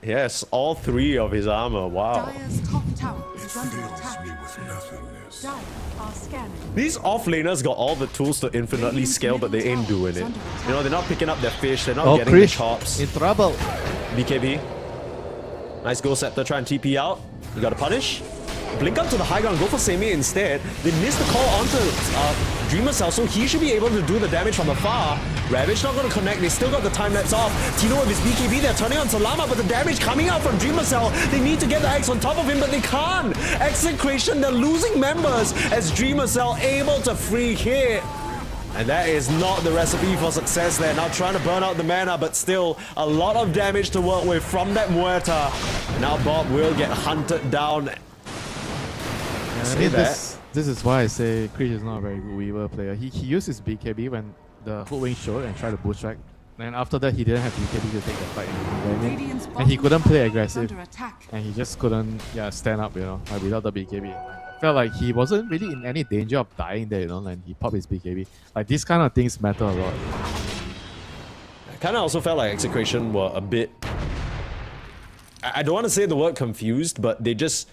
Yes, all 3 of his armor. Wow. Dire's top tower is under attack. Me with nothingness. Dire are scanning. These off-laners got all the tools to infinitely scale, but they ain't doing it. You know, they're not picking up their fish, they're not Oh, getting Krish the chops. in trouble. BKB. Nice go Scepter, try and TP out. You gotta punish. Blink up to the high ground, go for Semi instead. They missed the call onto Dreamercell, so he should be able to do the damage from afar. Ravage not gonna connect, they still got the time lapse off. Tino with his BKB, they're turning on Salama, but the damage coming out from Dreamercell. They need to get the X on top of him, but they can't. Execration, they're losing members as Dreamercell able to free hit. And that is not the recipe for success there. Now trying to burn out the mana, but still a lot of damage to work with from that Muerta. Now Bob will get hunted down. I mean, this is why I say Krish is not a very good Weaver player. He used his BKB when the Hoodwink showed and tried to boost track. And after that, he didn't have BKB to take the fight. Radiant's And he bottom couldn't play tower is aggressive. under attack. And he just couldn't stand up, you know, like without the BKB. I felt like he wasn't really in any danger of dying there, you know, and he popped his BKB. Like, these kind of things matter a lot. I kind of also felt like Execration were a bit... I don't want to say the word confused, but they just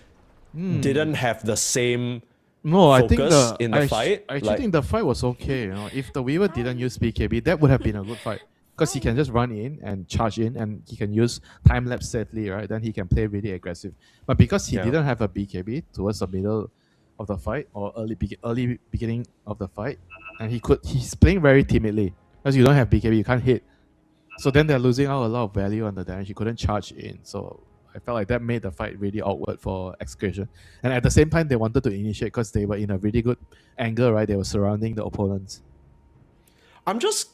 didn't have the same No, I think focus in the I fight. actually Like- think the fight was okay, you know. If the Weaver didn't use BKB, that would have been a good fight. Because he can just run in and charge in, and he can use time lapse safely, right? Then he can play really aggressive. But because he Yeah. didn't have a BKB towards the middle of the fight or early beginning of the fight, and he's playing very timidly because you don't have BKB, you can't hit. So then they're losing out a lot of value on the damage. He couldn't charge in, so I felt like that made the fight really awkward for Execration. And at the same time, they wanted to initiate because they were in a really good angle, right? They were surrounding the opponents. I'm just...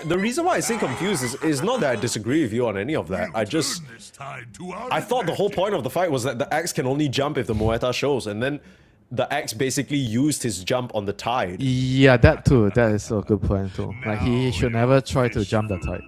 the reason why I say confused is not that I disagree with you on any of that. I thought the whole point of the fight was that the Axe can only jump if the Muerta shows, and then the Axe basically used his jump on the tide. Yeah, that too. That is a good point too. Like, he should never try to jump the tide.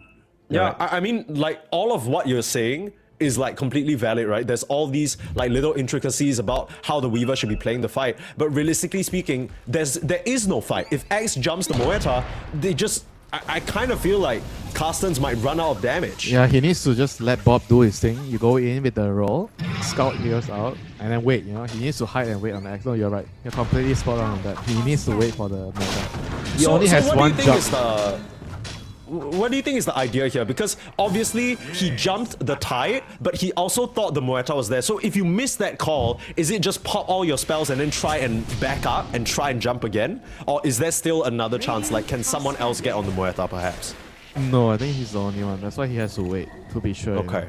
Yeah, I mean, like, all of what you're saying is like completely valid, right? There's all these like little intricacies about how the Weaver should be playing the fight, but realistically speaking, there is no fight. If X jumps the Muerta, they just... I kind of feel like Carstensz might run out of damage. Yeah, he needs to just let Bob do his thing. You go in with the roll, scout heroes out, and then wait, you know? He needs to hide and wait on the X. No, you're right. You're completely spot on that. He needs to wait for the meta. He only has what one do you think jump. is the... what do you think is the idea here? Because obviously he jumped the tide, but he also thought the Muerta was there. So if you miss that call, is it just pop all your spells and then try and back up and try and jump again? Or is there still another chance? Like, can someone else get on the Muerta perhaps? No, I think he's the only one. That's why he has to wait to be sure. Okay.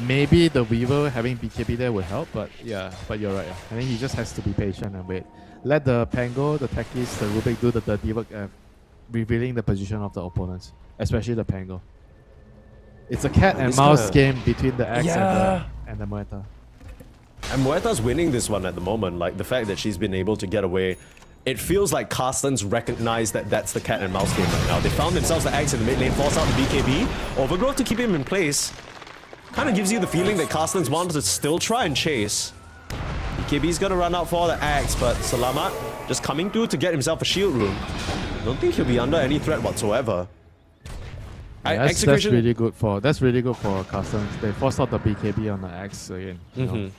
Maybe the Weaver having BKB there would help, but yeah, but you're right. I think he just has to be patient and wait. Let the Pango, the Techies, the Rubik do the dirty work, revealing the position of the opponents, especially the Pango. It's a cat and mouse game between the Axe and the Muerta. And Muerta's winning this one at the moment. Like, the fact that she's been able to get away, it feels like Carstensz recognized that that's the cat and mouse game right now. They found themselves the Axe in the mid lane, force out the BKB. Overgrowth to keep him in place. Kind of gives you the feeling that Carstensz wanted to still try and chase. BKB's gonna run out for the Axe, but Salamat just coming through to get himself a shield room. Don't think he'll be under any threat whatsoever. Yeah, that's really good for Carstensz. They forced out the BKB on the Axe again. You know?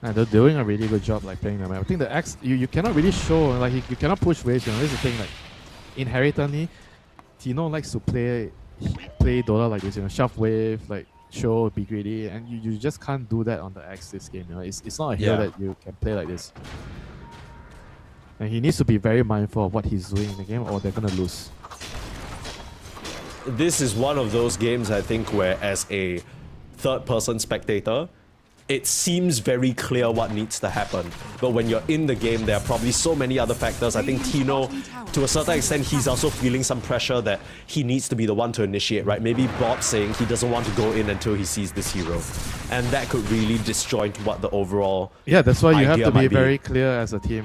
And they're doing a really good job like playing the map. I think the Axe you cannot really show, like you cannot push waves, you know. This is the thing, like inherently Tino likes to play Dota like this, you know, shove wave, like show, be greedy, and you just can't do that on the Axe this game, you know. It's not a hero that you can play like this. And he needs to be very mindful of what he's doing in the game or they're gonna lose. This is one of those games, I think, where as a third-person spectator, it seems very clear what needs to happen. But when you're in the game, there are probably so many other factors. I think Tino, to a certain extent, he's also feeling some pressure that he needs to be the one to initiate, right? Maybe Bob saying he doesn't want to go in until he sees this hero. And that could really disjoint what the overall that's why you have to be be very clear as a team.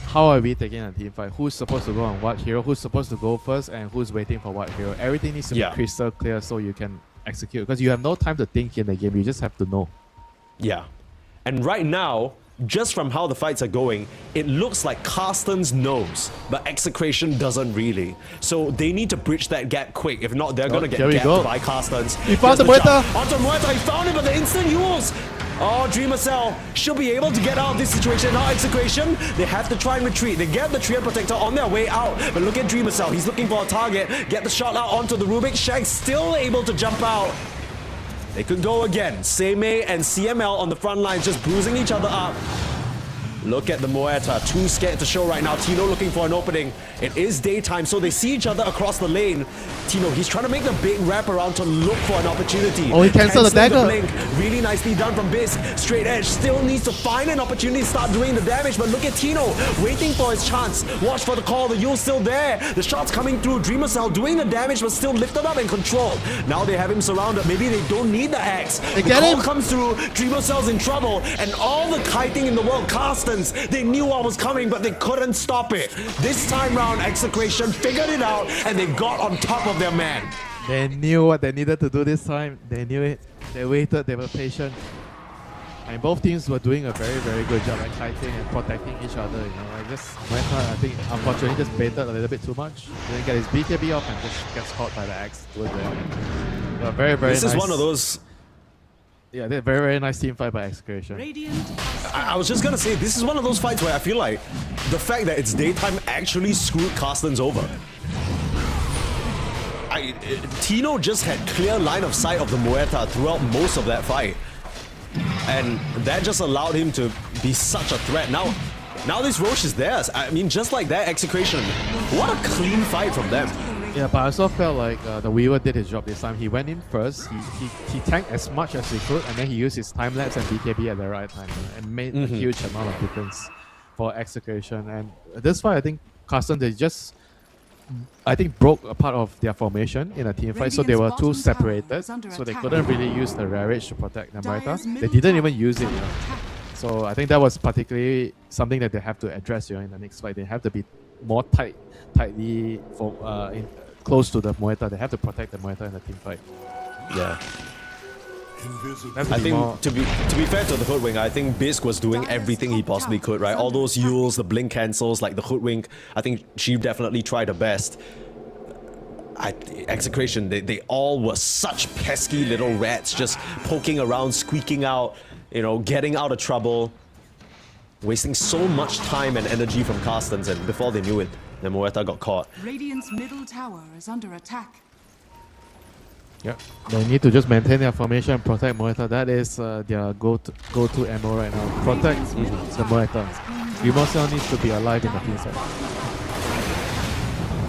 How are we taking a team fight? Who's supposed to go on what hero? Who's supposed to go first? And who's waiting for what hero? Everything needs to be crystal clear so you can execute. Because you have no time to think in the game. You just have to know. Yeah. And right now, just from how the fights are going, it looks like Carstensz knows, but Execration doesn't really. So they need to bridge that gap quick. If not, they're gonna get gapped by Carstensz. He found the Muerta! Onto Muerta, he found it, but the instant Yules! Oh, Dreamercell should be able to get out of this situation. Now Execration, they have to try and retreat. They get the Trio Protector on their way out. But look at Dreamercell, he's looking for a target. Get the shot out onto the Rubik. Shag's still able to jump out. They could go again. Seimei and CML on the front lines just bruising each other up. Look at the Muerta, too scared to show right now. Tino looking for an opening. It is daytime, so they see each other across the lane. Tino, he's trying to make the big wrap around to look for an opportunity. Oh, he cancelled the dagger. Blink. Really nicely done from Biz. Straight edge, still needs to find an opportunity to start doing the damage, but look at Tino, waiting for his chance. Watch for the call, the Yule's still there. The shots coming through, Dreamercell doing the damage, but still lifted up and controlled. Now they have him surrounded. Maybe they don't need the Axe. The call comes through, Dreamercell's in trouble, and all the kiting in the world, Carstensz, they knew what was coming, but they couldn't stop it. This time round, Execration figured it out, and they got on top of their man. They knew what they needed to do this time. They knew it. They waited. They were patient. And both teams were doing a very, very good job at kiting and protecting each other. You know, like just Muerta, I think, unfortunately, just baited a little bit too much. Didn't get his BKB off and just gets caught by the Axe towards the end. But very, very nice. This is one of those. Yeah, they're very, very nice team fight by Execration. I was just gonna say, this is one of those fights where I feel like the fact that it's daytime actually screwed Carstensz over. Tino just had clear line of sight of the Muerta throughout most of that fight. And that just allowed him to be such a threat. Now this Roche is theirs. I mean, just like that, Execration. What a clean fight from them. Yeah, but I also felt like the Weaver did his job this time. He went in first, he tanked as much as he could, and then he used his time-lapse and BKB at the right time, and made a huge amount of difference for Execration. And this fight, I think Carstensz, they just, broke a part of their formation in a team fight, so they were too separated, so they couldn't really use the Rarage to protect the Muerta. They didn't even use it, you know. So I think that was particularly something that they have to address, you know, in the next fight. They have to be more tightly close to the Muerta. They have to protect the Muerta in the team fight. Yeah. I think to be fair to the Hoodwink, I think Bisq was doing everything he possibly could, right? All those Yules, the blink cancels, like the Hoodwink, I think she definitely tried her best. Execration, they all were such pesky little rats, just poking around, squeaking out, you know, getting out of trouble, wasting so much time and energy from Carstensz, and before they knew it, Then Moeta got caught. Radiant's middle tower is under attack. Yeah, they need to just maintain their formation and protect Moeta. That is their go-to ammo right now. Protect the Moeta. Grimocell needs to be alive in the team side.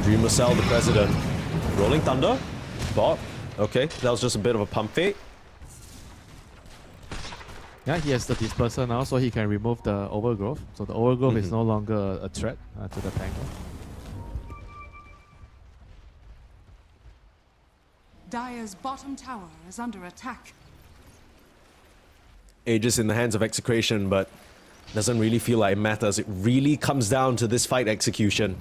DreamLeague, the president. Rolling Thunder. Bob. Okay, that was just a bit of a pump fake. Yeah, he has the disperser now, so he can remove the overgrowth. So the overgrowth is no longer a threat to the tank. Dire's bottom tower is under attack. Aegis in the hands of Execration, but doesn't really feel like it matters. It really comes down to this fight execution.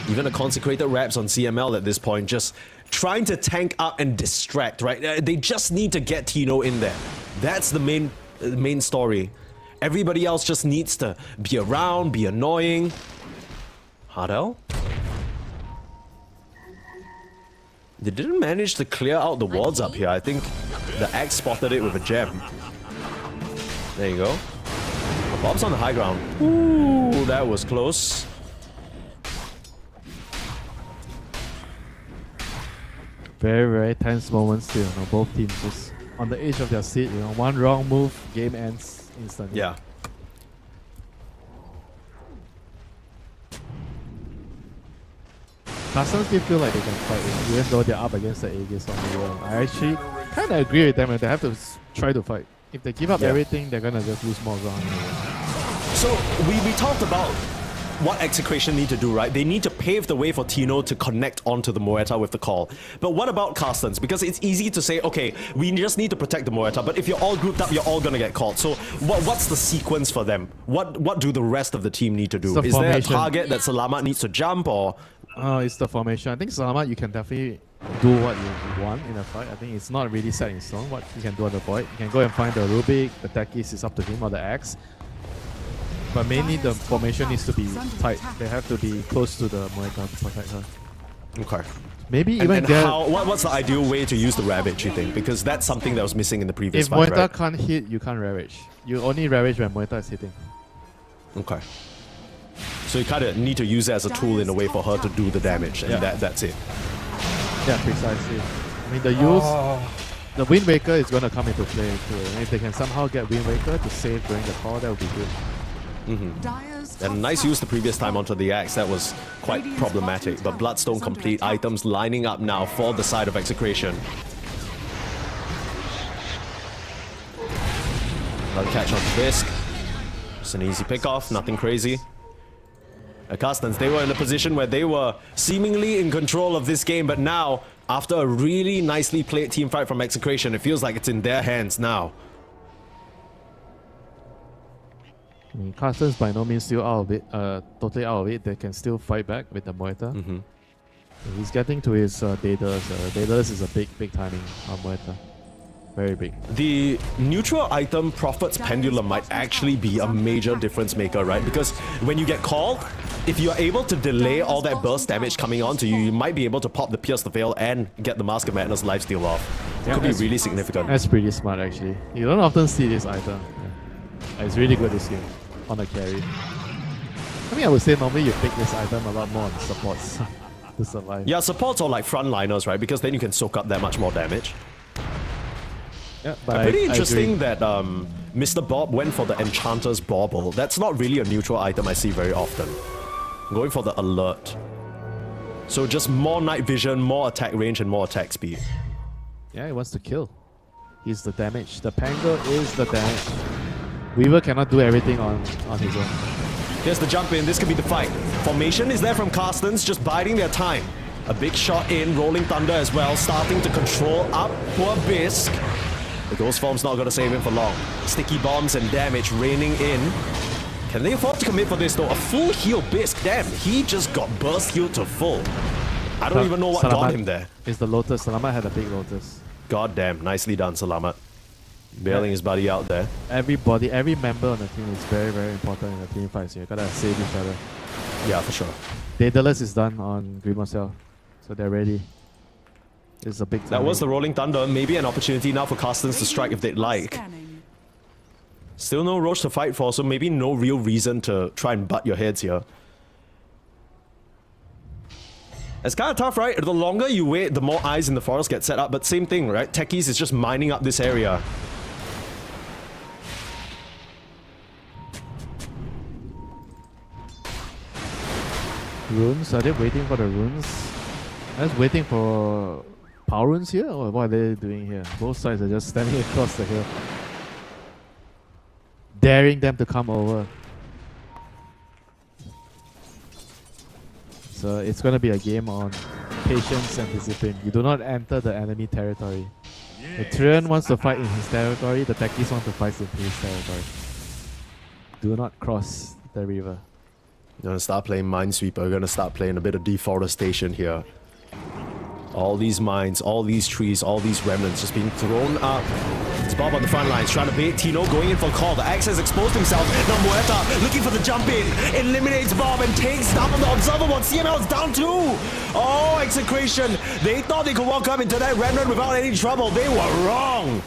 Even a consecrated Raps on CML at this point, just trying to tank up and distract, right? They just need to get Tino in there. That's the main story. Everybody else just needs to be around, be annoying. Hardell? They didn't manage to clear out the wards up here. I think the Axe spotted it with a gem. There you go. Bob's on the high ground. Ooh, that was close. Very, very tense moments still. You know, both teams just on the edge of their seat. You know, one wrong move, game ends instantly. Yeah. Carstensz still feel like they can fight, even though they're up against the Aegis on the wall. I actually kind of agree with them, and they have to try to fight. If they give up everything, they're gonna just lose more ground. So we talked about what Execration need to do, right? They need to pave the way for Tino to connect onto the Moeta with the call. But what about Carstensz? Because it's easy to say, okay, we just need to protect the Moeta, but if you're all grouped up, you're all gonna get called. So what's the sequence for them? What do the rest of the team need to do? Is there a target that Salamat needs to jump, or? It's the formation. I think Salamat, you can definitely do what you want in a fight. I think it's not really set in stone what you can do on the void. You can go and find the Rubik, the Tekis is up to him, or the Axe. But mainly the formation needs to be tight. They have to be close to the Moeta to protect her. Okay. Maybe even get... What's the ideal way to use the Ravage, you think? Because that's something that was missing in the previous fight, If Moeta right? can't hit, you can't Ravage. You only Ravage when Moeta is hitting. Okay. So you kind of need to use it as a tool in a way for her to do the damage, and that's it. Yeah, precisely. I mean, the use... The Wind Waker is going to come into play too. And if they can somehow get Wind Waker to save during the call, that would be good. And nice use the previous time onto the Axe. That was quite problematic. But Bloodstone complete items lining up now for the side of Execration. Another catch on Fisk. Just an easy pick off, nothing crazy. Carstensz, they were in a position where they were seemingly in control of this game, but now, after a really nicely played team fight from Execration, it feels like it's in their hands now. I mean, Carstensz by no means still out of it, totally out of it. They can still fight back with the Moeta. He's getting to his Daedalus. Daedalus is a big timing on Moeta. Very big. The neutral item Prophet's Pendulum might actually be a major difference maker, right? Because when you get called, if you're able to delay all that burst damage coming onto you, you might be able to pop the Pierce the Veil and get the Mask of Madness lifesteal off. It could be really significant. That's pretty smart, actually. You don't often see this item. It's really good this game on the carry. I mean, I would say normally you pick this item a lot more on supports to survive. Yeah, supports or like frontliners, right? Because then you can soak up that much more damage. Yeah, but pretty interesting that Mr. Bob went for the Enchanter's Bauble. That's not really a neutral item I see very often. Going for the Alert. So just more night vision, more attack range, and more attack speed. Yeah, he wants to kill. He's the damage. The Pango is the damage. Weaver cannot do everything on his own. Here's the jump in. This could be the fight. Formation is there from Carstensz, just biding their time. A big shot in, Rolling Thunder as well, starting to control up. Poor Bisk. The Ghost Form's not going to save him for long. Sticky bombs and damage raining in. Can they afford to commit for this though? A full heal Bisk. Damn, he just got burst healed to full. I don't even know what got him there. It's the Lotus. Salamat had a big Lotus. God damn, nicely done, Salamat. Bailing his buddy out there. Everybody, every member on the team is very, very important in the team fights. You gotta save each other. Yeah, for sure. Daedalus is done on Grimocell, so they're ready. It's a big time. That was the Rolling Thunder. Maybe an opportunity now for Carstensz to strike if they'd like. Still no Roche to fight for, so maybe no real reason to try and butt your heads here. It's kind of tough, right? The longer you wait, the more eyes in the forest get set up. But same thing, right? Techies is just mining up this area. Runes? Are they waiting for the runes? Are they waiting for power runes here? Or what are they doing here? Both sides are just standing across the hill. Daring them to come over. So it's going to be a game on patience and discipline. You do not enter the enemy territory. The Tyrion wants to fight in his territory, the Techies want to fight in his territory. Do not cross the river. You're gonna start playing Minesweeper, you're gonna start playing a bit of deforestation here. All these mines, all these trees, all these remnants just being thrown up. It's Bob on the front lines, trying to bait Tino, going in for a call. The Axe has exposed himself. Now Muerta looking for the jump in. Eliminates Bob and takes down on the observer one. CML is down too. Oh, Execration. They thought they could walk up into that remnant without any trouble. They were wrong.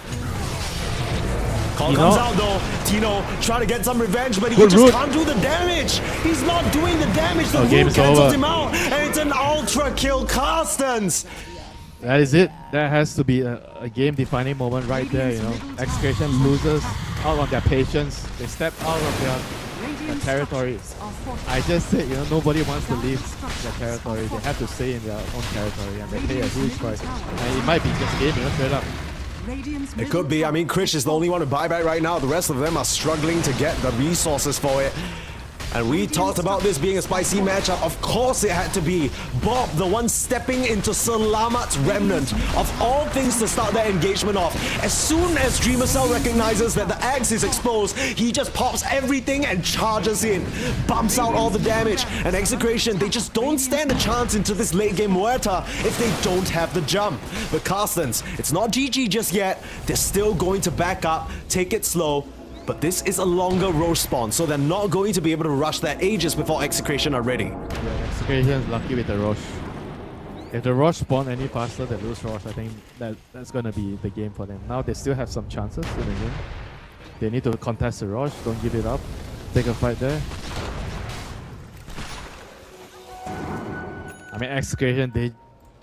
Call comes out though. Tino trying to get some revenge, but he just can't do the damage. He's not doing the damage. The root cancels him out, and it's an ultra kill, Carstensz. That is it. That has to be a game-defining moment right there. You know, Execration loses out on their patience. They step out of their territory. I just said, you know, nobody wants to leave their territory. They have to stay in their own territory, and they pay a huge price. And it might be just game, you know, straight up. It could be. I mean, Krish is the only one to buy back right now. The rest of them are struggling to get the resources for it. And we talked about this being a spicy matchup. Of course it had to be. Bob, the one stepping into Salamat's remnant. Of all things to start that engagement off. As soon as DreamLeague recognizes that the axe is exposed, he just pops everything and charges in. Bumps out all the damage. And Execration, they just don't stand a chance into this late game Muerta if they don't have the jump. But Carstensz, it's not GG just yet. They're still going to back up, take it slow. But this is a longer Roche spawn, so they're not going to be able to rush that ages before Execration are ready. Yeah, Execration is lucky with the Roche. If the Roche spawn any faster, they lose Roche. I think that's going to be the game for them. Now they still have some chances in the game. They need to contest the Roche, don't give it up. Take a fight there. I mean, Execration,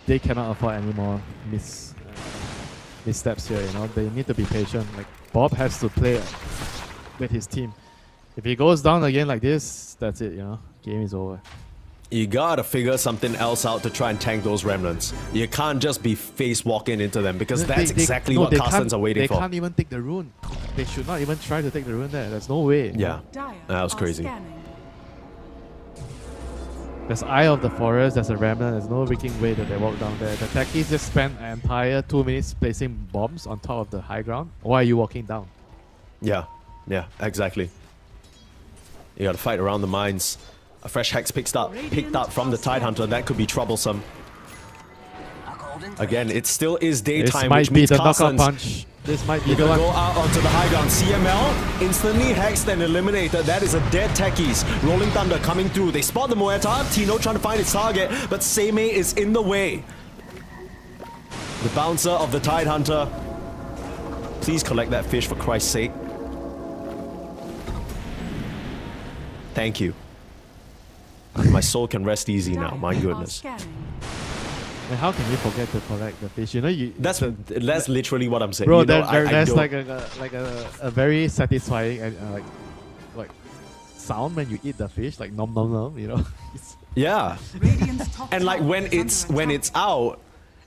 they cannot afford any more missteps here, you know. They need to be patient. Like, Bob has to play with his team. If he goes down again like this, that's it, you know. Game is over. You gotta figure something else out to try and tank those remnants. You can't just be face walking into them because that's exactly what Carstensz are waiting for. They can't even take the rune. They should not even try to take the rune there. There's no way. Yeah, that was crazy. There's Eye of the Forest, there's a remnant, there's no freaking way that they walk down there. The techies just spent an entire 2 minutes placing bombs on top of the high ground. Why are you walking down? Yeah, exactly. You gotta fight around the mines. A fresh hex picked up from the Tidehunter. That could be troublesome. Again, it still is daytime, which means Carstensz. This might be the one. Go out onto the high ground. CML instantly hexed and eliminated. That is a dead techies. Rolling Thunder coming through. They spot the Muerta. Tino trying to find its target, but Seimei is in the way. The bouncer of the Tidehunter. Please collect that fish for Christ's sake. Thank you. My soul can rest easy now. My goodness. And how can you forget to collect the fish? You know, that's literally what I'm saying. Bro, you know, that's like a very satisfying like sound when you eat the fish, like nom nom nom. You know. Yeah. And like when it's out,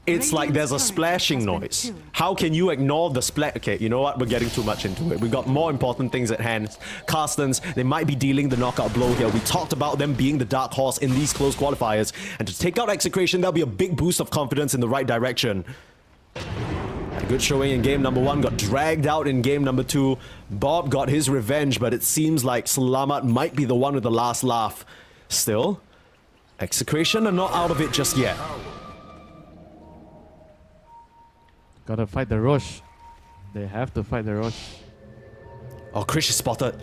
it's like there's a splashing noise. How can you ignore the splash? Okay, you know what? We're getting too much into it. We've got more important things at hand. Carstensz, they might be dealing the knockout blow here. We talked about them being the dark horse in these close qualifiers. And to take out Execration, that'll be a big boost of confidence in the right direction. Had a good showing in game number 1, got dragged out in game number 2. Bob got his revenge, but it seems like Salamat might be the one with the last laugh. Still, Execration are not out of it just yet. Gotta fight the Roche. They have to fight the Roche. Oh, Krish is spotted.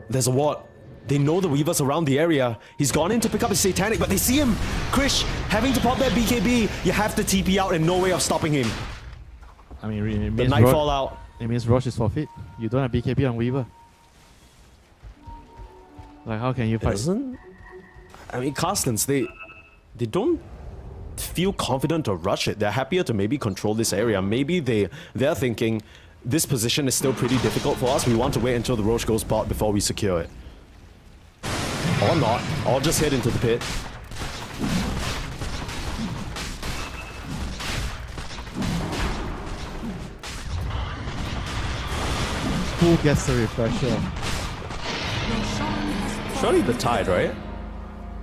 There's a ward. They know the Weaver's around the area. He's gone in to pick up his Satanic, but they see him. Krish, having to pop that BKB, you have to TP out and no way of stopping him. I mean, it means the Nightfall out. It means Roche is forfeit. You don't have BKB on Weaver. Like, how can you fight? I mean, Carstensz, they don't feel confident to rush it. They're happier to maybe control this area. Maybe they're thinking, this position is still pretty difficult for us. We want to wait until the Roche goes bot before we secure it. Or not. Or just head into the pit. Who gets the refresher? Surely the Tide, right?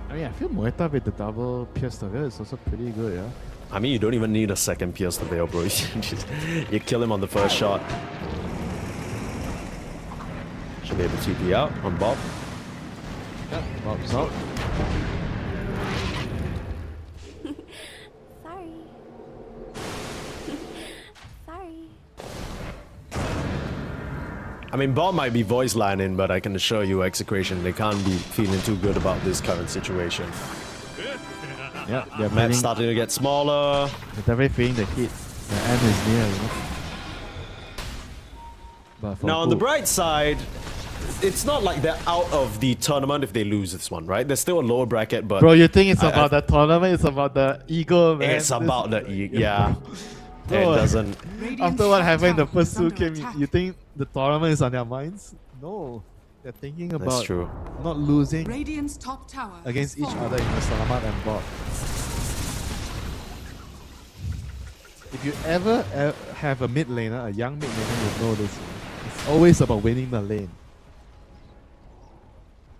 I mean, I feel Moeta with the double Pierce the Veil is also pretty good, yeah? I mean, you don't even need a second Pierce the Veil, bro. You kill him on the first shot. Should be able to TP out on Bob. Yeah, Bob's out. Sorry. Sorry. I mean, Bob might be voice lining, but I can assure you, Execration, they can't be feeling too good about this current situation. Yeah, they're Map's feeling, starting to get smaller. they're definitely feeling the heat. The end is near, you know? But for Now, on the who? bright side, it's not like they're out of the tournament if they lose this one, right? There's still a lower bracket, but... Bro, you think it's about the tournament? It's about the ego, man. It's about yeah. Bro, It doesn't... After what happened in the first two games, you think the tournament is on their minds? No. They're thinking about true. not losing Radiant's top tower against has each fallen. other in the Salamat and bot. If you ever have a mid laner, a young mid laner, you know this. It's always about winning the lane.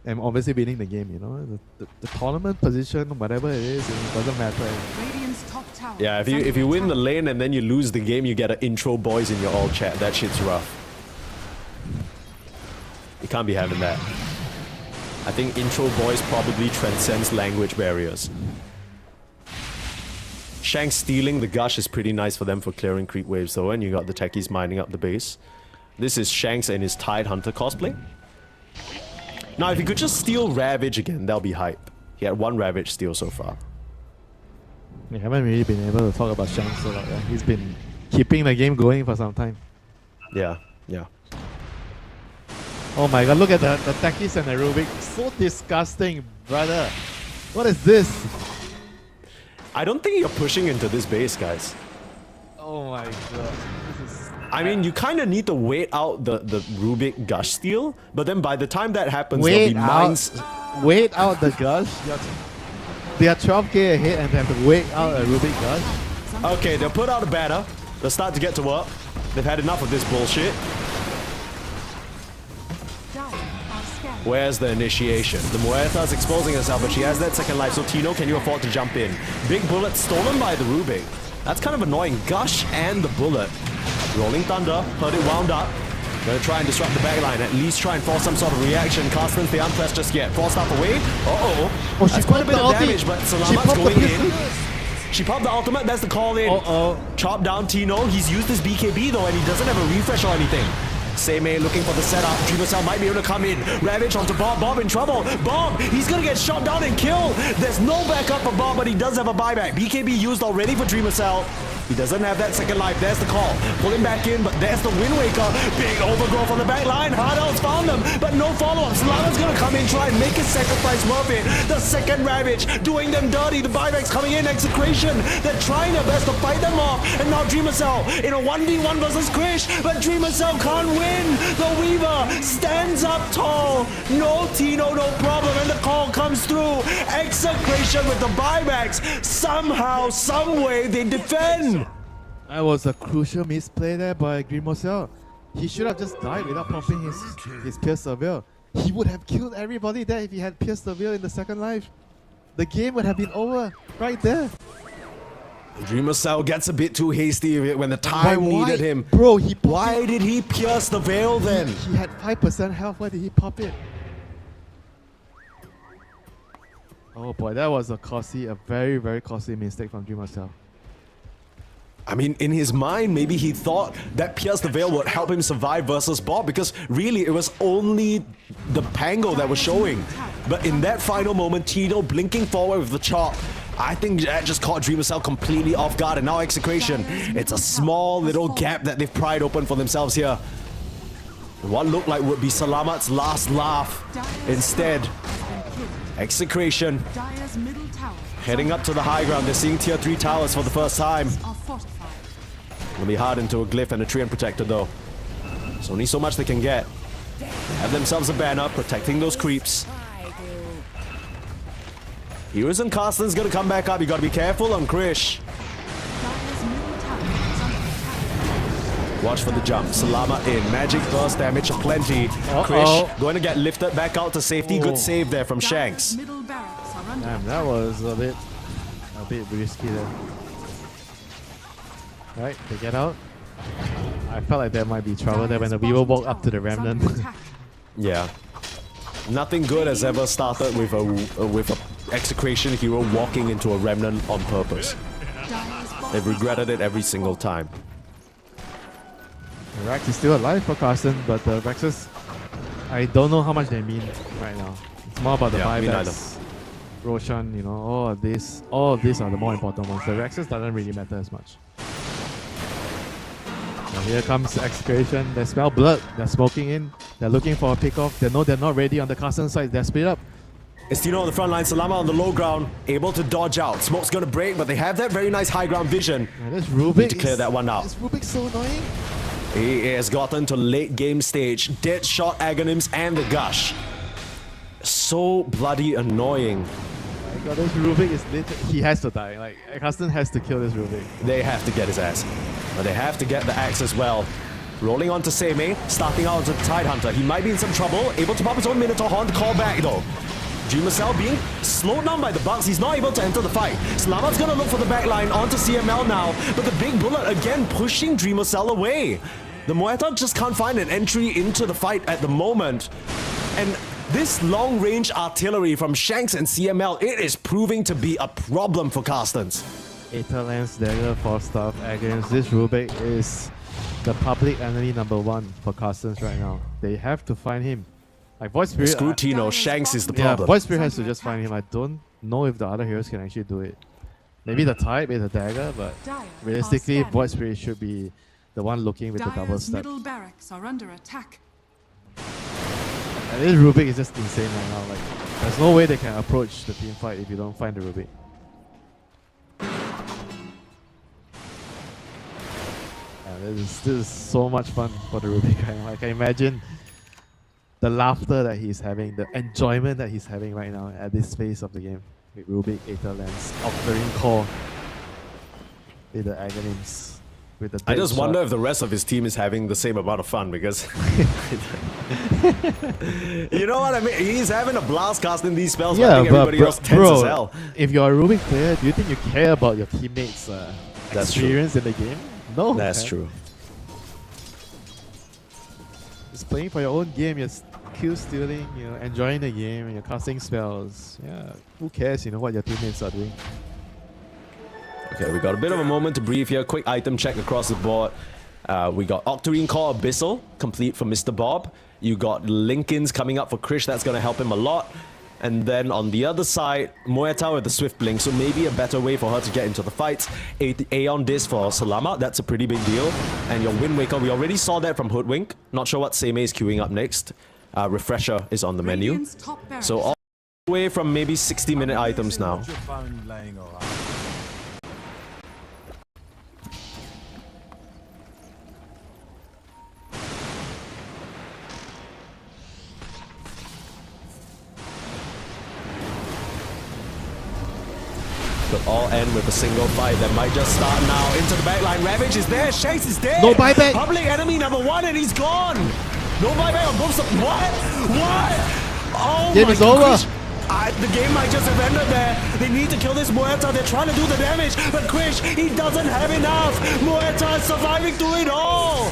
And obviously winning the game, you know. The tournament position, whatever it is, it doesn't matter. Radiant's top tower Yeah, is if you under win the attack. lane and then you lose the game, you get an intro boys in your all chat. That shit's rough. You can't be having that. I think intro boys probably transcends language barriers. Shanks stealing the gush is pretty nice for them for clearing creep waves though, and you got the techies mining up the base. This is Shanks and his Tide Hunter cosplay. Now, if he could just steal Ravage again, that'll be hype. He had one Ravage steal so far. We haven't really been able to talk about Shanks a lot. Yeah? He's been keeping the game going for some time. Yeah, yeah. Oh my god, look at the Takis and the Rubik. So disgusting, brother. What is this? I don't think you're pushing into this base, guys. Oh my god. This is... I mean, you kind of need to wait out the Rubik gush steal, but then by the time that happens, Wait there'll be mines. Wait out the gush? They are 12k ahead and they have to wait out a Rubik gush? Okay, they'll put out a banner. They'll start to get to work. They've had enough of this bullshit. Where's the initiation? The Muerta's exposing herself, but she has that second life, so Tino, can you afford to jump in? Big bullet stolen by the Rubik. That's kind of annoying. Gush and the bullet. Rolling Thunder, heard it wound up. Gonna try and disrupt the backline, at least try and force some sort of reaction. Carstensz, they aren't pressed just yet. Forced up away. Oh, she That's quite a popped bit the of ulti. damage, but She Salamat's popped the going in. pistol. She popped the ultimate, that's the call in. Uh-oh. Chop down Tino. He's used his BKB though, and he doesn't have a refresh or anything. Seimei looking for the setup. DreamLeague might be able to come in. Ravage onto Bob. Bob in trouble. Bob, he's gonna get shot down and killed. There's no backup for Bob, but he does have a buyback. BKB used already for DreamLeague. He doesn't have that second life. There's the call. Pull him back in, but there's the Wind Waker. Big overgrowth on the back line. Hardel's found him, but no follow-ups. Lava's gonna come in, try and make his sacrifice worth it. The second Ravage doing them dirty. The buyback's coming in. Execration. They're trying their best to fight them off. And now DreamLeague in a 1v1 versus Krish, but DreamLeague can't win. The Weaver stands up tall. No Tino, no problem. And the call comes through. Execration with the buybacks. Somehow, someway, they defend. That was a crucial misplay there by DreamLeague. He should have just died without popping his Pierce the Veil. He would have killed everybody there if he had Pierce the Veil in the second life. The game would have been over right there. DreamLeague gets a bit too hasty when the time needed him. Bro, why did he pierce the veil then? He had 5% health. Why did he pop it? Oh boy, that was a very, very costly mistake from DreamLeague. I mean, in his mind, maybe he thought that Pierce the Veil would help him survive versus Bob, because really it was only the Pango that was showing. But in that final moment, Tino blinking forward with the chop, I think that just caught DreamLeague completely off guard, and now Execration. It's a small little gap that they've pried open for themselves here. What looked like would be Salamat's last laugh. Instead, Execration. Dire's middle tower Heading up to the high ground, they're seeing tier 3 towers for the first time. Are fortified. It'll be hard into a glyph and a treant protector though. There's only so much they can get. They have themselves a banner protecting those creeps. Heroes and Carstensz gonna come back up. You gotta be careful on Krish. Dire's middle tower is under attack. Watch for the jump. Salama in. Magic burst damage aplenty. Krish going to get lifted back out to safety. Good save there from Shanks. Dire's middle barracks are under Damn, that was a bit risky there. Right, they get out. I felt like there might be trouble there when the Weaver walked up to the Remnant. Yeah. Nothing good has ever started with a Execration hero walking into a Remnant on purpose. They've regretted it every single time. The Rex is still alive for Carstensz, but the Rexes, I don't know how much they mean right now. It's more about the buybacks. Roshan, you know, all of these are the more important ones. The Rexes doesn't really matter as much. Now here comes Execration. They smell blood. They're smoking in. They're looking for a pickoff. They know they're not ready on the Carstensz side. They're split up. Estino on the front line, Salama on the low ground, able to dodge out. Smoke's gonna break, but they have that very nice high ground vision. This Rubik Need to clear that one out. This Rubik's so annoying. He has gotten to late game stage. Dead shot Aghanim's and the gush. So bloody annoying. Oh my god, this Rubik is he has to die. Like, Carstensz has to kill this Rubik. They have to get his ass. But they have to get the axe as well. Rolling on to Seimei, starting out as a Tidehunter. He might be in some trouble, able to pop his own Minotaur Horn to call back though. Dreamercell being slowed down by the bugs, he's not able to enter the fight. Slama's gonna look for the backline onto CML now, but the big bullet again pushing Dreamercell away. The Muerta just can't find an entry into the fight at the moment. And this long-range artillery from Shanks and CML, it is proving to be a problem for Carstensz. Aether Lance Dagger for stuff against this Rubik is the public enemy #1 for Carstensz right now. They have to find him. Like Void Spirit, Scrutino, Shanks is the yeah, problem. Void Spirit has to just find him. I don't know if the other heroes can actually do it. Maybe the Tide, maybe the Dagger, but realistically, Void Spirit should be the one looking with the double Dire's step. middle barracks are under attack. And this Rubik is just insane right now. Like, there's no way they can approach the team fight if you don't find the Rubik. This is so much fun for the Rubik guy. I can imagine the laughter that he's having, the enjoyment that he's having right now at this phase of the game. With Rubik, Aether Lance, Octarine Core, with the Aghanims, with the I dead just shot. wonder if the rest of his team is having the same amount of fun because you know what I mean? He's having a blast casting these spells, but I think everybody else tense as hell. If you're a Rubik player, do you think you care about your teammates' That's experience in the game? No. That's man. true. Just playing for your own game, you're kill stealing, you know, enjoying the game, and you're casting spells. Yeah, who cares, you know, what your teammates are doing? Okay, we got a bit of a moment to breathe here. Quick item check across the board. We got Octarine Core Abyssal, complete for Mr. Bob. You got Lincoln's coming up for Krish, that's going to help him a lot. And then on the other side, Muerta with the Swift Blink, so maybe a better way for her to get into the fights. Aeon Disc for Salama, that's a pretty big deal. And your Wind Waker, we already saw that from Hoodwink. Not sure what Seimei is queuing up next. Refresher is on the menu. Radiant's top barracks. So all the way from maybe 60-minute items now. Could all end with a single fight that might just start now. Into the backline, Ravage is there, Shanks is there! No buyback! Public enemy #1 and he's gone! No buyback on both sides. What? What? Oh Game my is over. gosh. The game might just have ended there. They need to kill this Muerta. They're trying to do the damage, but Krish, he doesn't have enough. Muerta is surviving through it all.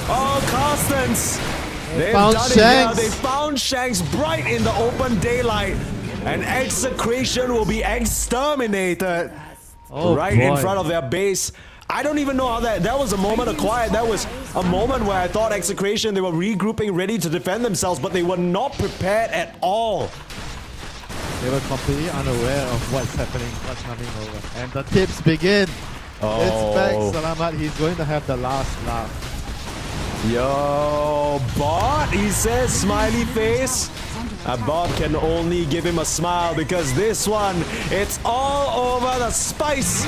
Oh, Carstensz. They've found done it Shanks. now. They found Shanks bright in the open daylight. And Execration will be exterminated right in front of their base. I don't even know how that was a moment of quiet. That was a moment where I thought Execration, they were regrouping, ready to defend themselves, but they were not prepared at all. They were completely unaware of what's happening, what's coming over. And the tips begin. It's back, Salamat. He's going to have the last laugh. Yo, bot, he says, smiley face. Bob can only give him a smile because this one, it's all over. The spice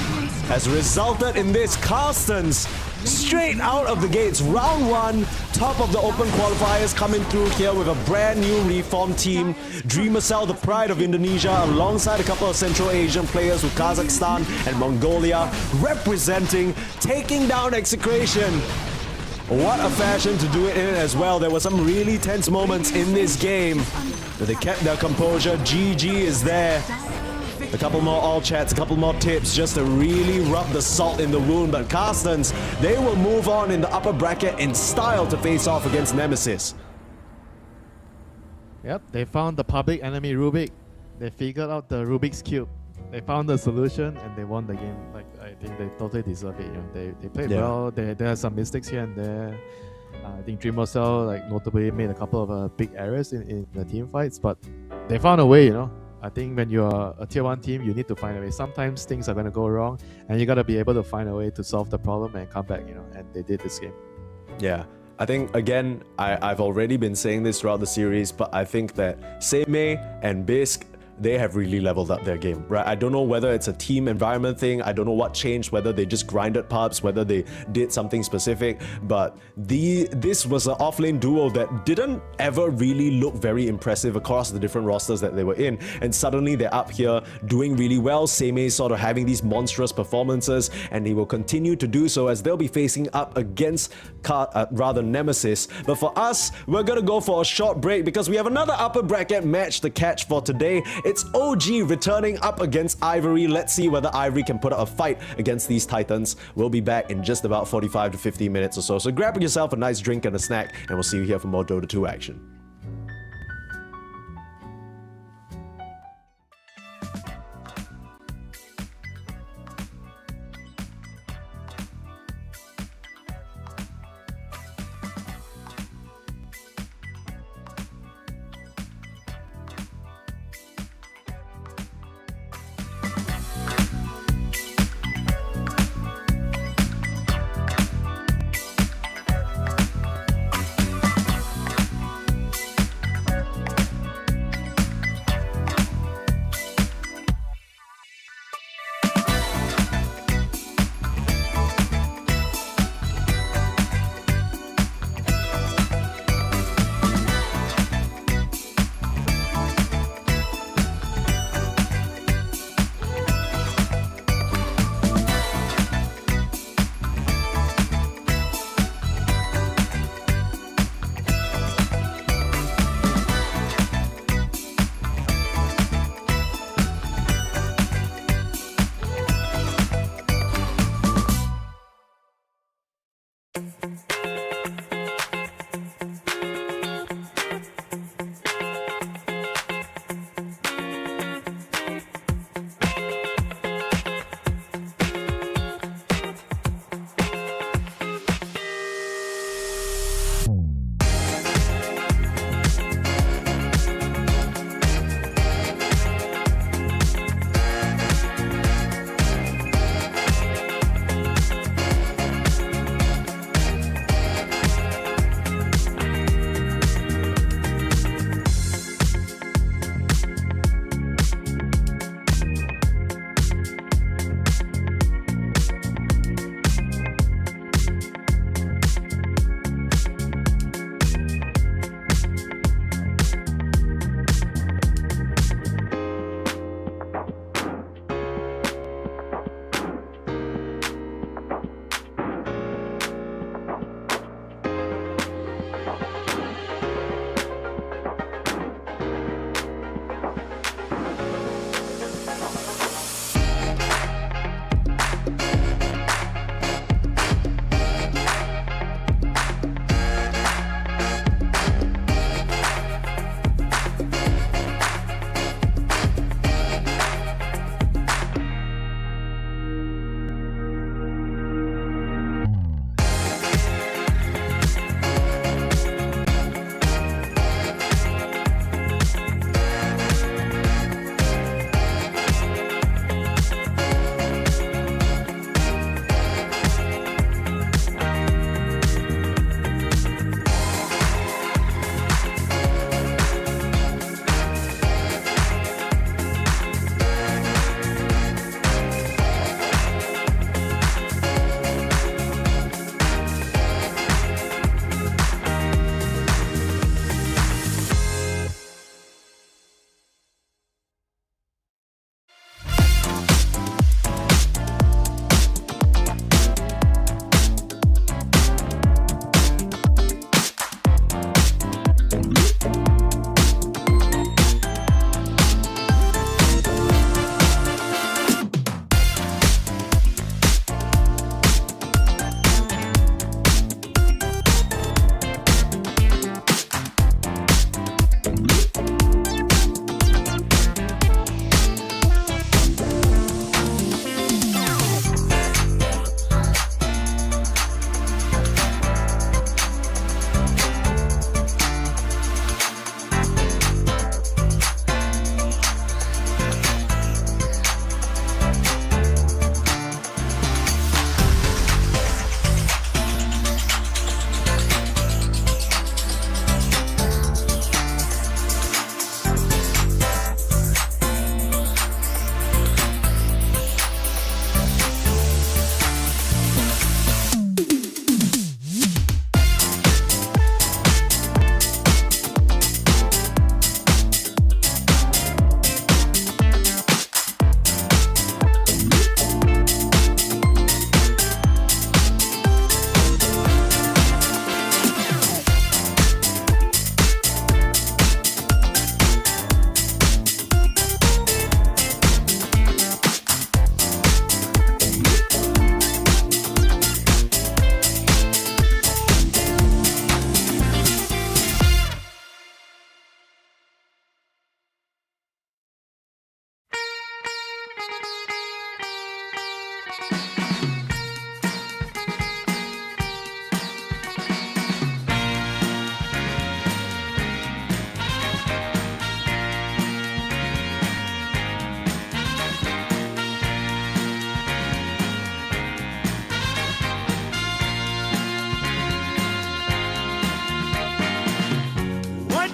has resulted in this. Carstensz straight out of the gates. Round 1, top of the open qualifiers, coming through here with a brand new reformed team. DreamLeague, the pride of Indonesia, alongside a couple of Central Asian players with Kazakhstan and Mongolia representing, taking down Execration. What a fashion to do it in as well. There were some really tense moments in this game, but they kept their composure. GG is there. A couple more all chats, a couple more tips just to really rub the salt in the wound. But Carstensz, they will move on in the upper bracket in style to face off against Nemesis. Yep, they found the public enemy Rubik. They figured out the Rubik's Cube. They found the solution and they won the game. Like, I think they totally deserve it. You know, they played well. There are some mistakes here and there. I think DreamLeague, like, notably made a couple of big errors in the team fights, but they found a way, you know. I think when you're a tier 1 team, you need to find a way. Sometimes things are going to go wrong and you got to be able to find a way to solve the problem and come back, you know, and they did this game. Yeah, I think, again, I've already been saying this throughout the series, but I think that Seimei and Bisq, they have really leveled up their game, right? I don't know whether it's a team environment thing. I don't know what changed, whether they just grinded pubs, whether they did something specific, but this was an offlane duo that didn't ever really look very impressive across the different rosters that they were in, and suddenly they're up here doing really well. Seimei sort of having these monstrous performances, and he will continue to do so as they'll be facing up against Nemesis. But for us, we're gonna go for a short break because we have another upper bracket match to catch for today. It's OG returning up against Ivory. Let's see whether Ivory can put up a fight against these Titans. We'll be back in just about 45 to 50 minutes or so. So grab yourself a nice drink and a snack, and we'll see you here for more Dota 2 action.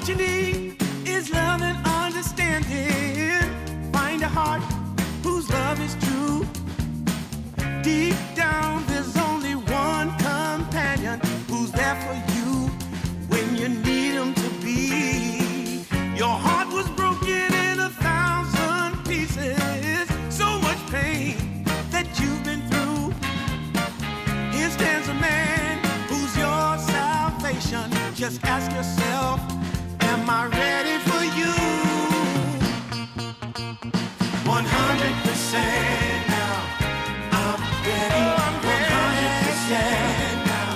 What you need is love and understanding. Find a heart whose love is true. Deep down, there's only one companion who's there for you when you need him to be. Your heart was broken in 1,000 pieces. So much pain that you've been through. Here stands a man who's your salvation. Just ask yourself, am I ready for you? 100% now. I'm ready. 100% now.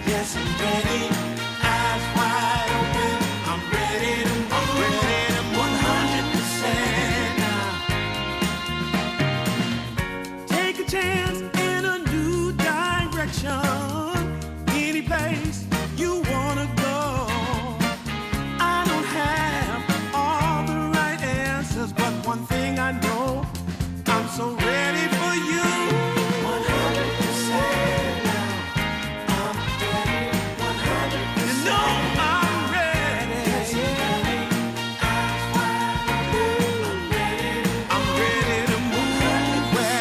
Yes, I'm ready. Eyes wide open. I'm ready to move. 100% now. Take a chance in a new direction. Any place you wanna go. I don't have all the right answers, but one thing I know, I'm so ready for you. 100% now. I'm ready. 100%. You know I'm ready. Yes, I'm ready. Eyes wide open. I'm ready to move. Well,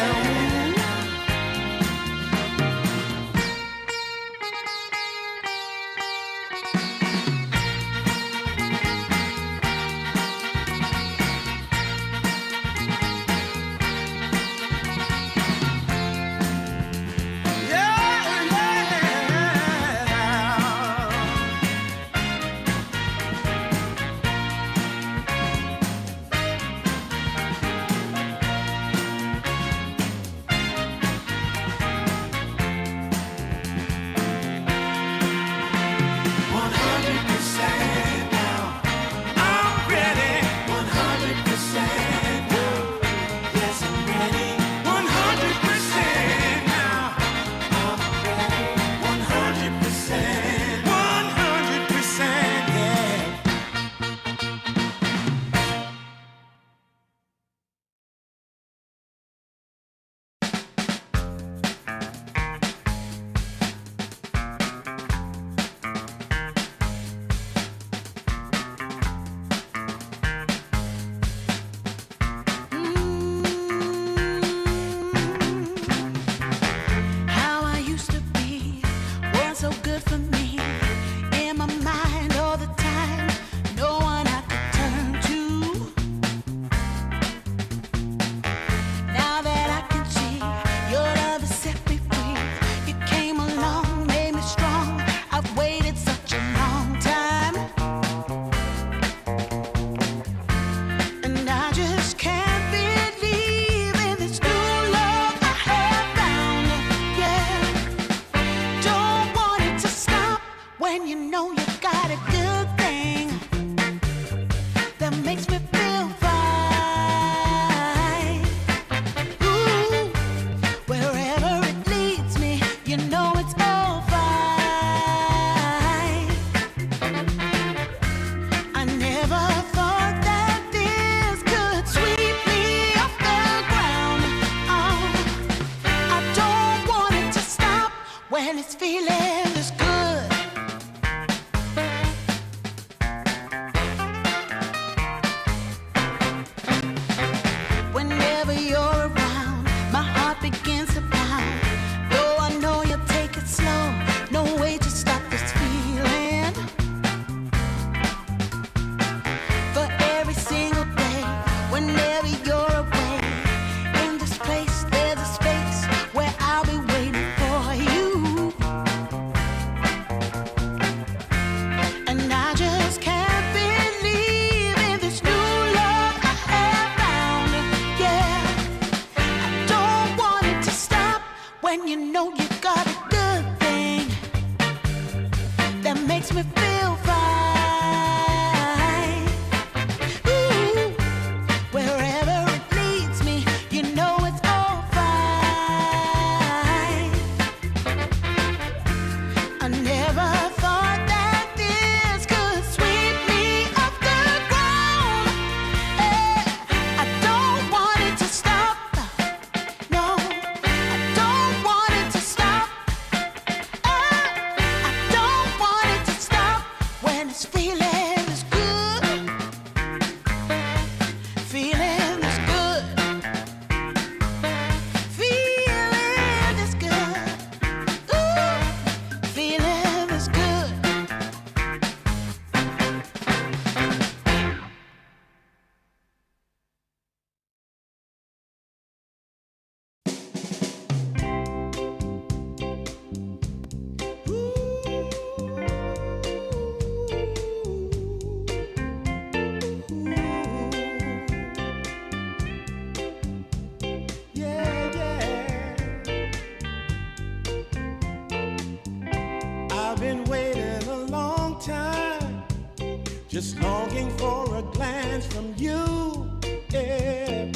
just longing for a glance from you. Yeah.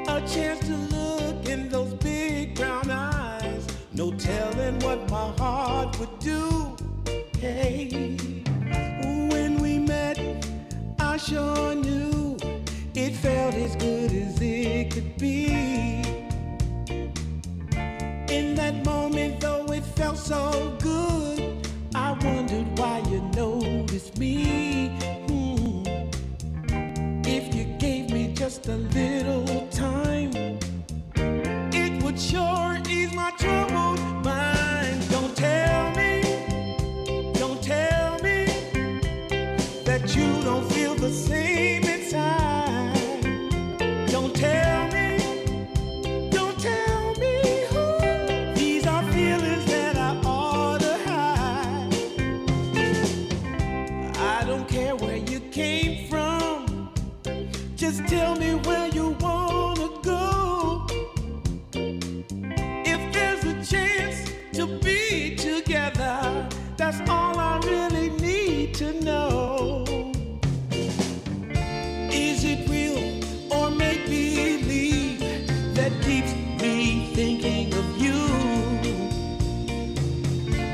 A chance to look in those big brown eyes. No telling what my heart would do. Hey, when we met, I sure knew it felt as good as it could be. In that moment, though it felt so good, I wondered why you noticed me. If you gave me just a little time, it would sure ease my troubled mind. Don't tell me that you don't feel the same inside. Don't tell me, these are feelings that I ought to hide. I don't care where you came from, just tell me where you wanna go. If there's a chance to be together, that's all I really need to know. Is it real or make believe that keeps me thinking of you?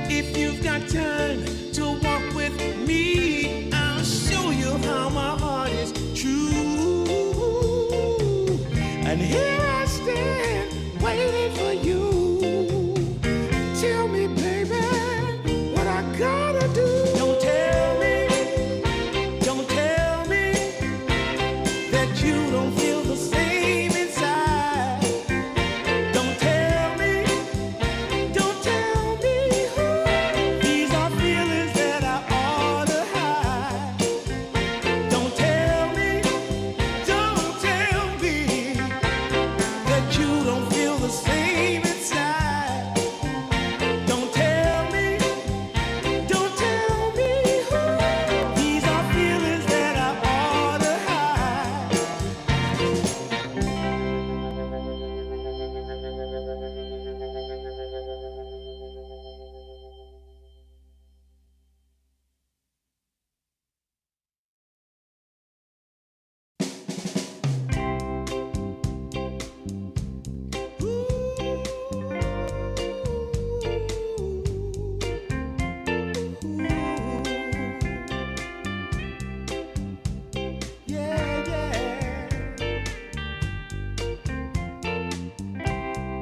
If you've got time to walk with me, I'll show you how my heart is true. And here I stand waiting for you. Tell me, baby, what I gotta do. Don't tell me that you don't feel the same inside. Don't tell me, these are feelings that I ought to hide. Don't tell me that you don't feel the same inside. Don't tell me, these are feelings that I ought to hide.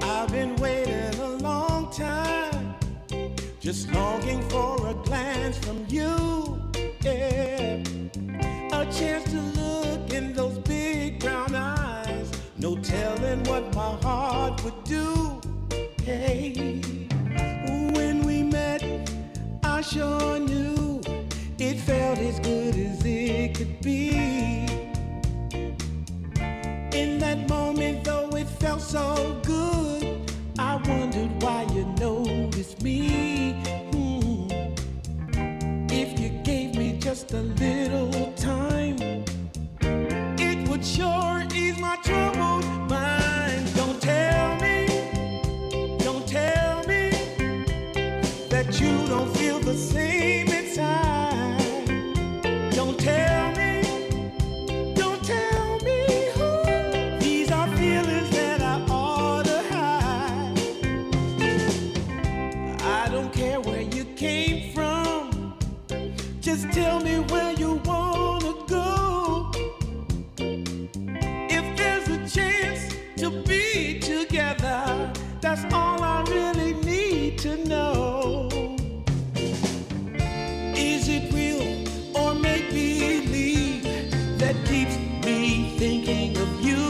I've been waiting a long time, just longing for a glance from you. Yeah. A chance to look in those big brown eyes. No telling what my heart would do. Hey, when we met, I sure knew it felt as good as it could be. In that moment, though it felt so good, I wondered why you noticed me. If you gave me just a little time, it would sure ease my troubled mind. Don't tell me that you don't feel the same inside. Don't tell me, these are feelings that I ought to hide. I don't care where you came from, just tell me where you wanna go. If there's a chance to be together, that's all I really need to know. Is it real or make believe that keeps me thinking of you?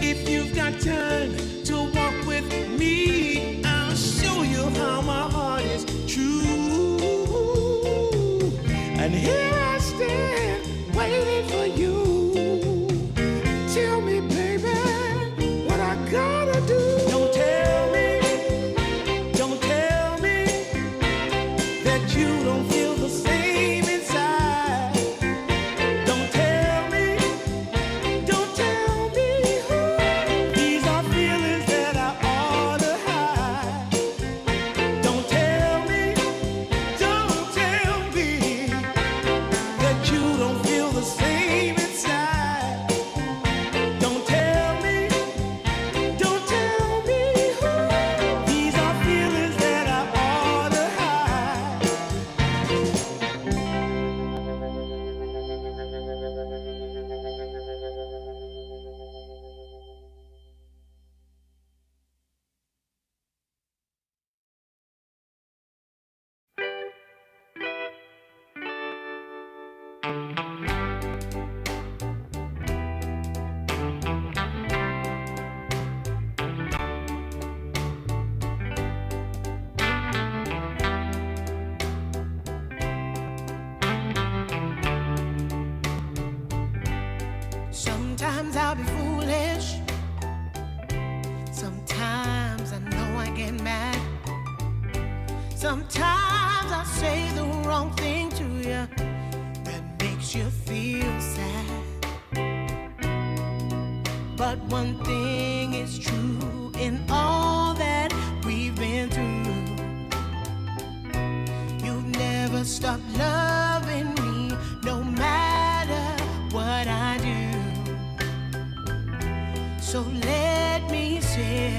If you've got time to walk with me, I'll show you how my heart is true. And here I stand waiting for you. Tell me, baby, what I gotta do. Don't tell me that you don't feel the same inside. Don't tell me, these are feelings that I ought to hide. Don't tell me Sometimes I'll be foolish. Sometimes I know I get mad. Sometimes I say the wrong thing to you that makes you feel sad. But one thing is true in all that we've been through. You've never stopped loving me, no matter what I do. So let me say,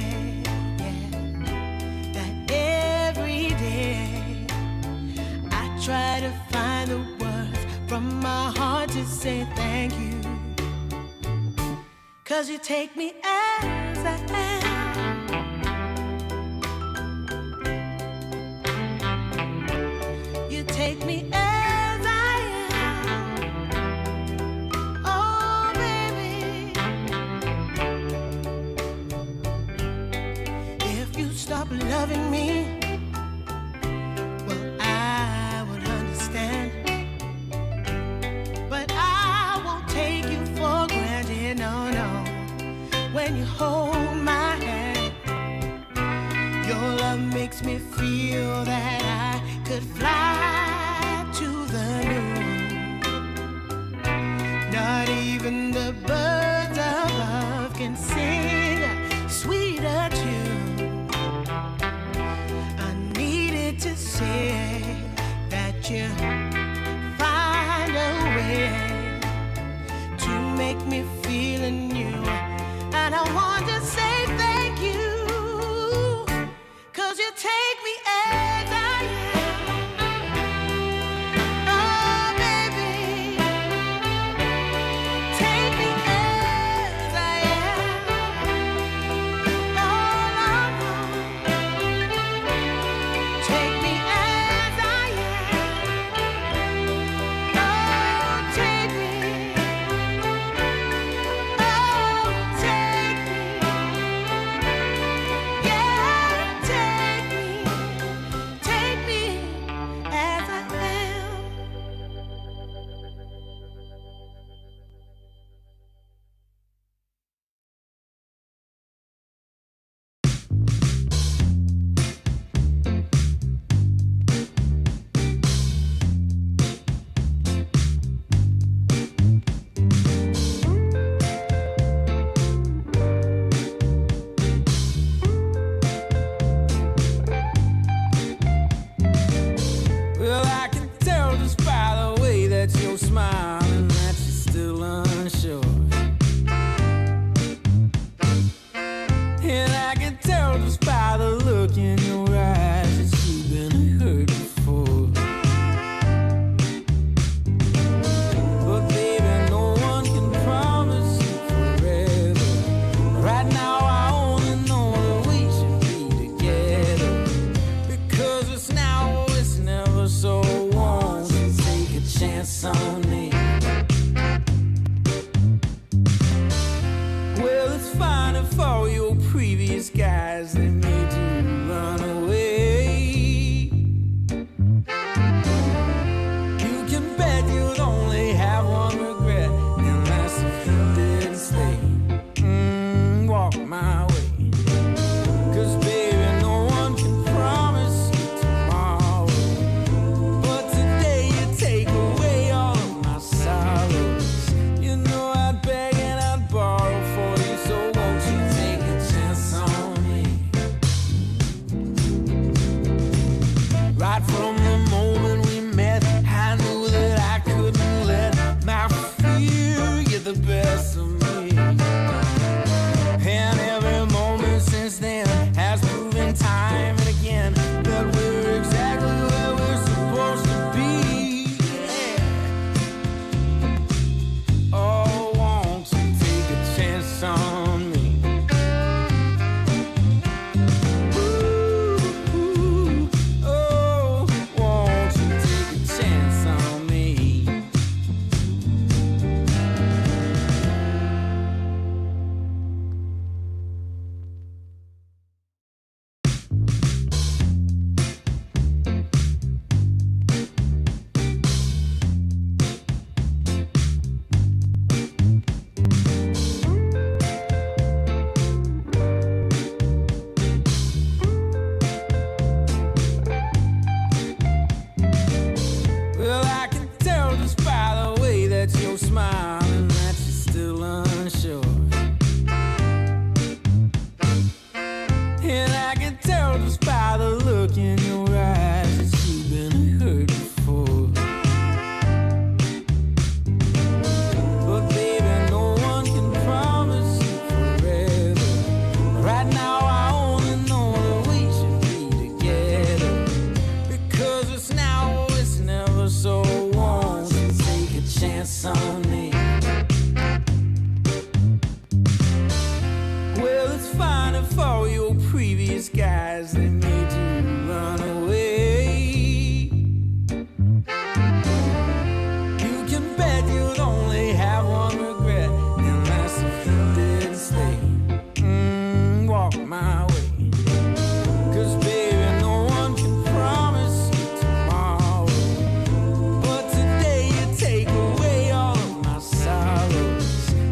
yeah, that every day I try to find the words from my heart to say thank you. 'Cause you take me as I am. You take me as I am. Oh, baby. If you stop loving me, well, I would understand. But I won't take you for granted, no, no. When you hold my hand, your love makes me feel that I could fly to the moon. Not even the birds above can sing a sweeter tune. I needed to say that you find a way to make me feel anew. And I want to say thank you, 'cause you take me as I am. Oh, baby, take me as I am. Oh, no, no. Take me as I am. Oh, take me. Oh, take me. Yeah, take me. Take me as I am. Well, I can tell just by the way that you're smiling that you're still unsure. And I can tell just by the look in your eyes that you've been hurt before. But baby, no one can promise you forever. Right now I only know that we should be together. Because it's now or it's never, so won't you take a chance on me? Well, it's fine if all your previous guys, they made you run away. You can bet you'd only have one regret, and that's if you didn't stay. Walk my way. 'Cause baby, no one can promise you tomorrow. But today you take away all of my sorrows. You know I'd beg and I'd borrow for you, so won't you take a chance on me? Right from the moment we met, I knew that I couldn't let my fear get the best of me. And every moment since then has proven time and again that we're exactly where we're supposed to be. Yeah. Oh, won't you take a chance on me? Ooh, oh, won't you take a chance on me? just by the look in your eyes that you've been hurt before. But baby, no one can promise you forever. Right now I only know that we should be together. Because it's now or it's never, so won't you take a chance on me? Well, it's fine if all your previous guys, they made you run away. You can bet you'd only have one regret, and that's if you didn't stay. Walk my way. 'Cause baby, no one can promise you tomorrow. But today you take away all of my sorrows.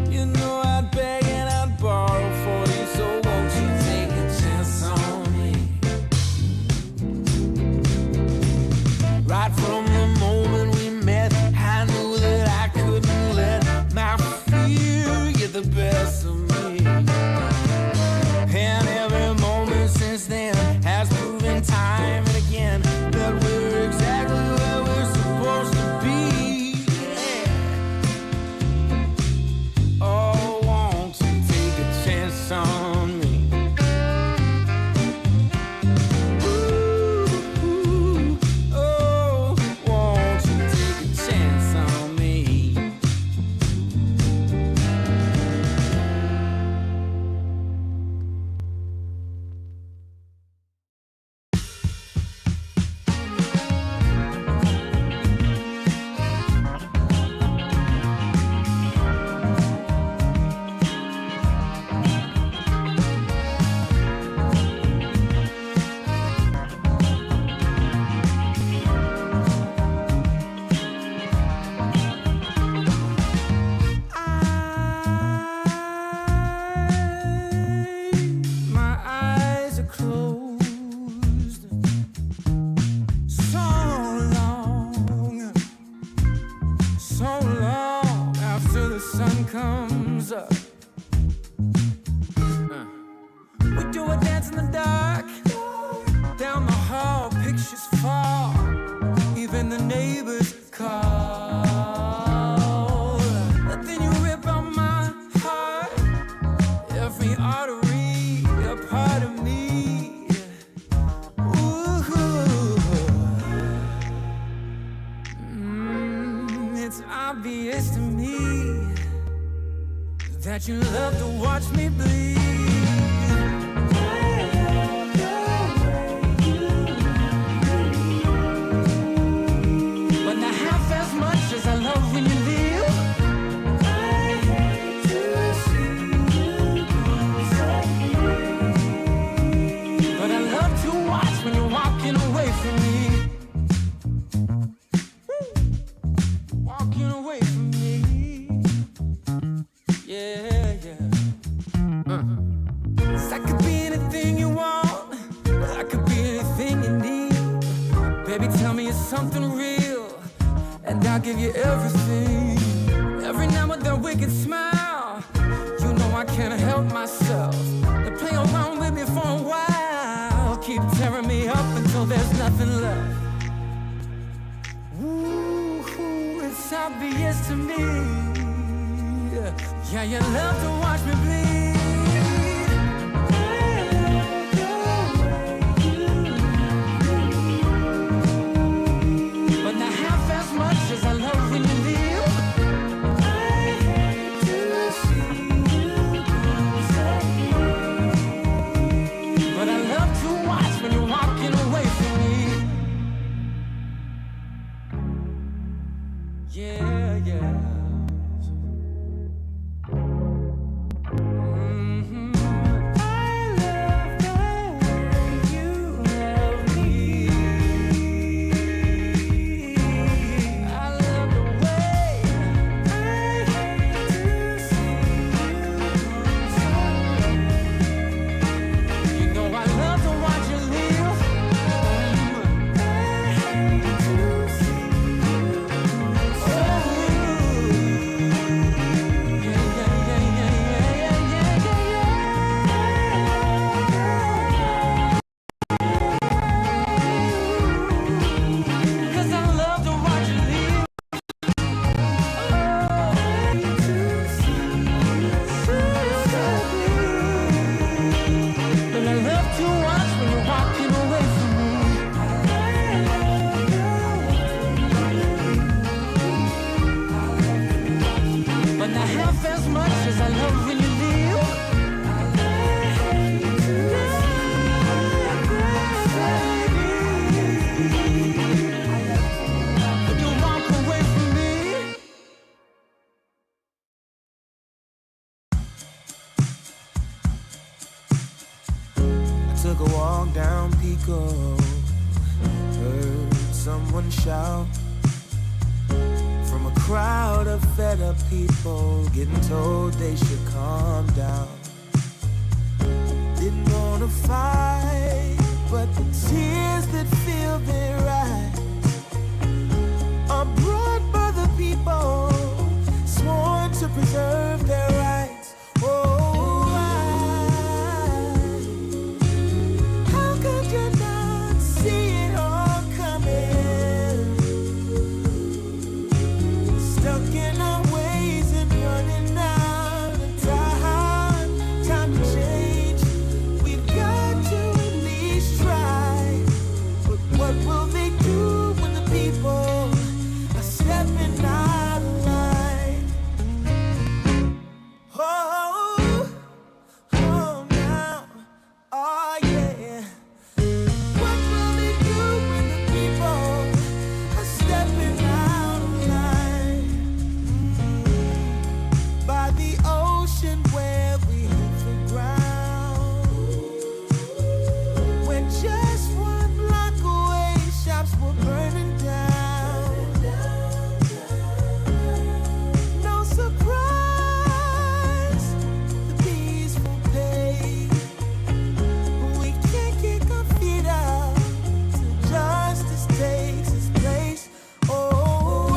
You know I'd beg and I'd borrow for you, so won't you take a chance on me? Right from the moment we met, I knew that I couldn't let my fear get the best of me. And every moment since then has proven time and again that we're exactly where we're supposed to be. Yeah. Oh, won't you take a chance on me? Ooh, oh, won't you take a chance on me? My eyes are closed so long after the sun comes up. We do a dance in the dark, down the hall, pictures fall, even the neighbors call. But then you rip out my heart, every artery, a part of me. Ooh. It's obvious to me that you love to watch me bleed. But not half as much as I love when you leave. I hate to see you disappear. But I love to watch when you're walking away from me. Walking away from me. Yeah, yeah. I could be anything you want. I could be anything you need. Baby, tell me it's something real, and I'll give you everything. Every now and then wicked smile. You know I can't help myself. They play around with me for a while, keep tearing me up until there's nothing left. Ooh, it's obvious to me. Yeah, you love to watch me bleed. But not half as much as I love when you leave. I hate to see you disappear. But I love to watch when you're walking away from me. Yeah, yeah. Took a walk down Pico, heard someone shout from a crowd of fed up people, getting told they should calm down. Didn't wanna fight, but the tears that fill their eyes are brought by the people sworn to preserve their rights. Oh, how could you not see it all coming? Stuck in our ways and running out of time. Time to change. We've got to at least try. But what will they do when the people are stepping out of line? Oh, oh now, oh yeah. What will they do when the people are stepping out of line? By the ocean where we hit the ground, when just one block away shops were burning down. No surprise, the peaceful pay. We can't kick our feet out till justice takes its place. Oh,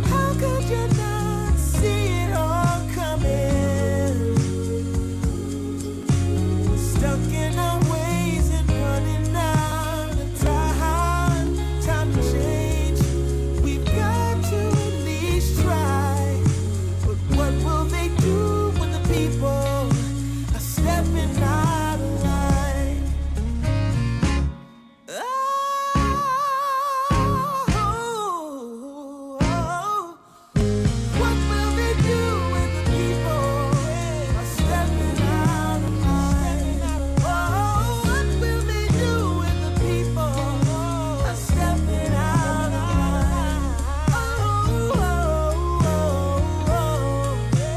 how could you not see it all coming? Stuck in our ways and running out of time. Time to change. We've got to at least try. But what will they do when the people are stepping out of line? Oh, what will they do when the people are stepping out of line? Oh, what will they do when the people are stepping out of line?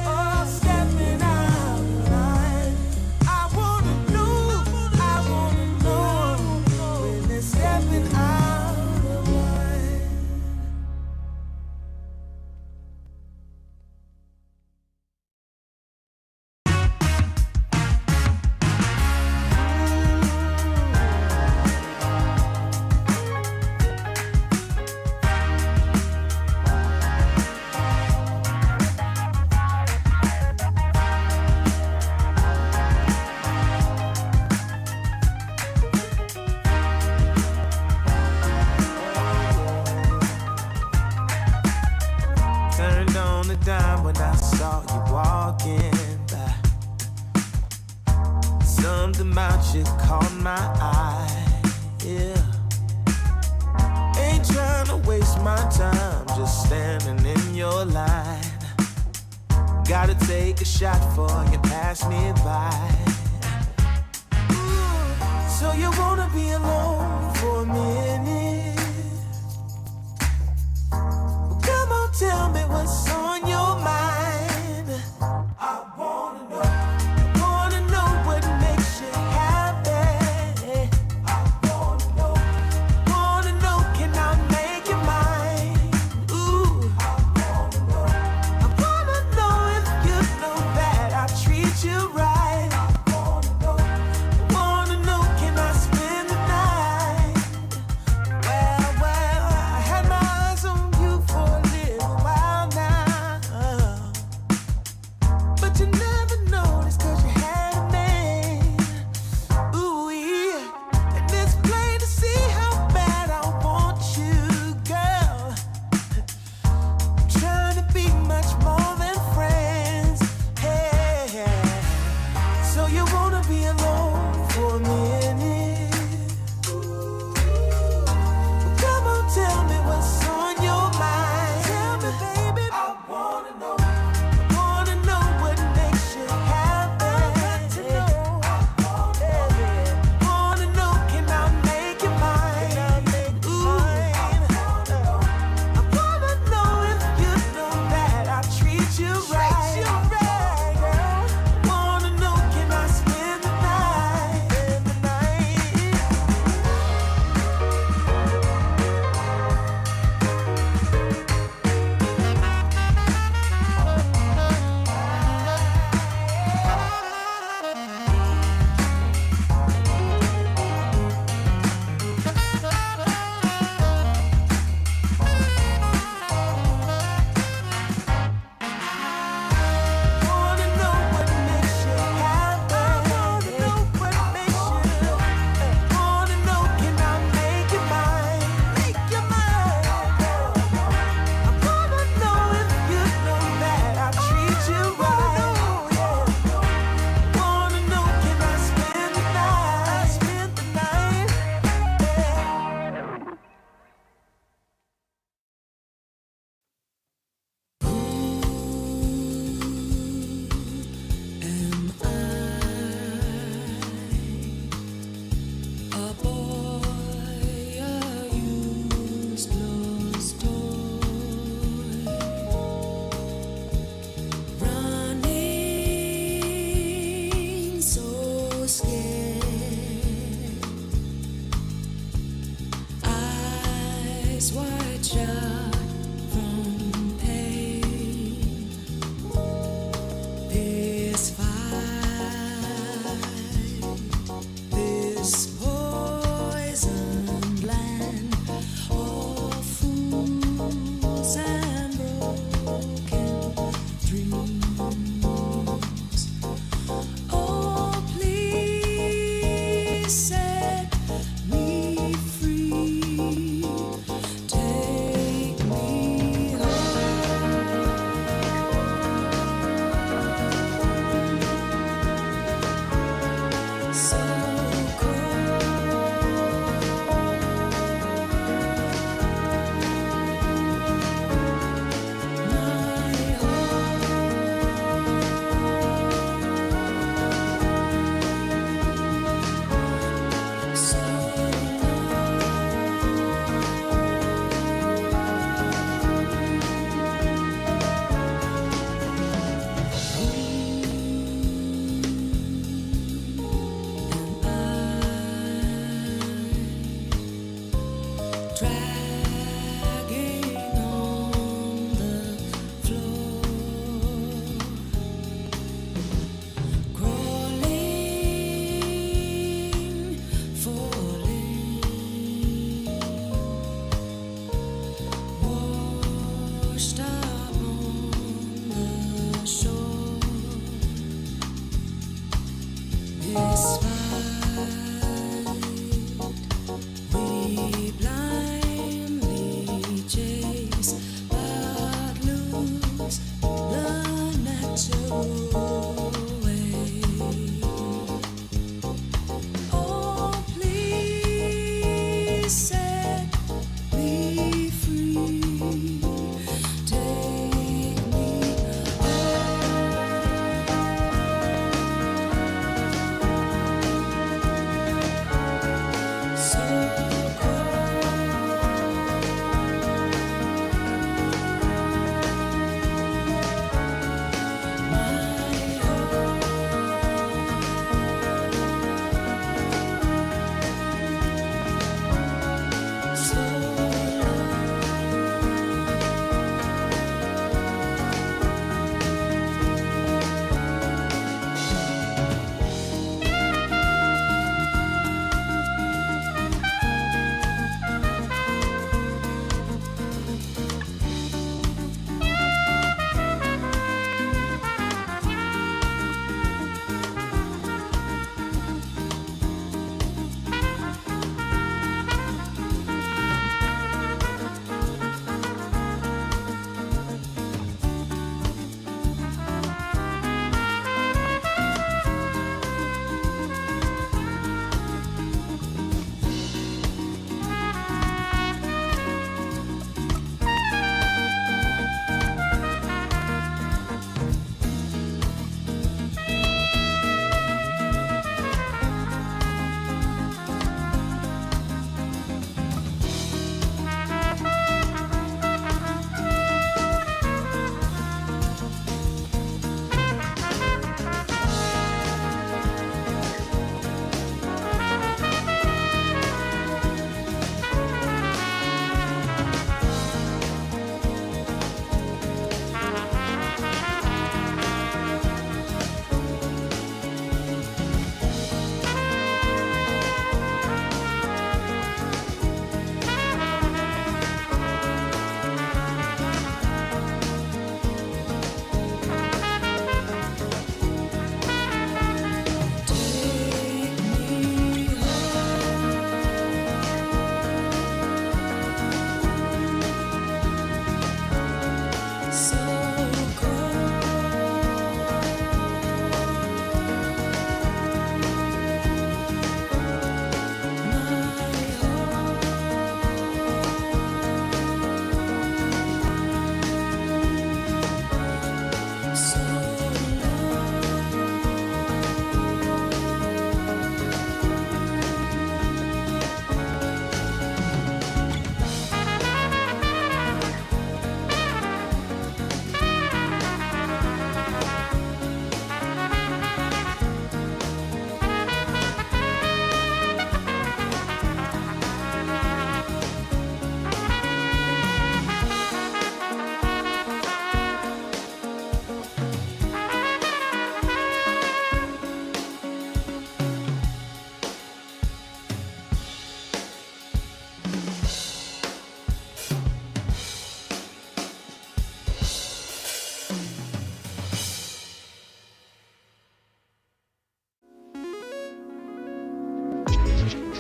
Oh, stepping out of line. I wanna know when they're stepping out of line. Turned on the dime when I saw you walking by. Something about you caught my eye, yeah. Ain't trying to waste my time, just standing in your line. Gotta take a shot before you pass me by. So you wanna be alone for a minute? Well, come on, tell me what's on your mind. I wanna know what makes you happy. I wanna know, can I make you mine? Ooh, I wanna know if you know that I treat you right.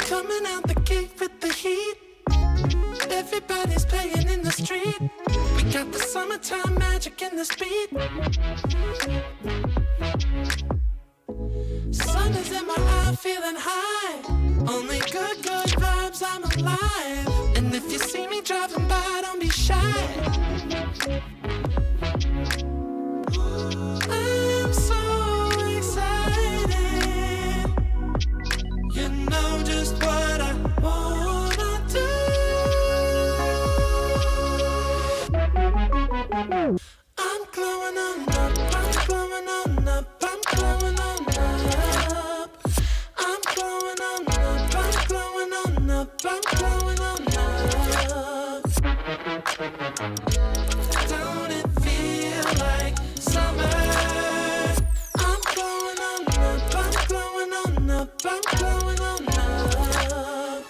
Coming out the gate with the heat. Everybody's playing in the street. We got the summertime magic in the speed. Sun is in my eye I'm feeling high. Only good vibes, I'm alive. And if you see me driving by, don't be shy. I'm so excited. You know just what I wanna do. I'm glowing on up, I'm glowing on up, I'm glowing on up. I'm glowing on up, I'm glowing on up, I'm glowing on up. Don't it feel like summer? I'm glowing on up, I'm glowing on up, I'm glowing on up.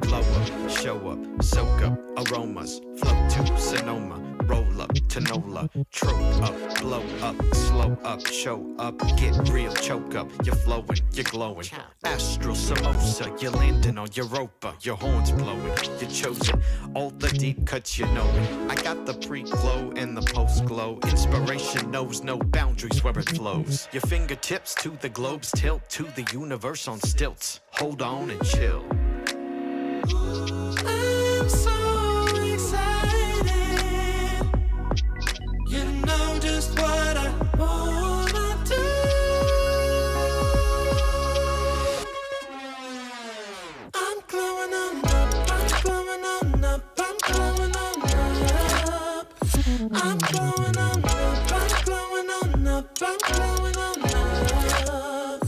Glow up, show up, soak up, aromas, float to Sonoma, roll up to Nola, trope up, blow up, slow up, show up, get real, choke up, you're flowing, you're glowing. Astral samosa, you're landing on Europa, your horns blowing, you're chosen, all the deep cuts you know it. I got the pre-glow and the post-glow, inspiration knows no boundaries where it flows. Your fingertips to the globes tilt to the universe on stilts, hold on and chill. I'm so excited. You know just what I wanna do. I'm glowing on up, I'm glowing on up, I'm glowing on up. I'm glowing on up, I'm glowing on up, I'm glowing on up.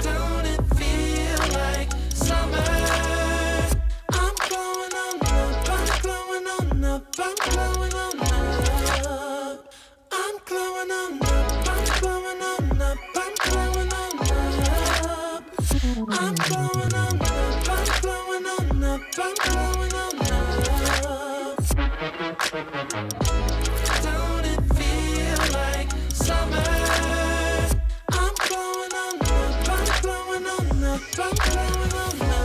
Don't it feel like summer? I'm glowing on up, I'm glowing on up, I'm glowing on up. I'm glowing on up, I'm glowing on up, I'm glowing on up. I'm glowing on up, I'm glowing on up, I'm glowing on up. Don't it feel like summer? I'm glowing on up, I'm glowing on up, I'm glowing on up.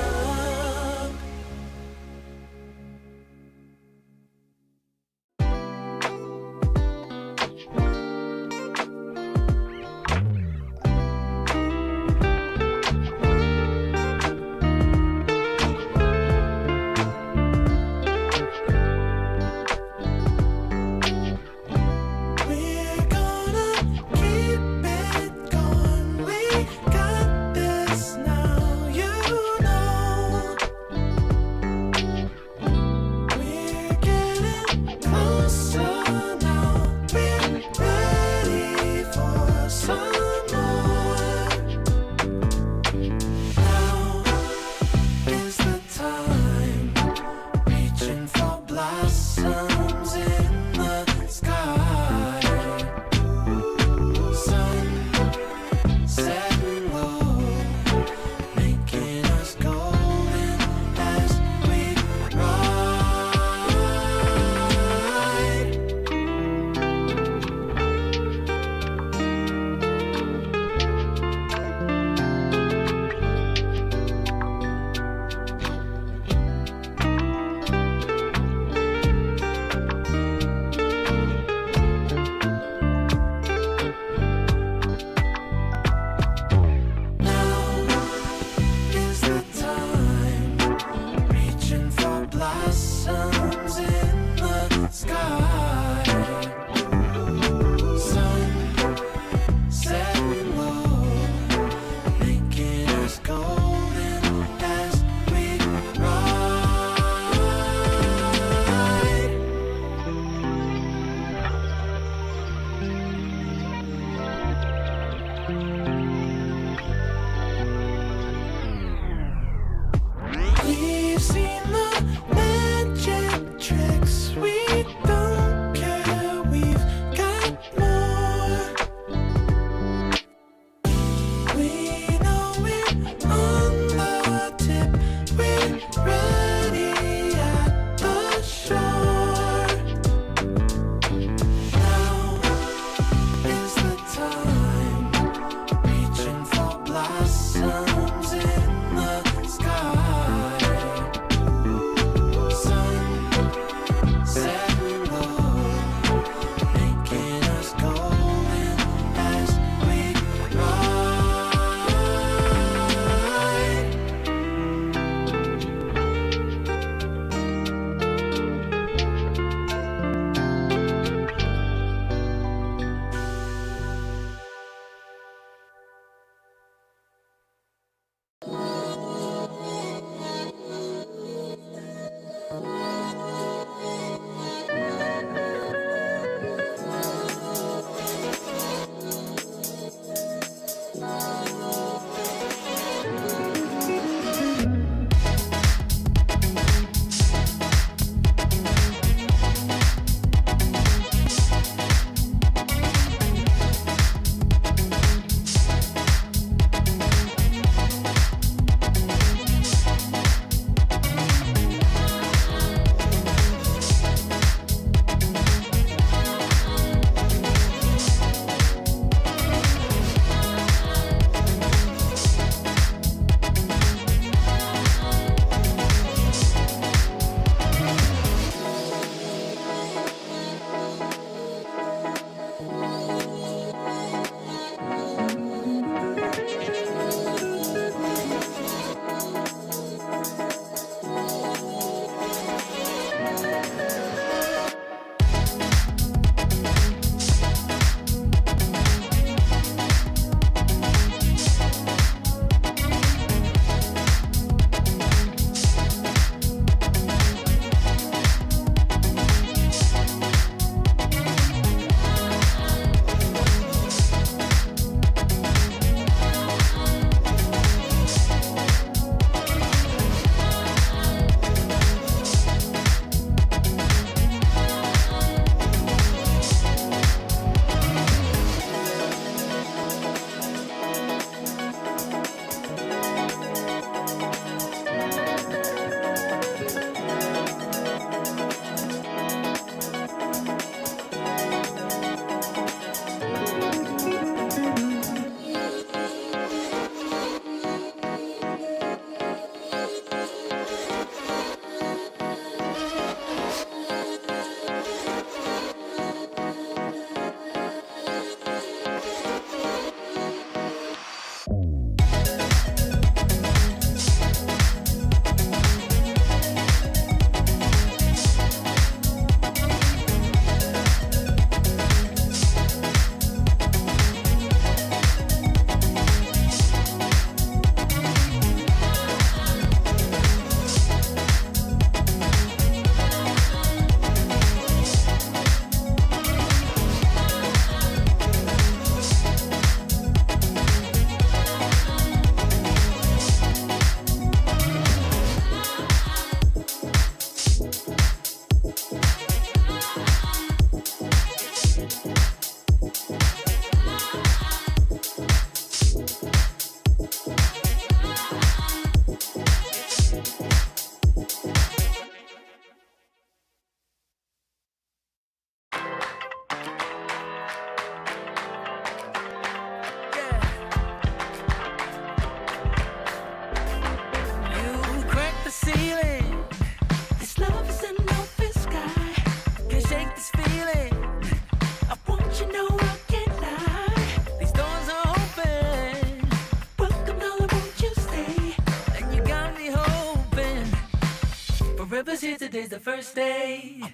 today's the first day. I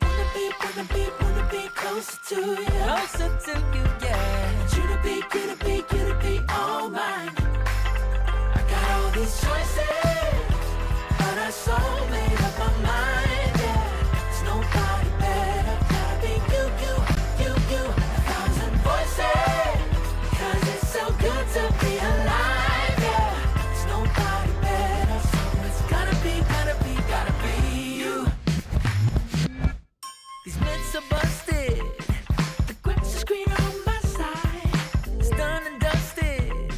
wanna be closer to you. Closer to you, yeah. You to be all mine. I got all these choices, but I so made up my mind, yeah. There's nobody better, gotta be you. A thousand voices, cause it's so good to be alive, yeah. There's nobody better, so it's gotta be you. These myths are busted, the grass is greener on my side. It's done and dusted,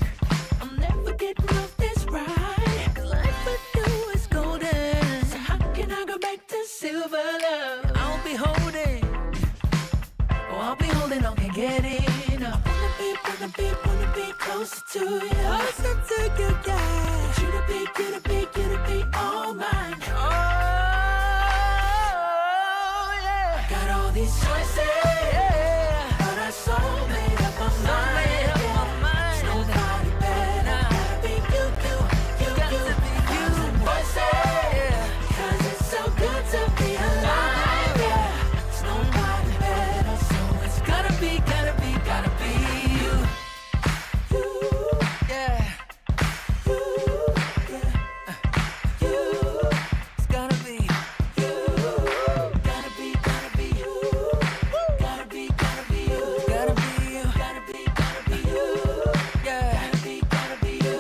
I'm never getting off this ride. 'Cause life with you is golden, so how can I go back to silver love? I'll be holding on, can't get enough. Wanna be closer to you. Closer to you, yeah. You to be all mine. Oh, yeah. Got all these choices, yeah. But I so made up my mind. There's nobody better. Gotta be you. Got to be you. Voices, yeah. 'Cause it's so good to be alive, yeah. There's nobody better, so it's gotta be you. Yeah. It's gotta be you. Gotta be you. Gotta be you. Gotta be you. Yeah. Gotta be you.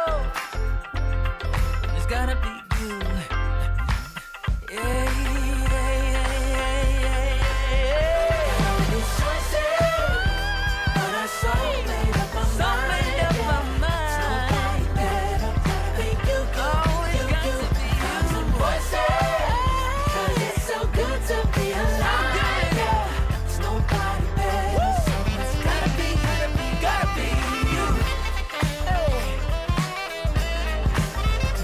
Oh. It's gotta be you. Yeah. All these choices, but I so made up my mind. Nobody better, gotta be you. Thousand voices, 'cause it's so good to be alive, yeah. There's nobody better, so it's gotta be you. Hey.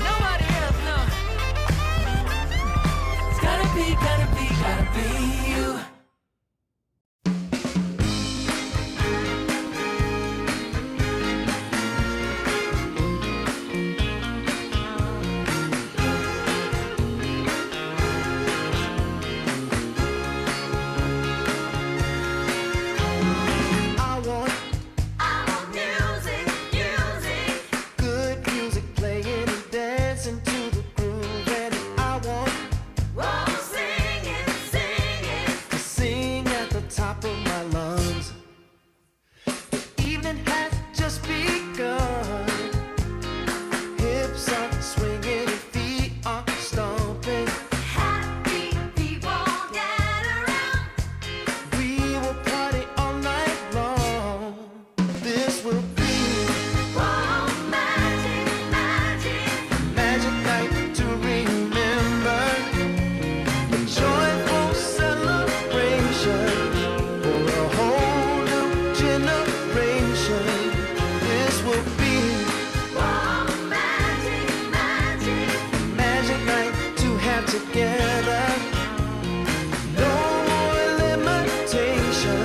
Nobody else, no. It's gotta be you. I want music, good music playing and dancing to the groove, and I want to sing at the top of my lungs. The evening has just begun. Hips are swinging and feet are stomping. Happy people gather round. We will party all night long. This will be Oh, magic. magic night to remember. A joyful celebration for a whole new generation. This will be Oh, magic. magic night to have together. No more limitation.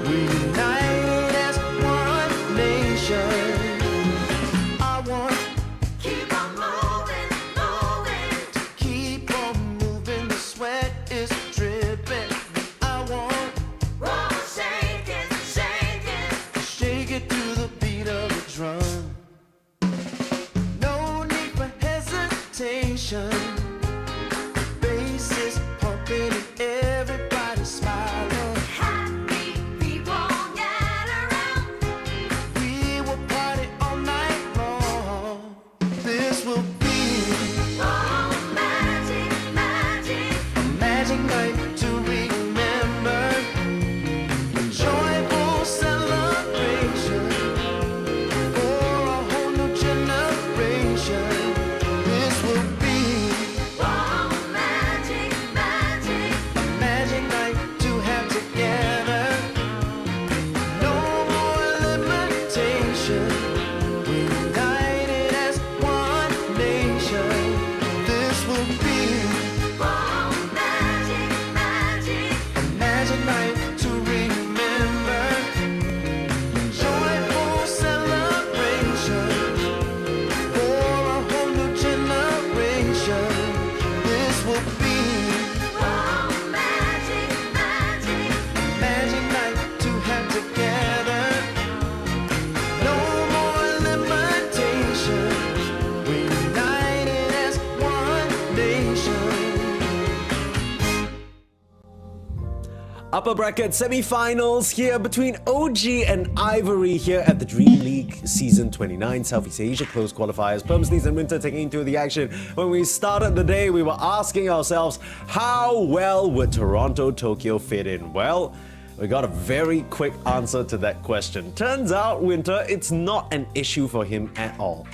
We united as one nation. I want Keep on moving. keep on moving. The sweat is dripping. I want Oh, shake it. shake it to the beat of the drum. No need for hesitation. will be Magic, magic. magic night to have together. No more limitations. We're united as one nation. Upper bracket semi-finals here between OG and Ivory here at the DreamLeague Season 29 Southeast Asia Close Qualifiers. Permsleys and Winter taking into the action. When we started the day, we were asking ourselves, how well would Toronto, Tokyo fit in? Well, we got a very quick answer to that question. Turns out, Winter, it's not an issue for him at all.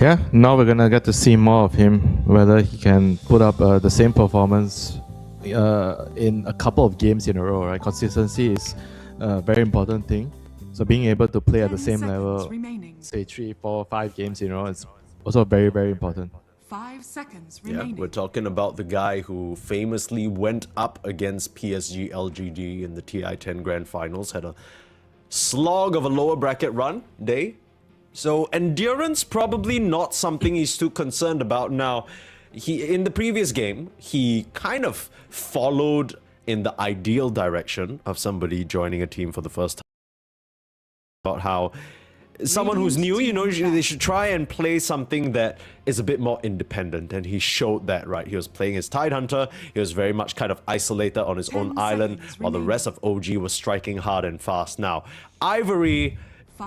Yeah, now we're gonna get to see more of him, whether he can put up the same performance in a couple of games in a row, right? Consistency is a very important thing. So being able to play at the 10 same seconds level, remaining. say 3, 4, 5 games in a row, is also very, very important. 5 seconds Yeah, remaining. we're talking about the guy who famously went up against PSG LGD in the TI10 Grand Finals, had a slog of a lower bracket run day. So endurance probably not something he's too concerned about now. In the previous game, he kind of followed in the ideal direction of somebody joining a team for the first time. About how someone who's new, you know, they should try and play something that is a bit more independent, and he showed that, right? He was playing his Tidehunter, he was very much kind of isolated on his own 10 island, seconds while the remaining. rest of OG was striking hard and fast. Now, Ivory,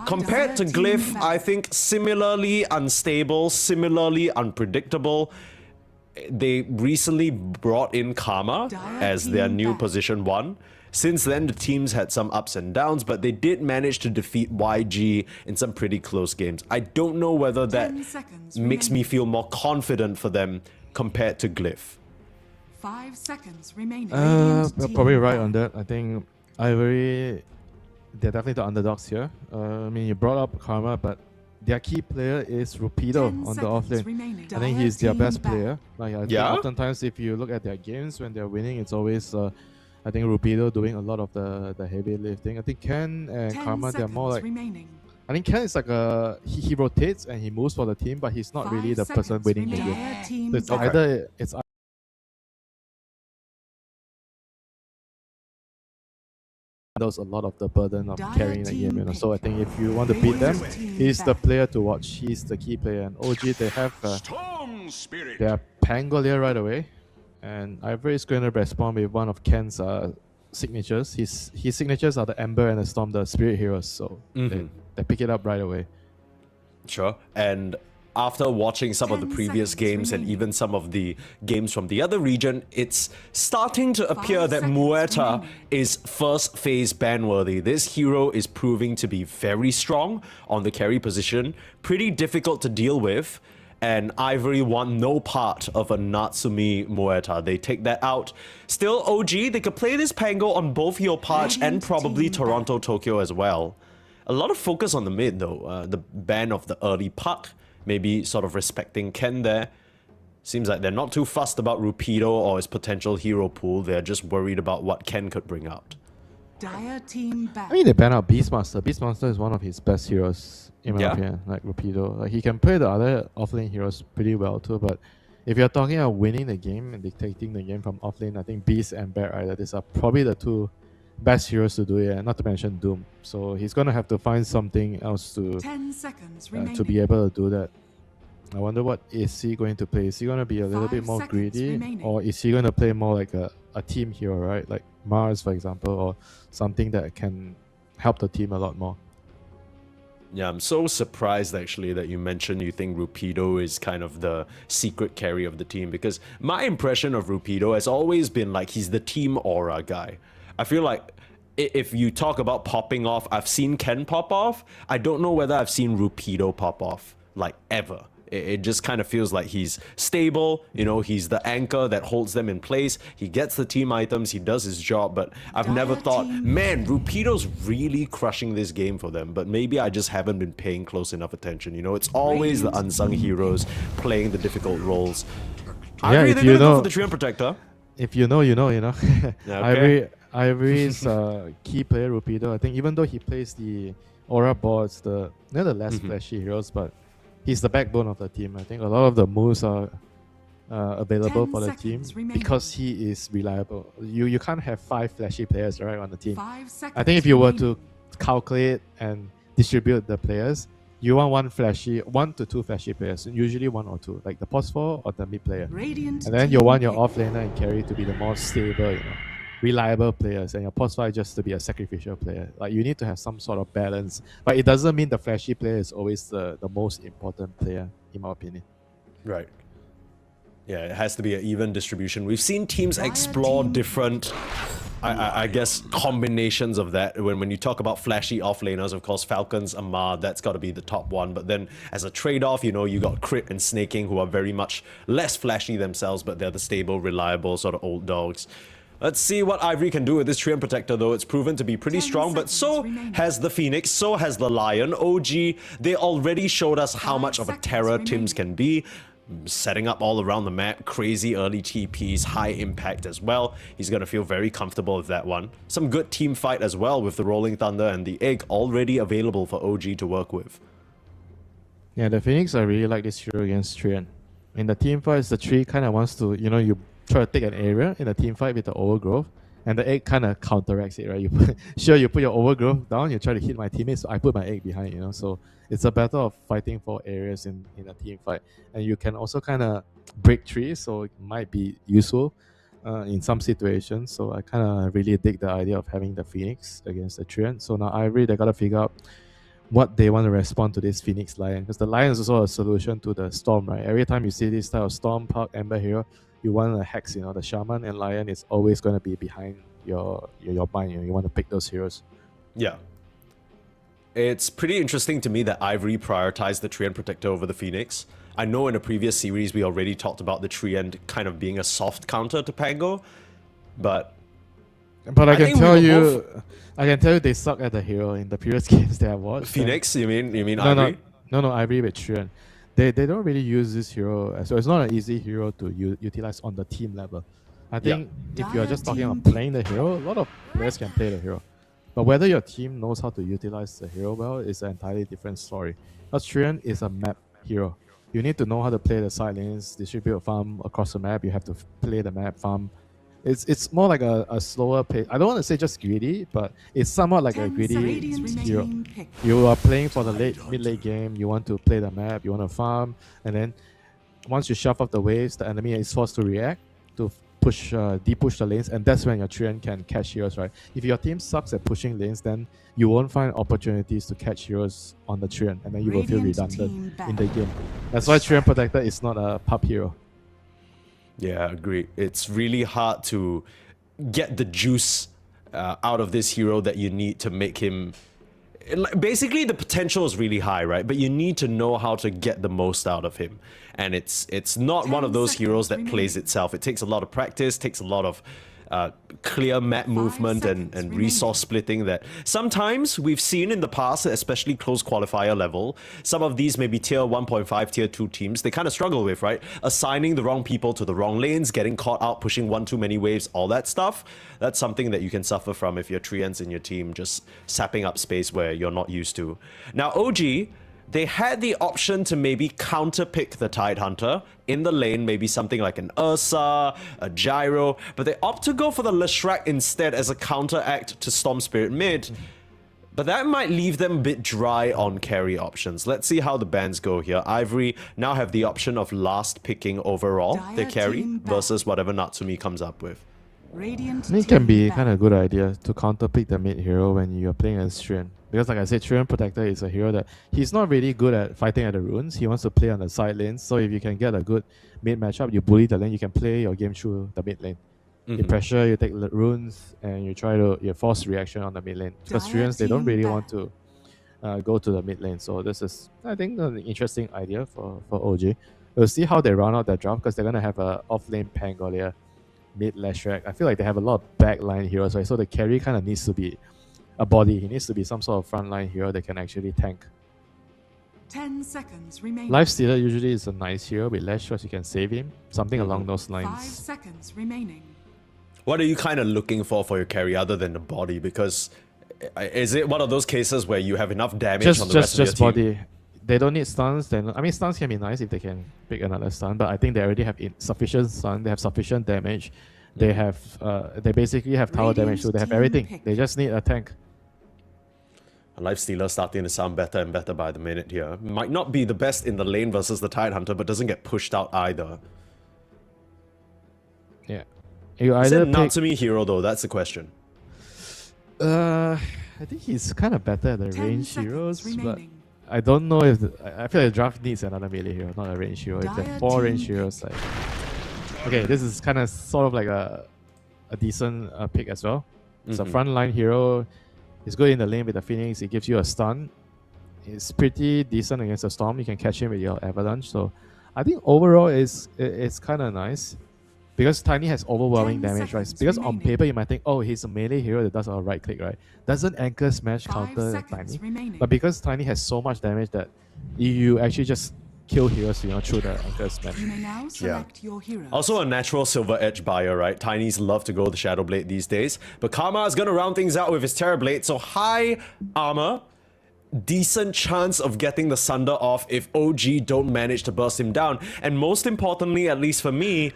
compared to 13 Glyph, back. I think similarly unstable, similarly unpredictable. They recently brought in Karma as their new position 1. Since then, the teams had some ups and downs, but they did manage to defeat YG in some pretty close games. I don't know whether that 10 seconds makes me remaining. feel more confident for them compared to Glyph. 5 seconds remaining. You're Radiant team probably right back. on that. I think Ivory, they're definitely the underdogs here. I mean, you brought up Karma, but their key player is Rupido 10 on the seconds offlane. remaining. I think Dire he's their team best back. player. Like, I think Yeah? oftentimes if you look at their games when they're winning, it's always I think Rupido doing a lot of the heavy lifting. I think Ken and 10 Karma, they're more seconds like, remaining. I think Ken is like he rotates and he moves for the team, but he's not 5 really the person seconds winning the remaining. game. Dire team So it's back. either does a lot of the burden of Dire carrying the game, you know. team So I pick. think if you want to beat them, Radiant team he's the back. player to watch. He's the key player. And OG, they have Storm Spirit. their Pangolier right away, and Ivory is going to respond with one of Ken's signatures. His signatures are the Ember and the Storm, the Spirit Heroes. So they pick it up right away. Sure. And after watching some of the 10 previous seconds games and remaining. even some of the games from the other region, it's starting to appear 5 that seconds Muerta remaining. is first phase ban worthy. This hero is proving to be very strong on the carry position, pretty difficult to deal with. And Ivory want no part of a Natsumi Muerta. They take that out. Still, OG, they could play this Pango on both Yopaj and Radiant probably team Toronto, Tokyo as well. A lot of focus on the mid though. The ban of the early puck, maybe sort of respecting Ken there. Seems like they're not too fussed about Rupido or his potential hero pool. They're just worried about what Ken could bring out. Dire team back. I mean, they ban out Beastmaster. Beastmaster is one of his best heroes, in my Yeah. opinion. Like Rupido, like he can play the other offlane heroes pretty well too. But if you're talking about winning the game and dictating the game from offlane, I think Beast and Bear Rider, these are probably the two best heroes to do it, and not to mention Doom. So he's gonna have to find something else 10 seconds remaining. to be able to do that. I wonder what is he going to play. Is he going to be a little 5 bit more seconds greedy, remaining. or is he going to play more like a team hero, right? Like Mars, for example, or something that can help the team a lot more. Yeah, I'm so surprised actually that you mentioned you think Rupido is kind of the secret carry of the team, because my impression of Rupido has always been like he's the team aura guy. I feel like if you talk about popping off, I've seen Ken pop off. I don't know whether I've seen Rupido pop off, like ever. It just kind of feels like he's stable, you know, he's the anchor that holds them in place. He gets the team items, he does his job, but I've never Dire thought, team. man, Rupido's really crushing this game for them, but maybe I just haven't been paying close enough attention, you know? It's always the unsung heroes playing the difficult roles. Yeah, Ivory, if they're you gonna go know- for the Treant Protector. If you know, you know, you know. Okay. Ivory's key player, Rupido, I think even though he plays the aura boards, the less flashy heroes, but he's the backbone of the team. I think a lot of the moves are available 10 for the team seconds remaining. because he is reliable. You can't have 5 flashy players right on the team. 5 seconds. I think if you were remaining. to calculate and distribute the players, you want 1 to 2 flashy players, usually 1 or 2, like the post 4 or the mid player. Radiant And then you team want your pick. off laner and carry to be the more stable, reliable players, and your post 5 just to be a sacrificial player. Like you need to have some sort of balance, but it doesn't mean the flashy player is always the most important player, in my opinion. Right. Yeah, it has to be an even distribution. We've seen teams Dire explore team. different, I guess, combinations of that. When you talk about flashy off-laners, of course, Falcons, Amar, that's got to be the top one. But then as a trade-off, you got Crit and Snaking, who are very much less flashy themselves, but they're the stable, reliable sort of old dogs. Let's see what Ivory can do with this Treant Protector, though. It's proven to be pretty 10 strong, but so seconds remaining. has the Phoenix, so has the Lion. OG, they already showed us how 5 much of a seconds terror remaining. Tims can be. Setting up all around the map, crazy early TPs, high impact as well. He's going to feel very comfortable with that one. Some good team fight as well with the Rolling Thunder and the Egg already available for OG to work with. Yeah, the Phoenix, I really like this hero against Treant. In the team fights, the tree kind of wants to, you try to take an area in the team fight with the overgrowth, and the egg kind of counteracts it, right? You put your overgrowth down, you try to hit my teammates, so I put my egg behind, so it's a battle of fighting for areas in a team fight. And you can also kind of break trees, so it might be useful in some situations. So I kind of really dig the idea of having the Phoenix against the Treant. So now Ivory, they got to figure out what they want to respond to this Phoenix Lion, because the Lion is also a solution to the Storm, right? Every time you see this type of Storm, Park, Ember hero, you want a Hex, the Shaman and Lion is always going to be behind your bind. You want to pick those heroes. Yeah. It's pretty interesting to me that Ivory prioritized the Treant Protector over the Phoenix. I know in a previous series we already talked about the Treant kind of being a soft counter to Pango, but I can think tell we were you, they suck at the hero in the previous games that I watched. Phoenix, you mean No, Ivory? no, Ivory with Treant. They don't really use this hero, so it's not an easy hero to utilize on the team level. I think if you're just talking about playing the hero, a lot of players can play the hero. But whether your team knows how to utilize the hero well is an entirely different story. Because Treant is a map hero. You need to know how to play the side lanes, distribute a farm across the map. You have to play the map, farm. It's more like a slower pace. I don't want to say just greedy, but it's somewhat like a 10 greedy seconds hero. remaining. Pick. You are playing for the mid-late game. You want to play the map. You want to farm, and then once you shove off the waves, the enemy is forced to react to push, de-push the lanes, and that's when your Treant can catch heroes, right? If your team sucks at pushing lanes, then you won't find opportunities to catch heroes on the Treant, and then you will feel Radiant redundant team in the game. That's why Treant Protector is not a pub hero. Yeah, agreed. It's really hard to get the juice out of this hero that you need to make him... Basically, the potential is really high, right? But you need to know how to get the most out of him. And it's not one of those heroes that plays itself. It takes a lot of practice, takes a lot of clear map movement and resource splitting that sometimes we've seen in the past, especially close qualifier level. Some of these maybe tier 1.5, tier 2 teams, they kind of struggle with, right? Assigning the wrong people to the wrong lanes, getting caught out, pushing one too many waves, all that stuff. That's something that you can suffer from if you're Treants in your team, just sapping up space where you're not used to. Now, OG, they had the option to maybe counter-pick the Tidehunter in the lane, maybe something like an Ursa, a Gyro, but they opt to go for the Leshrac instead as a counteract to Storm Spirit mid. But that might leave them a bit dry on carry options. Let's see how the bans go here. Ivory now have the option of last picking overall their carry versus whatever Natsumi comes up with. Radiant It can team be back. kind of a good idea to counter-pick the mid hero when you're playing as Treant. Because like I said, Treant Protector is a hero that he's not really good at fighting at the runes. He wants to play on the side lanes. So if you can get a good mid matchup, you bully the lane, you can play your game through the mid lane. You pressure, you take runes, and you try to force reaction on the mid lane. Because Dire Treants, they don't team really back. want to go to the mid lane. So this is, I think, an interesting idea for OG. We'll see how they run out their draft, because they're going to have a off-lane Pangolier, mid Leshrac. I feel like they have a lot of backline heroes, right? So the carry kind of needs to be a body. He needs to be some sort of frontline hero that can actually tank. 10 seconds remaining. Lifestealer usually is a nice hero with Leshrac, you can save him. Something along those 5 lines. seconds remaining. What are you kind of looking for your carry other than the body? Because is it one of those cases where you have enough damage on the rest of your Just team? body. they don't need stuns. Then I mean, stuns can be nice if they can pick another stun, but I think they already have sufficient stun. They have sufficient damage. They have they basically have tower damage, so they have everything. They just need a tank. Lifestealer starting to sound better and better by the minute here. Might not be the best in the lane versus the Tidehunter, but doesn't get pushed out either. Yeah. You Is either it Natsumi hero though? That's the question. I think he's kind of better at the 10 range seconds heroes, but remaining. I don't know if I feel like the draft needs another melee hero, not a range hero. If there Dire are 4 range team heroes, like okay, this is kind of sort of like a decent pick as well. It's a frontline hero. It's good in the lane with the Phoenix. It gives you a stun. It's pretty decent against the Storm. You can catch him with your Avalanche. So I think overall it's kind of nice. Because Tiny has overwhelming 10 damage, right? seconds Because on remaining. paper you might think, oh, he's a melee hero that does a right click, right? Doesn't anchor smash 5 counter seconds Tiny. remaining. But because Tiny has so much damage that you actually just kill heroes, through the anchor smash. You may now select your hero. Also a natural silver edge buyer, right? Tinies love to go the Shadow Blade these days. But Karma is gonna round things out with his Terror Blade, so high armor, decent chance of getting the Sunder off if OG don't manage to burst him down. And most importantly, at least for me,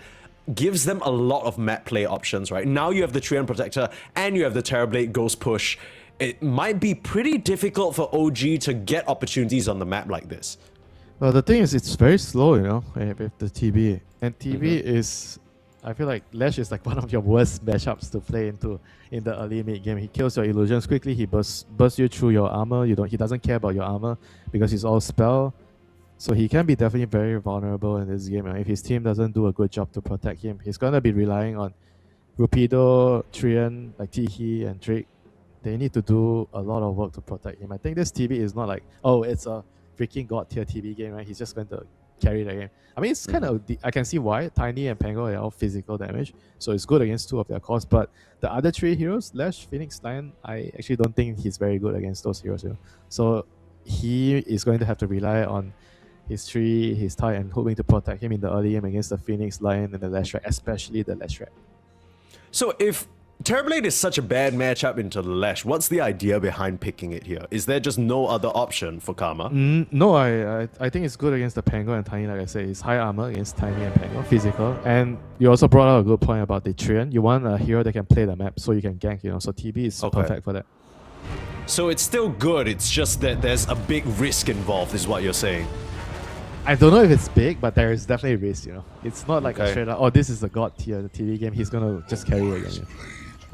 gives them a lot of map play options, right? Now you have the Treant Protector and you have the Terror Blade Ghost Push. It might be pretty difficult for OG to get opportunities on the map like this. Well, the thing is, it's very slow, with the TB. And TB is, I feel like Lash is like one of your worst matchups to play into in the early mid game. He kills your illusions quickly. He bursts you through your armor. He doesn't care about your armor because he's all spell. So he can be definitely very vulnerable in this game. If his team doesn't do a good job to protect him, he's gonna be relying on Rupido, Treant, like Tihi and Drake. They need to do a lot of work to protect him. I think this TB is not like, oh, it's a freaking god tier TB game, right? He's just going to carry the game. I mean, it's kind of, I can see why. Tiny and Pango are all physical damage, so it's good against 2 of their cores. But the other 3 heroes, Lash, Phoenix, Lion, I actually don't think he's very good against those heroes. So he is going to have to rely on his Tree, his Tide, and hoping to protect him in the early game against the Phoenix, Lion, and the Leshrac, especially the Leshrac. So if Terrorblade is such a bad matchup into the Lash, what's the idea behind picking it here? Is there just no other option for Karma? No, I think it's good against the Pango and Tiny, like I said. It's high armor against Tiny and Pango, physical. And you also brought out a good point about the Treant. You want a hero that can play the map so you can gank, so TB is perfect for that. So it's still good, it's just that there's a big risk involved, is what you're saying. I don't know if it's big, but there is definitely risk, It's not like a Okay. straight up, oh, this is the god tier, the TV game, he's gonna just carry it again.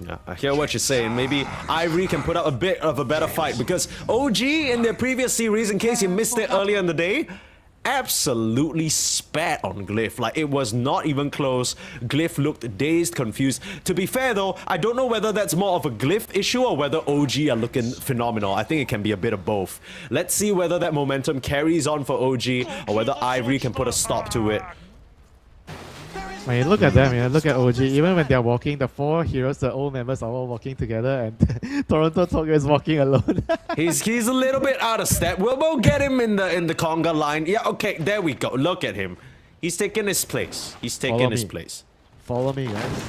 Yeah, I hear what you're saying. Maybe Ivory can put up a bit of a better fight because OG in their previous series, in case you missed it earlier in the day, absolutely spat on Glyph. Like, it was not even close. Glyph looked dazed, confused. To be fair though, I don't know whether that's more of a Glyph issue or whether OG are looking phenomenal. I think it can be a bit of both. Let's see whether that momentum carries on for OG or whether Ivory can put a stop to it. I mean, look at them, look at OG. Even when they're walking, the 4 heroes, the old members are all walking together, and Toronto Tokyo is walking alone. He's a little bit out of step. We'll get him in the conga line. Yeah, okay, there we go. Look at him. He's taking his place. He's taking his place. Follow me, guys.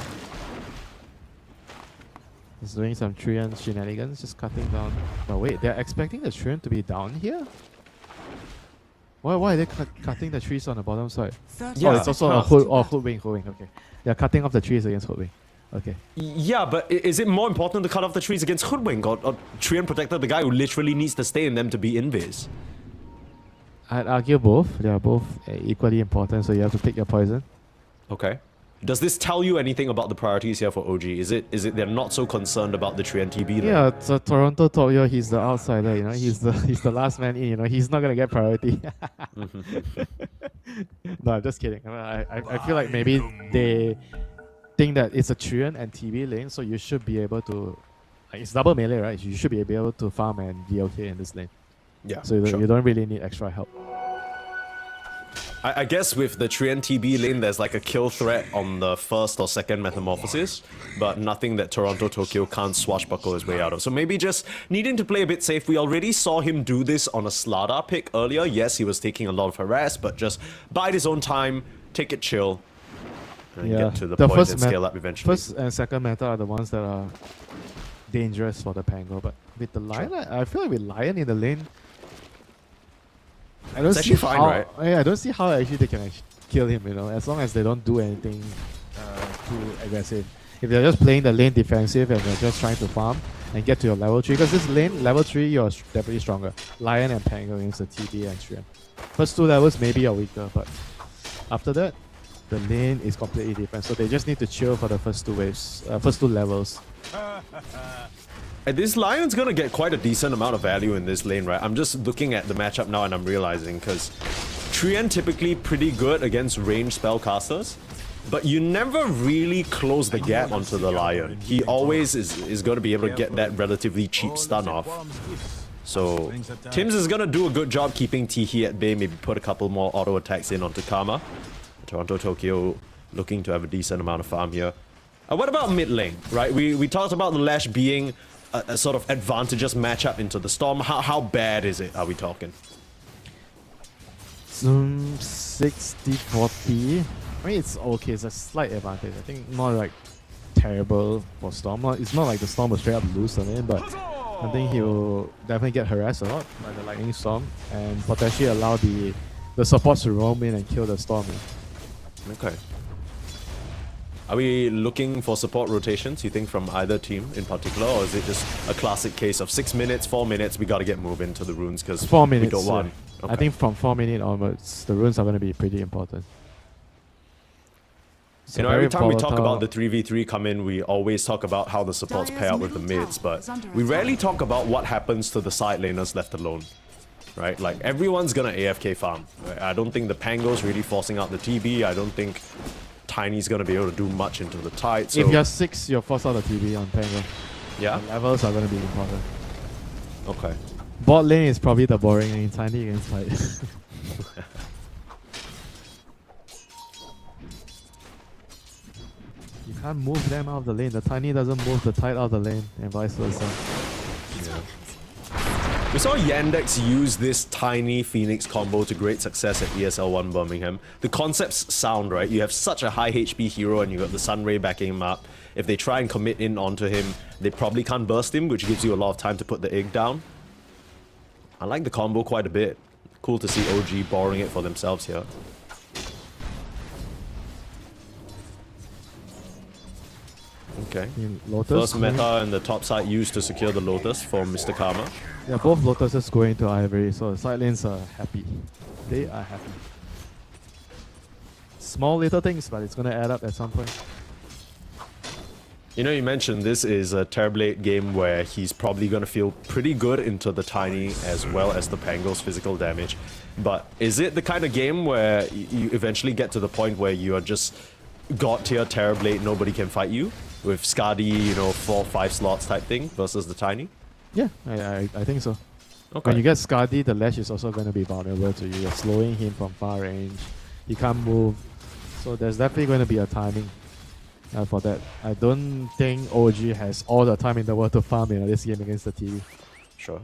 He's doing some Treant shenanigans, just cutting down. But wait, they're expecting the Treant to be down here? Why are they cutting the trees on the bottom side? Yeah. Oh, it's also a hoodwink, okay. They're cutting off the trees against hoodwink. Okay. Yeah, but is it more important to cut off the trees against Hoodwink or Treant Protector, the guy who literally needs to stay in them to be invis? I'd argue both. They are both equally important, so you have to pick your poison. Okay. Does this tell you anything about the priorities here for OG? Is it they're not so concerned about the Treant TB? Yeah, so Toronto Tokyo, he's the outsider, he's the last man in, he's not gonna get priority. No, I'm just kidding. I feel like maybe they think that it's a Treant and TB lane, so you should be able to, it's double melee, right? You should be able to farm and be okay in this lane. Yeah, so you don't really need extra help. I guess with the Treant TB lane, there's like a kill threat on the first or second Metamorphosis, but nothing that Toronto Tokyo can't swashbuckle his way out of. So maybe just needing to play a bit safe. We already saw him do this on a Slardar pick earlier. Yes, he was taking a lot of harass, but just bide his own time, take it chill, and get to the point and scale up eventually. First and second meta are the ones that are dangerous for the Pango, but with the Lion, I feel like with Lion in the lane, I don't It's see actually fine, how, right? Yeah, I don't see how actually they can actually kill him, you know, as long as they don't do anything too aggressive. If they're just playing the lane defensive and they're just trying to farm and get to your level 3, because this lane, level 3, you're definitely stronger. Lion and Pango against the TB and Shrem. First 2 levels, maybe you're weaker, but after that, the lane is completely different. So they just need to chill for the first 2 waves, first 2 levels. And this Lion's gonna get quite a decent amount of value in this lane, right? I'm just looking at the matchup now and I'm realizing, because Trien typically pretty good against ranged spellcasters, but you never really close the gap onto the Lion. He always is gonna be able to get that relatively cheap stun off. So Tims is gonna do a good job keeping Tihi at bay, maybe put a couple more auto attacks in onto Karma. Toronto Tokyo looking to have a decent amount of farm here. What about mid lane, right? We talked about the Lash being a sort of advantageous matchup into the Storm. How bad is it, are we talking? 60-40. I mean, it's okay. It's a slight advantage. I think not like terrible for Storm. It's not like the Storm will straight up lose on it, but I think he'll definitely get harassed a lot by the Lightning Storm and potentially allow the supports to roam in and kill the Storm. Okay. Are we looking for support rotations, you think, from either team in particular, or is it just a classic case of 6 minutes, 4 minutes, we gotta get moving to the runes because 4 minutes. we don't want... Okay. I think from 4 minutes onwards, the runes are going to be pretty important. So you know, every time we talk volatile- about the 3v3 come in, we always talk about how the supports pair out with the mids, but we rarely talk about what happens to the side laners left alone. Right? Like, everyone's gonna AFK farm. Right? I don't think the Pango's really forcing out the TB. I don't think Tiny's gonna be able to do much into the tide. So If you're 6, you're forced out the TB on Pango. yeah? The levels are going to be important. Okay. Bot lane is probably the boring lane, Tiny against Tide. You can't move them out of the lane. The Tiny doesn't move the Tide out of the lane, and vice versa. We saw Yandex use this Tiny Phoenix combo to great success at ESL 1 Birmingham. The concept's sound, right? You have such a high HP hero and you got the Sunray backing him up. If they try and commit in onto him, they probably can't burst him, which gives you a lot of time to put the egg down. I like the combo quite a bit. Cool to see OG borrowing it for themselves here. Okay. Lotus. First meta and the top side used to secure the Lotus for Mr. Karma. Yeah, both Lotuses going to Ivory, so the side lanes are happy. They are happy. Small little things, but it's gonna add up at some point. You know, you mentioned this is a Terrorblade game where he's probably going to feel pretty good into the Tiny as well as the Pango's physical damage. But is it the kind of game where you eventually get to the point where you are just god tier Terrorblade, nobody can fight you? With Skadi, you know, 4-5 slots type thing versus the Tiny? Yeah, I think so. Okay. When you get Skadi, the Lash is also going to be vulnerable to you. You're slowing him from far range. He can't move. So there's definitely going to be a timing for that. I don't think OG has all the time in the world to farm this game against the TV. Sure.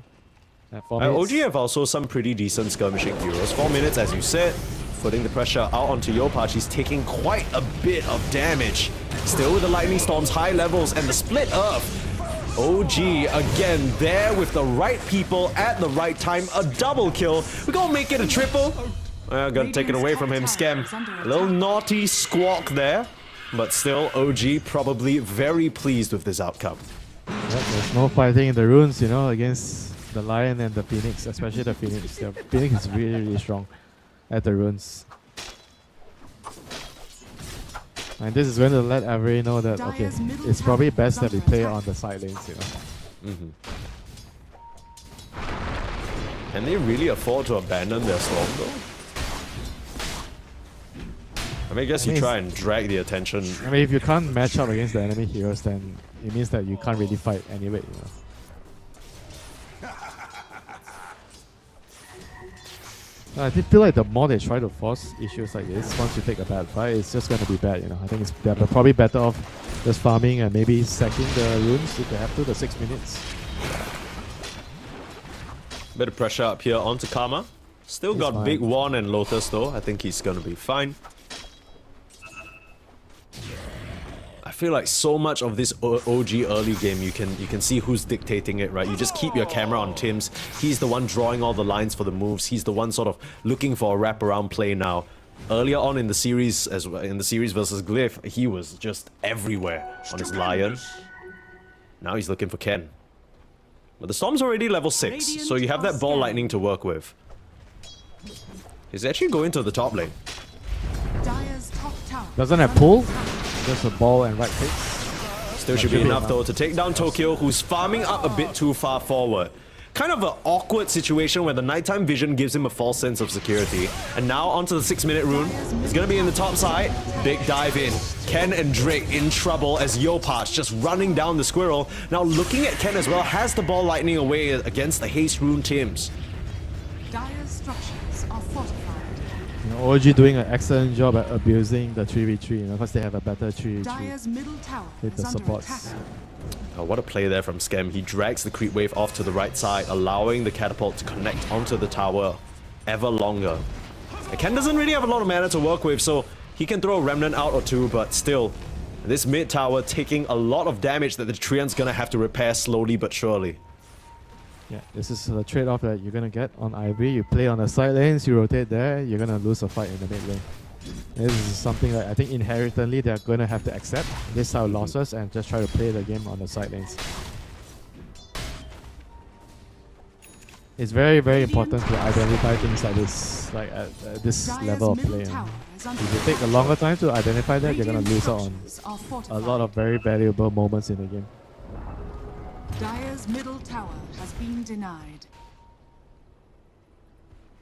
For me, OG have also some pretty decent skirmishing heroes. 4 minutes, as you said, putting the pressure out onto GLYPH. He's taking quite a bit of damage. Still with the Lightning Storm's high levels and the split up. OG again there with the right people at the right time. A double kill. We're gonna make it a triple. Gonna take it away from him. Scam. A little naughty squawk there. But still, OG probably very pleased with this outcome. Yep, there's no fighting in the runes, against the Lion and the Phoenix, especially the Phoenix. The Phoenix is really, really strong at the runes. And this is going to let Ivory know that, okay, it's probably best that we play on the side lanes, Can they really afford to abandon their Storm though? I mean, I guess you try and drag the attention. I mean, if you can't match up against the enemy heroes, then it means that you can't really fight anyway, I feel like the more they try to force issues like this, once you take a bad fight, it's just going to be bad, I think they're probably better off just farming and maybe sacking the runes if they have to, the 6 minutes. Bit of pressure up here onto Karma. Still He's got fine. Big One and Lotus though. I think he's gonna be fine. I feel like so much of this OG early game, you can see who's dictating it, right? You just keep your camera on Tim's. He's the one drawing all the lines for the moves. He's the one sort of looking for a wraparound play now. Earlier on in the series, in the series versus Glyph, he was just everywhere on his Lion. Now he's looking for Ken. But the Storm's already level 6, so you have that ball lightning to work with. He's actually going to the top lane. Dire's top tower Doesn't have pull, just a ball and right click. Still should be enough though to take down Tokyo, who's farming up a bit too far forward. Kind of an awkward situation where the nighttime vision gives him a false sense of security. And now onto the 6-minute rune. He's gonna be in the top side. Big dive in. Ken and Drake in trouble as GLYPH just running down the squirrel. Now looking at Ken as well, has the ball lightning away against the haste rune Tims. Dire's structures are fortified. You know, OG doing an excellent job at abusing the 3v3, you know, because they have a better 3v3 Dire's middle tower with the is under supports. attack. Oh, what a play there from Skem. He drags the creep wave off to the right side, allowing the catapult to connect onto the tower ever longer. And Ken doesn't really have a lot of mana to work with, so he can throw a remnant out or two, but still, this mid tower taking a lot of damage that the Treant's gonna have to repair slowly but surely. Yeah, this is the trade-off that you're gonna get on Ivory. You play on the side lanes, you rotate there, you're gonna lose a fight in the mid lane. This is something that I think inherently they're gonna have to accept this type of losses and just try to play the game on the side lanes. It's very, very important to identify things like this, like at this level of play. If you take a longer time to identify that, you're gonna lose out on a lot of very valuable moments in the game. Dire's middle tower has been denied.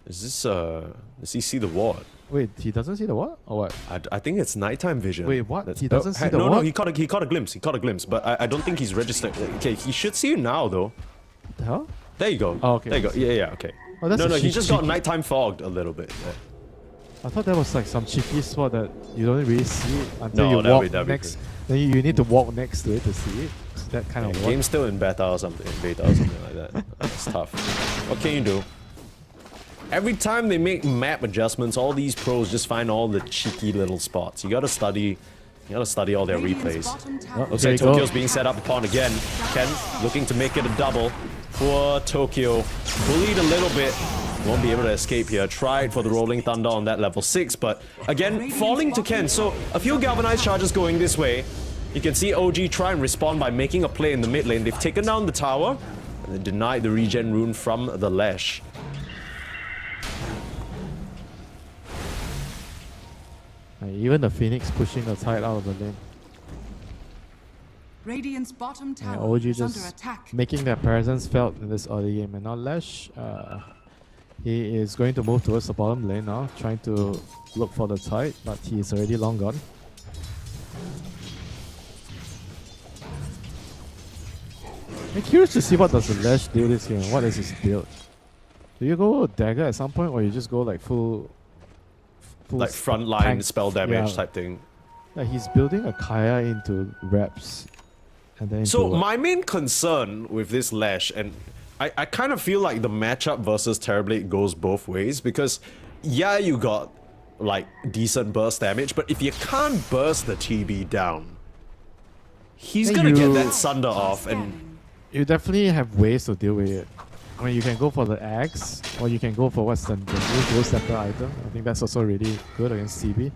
Is this, does he see the ward? Wait, he doesn't see the what? Or what? I think it's nighttime vision. Wait, what? He doesn't see the no, what? No, he caught a glimpse, but I don't think he's registered. Okay, he should see you now, though. What the hell? There you go. Oh, okay. There you go. Yeah, okay. Oh, that's No, a he just got cheeky- nighttime fogged a little bit. Yeah. I thought that was like some cheeky spot that you don't really see it until No, you that'd walk be next. Then you need to walk next to it to see it. It's that kind of work. Game's still in beta or something, like that. It's tough. What can you do? Every time they make map adjustments, all these pros just find all the cheeky little spots. You gotta study all their replays. Looks like Tokyo's being set up upon again. Ken looking to make it a double for Tokyo. Bullied a little bit. Won't be able to escape here. Tried for the Rolling Thunder on that level 6, but again, falling to Ken. So a few galvanized charges going this way. You can see OG try and respond by making a play in the mid lane. They've taken down the tower and then denied the regen rune from the Lash. Even the Phoenix pushing the tide out of the lane. Radiant's bottom Yeah, tower OG is under just attack. making their presence felt in this early game. And now Lash, he is going to move towards the bottom lane now, trying to look for the tide, but he is already long gone. I'm curious to see what does the Lash do this game. What is his build? Do you go dagger at some point, or you just go like full Like frontline tank? spell damage Yeah. type thing. Yeah, he's building a Kaya into reps, and then So into my main concern with this Lash, and I kind of feel like the matchup versus Terrorblade goes both ways, because yeah, you got like decent burst damage, but if you can't burst the TB down, he's Then gonna get you- that Sunder off, and you definitely have ways to deal with it. I mean, you can go for the axe, or you can go for what's the new Ghost Scepter item. I think that's also really good against TB.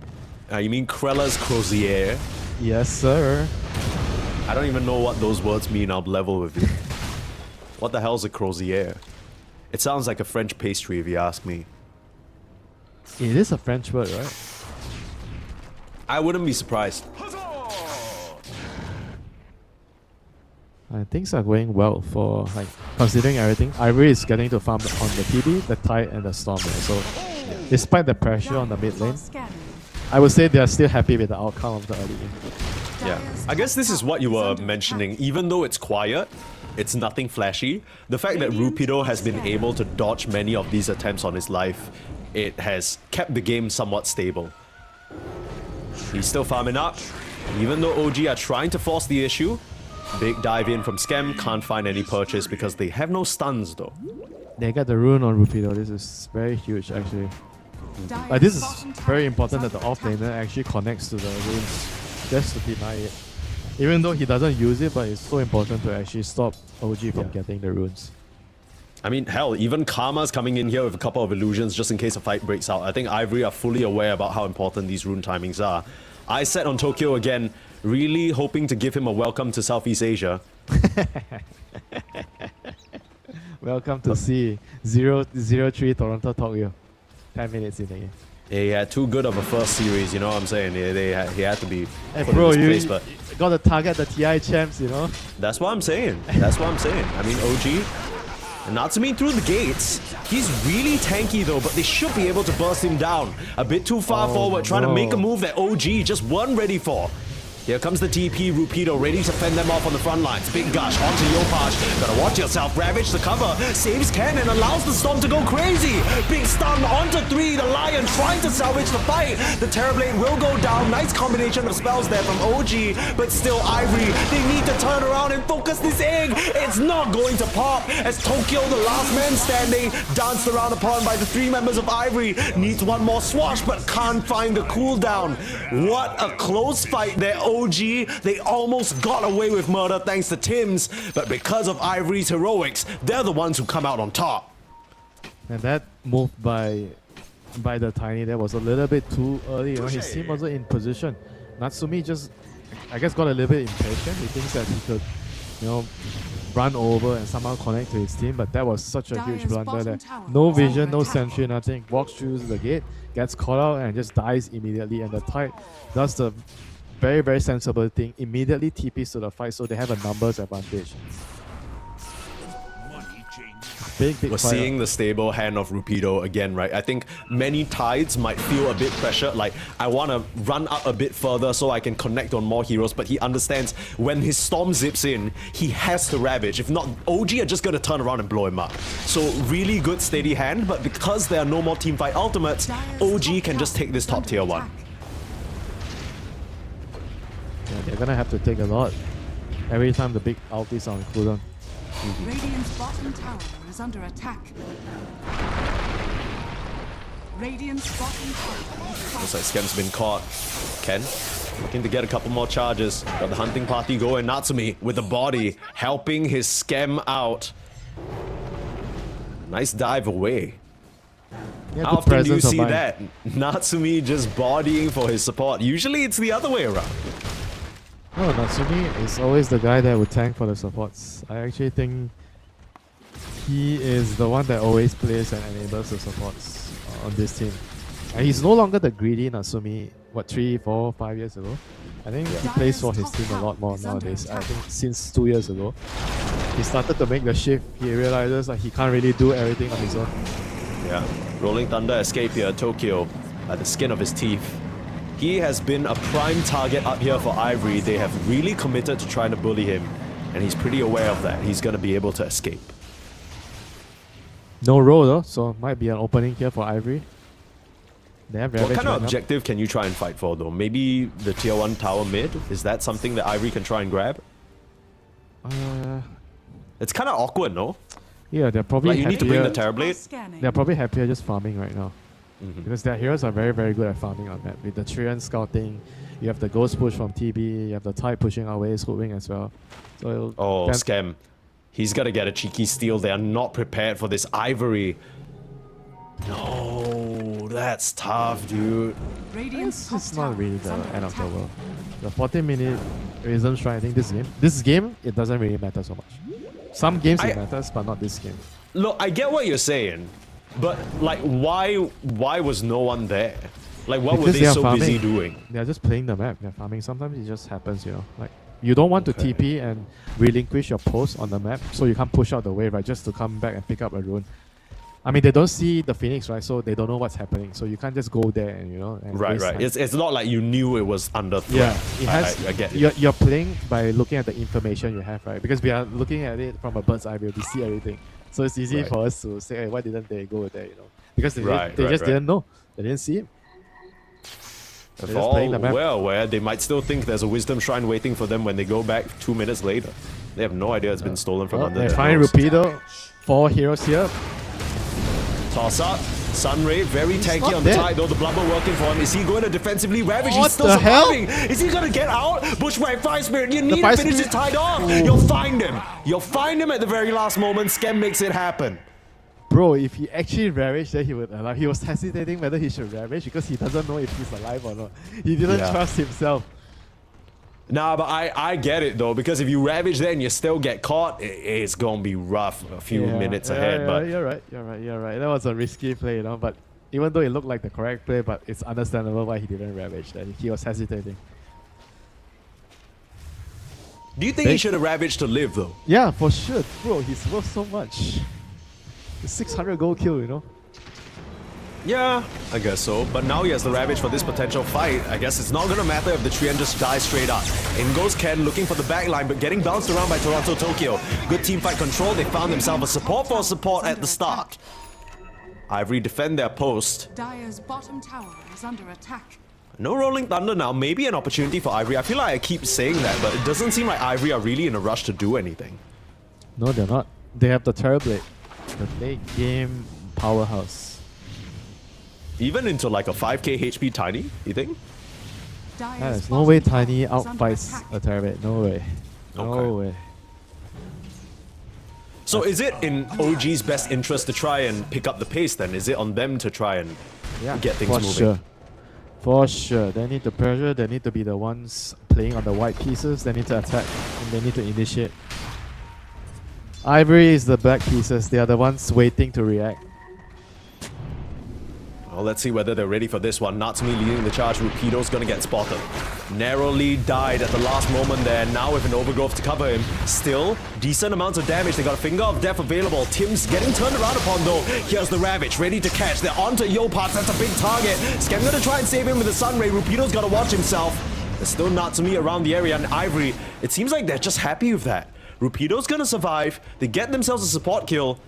you mean Krella's Crozier? Yes, sir. I don't even know what those words mean. I'll level with you. What the hell's a Crozier? It sounds like a French pastry if you ask me. It is a French word, right? I wouldn't be surprised. Things are going well for, like, considering everything. Ivory is getting to farm on the TB, the Tide, and the Storm. So, despite the pressure on the mid lane, I would say they are still happy with the outcome of the early game. Yeah, I guess this is what you were mentioning. Even though it's quiet, it's nothing flashy. The fact that Rupido has been able to dodge many of these attempts on his life, it has kept the game somewhat stable. He's still farming up. Even though OG are trying to force the issue, big dive in from Skem, can't find any purchase because they have no stuns though. They got the rune on Rupido. This is very huge, actually. This is very important that the off laner actually connects to the runes just to deny it. Even though he doesn't use it, but it's so important to actually stop OG from getting the runes. I mean, hell, even Karma's coming in here with a couple of illusions just in case a fight breaks out. I think Ivory are fully aware about how important these rune timings are. I set on Tokyo again, really hoping to give him a welcome to Southeast Asia. Welcome to C003 Toronto Tokyo. 10 minutes in the game. He had too good of a first series, you know what I'm saying? He had to be Hey put bro, in you his place, but got to target the TI champs, you know? that's what I'm saying. That's what I'm saying. I mean, OG, Natsumi through the gates. He's really tanky though, but they should be able to burst him down. A bit too far forward, trying to make a move that OG just weren't ready for. Here comes the TP, Rupido ready to fend them off on the front lines. Big gush onto GLYPH. Gotta watch yourself, Ravage the cover. Saves Ken and allows the Storm to go crazy. Big stun onto 3, the Lion trying to salvage the fight. The Terrorblade will go down. Nice combination of spells there from OG, but still Ivory, they need to turn around and focus this egg. It's not going to pop as Tokyo, the last man standing, danced around upon by the 3 members of Ivory. Needs one more swash, but can't find the cooldown. What a close fight there, OG. They almost got away with murder thanks to Tim's, but because of Ivory's heroics, they're the ones who come out on top. And that move by the Tiny there was a little bit too early. You know, his team wasn't in position. Natsumi just, I guess, got a little bit impatient. He thinks that he could, you know, run over and somehow connect to his team, but that was such a huge blunder there. No vision, no sentry, nothing. Walks through the gate, gets caught out and just dies immediately, and the Tide does the very, very sensible thing, immediately TPs to the fight so they have a numbers advantage. Big We're fight. seeing the stable hand of Rupido again, right? I think many Tides might feel a bit pressured, like, I want to run up a bit further so I can connect on more heroes, but he understands when his Storm zips in, he has to Ravage. If not, OG are just going to turn around and blow him up. So really good steady hand, but because there are no more teamfight ultimates, OG can just take this top tier 1. Yeah, they're gonna have to take a lot every time the big ultis are on cooldown. Radiant's bottom tower is under attack. Radiant's bottom tower is Looks like Skem's been caught. Ken looking to get a couple more charges. Got the hunting party going. Natsumi with the body helping his Skem out. Nice dive away. Yeah, How good often do you presence of see mind. that? Natsumi just bodying for his support. Usually it's the other way around. No, Natsumi is always the guy that would tank for the supports. I actually think he is the one that always plays and enables the supports on this team. And he's no longer the greedy Natsumi, what, 3, 4, 5 years ago? I think he plays for his team a lot more nowadays. I think since 2 years ago, he started to make the shift. He realizes that he can't really do everything on his own. Yeah, Rolling Thunder escape here, Tokyo, by the skin of his teeth. He has been a prime target up here for Ivory. They have really committed to trying to bully him, and he's pretty aware of that. He's going to be able to escape. No roll though, so might be an opening here for Ivory. They have What Ravage kind of right now. objective can you try and fight for though? Maybe the tier 1 tower mid? Is that something that Ivory can try and grab? It's kind of awkward, no? Yeah, they're probably Like you need to bring the happier. Terrorblade. They're probably happier just farming right now. Because their heroes are very, very good at farming on map. With the Trian scouting, you have the Ghost push from TB, you have the Tide pushing away, Swooping as well. So Oh, them- Scam. He's got to get a cheeky steal. They are not prepared for this Ivory. No, that's tough, dude. Radiant's It's top not really tower the is under end of the attack. world. The 40-minute Rhythm Strike, I think this game, it doesn't really matter so much. Some games it matters, but not this game. Look, I get what you're saying, but like, why was no one there? Like, what were Because they they are so busy farming. doing? They're just playing the map. They're farming. Sometimes it just happens, you know. Like, you don't want Okay. to TP and relinquish your post on the map, so you can't push out the wave, right? Just to come back and pick up a rune. I mean, they don't see the Phoenix, right? So they don't know what's happening. So you can't just go there and, you know. And Right, waste right. time. It's not like you knew it was under threat. Yeah, it has. I get it. You're playing by looking at the information you have, right? Because we are looking at it from a bird's eye view. We see everything, so it's easy Right. for us to say, hey, why didn't they go there? You know, because they, Right, they right, just right. didn't know. They didn't see it. For They're just playing all the map. well aware, they might still think there's a wisdom shrine waiting for them when they go back 2 minutes later. They have no idea it's been stolen from Well, under they their find nose. Rupido. 4 heroes here. Toss up. Sunray, very tanky not on the dead. tide though. The blubber working for him. Is he going to defensively ravage? What He's still the hell? surviving. Is he going to get out? Bushwhack, Fire Spirit, you need to Fire finish Spirit- this tide off. Ooh. You'll find him. You'll find him at the very last moment. Scam makes it happen. Bro, if he actually ravaged, then he would allow. He was hesitating whether he should ravage because he doesn't know if he's alive or not. He didn't Yeah. trust himself. Nah, but I get it though, because if you ravage there and you still get caught, it's gonna be rough a few minutes ahead. But you're right. That was a risky play, you know. But even though it looked like the correct play, but it's understandable why he didn't ravage. That he was hesitating. do you think he should have ravaged to live though? Yeah, for sure, bro. He's worth so much. The 600 gold kill, you know. Yeah, I guess so. But now he has the ravage for this potential fight. I guess it's not gonna matter if the Treant just dies straight up. In goes Ken looking for the backline, but getting bounced around by Toronto Tokyo. Good team fight control. They found themselves a support for support at the start. Ivory defend their post. Dire's bottom tower is under attack. No rolling thunder now. Maybe an opportunity for Ivory. I feel like I keep saying that, but it doesn't seem like Ivory are really in a rush to do anything. No, they're not. They have the Terrorblade, the late game powerhouse. Even into like a 5k HP Tiny, you think? Dire's There's no bottom way tower Tiny is under outfights attack. a Terrorblade. No way. No Okay. way. So is it in OG's best interest to try and pick up the pace then? Is it on them to try and get things for moving? Sure. For sure. They need to pressure. They need to be the ones playing on the white pieces. They need to attack. And they need to initiate. Ivory is the black pieces. They are the ones waiting to react. Well, let's see whether they're ready for this one. Natsumi leading the charge. Rupido's gonna get spotted. Narrowly died at the last moment there. Now with an overgrowth to cover him. Still, decent amounts of damage. They got a finger of death available. Tim's getting turned around upon though. Here's the Ravage, ready to catch. They're onto Yoparts. That's a big target. Scam gonna try and save him with the Sunray. Rupido's gotta watch himself. There's still Natsumi around the area, and Ivory, it seems like they're just happy with that. Rupido's gonna survive. They get themselves a support kill.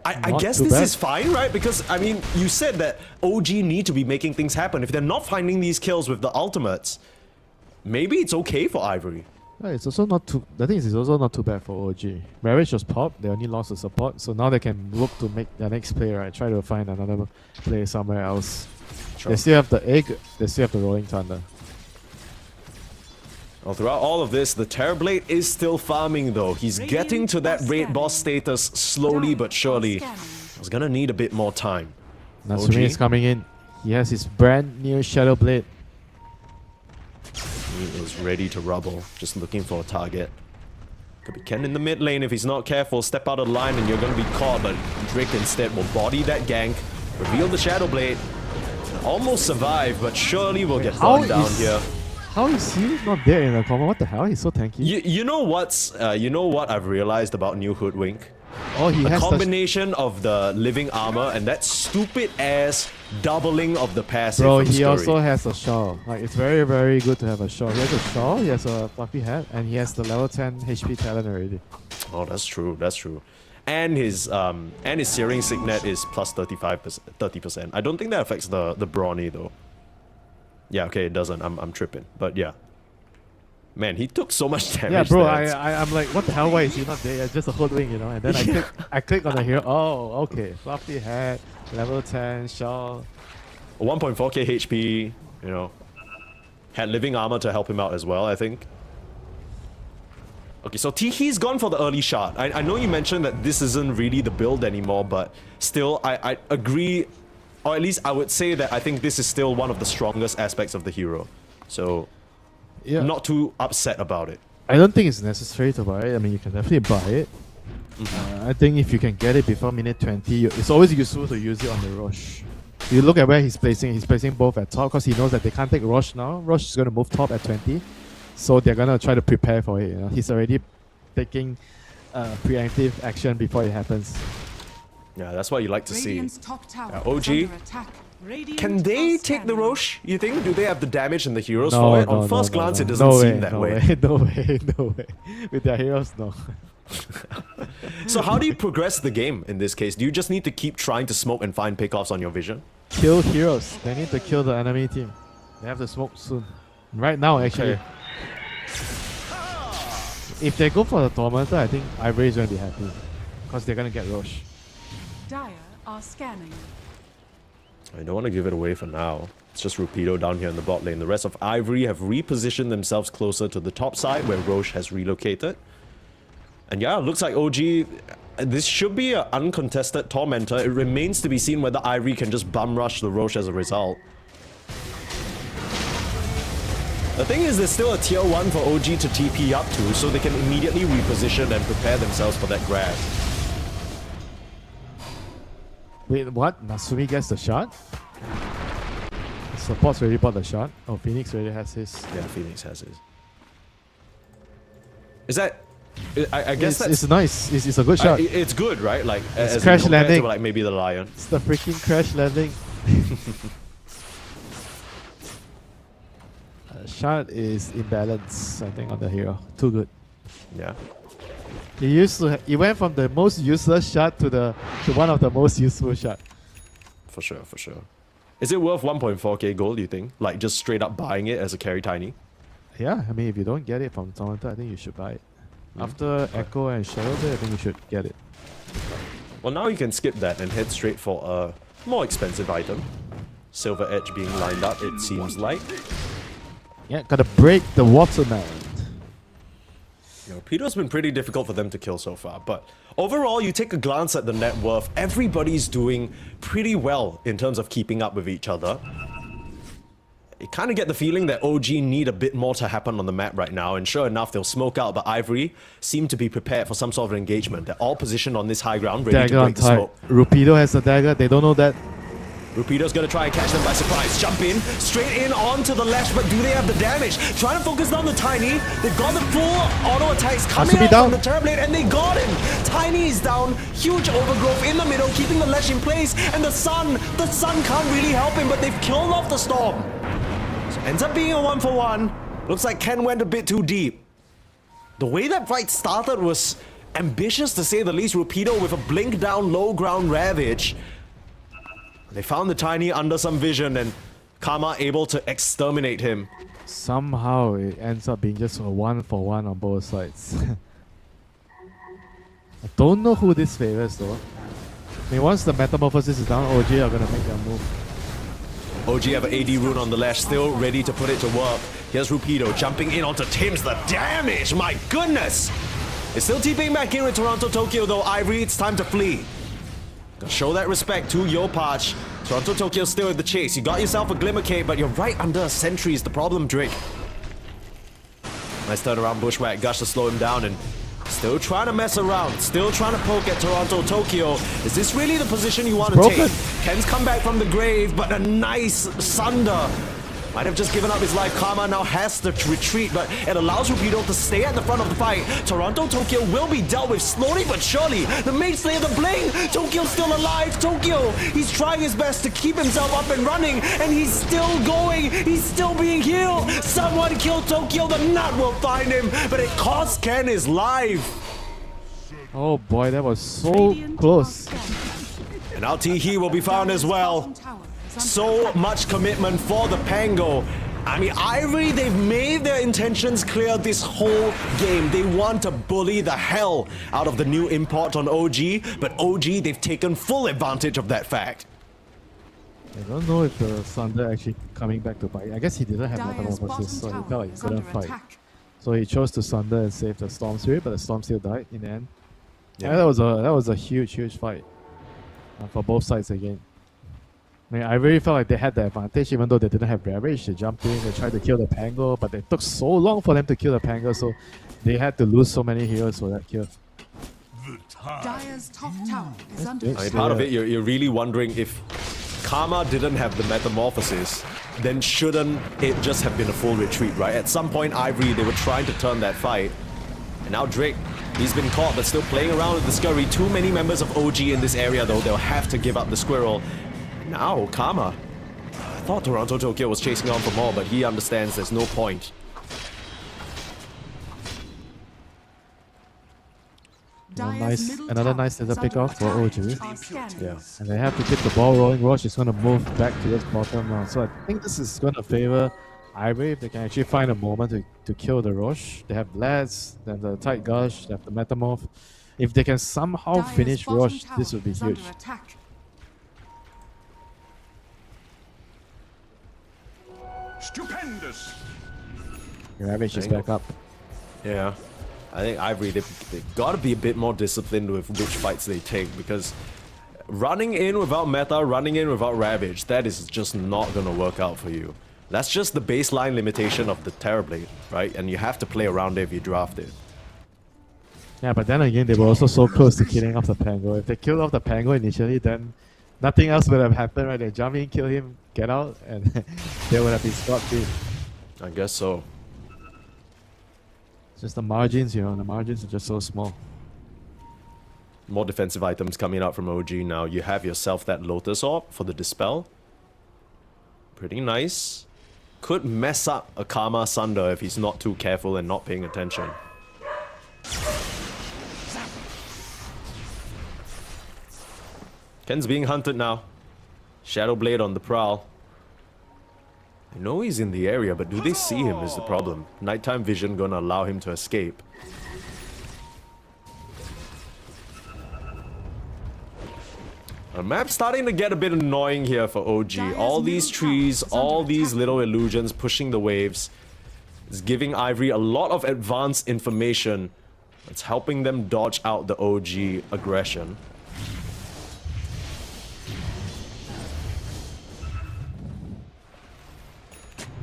I Not guess too this bad. is fine, right? Because, I mean, you said that OG need to be making things happen. If they're not finding these kills with the ultimates, maybe it's okay for Ivory. Yeah, it's also not too. The thing is, it's also not too bad for OG. Ravage was popped. They only lost the support, so now they can look to make their next play. Right, try to find another play somewhere else. Sure. They still have the egg. They still have the rolling thunder. Well, throughout all of this, the Terrorblade is still farming though. He's getting to that raid boss status slowly but surely. He's gonna need a bit more time. Natsumi is coming in. He has his brand new Shadow Blade. He is ready to rubble, just looking for a target. Could be Ken in the mid lane if he's not careful. Step out of line and you're gonna be caught, but Drake instead will body that gank, reveal the Shadow Blade, almost survive, but surely will get How burned down is- here. How is he not there in the combo? What the hell? He's so tanky. You know what I've realized about New Hoodwink? Oh, he A has the combination of the living armor and that stupid ass doubling of the passive. Bro, from he Scurry. also has a shawl. Like, it's very, very good to have a shawl. He has a shawl, he has a fluffy hat, and he has the level 10 HP talent already. Oh, that's true. That's true. And his searing signet is plus 30%. I don't think that affects the brawny though. Yeah, okay, it doesn't. I'm tripping. But yeah. Man, he took so much damage. Yeah, bro, there. I'm like, what the hell? Why is he not there? It's just a hoodwink, you know? And then I click on the hero. Oh, okay. Fluffy hat, level 10, shawl. 1.4k HP, you know. Had living armor to help him out as well, I think. Okay, so Tiki's gone for the early shot. I know you mentioned that this isn't really the build anymore, but still, I agree, or at least I would say that I think this is still one of the strongest aspects of the hero. So, Yeah. not too upset about it. I don't think it's necessary to buy it. I mean, you can definitely buy it. I think if you can get it before minute 20, it's always useful to use it on the Roche. You look at where he's placing both at top because he knows that they can't take Roche now. Roche is going to move top at 20. So they're going to try to prepare for it. You know? He's already taking preemptive action before it happens. Yeah, that's what you like to see. Radiant's top tower Yeah, is OG, under attack. Radiant can they are take the scanning. Roche, you think? Do they have the damage and the heroes for it? On first glance, it doesn't no seem way, that no way. No way, no way. With their heroes, no. So how do you progress the game in this case? Do you just need to keep trying to smoke and find pickoffs on your vision? Kill heroes. They need to kill the enemy team. They have to smoke soon. Right now, actually. Okay. If they go for the Tormentor, I think Ivory is going to be happy. Because they're going to get Roche. Dire are scanning. I don't want to give it away for now. It's just Rupido down here in the bot lane. The rest of Ivory have repositioned themselves closer to the top side where Roche has relocated. And yeah, it looks like OG, this should be an uncontested Tormentor. It remains to be seen whether Ivory can just bum rush the Roche as a result. The thing is, there's still a tier 1 for OG to TP up to, so they can immediately reposition and prepare themselves for that grab. Wait, what? Nasumi gets the shot? Support's already bought the shot. Oh, Phoenix already has his. Yeah, Phoenix has his. Is that... I guess that's... It's nice. It's a good shot. It's good, right? Like, It's as crash compared landing. to like maybe the Lion. It's the freaking crash landing. Shot is imbalance, I think, on the hero. Too good. Yeah. He went from the most useless shot to one of the most useful shot. For sure, for sure. Is it worth 1.4k gold, you think? Like, just straight up buying it as a carry tiny? Yeah, I mean, if you don't get it from Tormentor, I think you should buy it. After Echo and Shadow Blade, I think you should get it. Well, now you can skip that and head straight for a more expensive item. Silver Edge being lined up, it seems like. Yeah, gotta break the watermelon. You know, Peter's been pretty difficult for them to kill so far, but overall, you take a glance at the net worth, everybody's doing pretty well in terms of keeping up with each other. You kind of get the feeling that OG need a bit more to happen on the map right now, and sure enough, they'll smoke out, but Ivory seem to be prepared for some sort of engagement. They're all positioned on this high ground, ready Dagger to on break the type. smoke. Rupido has a dagger, they don't know that. Rupido's gonna try and catch them by surprise. Jump in, straight in onto the left, but do they have the damage? Trying to focus down the Tiny. They've got the full auto attacks coming Asumi out down. from the Terrorblade, and they got him. Tiny is down, huge overgrowth in the middle, keeping the ledge in place, and the sun can't really help him, but they've killed off the Storm. So ends up being a 1-for-1. Looks like Ken went a bit too deep. The way that fight started was ambitious to say the least. Rupido with a blink down low ground Ravage. They found the Tiny under some vision, and Karma able to exterminate him. Somehow it ends up being just a 1-for-1 on both sides. I don't know who this favors though. I mean, once the Metamorphosis is down, OG are gonna make their move. OG have an AD rune on the lash, still ready to put it to work. Here's Rupido jumping in onto Tim's. The damage, my goodness! It's still TPing back in with Toronto Tokyo though. Ivory, it's time to flee. Gotta show that respect to Yopach. Toronto Tokyo still in the chase. You got yourself a Glimmer Cape, but you're right under a sentry is the problem, Drake. Nice turnaround Bushwhack. Gush to slow him down, and still trying to mess around. Still trying to poke at Toronto Tokyo. Is this really the position you want to take? Ken's come back from the grave, but a nice Sunder. Might have just given up his life. Karma now has to retreat, but it allows Rupido to stay at the front of the fight. Toronto Tokyo will be dealt with slowly but surely. The Mage Slayer, the Bling! Tokyo's still alive. Tokyo, he's trying his best to keep himself up and running, and he's still going. He's still being healed. Someone kill Tokyo. The Nut will find him, but it costs Ken his life. Oh boy, that was so close. And LTE will be found as well. So much commitment for the Pango. I mean, Ivory, they've made their intentions clear this whole game. They want to bully the hell out of the new import on OG, but OG, they've taken full advantage of that fact. I don't know if the Sunder actually coming back to fight. I guess he didn't have Metamorphosis, so he felt like he couldn't fight. So he chose to Sunder and save the Storm Spirit, but the Storm still died in the end. Yeah, that was a huge fight for both sides again. I mean, I really felt like they had the advantage, even though they didn't have Ravage. They jumped in, they tried to kill the Pango, but it took so long for them to kill the Pango, so they had to lose so many heroes for that kill. Dire's top tower is under I mean, attack. part of it, you're really wondering if Karma didn't have the Metamorphosis, then shouldn't it just have been a full retreat, right? At some point, Ivory, they were trying to turn that fight. And now Drake, he's been caught, but still playing around with the Scurry. Too many members of OG in this area, though. They'll have to give up the Squirrel. Now, Karma. I thought Toronto Tokyo was chasing on for more, but he understands there's no point. Another nice little pick off for OG. Yeah. And they have to keep the ball rolling. Roche is going to move back to this bottom now. So I think this is going to favor Ivory if they can actually find a moment to kill the Roche. They have Blast, they have the Tight Gush, they have the Metamorph. If they can somehow finish Roche, this would be huge. Ravage is back up. Yeah. I think Ivory, they've got to be a bit more disciplined with which fights they take, because running in without meta, running in without Ravage, that is just not going to work out for you. That's just the baseline limitation of the Terrorblade, right? And you have to play around it if you draft it. Yeah, but then again, they were also so close to killing off the Pango. If they killed off the Pango initially, then nothing else would have happened, right? They jump in, kill him, get out, and they would have been scot-free. I guess so. It's just the margins, you know, the margins are just so small. More defensive items coming out from OG now. You have yourself that Lotus Orb for the Dispel. Pretty nice. Could mess up a Karma Sunder if he's not too careful and not paying attention. Ken's being hunted now. Shadowblade on the prowl. I know he's in the area, but do they see him is the problem. Nighttime vision gonna allow him to escape. The map's starting to get a bit annoying here for OG. All these trees, all these little illusions pushing the waves. It's giving Ivory a lot of advanced information. It's helping them dodge out the OG aggression.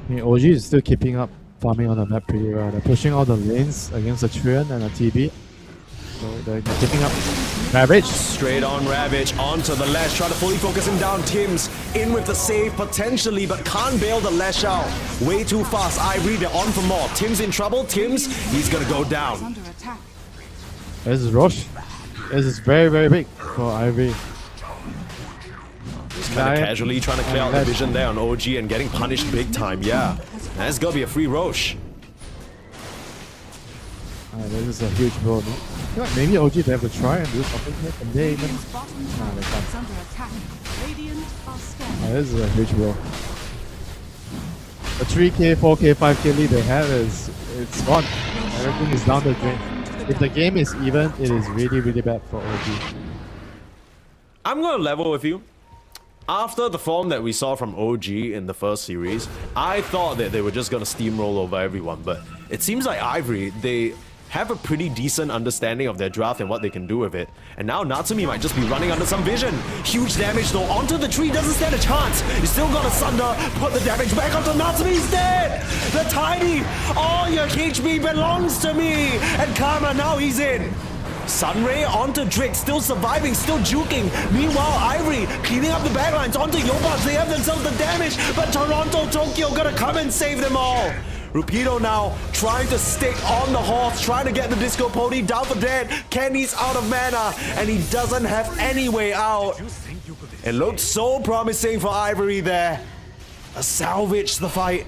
I mean, OG is still keeping up farming on the map pretty well. They're pushing all the lanes against a Trion and a TB. So they're keeping up. Ravage. Straight on Ravage, onto the Lash, trying to fully focus him down. Tim's in with the save potentially, but can't bail the Lash out. Way too fast. Ivory, they're on for more. Tim's in trouble. Tim's, he's gonna go down. This is Roche. This is very, very big for Ivory. Just kind of casually trying to clear out the vision there on OG and getting punished big time. Yeah, that's gonna be a free Roche. This is a huge blow. No? You know what, maybe OG they have to try and do something here. Can they even? Nah, they can't. This is a huge blow. The 3k, 4k, 5k lead they have it's gone. Everything is down the drain. If the game is even, it is really, really bad for OG. I'm gonna level with you. After the form that we saw from OG in the first series, I thought that they were just gonna steamroll over everyone, but it seems like Ivory, they have a pretty decent understanding of their draft and what they can do with it. And now Natsumi might just be running under some vision. Huge damage though, onto the tree, doesn't stand a chance. He's still got a Sunder, put the damage back onto Natsumi, he's dead! The Tiny, all your HP belongs to me! And Karma, now he's in. Sunray onto Drake, still surviving, still juking. Meanwhile, Ivory cleaning up the backlines onto Yobach. They have themselves the damage, but Toronto, Tokyo gonna come and save them all. Rupido now trying to stick on the horse, trying to get the Disco Pony down for dead. Kenny's out of mana, and he doesn't have any way out. It looked so promising for Ivory there. Salvage the fight.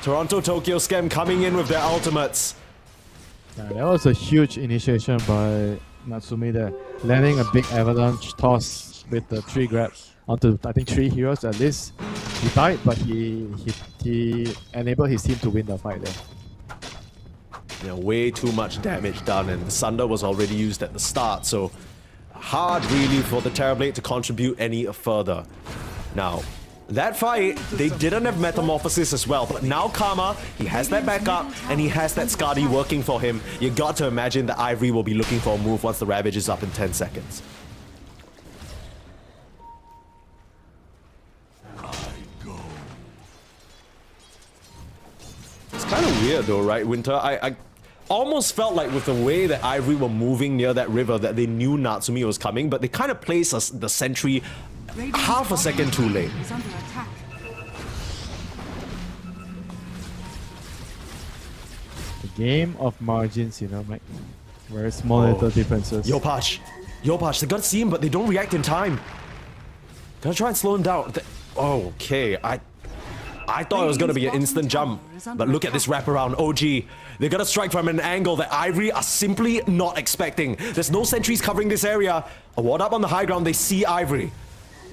Toronto, Tokyo Scam coming in with their ultimates. Yeah, that was a huge initiation by Natsumi there. Landing a big avalanche toss with the tree grab onto, I think, 3 heroes at least. He died, but he enabled his team to win the fight there. Yeah, way too much damage done, and the Sunder was already used at the start, so hard really for the Terrorblade to contribute any further. Now, that fight, they didn't have Metamorphosis as well, but now Karma, he has that backup, and he has that Skadi working for him. You got to imagine that Ivory will be looking for a move once the Ravage is up in 10 seconds. It's kind of weird though, right, Winter? I almost felt like with the way that Ivory were moving near that river that they knew Natsumi was coming, but they kind of placed the sentry half a second too late. The game of margins, you know, Mike. Very small little differences. Yopach, they gotta see him, but they don't react in time. Gotta try and slow him down. Okay, I thought it was gonna be an instant jump, but look at this wraparound. OG, they gotta strike from an angle that Ivory are simply not expecting. There's no sentries covering this area. A ward up on the high ground, they see Ivory.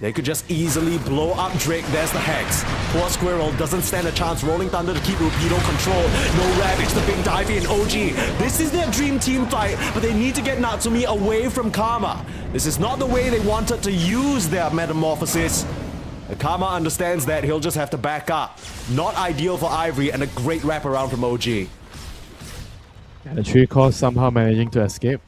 They could just easily blow up Drake. There's the Hex. Poor Squirrel doesn't stand a chance. Rolling Thunder to keep Rupido controlled. No Ravage, the big dive in. OG, this is their dream team fight, but they need to get Natsumi away from Karma. This is not the way they wanted to use their Metamorphosis. Karma understands that he'll just have to back up. Not ideal for Ivory, and a great wraparound from OG. And the 3 cores somehow managing to escape.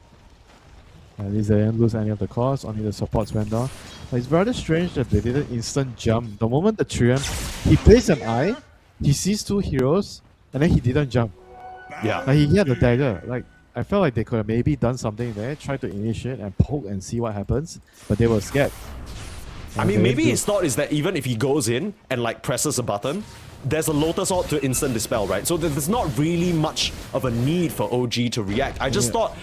At least they didn't lose any of the cores, only the supports went down. But it's rather strange that they didn't instant jump. The moment the Triumph, he plays an eye, he sees 2 heroes, and then he didn't jump. Yeah. Like he had the dagger. Like I felt like they could have maybe done something there, try to initiate and poke and see what happens, but they were scared. I And mean, they maybe didn't his thought is that even if he goes in and like presses a button, there's a Lotus Orb to instant dispel, right? So there's not really much of a need for OG to react. I just thought,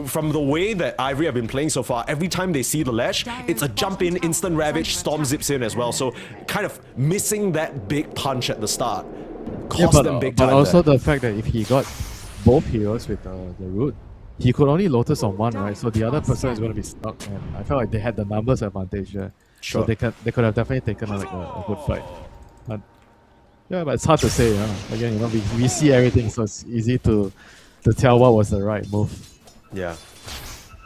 from the way that Ivory have been playing so far, every time they see the ledge, it's a jump in, instant ravage, storm zips in as well. So kind of missing that big punch at the start cost them big time. But also there. the fact that if he got both heroes with the root, he could only Lotus on one, right? So the other person is going to be stuck, and I felt like they had the numbers advantage there. Sure. So they could have definitely taken like a good fight. But yeah, but it's hard to say. Again, we see everything, so it's easy to tell what was the right move. Yeah.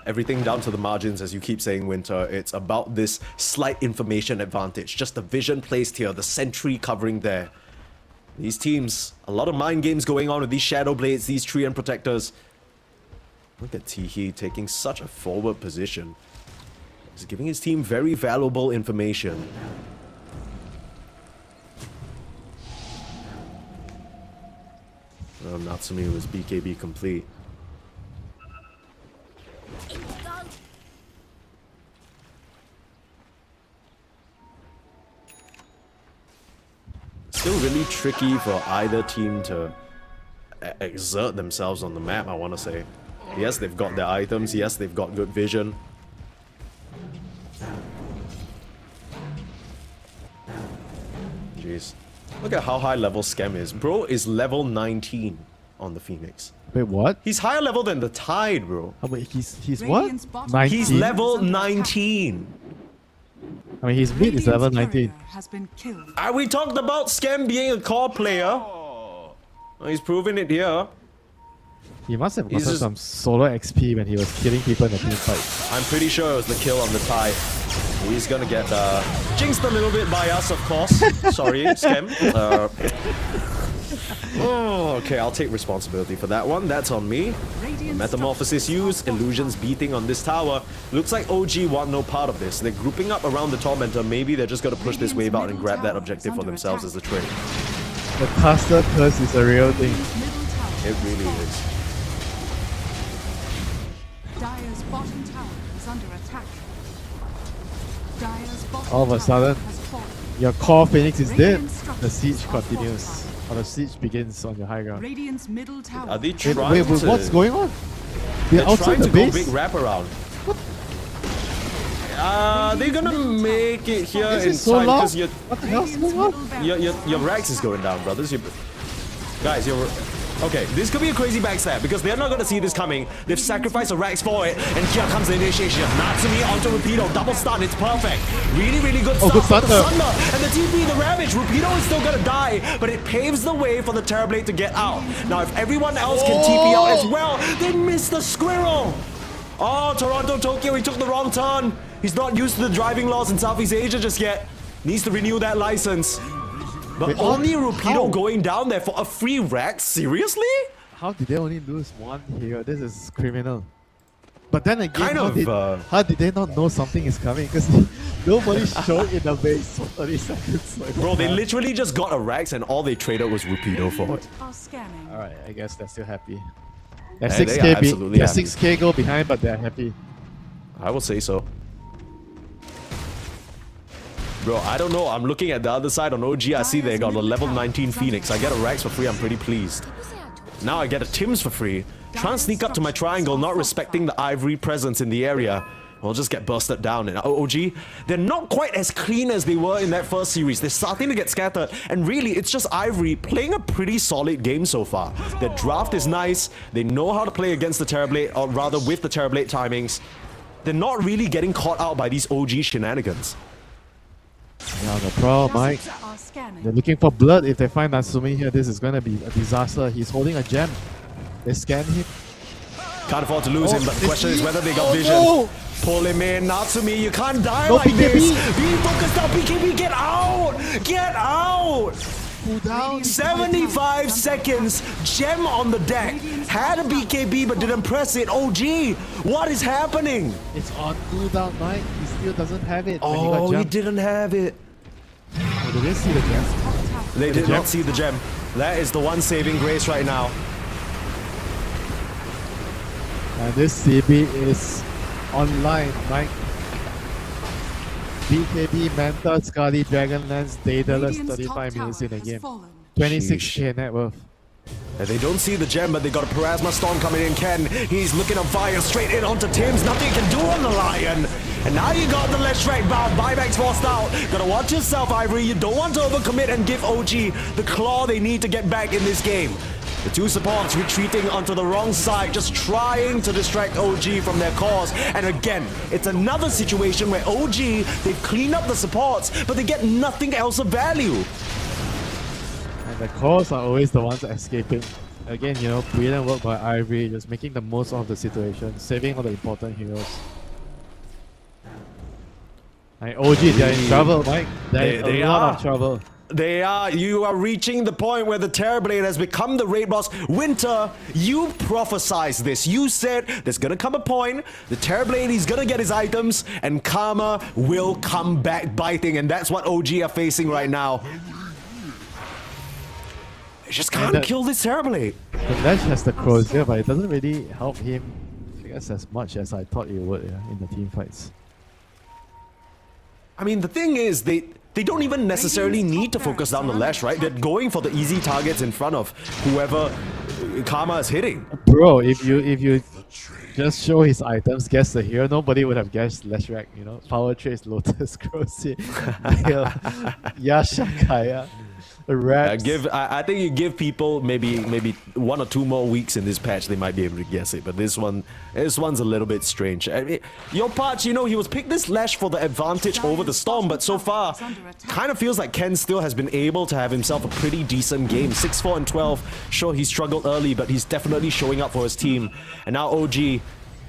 Everything down to the margins, as you keep saying, Winter. It's about this slight information advantage. Just the vision placed here, the sentry covering there. These teams, a lot of mind games going on with these Shadow Blades, these Treant Protectors. Look at Tihi taking such a forward position. He's giving his team very valuable information. Oh, Natsumi was BKB complete. Still really tricky for either team to exert themselves on the map, I want to say. Yes, they've got their items. Yes, they've got good vision. Jeez. Look at how high level Scam is. Bro is level 19 on the Phoenix. Wait, what? He's higher level than the Tide, bro. Oh, wait, he's what? Radiant's bottom 19? He's level 19. I mean, his mid is level Radiant's 19. courier has been killed. We talked about Scam being a core player. Well, he's proven it here. He must have He's gotten just- some solo XP when he was killing people in the team fight. I'm pretty sure it was the kill on the Tide. He's gonna get jinxed a little bit by us, of course. Sorry, Scam. Oh, okay, I'll take responsibility for that one. That's on me. Radiant's Metamorphosis used, illusions beating on this tower. Looks like OG want no part of this. They're grouping up around the Tormentor. Maybe they're just gonna push this wave out and grab that objective for themselves as a trade. The caster curse is a real thing. middle tower It really is. Dire's bottom tower is under attack. Dire's bottom All of a tower sudden, has fallen. your core Phoenix is dead. Radiant structures The siege are continues. fortified. Or the siege begins on your high ground. Radiant's middle tower. Are they Wait, trying wait, to... what's going on? They're They're outside trying the to go base? big wraparound. They're gonna make it here This in is so time long. because What the hell's Radiant's going middle on? barracks your Rax is going down, brothers. Guys, you're... Okay, this could be a crazy backstab because they're not gonna see this coming. They've sacrificed a Rax for it, and here comes the initiation. Natsumi onto Rapido, double stun, it's perfect. Really, really good stuff. good for the thunder. Thunder, and the TP, the Ravage. Rapido is still gonna die, but it paves the way for the Terrorblade to get out. Now, if everyone else can TP out as well, they miss the Squirrel. Oh, Toronto, Tokyo, he took the wrong turn. He's not used to the driving laws in Southeast Asia just yet. Needs to renew that license. But Wait, only how? Rapido going down there for a free Rax? Seriously? How did they only lose one hero? This is criminal. But then again, Kind of, how did they not know something is coming? Because nobody showed in the base for 30 seconds. Like, Bro, they literally just got a Rax and all they traded was Rapido for it. are scanning. Alright, I guess they're still happy. They're Hey, they 6k, are absolutely they're happy. 6k go behind, but they're happy. I will say so. Bro, I don't know. I'm looking at the other side on OG. I see they got a level 19 Phoenix. I get a Rax for free. I'm pretty pleased. Now I get a Tim's for free. Try and sneak up to my triangle, not respecting the Ivory presence in the area. I'll just get bursted down. And OG, they're not quite as clean as they were in that first series. They're starting to get scattered. And really, it's just Ivory playing a pretty solid game so far. Their draft is nice. They know how to play against the Terrorblade, or rather with the Terrorblade timings. They're not really getting caught out by these OG shenanigans. Yeah, the problem, Mike. Are scanning. They're looking for blood. If they find Natsumi here, this is gonna be a disaster. He's holding a gem. They scan him. Can't afford to lose him, but the question is whether they got Oh, vision. no. Pull him in, Natsumi, you can't die No, like BKB. this. Be focused on BKB, get out! Get out! Cool down. 75 seconds, gem on the deck. Had a BKB but didn't press it. OG, what is happening? It's on cooldown, Mike. He still doesn't have it. when he Oh, got he jumped. didn't have it. Oh, did they see the gem? They did gem? not see the gem. That is the one saving grace right now. And this CB is online, Mike. BKB, Manta, Scully, Dragonlance, Daedalus, Radiant's 35 top minutes in tower the game. has fallen. 26k net worth. And they don't see the gem, but they got a Parasma Storm coming in. Ken, he's looking on fire, straight in onto Tim's. Nothing you can do on the Lion. And now you got the left straight bound. Buybacks forced out. Gotta watch yourself, Ivory. You don't want to overcommit and give OG the claw they need to get back in this game. The two supports retreating onto the wrong side, just trying to distract OG from their cause. And again, it's another situation where OG, they've cleaned up the supports, but they get nothing else of value. And the cores are always the ones escaping. Again, you know, brilliant work by Ivory, just making the most of the situation, saving all the important heroes. And OG, they're in trouble, Mike. They're They in a lot are. of trouble. You are reaching the point where the Terrorblade has become the raid boss. Winter, you prophesized this. You said there's gonna come a point, the Terrorblade, he's gonna get his items, and Karma will come back biting, and that's what OG are facing right now. They just can't that- kill this Terrorblade. The Lash has the Crozier, but it doesn't really help him, I guess, as much as I thought it would, yeah, in the team fights. I mean, the thing is, they don't even necessarily need to focus down the Lash, right? They're going for the easy targets in front of whoever Karma is hitting. Bro, if you just show his items, guess the hero, nobody would have guessed Leshrac, you know? Power Trace, Lotus, Crozier, Yasha, Kaya, Raps. I think you give people maybe 1 or 2 more weeks in this patch, they might be able to guess it. But this one's a little bit strange. I mean, your patch, you know, he was picked this Lash for the advantage over the Storm, but so far, kind of feels like Ken still has been able to have himself a pretty decent game. 6-4 and 12. Sure, he struggled early, but he's definitely showing up for his team. And now OG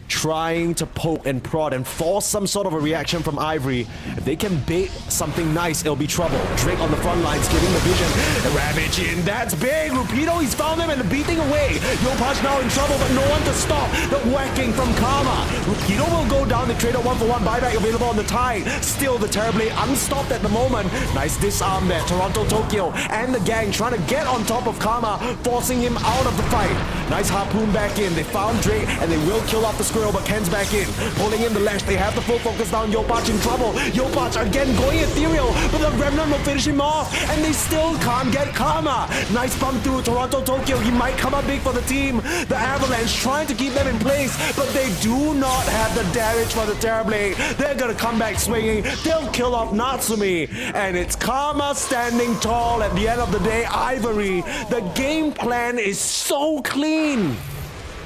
trying to poke and prod and force some sort of a reaction from Ivory. If they can bait something nice, it'll be trouble. Drake on the front lines, giving the vision. The Ravage in, that's big. Rupido, he's found him and beating away. Yopaj now in trouble, but no one to stop the whacking from Karma. Rupido will go down. They trade a 1-for-1 buyback available on the tide. Still, the Terrorblade unstopped at the moment. Nice disarm there. Toronto, Tokyo, and the gang trying to get on top of Karma, forcing him out of the fight. Nice harpoon back in. They found Drake, and they will kill off the squirrel, but Ken's back in. Pulling in the Lash. They have the full focus down. Yopaj in trouble. Yopaj again going ethereal, but the Remnant will finish him off, and they still can't get Karma. Nice bump through Toronto, Tokyo. He might come up big for the team. The Avalanche trying to keep them in place, but they do not have the damage for the Terrorblade. They're gonna come back swinging. They'll kill off Natsumi, and it's Karma standing tall at the end of the day. Ivory, the game plan is so clean.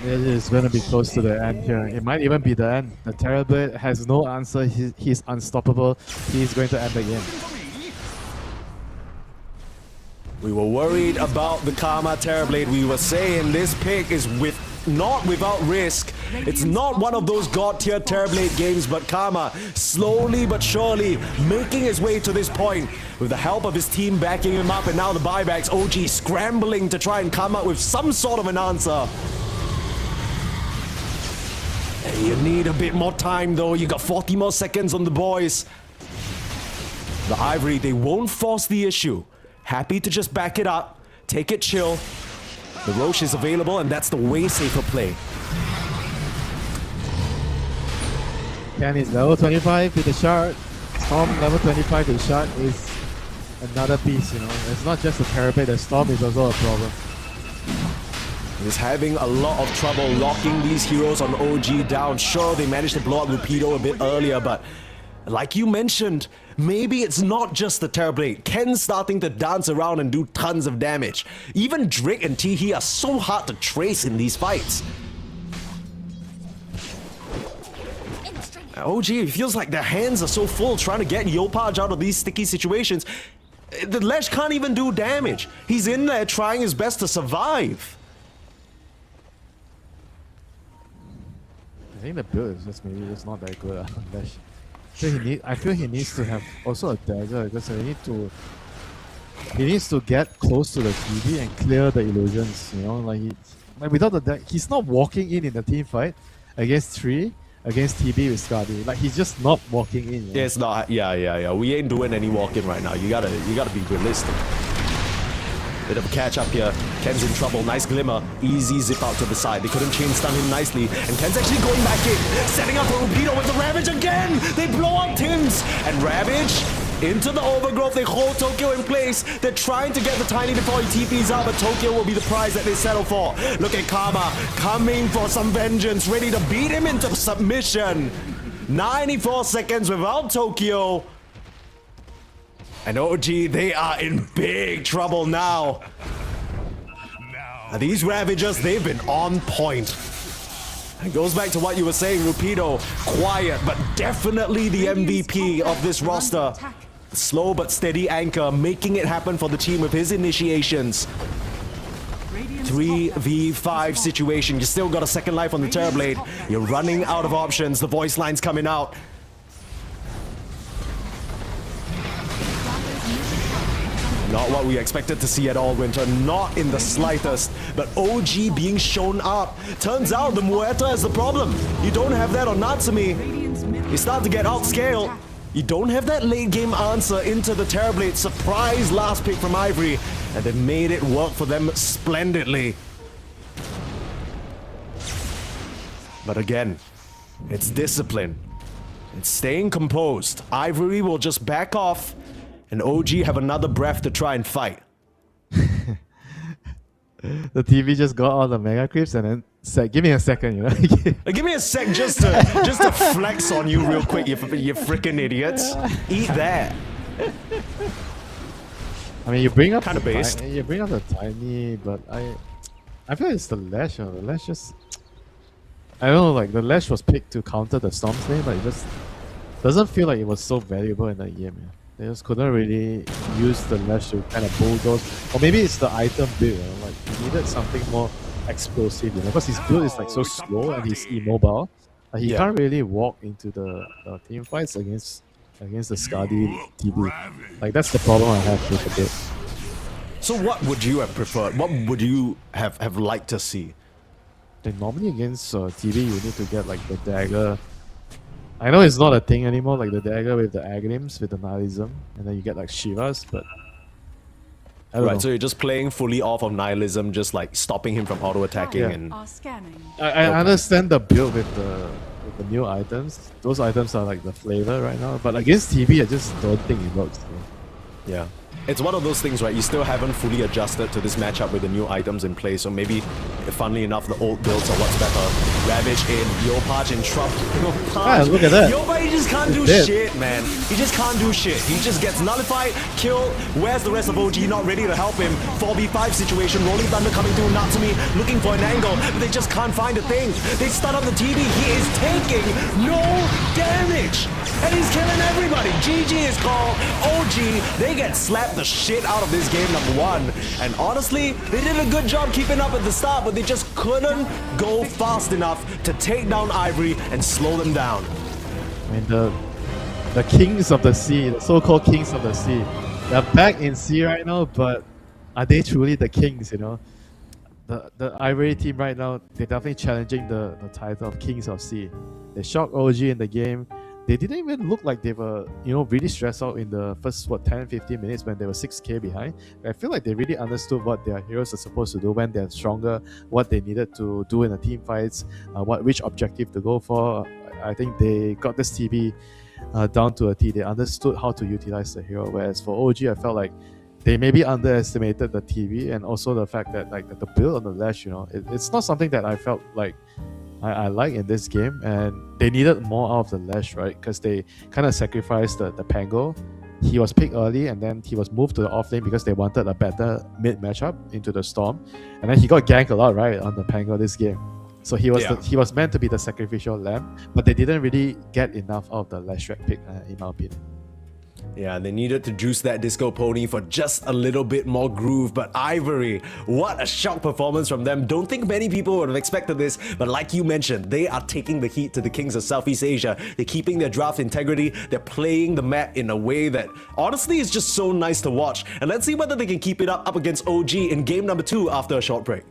It is going to be close to the end here. It might even be the end. The Terrorblade has no answer. He's unstoppable. He's going to end the game. We were worried about the Karma Terrorblade. We were saying this pick is not without risk. It's not one of those god tier Terrorblade games, but Karma slowly but surely making his way to this point with the help of his team backing him up, and now the buybacks. OG scrambling to try and come up with some sort of an answer. Hey, you need a bit more time though. You got 40 more seconds on the boys. The Ivory, they won't force the issue. Happy to just back it up, take it chill. The Roche is available, and that's the way safer play. Ken is level 25 with the shard. Storm level 25 with the shard is another piece, you know. It's not just the Terrorblade, the Storm is also a problem. He's having a lot of trouble locking these heroes on OG down. Sure, they managed to blow up Rupido a bit earlier, but like you mentioned, maybe it's not just the Terrorblade. Ken's starting to dance around and do tons of damage. Even Drake and Teehee are so hard to trace in these fights. OG, it feels like their hands are so full trying to get Yopaj out of these sticky situations. The Lash can't even do damage. He's in there trying his best to survive. think the build is just maybe just not that good on Lash. I feel he needs to have also a dagger because he needs to get close to the TV and clear the illusions. You know, like without the dagger, he's not walking in the team fight against 3 against TB with Skadi. Like he's just not walking in. You know? Yeah, it's not. Yeah. We ain't doing any walking right now. You gotta be realistic. Bit of a catch up here. Ken's in trouble. Nice glimmer. Easy zip out to the side. They couldn't chain stun him nicely. And Ken's actually going back in. Setting up for Rupido with the Ravage again. They blow up Tims. And Ravage into the overgrowth. They hold Tokyo in place. They're trying to get the Tiny before he TPs out, but Tokyo will be the prize that they settle for. Look at Karma coming for some vengeance. Ready to beat him into submission. 94 seconds without Tokyo. And OG, they are in big trouble now. These Ravagers, they've been on point. It goes back to what you were saying, Rupido. Quiet, but definitely the MVP of this roster. Slow but steady anchor, making it happen for the team with his initiations. 3v5 situation. You still got a second life on the Terrorblade. You're running out of options. The voice line's coming out. Not what we expected to see at all, Winter. Not in the slightest. But OG being shown up. Turns out the Muerta is the problem. You don't have that on Natsumi. You start to get outscaled. You don't have that late game answer into the Terrorblade. Surprise last pick from Ivory. And they made it work for them splendidly. But again, it's discipline. It's staying composed. Ivory will just back off. And OG have another breath to try and fight. The TV just got all the mega creeps and then said, "Give me a second, you know." Give me a sec just to flex on you real quick, you freaking idiots. Eat that. I mean, you bring up Kinda based. You bring up the Tiny, but I feel like it's the Lash. You know? The Lash just, I don't know. Like the Lash was picked to counter the Storm Slayer, but it just doesn't feel like it was so valuable in that game. Yeah. They just couldn't really use the Lash to kind of bulldoze. Or maybe it's the item build, you know? Like he needed something more explosive, you know, because his build is like so slow and he's immobile. Like, he can't really walk into the team fights against the Skadi TB. Like that's the problem I have with the build. So what would you have preferred? What would you have liked to see? Then normally against TB you need to get like the dagger. I know it's not a thing anymore, like the dagger with the Aghanim's, with the Nihilism, and then you get like Shivas, but I don't know. So you're just playing fully off of Nihilism, just like stopping him from auto-attacking and... I understand the build with the new items. Those items are like the flavor right now, but against TB I just don't think it works. Yeah. It's one of those things, right? You still haven't fully adjusted to this matchup with the new items in place, so maybe, funnily enough, the old builds are what's better. Ravage in, Yopaj in trouble. Yeah, look at that. Yopaj, he just can't do shit, man. He just can't do shit. He just gets nullified, killed. Where's the rest of OG? Not ready to help him. 4v5 situation, Rolling Thunder coming through, Natsumi looking for an angle, but they just can't find a thing. They stun up the TB. He is taking no damage. And he's killing everybody. GG is called. OG, they get slapped the shit out of this game, #1. And honestly, they did a good job keeping up at the start, but they just couldn't go fast enough to take down Ivory and slow them down. I mean, the kings of the sea, the so-called kings of the sea, they're back in sea right now, but are they truly the kings, you know? The Ivory team right now, they're definitely challenging the title of Kings of Sea. They shocked OG in the game. They didn't even look like they were, you know, really stressed out in the first, 10-15 minutes when they were 6k behind. I feel like they really understood what their heroes are supposed to do when they're stronger, what they needed to do in the team fights, which objective to go for. I think they got this TB down to a T. They understood how to utilize the hero, whereas for OG, I felt like they maybe underestimated the TB and also the fact that like the build on the Lash, you know, it's not something that I felt like I like in this game, and they needed more out of the Lash, right? Because they kind of sacrificed the Pango. He was picked early and then he was moved to the off lane because they wanted a better mid matchup into the Storm, and then he got ganked a lot, right, on the Pango this game. So he was meant to be the sacrificial lamb, but they didn't really get enough out of the Lash pick, in my opinion. Yeah, they needed to juice that disco pony for just a little bit more groove, but Ivory, what a shock performance from them. Don't think many people would have expected this, but like you mentioned, they are taking the heat to the kings of Southeast Asia. They're keeping their draft integrity, they're playing the map in a way that honestly is just so nice to watch. And let's see whether they can keep it up against OG in game number 2 after a short break.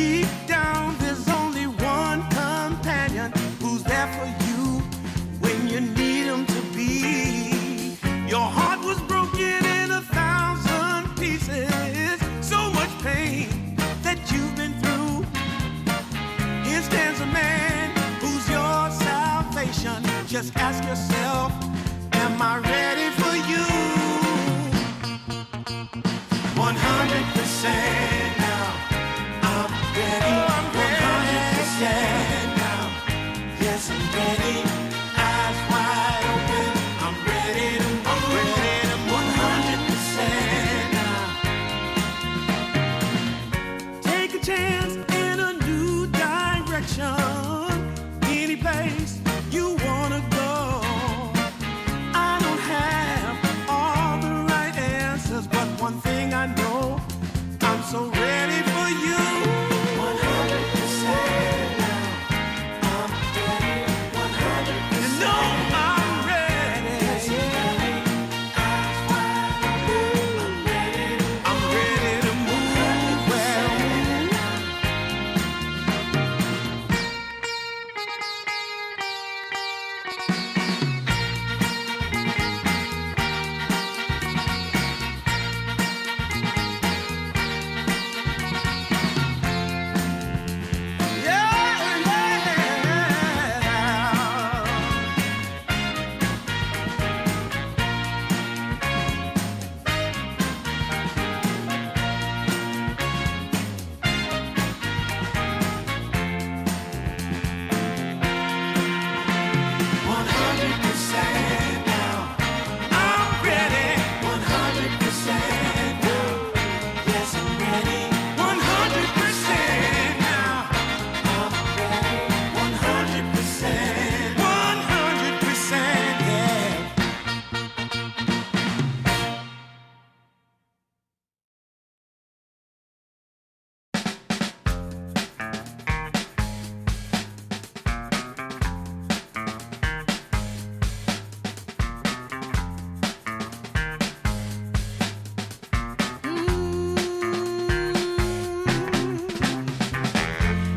deep down, there's only one companion who's there for you when you need him to be. Your heart was broken in 1,000 pieces, so much pain that you've been through. Here stands a man who's your salvation. Just ask yourself, am I ready for you? 100% now. I'm ready. 100% now. Yes, I'm ready. Eyes wide open. I'm ready to move. 100% now. Take a chance in a new direction. Any place you wanna go. I don't have all the right answers, but one thing I know, I'm so ready for you. 100% now. I'm ready. 100%. You know I'm ready. Yes, I'm ready. Eyes wide open. I'm ready to move. Well,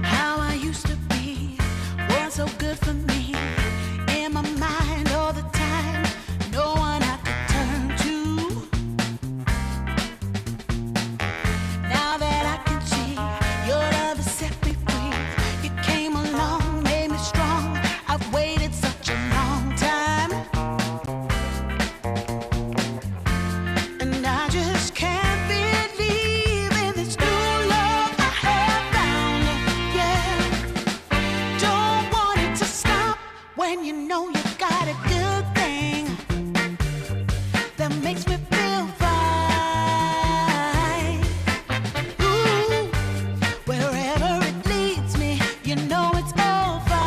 how I used to be was so good for me. In my mind all the time, no one I could turn to. Now that I can see your love has set me free. You came along, made me strong. I've waited such a long time, and I just can't believe in this new love I have found. Yeah, don't want it to stop when you know you got a good thing that makes me feel fine. Ooh, wherever it leads me, you know it's all fine.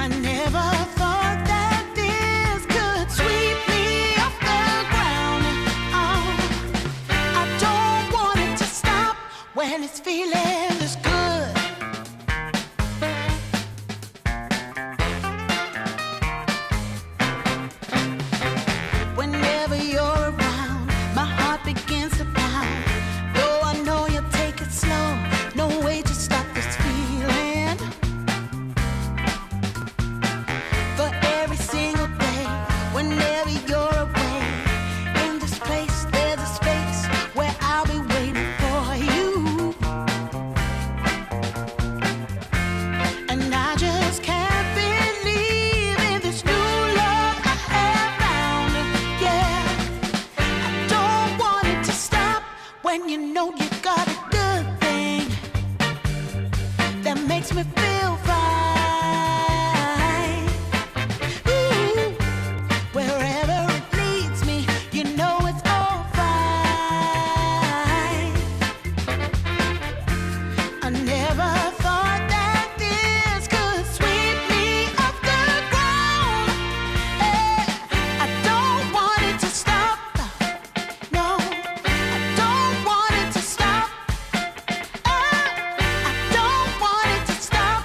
I never thought that this could sweep me off the ground. Oh, I don't want it to stop when it's feeling this good. Whenever you're around, my heart begins to pound. Though I know you'll take it slow, no way to stop this feeling. For every single day, whenever you're away, in this place there's a space where I'll be waiting for you. And I just can't believe in this new love I have found. Yeah, I don't want it to stop when you know you got a good thing that makes me feel fine. Ooh, wherever it leads me, you know it's all fine. I never thought that this could sweep me off the ground. I don't want it to stop. No, I don't want it to stop. I don't want it to stop.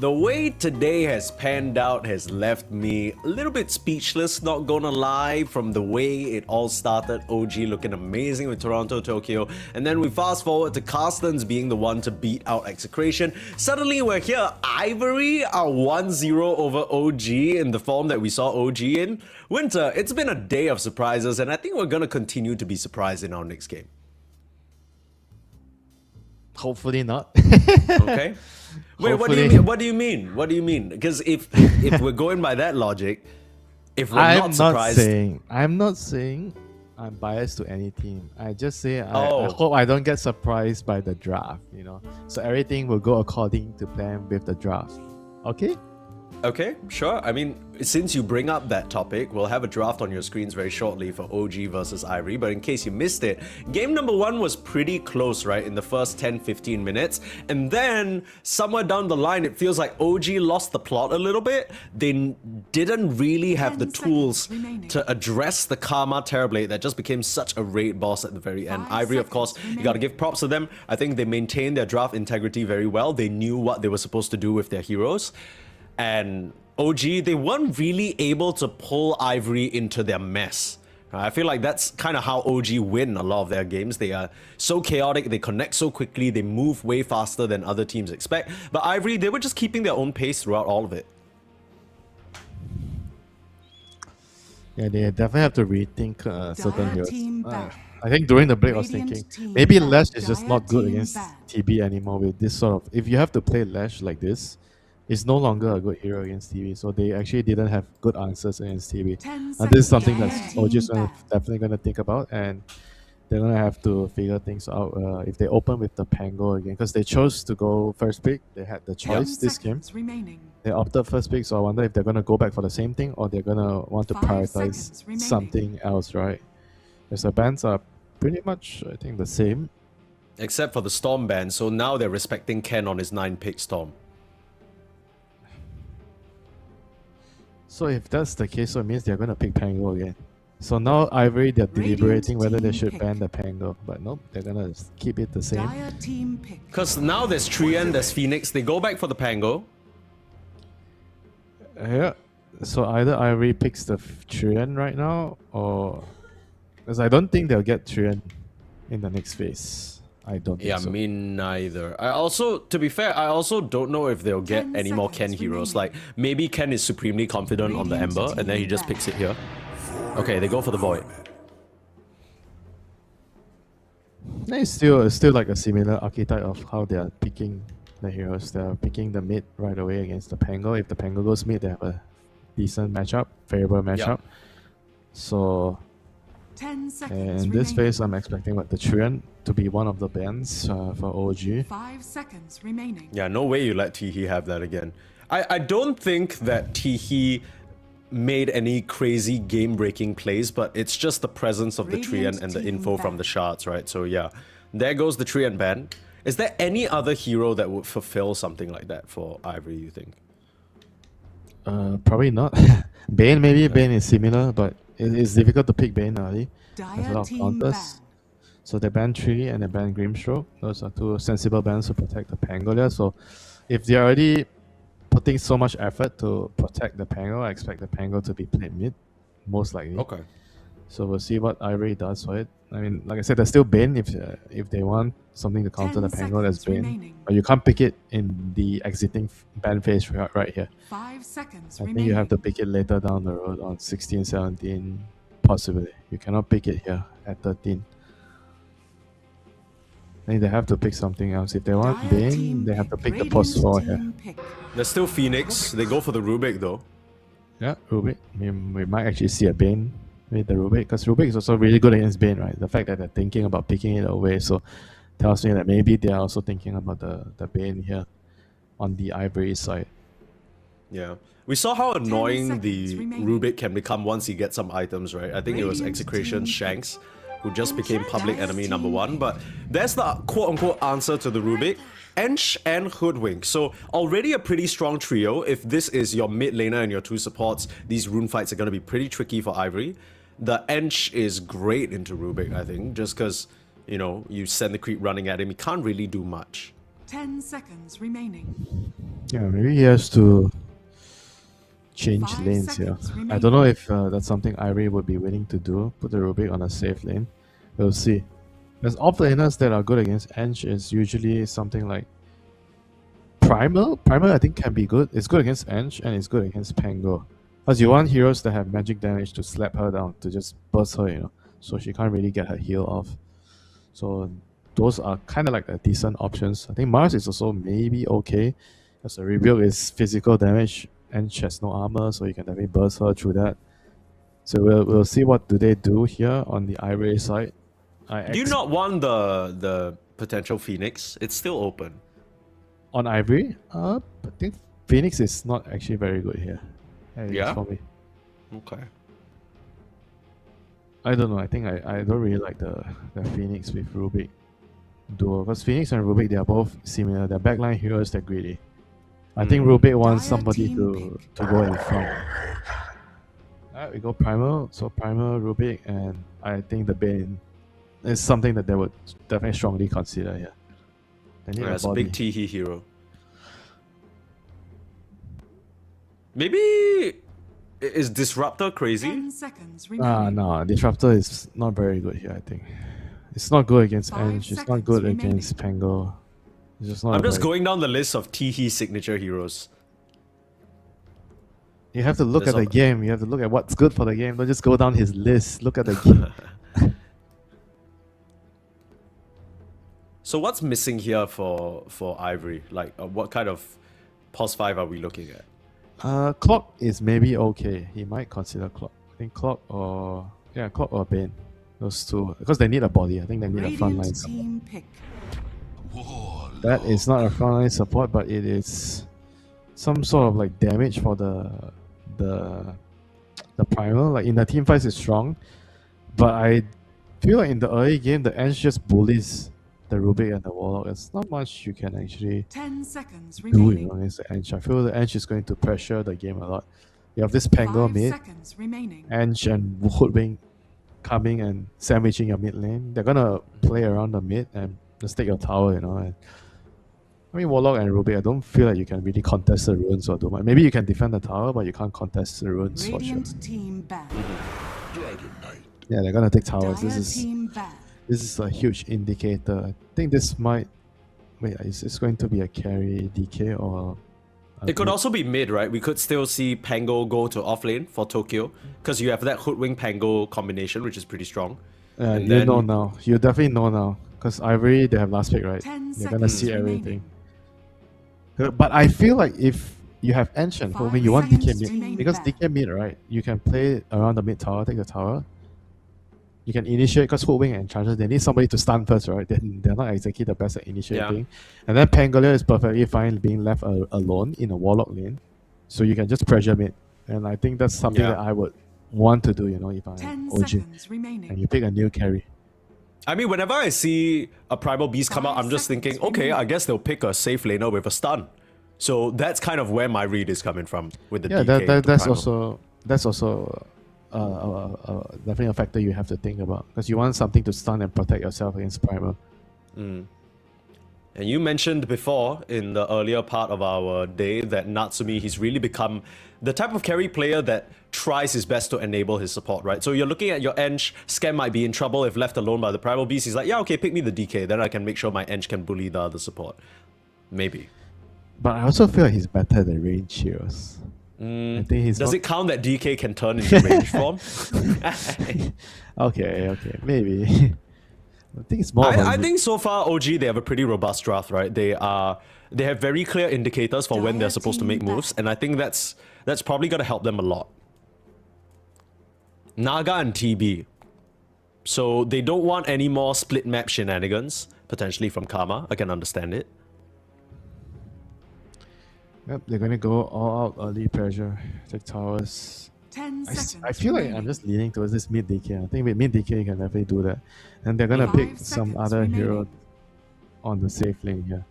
The way today has panned out has left me a little bit speechless, not gonna lie, from the way it all started. OG looking amazing with Toronto, Tokyo, and then we fast forward to Carstensz being the one to beat out Execration. Suddenly we're here, Ivory are 1-0 over OG in the form that we saw OG in. Winter, it's been a day of surprises, and I think we're gonna continue to be surprised in our next game. Hopefully not. Okay. Wait, what do you mean? What do you mean? What do you mean? Because if we're going by that logic, if we're not surprised, I'm not saying I'm biased to any team. I just say I Oh. hope I don't get surprised by the draft. You know, so everything will go according to plan with the draft. Okay. okay, sure. I mean, since you bring up that topic, we'll have a draft on your screens very shortly for OG versus Ivory. But in case you missed it, game number 1 was pretty close, right? In the first 10-15 minutes. And then somewhere down the line, it feels like OG lost the plot a little bit. They didn't really have the 10 tools seconds remaining. to address the Karma Terrorblade that just became such a raid boss at the very end. 5 Ivory, of course, seconds you gotta remaining. give props to them. I think they maintained their draft integrity very well. They knew what they were supposed to do with their heroes. And OG, they weren't really able to pull Ivory into their mess. I feel like that's kind of how OG win a lot of their games. They are so chaotic, they connect so quickly, they move way faster than other teams expect. But Ivory, they were just keeping their own pace throughout all of it. Yeah, they definitely have to rethink certain Dire heroes. team back. I think during the break I was Radiant thinking team maybe back. Lash is just Dire not good team against back. TB anymore with this sort of. If you have to play Lash like this, it's no longer a good hero against TB. So they actually didn't have good answers against TB. 10 And this is seconds. something Dire that team OG's back. definitely going to think about, and they're going to have to figure things out if they open with the Pango again, because they chose to go first pick. They had the 10 choice this game. seconds remaining. They opted first pick, so I wonder if they're going to go back for the same thing or they're going to want to 5 prioritize seconds remaining. something else, right? Because the bans are pretty much, I think, the same. Except for the Storm ban, so now they're respecting Ken on his 9-pick Storm. So if that's the case, so it means they're going to pick Pango again. So now Ivory, they're Radiant deliberating whether they team should pick. ban the Pango. But nope, they're going to keep it the same. Dire team pick. Because now there's Trian, there's Phoenix, they go back for the Pango. Yeah. So either Ivory picks the Trian right now, or... Because I don't think they'll get Trian in the next phase. I don't think Yeah, so. me neither. I also, to be fair, I also don't know if they'll get 10 any more Ken seconds heroes. remaining. Like, maybe Ken is supremely confident on the Radiant Ember, and then he team just back. picks it here. Okay, they go for the Void. It's still like a similar archetype of how they are picking the heroes. They are picking the mid right away against the Pango. If the Pango goes mid, they have a decent matchup, favorable matchup. So 10 seconds in remaining. this phase, I'm expecting the Trian to be one of the bans for OG. 5 seconds remaining. Yeah, no way you let Teehee have that again. I don't think that Teehee made any crazy game-breaking plays, but it's just the presence of the Radiant Trian and the team info from ban. the shards, right? So yeah, there goes the Trian ban. Is there any other hero that would fulfill something like that for Ivory, you think? Probably not. Bane, maybe. Bane is similar, but it's difficult to pick Bane early. There's a Dire lot of team counters. ban. So they ban 3 and they ban Grimstroke. Those are 2 sensible bans to protect the Pangolia. So if they're already putting so much effort to protect the Pango, I expect the Pango to be played mid, most likely. Okay. So we'll see what Ivory does for it. I mean, like I said, there's still Bane if they want something to counter 10 the Pango, there's seconds Bane. remaining. But you can't pick it in the exiting ban phase right here. 5 seconds I remaining. think you have to pick it later down the road on 16, 17, possibly. You cannot pick it here at 13. I think they have to pick something else. If they want Dire Bane, team they have to pick the Radiant post 4 here. team pick. There's still Phoenix. They go for the Rubik though. Yeah, Rubik. We might actually see a Bane with the Rubik, because Rubik is also really good against Bane, right? The fact that they're thinking about picking it away, so tells me that maybe they're also thinking about the Bane here on the Ivory side. Yeah. We saw how annoying the seconds remaining. Rubik can become once he gets some items, right? I think it was Radiant Execration team Shanks who just became public Dire enemy number team 1. But there's the quote-unquote answer to the Rubik. Ench and Hoodwink. So already a pretty strong trio. If this is your mid laner and your 2 supports, these rune fights are going to be pretty tricky for Ivory. The Ench is great into Rubik, I think, just because, you know, you send the creep running at him. He can't really do much. 10 seconds remaining. Yeah, maybe he has to change 5 lanes here. seconds I remaining. don't know if that's something Ivory would be willing to do. Put the Rubik on a safe lane. We'll see. There's off-laners that are good against Ench is usually something like Primal. Primal I think can be good. It's good against Ench and it's good against Pango. Because you want heroes that have magic damage to slap her down, to just burst her, you know. So she can't really get her heal off. So those are kind of like the decent options. I think Mars is also maybe okay. Because the rebuild is physical damage and she has no armor, so you can definitely burst her through that. So we'll see what do they do here on the Ivory side. Do you not want the potential Phoenix? It's still open. On Ivory? I think Phoenix is not actually very good here. Yeah? For me. Okay. I don't know. I think I don't really like the Phoenix with Rubik duo. Because Phoenix and Rubik, they are both similar. They're backline heroes, they're greedy. I think Rubik wants Dire somebody team to go in front. Alright, we go Primal. So Primal, Rubik, and I think the Bane is something that they would definitely strongly consider here. They need That's a a body. big Teehee hero. Maybe is Disruptor crazy? 10 seconds remaining. No, Disruptor is not very good here, I think. It's not good against 5 Ench, it's not seconds good remaining. against Pango. It's just not I'm just very- going down the list of Teehee signature heroes. You have to look There's at the a- game, you have to look at what's good for the game, don't just go down his list. Look at the game. So what's missing here for Ivory? Like, what kind of pos 5 are we looking at? Clock is maybe okay. He might consider Clock. I think Clock or Bane. Those two. Because they need a body. I think they need a frontline Radiant support. team pick. That is not a frontline support, but it is some sort of like damage for the primal. Like in the team fights it's strong. But I feel like in the early game the Ench just bullies the Rubik and the Warlock. There's not much you can actually 10 seconds do, you remaining. know, against the Ench. I feel the Ench is going to pressure the game a lot. You have this Pango 5 mid, seconds remaining. Ench and Hoodwink coming and sandwiching your mid lane. They're gonna play around the mid and just take your tower, you know. And I mean Warlock and Rubik, I don't feel like you can really contest the runes or do much. Maybe you can defend the tower, but you can't contest the runes for sure. Radiant team banned. Yeah, they're gonna take towers. Dire team banned. This is a huge indicator. I think this might. Wait, is this going to be a carry DK or? It could also be mid, right? We could still see Pango go to offlane for Tokyo because you have that Hoodwink Pango combination, which is pretty strong. And You then- know now. You definitely know now. Because Ivory, they have last pick, right? 10 They're gonna see seconds everything. But I feel like if you have Ancient, Five you want DK seconds mid. remaining Because back. DK mid, right? You can play around the mid tower, take the tower. You can initiate because Hoodwink and Chargers, they need somebody to stun first, right? They're not exactly the best at initiating. And then Pangolier is perfectly fine being left alone in a Warlock lane. So you can just pressure mid. And I think that's something Yeah. that I would want to do, you know, if I'm 10 OG. seconds And remaining. you pick a new carry. I mean, whenever I see a Primal Beast come out, 5 I'm just thinking, seconds okay, remaining. I guess they'll pick a safe laner with a stun. So that's kind of where my read is coming from with the Yeah, DK. to that's Primal. also definitely a factor you have to think about because you want something to stun and protect yourself against Primal. And you mentioned before in the earlier part of our day that Natsumi, he's really become the type of carry player that tries his best to enable his support, right? So you're looking at your Ench, Scam might be in trouble if left alone by the Primal Beast. He's like, yeah, okay, pick me the DK, then I can make sure my Ench can bully the other support. Maybe. But I also feel like he's better than range heroes. I think he's Does not- it count that DK can turn into range form? Okay, maybe. I think it's more. I think so far OG they have a pretty robust draft, right? They have very clear indicators for when they're supposed to make moves, and I think that's probably gonna help them a lot. Naga and TB. So they don't want any more split map shenanigans, potentially from Karma. I can understand it. Yep, they're gonna go all out early pressure, take towers. 10 seconds I feel like I'm remaining. just leaning towards this mid DK. I think with mid DK you can definitely do that, and they're gonna 5 pick some seconds other hero remaining. on the safe lane here.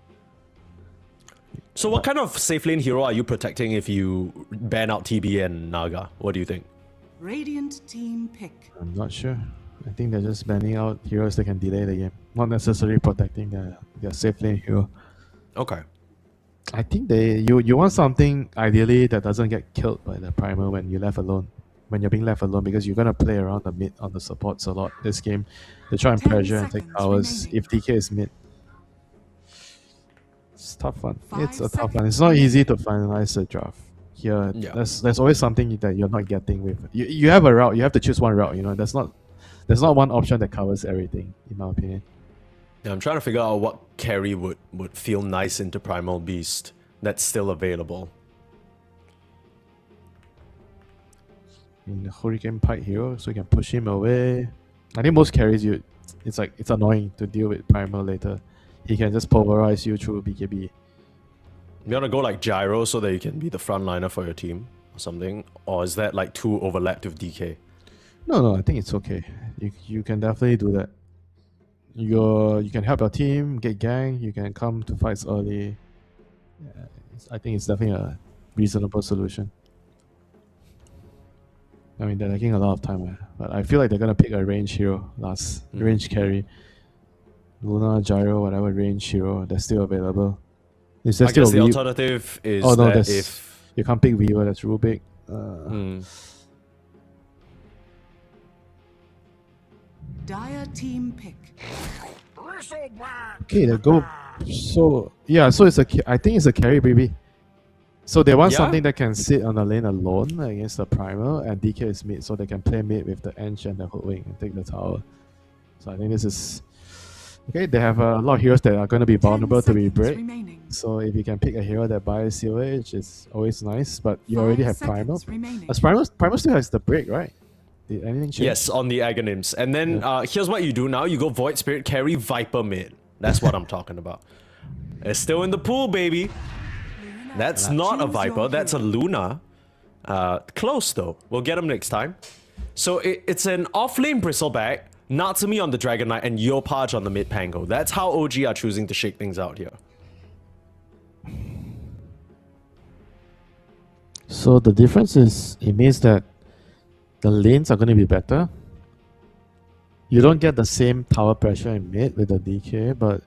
So what kind of safe lane hero are you protecting if you ban out TB and Naga? What do you think? Radiant team pick. I'm not sure. I think they're just banning out heroes that can delay the game, not necessarily protecting their safe lane hero. Okay. I think you want something ideally that doesn't get killed by the primer when you're left alone. When you're being left alone, because you're gonna play around the mid on the supports a lot this game. They try and 10 pressure and take seconds towers remaining. if DK is mid. It's a tough one. 5 It's a tough one. seconds It's not easy to finalize a draft. Here, Yeah. there's always something that you're not getting with. You have a route. You have to choose one route. You know, there's not one option that covers everything, in my opinion. Yeah, I'm trying to figure out what carry would feel nice into Primal Beast that's still available. In the Hurricane Pike hero, so you can push him away. I think most carries it's annoying to deal with Primal later. He can just pulverize you through BKB. You wanna go like Gyro so that you can be the frontliner for your team or something? Or is that like too overlapped with DK? No, I think it's okay. You can definitely do that. You can help your team get gang. You can come to fights early. Yeah, I think it's definitely a reasonable solution. I mean, they're taking a lot of time, but I feel like they're gonna pick a range hero last range carry. Luna, Gyro, whatever range hero that's still available. Is there I still guess a the Weave? alternative is Oh no, that that's if... you can't pick Weaver. That's Rubik. Dire team pick. Okay, they go. So yeah, so I think it's a carry, baby. So they want Yeah? something that can sit on the lane alone against the primer, and DK is mid, so they can play mid with the Ench and the Hoodwink and take the tower. So I think this is okay. They have a lot of heroes that are going to be 10 vulnerable to be seconds break. remaining. So if you can pick a hero that buys COH, it's always nice. But you 5 already have seconds primer. remaining. As primer still has the break, right? Did anything change? Yes, on the Aghanims. And then here's what you do now. You go Void Spirit, carry Viper mid. That's what I'm talking about. It's still in the pool, baby. That's not a Viper. That's a Luna. Close, though. We'll get him next time. So it's an off-lane Bristleback, Natsumi on the Dragon Knight, and Yopaj on the mid Pango. That's how OG are choosing to shake things out here. So the difference is, it means that the lanes are going to be better. You don't get the same tower pressure in mid with the DK, but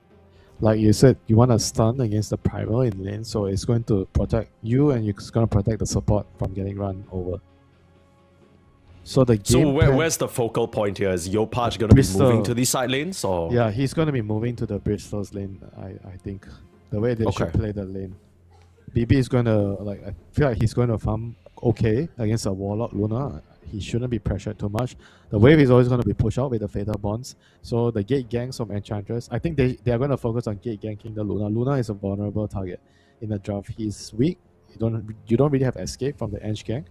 like you said, you want to stun against the primal in lane, so it's going to protect you and it's going to protect the support from getting run over. So the game So where's the focal point here? Is Yopaj going to be moving to these side lanes? Or? Yeah, he's going to be moving to the Bristol's lane, I think. The way they should play the lane. BB is going to, I feel like he's going to farm okay against a Warlock Luna. He shouldn't be pressured too much. The wave is always going to be pushed out with the Fatal Bonds. So the gate ganks from Enchantress, I think they are going to focus on gate ganking the Luna. Luna is a vulnerable target in the draft. He's weak. You don't really have escape from the Ench gank.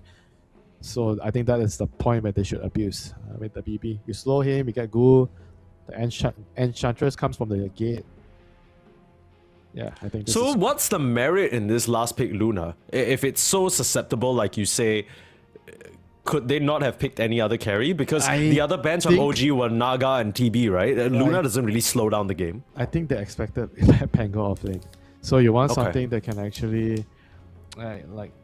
So I think that is the point where they should abuse with the BB. You slow him, you get Ghoul. The Enchantress comes from the gate. Yeah, I think this So is... what's the merit in this last pick Luna? If it's so susceptible, like you say, could they not have picked any other carry? Because the other bans on OG were Naga and TB, right? Luna doesn't really slow down the game. I think they expected Pango off lane. So you want something that can actually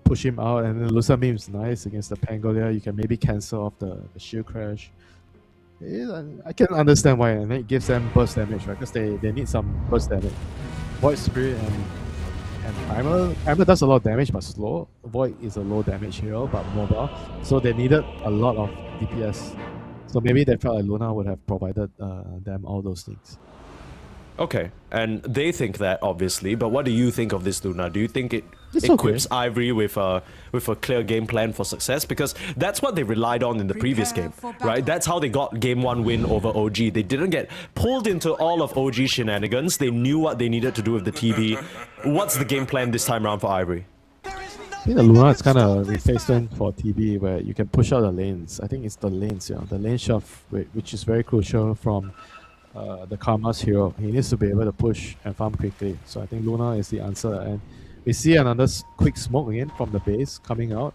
push him out, and then Lusa Meme is nice against the Pango there. You can maybe cancel off the shield crash. I can understand why, and it gives them burst damage, right? Because they need some burst damage. Void Spirit and Primal does a lot of damage but slow. Void is a low damage hero but mobile. So they needed a lot of DPS. So maybe they felt like Luna would have provided them all those things. Okay, and they think that obviously, but what do you think of this Luna? Do you think it It's equips Ivory with a clear game plan for success? Because that's what they relied on in the previous game, right? That's how they got game 1 win over OG. They didn't get pulled into all of OG shenanigans. They knew what they needed to do with the TB. What's the game plan this time around for Ivory? I think the Luna is kind of replacement for TB where you can push out the lanes. I think it's the lanes, the lane shove, which is very crucial from the Karma's hero. He needs to be able to push and farm quickly. So I think Luna is the answer. And we see another quick smoke again from the base coming out.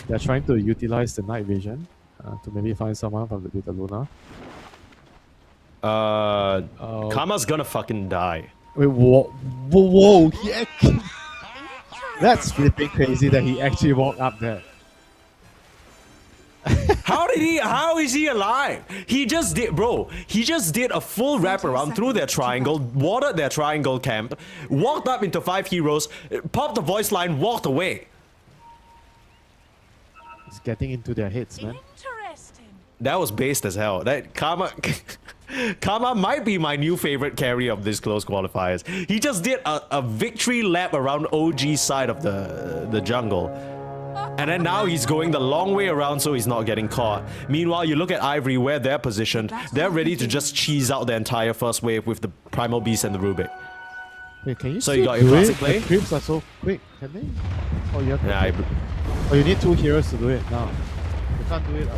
They're trying to utilize the night vision to maybe find someone with the Luna. Karma's gonna fucking die. Wait, whoa, that's flipping crazy that he actually walked up there. How is he alive? He just did, bro. He just did a full wrap around through their triangle, watered their triangle camp, walked up into 5 heroes, popped the voice line, walked away. It's getting into their heads, man. Interesting. That was based as hell. That Karma Karma might be my new favorite carry of this close qualifiers. He just did a victory lap around OG's side of the jungle. And then now he's going the long way around so he's not getting caught. Meanwhile, you look at Ivory, where they're positioned. They're ready to just cheese out the entire first wave with the Primal Beast and the Rubik. Wait, can you So still you got your do classic it? play? The creeps are so quick, can they? Oh, you have to Yeah, oh, you need 2 heroes to do it now. You can't do it.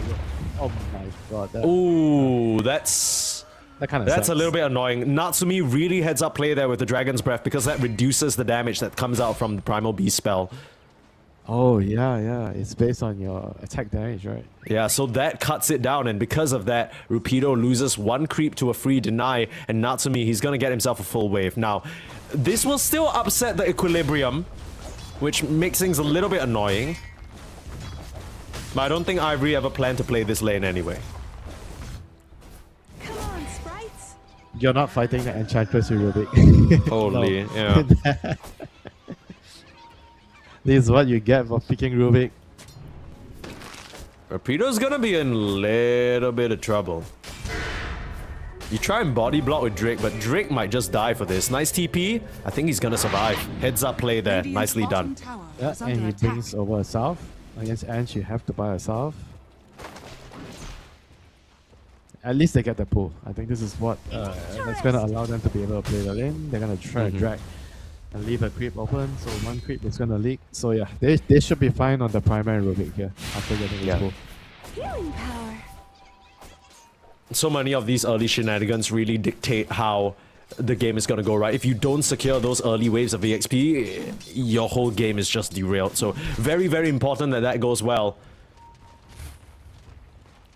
Oh my god. Ooh, that's kind of That's a little bit annoying. Natsumi really heads up play there with the Dragon's Breath because that reduces the damage that comes out from the Primal Beast spell. Oh, yeah. It's based on your attack damage, right? Yeah, so that cuts it down, and because of that, Rupido loses 1 creep to a free deny, and Natsumi, he's gonna get himself a full wave. Now, this will still upset the equilibrium, which makes things a little bit annoying. But I don't think Ivory ever planned to play this lane anyway. Come on, sprites. You're not fighting the Enchantress with Rubik. Totally, No. yeah. This is what you get for picking Rubik. Rapido's gonna be in a little bit of trouble. You try and body block with Drake, but Drake might just die for this. Nice TP. I think he's gonna survive. Heads up play there. Radiant's Nicely bottom done. tower Yeah, is and under he attack. brings over a South. Against Ange, you have to buy a South. At least they get the pull. I think this is what that's going to allow them to be able to play the lane. They're going to try to drag and leave a creep open. So 1 creep is going to leak. So yeah, they should be fine on the primary Rubik here after getting the pull. Healing power. So many of these early shenanigans really dictate how the game is going to go, right? If you don't secure those early waves of EXP, your whole game is just derailed. So very, very important that that goes well.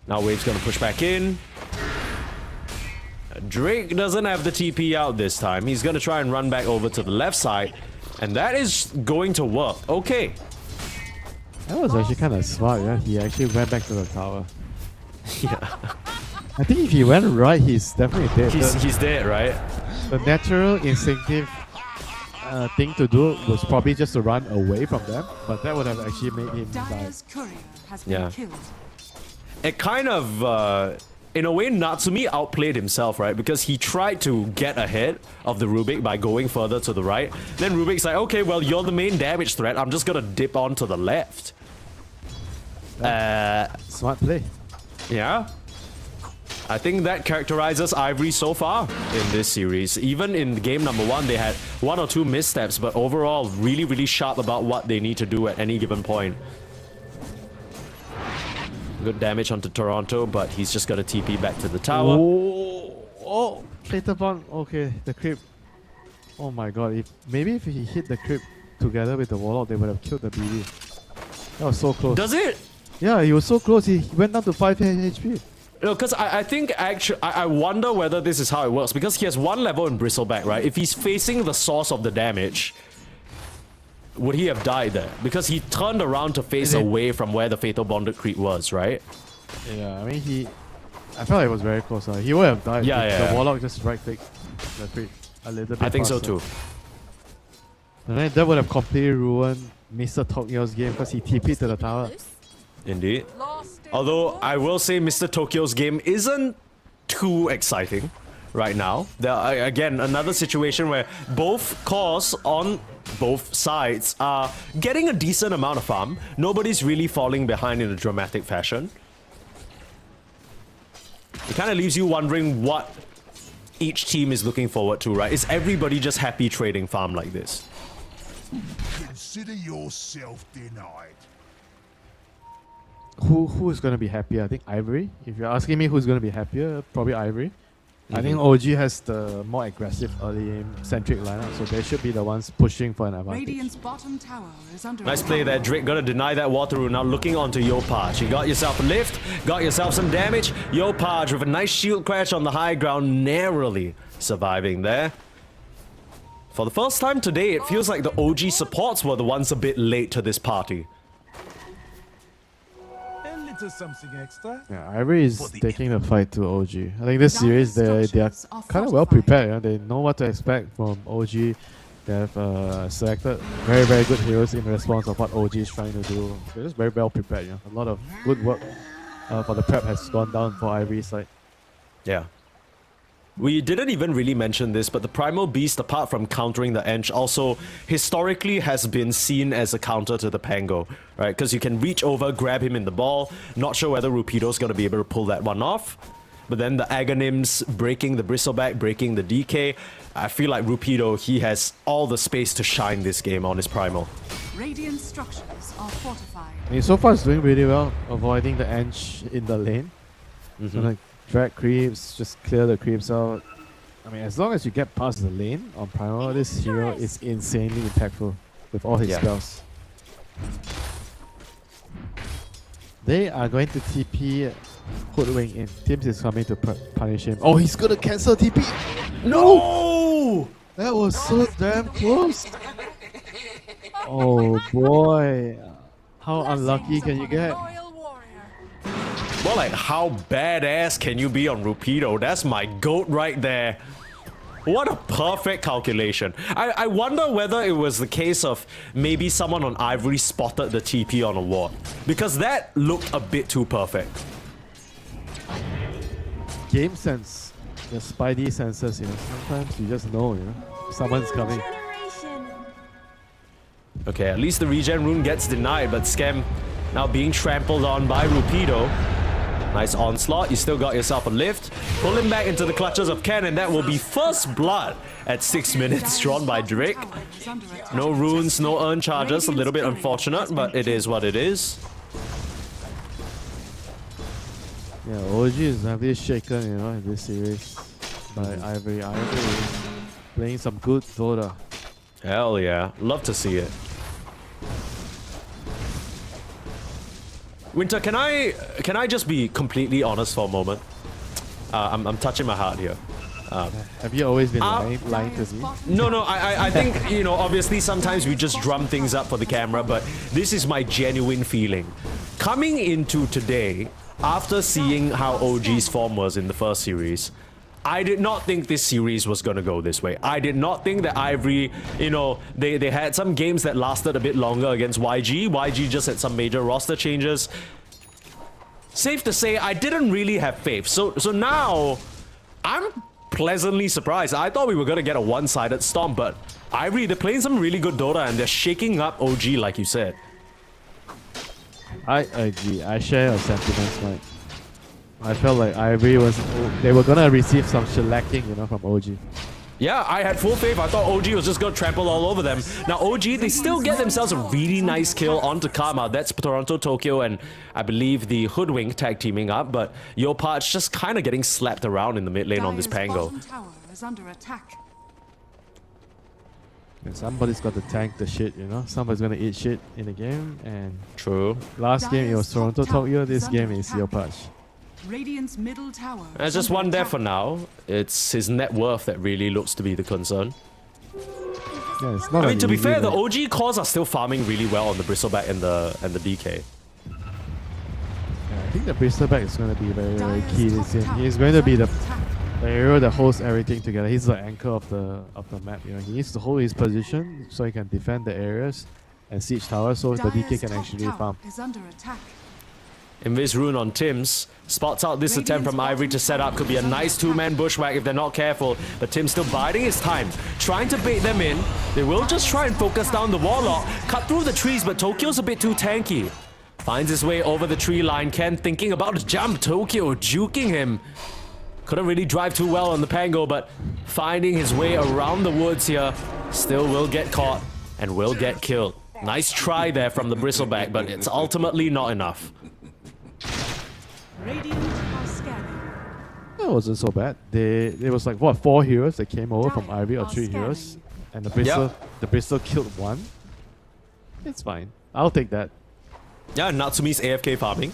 Now Wave's going to push back in. Drake doesn't have the TP out this time. He's going to try and run back over to the left side. And that is going to work. Okay. That was actually kind of smart, yeah? He actually went back to the tower. Yeah. I think if he went right, he's definitely dead. He's dead, right? The natural, instinctive thing to do was probably just to run away from them, but that would have actually made him die. Dire's courier has been killed. It kind of, in a way, Natsumi outplayed himself, right? Because he tried to get ahead of the Rubik by going further to the right. Then Rubik's like, okay, well, you're the main damage threat. I'm just gonna dip on to the left. Smart play. Yeah. I think that characterizes Ivory so far in this series. Even in game number 1, they had 1 or 2 missteps, but overall, really, really sharp about what they need to do at any given point. Good damage onto Toronto, but he's just got a TP back to the tower. Oh, Fatal Bond. Okay, the creep. Oh my god, maybe if he hit the creep together with the Warlock, they would have killed the BD. That was so close. Does it? Yeah, he was so close. He went down to 5 HP. No, because I think actually, I wonder whether this is how it works. Because he has 1 level in Bristleback, right? If he's facing the source of the damage, would he have died there? Because he turned around to face away from where the Fatal Bonded creep was, right? Yeah, I mean, I felt like it was very close. He would have died. Yeah. The Warlock just right-clicked the creep a little bit I think so faster. too. And then that would have completely ruined Mr. Tokyo's game because he TP'd to the tower. Indeed. Although I will say Mr. Tokyo's game isn't too exciting right now. There are, again, another situation where both cores on both sides are getting a decent amount of farm. Nobody's really falling behind in a dramatic fashion. It kind of leaves you wondering what each team is looking forward to, right? Is everybody just happy trading farm like this? Consider yourself denied. Who is going to be happier? I think Ivory. If you're asking me who's going to be happier, probably Ivory. I think OG has the more aggressive early aim centric lineup, so they should be the ones pushing for an advantage. Radiant's bottom tower is under Nice attack. play there, Drake. Gotta deny that Wateroo. Now looking onto Yopaj. You got yourself a lift, got yourself some damage. Yopaj with a nice shield crash on the high ground, narrowly surviving there. For the first time today, it feels like the OG supports were the ones a bit late to this party. A little into something extra? Yeah, Ivory is taking the fight to OG. I think this series they are kind of well prepared. Yeah? They know what to expect from OG. They have selected very good heroes in response of what OG is trying to do. They're just very well prepared. Yeah? A lot of good work for the prep has gone down for Ivory's side. Yeah. We didn't even really mention this, but the Primal Beast, apart from countering the Ench, also historically has been seen as a counter to the Pango, right? Because you can reach over, grab him in the ball. Not sure whether Rupido's going to be able to pull that one off. But then the Aghanims breaking the Bristleback, breaking the DK. I feel like Rupido, he has all the space to shine this game on his Primal. Radiant structures are fortified. I mean, so far it's doing really well, avoiding the Ench in the lane. So like drag creeps, just clear the creeps out. I mean, as long as you get past the lane on Primal, this hero is insanely impactful with all his spells. They are going to TP Hoodwink in. Tims is coming to punish him. Oh, he's gonna cancel TP! No! That was so damn close! Oh boy. How unlucky can you get? Well, like, how badass can you be on Rupido? That's my GOAT right there. What a perfect calculation. I wonder whether it was the case of maybe someone on Ivory spotted the TP on a ward. Because that looked a bit too perfect. Game sense. The spidey senses, you know. Sometimes you just know, you know. Someone's coming. Okay, at least the regen rune gets denied, but Scam now being trampled on by Rupido. Nice onslaught, you still got yourself a lift. Pull him back into the clutches of Ken, and that will be first blood at 6 minutes drawn by Drake. No runes, no earn charges, a little bit unfortunate, but it is what it is. Yeah, OG is heavily shaken, you know, in this series by Ivory. Ivory is playing some good Dota. Hell yeah, love to see it. Winter, can I just be completely honest for a moment? I'm touching my heart here. Have you always been lying to me? No, I think, you know, obviously sometimes we just drum things up for the camera, but this is my genuine feeling. Coming into today, after seeing how OG's form was in the first series, I did not think this series was going to go this way. I did not think that Ivory, you know, they had some games that lasted a bit longer against YG. YG just had some major roster changes. Safe to say, I didn't really have faith. So now, I'm pleasantly surprised. I thought we were going to get a one-sided stomp, but Ivory, they're playing some really good Dota and they're shaking up OG like you said. I agree. I share your sentiments, Mike. I felt like Ivory they were gonna receive some shellacking, you know, from OG. Yeah, I had full faith. I thought OG was just gonna trample all over them. Now OG, they still get themselves a really nice kill onto Karma. That's Toronto, Tokyo, and I believe the Hoodwink tag teaming up, but GLYPH just kind of getting slapped around in the mid lane on this Pango. Tower is under attack. And somebody's got to tank the shit, you know? Somebody's gonna eat shit in the game, and... True. Last game it was Toronto, Tokyo, this game is GLYPH. Radiant's middle tower. There's just one there for now. It's his net worth that really looks to be the concern. Yeah, it's not I mean, to be fair, the OG cores are still farming really well on the Bristleback and the DK. Yeah, I think the Bristleback is going to be very key this game. He's going to be the hero that holds everything together. He's the anchor of the map. You know, he needs to hold his position so he can defend the areas and siege tower, so the DK can actually farm. Is under attack. Invis rune on Tims. Spots out this attempt from Ivory to set up. Could be a nice two-man bushwhack if they're not careful. But Tim's still biding his time. Trying to bait them in. They will just try and focus down the Warlock. Cut through the trees, but Tokyo's a bit too tanky. Finds his way over the tree line. Ken thinking about his jump. Tokyo juking him. Couldn't really drive too well on the Pango, but finding his way around the woods here. Still will get caught and will get killed. Nice try there from the Bristleback, but it's ultimately not enough. Radiant are scanning. It wasn't so bad. There was like, what, 4 heroes that came over from Ivory, or 3 heroes, and the Bristol killed 1. It's fine. I'll take that. Yeah, Natsumi's AFK farming.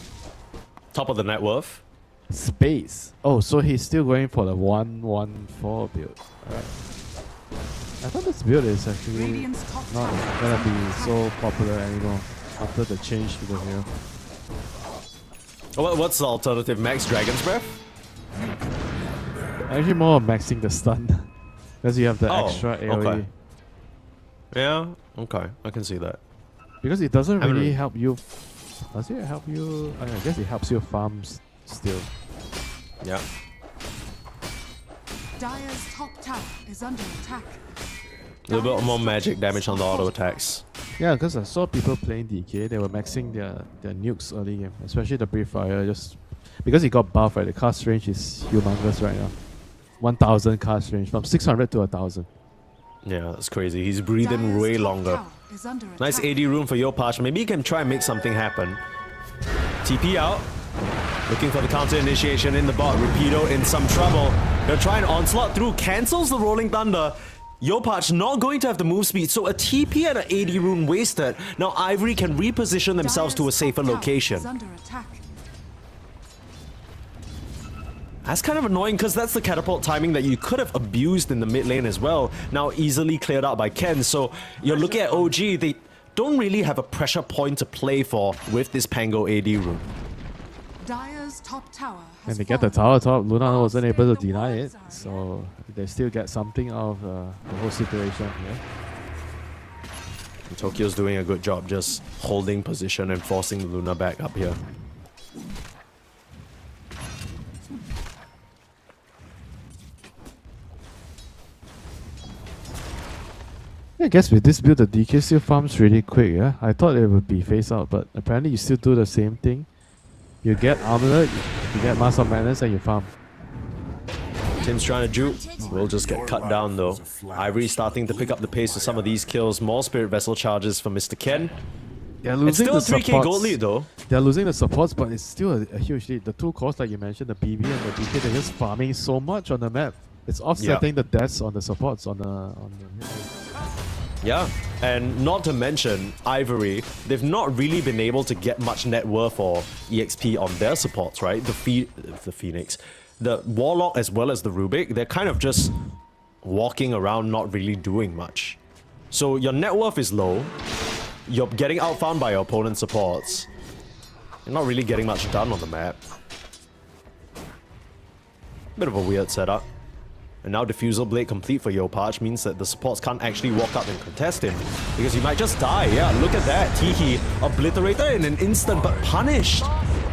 Top of the net worth. Space. Oh, so he's still going for the 1-1-4 build. Alright. I thought this build is actually not gonna be so popular anymore after the change to the hero. What's the alternative? Max Dragon's Breath? Actually, more of maxing the stun. Because you have the Oh, extra AoE. okay. Yeah, okay, I can see that. Because it doesn't Haven't really re- help you. Does it help you? I guess it helps you farm still. Yeah. Dire's top tower is under attack. A little bit more magic damage on the auto attacks. Yeah, because I saw people playing DK, they were maxing their nukes early game, especially the Brave Fire, just because it got buffed, right? The cast range is humongous right now. 1000 cast range, from 600 to 1000. Yeah, that's crazy. He's breathing way longer. Is under Nice attack. AD room for GLYPH. Maybe he can try and make something happen. TP out. Looking for the counter initiation in the bot. Rapido in some trouble. They'll try an onslaught through. Cancels the Rolling Thunder. GLYPH not going to have the move speed, so a TP and an AD rune wasted. Now Ivory can reposition themselves to a Dire's safer top tower location. is under attack. That's kind of annoying because that's the catapult timing that you could have abused in the mid lane as well. Now easily cleared out by Ken. So you're looking at OG, they don't really have a pressure point to play for with this Pango AD rune. Dire's top tower has And they get the fallen. tower top, Luna wasn't able to deny it, so they still get something out of the whole situation here. And Tokyo's doing a good job just holding position and forcing the Luna back up here. I guess with this build, the DK still farms really quick, yeah? I thought it would be phase out, but apparently you still do the same thing. You get Amulet, you get Mass of Madness, and you farm. Tim's trying to juke. Will just get cut down though. Ivory starting to pick up the pace with some of these kills. More Spirit Vessel charges for Mr. Ken. They're It's losing still a the 3k supports. gold lead though. They're losing the supports, but it's still a huge lead. The two cores, like you mentioned, the BB and the DK, they're just farming so much on the map. It's offsetting the deaths on the supports on the Yeah, and not to mention Ivory, they've not really been able to get much net worth or EXP on their supports, right? The Phoenix, the Warlock as well as the Rubik, they're kind of just walking around not really doing much. So your net worth is low, you're getting outfound by your opponent's supports, you're not really getting much done on the map. Bit of a weird setup. And now Diffusal Blade complete for GLYPH means that the supports can't actually walk up and contest him. Because he might just die. Yeah, look at that. Teehee obliterated in an instant but punished.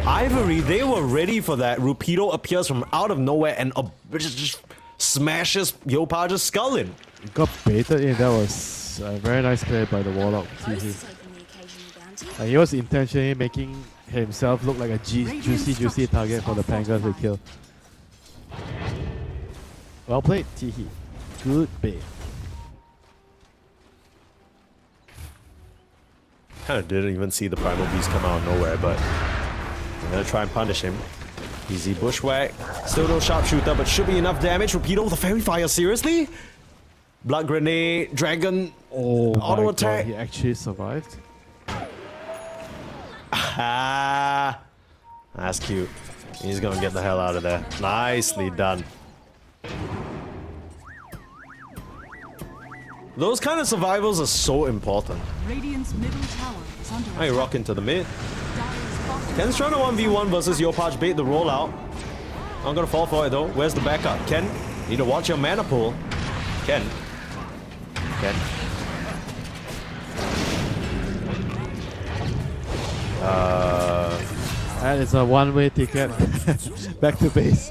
Ivory, they were ready for that. Rapido appears from out of nowhere and just smashes GLYPH's skull in. got baited in. That was a very nice play by the Warlock. He was intentionally making himself look like a juicy target for the Pangas to kill. Well played, Teehee. Good bait. Kind of didn't even see the Primal Beast come out of nowhere, but I'm gonna try and punish him. Easy bushwhack. Still no sharpshooter, but should be enough damage. Rapido with the Fairy Fire, seriously? Blood Grenade, Dragon, Oh auto my attack. god, he actually survived. Ah, that's cute. He's gonna get the hell out of there. Nicely done. Those kind of survivals are so important. Radiant's middle tower is under I attack. rock into the mid. Dire's bottom Ken's trying to 1v1 versus GLYPH, bait the rollout. I'm gonna fall for it though. Where's the backup? Ken, need to watch your mana pool. Ken. And it's a one-way ticket back to base.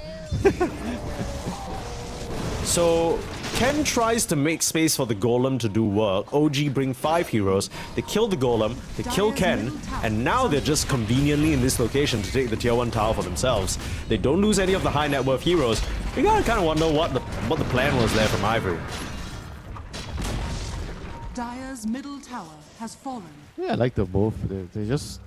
So Ken tries to make space for the golem to do work. OG bring 5 heroes. They kill the golem, they kill Ken, and now they're just conveniently in this location to take the tier 1 tower for themselves. They don't lose any of the high net worth heroes. You gotta kind of wonder what the plan was there from Ivory. Dire's middle tower has fallen. Yeah, I like the move. They just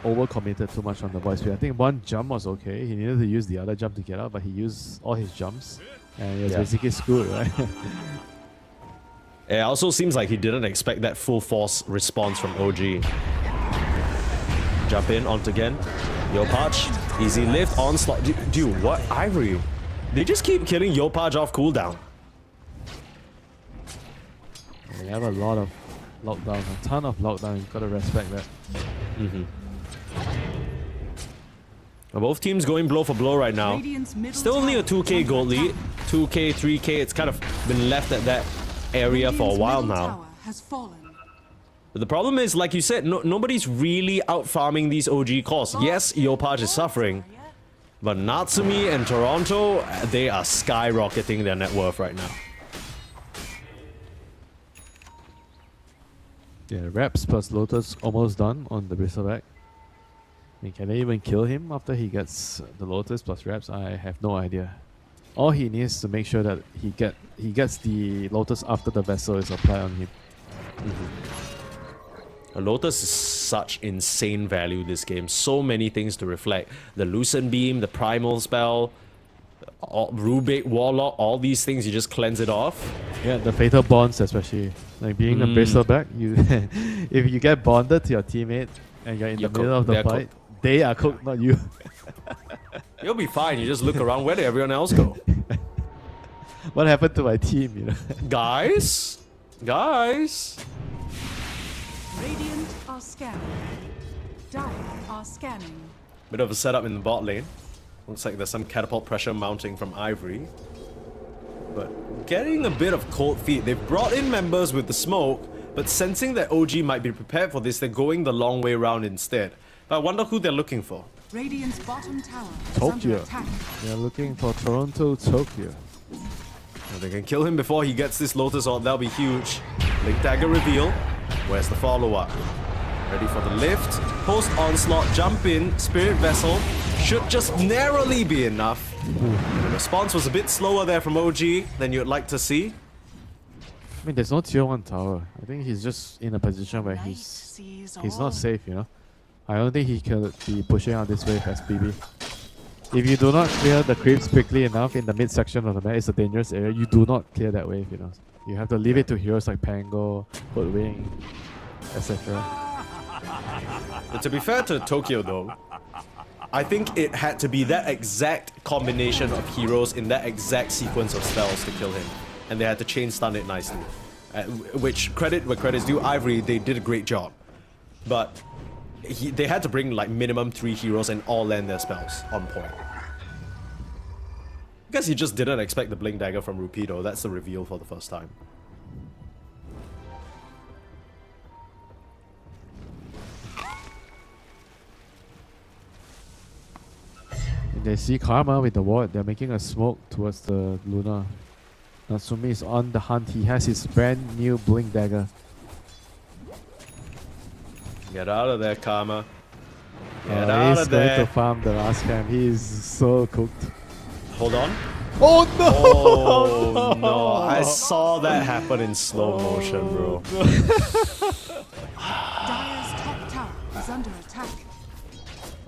overcommitted too much on the voice speed. I think one jump was okay. He needed to use the other jump to get out, but he used all his jumps. And he was basically screwed, right? It also seems like he didn't expect that full force response from OG. Jump in onto Gen. GLYPH, easy lift, onslaught. Dude, what? Ivory? They just keep killing GLYPH off cooldown. They have a lot of lockdown, a ton of lockdown. You gotta respect that. Both teams going blow for blow right now. Radiant's middle Still only a tower 2k is gold under lead. attack. 2k, 3k, it's kind of been left at that area for a Radiant's while middle now. tower has fallen. But the problem is, like you said, nobody's really out farming these OG cores. Yes, GLYPH is suffering, but Natsumi and Toronto, they are skyrocketing their net worth right now. Yeah, Raps plus Lotus almost done on the Bristleback. I mean, can they even kill him after he gets the Lotus plus Raps? I have no idea. All he needs to make sure that he gets the Lotus after the Vessel is applied on him. A Lotus is such insane value this game. So many things to reflect. The Lucent Beam, the Primal Spell, Rubik, Warlock, all these things, you just cleanse it off. Yeah, the Fatal Bonds especially. Like being a Bristleback, you if you get bonded to your teammate and you're in the middle of the fight, they are cooked, not you. You'll be fine. You just look around. Where did everyone else go? What happened to my team, you know? Guys? Radiant are scanning. Dire are scanning. Bit of a setup in the bot lane. Looks like there's some catapult pressure mounting from Ivory. But getting a bit of cold feet. They've brought in members with the smoke, but sensing that OG might be prepared for this, they're going the long way around instead. But I wonder who they're looking for. Radiant's bottom tower is under Tokyo. attack. They're looking for Toronto, Tokyo. If they can kill him before he gets this Lotus ult, that'll be huge. Blink Dagger reveal. Where's the follow-up? Ready for the lift. Post onslaught, jump in, Spirit Vessel. Should just narrowly be enough. The response was a bit slower there from OG than you'd like to see. I mean, there's no tier 1 tower. I think he's just in a position where he's not safe, you know? I don't think he can be pushing out this wave as BB. If you do not clear the creeps quickly enough in the mid-section of the map, it's a dangerous area. You do not clear that wave, you know? You have to leave it to heroes like Pango, Hoodwing, etc. But to be fair to Tokyo though, I think it had to be that exact combination of heroes in that exact sequence of spells to kill him. And they had to chain stun it nicely. Which, credit where credit's due, Ivory, they did a great job. But they had to bring like minimum 3 heroes and all land their spells on point. I guess he just didn't expect the Blink Dagger from Rupido. That's the reveal for the first time. They see Karma with the ward. They're making a smoke towards the Luna. Natsumi is on the hunt. He has his brand new Blink Dagger. Get out of there, Karma. Get out he's of there. going to farm the last camp. He is so cooked. Hold on. Oh no! Oh no! I saw that happen in slow motion, bro. Dire's top tower is under attack.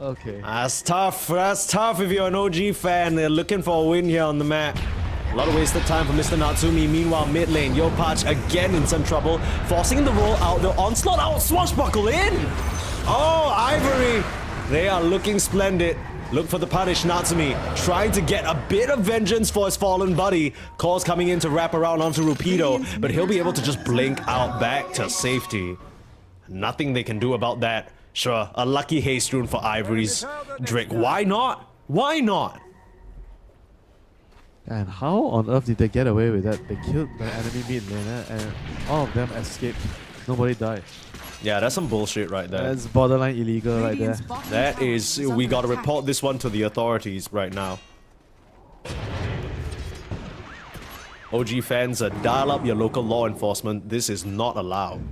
Okay. That's tough. That's tough if you're an OG fan. They're looking for a win here on the map. A lot of wasted time for Mr. Natsumi. Meanwhile, mid lane, GLYPH again in some trouble. Forcing the roll out, the onslaught out, swashbuckle in! Oh, Ivory! They are looking splendid. Look for the punish, Natsumi. Trying to get a bit of vengeance for his fallen buddy. Calls coming in to wrap around onto Rupido, but he'll be able to just blink out back to safety. Nothing they can do about that. Sure, a lucky haste rune for Ivory's Drake. Why not? Why not? And how on earth did they get away with that? They killed the enemy mid laner and all of them escaped. Nobody died. Yeah, that's some bullshit right there. That's borderline illegal right there. That is, we gotta report this one to the authorities right now. OG fans, dial up your local law enforcement. This is not allowed.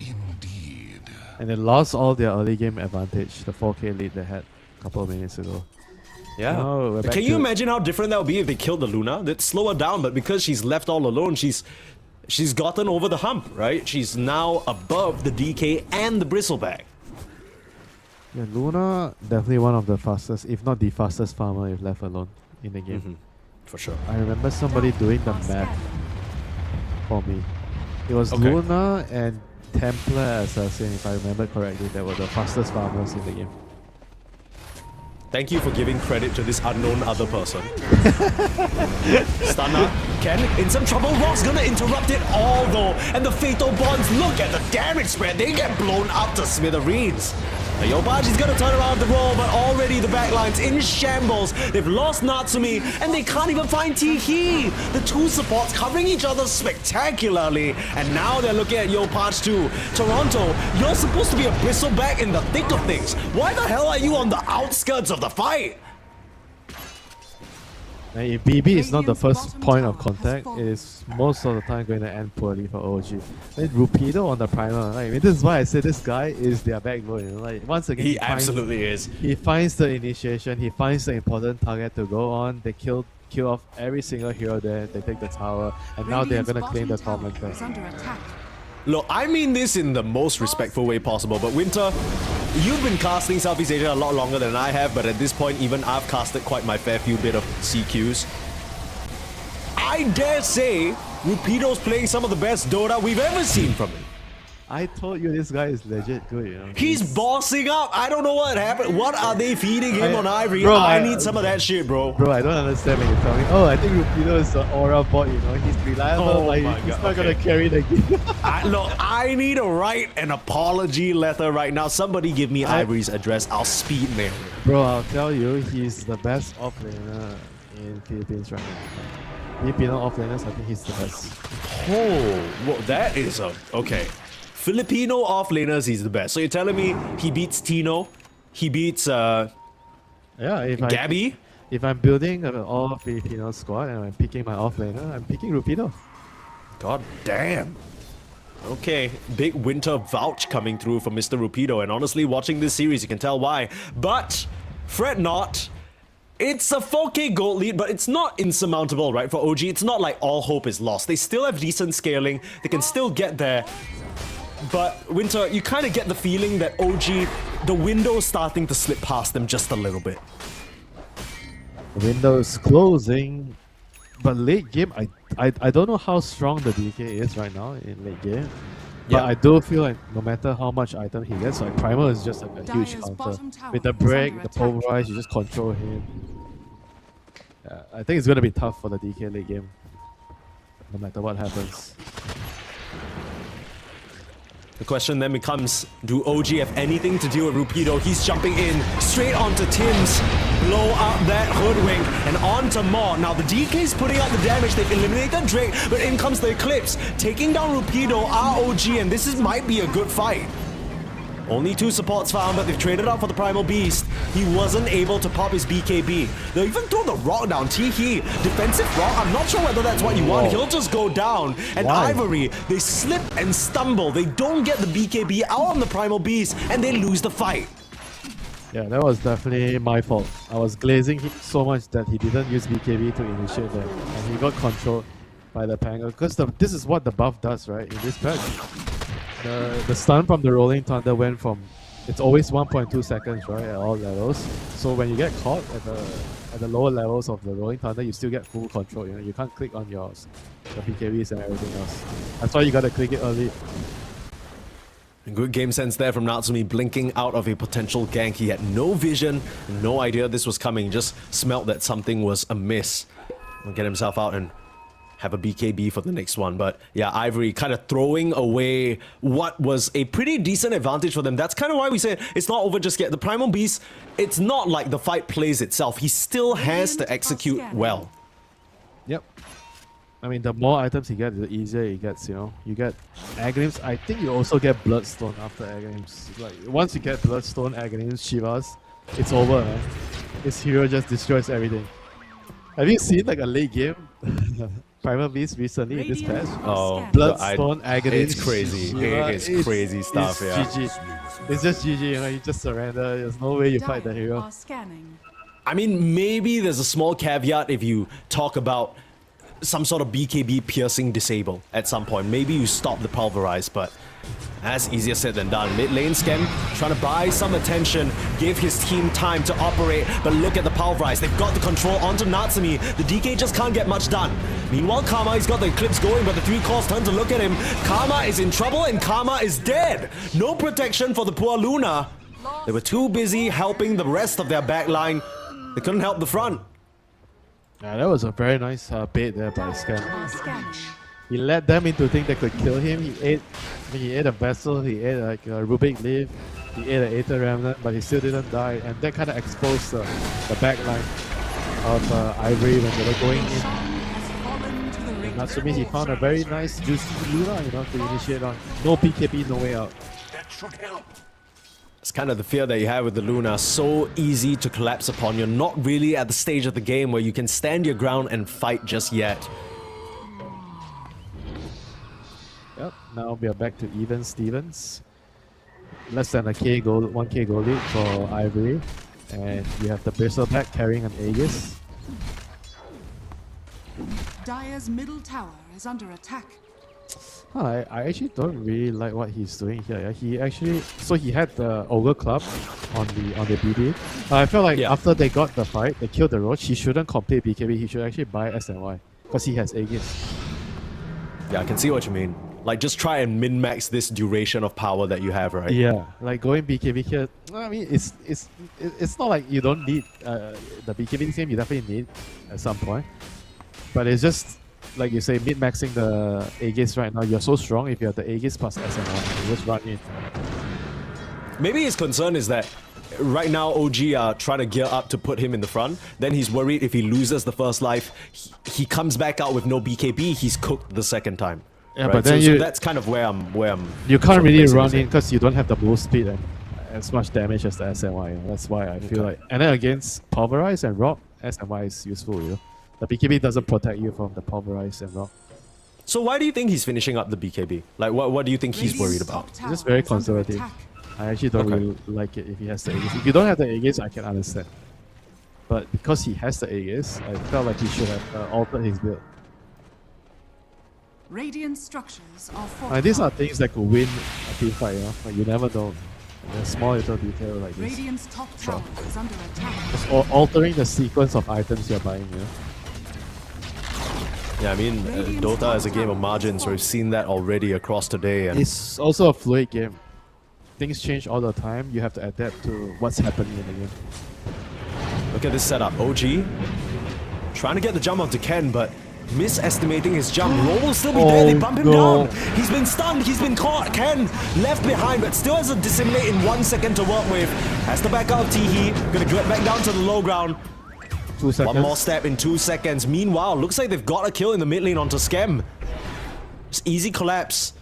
Indeed. And they lost all their early game advantage, the 4k lead they had a couple of minutes ago. Yeah. Now we're back Can you to- imagine how different that would be if they killed the Luna? They'd slow her down, but because she's left all alone, she's gotten over the hump, right? She's now above the DK and the Bristleback. Yeah, Luna definitely one of the fastest, if not the fastest farmer if left alone in the game. For sure. I remember somebody doing the math for me. It was Okay. Luna and Templar Assassin, if I remember correctly, that were the fastest farmers in the game. Thank you for giving credit to this unknown other person. Stun up. Ken in some trouble. Rock's gonna interrupt it all though. And the Fatal Bonds, look at the damage spread. They get blown up to smithereens. Now YGLYPH is gonna turn around the roll, but already the backline's in shambles. They've lost Natsumi, and they can't even find Tiki. The two supports covering each other spectacularly, and now they're looking at YGLYPH too. Toronto, you're supposed to be a bristleback in the thick of things. Why the hell are you on the outskirts of the fight? And if BB is not the first point of contact, it is most of the time going to end poorly for OG. Then Rupido on the primer, like, I mean, this is why I say this guy is their backbone. You know? Like, once again, He absolutely is. He finds the initiation, he finds the important target to go on. They kill off every single hero there. They take the tower, and now they're gonna claim the top like is under attack. Look, I mean this in the most respectful way possible, but Winter, you've been casting Southeast Asia a lot longer than I have, but at this point, even I've casted quite my fair few bit of CQs. I dare say, Rupido's playing some of the best Dota we've ever seen from him. I told you this guy is legit good, you know. He's bossing up. I don't know what happened. What are they feeding him on Ivory? Bro, I need some of that shit, bro. Bro, I don't understand when you tell me, oh, I think Rupido is the aura bot, you know, he's reliable, Oh but my he's God, not gonna carry the game. Look, I need to write an apology letter right now. Somebody give me Ivory's address. I'll speed mail him. Bro, I'll tell you, he's the best offlaner in Philippines right now. Filipino offlaners, I think he's the best. Oh, well, that is a... Okay. Filipino offlaners, he's the best. So you're telling me he beats Tino? He beats, Yeah, Gabby? If I'm building an all-Filipino squad and I'm picking my offlaner, I'm picking Rupido. God damn. Okay, big winter vouch coming through for Mr. Rupido, and honestly, watching this series, you can tell why. But, fret not. It's a 4K gold lead, but it's not insurmountable, right? For OG, it's not like all hope is lost. They still have decent scaling. They can still get there. But, Winter, you kind of get the feeling that OG, the window's starting to slip past them just a little bit. The window is closing, but late game, I don't know how strong the DK is right now in late game. But I do feel like no matter how much item he gets, like Primal is just like a huge Dire's counter. bottom tower With the is break, under the attack. pulverize, you just control him. Yeah, I think it's gonna be tough for the DK late game, no matter what happens. The question then becomes, do OG have anything to do with Rupido? He's jumping in, straight onto Tim's, blow up that Hoodwink, and onto Maw. Now the DK's putting out the damage, they've eliminated Drake, but in comes the Eclipse, taking down Rupido, ROG, and this might be a good fight. Only 2 supports found, but they've traded out for the Primal Beast. He wasn't able to pop his BKB. They'll even throw the rock down. Tiki, defensive rock. I'm not sure whether that's what you want. He'll just go down. And Why? Ivory, they slip and stumble. They don't get the BKB out on the Primal Beast, and they lose the fight. Yeah, that was definitely my fault. I was glazing him so much that he didn't use BKB to initiate them, and he got controlled by the Pango. Because this is what the buff does, right? In this patch, the stun from the Rolling Thunder went from, it's always 1.2 seconds, right, at all levels. So when you get caught at the lower levels of the Rolling Thunder, you still get full control. You know, you can't click on your BKBs and everything else. That's why you gotta click it early. Good game sense there from Natsumi, blinking out of a potential gank. He had no vision, no idea this was coming, just smelt that something was amiss. He'll get himself out and have a BKB for the next one. But yeah, Ivory kind of throwing away what was a pretty decent advantage for them. That's kind of why we say it's not over just yet. The Primal Beast, it's not like the fight plays itself. He still has to execute well. Yep. I mean, the more items he gets, the easier he gets, you know. You get Aghanim's. I think you also get Bloodstone after Aghanim's. Like, once you get Bloodstone, Aghanim's, Shivas, it's over, man. This hero just destroys everything. Have you seen, like, a late game Primal Beast recently in this patch? Oh, Bloodstone, Aghanim's, it's crazy. Shiva. It's crazy stuff, it's yeah. GG. It's just GG, you know, you just surrender. There's no way you fight the hero. Are scanning. I mean, maybe there's a small caveat if you talk about some sort of BKB piercing disable at some point. Maybe you stop the pulverize, but that's easier said than done. Mid lane Skem trying to buy some attention, give his team time to operate, but look at the pulverize. They've got the control onto Natsumi. The DK just can't get much done. Meanwhile, Karma, he's got the Eclipse going, but the 3 calls turn to look at him. Karma is in trouble and Karma is dead. No protection for the poor Luna. They were too busy helping the rest of their backline. They couldn't help the front. Yeah, that was a very nice bait there by Dire Scan. are scanning. He led them into think they could kill him. He ate a vessel, he ate like a Rubik leaf, he ate an Aether Remnant, but he still didn't die. And that kind of exposed the back line of Ivory when they were going in. Sean has fallen to the ring. Natsumi, he found a very nice juicy Luna, to initiate on. No PKB, no way out. That should help. It's kind of the fear that you have with the Luna. So easy to collapse upon. You're not really at the stage of the game where you can stand your ground and fight just yet. Yep, now we are back to even Stevens. Less than a K goal, 1K goal lead for Ivory. And you have the Bristleback carrying an Aegis. Dire's middle tower is under attack. I actually don't really like what he's doing here. Yeah? He actually, so he had the Ogre Club on the BB. I felt like after they got the fight, they killed the Roach. He shouldn't complete BKB. He should actually buy SNY because he has Aegis. Yeah, I can see what you mean. Like, just try and min-max this duration of power that you have, right? Yeah, like going BKB here. I mean, it's not like you don't need the BKB in this game. You definitely need at some point, but it's just like you say, min-maxing the Aegis right now. You're so strong if you have the Aegis plus SNY. You just run in. Maybe his concern is that right now OG are trying to gear up to put him in the front. Then he's worried if he loses the first life, he comes back out with no BKB. He's cooked the second time. Yeah, right? but then so that's kind of where I'm. You can't really run in because you don't have the move speed and as much damage as the SNY. That's why I feel like. And then against Pulverize and Rock, SNY is useful. The BKB doesn't protect you from the Pulverize and Rock. So why do you think he's finishing up the BKB? Like, what do you think he's worried about? He's just very conservative. I actually don't really like it if he has the Aegis. If you don't have the Aegis, I can understand. But because he has the Aegis, I felt like he should have altered his build. Radiant structures are fortified. These are things that could win a team fight, Like you never know. There's small little detail like this. Radiant's top tower is under attack. Just altering the sequence of items you're buying, Yeah, I mean, Dota is a game of margins. We've seen that already across today. And It's also a fluid game. Things change all the time. You have to adapt to what's happening in the game. look at this setup. OG trying to get the jump onto Ken, but misestimating his jump. Roll will still be there. They bump him down. He's been stunned. He's been caught. Ken left behind, but still has a disseminate in 1 second to work with. Has to back out Teehee. Gonna get back down to the low ground. 2 seconds. One more step in 2 seconds. Meanwhile, looks like they've got a kill in the mid lane onto Skem. Just easy collapse.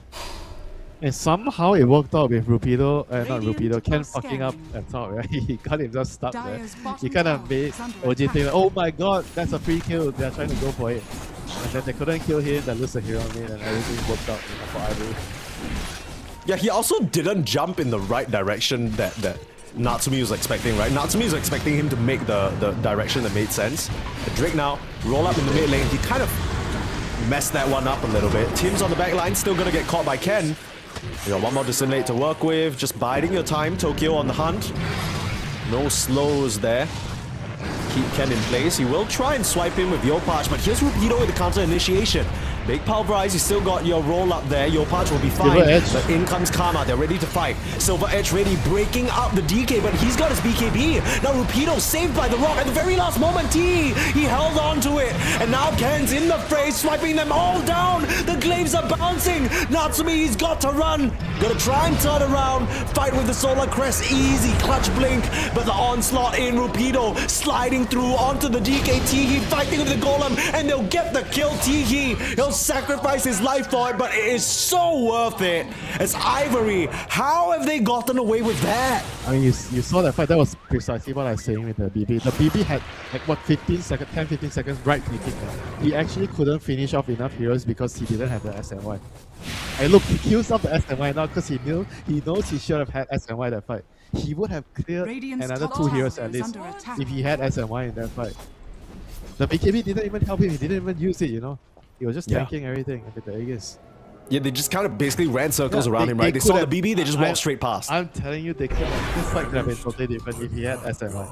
And somehow it worked out with Rupido, not Radiant Rupido, Ken are fucking up at top, right? He got himself stuck there. Dire's bottom He kind of tower made is under OG attack. think, oh my god, that's a free kill. They're trying to go for it. And then they couldn't kill him, they lose the hero mid, and everything worked out for Ivory. Yeah, he also didn't jump in the right direction that Natsumi was expecting, right? Natsumi was expecting him to make the direction that made sense. But Drake now, roll up in the mid lane. He kind of messed that one up a little bit. Tim's on the back line, still gonna get caught by Ken. You got one more disseminate to work with. Just biding your time. Tokyo on the hunt. No slows there. Keep Ken in place. He will try and swipe in with Yopach, but here's Rupido with the counter initiation. Big Pulverize, you still got your roll up there. Yopach will be fine, but in comes Karma. They're ready to fight. Silver Edge ready, breaking up the DK, but he's got his BKB. Now Rupido saved by the rock at the very last moment. He held on to it, and now Ken's in the fray, swiping them all down. The glaives are bouncing. Natsumi's got to run. Gonna try and turn around. Fight with the Solar Crest, easy clutch blink, but the onslaught in Rupido sliding through onto the DK. Teehee fighting with the Golem, and they'll get the kill. Teehee, he'll sacrifice his life for it, but it is so worth it. As Ivory, how have they gotten away with that? I mean, you saw that fight. That was precisely what I was saying with the BB. The BB had like what 15 seconds right clicking. He actually couldn't finish off enough heroes because he didn't have the SNY. And look, he kills off the SNY now because he knows he should have had SNY that fight. He would have cleared Radiant's another top 2 heroes tower at is least under attack. if he had SNY in that fight. The BKB didn't even help him. He didn't even use it. He was just tanking everything with the Aegis. Yeah, they just kind of basically ran circles Yeah, around him, right? They could saw have- the BB, they just walked straight past. I'm telling you, they could have. This fight could have been totally different if he had SNY.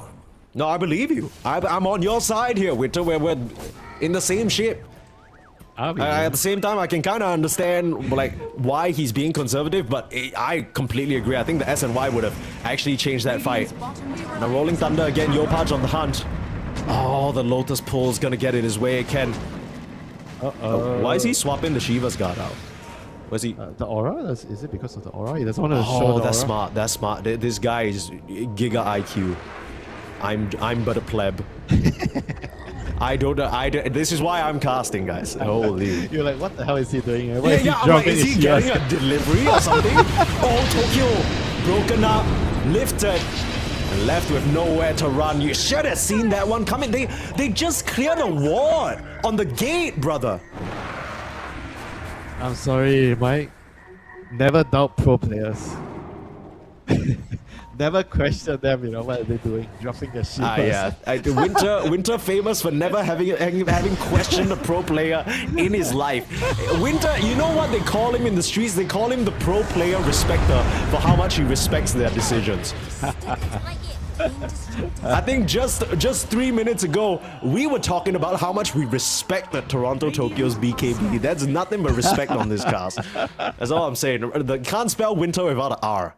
No, I believe you. I'm on your side here, Winter. We're in the same ship. At the same time, I can kind of understand like why he's being conservative, but I completely agree. I think the SNY would have actually changed that fight. Radiant's bottom tower Now Rolling is under Thunder again, attack. Yopach on the hunt. Oh, the Lotus pull's gonna get in his way, Ken. Why is he swapping the Shiva's guard out? Was he? The aura? Is it because of the aura? He doesn't want to show the Oh, aura. that's smart. That's smart. This guy is giga IQ. I'm but a pleb. I don't. This is why I'm casting, guys. Holy. You're like, what the hell is he doing? Why Yeah, is he yeah. I'm like, dropping is he his getting shield? a delivery or something? Oh, Tokyo broken up, lifted, and left with nowhere to run. You should have seen that one coming. They just cleared a ward on the gate, brother. I'm sorry, Mike. Never doubt pro players. Never question them, what are they doing? Dropping their shit. Winter famous for never having questioned a pro player in his life. Winter, you know what they call him in the streets? They call him the pro player respecter for how much he respects their decisions. I think just 3 minutes ago, we were talking about how much we respect the Toronto Tokyo's BKB. That's nothing but respect on this cast. That's all I'm saying. Can't spell winter without an R.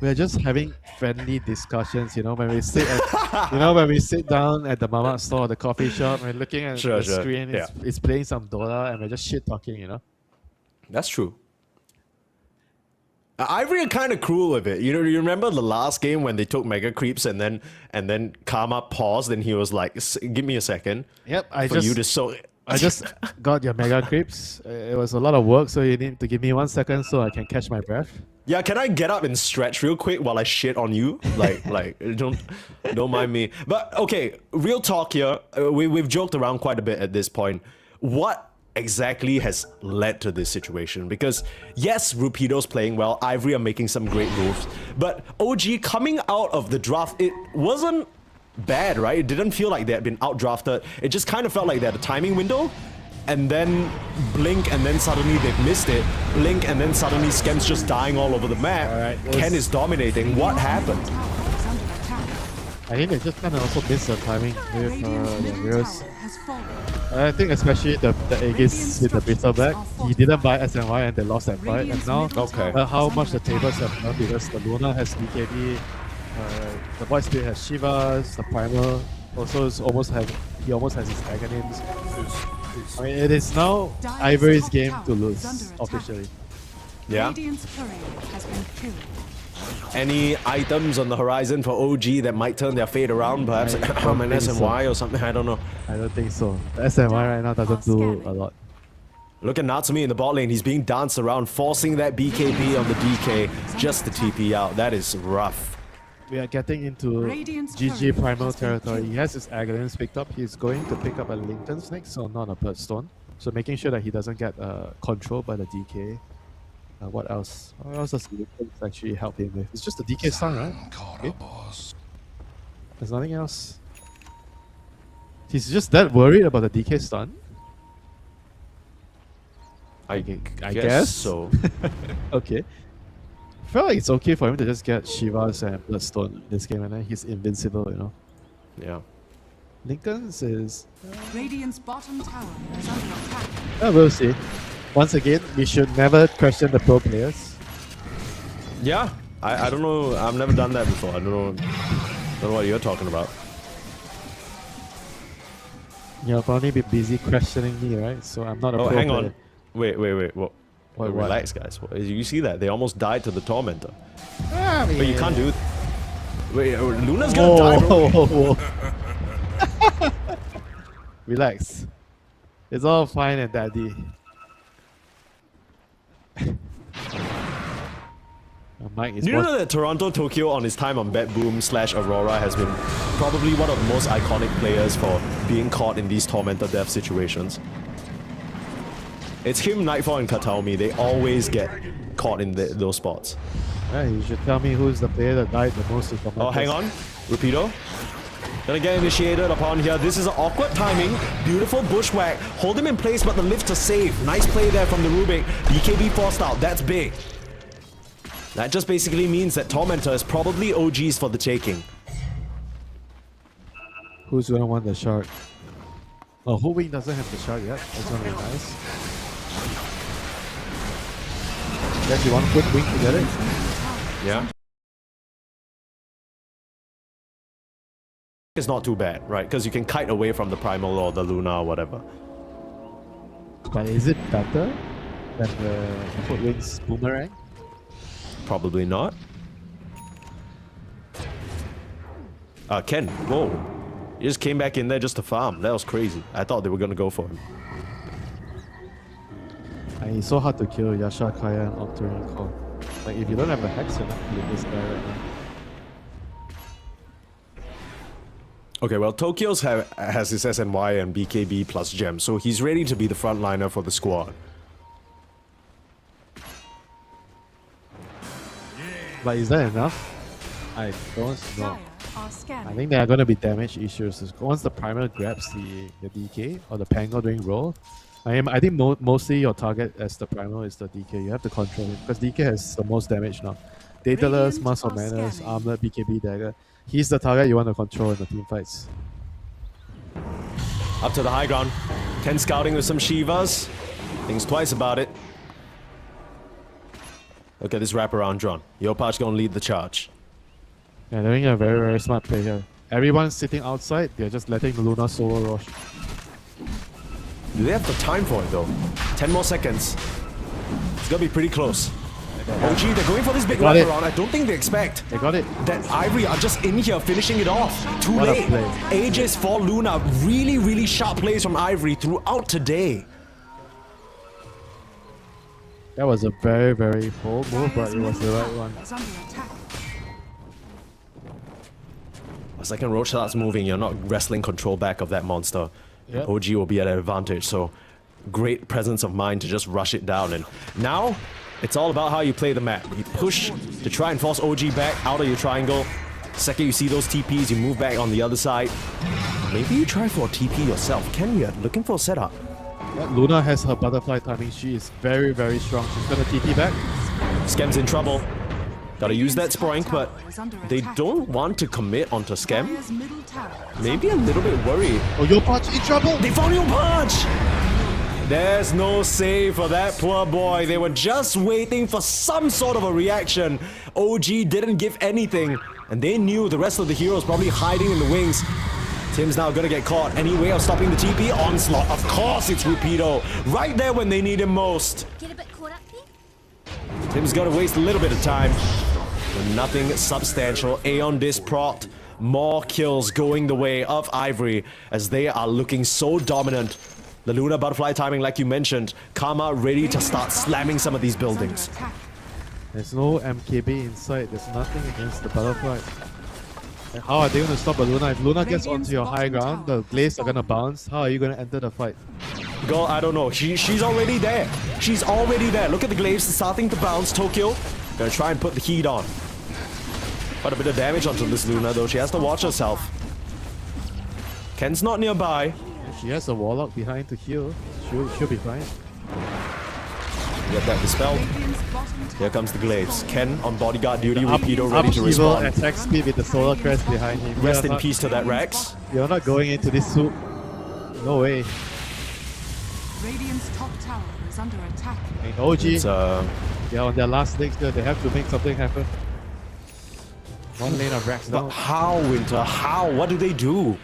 We're just having friendly discussions, when we sit at, when we sit down at the mama store or the coffee shop, we're looking at the screen, it's playing some Dota, and we're just shit talking, That's true. Ivory are kind of cruel with it. You remember the last game when they took Mega Creeps and then Karma paused and he was like, "Give me a second." Yep, I just got your Mega Creeps. It was a lot of work, so you need to give me 1 second so I can catch my breath. Yeah, can I get up and stretch real quick while I shit on you? Like don't mind me. But okay, real talk here. We've joked around quite a bit at this point. What exactly has led to this situation? Because yes, Rupido's playing well, Ivory are making some great moves, but OG coming out of the draft, it wasn't bad, right? It didn't feel like they had been outdrafted. It just kind of felt like they had a timing window, and then blink, and then suddenly they've missed it. Blink, and then suddenly Skem's just dying all over the map. Ken is dominating. What happened? I think they just kind of also missed the timing with the heroes. I think especially the Aegis with the Bristleback, he didn't buy SNY and they lost that fight. And now, how much the tables have done, because the Luna has BKB, the Void Spirit has Shivas, the Primal also is he almost has his Aghanim's. I mean, it is now Ivory's game to lose, officially. Yeah. Radiant's courier has been killed. Any items on the horizon for OG that might turn their fate around? Perhaps an SNY or something? I don't know. I don't think so. The SNY right now doesn't do a lot. Look at Natsumi in the bot lane. He's being danced around, forcing that BKB on the DK just to TP out. That is rough. We are getting into GG Primal territory. He has his Aghanims picked up. He's going to pick up a Linken's next, so not a Bloodstone. So making sure that he doesn't get controlled by the DK. What else? What else does Linken actually help him with? It's just the DK stun, right? Okay. There's nothing else. He's just that worried about the DK stun? I guess so. Okay. I feel like it's okay for him to just get Shivas and Bloodstone in this game, and then he's invincible, Yeah. Linken's is... Radiant's bottom tower is under attack. We'll see. Once again, we should never question the pro players. Yeah. I don't know. I've never done that before. I don't know what you're talking about. You'll probably be busy questioning me, right? So I'm not a pro hang player. on. Wait. What? Relax, guys. You see that? They almost died to the Tormentor. But you can't do... Wait, Luna's gonna die, bro. Whoa. Relax. It's all fine and dandy. Mike is Do you know that Toronto Tokyo on his time on Bat Boom / Aurora has been probably one of the most iconic players for being caught in these Tormentor death situations? It's him, Nightfall, and Kataomi. They always get caught in those spots. Yeah, you should tell me who's the player that died the most. Oh, hang on. Rapido. Gonna get initiated upon here. This is an awkward timing. Beautiful bushwhack. Hold him in place, but the lift to save. Nice play there from the Rubik. BKB forced out. That's big. That just basically means that Tormentor is probably OGs for the taking. Who's gonna want the shard? Oh, Wing doesn't have the shard yet. That's gonna be nice. Guess you want to put Wing to get it? Yeah. It's not too bad, right? Because you can kite away from the Primal or the Luna or whatever. But is it better than the Footwings Boomerang? Probably not. Ken, whoa. He just came back in there just to farm. That was crazy. I thought they were gonna go for him. And it's so hard to kill Yasha, Kaya, and Octarine Core. Like, if you don't have a Hex, you're not killing this guy right now. Okay, well, Tokyo's has his SNY and BKB plus gem, so he's ready to be the frontliner for the squad. But is that enough? I don't know. Dire are I scanning. think there are going to be damage issues. Once the primer grabs the DK or the Pango during roll, I think mostly your target as the primer is the DK. You have to control it because DK has the most damage now. Dataless, Radiant Master are Manners, scanning. Armlet, BKB Dagger. He's the target you want to control in the team fights. Up to the high ground. Ken scouting with some Shivas. Thinks twice about it. Look at this wraparound drone. GLYPH gonna lead the charge. Yeah, they're doing a very, very smart play here. Everyone's sitting outside, they're just letting the Luna solo rush. Do they have the time for it though? 10 more seconds. It's gonna be pretty close. OG, they're going for this big got it. wraparound. I don't think they expect They got it. that Ivory are just in here finishing it off. Too What a late. play. Aegis for Luna. Really, really sharp plays from Ivory throughout today. That was a very, very bold move, but Dire's it was the middle right tower one. is under attack. The second Roach starts moving, you're not wrestling control back of that monster. Yep. OG will be at an advantage, so great presence of mind to just rush it down. And now, it's all about how you play the map. You push to try and force OG back out of your triangle. Second you see those TPs, you move back on the other side. Maybe you try for a TP yourself. Ken, you're looking for a setup. Yeah, Luna has her butterfly timing. She is very, very strong. She's gonna TP back. Scam's in trouble. Gotta use that Sproink, but Is under they attack. don't want to commit onto Scam. Dire's middle tower is Maybe a little bit worried. Oh, GLYPH in trouble! They found your punch! There's no save for that poor boy. They were just waiting for some sort of a reaction. OG didn't give anything, and they knew the rest of the heroes probably hiding in the wings. Tim's now gonna get caught. Any way of stopping the TP? Onslaught. Of course it's Rupido. Right there when they need him most. Get a bit caught up there? Tim's gonna waste a little bit of time. But nothing substantial. Aeon disproct. More kills going the way of Ivory as they are looking so dominant. The Luna butterfly timing, like you mentioned. Karma ready to start slamming some of these buildings. under attack. There's no MKB inside. There's nothing against the butterfly. And how are they going to stop a Luna? If Luna gets onto your high ground, the glaives are going to bounce. How are you going to enter the fight? Girl, I don't know. She's already there. She's already there. Look at the glaives starting to bounce. Tokyo gonna try and put the heat on. Quite a bit of damage onto this Luna though. She has to watch herself. Ken's not nearby. If she has a Warlock behind to heal, she'll be fine. Get that dispelled. Radiant's bottom Here tower comes the glaives. Ken on bodyguard duty. Up Rapido ready to evil respond. attack speed with the solar crest behind him. Rest You're in not- peace to that Rex. You're not going into this soup. No way. Radiant's top tower is under attack. And OG, It's they're on their last legs there. They have to make something happen. One lane of Rax but down. how, Winter? How? What do they do?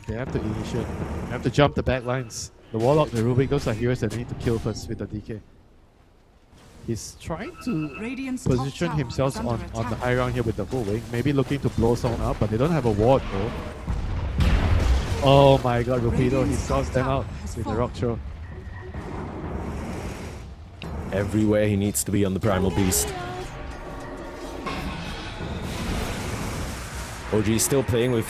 They have to initiate. They have to jump the back lines. The Warlock, the Rubik, those are heroes that they need to kill first with the DK. He's trying to Radiant's top position tower himself is under on the attack. high ground here with the full wing. Maybe looking to blow someone up, but they don't have a ward though. Oh my god, Rupido, he Radiant's scouts top them tower out has with the fallen. rock throw. Everywhere he needs to be on the Primal Beast. OG is still playing with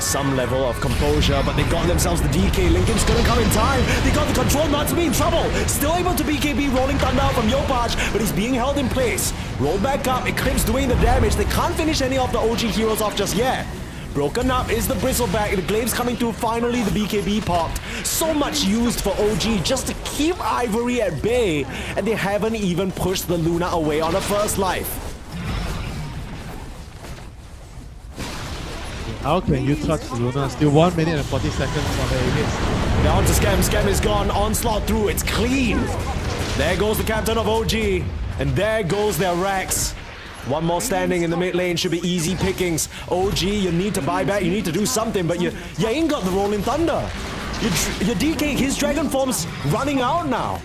some level of composure, but they got themselves the DK. Lincoln's gonna come in time. They got the control not to be in trouble. Still able to BKB rolling thunder out from GLYPH, but he's being held in place. Roll back up, Eclipse doing the damage. They can't finish any of the OG heroes off just yet. Broken up is the Bristleback. The Glaives coming through. Finally, the BKB popped. So much used for OG just to keep Ivory at bay, and they haven't even pushed the Luna away on a first life. How can you touch Luna? Still 1 minute and 40 seconds on the Aegis. Down to Scam. Scam is gone. Onslaught through. It's clean. There goes the captain of OG. And there goes their Rax. One more standing in the mid lane should be easy pickings. OG, you need to buy back, you need to do something, but you ain't got the Rolling Thunder. Your DK, his Dragon Form's running out now.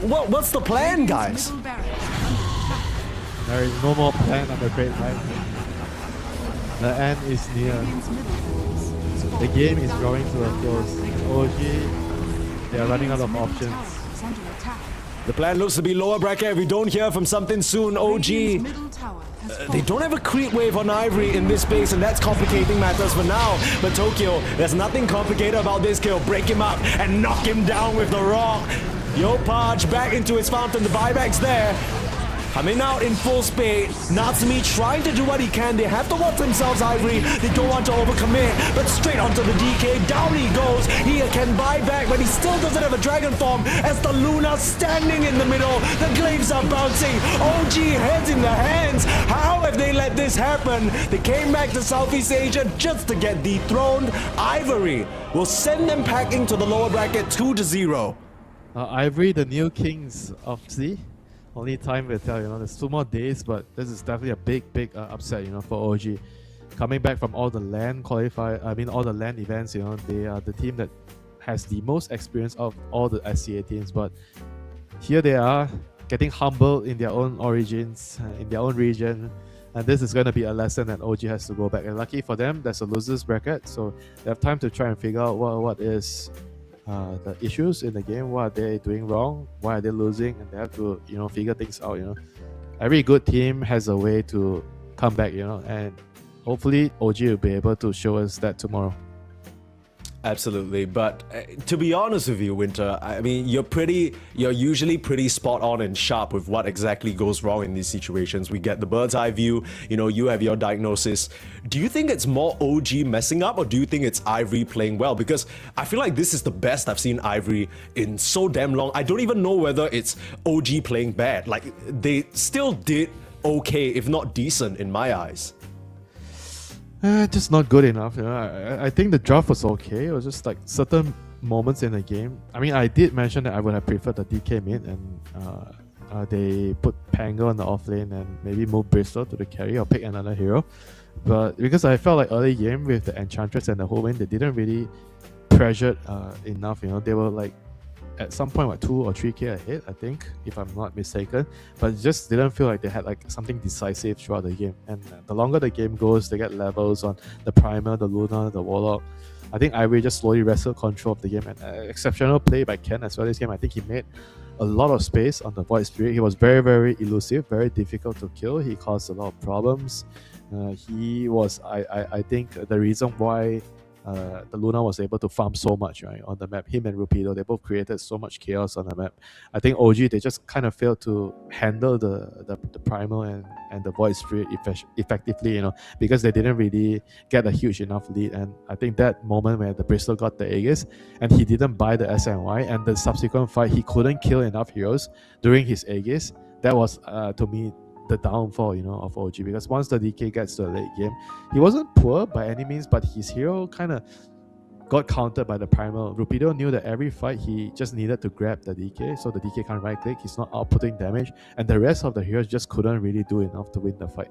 What's the plan, guys? Middle barracks is under attack. There is no more plan, I'm afraid, right? The end is near. Radiant's middle barracks is The game is drawing to a close. OG, they are running out of middle options. tower is under attack. The plan looks to be lower bracket. If we don't hear from something soon, OG, Radiant's middle tower has they fallen. don't have a creep wave on Ivory in this space, and that's complicating matters for now. But Tokyo, there's nothing complicated about this kill. Break him up and knock him down with the rock. Yopaj back into his fountain. The buyback's there. Coming out in full speed. Natsumi trying to do what he can. They have to watch themselves, Ivory. They don't want to overcommit. But straight onto the DK. Down he goes. He can buy back, but he still doesn't have a Dragon Form. As the Luna standing in the middle. The glaives are bouncing. OG heads in the hands. How have they let this happen? They came back to Southeast Asia just to get dethroned. Ivory will send them packing to the lower bracket 2-0. Ivory, the new kings of C. Only time will tell, there's 2 more days, but this is definitely a big upset, for OG. Coming back from all the LAN all the LAN events, they are the team that has the most experience of all the SCA teams, but here they are, getting humbled in their own origins, in their own region, and this is going to be a lesson that OG has to go back. And lucky for them, there's a losers bracket, so they have time to try and figure out what is the issues in the game, what are they doing wrong, why are they losing, and they have to figure things out. Every good team has a way to come back, and hopefully OG will be able to show us that tomorrow. Absolutely, but to be honest with you, Winter, I mean, you're usually pretty spot on and sharp with what exactly goes wrong in these situations. We get the bird's eye view, you have your diagnosis. Do you think it's more OG messing up, or do you think it's Ivory playing well? Because I feel like this is the best I've seen Ivory in so damn long. I don't even know whether it's OG playing bad. Like, they still did okay, if not decent in my eyes. Just not good enough. I think the draft was okay. It was just like certain moments in the game. I mean, I did mention that I would have preferred the DK mid, and they put Pango on the off lane and maybe move Bristol to the carry or pick another hero. But because I felt like early game with the Enchantress and the whole lane, they didn't really pressure enough. They were like at some point 2 or 3k ahead, I think, if I'm not mistaken, but it just didn't feel like they had like something decisive throughout the game. And the longer the game goes, they get levels on the Primer, the Luna, the Warlock. I think Ivory just slowly wrestled control of the game, and exceptional play by Ken as well this game. I think he made a lot of space on the Void Spirit. He was very elusive, very difficult to kill. He caused a lot of problems. He was, I think, the reason why the Luna was able to farm so much on the map. Him and Rupido, they both created so much chaos on the map. I think OG, they just kind of failed to handle the Primal and the Void Spirit effectively, because they didn't really get a huge enough lead. And I think that moment where the Bristol got the Aegis and he didn't buy the SNY, and the subsequent fight, he couldn't kill enough heroes during his Aegis. That was, to me, the downfall, of OG, because once the DK gets to the late game, he wasn't poor by any means, but his hero kind of got countered by the Primal. Rupido knew that every fight he just needed to grab the DK, so the DK can't right click, he's not outputting damage, and the rest of the heroes just couldn't really do enough to win the fight.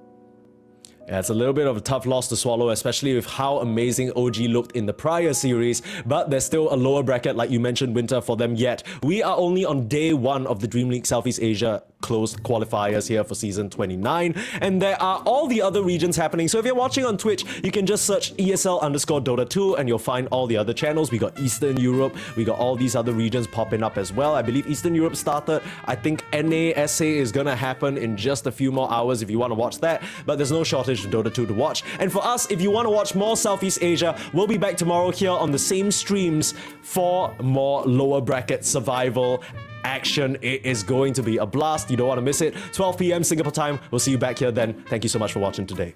Yeah, it's a little bit of a tough loss to swallow, especially with how amazing OG looked in the prior series, but there's still a lower bracket, like you mentioned, Winter, for them yet. We are only on day 1 of the DreamLeague Southeast Asia closed qualifiers here for season 29, and there are all the other regions happening. So if you're watching on Twitch, you can just search ESL_Dota 2 and you'll find all the other channels. We got Eastern Europe, we got all these other regions popping up as well. I believe Eastern Europe started. I think NASA is gonna happen in just a few more hours if you want to watch that, but there's no shortage of Dota 2 to watch. And for us, if you want to watch more Southeast Asia, we'll be back tomorrow here on the same streams for more lower bracket survival action. It is going to be a blast. You don't want to miss it. 12 p.m. Singapore time. We'll see you back here then. Thank you so much for watching today.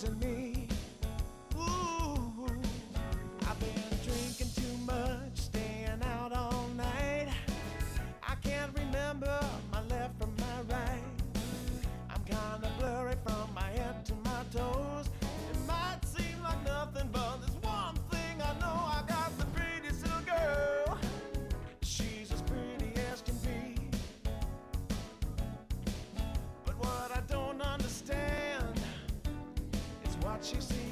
losing me. Ooh, I've been drinking too much, staying out all night. I can't remember my left from my right. I'm kinda blurry from my head to my toes. It might seem like nothing, but there's one thing I know. I got the prettiest little girl. She's as pretty as can be. But what I don't understand is what she sees.